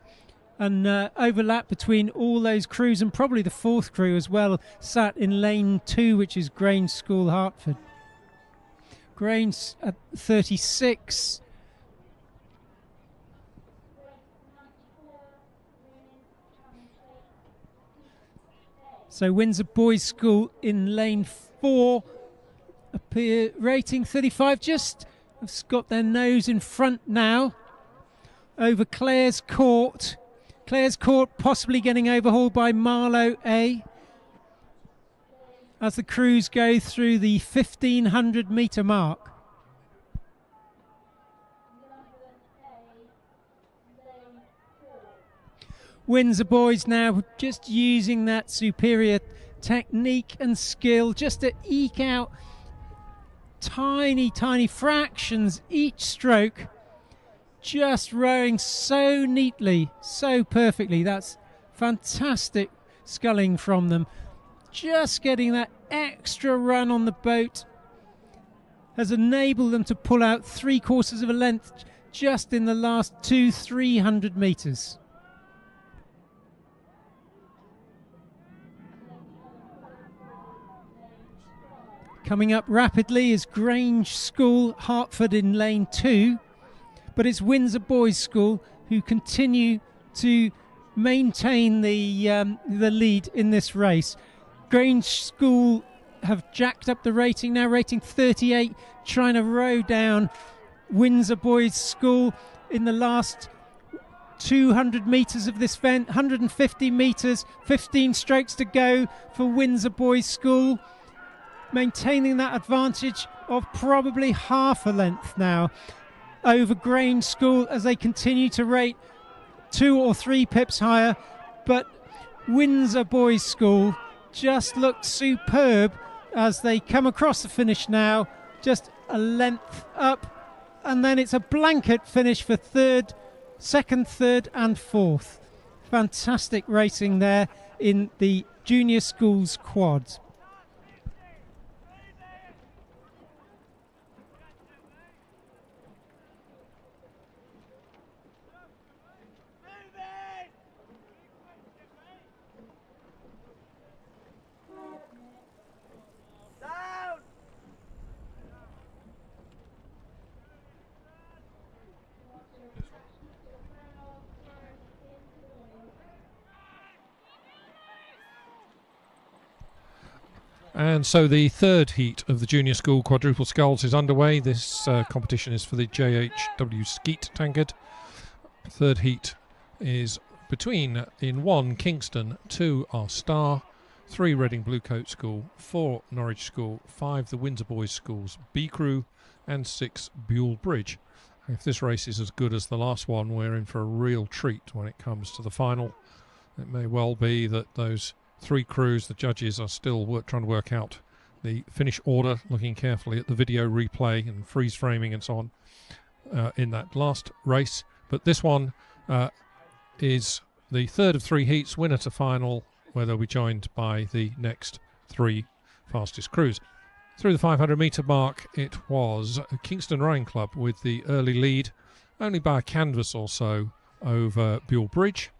And overlap between all those crews, and probably the fourth crew as well, sat in lane 2, which is Grange School Hertford. Grange at 36. So Windsor Boys School in lane 4, appear rating 35, just have got their nose in front now over Clares Court. Clares Court possibly getting overhauled by Marlow A. as the crews go through the 1500 metre mark. Windsor boys now just using that superior technique and skill just to eke out tiny fractions each stroke, just rowing so neatly, so perfectly. That's fantastic sculling from them. Just getting that extra run on the boat has enabled them to pull out 3/4 of a length just in the last 200-300 metres. Coming up rapidly is Grange School, Hertford in lane 2, but it's Windsor Boys School who continue to maintain the lead in this race. Grange School have jacked up the rating now, rating 38, trying to row down Windsor Boys School in the last 200 metres of this event, 150 metres, 15 strokes to go for Windsor Boys School, maintaining that advantage of probably half a length now over Grange School as they continue to rate 2 or 3 pips higher. But Windsor Boys School just looks superb as they come across the finish now, just a length up, and then it's a blanket finish for second, third and fourth. Fantastic racing there in the junior schools quads. And so the third heat of the junior school quadruple sculls is underway. This competition is for the JHW Skeet Tankard. Third heat is between, in 1, Kingston, 2, our Star, 3, Reading Bluecoat School, 4, Norwich School, 5, the Windsor Boys Schools B Crew, and 6, Buell Bridge. If this race is as good as the last one, we're in for a real treat when it comes to the final. It may well be that those 3 crews, the judges are still trying to work out the finish order, looking carefully at the video replay and freeze framing and so on in that last race. But this one is the third of 3 heats, winner to final, where they'll be joined by the next 3 fastest crews. Through the 500 metre mark, it was Kingston Rowing Club with the early lead, only by a canvas or so over Buell Bridge,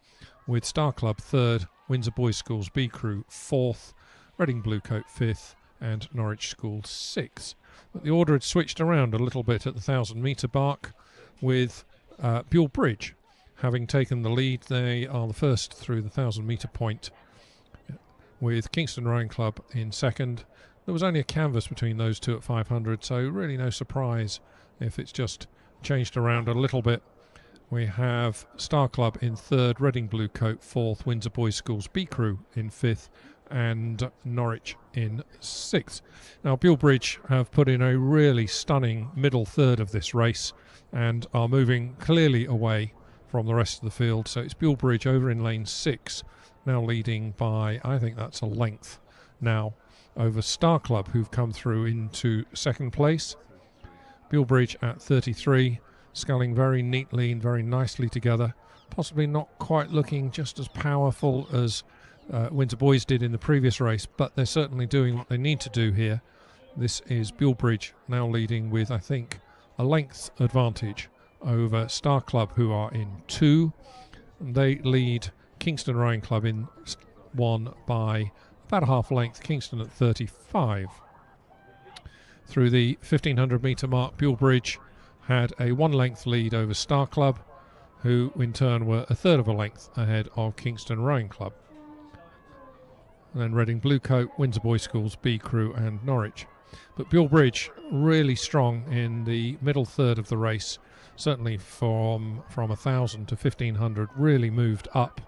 with Star Club third, Windsor Boys Schools B Crew 4th, Reading Bluecoat 5th, and Norwich School 6th. But the order had switched around a little bit at the 1,000 metre mark, with Buell Bridge having taken the lead. They are the first through the 1,000 metre point, with Kingston Rowing Club in second. There was only a canvas between those two at 500, so really no surprise if it's just changed around a little bit. We have Star Club in third, Reading Bluecoat 4th, Windsor Boys Schools B Crew in 5th, and Norwich in 6th. Now, Buell Bridge have put in a really stunning middle third of this race and are moving clearly away from the rest of the field. So it's Buell Bridge over in lane 6, now leading by, I think that's a length now, over Star Club, who've come through into second place. Buell Bridge at 33. Sculling very neatly and very nicely together, possibly not quite looking just as powerful as Windsor Boys did in the previous race, but they're certainly doing what they need to do here. This is Buell Bridge now leading with, I think, a length advantage over Star Club, who are in 2. They lead Kingston Rowing Club in 1 by about a half length, Kingston at 35. Through the 1,500 metre mark, Buell Bridge had a 1 length lead over Star Club, who in turn were a third of a length ahead of Kingston Rowing Club. And then Reading Bluecoat, Windsor Boys Schools, B Crew and Norwich. But Buell Bridge really strong in the middle third of the race, certainly from 1,000 to 1,500, really moved up,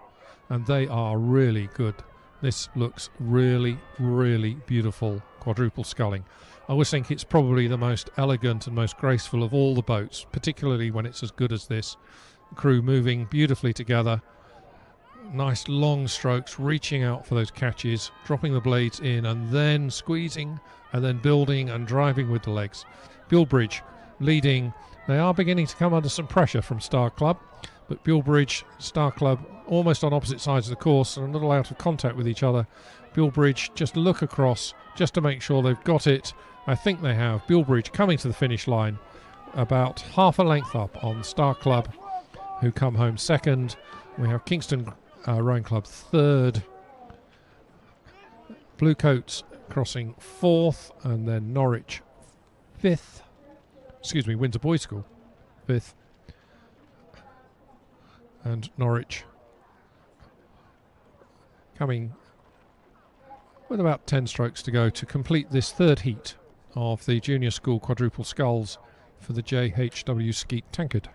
and they are really good This looks really, really beautiful quadruple sculling. I always think it's probably the most elegant and most graceful of all the boats, particularly when it's as good as this. Crew moving beautifully together. Nice long strokes, reaching out for those catches, dropping the blades in and then squeezing and then building and driving with the legs. Bulbridge leading. They are beginning to come under some pressure from Star Club, but Bulbridge, Star Club almost on opposite sides of the course and a little out of contact with each other. Bulbridge just look across just to make sure they've got it. I think they have. Bulbridge coming to the finish line about half a length up on Star Club, who come home second. We have Kingston Rowing Club third. Bluecoats crossing fourth, and then Norwich fifth. Excuse me, Windsor Boys School fifth. And Norwich coming with about 10 strokes to go to complete this third heat of the junior school quadruple sculls for the JHW Skeet Tankard.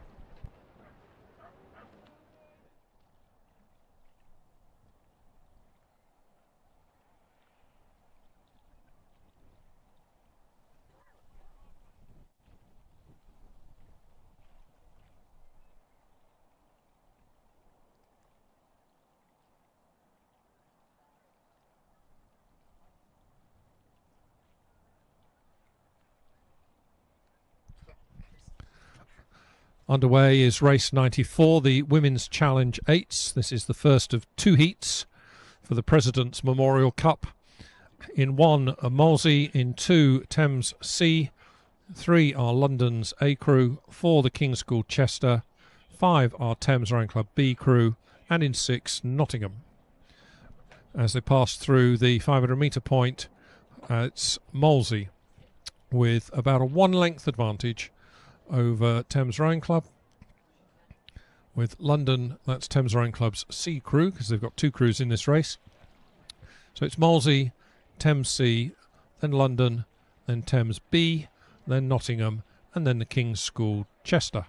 Underway is race 94, the Women's Challenge 8s. This is the first of two heats for the President's Memorial Cup. In one, Molesey. In two, Thames C. 3 are London's A crew. 4, the King's School Chester. 5 are Thames Rowing Club B crew. And in 6, Nottingham. As they pass through the 500 metre point, it's Molesey with about a 1 length advantage over Thames Rowing Club. With London, that's Thames Rowing Club's C crew, because they've got 2 crews in this race. So it's Molesey, Thames C, then London, then Thames B, then Nottingham, and then the King's School Chester.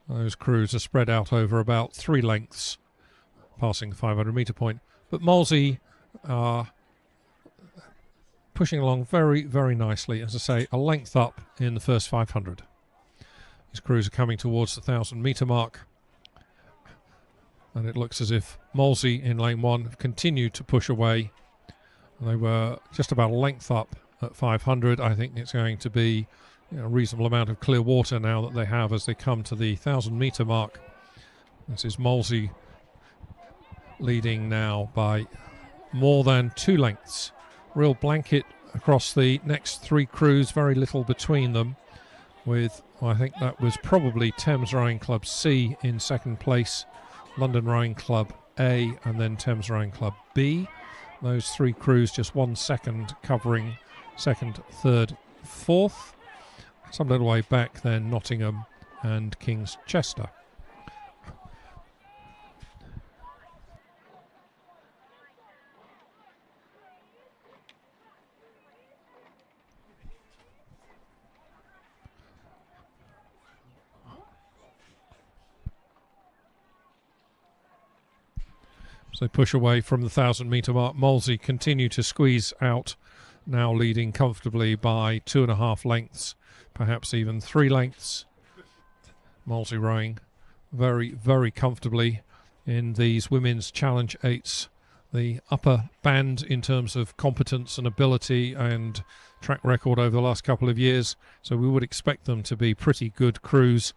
Those crews are spread out over about 3 lengths, passing the 500 metre point. But Molesey are pushing along very, very nicely. As I say, a length up in the first 500. These crews are coming towards the 1,000 metre mark. And it looks as if Molesey in lane 1 have continued to push away. They were just about a length up at 500. I think it's going to be a reasonable amount of clear water now that they have as they come to the 1,000 metre mark. This is Molesey leading now by more than 2 lengths. Real blanket across the next 3 crews, very little between them, with, well, I think that was probably Thames Rowing Club C in second place, London Rowing Club A, and then Thames Rowing Club B. Those 3 crews just 1 second covering second, third, fourth. Some little way back then Nottingham and King's Chester. So they push away from the 1,000 metre mark. Molesey continue to squeeze out, now leading comfortably by 2.5 lengths, perhaps even 3 lengths. Molesey rowing very, very comfortably in these Women's Challenge 8s. The upper band in terms of competence and ability and track record over the last couple of years. So we would expect them to be pretty good crews.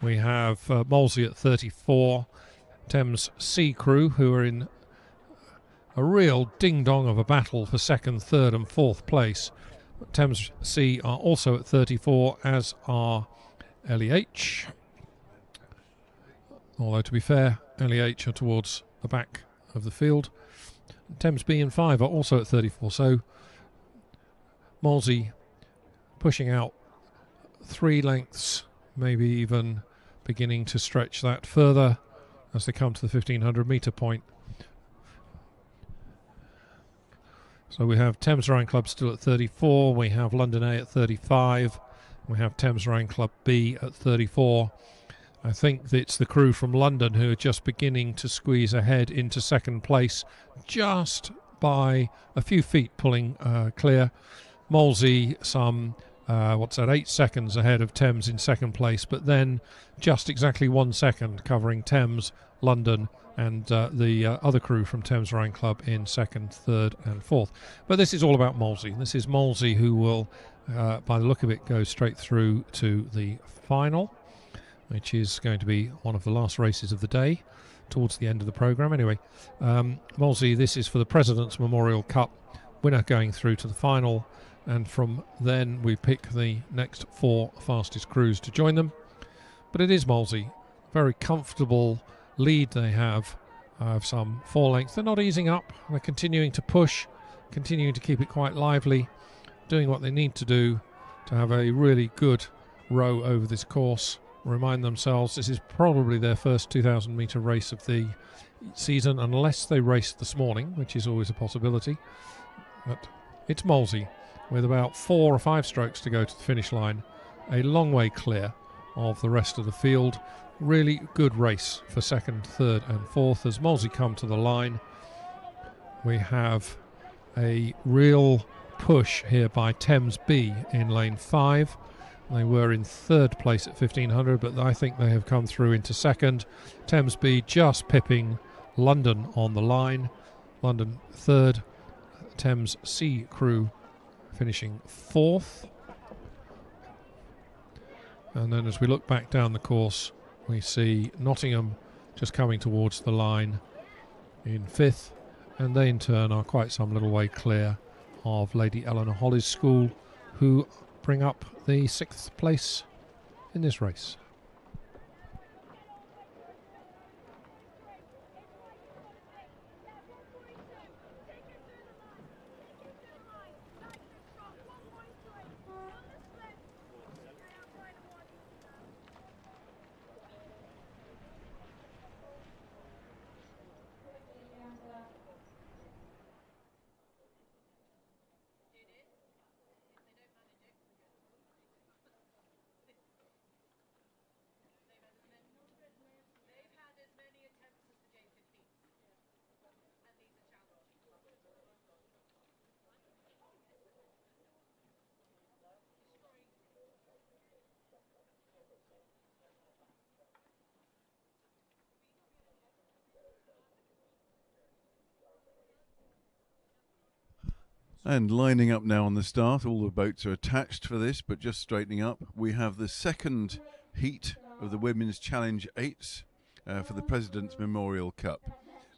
We have Molesey at 34. Thames C crew, who are in a real ding-dong of a battle for second, third and fourth place. Thames C are also at 34, as are LEH. Although, to be fair, LEH are towards the back of the field. Thames B and 5 are also at 34, so Molesey pushing out 3 lengths, maybe even beginning to stretch that further as they come to the 1,500 metre point. So we have Thames Rowing Club still at 34, we have London A at 35, we have Thames Rowing Club B at 34. I think it's the crew from London who are just beginning to squeeze ahead into second place, just by a few feet pulling clear. Molesey some 8 seconds ahead of Thames in second place, but then just exactly 1 second covering Thames, London and the other crew from Thames Rowing Club in second, third and fourth. But this is all about Molesey. This is Molesey who will, by the look of it, go straight through to the final, which is going to be one of the last races of the day towards the end of the programme. Anyway, Molesey, this is for the President's Memorial Cup, winner going through to the final, and from then we pick the next 4 fastest crews to join them. But it is Molesey, very comfortable lead they have of some 4 lengths. They're not easing up, they're continuing to push, continuing to keep it quite lively, doing what they need to do to have a really good row over this course. Remind themselves this is probably their first 2,000 metre race of the season, unless they raced this morning, which is always a possibility. But it's Molesey with about 4 or 5 strokes to go to the finish line, a long way clear of the rest of the field. Really good race for second, third and fourth. As Molesey come to the line, we have a real push here by Thames B in lane 5. They were in third place at 1500, but I think they have come through into second. Thames B just pipping London on the line. London third, Thames C crew finishing fourth. And then as we look back down the course, we see Nottingham just coming towards the line in fifth, and they in turn are quite some little way clear of Lady Eleanor Holly's school, who bring up the 6th place in this race. And lining up now on the start, all the boats are attached for this, but just straightening up. We have the second heat of the Women's Challenge 8s for the President's Memorial Cup.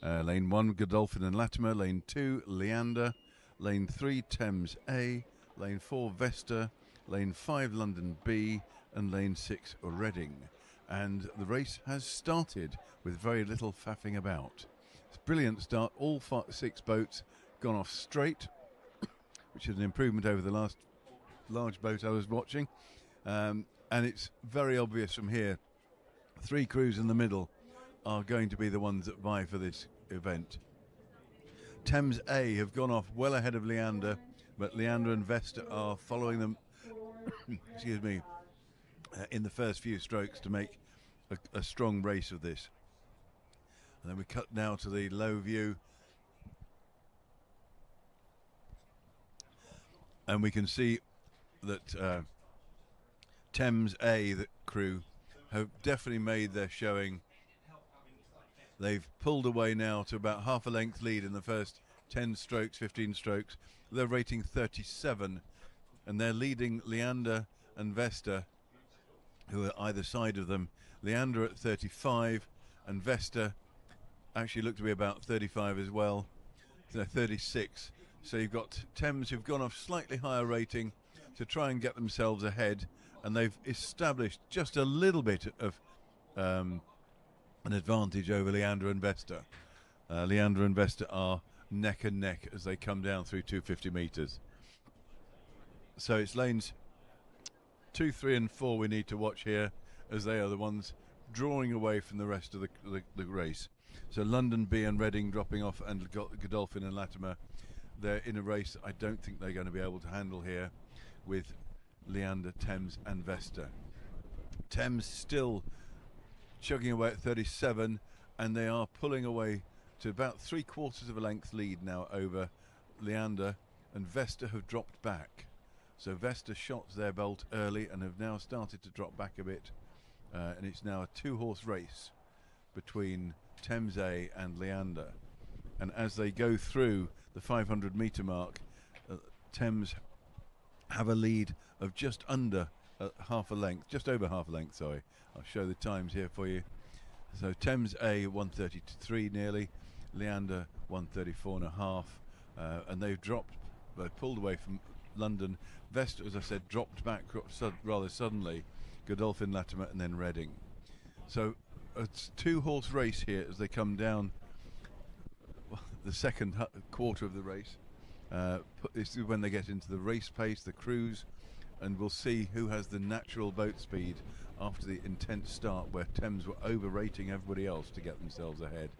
Lane 1, Godolphin and Latimer. Lane 2, Leander. Lane 3, Thames A. Lane 4, Vesta. Lane 5, London B. And Lane 6, Reading. And the race has started with very little faffing about. It's a brilliant start. All 6 boats gone off straight, which is an improvement over the last large boat I was watching. And it's very obvious from here, 3 crews in the middle are going to be the ones that vie for this event. Thames A have gone off well ahead of Leander, but Leander and Vesta are following them excuse me, in the first few strokes to make a strong race of this. And then we cut now to the low view, and we can see that Thames A, the crew, have definitely made their showing. They've pulled away now to about half a length lead in the first 10 strokes, 15 strokes. They're rating 37, and they're leading Leander and Vesta, who are either side of them. Leander at 35, and Vesta actually look to be about 35 as well. They're 36. So you've got Thames who've gone off slightly higher rating to try and get themselves ahead, and they've established just a little bit of an advantage over Leander and Vesta. Leander and Vesta are neck and neck as they come down through 250 metres. So it's lanes 2, 3 and 4 we need to watch here, as they are the ones drawing away from the rest of the race. So London B and Reading dropping off, and Godolphin and Latimer, they're in a race I don't think they're going to be able to handle here with Leander, Thames and Vesta. Thames still chugging away at 37, and they are pulling away to about 3/4 of a length lead now over Leander, and Vesta have dropped back. So Vesta shot their bolt early and have now started to drop back a bit, and it's now a 2-horse race between Thames A and Leander. And as they go through the 500-metre mark, Thames have a lead of just under half a length, just over half a length, sorry. I'll show the times here for you. So Thames A 1:33 nearly, Leander 1:34.5, and they've pulled away from London. Vesta, as I said, dropped back rather suddenly, Godolphin, Latimer and then Reading. So it's a 2-horse race here as they come down the second quarter of the race. This is when they get into the race pace, the cruise, and we'll see who has the natural boat speed after the intense start where Thames were overrating everybody else to get themselves ahead.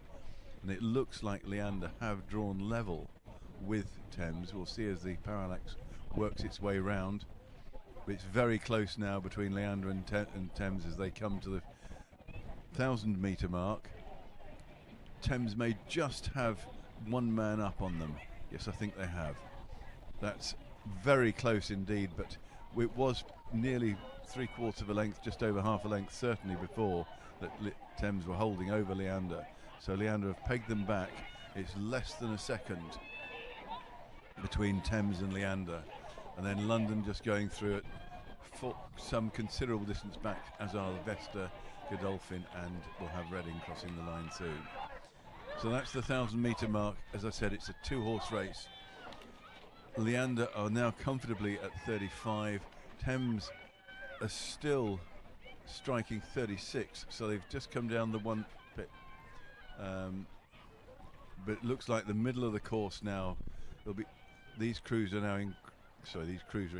And it looks like Leander have drawn level with Thames. We'll see as the parallax works its way round. But it's very close now between Leander and Thames as they come to the 1,000-metre mark. Thames may just have one man up on them. Yes, I think they have. That's very close indeed, but it was nearly 3/4 of a length, just over half a length certainly before that Thames were holding over Leander. So Leander have pegged them back. It's less than a second between Thames and Leander, and then London just going through it for some considerable distance back, as are Vesta, Godolphin, and we'll have Reading crossing the line soon. So that's the 1,000-metre mark. As I said, it's a 2-horse race. Leander are now comfortably at 35. Thames are still striking 36, so they've just come down the 1 pit. But it looks like the middle of the course now. These crews are now in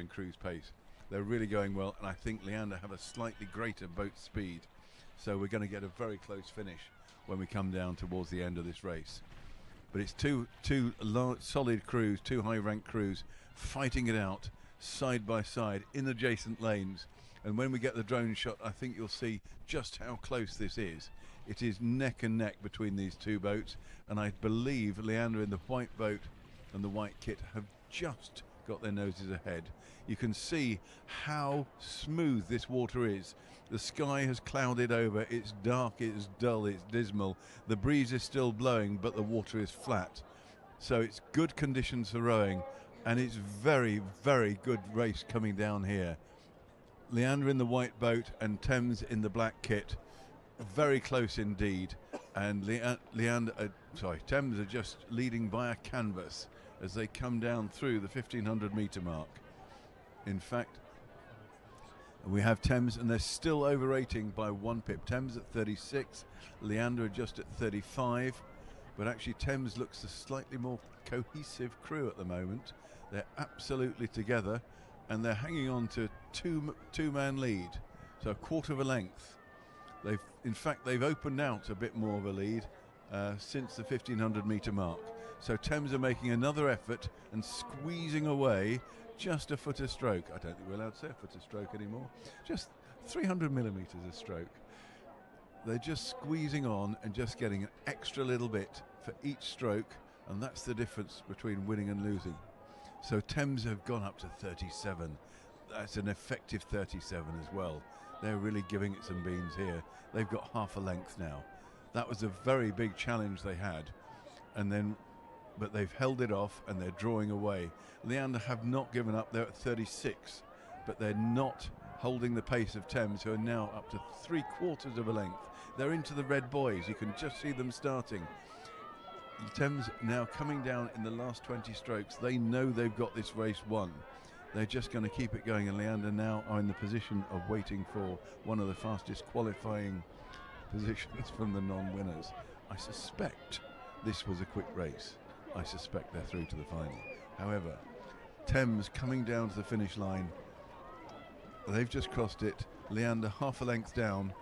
cruise pace. They're really going well, and I think Leander have a slightly greater boat speed. So we're going to get a very close finish when we come down towards the end of this race. But it's two solid crews, 2 high-ranked crews, fighting it out side by side in adjacent lanes. And when we get the drone shot, I think you'll see just how close this is. It is neck and neck between these two boats, and I believe Leander in the white boat and the white kit have just got their noses ahead. You can see how smooth this water is. The sky has clouded over, it's dark, it's dull, it's dismal. The breeze is still blowing, but the water is flat. So it's good conditions for rowing, and it's very, very good race coming down here. Leander in the white boat and Thames in the black kit, very close indeed. And Thames are just leading by a canvas as they come down through the 1,500-metre mark. In fact, we have Thames, and they're still overrating by 1 pip. Thames at 36, Leander are just at 35, but actually Thames looks a slightly more cohesive crew at the moment. They're absolutely together, and they're hanging on to two-man lead, so 1/4 of a length. They've opened out a bit more of a lead since the 1,500-metre mark. So Thames are making another effort and squeezing away just a foot a stroke. I don't think we're allowed to say a foot a stroke anymore. Just 300 millimetres a stroke. They're just squeezing on and just getting an extra little bit for each stroke, and that's the difference between winning and losing. So Thames have gone up to 37. That's an effective 37 as well. They're really giving it some beans here. They've got half a length now. That was a very big challenge they had, but they've held it off and they're drawing away. Leander have not given up. They're at 36, but they're not holding the pace of Thames, who are now up to 3/4 of a length. They're into the red buoys. You can just see them starting. Thames now coming down in the last 20 strokes. They know they've got this race won. They're just going to keep it going, and Leander now are in the position of waiting for one of the fastest qualifying positions from the non-winners. I suspect this was a quick race. I suspect they're through to the final. However, Thames coming down to the finish line. They've just crossed it. Leander half a length down,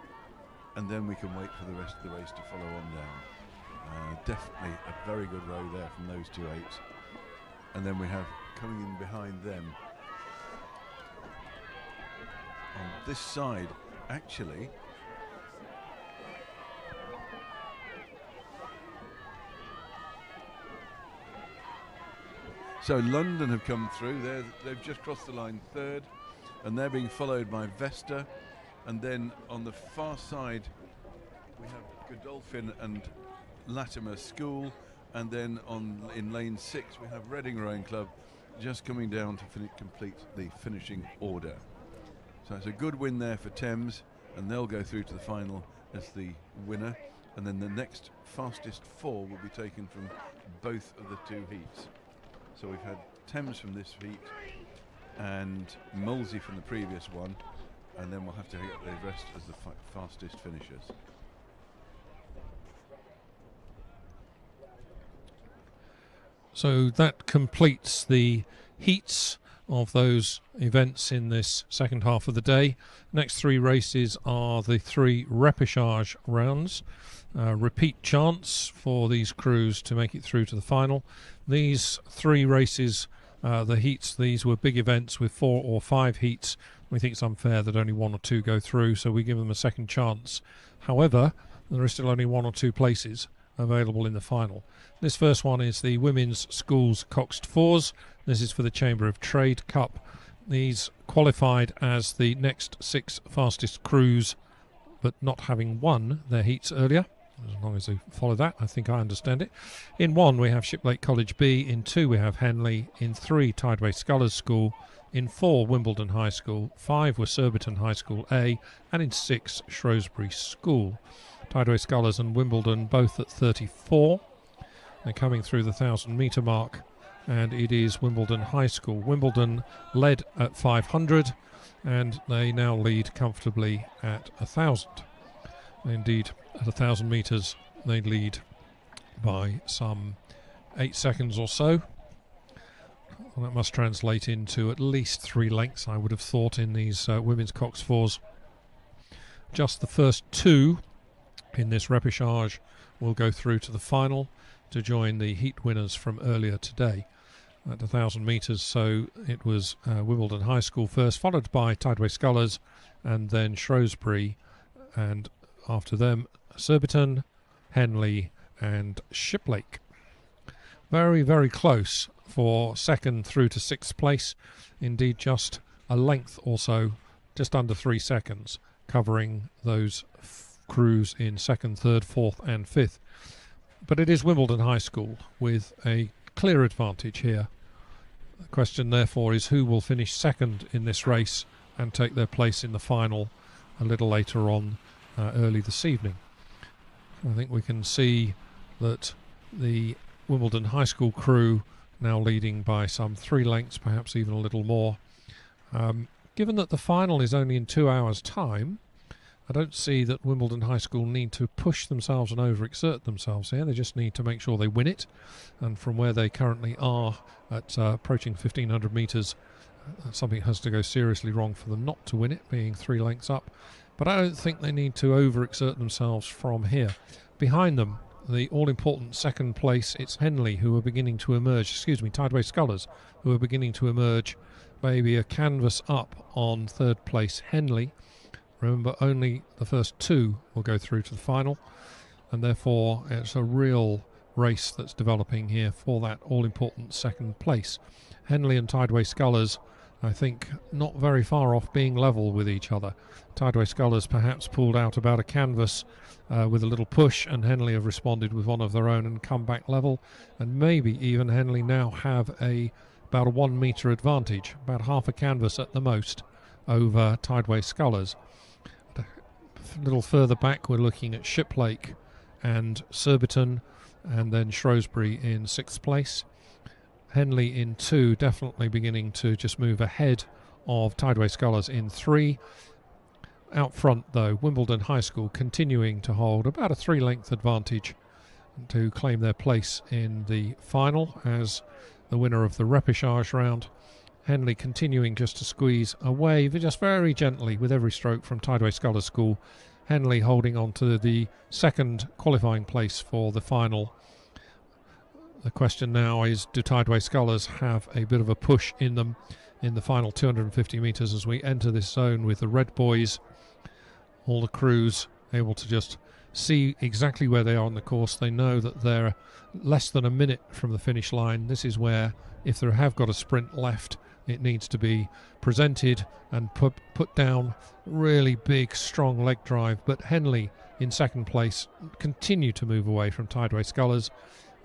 and then we can wait for the rest of the race to follow on down. Definitely a very good row there from those 2 eights. And then we have coming in behind them on this side, actually, So London have come through. They've just crossed the line third, and they're being followed by Vesta. And then on the far side, we have Godolphin and Latimer School. And then in lane 6, we have Reading Rowing Club just coming down to complete the finishing order. So it's a good win there for Thames, and they'll go through to the final as the winner. And then the next fastest 4 will be taken from both of the 2 heats. So we've had Thames from this heat and Molesey from the previous one, and then we'll have to get the rest as the fastest finishers. So that completes the heats of those events in this second half of the day. Next 3 races are the 3 repechage rounds. Repeat chance for these crews to make it through to the final. These 3 races, the heats, these were big events with 4 or 5 heats. We think it's unfair that only 1 or 2 go through, so we give them a second chance. However, there are still only 1 or 2 places available in the final. This first one is the Women's Schools Coxed Fours. This is for the Chamber of Trade Cup. These qualified as the next 6 fastest crews, but not having won their heats earlier. As long as they follow that, I think I understand it. In 1 we have Shiplake College B, in 2 we have Henley, in 3 Tideway Scullers School, in 4 Wimbledon High School, 5 were Surbiton High School A, and in 6 Shrewsbury School. Tideway Scullers and Wimbledon both at 34. They're coming through the 1,000 metre mark, and it is Wimbledon High School. Wimbledon led at 500, and they now lead comfortably at 1,000. Indeed, at 1,000 metres they lead by some 8 seconds or so. Well, that must translate into at least 3 lengths, I would have thought, in these women's Cox Fours. Just the first 2 in this repechage will go through to the final to join the heat winners from earlier today at 1,000 metres. So it was Wimbledon High School first, followed by Tideway Scullers, and then Shrewsbury, and after them Surbiton, Henley and Shiplake. Very, very close for second through to 6th place. Indeed, just a length or so, just under 3 seconds, covering those crews in 2nd, 3rd, 4th and 5th. But it is Wimbledon High School with a clear advantage here. The question therefore is who will finish second in this race and take their place in the final a little later on early this evening. I think we can see that the Wimbledon High School crew now leading by some 3 lengths, perhaps even a little more. Given that the final is only in 2 hours' time, I don't see that Wimbledon High School need to push themselves and overexert themselves here. They just need to make sure they win it. And from where they currently are at approaching 1,500 metres, something has to go seriously wrong for them not to win it, being 3 lengths up. But I don't think they need to overexert themselves from here. Behind them, the all-important 2nd place, it's Henley who are beginning to emerge, Tideway Scullers, who are beginning to emerge, maybe a canvas up on 3rd place Henley. Remember, only the first 2 will go through to the final, and therefore it's a real race that's developing here for that all-important 2nd place. Henley and Tideway Scullers, I think, not very far off being level with each other. Tideway Scullers perhaps pulled out about a canvas with a little push, and Henley have responded with one of their own and come back level, and maybe even Henley now have about a 1 metre advantage, about half a canvas at the most, over Tideway Scullers. A little further back we're looking at Shiplake and Surbiton, and then Shrewsbury in 6th place. Henley in 2, definitely beginning to just move ahead of Tideway Scullers in 3. Out front though, Wimbledon High School continuing to hold about a 3-length advantage to claim their place in the final as the winner of the repechage round. Henley continuing just to squeeze away, but just very gently with every stroke from Tideway Scullers School. Henley holding on to the 2nd qualifying place for the final. The question now is, do Tideway Scullers have a bit of a push in them in the final 250 metres as we enter this zone with the red boys, all the crews able to just see exactly where they are on the course. They know that they're less than a minute from the finish line. This is where, if they have got a sprint left, it needs to be presented and put down. Really big, strong leg drive. But Henley in second place continue to move away from Tideway Scullers.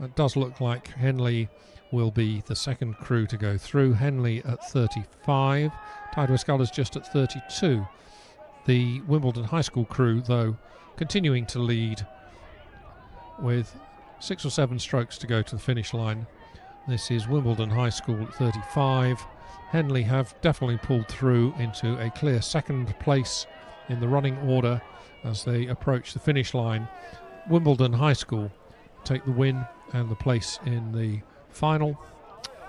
It does look like Henley will be the second crew to go through. Henley at 35, Tideway Scullers just at 32. The Wimbledon High School crew, though, continuing to lead with 6 or 7 strokes to go to the finish line. This is Wimbledon High School at 35. Henley have definitely pulled through into a clear second place in the running order as they approach the finish line. Wimbledon High School take the win and the place in the final,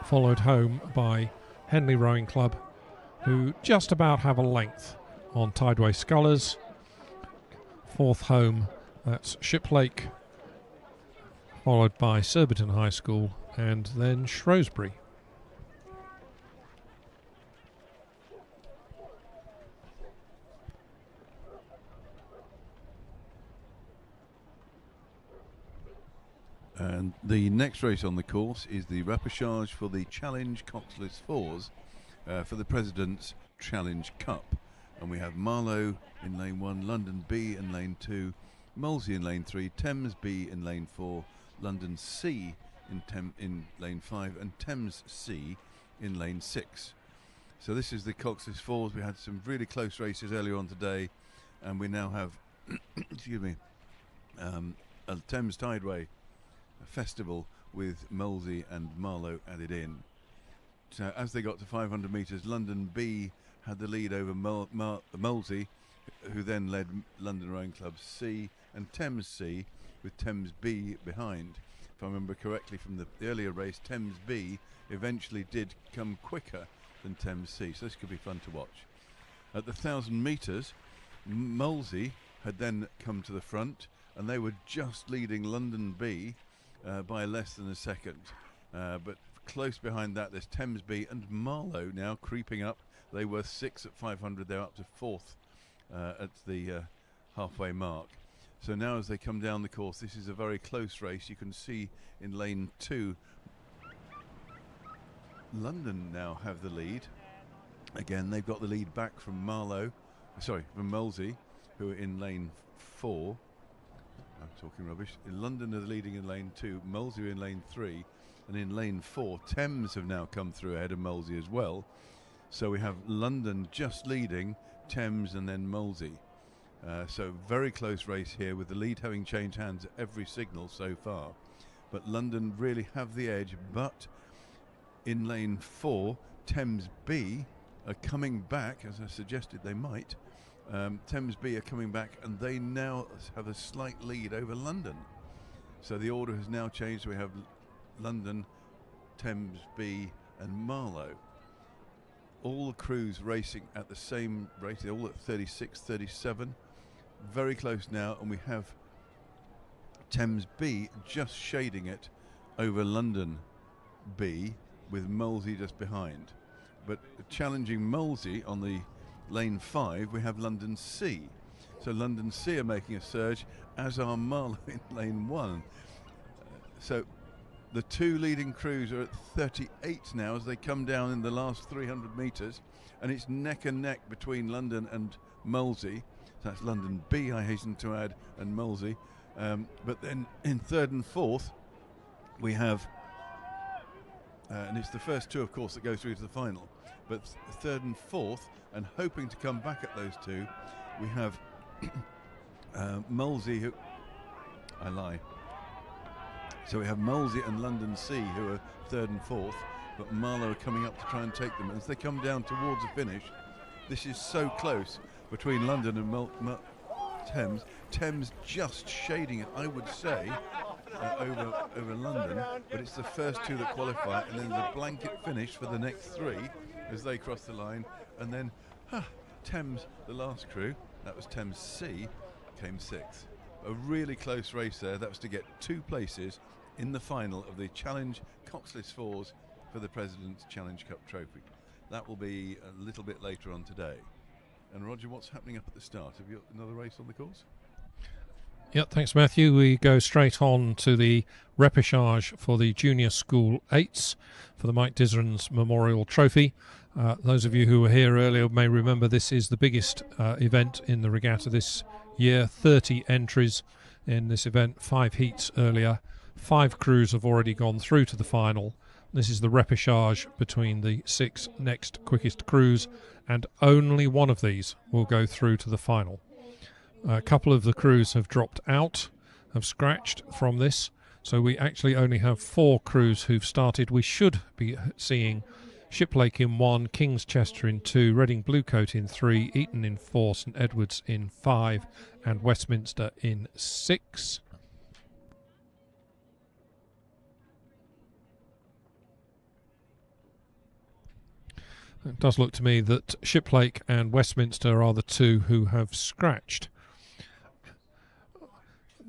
followed home by Henley Rowing Club, who just about have a length on Tideway Scullers. Fourth home, that's Shiplake, followed by Surbiton High School and then Shrewsbury. And the next race on the course is the repechage for the Challenge Coxless Fours for the President's Challenge Cup. And we have Marlow in lane 1, London B in lane 2, Molesey in lane 3, Thames B in lane 4, London C in lane 5, and Thames C in lane 6. So this is the Coxless Fours. We had some really close races earlier on today, and we now have excuse me, a Thames Tideway festival with Molesey and Marlow added in. So as they got to 500 metres, London B had the lead over Molesey, who then led London Rowing Club C, and Thames C with Thames B behind. If I remember correctly from the earlier race, Thames B eventually did come quicker than Thames C, so this could be fun to watch. At the 1,000 metres, Molesey had then come to the front, and they were just leading London B by less than a second. But close behind that, there's Thames B and Marlow now creeping up. They were 6 at 500, they're up to 4th at the halfway mark. So now as they come down the course, this is a very close race. You can see in lane 2, London now have the lead. Again, they've got the lead back from from Molesey, who are in lane 4. I'm talking rubbish. In London are leading in lane 2, Molesey in lane 3, and in lane 4, Thames have now come through ahead of Molesey as well. So we have London just leading, Thames and then Molesey. So very close race here, with the lead having changed hands at every signal so far. But London really have the edge, but in lane 4, Thames B are coming back, as I suggested they might. Thames B are coming back, and they now have a slight lead over London. So the order has now changed. We have London, Thames B and Marlow. All the crews racing at the same rate, they're all at 36, 37. Very close now, and we have Thames B just shading it over London B, with Molesey just behind. But challenging Molesey on the lane 5, we have London C. So London C are making a surge, as are Marlow in lane 1. So the two leading crews are at 38 now as they come down in the last 300 metres, and it's neck and neck between London and Molesey. That's London B, I hasten to add, and Molesey. But then in 3rd and 4th, we have, and it's the first two, of course, that go through to the final. But 3rd and 4th, and hoping to come back at those two, we have Molesey, who, I lie. So we have Molesey and London C, who are 3rd and 4th, but Marlow are coming up to try and take them. And as they come down towards the finish, this is so close between London and Thames. Thames just shading it, I would say, over London, but it's the first two that qualify, and then there's a blanket finish for the next three as they cross the line. And then Thames, the last crew, that was Thames C, came 6th. A really close race there. That was to get 2 places in the final of the Challenge Coxless Fours for the President's Challenge Cup Trophy. That will be a little bit later on today. And Roger, what's happening up at the start? Have you got another race on the course? Yep, thanks Matthew. We go straight on to the repechage for the Junior School 8s for the Mike Dizerens Memorial Trophy. Those of you who were here earlier may remember this is the biggest event in the regatta this year. 30 entries in this event, 5 heats earlier. 5 crews have already gone through to the final. This is the repechage between the 6 next quickest crews, and only one of these will go through to the final. A couple of the crews have dropped out, have scratched from this, so we actually only have 4 crews who've started. We should be seeing Shiplake in 1, King's Chester in 2, Reading Bluecoat in 3, Eton in 4, St Edwards in 5, and Westminster in 6. It does look to me that Shiplake and Westminster are the 2 who have scratched.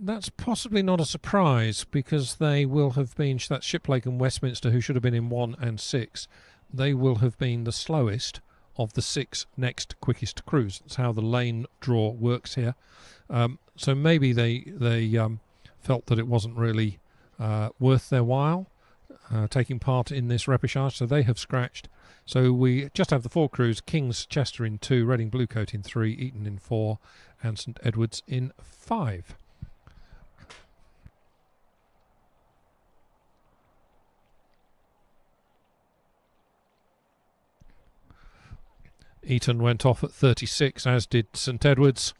That's possibly not a surprise, because they will have been, that's Shiplake and Westminster, who should have been in 1 and 6. They will have been the slowest of the 6 next quickest crews. That's how the lane draw works here. So maybe they felt that it wasn't really worth their while taking part in this repechage, so they have scratched. So we just have the 4 crews: King's Chester in 2, Reading Bluecoat in 3, Eton in 4, and St Edwards in 5. Eton went off at 36, as did St Edwards.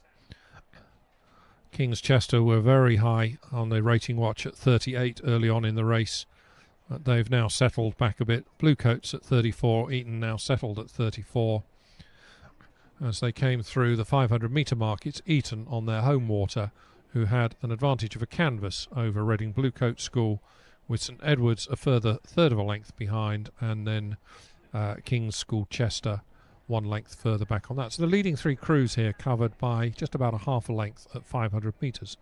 King's Chester were very high on the rating watch at 38 early on in the race. They've now settled back a bit. Bluecoats at 34, Eton now settled at 34. As they came through the 500 metre mark, it's Eton on their home water who had an advantage of a canvas over Reading Bluecoat School, with St Edwards a further third of a length behind, and then King's School Chester 1 length further back on that. So the leading 3 crews here covered by just about a half a length at 500 metres.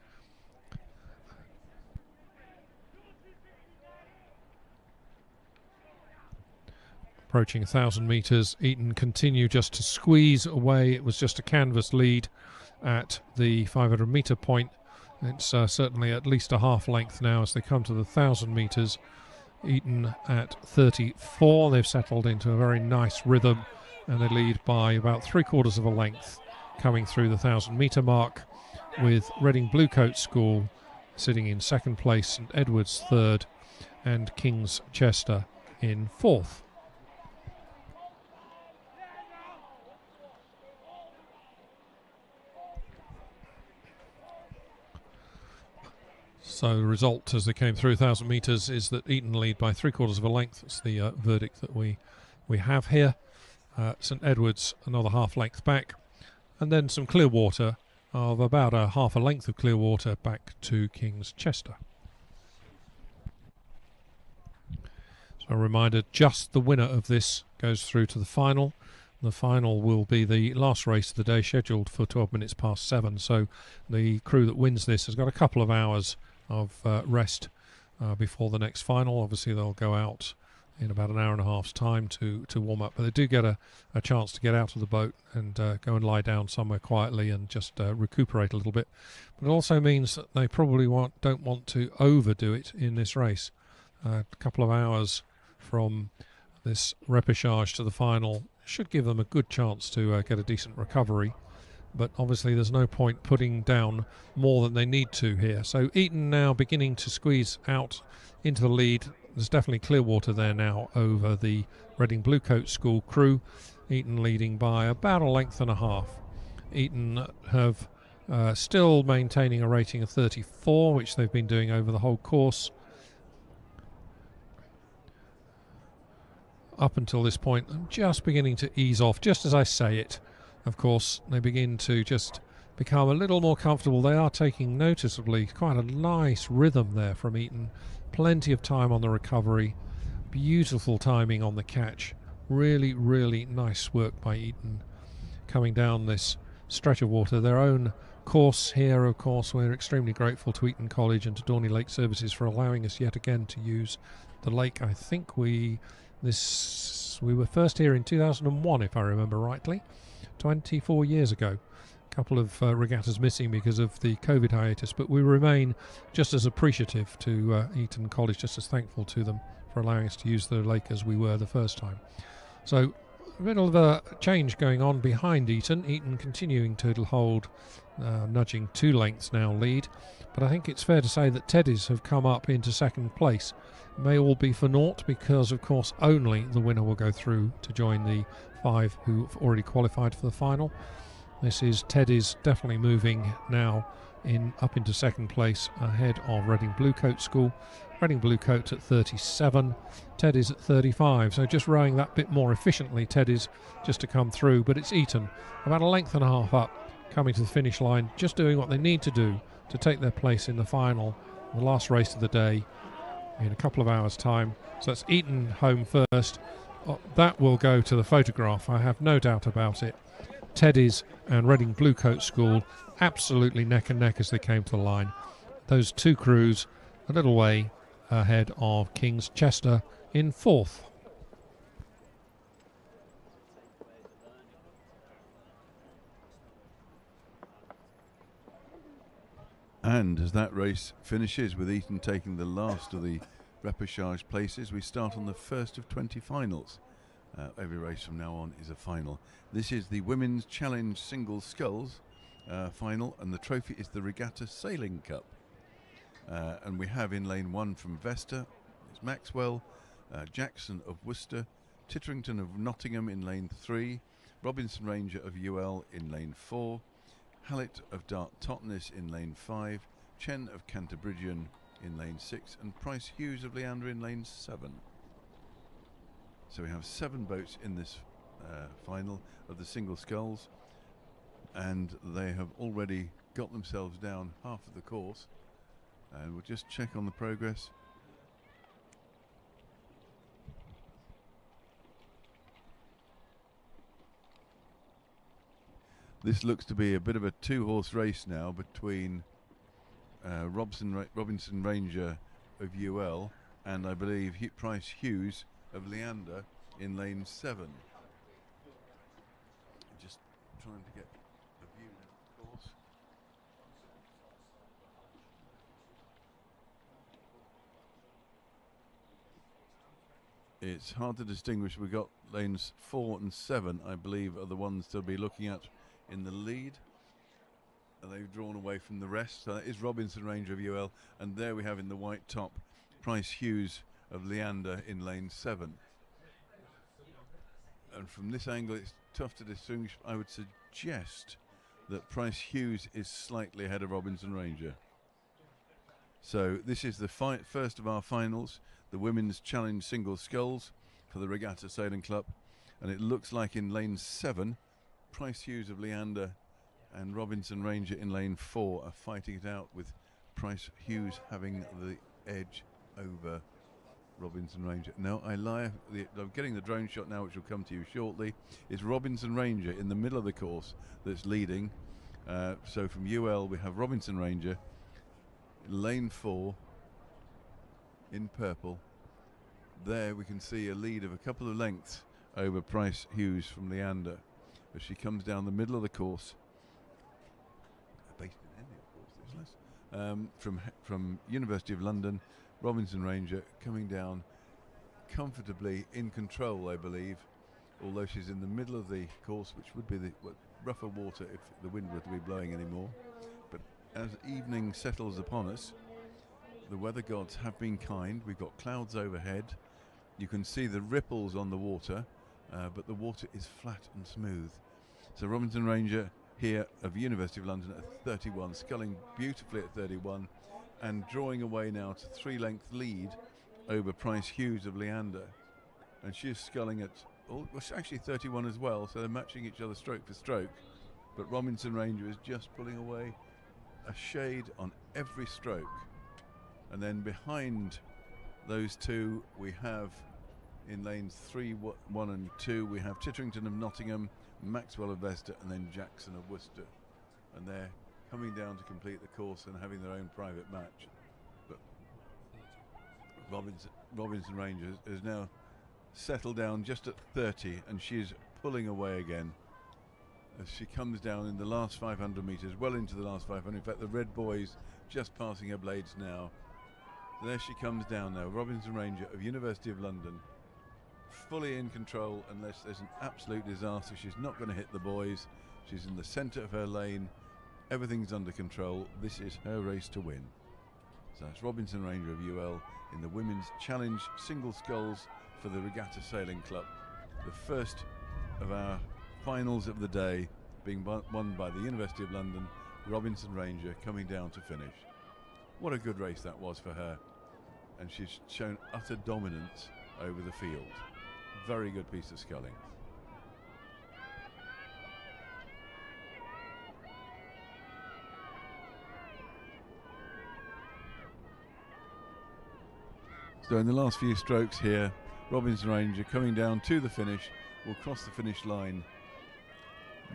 Approaching 1,000 metres, Eton continue just to squeeze away. It was just a canvas lead at the 500 metre point. It's certainly at least a half length now as they come to the 1,000 metres. Eton at 34, they've settled into a very nice rhythm, and they lead by about 3/4 of a length coming through the 1,000 metre mark, with Reading Bluecoat School sitting in 2nd place, St Edwards 3rd, and King's Chester in 4th. So the result as they came through 1,000 metres is that Eton lead by 3/4 of a length. That's the verdict that we have here. St Edwards another half length back, and then some clear water of about a half a length of clear water back to King's Chester. So a reminder, just the winner of this goes through to the final. The final will be the last race of the day, scheduled for 12 minutes past 7. So the crew that wins this has got a couple of hours of rest before the next final. Obviously they'll go out in about an hour and a half's time to warm up, but they do get a chance to get out of the boat and go and lie down somewhere quietly and just recuperate a little bit. But it also means that they probably don't want to overdo it in this race. A couple of hours from this repechage to the final should give them a good chance to get a decent recovery, but obviously there's no point putting down more than they need to here. So Eton now beginning to squeeze out into the lead. There's definitely clear water there now over the Reading Bluecoat School crew. Eton leading by about a length and a half. Eton have still maintaining a rating of 34, which they've been doing over the whole course. Up until this point, I'm just beginning to ease off, just as I say it. Of course, they begin to just become a little more comfortable. They are taking noticeably quite a nice rhythm there from Eton. Plenty of time on the recovery. Beautiful timing on the catch. Really, really nice work by Eton coming down this stretch of water. Their own course here, of course. We're extremely grateful to Eton College and to Dorney Lake Services for allowing us yet again to use the lake. I think we were first here in 2001, if I remember rightly, 24 years ago. couple of regattas missing because of the COVID hiatus, but we remain just as appreciative to Eton College, just as thankful to them for allowing us to use the lake as we were the first time. So a bit of a change going on behind Eton. Eton continuing to hold, nudging 2 lengths now lead, but I think it's fair to say that Teddies have come up into second place. It may all be for naught because, of course, only the winner will go through to join the 5 who have already qualified for the final. This is Teddies definitely moving now up into second place ahead of Reading Bluecoat School. Reading Bluecoat at 37, Teddies at 35. So just rowing that bit more efficiently, Teddies just to come through. But it's Eton about a length and a half up, coming to the finish line, just doing what they need to do to take their place in the final, the last race of the day, in a couple of hours' time. So that's Eton home first. That will go to the photograph, I have no doubt about it. Teddies and Reading Bluecoat School absolutely neck and neck as they came to the line. Those 2 crews a little way ahead of King's Chester in 4th. And as that race finishes with Eton taking the last of the repechage places, we start on the first of 20 finals. Every race from now on is a final. This is the Women's Challenge Single Sculls final, and the trophy is the Regatta Sailing Cup. And we have in lane 1 from Vesta, it's Maxwell, Jackson of Worcester, Titterington of Nottingham in lane 3, Robinson Ranger of UL in lane 4, Hallett of Dart Totnes in lane 5, Chen of Canterbridgian in lane 6, and Price Hughes of Leander in lane 7. So we have 7 boats in this final of the single sculls, and they have already got themselves down half of the course, and we'll just check on the progress. This looks to be a bit of a 2-horse race now between Robinson Ranger of UL and I believe Price Hughes of Leander in lane 7. Just trying to get a view of the course. It's hard to distinguish. We've got lanes 4 and 7, I believe, are the ones to be looking at in the lead. And they've drawn away from the rest. So that is Robinson Ranger of UL, and there we have in the white top Price Hughes of Leander in lane 7. And from this angle it's tough to distinguish. I would suggest that Price Hughes is slightly ahead of Robinson Ranger. So this is the first of our finals, the Women's Challenge Single Sculls for the Regatta Sailing Club, and it looks like in lane 7 Price Hughes of Leander and Robinson Ranger in lane 4 are fighting it out, with Price Hughes having the edge over Robinson Ranger. No, I lie. I'm getting the drone shot now, which will come to you shortly. It's Robinson Ranger in the middle of the course that's leading. So from UL we have Robinson Ranger, lane 4 in purple. There we can see a lead of a couple of lengths over Price Hughes from Leander as she comes down the middle of the course. Based in Henley, of course, from University of London, Robinson Ranger coming down comfortably in control, I believe, although she's in the middle of the course, which would be the rougher water if the wind were to be blowing anymore. But as evening settles upon us, the weather gods have been kind. We've got clouds overhead. You can see the ripples on the water, but the water is flat and smooth. So Robinson Ranger here of University of London at 31, sculling beautifully at 31, and drawing away now to 3-length lead over Price Hughes of Leander. And she is sculling at, well, she's actually 31 as well, so they're matching each other stroke for stroke. But Robinson Ranger is just pulling away a shade on every stroke. And then behind those two, we have in lanes 3, 1 and 2, we have Titterington of Nottingham, Maxwell of Vesta, and then Jackson of Worcester. And they're coming down to complete the course and having their own private match. But Robinson Ranger has now settled down just at 30, and she's pulling away again as she comes down in the last 500 metres, well into the last 500. In fact, the red boys just passing her blades now. There she comes down now, Robinson Ranger of University of London, fully in control unless there's an absolute disaster. She's not going to hit the boys. She's in the centre of her lane. Everything's under control. This is her race to win. So that's Robinson Ranger of UL in the Women's Challenge Single Sculls for the Regatta Sailing Club. The first of our finals of the day being won by the University of London. Robinson Ranger coming down to finish. What a good race that was for her. And she's shown utter dominance over the field. Very good piece of sculling. So in the last few strokes here, Robinson Ranger coming down to the finish, will cross the finish line.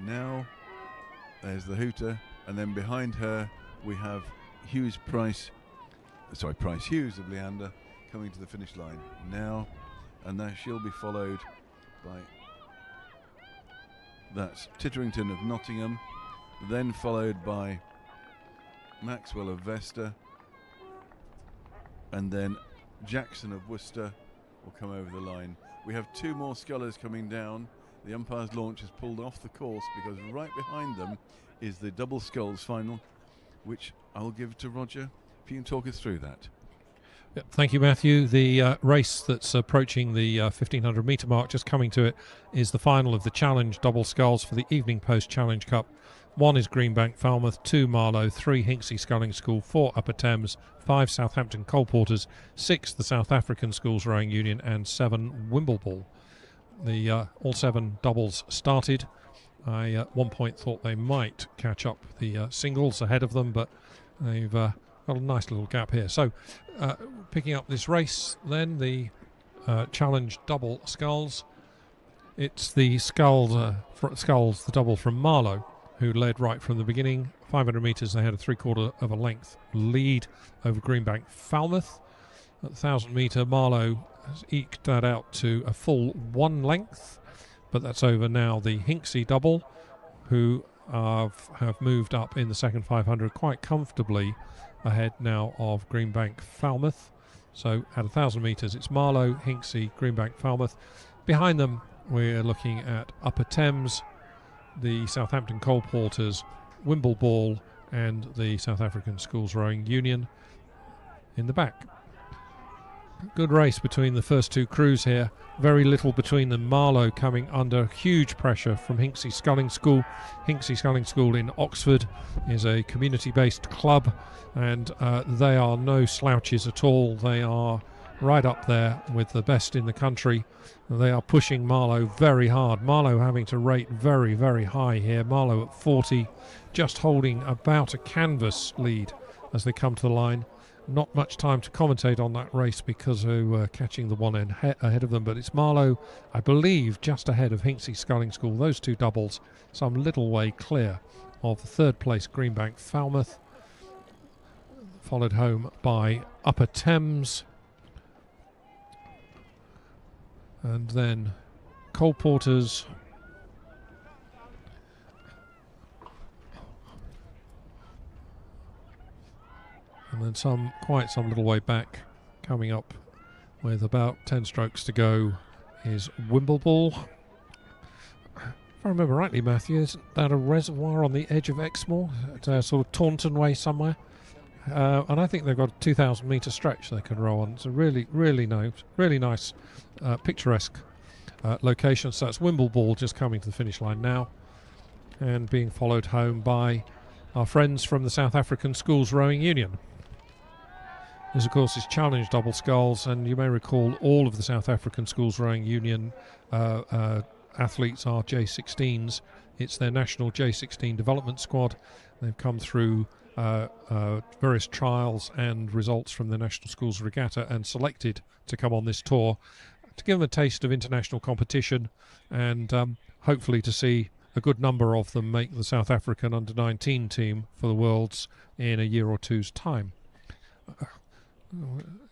Now there's the hooter, and then behind her we have Price Hughes of Leander coming to the finish line now, and now she'll be followed by, that's Titterington of Nottingham, then followed by Maxwell of Vesta, and then Jackson of Worcester will come over the line. We have two more scullers coming down. The umpire's launch has pulled off the course because right behind them is the double sculls final, which I'll give to Roger if you can talk us through that. Yep, thank you, Matthew. The race that's approaching the 1500 metre mark, just coming to it, is the final of the Challenge double sculls for the Evening Post Challenge Cup. 1 is Greenbank Falmouth, 2 Marlow, 3 Hinksey Sculling School, 4 Upper Thames, 5 Southampton Coal Porters, 6 the South African Schools Rowing Union, and 7 Wimbleball. The all 7 doubles started. I at one point thought they might catch up the singles ahead of them, but they've got a nice little gap here. So picking up this race then, the Challenge double sculls. It's the sculls, the double from Marlow, who led right from the beginning. 500 metres, they had a 3/4 of a length lead over Greenbank Falmouth. At the 1000 metre, Marlow has eked that out to a full 1 length, but that's over now the Hinksey double, who have moved up in the second 500 quite comfortably ahead now of Greenbank Falmouth. So at 1000 metres, it's Marlow, Hinksey, Greenbank Falmouth. Behind them, we're looking at Upper Thames, the Southampton Coal Porters, Wimbleball, and the South African Schools Rowing Union in the back. Good race between the first two crews here. Very little between them. Marlow coming under huge pressure from Hinksey Sculling School. Hinksey Sculling School in Oxford is a community-based club, and they are no slouches at all. They are right up there with the best in the country. They are pushing Marlow very hard. Marlow having to rate very, very high here. Marlow at 40, just holding about a canvas lead as they come to the line. Not much time to commentate on that race because of catching the one end ahead of them, but it's Marlow, I believe, just ahead of Hinksey Sculling School. Those two doubles some little way clear of the third place Greenbank Falmouth, followed home by Upper Thames, and then Coal Porters, and then quite some little way back, coming up with about 10 strokes to go, is Wimbleball. If I remember rightly, Matthew, isn't that a reservoir on the edge of Exmoor, at sort of Taunton way somewhere? And I think they've got a 2,000 metre stretch they can row on. It's a really, really nice, picturesque location. So that's Wimbleball just coming to the finish line now, and being followed home by our friends from the South African Schools Rowing Union. This, of course, is Challenge double sculls, and you may recall all of the South African Schools Rowing Union athletes are J16s. It's their national J16 development squad. They've come through various trials and results from the National Schools Regatta and selected to come on this tour to give them a taste of international competition, and hopefully to see a good number of them make the South African under-19 team for the Worlds in a year or two's time.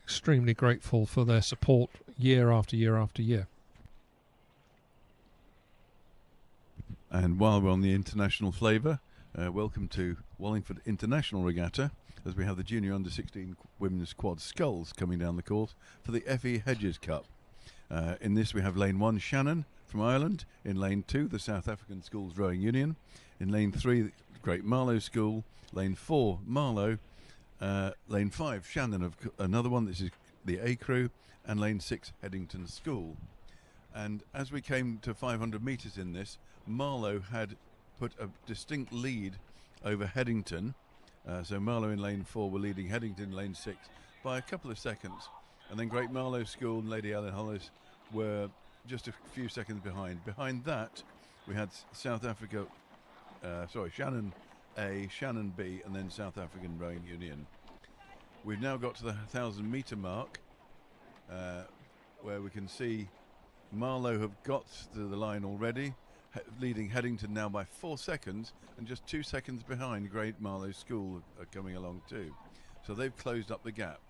Extremely grateful for their support year after year after year. And while we're on the international flavour, welcome to Wallingford International Regatta, as we have the Junior Under-16 Women's Quad Sculls coming down the course for the FE Hedges Cup. In this we have lane 1 Shannon from Ireland, in lane 2 the South African Schools Rowing Union, in lane 3 Great Marlow School, lane 4 Marlow, lane 5 Shannon of another one, this is the A crew, and lane 6 Headington School. And as we came to 500 metres in this, Marlow had put a distinct lead over Headington, so Marlow in lane 4 were leading Headington in lane 6 by a couple of seconds, and then Great Marlow School and Lady Ellen Hollis were just a few seconds behind. Behind that we had South Africa, Shannon A, Shannon B, and then South African Rowing Union. We've now got to the 1,000 metre mark, where we can see Marlow have got to the line already, leading Headington now by 4 seconds, and just 2 seconds behind Great Marlow School are coming along too. So they've closed up the gap,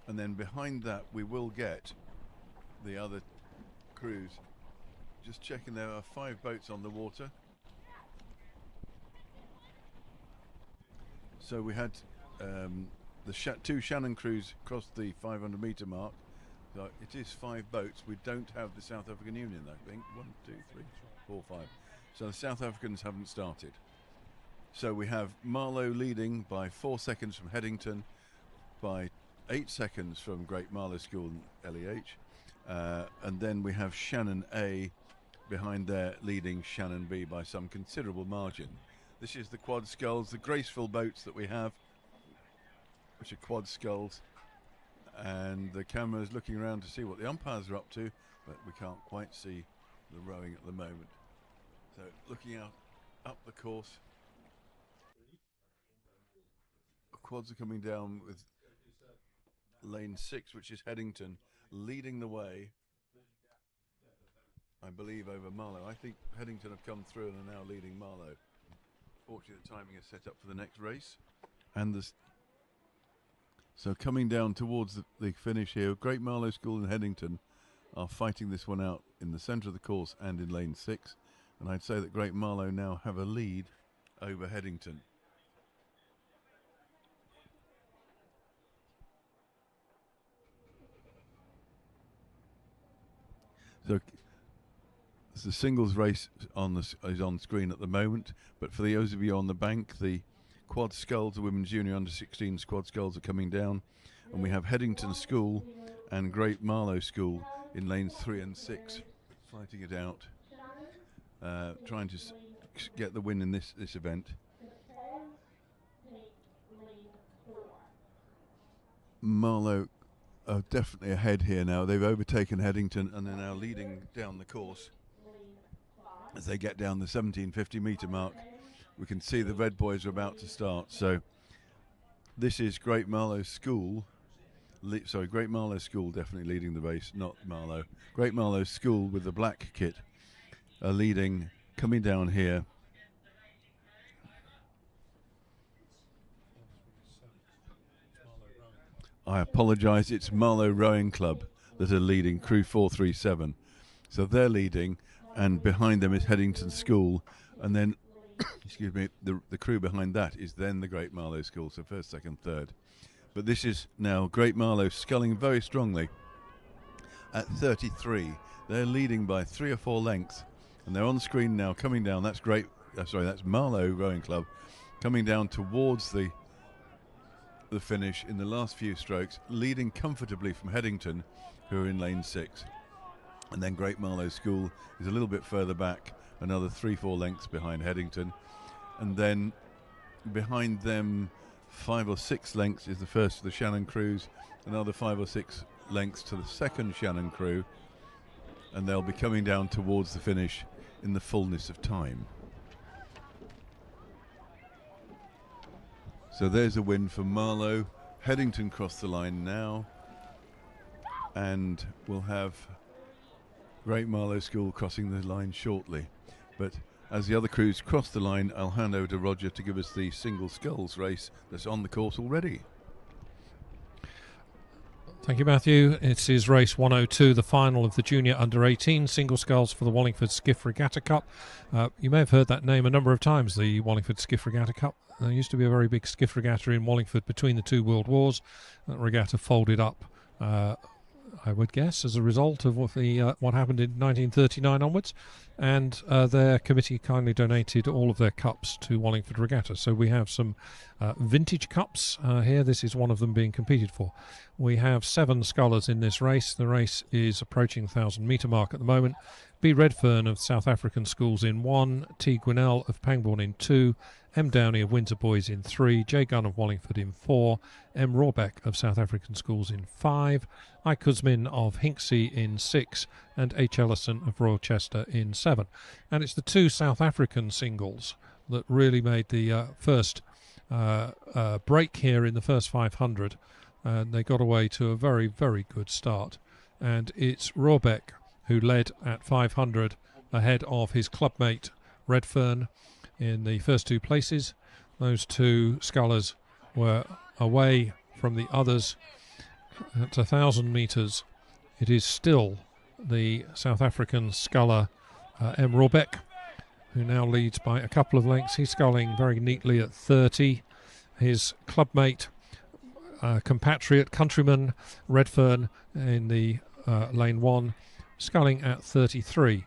and then behind that we will get the other crews. Just checking, there are 5 boats on the water. So we had the 2 Shannon crews cross the 500 metre mark. So it is 5 boats. We don't have the South African Union, I think. 1, 2, 3, 4, 5. So the South Africans haven't started. So we have Marlow leading by 4 seconds from Headington, by 8 seconds from Great Marlow School and LEH. And then we have Shannon A behind there leading Shannon B by some considerable margin. This is the Quad Sculls, the graceful boats that we have, which are Quad Sculls. And the camera is looking around to see what the umpires are up to, but we can't quite see the rowing at the moment. So looking out up the course, the quads are coming down with lane 6, which is Headington, leading the way, I believe, over Marlow. I think Headington have come through and are now leading Marlow. Fortunately, the timing is set up for the next race. And so coming down towards the finish here, Great Marlow School and Headington are fighting this one out in the centre of the course and in lane 6. And I'd say that Great Marlow now have a lead over Headington. So the singles race is on screen at the moment, but for those of you on the bank, the Quad Sculls, the Women's Junior Under-16 Quad Sculls are coming down, and we have Headington School and Great Marlow School in lanes 3 and 6 fighting it out, trying to get the win in this event. Marlow are definitely ahead here now. They've overtaken Headington and are now leading down the course. As they get down the 1750 metre mark, we can see the red boys are about to start. So this is Great Marlow School. Great Marlow School definitely leading the race, not Marlow. Great Marlow School with the black kit are leading, coming down here. I apologise, it's Marlow Rowing Club that are leading, crew 437. So they're leading, and behind them is Headington School, and then excuse me, the crew behind that is then the Great Marlow School, so first, second, third. But this is now Great Marlow sculling very strongly at 33. They're leading by 3 or 4 lengths, and they're on screen now coming down. That's that's Marlow Rowing Club coming down towards the finish in the last few strokes, leading comfortably from Headington, who are in lane 6. And then Great Marlow School is a little bit further back, another 3-4 lengths behind Headington. And then behind them 5 or 6 lengths is the first of the Shannon crews, another 5 or 6 lengths to the second Shannon crew, and they'll be coming down towards the finish in the fullness of time. So there's a win for Marlow. Headington cross the line now, and we'll have Great Marlow School crossing the line shortly. But as the other crews cross the line, I'll hand over to Roger to give us the single sculls race that's on the course already. Thank you, Matthew. It is race 102, the final of the Junior Under-18 single sculls for the Wallingford Skiff Regatta Cup. You may have heard that name a number of times, the Wallingford Skiff Regatta Cup. There used to be a very big skiff regatta in Wallingford between the two world wars. That regatta folded up, I would guess, as a result of what happened in 1939 onwards, and their committee kindly donated all of their cups to Wallingford Regatta. So we have some vintage cups here. This is one of them being competed for. We have 7 scullers in this race. The race is approaching the 1,000-metre mark at the moment. B. Redfern of South African Schools in 1, T. Gwinnell of Pangbourne in 2, M. Downey of Windsor Boys in 3, J. Gunn of Wallingford in 4, M. Rawbeck of South African Schools in 5, I. Kuzmin of Hinksey in 6, and H. Ellison of Rochester in 7. And it's the 2 South African singles that really made the first break here in the first 500. And they got away to a very, very good start. And it's Rawbeck who led at 500 ahead of his clubmate Redfern in the first 2 places. Those 2 scullers were away from the others at 1,000 metres. It is still the South African sculler M. Rawbeck who now leads by a couple of lengths. He's sculling very neatly at 30. His clubmate, compatriot, countryman Redfern in the lane 1, sculling at 33.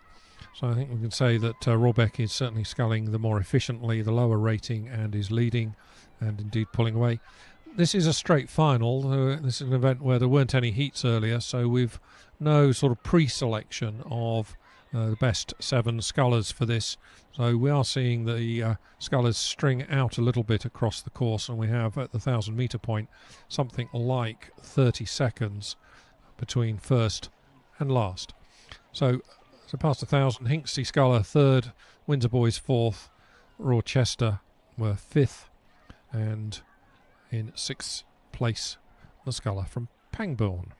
So I think we can say that Rawbeck is certainly sculling the more efficiently, the lower rating, and is leading and indeed pulling away. This is a straight final. This is an event where there weren't any heats earlier, so we've no sort of pre-selection of the best 7 scullers for this. So we are seeing the scullers string out a little bit across the course, and we have at the 1,000-metre point something like 30 seconds between first and last. So past 1,000, Hinksey sculler 3rd, Windsor Boys 4th, Rochester were 5th, and in 6th place the sculler from Pangbourne.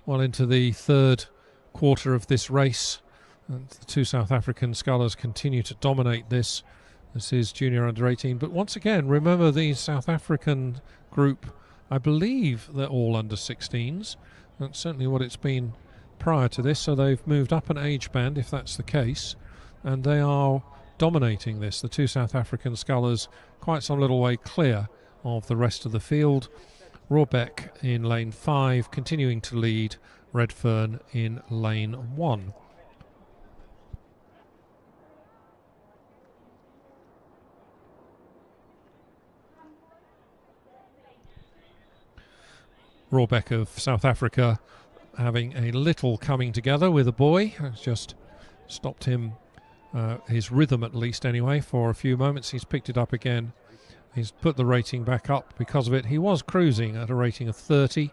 Well into the 3rd quarter of this race, and the 2 South African scullers continue to dominate this. This is Junior Under-18, but once again, remember the South African group, I believe they're all under-16s. That's certainly what it's been prior to this, so they've moved up an age band if that's the case, and they are dominating this. The 2 South African scullers quite some little way clear of the rest of the field. Rawbeck in lane 5, continuing to lead Redfern in lane 1. Rawbeck of South Africa having a little coming together with a boy. It's just stopped him, his rhythm at least anyway, for a few moments. He's picked it up again. He's put the rating back up because of it. He was cruising at a rating of 30.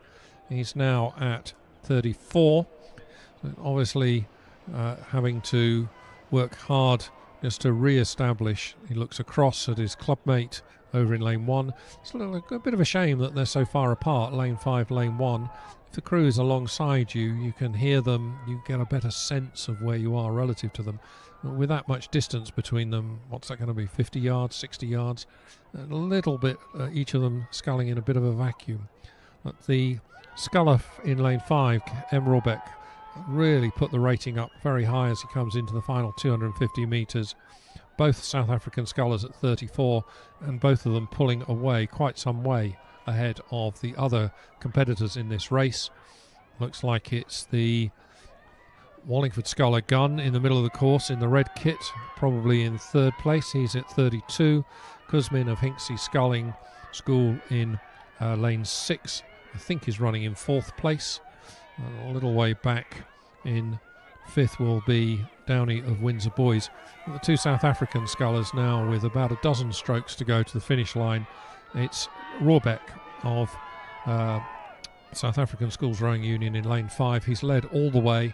He's now at 34. Obviously having to work hard just to re-establish. He looks across at his clubmate over in lane 1. It's a bit of a shame that they're so far apart, lane 5, lane 1. If the crew is alongside you, you can hear them, you get a better sense of where you are relative to them. With that much distance between them, what's that going to be, 50 yards, 60 yards? A little bit, each of them sculling in a bit of a vacuum. But the sculler in lane 5, M. Rawbeck, really put the rating up very high as he comes into the final 250 metres. Both South African scullers at 34, and both of them pulling away quite some way ahead of the other competitors in this race. Looks like it's the Wallingford sculler Gunn in the middle of the course in the red kit, probably in 3rd place. He's at 32. Kuzmin of Hinksey Sculling School in lane 6, I think is running in 4th place. A little way back in fifth will be Dorney of Windsor Boys. And the two South African scullers now with about a dozen strokes to go to the finish line. It's Rohrbeck of South African Schools Rowing Union in lane 5. He's led all the way.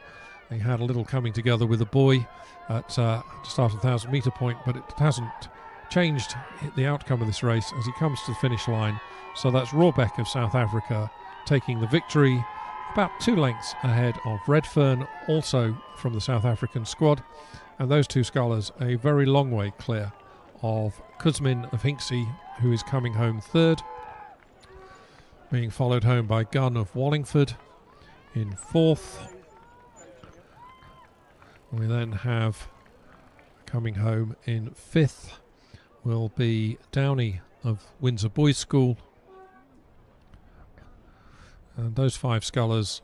He had a little coming together with a boy at the start of the 1,000 metre point, but it hasn't changed the outcome of this race as he comes to the finish line. So that's Rohrbeck of South Africa taking the victory, about 2 lengths ahead of Redfern, also from the South African squad. And those two scullers a very long way clear of Kuzmin of Hinksey, who is coming home third, being followed home by Gunn of Wallingford in fourth. We then have coming home in fifth will be Dorney of Windsor Boys School. And those 5 scullers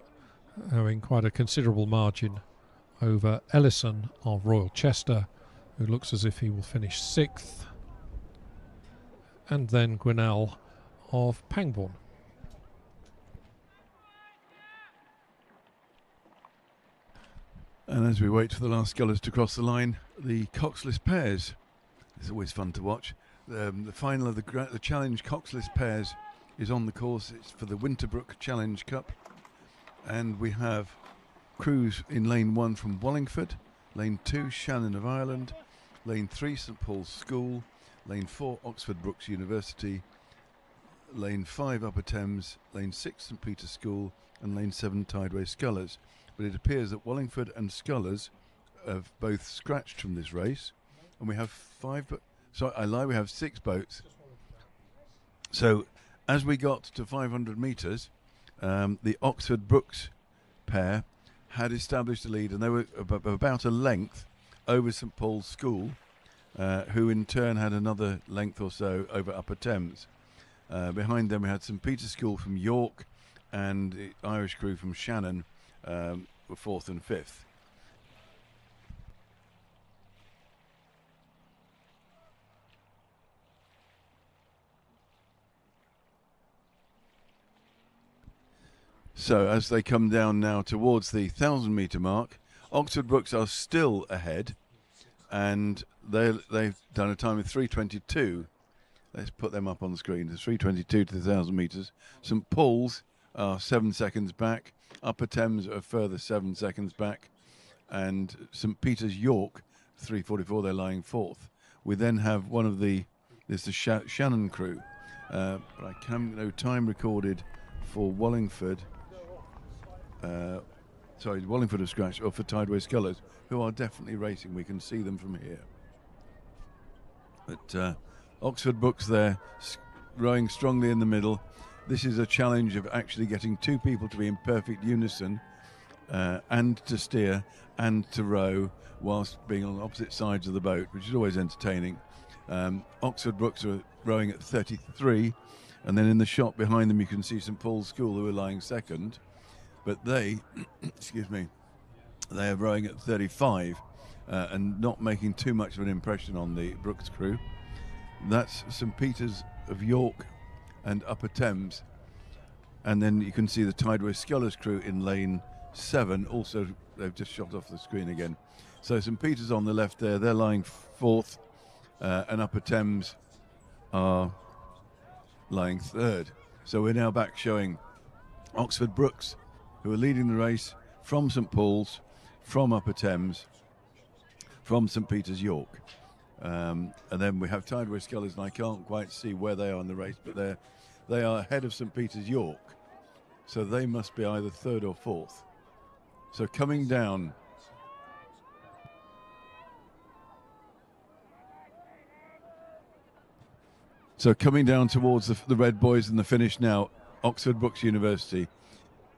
having quite a considerable margin over Ellison of Royal Chester, who looks as if he will finish 6th. And then Gwinnell of Pangbourne. And as we wait for the last scullers to cross the line, the coxless pairs. It's always fun to watch. The final of the Challenge coxless pairs is on the course. It's for the Winterbrook Challenge Cup. And we have crews in lane 1 from Wallingford, lane 2 Shannon of Ireland, lane 3 St Paul's School, lane 4 Oxford Brookes University, lane 5 Upper Thames, lane 6 St Peter's School, and lane 7 Tideway Scullers. But it appears that Wallingford and Scullers have both scratched from this race, and we have 5. Sorry, I lie. We have 6 boats. So, as we got to 500 metres, the Oxford Brookes pair had established a lead, and they were about a length over St Paul's School, who in turn had another length or so over Upper Thames. Behind them, we had St Peter's School from York, and the Irish crew from Shannon were 4th and 5th. So as they come down now towards the 1,000 metre mark, Oxford Brookes are still ahead, and they've done a time of 3:22. Let's put them up on the screen. It's 3:22 to the 1,000 metres. St Paul's are 7 seconds back. Upper Thames are a further 7 seconds back, and St Peter's York 3:44. They're lying 4th. We then have there's the Shannon crew, but I can no time recorded for Wallingford. Wallingford have scratched, or for Tideway Scullers, who are definitely racing. We can see them from here. But Oxford Brookes there, rowing strongly in the middle. This is a challenge of actually getting 2 people to be in perfect unison, and to steer and to row whilst being on opposite sides of the boat, which is always entertaining. Oxford Brookes are rowing at 33, and then in the shot behind them you can see St Paul's School, who are lying 2nd. But they, excuse me, they are rowing at 35 and not making too much of an impression on the Brookes crew. That's St Peter's of York and Upper Thames. And then you can see the Tideway Scullers crew in lane 7. Also, they've just shot off the screen again. So St Peter's on the left there, they're lying 4th, and Upper Thames are lying 3rd. So we're now back showing Oxford Brookes, who are leading the race from St Paul's, from Upper Thames, from St Peter's York. And then we have Tideway Scullers, and I can't quite see where they are in the race, but they are ahead of St Peter's York. So they must be either 3rd or 4th. So coming down. So coming down towards the Red Boys in the finish now, Oxford Brookes University,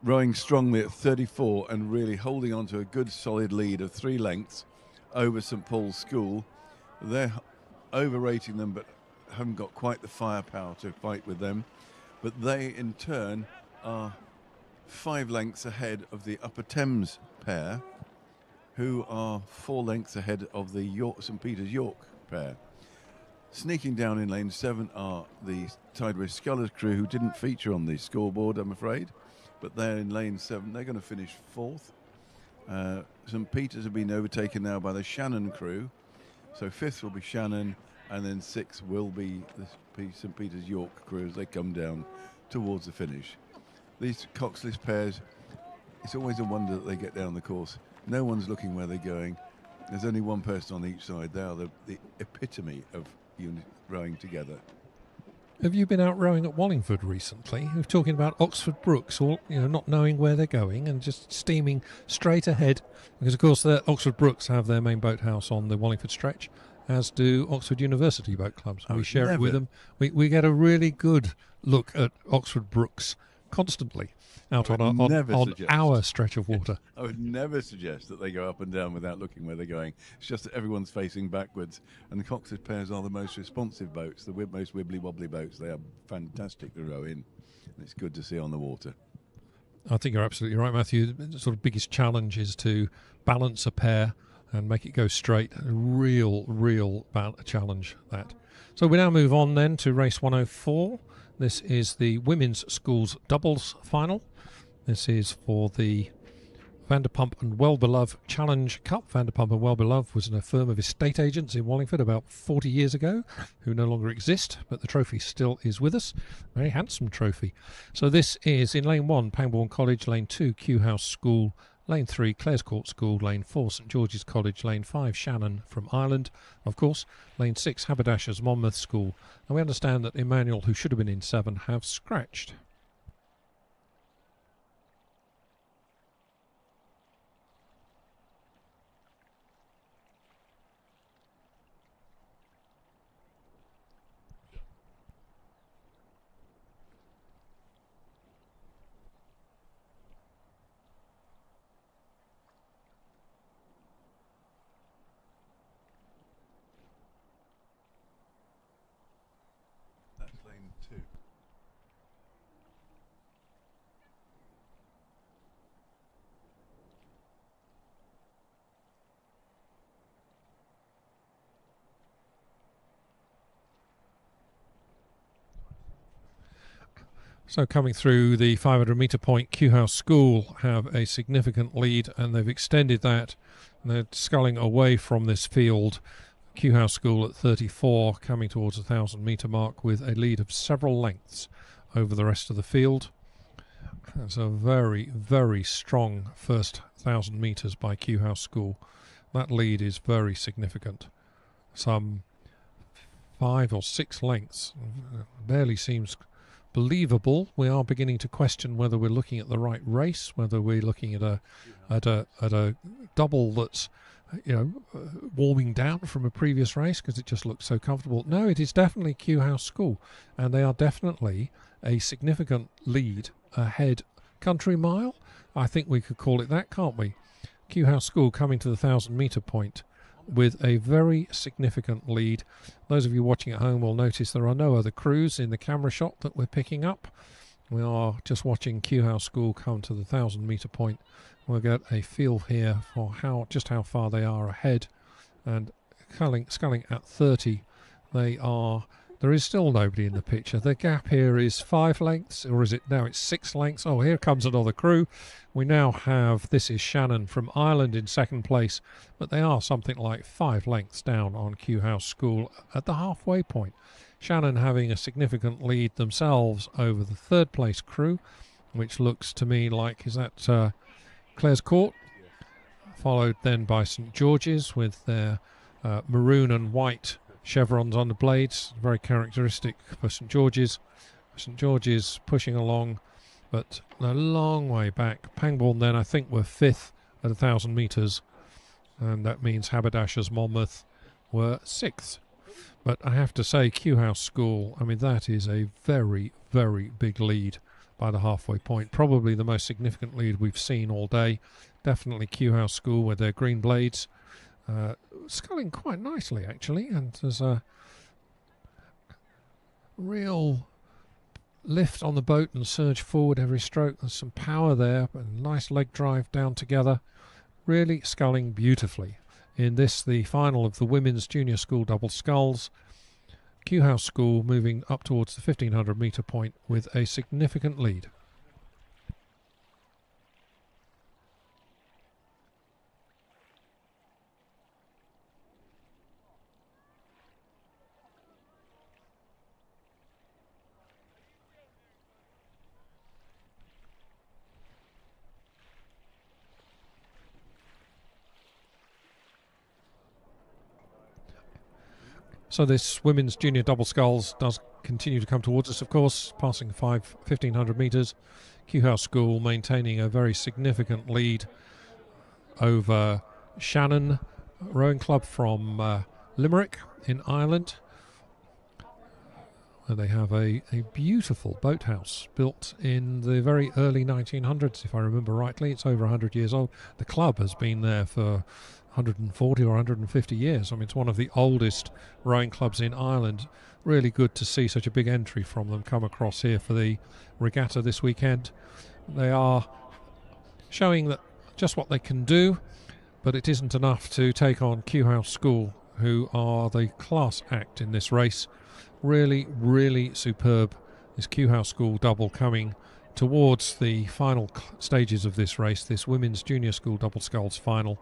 rowing strongly at 34 and really holding on to a good solid lead of 3 lengths over St Paul's School. They're overrating them, but haven't got quite the firepower to fight with them. But they, in turn, are 5 lengths ahead of the Upper Thames pair, who are 4 lengths ahead of the St Peter's York pair. Sneaking down in lane 7 are the Tideway Scullers crew, who didn't feature on the scoreboard, I'm afraid. But they're in lane 7. They're going to finish 4th. St Peter's have been overtaken now by the Shannon crew. So 5th will be Shannon, and then 6th will be the St Peter's York crew as they come down towards the finish. These coxless pairs, it's always a wonder that they get down the course. No one's looking where they're going. There's only one person on each side. They are the epitome of rowing together. Have you been out rowing at Wallingford recently? We're talking about Oxford Brooks, all not knowing where they're going and just steaming straight ahead. Because of course, the Oxford Brooks have their main boathouse on the Wallingford stretch, as do Oxford University boat clubs. We share it with them. We get a really good look at Oxford Brooks constantly out on our stretch of water. I would never suggest that they go up and down without looking where they're going. It's just that everyone's facing backwards, and the coxed pairs are the most responsive boats, the most wibbly-wobbly boats. They are fantastic to row in, and it's good to see on the water. I think you're absolutely right, Matthew. The sort of biggest challenge is to balance a pair and make it go straight. A real challenge, that. So we now move on then to race 104. This is the women's schools doubles final. This is for the Vanderpump and Wellbeloved Challenge Cup. Vanderpump and Wellbeloved was a firm of estate agents in Wallingford about 40 years ago, who no longer exist, but the trophy still is with us. Very handsome trophy. So this is in Lane 1, Pangbourne College, Lane 2, Kew House School, Lane 3, Clares Court School, Lane 4, St George's College, Lane 5, Shannon from Ireland, of course, Lane 6, Haberdashers, Monmouth School. And we understand that Emmanuel, who should have been in 7, have scratched. So coming through the 500 metre point, Kew House School have a significant lead, and they've extended that. And they're sculling away from this field. Kew House School at 34, coming towards the 1,000 metre mark with a lead of several lengths over the rest of the field. That's a very strong first 1,000 metres by Kew House School. That lead is very significant. Some 5 or 6 lengths. Barely seems believable. We are beginning to question whether we're looking at the right race, whether we're looking at a double that's warming down from a previous race because it just looks so comfortable. No, it is definitely Kew House School, and they are definitely a significant lead ahead. Country mile, I think we could call it that, can't we? Kew House School coming to the 1,000 metre point with a very significant lead. Those of you watching at home will notice there are no other crews in the camera shot that we're picking up. We are just watching Kew House School come to the 1,000 metre point. We'll get a feel here for just how far they are ahead. And sculling at 30, there is still nobody in the picture. The gap here is 5 lengths, or is it now? It's 6 lengths. Oh, here comes another crew. We now have, this is Shannon from Ireland in second place, but they are something like 5 lengths down on Kew House School at the halfway point. Shannon having a significant lead themselves over the third place crew, which looks to me like, is that Clares Court? Followed then by St George's with their maroon and white chevrons on the blades, very characteristic for St George's. St George's pushing along, but a long way back. Pangbourne then, I think, were 5th at 1,000 metres, and that means Haberdashers Monmouth were 6th. But I have to say, Kew House School, I mean, that is a very big lead by the halfway point. Probably the most significant lead we've seen all day. Definitely Kew House School with their green blades. Sculling quite nicely, actually, and there's a real lift on the boat and surge forward every stroke. There's some power there, but a nice leg drive down together. Really sculling beautifully. In this, the final of the women's junior school double sculls. Kew House School moving up towards the 1,500 metre point with a significant lead. So this women's junior double sculls does continue to come towards us, of course, passing 1,500 metres. Kew House School maintaining a very significant lead over Shannon Rowing Club from Limerick in Ireland, where they have a beautiful boathouse built in the very early 1900s, if I remember rightly. It's over 100 years old. The club has been there for 140 or 150 years. I mean, it's one of the oldest rowing clubs in Ireland. Really good to see such a big entry from them come across here for the regatta this weekend. They are showing that just what they can do, but it isn't enough to take on Kew House School, who are the class act in this race. Really, really superb. This Kew House School double coming towards the final stages of this race, this women's junior school double sculls final.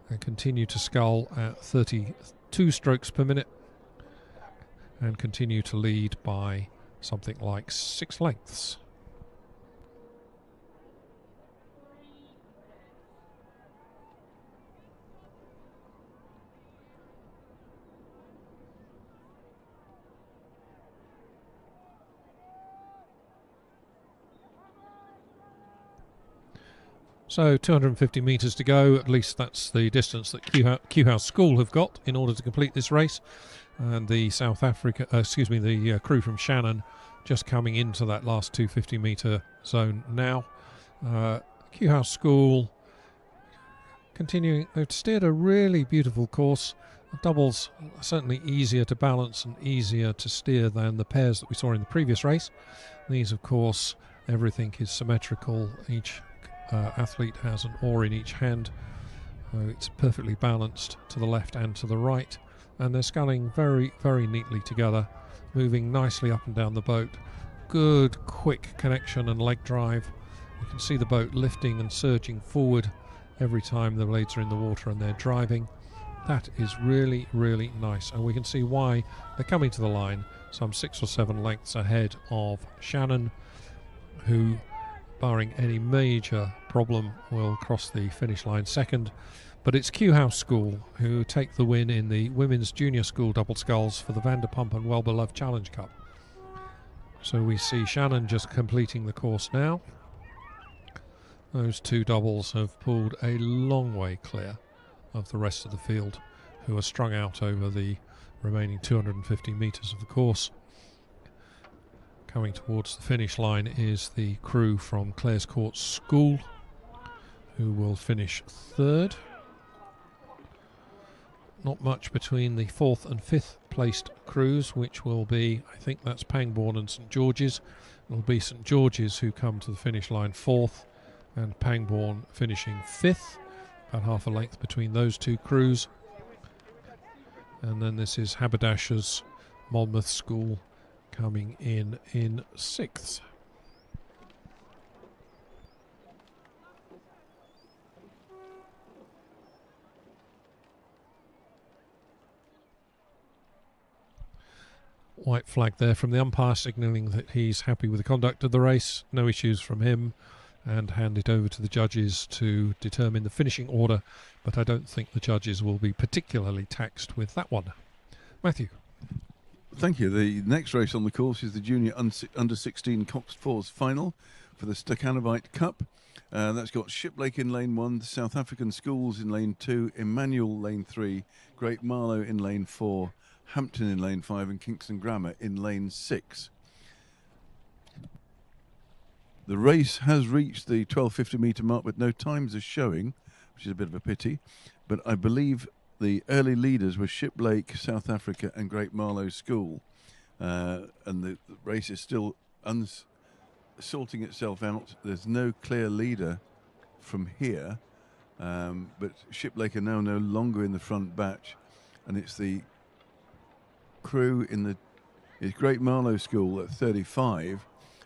They continue to scull at 32 strokes per minute and continue to lead by something like 6 lengths. So 250 metres to go, at least that's the distance that Kew House School have got in order to complete this race. And the the crew from Shannon just coming into that last 250 metre zone now. Kew House School continuing, they've steered a really beautiful course. The doubles are certainly easier to balance and easier to steer than the pairs that we saw in the previous race. These, of course, everything is symmetrical. Each athlete has an oar in each hand. It's perfectly balanced to the left and to the right, and they're sculling very, very neatly together, moving nicely up and down the boat. Good quick connection and leg drive. You can see the boat lifting and surging forward every time the blades are in the water and they're driving. That is really, really nice, and we can see why they're coming to the line some 6 or 7 lengths ahead of Shannon, who, barring any major problem, will cross the finish line second. But it's Kew House School who take the win in the women's junior school double sculls for the Vanderpump and Well Beloved Challenge Cup. So we see Shannon just completing the course now. Those two doubles have pulled a long way clear of the rest of the field, who are strung out over the remaining 250 metres of the course. Coming towards the finish line is the crew from Clares Court School, who will finish third. Not much between the 4th and 5th placed crews, which will be, I think that's Pangbourne and St George's. It'll be St George's who come to the finish line 4th, and Pangbourne finishing 5th, about half a length between those two crews. And then this is Haberdashers Monmouth School coming in 6th. White flag there from the umpire, signalling that he's happy with the conduct of the race. No issues from him, and hand it over to the judges to determine the finishing order, but I don't think the judges will be particularly taxed with that one. Matthew. Thank you. The next race on the course is the Junior Under-16 Coxed Fours final for the Stakhanovite Cup. That's got Shiplake in lane 1, the South African Schools in lane 2, Emmanuel lane 3, Great Marlow in lane 4, Hampton in lane 5, and Kingston Grammar in lane 6. The race has reached the 1250 metre mark, but no times are showing, which is a bit of a pity. But I believe the early leaders were Shiplake, South Africa, and Great Marlow School. And the race is still sorting itself out. There's no clear leader from here, but Shiplake are now no longer in the front batch, and it's the crew in it's Great Marlow School at 35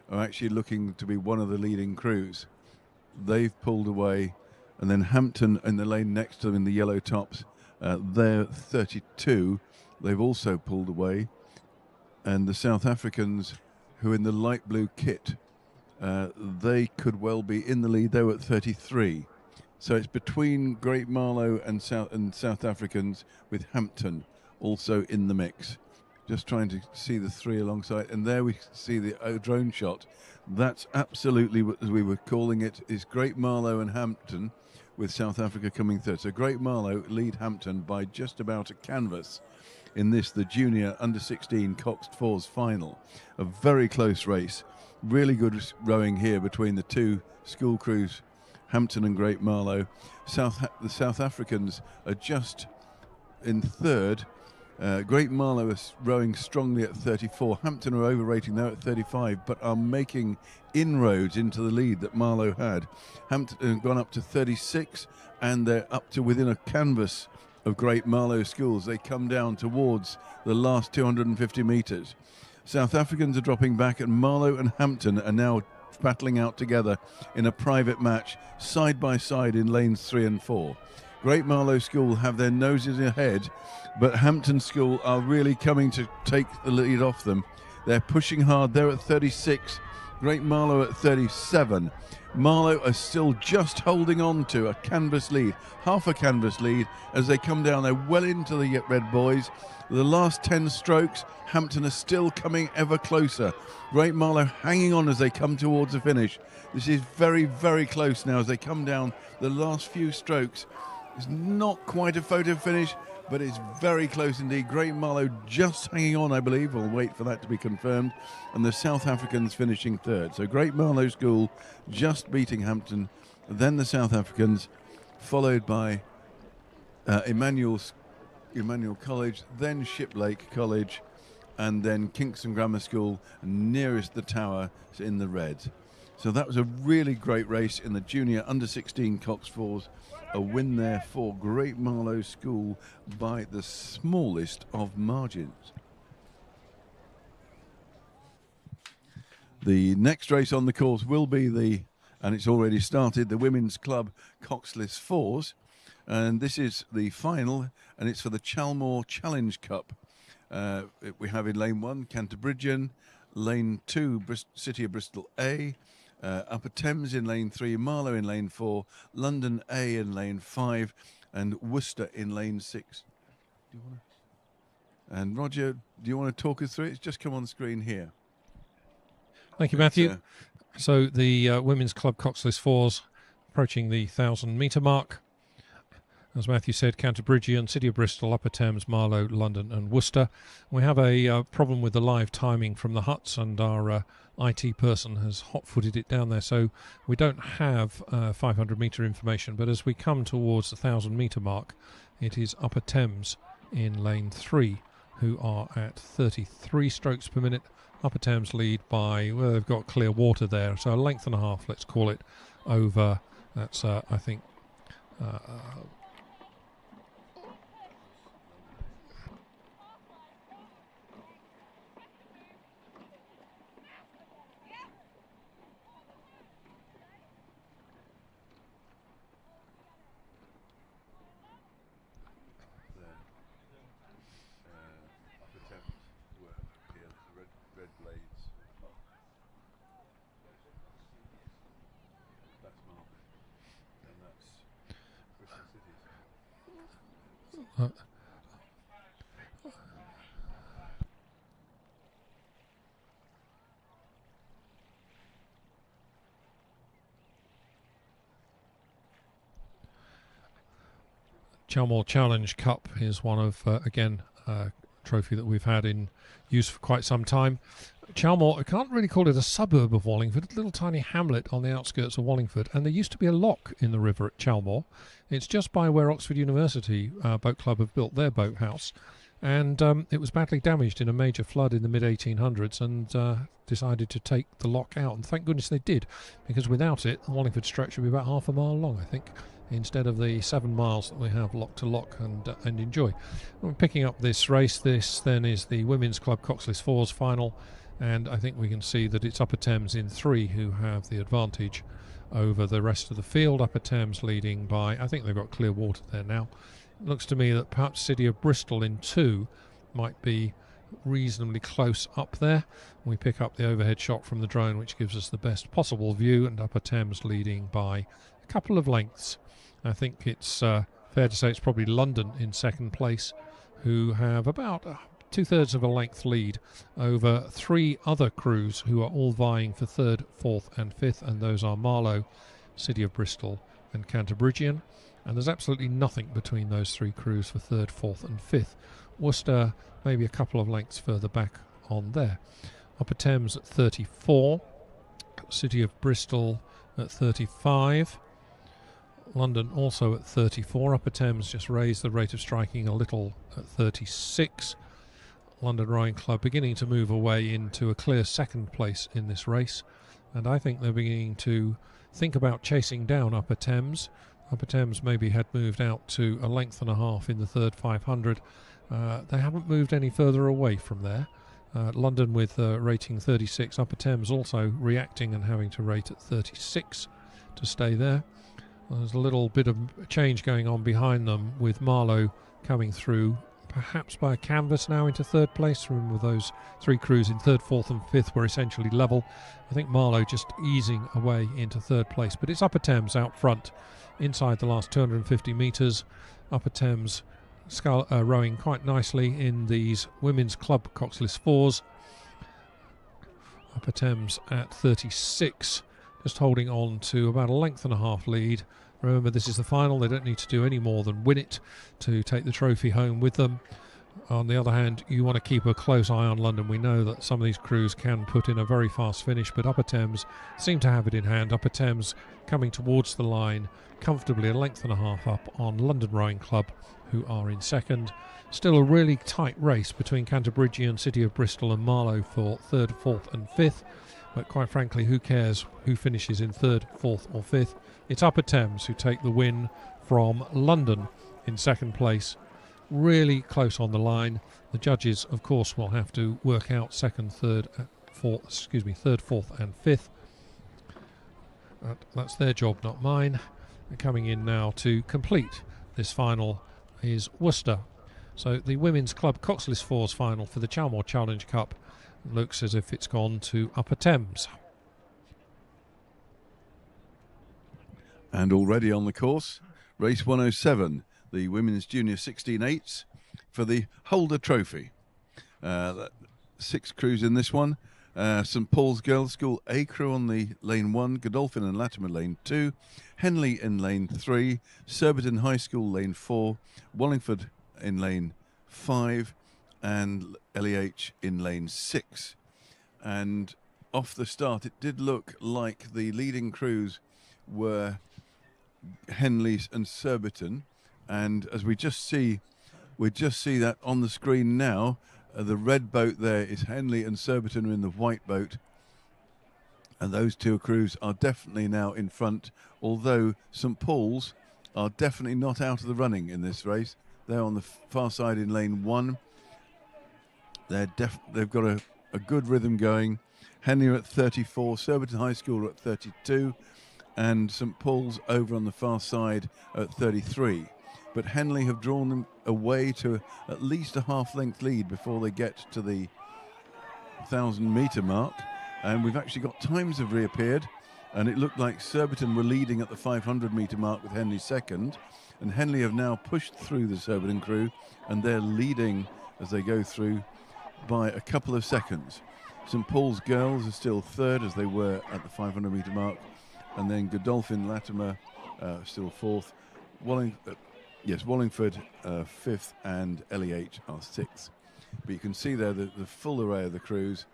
are actually looking to be one of the leading crews. They've pulled away, and then Hampton in the lane next to them in the yellow tops, they're 32. They've also pulled away, and the South Africans, who are in the light blue kit, they could well be in the lead. They were at 33. So it's between Great Marlow and South Africans, with Hampton also in the mix. Just trying to see the three alongside, and there we see the drone shot. That's absolutely what, as we were calling it, is Great Marlow and Hampton, with South Africa coming third. So Great Marlow lead Hampton by just about a canvas in this, the junior under-16 coxed fours final. A very close race. Really good rowing here between the two school crews, Hampton and Great Marlow. The South Africans are just in third. Great Marlow is rowing strongly at 34. Hampton are overrating there at 35, but are making inroads into the lead that Marlow had. Hampton have gone up to 36, and they're up to within a canvas of Great Marlow schools. They come down towards the last 250 metres. South Africans are dropping back, and Marlow and Hampton are now battling out together in a private match, side by side in lanes 3 and 4. Great Marlow School have their noses ahead, but Hampton School are really coming to take the lead off them. They're pushing hard. They're at 36. Great Marlow at 37. Marlow are still just holding on to a canvas lead, half a canvas lead, as they come down. They're well into the red boys. The last 10 strokes, Hampton are still coming ever closer. Great Marlow hanging on as they come towards the finish. This is very, very close now as they come down the last few strokes. It's not quite a photo finish, but it's very close indeed. Great Marlow just hanging on, I believe. We'll wait for that to be confirmed. And the South Africans finishing third. So Great Marlow School just beating Hampton. Then the South Africans, followed by Emmanuel College, then Shiplake College, and then Kingston Grammar School nearest the tower in the red. So that was a really great race in the junior under-16 coxed fours. A win there for Great Marlow School by the smallest of margins. The next race on the course will be and it's already started, the Women's Club Coxless Fours. And this is the final, and it's for the Chalmore Challenge Cup. We have in lane 1, Canterbridgian, lane 2, City of Bristol A, Upper Thames in lane 3, Marlow in lane 4, London A in lane 5, and Worcester in lane 6. And Roger, do you want to talk us through it? It's just come on screen here. Thank you, Matthew. So the Women's Club Coxless Fours approaching the 1,000-metre mark. As Matthew said, Canterbridgian, City of Bristol, Upper Thames, Marlow, London and Worcester. We have a problem with the live timing from the huts, and our IT person has hot-footed it down there, so we don't have 500-metre information. But as we come towards the 1,000-metre mark, it is Upper Thames in lane 3 who are at 33 strokes per minute. Upper Thames lead by, well, they've got clear water there, so a length and a half, let's call it, over, that's, I think, Chalmore Challenge Cup is one of, again, a trophy that we've had in use for quite some time. Chalmore, I can't really call it a suburb of Wallingford, a little tiny hamlet on the outskirts of Wallingford, and there used to be a lock in the river at Chalmore. It's just by where Oxford University Boat Club have built their boathouse, and it was badly damaged in a major flood in the mid-1800s, and decided to take the lock out, and thank goodness they did, because without it, the Wallingford stretch would be about half a mile long, I think, instead of the 7 miles that we have lock to lock and enjoy. We're picking up this race. This then is the Women's Club Coxless Fours final, and I think we can see that it's Upper Thames in 3 who have the advantage over the rest of the field. Upper Thames leading by, I think they've got clear water there now. It looks to me that perhaps City of Bristol in 2 might be reasonably close up there. We pick up the overhead shot from the drone, which gives us the best possible view, and Upper Thames leading by a couple of lengths. I think it's fair to say it's probably London in second place, who have about 2/3 of a length lead over 3 other crews who are all vying for 3rd, 4th and 5th, and those are Marlow, City of Bristol and Cantabrigian. And there's absolutely nothing between those 3 crews for 3rd, 4th and 5th. Worcester maybe a couple of lengths further back on there. Upper Thames at 34, City of Bristol at 35, London also at 34. Upper Thames just raised the rate of striking a little at 36. London Rowing Club beginning to move away into a clear second place in this race, and I think they're beginning to think about chasing down Upper Thames. Upper Thames maybe had moved out to a length and a half in the third 500. They haven't moved any further away from there. London with rating 36, Upper Thames also reacting and having to rate at 36 to stay there. There's a little bit of change going on behind them, with Marlow coming through perhaps by a canvas now into 3rd place. Remember, those 3 crews in 3rd, 4th and 5th were essentially level. I think Marlow just easing away into 3rd place, but it's Upper Thames out front inside the last 250 metres. Upper Thames rowing quite nicely in these women's club coxless 4s. Upper Thames at 36, just holding on to about a length and a half lead. Remember, this is the final. They don't need to do any more than win it to take the trophy home with them. On the other hand, you want to keep a close eye on London. We know that some of these crews can put in a very fast finish, but Upper Thames seem to have it in hand. Upper Thames coming towards the line, comfortably a length and a half up on London Rowing Club, who are in second. Still a really tight race between Cantabrigian, City of Bristol and Marlow for 3rd, 4th and 5th. But quite frankly, who cares who finishes in 3rd, 4th or 5th? It's Upper Thames who take the win from London in second place. Really close on the line. The judges, of course, will have to work out 2nd, 3rd, 3rd, 4th and 5th. That's their job, not mine. And coming in now to complete this final is Worcester. So the Women's Club Coxless 4s final for the Chalmore Challenge Cup looks as if it's gone to Upper Thames. And already on the course, race 107, the Women's Junior 16/8s for the Holder Trophy. 6 crews in this one. St Paul's Girls' School A crew on the lane 1, Godolphin and Latimer lane 2, Henley in lane 3, Surbiton High School lane 4, Wallingford in lane 5, and LEH in lane 6. And off the start, it did look like the leading crews were Henley's and Surbiton, and as we just see that on the screen now. The red boat there is Henley, and Surbiton are in the white boat, and those 2 crews are definitely now in front, although St Paul's are definitely not out of the running in this race. They're on the far side in lane 1. They've got a good rhythm going. Henley are at 34, Surbiton High School are at 32, and St Paul's over on the far side at 33. But Henley have drawn them away to at least a half-length lead before they get to the 1,000-metre mark. And we've actually got times have reappeared, and it looked like Surbiton were leading at the 500-metre mark with Henley second. And Henley have now pushed through the Surbiton crew, and they're leading as they go through by a couple of seconds. St Paul's Girls are still third, as they were at the 500-metre mark. And then Godolphin, Latimer still fourth. Wallingford 5th, and LEH are 6th. But you can see there the full array of the crews,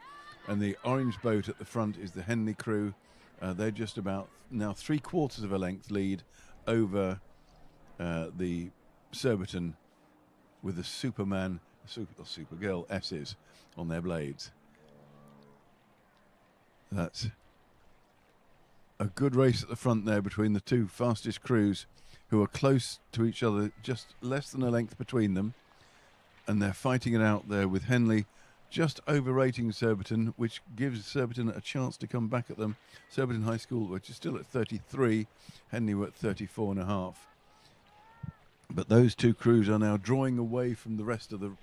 and the orange boat at the front is the Henley crew. They're just about now 3/4 of a length lead over the Surbiton, with the Superman, Supergirl S's on their blades. That's a good race at the front there between the 2 fastest crews, who are close to each other, just less than a length between them. And they're fighting it out there, with Henley just overrating Surbiton, which gives Surbiton a chance to come back at them. Surbiton High School, which is still at 33, Henley were at 34.5. But those 2 crews are now drawing away from the rest of the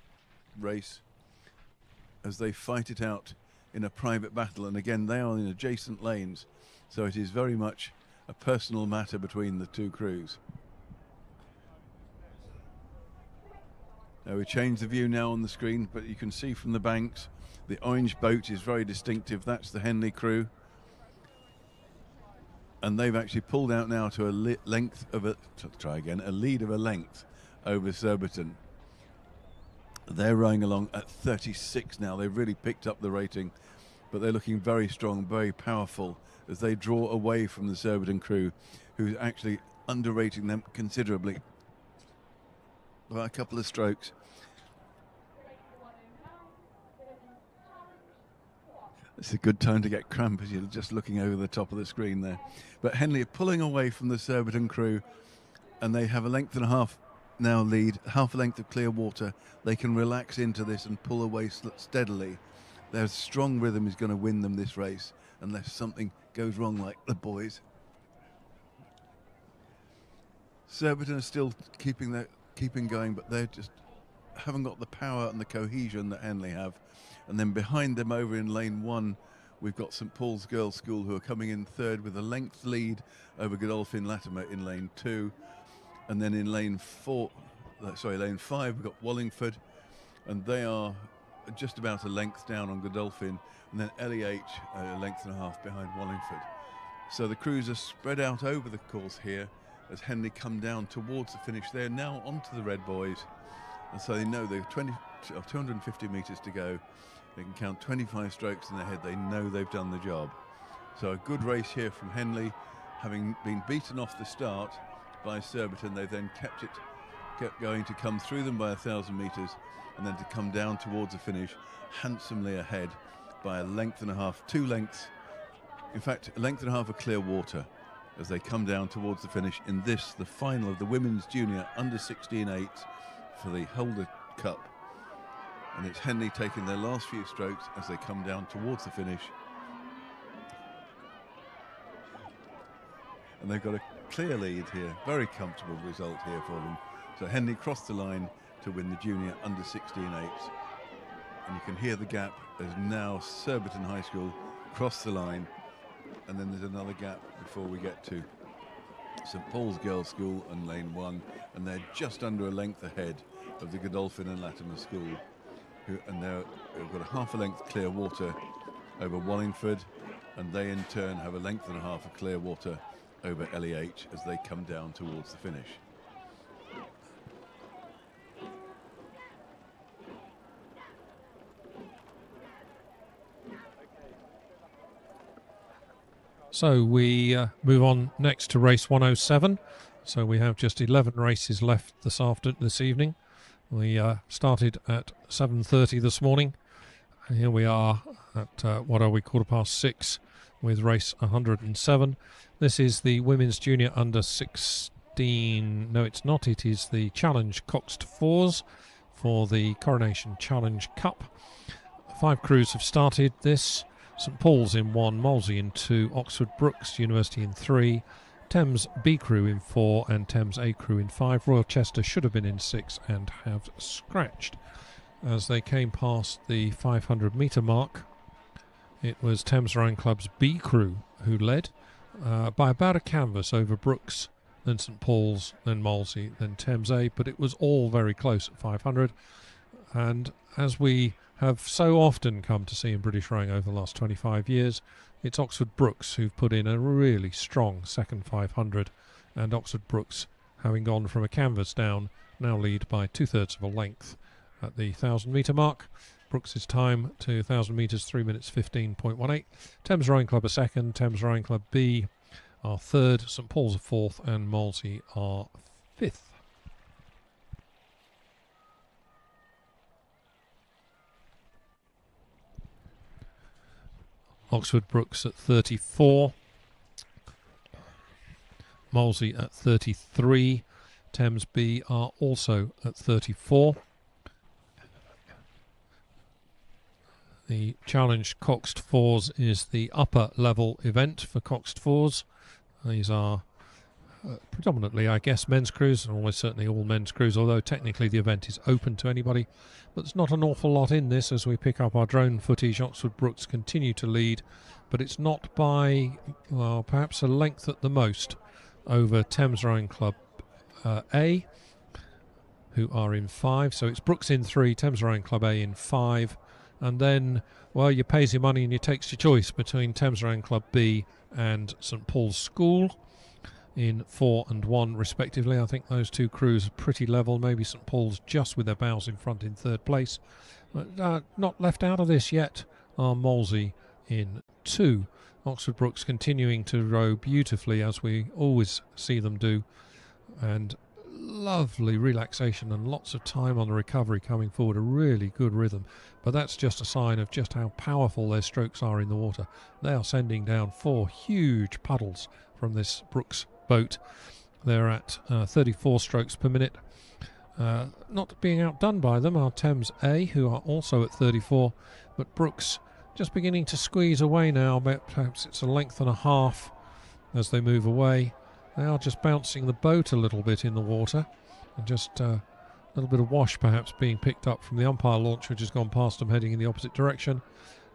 race as they fight it out in a private battle. And again, they are in adjacent lanes, so it is very much a personal matter between the 2 crews. We changed the view now on the screen, but you can see from the banks the orange boat is very distinctive. That's the Henley crew. And they've actually pulled out now to a lead of a length over Surbiton. They're rowing along at 36 now. They've really picked up the rating, but they're looking very strong, very powerful as they draw away from the Surbiton crew, who's actually underrating them considerably by a couple of strokes. It's a good time to get cramp as you're just looking over the top of the screen there. But Henley are pulling away from the Surbiton crew, and they have a length and a half now lead, half a length of clear water. They can relax into this and pull away steadily. Their strong rhythm is going to win them this race unless something goes wrong like the boys. Surbiton are still keeping going, but they just haven't got the power and the cohesion that Henley have. And then behind them over in lane 1, we've got St Paul's Girls' School, who are coming in third with a length lead over Godolphin Latimer in lane 2. And then in lane 5, we've got Wallingford, and they are just about a length down on Godolphin. And then LEH, a length and a half behind Wallingford. So the crews are spread out over the course here as Henley come down towards the finish. They're now onto the red boys, and so they know they've 250 metres to go. They can count 25 strokes in their head. They know they've done the job. So a good race here from Henley. Having been beaten off the start by Surbiton, they then kept going to come through them by 1,000 metres and then to come down towards the finish handsomely ahead by a length and a half, 2 lengths, in fact a length and a half of clear water as they come down towards the finish in this, the final of the Women's Junior Under 16-8 for the Holder Cup. And it's Henley taking their last few strokes as they come down towards the finish. And they've got a clear lead here, very comfortable result here for them. So Henley crossed the line to win the Junior Under 16-8. And you can hear the gap as now Surbiton High School cross the line. And then there's another gap before we get to St Paul's Girls' School and lane 1. And they're just under a length ahead of the Godolphin and Latimer School. And they've got a half a length clear water over Wallingford, and they in turn have a length and a half of clear water over LEH as they come down towards the finish. So we move on next to race 107. So we have just 11 races left this evening. We started at 7:30 this morning. And here we are at 6:15 with race 107. This is the Women's Junior Under 16. No, it's not. It is the Challenge Coxed Fours for the Coronation Challenge Cup. 5 crews have started this. St Paul's in 1, Molesey in 2, Oxford Brookes University in 3, Thames B crew in 4 and Thames A crew in 5. Royal Chester should have been in 6 and have scratched. As they came past the 500 metre mark, it was Thames Rowing Club's B crew who led by about a canvas over Brookes, then St Paul's, then Molesey, then Thames A, but it was all very close at 500. And as we have so often come to see in British rowing over the last 25 years, it's Oxford Brookes who've put in a really strong second 500, and Oxford Brookes, having gone from a canvas down, now lead by 2/3 of a length at the 1,000 metre mark. Brookes' time to 1,000 metres, 3 minutes 15.18. Thames Rowing Club are second, Thames Rowing Club B are third, St Paul's are fourth, and Molesey are fifth. Oxford Brookes at 34, Molesey at 33, Thames B are also at 34. The Challenge Coxed Fours is the upper level event for Coxed Fours. These are predominantly, I guess, men's crews, and almost certainly all men's crews, although technically the event is open to anybody. But there's not an awful lot in this as we pick up our drone footage. Oxford Brookes continue to lead, but it's not by, well, perhaps a length at the most over Thames Rowing Club A, who are in 5. So it's Brooks in 3, Thames Rowing Club A in 5. And then, well, you pays your money and you takes your choice between Thames Rowing Club B and St Paul's School in 4 and 1 respectively. I think those two crews are pretty level. Maybe St Paul's just with their bows in front in 3rd place. But not left out of this yet are Molesey in 2. Oxford Brooks continuing to row beautifully as we always see them do, and lovely relaxation and lots of time on the recovery coming forward, a really good rhythm. But that's just a sign of just how powerful their strokes are in the water. They are sending down 4 huge puddles from this Brooks boat. They're at 34 strokes per minute. Not being outdone by them are Thames A, who are also at 34, but Brooks just beginning to squeeze away now. Perhaps it's a length and a half as they move away. They are just bouncing the boat a little bit in the water, and just a little bit of wash perhaps being picked up from the umpire launch, which has gone past them heading in the opposite direction.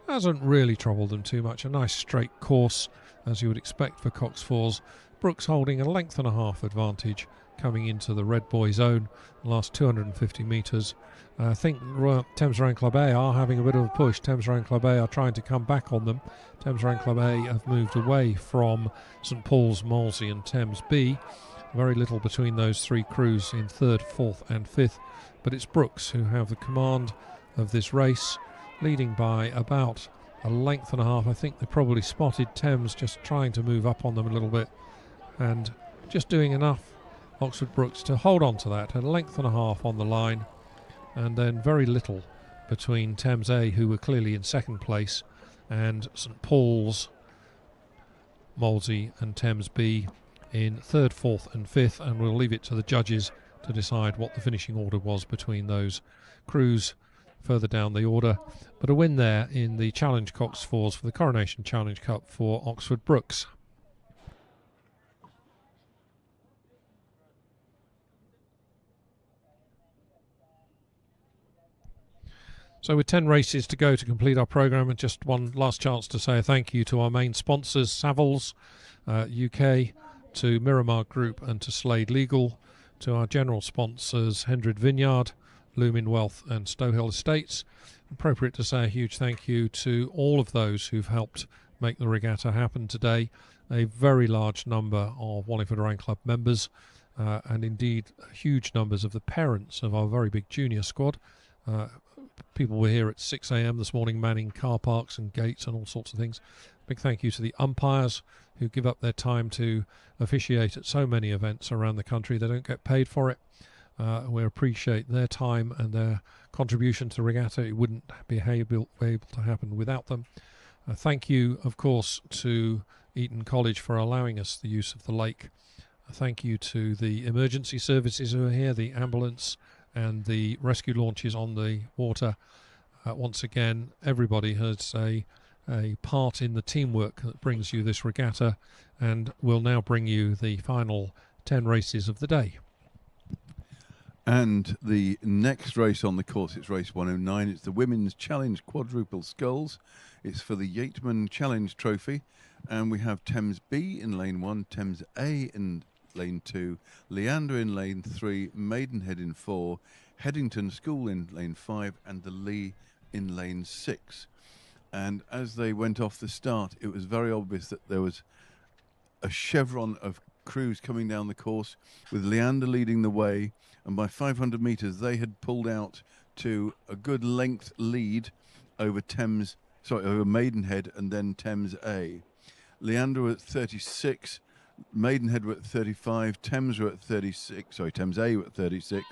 Hasn't really troubled them too much. A nice straight course, as you would expect for Cox Fours. Brooks holding a length and a half advantage coming into the Red Boy zone, the last 250 metres. I think Thames Rowing Club A are having a bit of a push. Thames Rowing Club A are trying to come back on them. Thames Rowing Club A have moved away from St Paul's, Molesey and Thames B. Very little between those 3 crews in 3rd, 4th and 5th. But it's Brooks who have the command of this race, leading by about a length and a half. I think they probably spotted Thames just trying to move up on them a little bit, and just doing enough, Oxford Brooks, to hold on to that. A length and a half on the line, and then very little between Thames A, who were clearly in 2nd place, and St Paul's, Molesey and Thames B in 3rd, 4th and 5th, and we'll leave it to the judges to decide what the finishing order was between those crews further down the order. But a win there in the Challenge Cox Fours for the Coronation Challenge Cup for Oxford Brooks. So with 10 races to go to complete our programme, and just one last chance to say a thank you to our main sponsors, Savills UK, to Miramar Group and to Slade Legal, to our general sponsors, Hendred Vineyard, Lumin Wealth and Stowhill Estates. Appropriate to say a huge thank you to all of those who've helped make the regatta happen today. A very large number of Wallingford Rowing Club members, and indeed huge numbers of the parents of our very big junior squad. People were here at 6 a.m. this morning manning car parks and gates and all sorts of things. Big thank you to the umpires who give up their time to officiate at so many events around the country. They don't get paid for it. We appreciate their time and their contribution to the regatta. It wouldn't be able to happen without them. Thank you, of course, to Eton College for allowing us the use of the lake. Thank you to the emergency services who are here, the ambulance and the rescue launches on the water. Once again, everybody has a part in the teamwork that brings you this regatta, and will now bring you the final 10 races of the day. And the next race on the course, it's race 109. It's the Women's Challenge Quadruple Sculls. It's for the Yateman Challenge Trophy. And we have Thames B in lane 1, Thames A in lane 2, Leander in lane 3, Maidenhead in 4, Headington School in lane 5, and the Lee in lane 6. And as they went off the start, it was very obvious that there was a chevron of crews coming down the course, with Leander leading the way, and by 500 metres they had pulled out to a good length lead over over Maidenhead and then Thames A. Leander were at 36, Maidenhead were at 35, Thames were at 36, Thames A were at 36,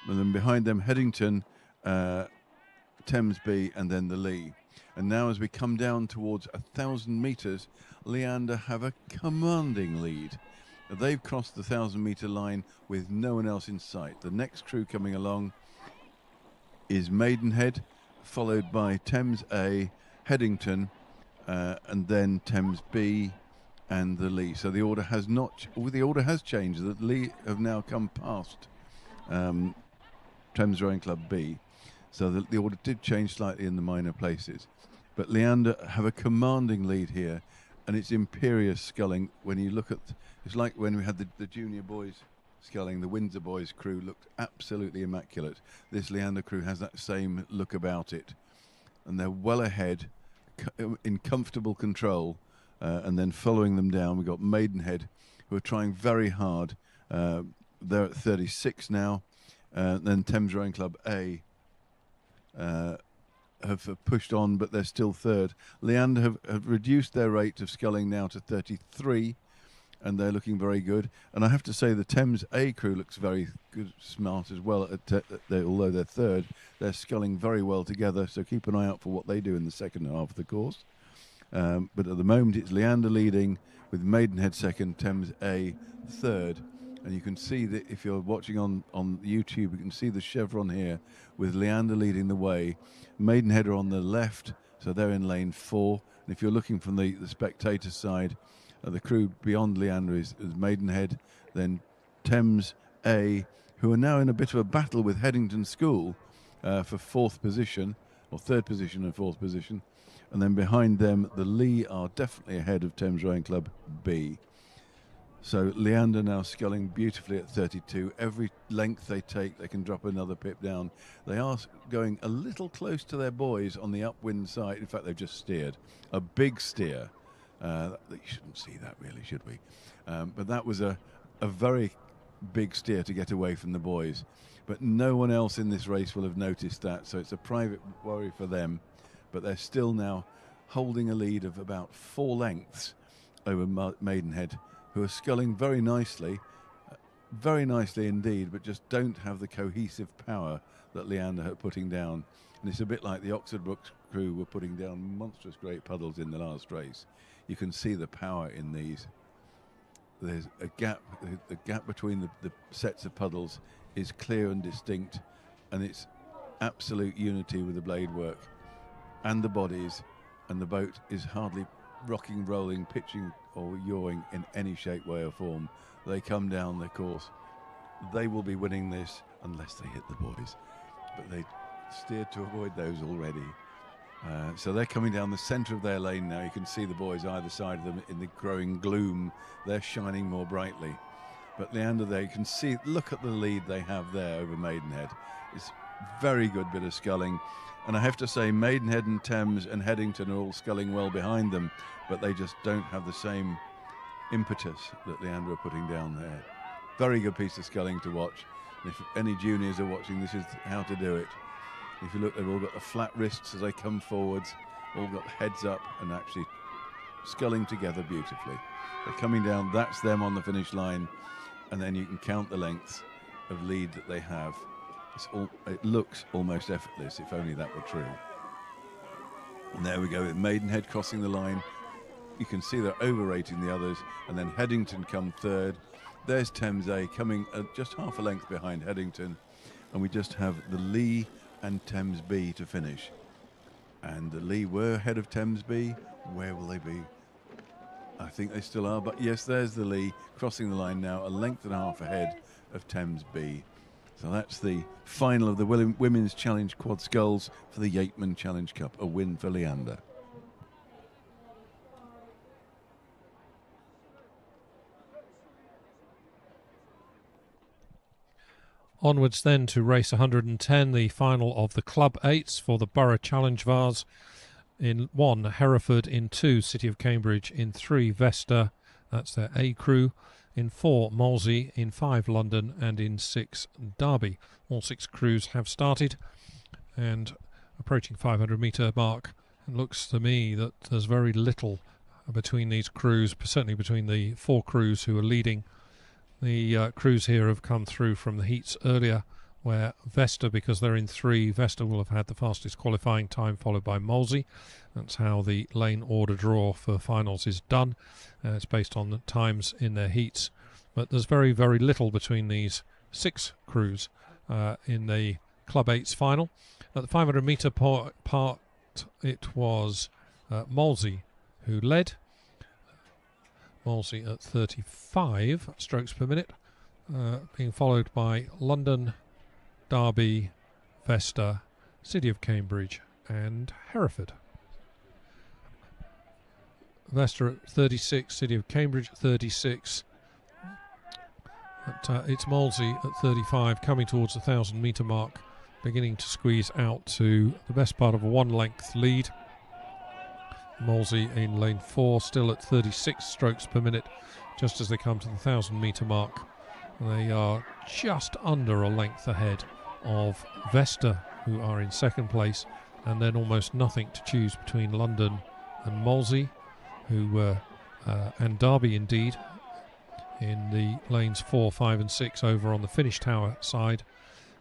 and then behind them Headington, Thames B, and then the Lee. And now as we come down towards 1,000 metres, Leander have a commanding lead. They've crossed the 1,000-metre line with no one else in sight. The next crew coming along is Maidenhead, followed by Thames A, Headington, and then Thames B, and the Lee. So the order has changed. The Lee have now come past Thames Rowing Club B. So the order did change slightly in the minor places. But Leander have a commanding lead here, and it's imperious sculling. When you look at, it's like when we had the junior boys sculling. The Windsor boys crew looked absolutely immaculate. This Leander crew has that same look about it, and they're well ahead, in comfortable control, and then following them down we've got Maidenhead, who are trying very hard. They're at 36 now. Then Thames Rowing Club A have pushed on, but they're still third. Leander have reduced their rate of sculling now to 33, and they're looking very good. And I have to say the Thames A crew looks very good, smart as well. Although they're third, they're sculling very well together, so keep an eye out for what they do in the second half of the course. But at the moment it's Leander leading, with Maidenhead second, Thames A third. And you can see that if you're watching on YouTube, you can see the chevron here with Leander leading the way. Maidenhead are on the left, so they're in lane 4. And if you're looking from the spectator side, the crew beyond Leander is Maidenhead, then Thames A, who are now in a bit of a battle with Headington School for 4th position, or 3rd position and 4th position. And then behind them, the Lee are definitely ahead of Thames Rowing Club B. So Leander now sculling beautifully at 32. Every length they take, they can drop another pip down. They are going a little close to their boys on the upwind side. In fact, they've just steered. A big steer. You shouldn't see that really, should we? But that was a very big steer to get away from the boys. But no one else in this race will have noticed that, so it's a private worry for them. But they're still now holding a lead of about 4 lengths over Maidenhead, who are sculling very nicely indeed, but just don't have the cohesive power that Leander are putting down. And it's a bit like the Oxford Brooks crew were putting down monstrous great puddles in the last race. You can see the power in these. There's a gap. The gap between the sets of puddles is clear and distinct, and it's absolute unity with the blade work and the bodies, and the boat is hardly rocking, rolling, pitching or yawing in any shape, way or form. They come down the course. They will be winning this unless they hit the boys, but they steered to avoid those already. So they're coming down the centre of their lane now. You can see the boys either side of them in the growing gloom. They're shining more brightly. But Leander there, you can see, look at the lead they have there over Maidenhead. It's very good bit of sculling. And I have to say, Maidenhead and Thames and Headington are all sculling well behind them, but they just don't have the same impetus that Leander are putting down there. Very good piece of sculling to watch. And if any juniors are watching, this is how to do it. If you look, they've all got the flat wrists as they come forwards, all got heads up and actually sculling together beautifully. They're coming down, that's them on the finish line, and then you can count the lengths of lead that they have. It looks almost effortless, if only that were true. And there we go with Maidenhead crossing the line. You can see they're overrating the others, and then Headington come third. There's Thames A coming just half a length behind Headington, and we just have the Lee and Thames B to finish. And the Lee were ahead of Thames B. Where will they be? I think they still are, but yes, there's the Lee crossing the line now, a length and a half ahead of Thames B. So that's the final of the Women's Challenge Quad Sculls for the Yeatman Challenge Cup, a win for Leander. Onwards then to race 110, the final of the Club 8s for the Borough Challenge Vase. In 1, Hereford; in 2, City of Cambridge; in 3, Vesta, that's their A crew; in 4, Molesey; in 5, London; and in 6, Derby. All 6 crews have started and approaching 500 metre mark. It looks to me that there's very little between these crews, certainly between the 4 crews who are leading. The crews here have come through from the heats earlier, where Vesta, because they're in 3, Vesta will have had the fastest qualifying time, followed by Molesey. That's how the lane order draw for finals is done. It's based on the times in their heats. But there's very, very little between these 6 crews in the Club 8's final. At the 500 metre part, it was Molesey who led. Molesey at 35 strokes per minute, being followed by London, Derby, Vesta, City of Cambridge and Hereford. Vesta at 36, City of Cambridge at 36, But it's Molesey at 35, coming towards the 1,000-metre mark, beginning to squeeze out to the best part of a one-length lead. Molesey in lane 4, still at 36 strokes per minute, just as they come to the 1,000-metre mark. They are just under a length ahead of Vesta, who are in second place, and then almost nothing to choose between London and Molesey, who and Derby indeed, in the lanes 4, 5 and 6 over on the finish tower side,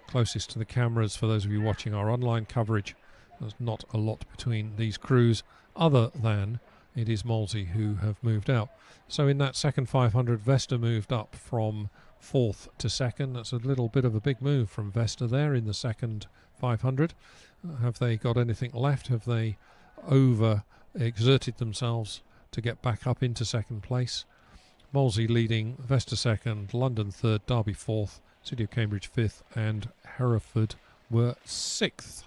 closest to the cameras. For those of you watching our online coverage, there's not a lot between these crews other than it is Molesey who have moved out. So in that second 500, Vesta moved up from 4th to 2nd. That's a little bit of a big move from Vesta there in the second 500. Have they got anything left? Have they over exerted themselves to get back up into second place? Molesey leading, Vesta 2nd, London 3rd, Derby 4th, City of Cambridge 5th and Hereford were 6th.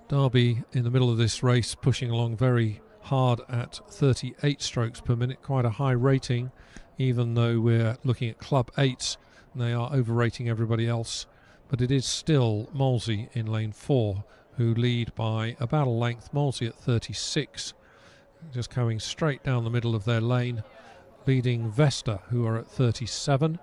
Derby in the middle of this race, pushing along very hard at 38 strokes per minute, quite a high rating, even though we're looking at Club 8s, and they are overrating everybody else. But it is still Molesey in lane 4 who lead by about a length. Molesey at 36, just coming straight down the middle of their lane, leading Vesta, who are at 37.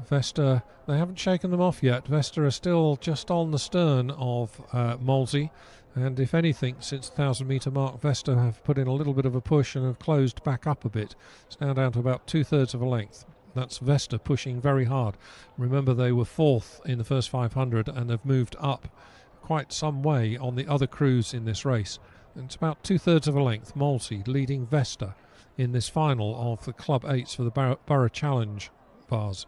Vesta, they haven't shaken them off yet. Vesta are still just on the stern of Molesey, and if anything, since the 1,000-metre mark, Vesta have put in a little bit of a push and have closed back up a bit. It's now down to about 2/3 of a length. That's Vesta pushing very hard. Remember, they were 4th in the first 500 and have moved up quite some way on the other crews in this race. And it's about 2/3 of a length. Molesey leading Vesta in this final of the Club 8s for the Borough Challenge bars.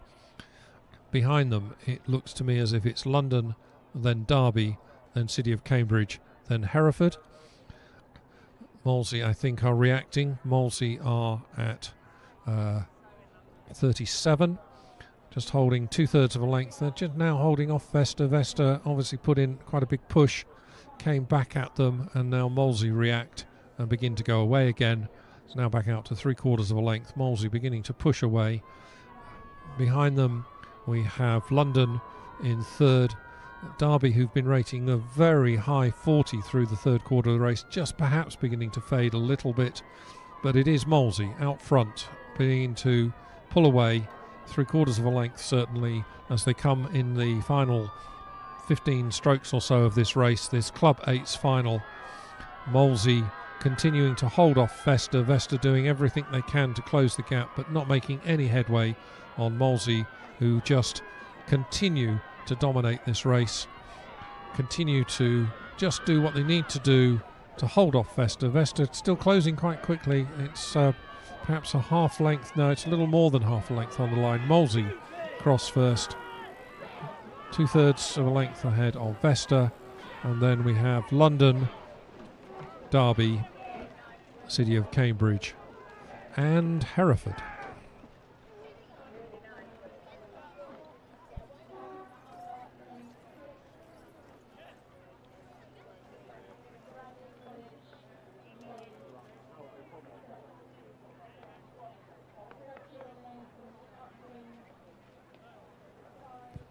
Behind them, it looks to me as if it's London, then Derby, then City of Cambridge, then Hereford. Molesey, I think, are reacting. Molesey are at 37, just holding 2/3 of a length. They're just now holding off Vesta. Vesta obviously put in quite a big push, came back at them, and now Molesey react and begin to go away again. It's now back out to 3/4 of a length. Molesey beginning to push away. Behind them, we have London in 3rd. Derby, who've been rating a very high 40 through the 3rd quarter of the race, just perhaps beginning to fade a little bit. But it is Molesey out front, beginning to pull away 3/4 of a length, certainly, as they come in the final 15 strokes or so of this race, this Club 8's final. Molesey continuing to hold off Vesta. Vesta doing everything they can to close the gap, but not making any headway on Molesey, who just continue to dominate this race, continue to just do what they need to do to hold off Vesta. Vesta still closing quite quickly. It's perhaps a half length. No, it's a little more than half a length on the line. Molesey cross first, 2/3 of a length ahead of Vesta, and then we have London, Derby, City of Cambridge and Hereford.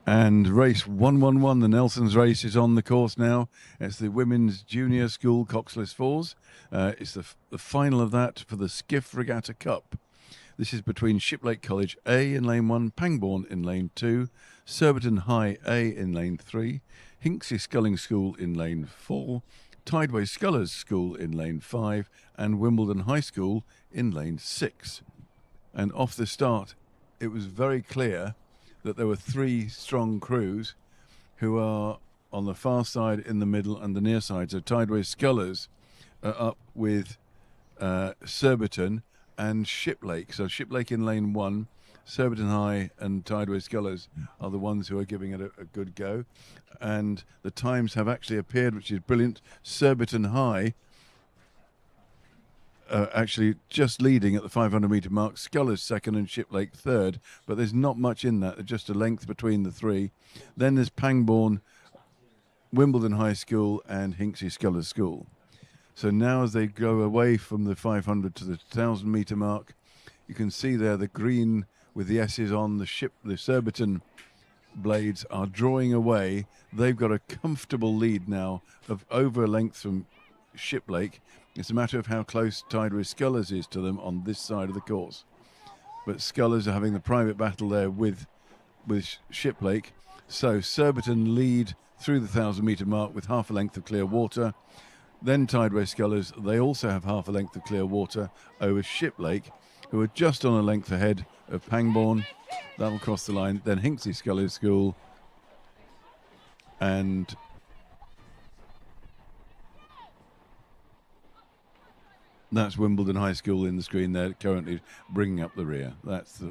And race 111, the Nelson's race, is on the course now. It's the Women's Junior School Coxless Fours. It's the final of that for the Skiff Regatta Cup. This is between Shiplake College A in lane 1, Pangbourne in lane 2, Surbiton High A in lane 3, Hinksey Sculling School in lane 4, Tideway Scullers School in lane 5, and Wimbledon High School in lane 6. And off the start, it was very clear that there were 3 strong crews who are on the far side, in the middle and the near side. So Tideway Scullers are up with Surbiton and Shiplake. So Shiplake in lane 1, Surbiton High and Tideway Scullers are the ones who are giving it a good go. And the times have actually appeared, which is brilliant. Surbiton High actually just leading at the 500-metre mark, Scullers second and Shiplake third, but there's not much in that, just a length between the 3. Then there's Pangbourne, Wimbledon High School and Hinksey Scullers School. So now as they go away from the 500 to the 1,000 metre mark, you can see there the green with the S's on the ship, the Surbiton blades are drawing away. They've got a comfortable lead now of over a length from Shiplake. It's a matter of how close Tideway Scullers is to them on this side of the course. But Scullers are having the private battle there with Shiplake. So Surbiton lead through the 1,000 metre mark with half a length of clear water. Then Tideway Scullers, they also have half a length of clear water over Shiplake, who are just on a length ahead of Pangbourne. That'll cross the line. Then Hinksey Scullers School and that's Wimbledon High School in the screen there, currently bringing up the rear. That's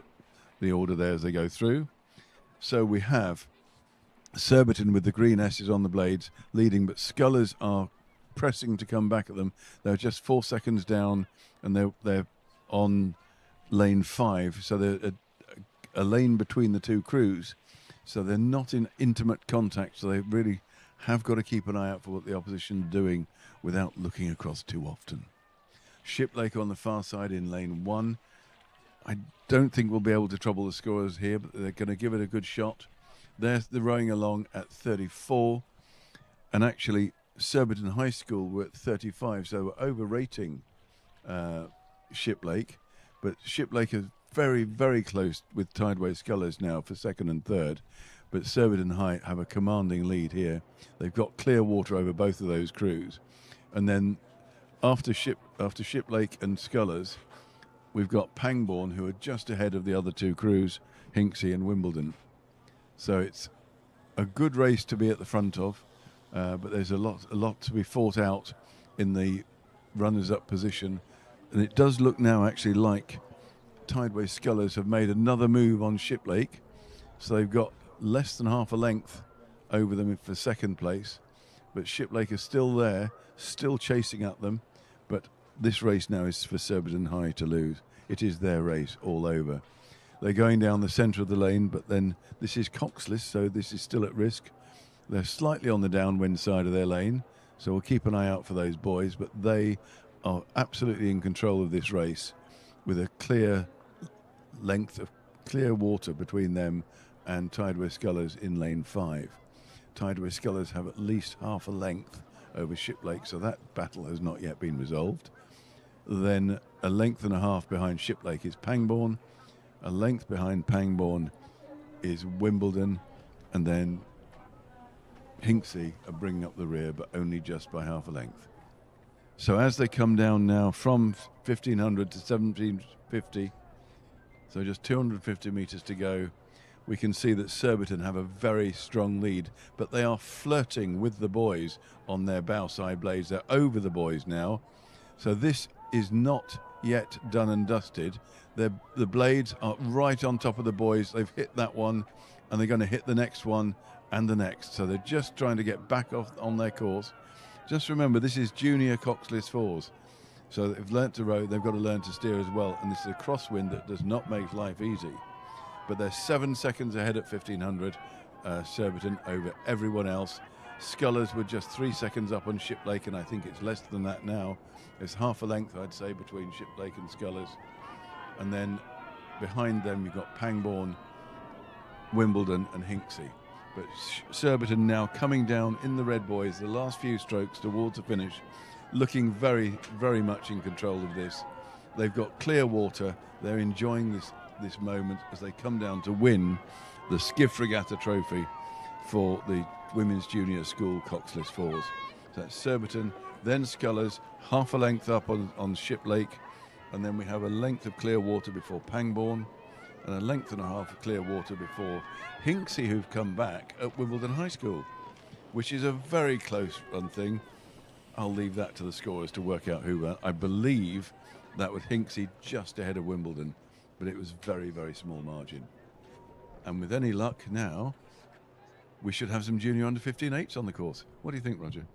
the order there as they go through. So we have Surbiton with the green S's on the blades leading, but Scullers are pressing to come back at them. They're just 4 seconds down and they're on lane 5, so they're a lane between the two crews, so they're not in intimate contact, so they really have got to keep an eye out for what the opposition are doing without looking across too often. Shiplake on the far side in lane 1. I don't think we'll be able to trouble the scorers here, but they're going to give it a good shot. They're rowing along at 34, and actually Surbiton High School were at 35, so we're overrating Shiplake, but Shiplake is very, very close with Tideway Scullers now for second and third, but Surbiton High have a commanding lead here. They've got clear water over both of those crews, and then after Shiplake and Scullers, we've got Pangbourne, who are just ahead of the other two crews, Hinksey and Wimbledon. So it's a good race to be at the front of, but there's a lot to be fought out in the runners-up position, and it does look now actually like Tideway Scullers have made another move on Shiplake, so they've got less than half a length over them for second place, but Shiplake is still there, still chasing at them, but this race now is for Surbiton High to lose. It is their race all over. They're going down the centre of the lane, but then this is coxless, so this is still at risk. They're slightly on the downwind side of their lane, so we'll keep an eye out for those boys, but they are absolutely in control of this race with a clear length of clear water between them and Tideway Scullers in lane 5. Tideway Scullers have at least half a length over Shiplake, so that battle has not yet been resolved. Then a length and a half behind Shiplake is Pangbourne, a length behind Pangbourne is Wimbledon, and then Hinksey are bringing up the rear, but only just by half a length. So as they come down now from 1500 to 1750, so just 250 metres to go, we can see that Surbiton have a very strong lead, but they are flirting with the boys on their bow side blades. They're over the boys now, so this is not yet done and dusted. The blades are right on top of the boys. They've hit that one, and they're going to hit the next one and the next, so they're just trying to get back off on their course. Just remember, this is junior coxless fours, so they've learnt to row, they've got to learn to steer as well, and this is a crosswind that does not make life easy. But they're 7 seconds ahead at 1500, Surbiton over everyone else. Scullers were just 3 seconds up on Shiplake, and I think it's less than that now. It's half a length, I'd say, between Shiplake and Scullers. And then behind them you've got Pangbourne, Wimbledon and Hinksey. But Surbiton now coming down in the red boys, the last few strokes towards the finish, looking very, very much in control of this. They've got clear water. They're enjoying this moment as they come down to win the Skiff Regatta Trophy for the Women's Junior School Coxless Fours. So that's Surbiton, then Scullers, half a length up on Shiplake, and then we have a length of clear water before Pangbourne, and a length and a half of clear water before Hinksey, who've come back at Wimbledon High School, which is a very close run thing. I'll leave that to the scorers to work out who won. I believe that was Hinksey just ahead of Wimbledon, but it was very, very small margin. And with any luck now, we should have some junior under 15/8s on the course. What do you think, Roger?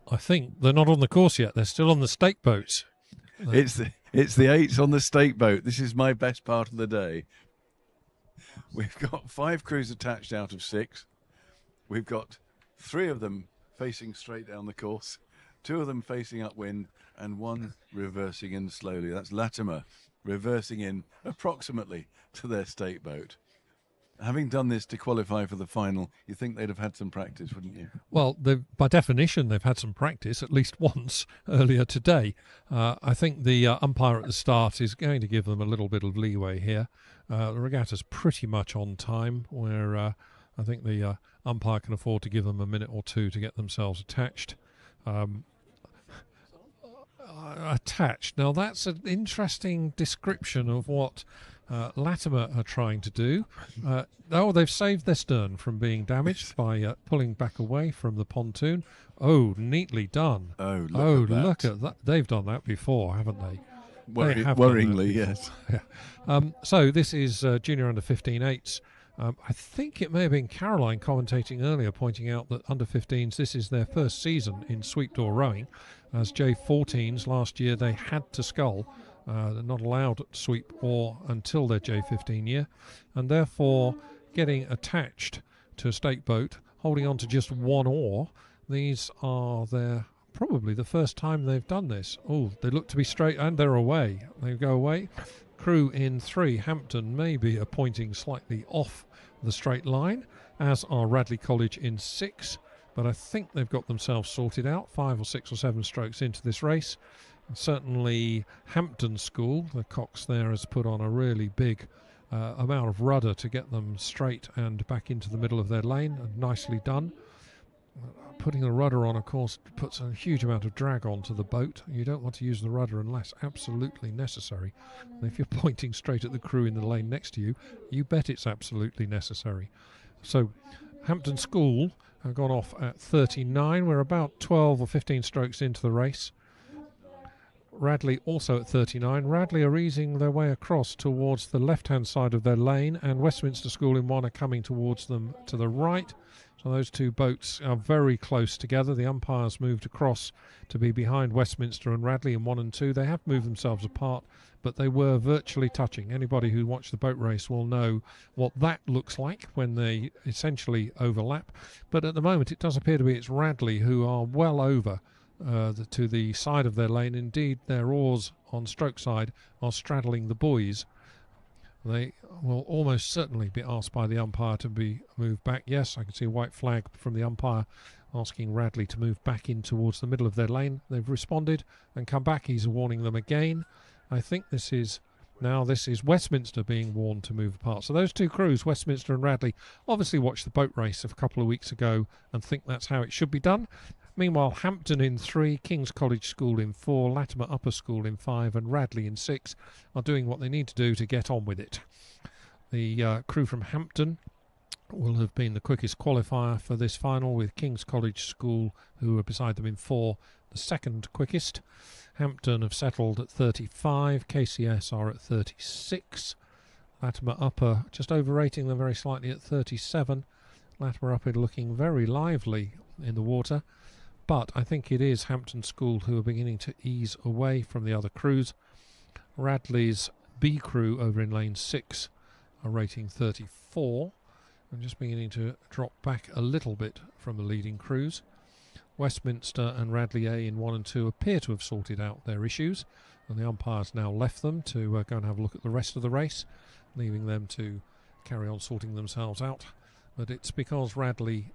I think they're not on the course yet. They're still on the stake boats. It's the 8s on the stake boat. This is my best part of the day. We've got 5 crews attached out of 6. We've got 3 of them facing straight down the course. Two of them facing upwind and one reversing in slowly. That's Latimer reversing in approximately to their stake boat. Having done this to qualify for the final, you think they'd have had some practice, wouldn't you? Well, by definition, they've had some practice at least once earlier today. I think the umpire at the start is going to give them a little bit of leeway here. The regatta's pretty much on time, where I think the umpire can afford to give them a minute or two to get themselves attached. Attached. Now, that's an interesting description of what Latimer are trying to do. They've saved their stern from being damaged by pulling back away from the pontoon. Oh, neatly done. Look at that. They've done that before, haven't they? Worryingly, yes. So this is junior under 15/8s. I think it may have been Caroline commentating earlier, pointing out that under 15s, this is their first season in sweep door rowing. As J14s last year, they had to scull. They're not allowed to sweep oar until their J15 year, and therefore getting attached to a stake boat, holding on to just one oar. These are probably the first time they've done this. Oh, they look to be straight, and they're away. They go away. Crew in 3, Hampton may be pointing slightly off the straight line, as are Radley College in 6, but I think they've got themselves sorted out, 5 or 6 or 7 strokes into this race. And certainly Hampton School, the cox there, has put on a really big amount of rudder to get them straight and back into the middle of their lane, and nicely done. Putting the rudder on, of course, puts a huge amount of drag onto the boat. You don't want to use the rudder unless absolutely necessary. And if you're pointing straight at the crew in the lane next to you, you bet it's absolutely necessary. So Hampton School have gone off at 39. We're about 12 or 15 strokes into the race. Radley also at 39. Radley are easing their way across towards the left-hand side of their lane, and Westminster School in 1 are coming towards them to the right. So those two boats are very close together. The umpires moved across to be behind Westminster and Radley in 1 and 2. They have moved themselves apart, but they were virtually touching. Anybody who watched the boat race will know what that looks like when they essentially overlap. But at the moment, it does appear to be it's Radley who are well over to the side of their lane. Indeed, their oars on stroke side are straddling the buoys. They will almost certainly be asked by the umpire to be moved back. Yes, I can see a white flag from the umpire asking Radley to move back in towards the middle of their lane. They've responded and come back. He's warning them again. I think this is Westminster being warned to move apart. So those two crews, Westminster and Radley, obviously watched the boat race of a couple of weeks ago and think that's how it should be done. Meanwhile, Hampton in 3, King's College School in 4, Latimer Upper School in 5 and Radley in 6 are doing what they need to do to get on with it. The crew from Hampton will have been the quickest qualifier for this final, with King's College School, who are beside them in 4, the second quickest. Hampton have settled at 35, KCS are at 36, Latimer Upper just overrating them very slightly at 37. Latimer Upper looking very lively in the water. But I think it is Hampton School who are beginning to ease away from the other crews. Radley's B crew over in lane 6 are rating 34 and just beginning to drop back a little bit from the leading crews. Westminster and Radley A in 1 and 2 appear to have sorted out their issues, and the umpires now left them to go and have a look at the rest of the race, leaving them to carry on sorting themselves out. But it's because Radley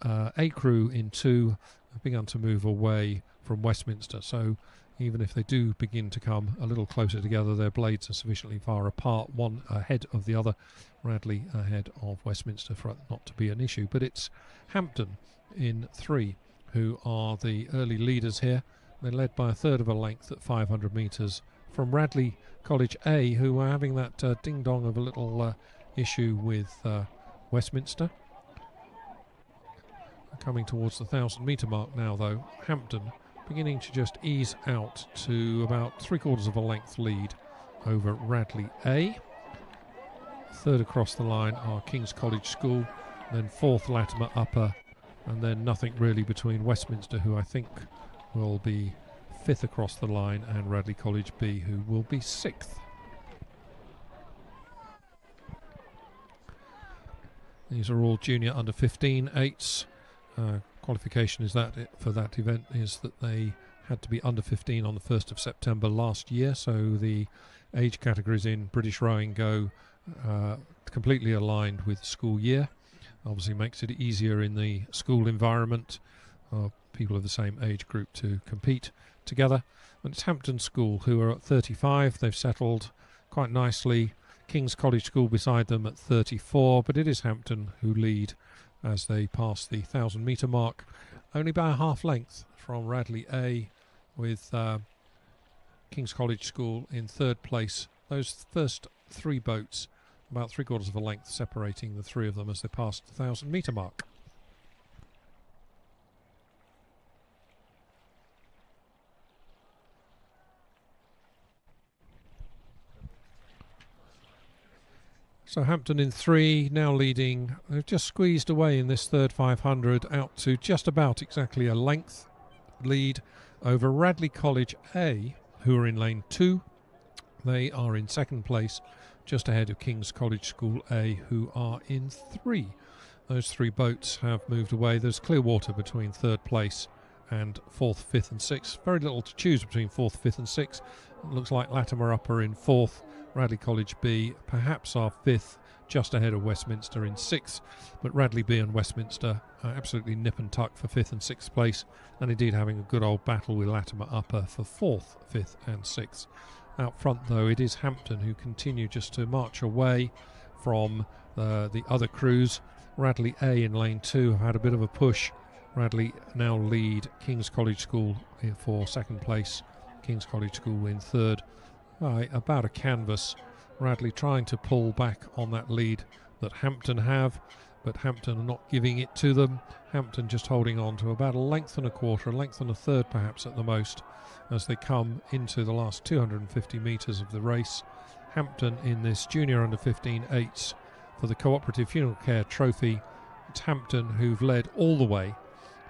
A crew in 2 have begun to move away from Westminster, so even if they do begin to come a little closer together, their blades are sufficiently far apart, one ahead of the other, Radley ahead of Westminster, for it not to be an issue. But it's Hampton in 3 who are the early leaders here. They're led by a third of a length at 500 metres from Radley College A, who are having that ding-dong of a little issue with Westminster. Coming towards the 1,000-metre mark now, though. Hampton beginning to just ease out to about 3/4 of a length lead over Radley A. Third across the line are King's College School, then 4th Latimer Upper, and then nothing really between Westminster, who I think will be 5th across the line, and Radley College B, who will be 6th. These are all junior under 15/8. qualification is that for that event is that they had to be under 15 on the 1st of September last year, so the age categories in British rowing go completely aligned with school year. Obviously makes it easier in the school environment, people of the same age group to compete together. And it's Hampton School who are at 35. They've settled quite nicely. King's College School beside them at 34, but it is Hampton who lead as they pass the 1,000 metre mark, only by a half length from Radley A, with King's College School in third place. Those first three boats, about 3/4 of a length separating the three of them as they passed the 1,000 metre mark. So Hampton in 3, now leading. They've just squeezed away in this third 500 out to just about exactly a length lead over Radley College A, who are in lane 2. They are in second place, just ahead of King's College School A, who are in 3. Those 3 boats have moved away. There's clear water between third place and 4th, 5th and 6th. Very little to choose between 4th, 5th and 6th. It looks like Latimer Upper in 4th, Radley College B perhaps are 5th, just ahead of Westminster in 6th, but Radley B and Westminster are absolutely nip and tuck for 5th and 6th place, and indeed having a good old battle with Latimer Upper for 4th, 5th and 6th. Out front though, it is Hampton who continue just to march away from the other crews. Radley A in lane 2 have had a bit of a push. Radley now lead King's College School for second place, King's College School in third by about a canvas. Radley trying to pull back on that lead that Hampton have, but Hampton are not giving it to them. Hampton just holding on to about a length and a quarter, a length and a third perhaps at the most, as they come into the last 250 metres of the race. Hampton in this junior under 15 eights for the Cooperative Funeral Care Trophy. It's Hampton who've led all the way.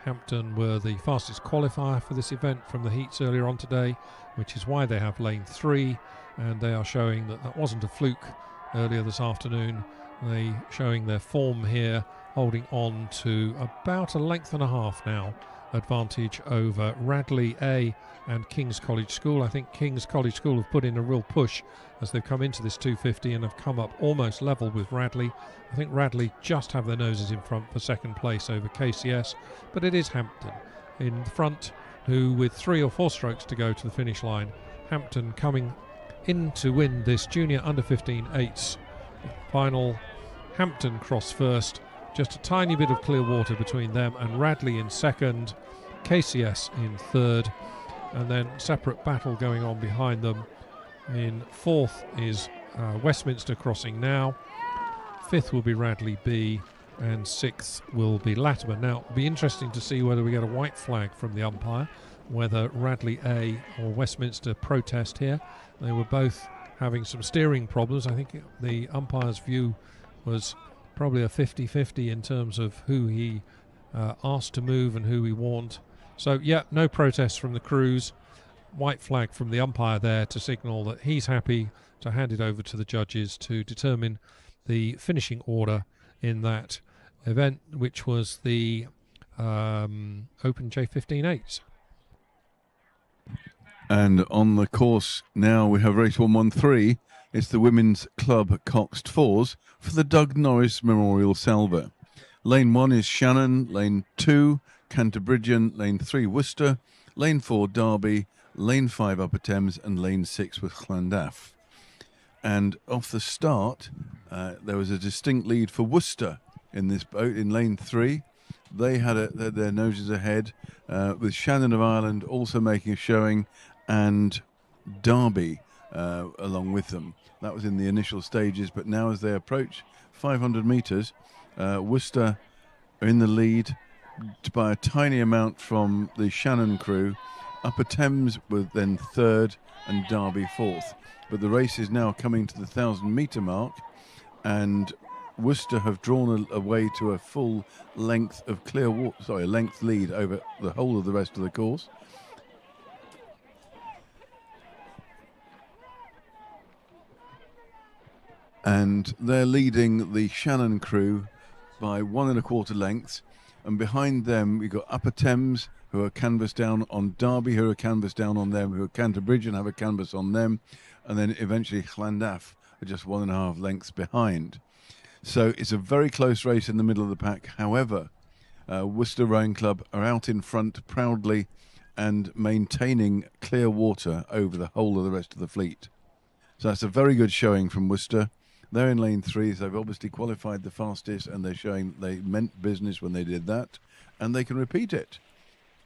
Hampton were the fastest qualifier for this event from the heats earlier on today, which is why they have lane 3, and they are showing that that wasn't a fluke earlier this afternoon. They showing their form here, holding on to about a length and a half now advantage over Radley A and King's College School. I think King's College School have put in a real push as they've come into this 250 and have come up almost level with Radley. I think Radley just have their noses in front for second place over KCS, but it is Hampton in front who, with 3 or 4 strokes to go to the finish line, Hampton coming in to win this junior under 15 eights final. Hampton cross first, just a tiny bit of clear water between them and Radley in second, KCS in third, and then separate battle going on behind them. In fourth is Westminster crossing now, 5th will be Radley B, and 6th will be Latimer. Now it'll be interesting to see whether we get a white flag from the umpire, whether Radley A or Westminster protest here. They were both having some steering problems. I think the umpire's view was probably a 50-50 in terms of who he asked to move and who he warned. So yeah, no protests from the crews. White flag from the umpire there to signal that he's happy to hand it over to the judges to determine the finishing order in that event, which was the Open J15-8s. And on the course now we have race 113. It's the Women's Club Coxed Fours for the Doug Norris Memorial Salver. Lane 1 is Shannon, lane 2 Canterbridgian, lane 3 Worcester, lane 4 Derby, lane 5 Upper Thames, and lane 6 with Llandaff. And off the start, there was a distinct lead for Worcester in this boat in lane 3. They had their noses ahead, with Shannon of Ireland also making a showing, and Derby along with them. That was in the initial stages, but now as they approach 500 metres, Worcester are in the lead by a tiny amount from the Shannon crew. Upper Thames were then third and Derby fourth. But the race is now coming to the 1,000 metre mark, and Worcester have drawn away to a full length of length lead over the whole of the rest of the course. And they're leading the Shannon crew by 1 1/4 lengths. And behind them, we've got Upper Thames, who are canvas down on Derby, who are canvas down on them, who are Canterbridge and have a canvas on them. And then eventually Llandaff are just 1.5 lengths behind. So it's a very close race in the middle of the pack. However, Worcester Rowing Club are out in front proudly and maintaining clear water over the whole of the rest of the fleet. So that's a very good showing from Worcester. They're in lane 3, so they've obviously qualified the fastest, and they're showing they meant business when they did that, and they can repeat it.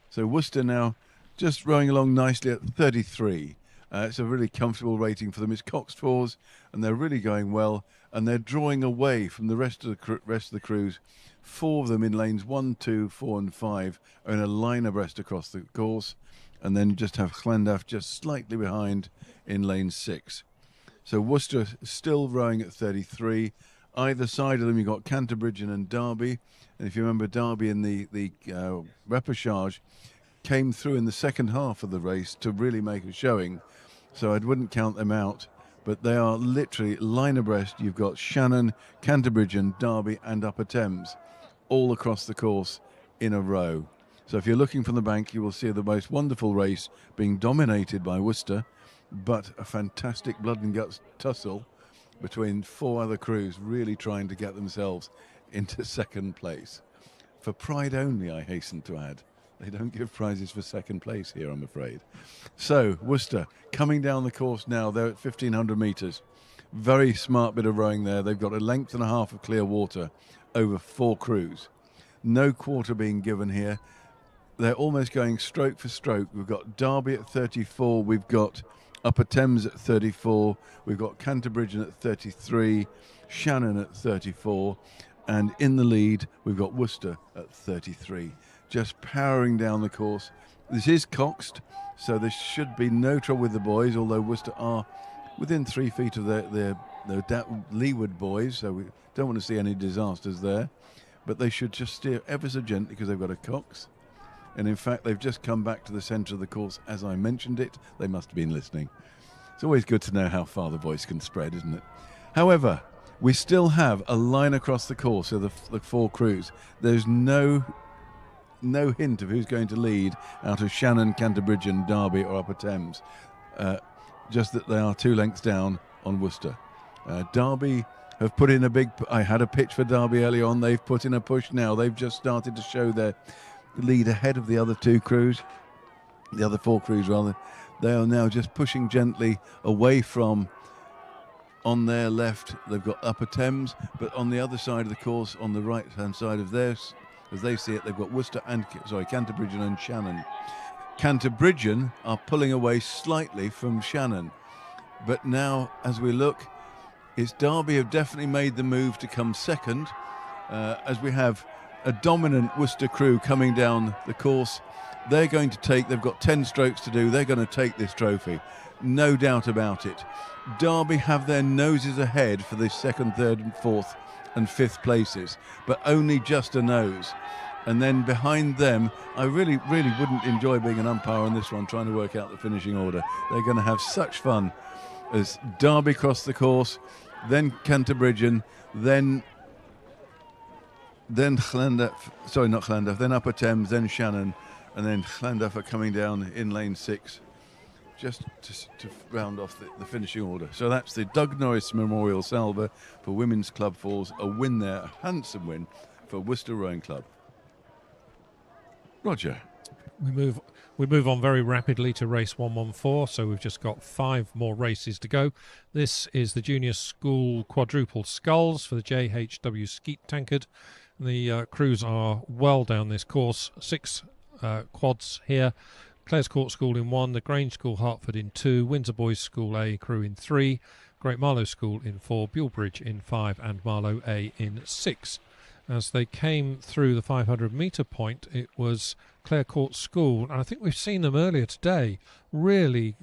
So Worcester now just rowing along nicely at 33. It's a really comfortable rating for them. It's coxed fours, and they're really going well, and they're drawing away from the rest of the crews. 4 of them in lanes 1, 2, 4 and 5 are in a line abreast across the course, and then you just have Llandaff just slightly behind in lane 6. So Worcester still rowing at 33. Either side of them you've got Canterbridge and Derby, and if you remember, Derby in the repechage came through in the second half of the race to really make a showing, so I wouldn't count them out. But they are literally line abreast. You've got Shannon, Canterbridge and Derby and Upper Thames all across the course in a row. So if you're looking from the bank, you will see the most wonderful race being dominated by Worcester, but a fantastic blood and guts tussle between 4 other crews really trying to get themselves into second place. For pride only, I hasten to add. They don't give prizes for second place here, I'm afraid. So Worcester coming down the course now. They're at 1,500 metres. Very smart bit of rowing there. They've got a length and a half of clear water over 4 crews. No quarter being given here. They're almost going stroke for stroke. We've got Derby at 34. We've got Upper Thames at 34. We've got Canterbridge at 33. Shannon at 34. And in the lead, we've got Worcester at 33. Just powering down the course. This is coxed, so there should be no trouble with the boys, although Worcester are within 3 feet of their leeward boys, so we don't want to see any disasters there. But they should just steer ever so gently because they've got a cox. And in fact, they've just come back to the centre of the course as I mentioned it. They must have been listening. It's always good to know how far the voice can spread, isn't it? However, we still have a line across the course of the 4 crews. There's no hint of who's going to lead out of Shannon, Canterbridge and Derby or Upper Thames. Just that they are 2 lengths down on Worcester. Derby have put in a big... I had a pitch for Derby early on. They've put in a push now. They've just started to show their lead ahead of the other 2 crews. The other 4 crews, rather. They are now just pushing gently away from... On their left, they've got Upper Thames, but on the other side of the course, on the right-hand side of theirs, as they see it, they've got Worcester and Canterbridge and Shannon. Canterbridge are pulling away slightly from Shannon, but now as we look, it's Derby have definitely made the move to come second, as we have a dominant Worcester crew coming down the course. They've got 10 strokes to do. They're going to take this trophy, no doubt about it. Derby have their noses ahead for the 2nd, 3rd and 4th and 5th places, but only just a nose. And then behind them, I really wouldn't enjoy being an umpire on this one, trying to work out the finishing order. They're going to have such fun as Derby cross the course, then Canterbridge, then Llandaff, then Upper Thames, then Shannon, and then Llandaff are coming down in lane 6. Just to round off the finishing order. So that's the Doug Norris Memorial Salver for Women's Club Falls. A win there, a handsome win for Worcester Rowing Club. Roger. We move on very rapidly to race 114, so we've just got 5 more races to go. This is the Junior School Quadruple Sculls for the JHW Skeet Tankard. The crews are well down this course, 6 quads here. Clare's Court School in 1, the Grange School Hertford in 2, Windsor Boys School A crew in 3, Great Marlow School in 4, Bulbridge in 5 and Marlow A in 6. As they came through the 500 metre point, it was Clare Court School, and I think we've seen them earlier today, really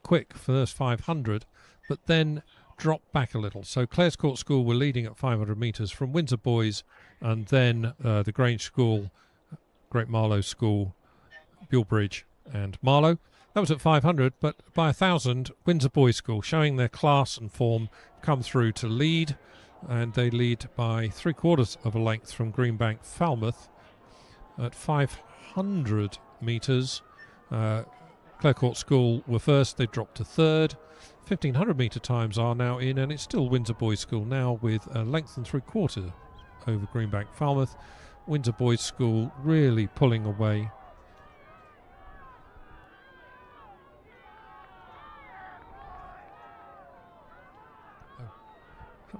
quick first 500, but then dropped back a little. So Clare's Court School were leading at 500 metres from Windsor Boys, and then the Grange School, Great Marlow School, Bulbridge and Marlow. That was at 500, but by 1,000, Windsor Boys School, showing their class and form, come through to lead, and they lead by 3/4 of a length from Greenbank Falmouth, at 500 metres. Clare Court School were first, they dropped to third. 1500 metre times are now in, and it's still Windsor Boys School now with a length and 3/4 over Greenbank Falmouth. Windsor Boys School really pulling away.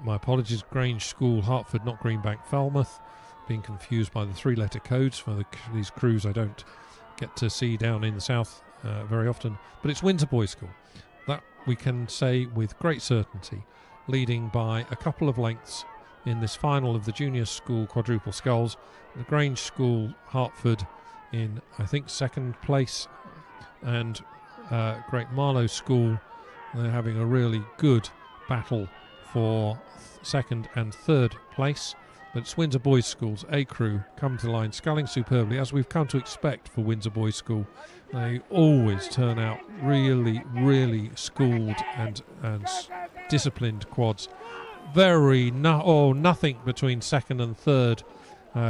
My apologies, Grange School, Hertford, not Greenbank Falmouth. Being confused by the 3-letter codes for these crews I don't get to see down in the south very often. But it's Windsor Boys School. That we can say with great certainty, leading by a couple of lengths in this final of the junior school quadruple sculls. The Grange School, Hertford, in I think second place, and Great Marlow School, they're having a really good battle for second and third place. But it's Windsor Boys School's A crew come to the line, sculling superbly, as we've come to expect for Windsor Boys School. They always turn out really, really schooled and disciplined quads. Nothing between second and third,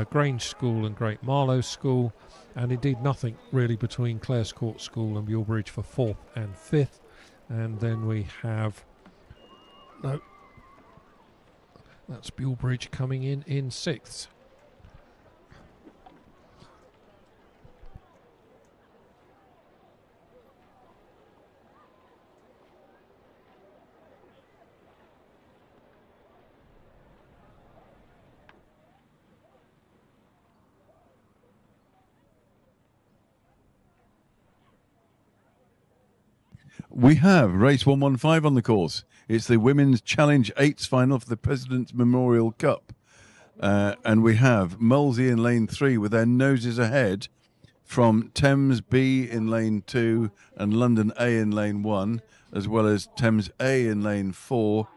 Grange School and Great Marlow School, and indeed nothing really between Clare's Court School and Bulbridge for fourth and fifth. And then we have that's Bulbridge coming in sixth. We have race 115 on the course. It's the Women's Challenge 8s final for the President's Memorial Cup. And we have Molesey in lane 3 with their noses ahead from Thames B in lane 2 and London A in lane 1, as well as Thames A in lane 4,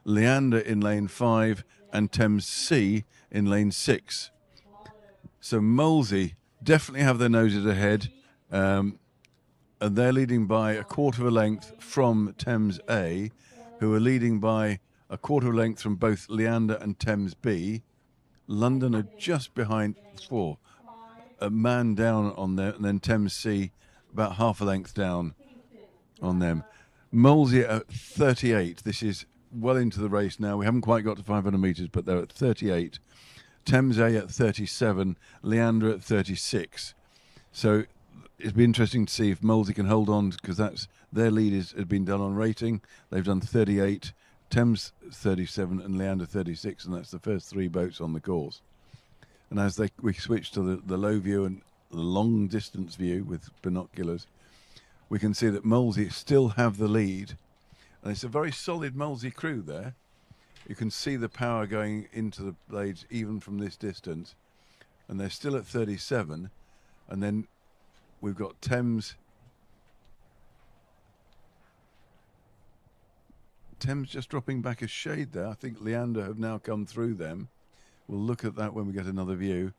Leander in lane 5 and Thames C in lane 6. So Molesey definitely have their noses ahead. And they're leading by a quarter of a length from Thames A, who are leading by a quarter of a length from both Leander and Thames B. London are just behind for a man down on there, and then Thames C about half a length down on them. Molesey at 38. This is well into the race now. We haven't quite got to 500 metres, but they're at 38. Thames A at 37, Leander at 36. So it'd be interesting to see if Molesey can hold on, because that's their lead has been done on rating. They've done 38, Thames 37 and Leander 36, and that's the first three boats on the course. And as we switch to the low view and the long distance view with binoculars, we can see that Molesey still have the lead. And it's a very solid Molesey crew there. You can see the power going into the blades even from this distance. And they're still at 37. And then we've got Thames just dropping back a shade there. I think Leander have now come through them. We'll look at that when we get another view.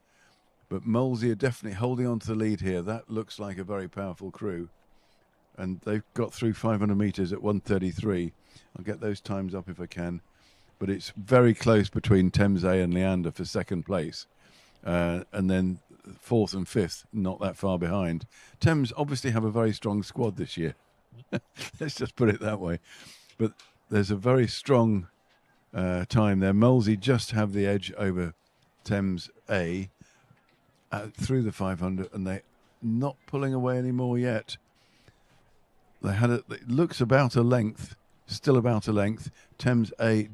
But Molesey are definitely holding on to the lead here. That looks like a very powerful crew. And they've got through 500 metres at 1:33. I'll get those times up if I can. But it's very close between Thames A and Leander for second place. And then fourth and fifth, not that far behind. Thames obviously have a very strong squad this year. Let's just put it that way. But there's a very strong time there. Molesey just have the edge over Thames A through the 500, and they're not pulling away anymore yet. It looks about a length, still about a length. Thames A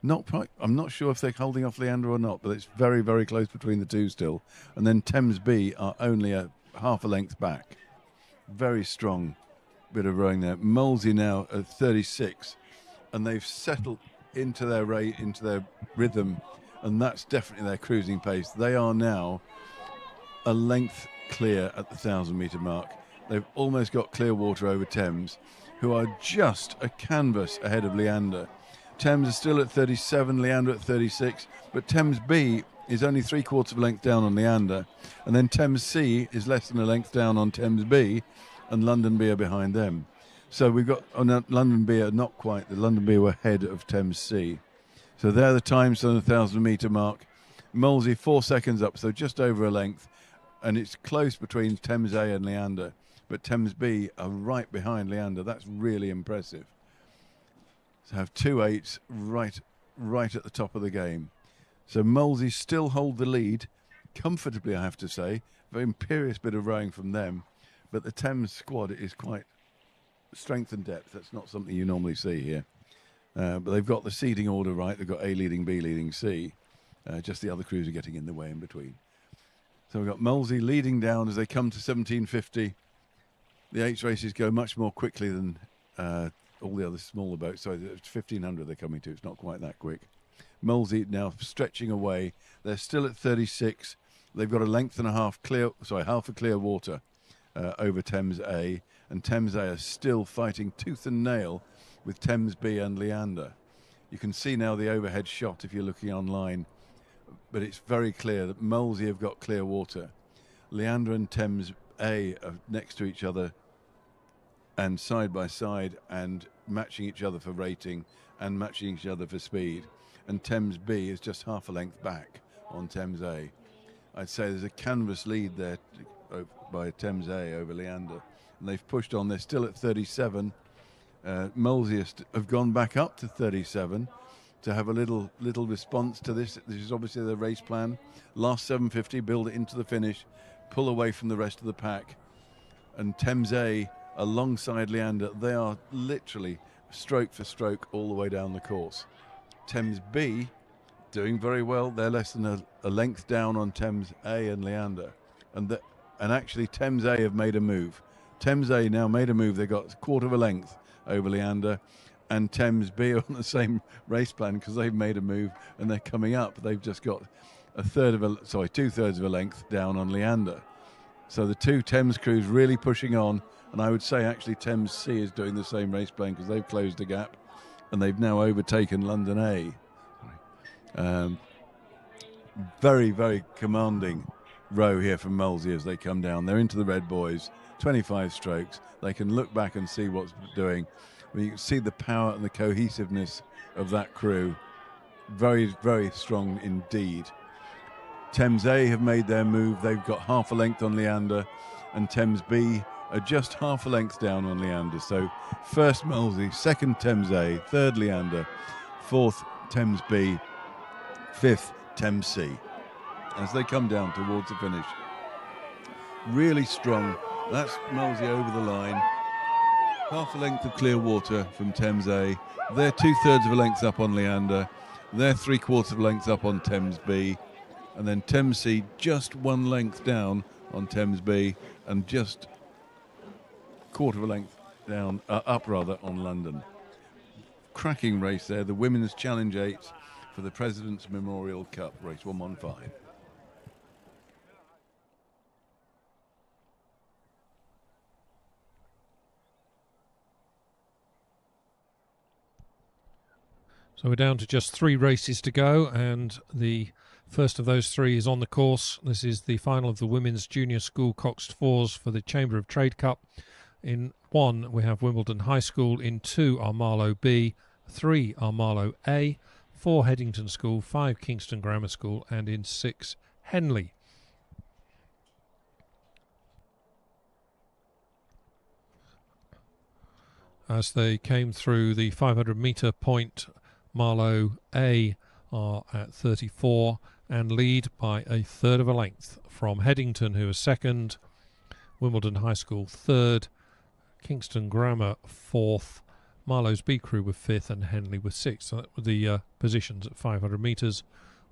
not quite. I'm not sure if they're holding off Leander or not, but it's very, very close between the two still. And then Thames B are only a half a length back. Very strong bit of rowing there. Molesey now at 36, and they've settled into their rhythm, and that's definitely their cruising pace. They are now a length clear at the 1,000-metre mark. They've almost got clear water over Thames, who are just a canvas ahead of Leander. Thames is still at 37, Leander at 36, but Thames B is only 3/4 of a length down on Leander, and then Thames C is less than a length down on Thames B, and London B are behind them. So we've got London B are not quite. The London B were ahead of Thames C. So they're the times on the 1,000-metre mark. Molesey 4 seconds up, so just over a length. And it's close between Thames A and Leander. But Thames B are right behind Leander. That's really impressive. So have 2.8s right at the top of the game. So Molesey still hold the lead comfortably, I have to say. Very imperious bit of rowing from them. But the Thames squad is quite strength and depth. That's not something you normally see here. But they've got the seeding order right. They've got A leading, B leading, C. Just the other crews are getting in the way in between. So we've got Molesey leading down as they come to 1750. The H races go much more quickly than all the other smaller boats. So it's 1500 they're coming to. It's not quite that quick. Molesey now stretching away. They're still at 36. They've got a length and a half clear, half a clear water over Thames A. And Thames A are still fighting tooth and nail with Thames B and Leander. You can see now the overhead shot if you're looking online. But it's very clear that Molesey have got clear water. Leander and Thames A are next to each other and side by side and matching each other for rating and matching each other for speed. And Thames B is just half a length back on Thames A. I'd say there's a canvas lead there by Thames A over Leander. And they've pushed on. They're still at 37. Molesey have gone back up to 37. To have a little response to this. This is obviously their race plan. Last 750, build it into the finish, pull away from the rest of the pack. And Thames A, alongside Leander, they are literally stroke for stroke all the way down the course. Thames B, doing very well. They're less than a length down on Thames A and Leander. And actually Thames A have made a move. Thames A now made a move. They got a quarter of a length over Leander. And Thames B are on the same race plan because they've made a move and they're coming up. They've just got 2/3 of a length down on Leander. So the two Thames crews really pushing on. And I would say actually Thames C is doing the same race plan because they've closed the gap and they've now overtaken London A. Very, very commanding row here from Molesey as they come down. They're into the red buoys, 25 strokes. They can look back and see what's doing. You can see the power and the cohesiveness of that crew. Very, very strong indeed. Thames A have made their move. They've got half a length on Leander, and Thames B are just half a length down on Leander. So first Molesey, second Thames A, third Leander, fourth Thames B, fifth Thames C. As they come down towards the finish. Really strong. That's Molesey over the line. Half a length of clear water from Thames A. They're 2/3 of a length up on Leander. They're 3/4 of a length up on Thames B. And then Thames C just 1 length down on Thames B and just quarter of a length down, up on London. Cracking race there. The Women's Challenge 8 for the President's Memorial Cup, race 115. So we're down to just 3 races to go, and the first of those 3 is on the course. This is the final of the Women's Junior School Coxed Fours for the Chamber of Trade Cup. In 1, we have Wimbledon High School. In 2 are Marlow B. 3 are Marlow A. 4 Headington School. 5 Kingston Grammar School. And in 6, Henley. As they came through the 500-metre point, Marlow A are at 34 and lead by 1/3 of a length from Headington, who is second, Wimbledon High School third, Kingston Grammar fourth, Marlow's B crew were fifth and Henley was sixth. So that were the positions at 500 metres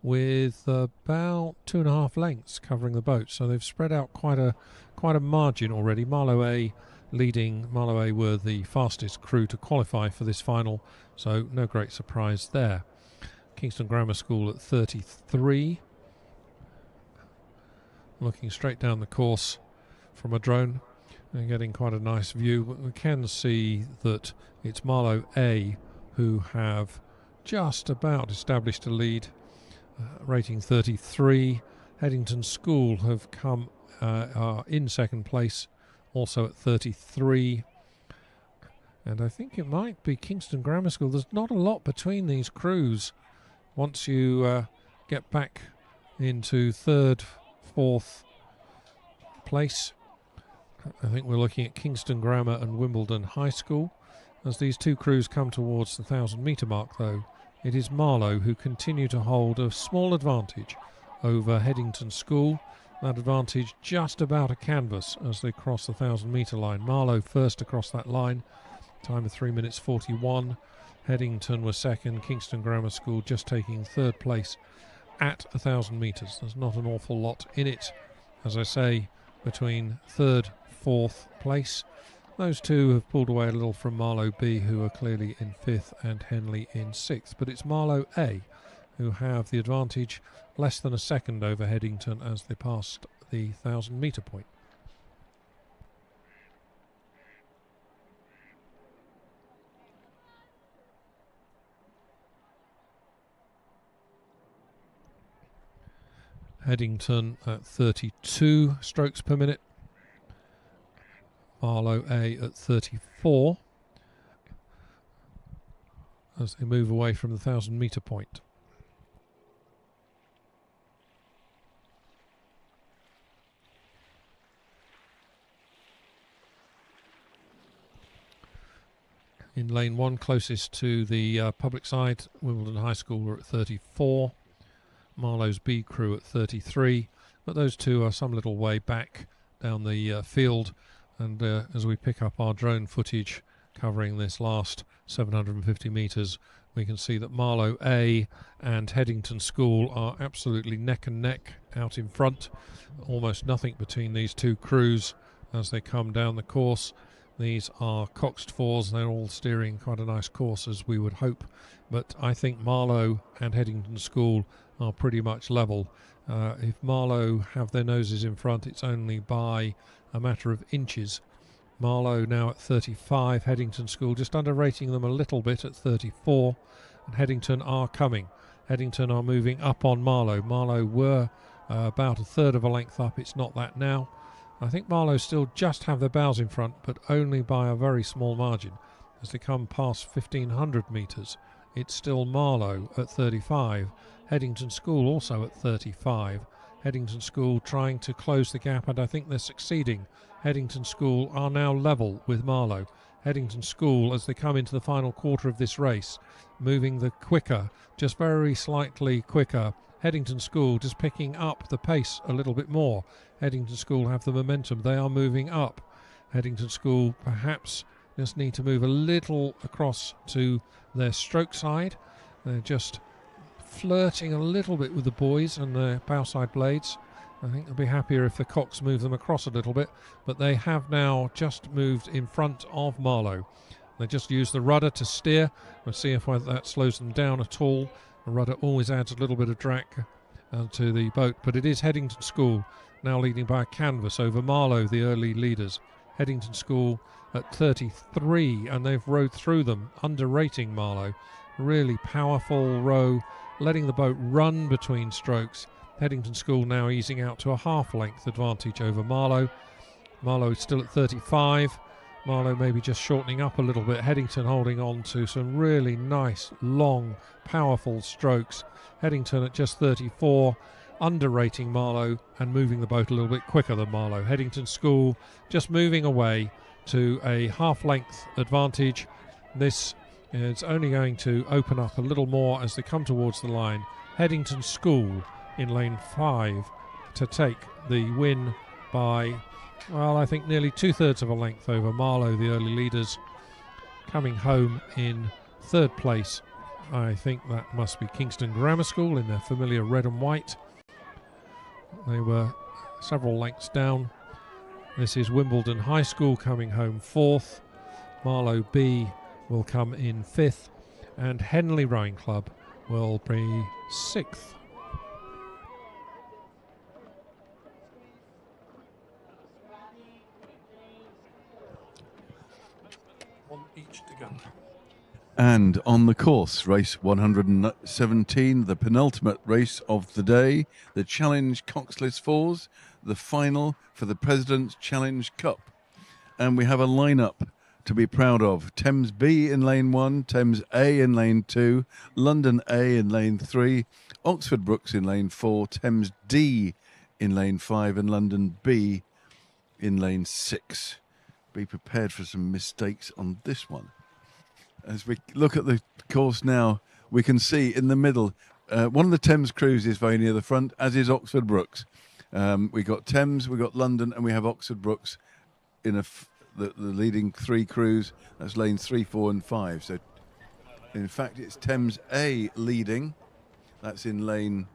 with about 2.5 lengths covering the boat. So they've spread out quite a margin already. Marlow A leading. Marlow A were the fastest crew to qualify for this final, so no great surprise there. Kingston Grammar School at 33. Looking straight down the course from a drone and getting quite a nice view. But we can see that it's Marlow A who have just about established a lead, rating 33. Headington School have come are in second place, also at 33. And I think it might be Kingston Grammar School. There's not a lot between these crews once you get back into third, fourth place. I think we're looking at Kingston Grammar and Wimbledon High School. As these two crews come towards the 1,000-metre mark, though, it is Marlow who continue to hold a small advantage over Headington School. That advantage just about a canvas as they cross the 1,000-metre line. Marlow first across that line, time of 3 minutes 41. Headington was second. Kingston Grammar School just taking third place at 1,000 metres. There's not an awful lot in it, as I say, between third, fourth place. Those two have pulled away a little from Marlow B, who are clearly in fifth, and Henley in sixth. But it's Marlow A who have the advantage, less than a second over Headington as they passed the 1,000-metre point. Headington at 32 strokes per minute. Marlow A at 34 as they move away from the 1,000-metre point. In lane one, closest to the public side, Wimbledon High School were at 34. Marlow's B crew at 33, but those two are some little way back down the field, and as we pick up our drone footage covering this last 750 metres, we can see that Marlow A and Headington School are absolutely neck and neck out in front. Almost nothing between these two crews as they come down the course. These are coxed fours. They're all steering quite a nice course, as we would hope, but I think Marlow and Headington School are pretty much level. If Marlow have their noses in front, it's only by a matter of inches. Marlow now at 35, Headington School just underrating them a little bit at 34, and Headington are coming. Headington are moving up on Marlow. Marlow were about a third of a length up. It's not that now. I think Marlow still just have their bows in front, but only by a very small margin. As they come past 1,500 metres, it's still Marlow at 35. Headington School also at 35. Headington School trying to close the gap, and I think they're succeeding. Headington School are now level with Marlow. Headington School, as they come into the final quarter of this race, moving the quicker, just very slightly quicker. Headington School just picking up the pace a little bit more. Headington School have the momentum. They are moving up. Headington School perhaps just need to move a little across to their stroke side. They're just flirting a little bit with the buoys and their bowside blades. I think they'll be happier if the cocks move them across a little bit, but they have now just moved in front of Marlow. They just use the rudder to steer. We'll see if that slows them down at all. The rudder always adds a little bit of drag to the boat, but it is Headington School now leading by a canvas over Marlow, the early leaders. Headington School at 33, and they've rowed through them, underrating Marlow. Really powerful row, letting the boat run between strokes. Headington School now easing out to a half-length advantage over Marlow. Marlow is still at 35. Marlow maybe just shortening up a little bit. Headington holding on to some really nice, long, powerful strokes. Headington at just 34, underrating Marlow and moving the boat a little bit quicker than Marlow. Headington School just moving away to a half-length advantage. This is only going to open up a little more as they come towards the line. Headington School in lane 5 to take the win by, well, I think nearly 2/3 of a length over Marlow, the early leaders. Coming home in third place, I think that must be Kingston Grammar School in their familiar red and white. They were several lengths down. This is Wimbledon High School coming home fourth. Marlow B will come in fifth, and Henley Rowing Club will be sixth. One each to go. And on the course, race 117, the penultimate race of the day, the Challenge Coxless Fours, the final for the President's Challenge Cup. And we have a lineup to be proud of. Thames B in lane 1, Thames A in lane 2, London A in lane 3, Oxford Brookes in lane 4, Thames D in lane 5 and London B in lane 6. Be prepared for some mistakes on this one. As we look at the course now, we can see in the middle, one of the Thames crews is very near the front, as is Oxford Brookes. We got Thames, we got London, and we have Oxford Brookes in the leading 3 crews. That's lanes 3, 4 and 5. So in fact it's Thames A leading. That's in lane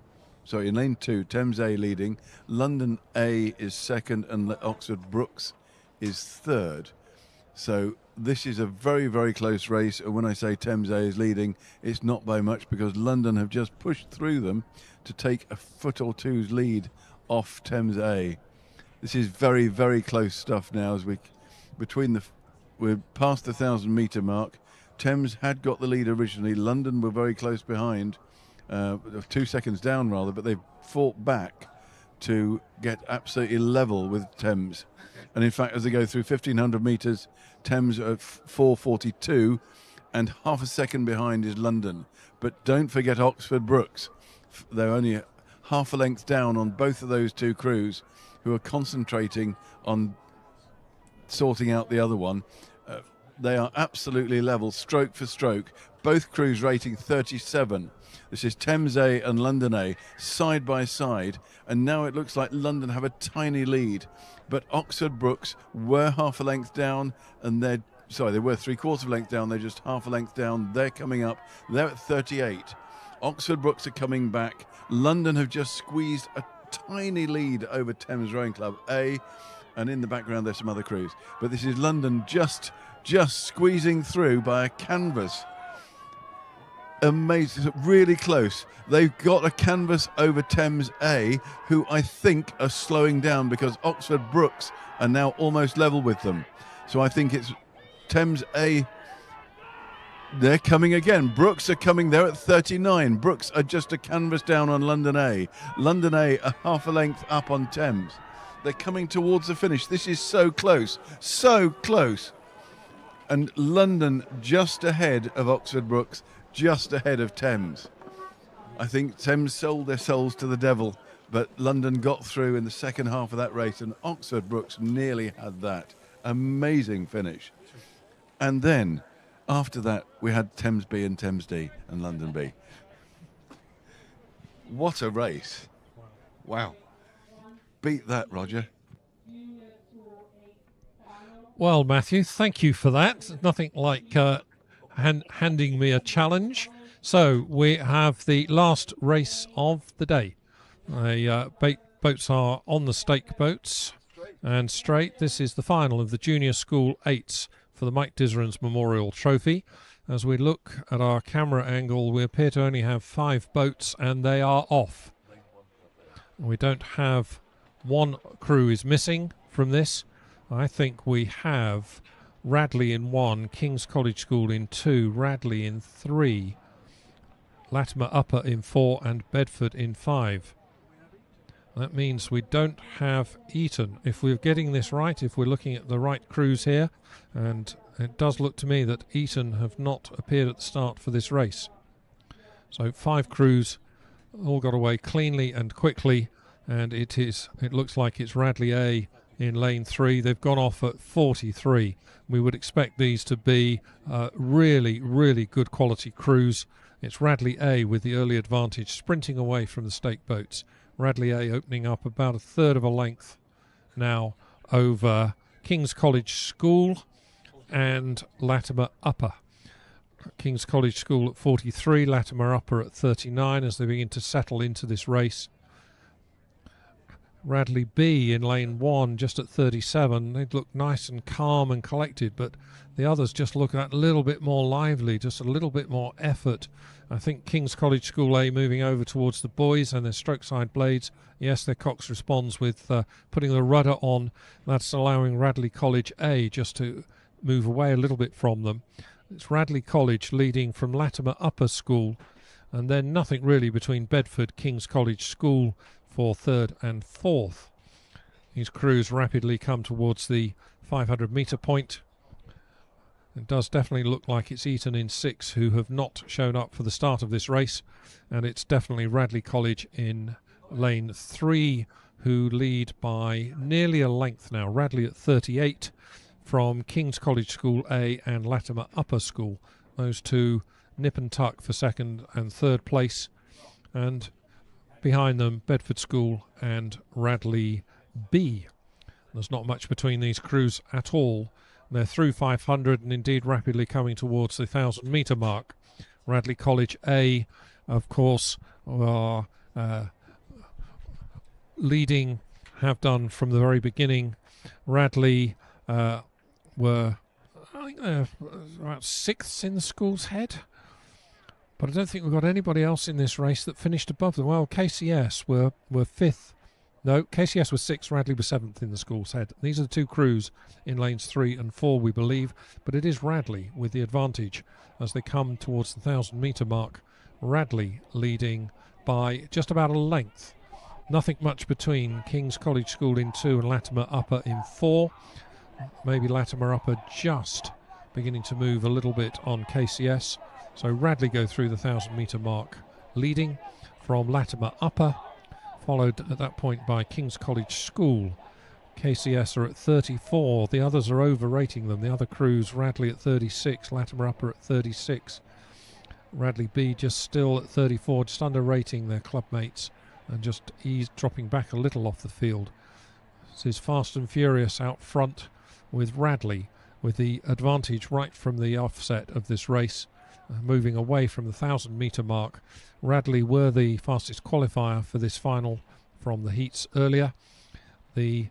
2, Thames A leading. London A is second and Oxford Brookes is third. So this is a very, very close race. And when I say Thames A is leading, it's not by much, because London have just pushed through them to take a foot or two's lead off Thames A. This is very, very close stuff now. As we're past the 1,000 metre mark. Thames had got the lead originally. London were very close behind, 2 seconds down rather, but they've fought back to get absolutely level with Thames. And in fact, as they go through 1,500 metres, Thames are at 4:42, and half a second behind is London. But don't forget Oxford Brookes. They're only half a length down on both of those 2 crews, who are concentrating on sorting out the other one. They are absolutely level, stroke for stroke. Both crews rating 37. This is Thames A and London A, side by side. And now it looks like London have a tiny lead. But Oxford Brookes were half a length down, and they were 3/4 length down. They're just half a length down. They're coming up. They're at 38. Oxford Brookes are coming back. London have just squeezed a tiny lead over Thames Rowing Club A, and in the background there's some other crews. But this is London just squeezing through by a canvas. Amazing, really close. They've got a canvas over Thames A, who I think are slowing down because Oxford Brookes are now almost level with them. So I think it's Thames A. They're coming again. Brookes are coming. They're at 39. Brookes are just a canvas down on London A. London A are half a length up on Thames. They're coming towards the finish. This is so close. So close. And London just ahead of Oxford Brookes, just ahead of Thames. I think Thames sold their souls to the devil, but London got through in the second half of that race, and Oxford Brookes nearly had that. Amazing finish. And then after that, we had Thames B and Thames D and London B. What a race. Wow. Beat that, Roger. Well, Matthew, thank you for that. Nothing like handing me a challenge. So we have the last race of the day. Boats are on the stake boats and straight. This is the final of the Junior School 8s for the Mike Dizerans Memorial Trophy. As we look at our camera angle, we appear to only have 5 boats, and they are off. We don't have one crew is missing from this. I think we have Radley in 1, King's College School in 2, Radley in 3, Latimer Upper in 4 and Bedford in 5. That means we don't have Eton. If we're getting this right, if we're looking at the right crews here, and it does look to me that Eton have not appeared at the start for this race. So 5 crews all got away cleanly and quickly, and it looks like it's Radley A in lane 3. They've gone off at 43. We would expect these to be really, really good quality crews. It's Radley A with the early advantage, sprinting away from the stake boats. Radley A opening up about a third of a length now over King's College School and Latimer Upper. King's College School at 43, Latimer Upper at 39 as they begin to settle into this race. Radley B in lane 1 just at 37. They look nice and calm and collected, but the others just look a little bit more lively, just a little bit more effort. I think King's College School A moving over towards the boys and their stroke side blades. Yes, their cox responds with putting the rudder on. That's allowing Radley College A just to move away a little bit from them. It's Radley College leading from Latimer Upper School, and then nothing really between Bedford, King's College School for 3rd and 4th. These crews rapidly come towards the 500 metre point. It does definitely look like it's Eton in 6 who have not shown up for the start of this race, and it's definitely Radley College in lane 3 who lead by nearly a length now. Radley at 38 from King's College School A and Latimer Upper School. Those two nip and tuck for second and third place, and behind them Bedford School and Radley B. There's not much between these crews at all. They're through 500 and indeed rapidly coming towards the 1,000 metre mark. Radley College A, of course, are leading, have done from the very beginning. Radley were, I think they're about 6th in the school's head, but I don't think we've got anybody else in this race that finished above them. Well, KCS were 5th. No, KCS was 6th, Radley was 7th in the school's head. These are the two crews in lanes 3 and 4, we believe, but it is Radley with the advantage as they come towards the 1,000 metre mark. Radley leading by just about a length. Nothing much between King's College School in 2 and Latimer Upper in 4. Maybe Latimer Upper just beginning to move a little bit on KCS. So Radley go through the 1,000 metre mark leading from Latimer Upper, followed at that point by King's College School. KCS are at 34. The others are overrating them. The other crews, Radley at 36, Latimer Upper at 36. Radley B just still at 34, just underrating their club mates and just dropping back a little off the field. This is Fast and Furious out front with Radley with the advantage right from the offset of this race, moving away from the 1,000 metre mark. Radley were the fastest qualifier for this final from the heats earlier. The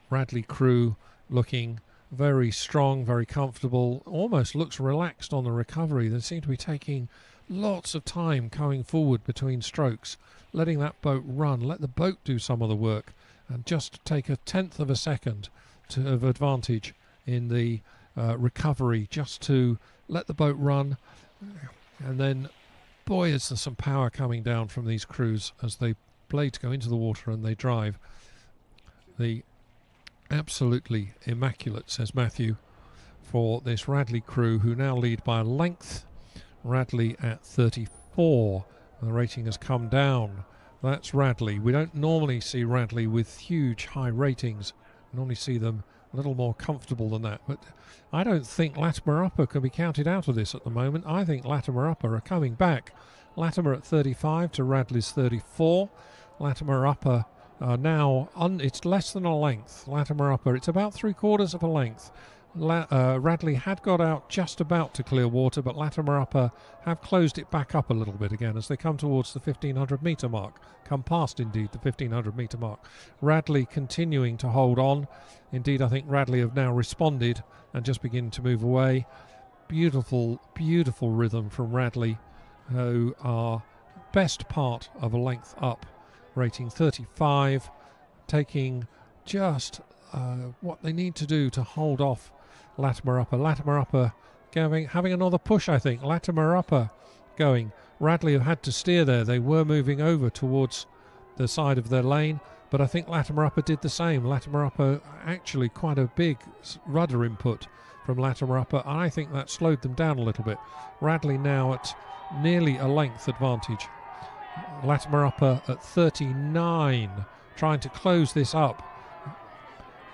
Radley crew looking very strong, very comfortable, almost looks relaxed on the recovery. They seem to be taking lots of time coming forward between strokes, letting that boat run, let the boat do some of the work, and just take a 1/10 of a second of advantage in the recovery, just to let the boat run. And then, boy, is there some power coming down from these crews as they blades go into the water and they drive. The absolutely immaculate, says Matthew, for this Radley crew, who now lead by a length. Radley at 34. The rating has come down. That's Radley. We don't normally see Radley with huge high ratings. We normally see them a little more comfortable than that. But I don't think Latimer Upper can be counted out of this at the moment. I think Latimer Upper are coming back. Latimer at 35 to Radley's 34. Latimer Upper are now, it's less than a length. Latimer Upper, it's about 3/4 of a length. Radley had got out just about to clear water, but Latimer Upper have closed it back up a little bit again as they come towards the 1,500 metre mark, come past indeed the 1,500 metre mark. Radley continuing to hold on. Indeed, I think Radley have now responded and just begin to move away. Beautiful, beautiful rhythm from Radley, who are best part of a length up, rating 35, taking just what they need to do to hold off Latimer Upper. Latimer Upper having another push, I think. Latimer Upper going. Radley have had to steer there. They were moving over towards the side of their lane, but I think Latimer Upper did the same. Latimer Upper, actually quite a big rudder input from Latimer Upper, and I think that slowed them down a little bit. Radley now at nearly a length advantage. Latimer Upper at 39, trying to close this up.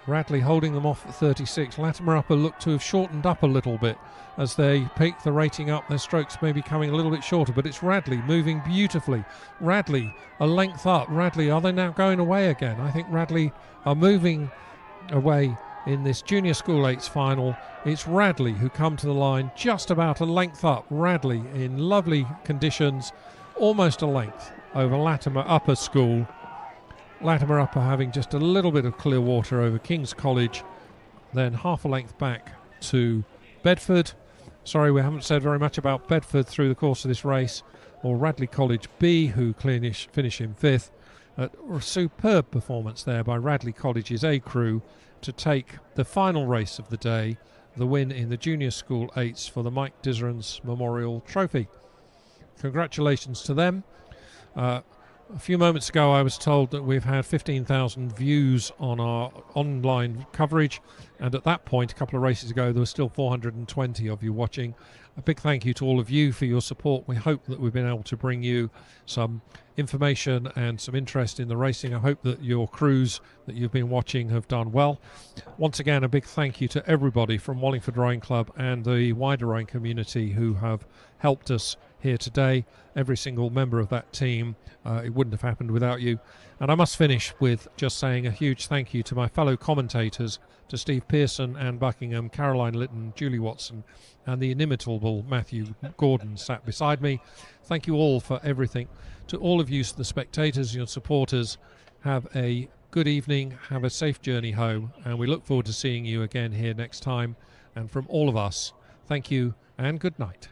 Radley holding them off at 36. Latimer Upper look to have shortened up a little bit as they pick the rating up. Their strokes may be coming a little bit shorter, but it's Radley moving beautifully. Radley a length up. Radley, are they now going away again? I think Radley are moving away in this Junior School 8's final. It's Radley who come to the line just about a length up. Radley in lovely conditions, almost a length over Latimer Upper School. Latimer Upper having just a little bit of clear water over King's College, then half a length back to Bedford. Sorry, we haven't said very much about Bedford through the course of this race, or Radley College B, who finish in 5th. A superb performance there by Radley College's A crew to take the final race of the day, the win in the Junior School 8s for the Mike Dizerans Memorial Trophy. Congratulations to them. A few moments ago I was told that we've had 15,000 views on our online coverage, and at that point, a couple of races ago, there were still 420 of you watching. A big thank you to all of you for your support. We hope that we've been able to bring you some information and some interest in the racing. I hope that your crews that you've been watching have done well. Once again, a big thank you to everybody from Wallingford Rowing Club and the wider rowing community who have helped us here today. Every single member of that team, it wouldn't have happened without you. And I must finish with just saying a huge thank you to my fellow commentators, to Steve Pearson, Anne Buckingham, Caroline Litton, Julie Watson, and the inimitable Matthew Gordon sat beside me. Thank you all for everything. To all of you, the spectators, your supporters, have a good evening, have a safe journey home, and we look forward to seeing you again here next time. And from all of us, thank you and good night.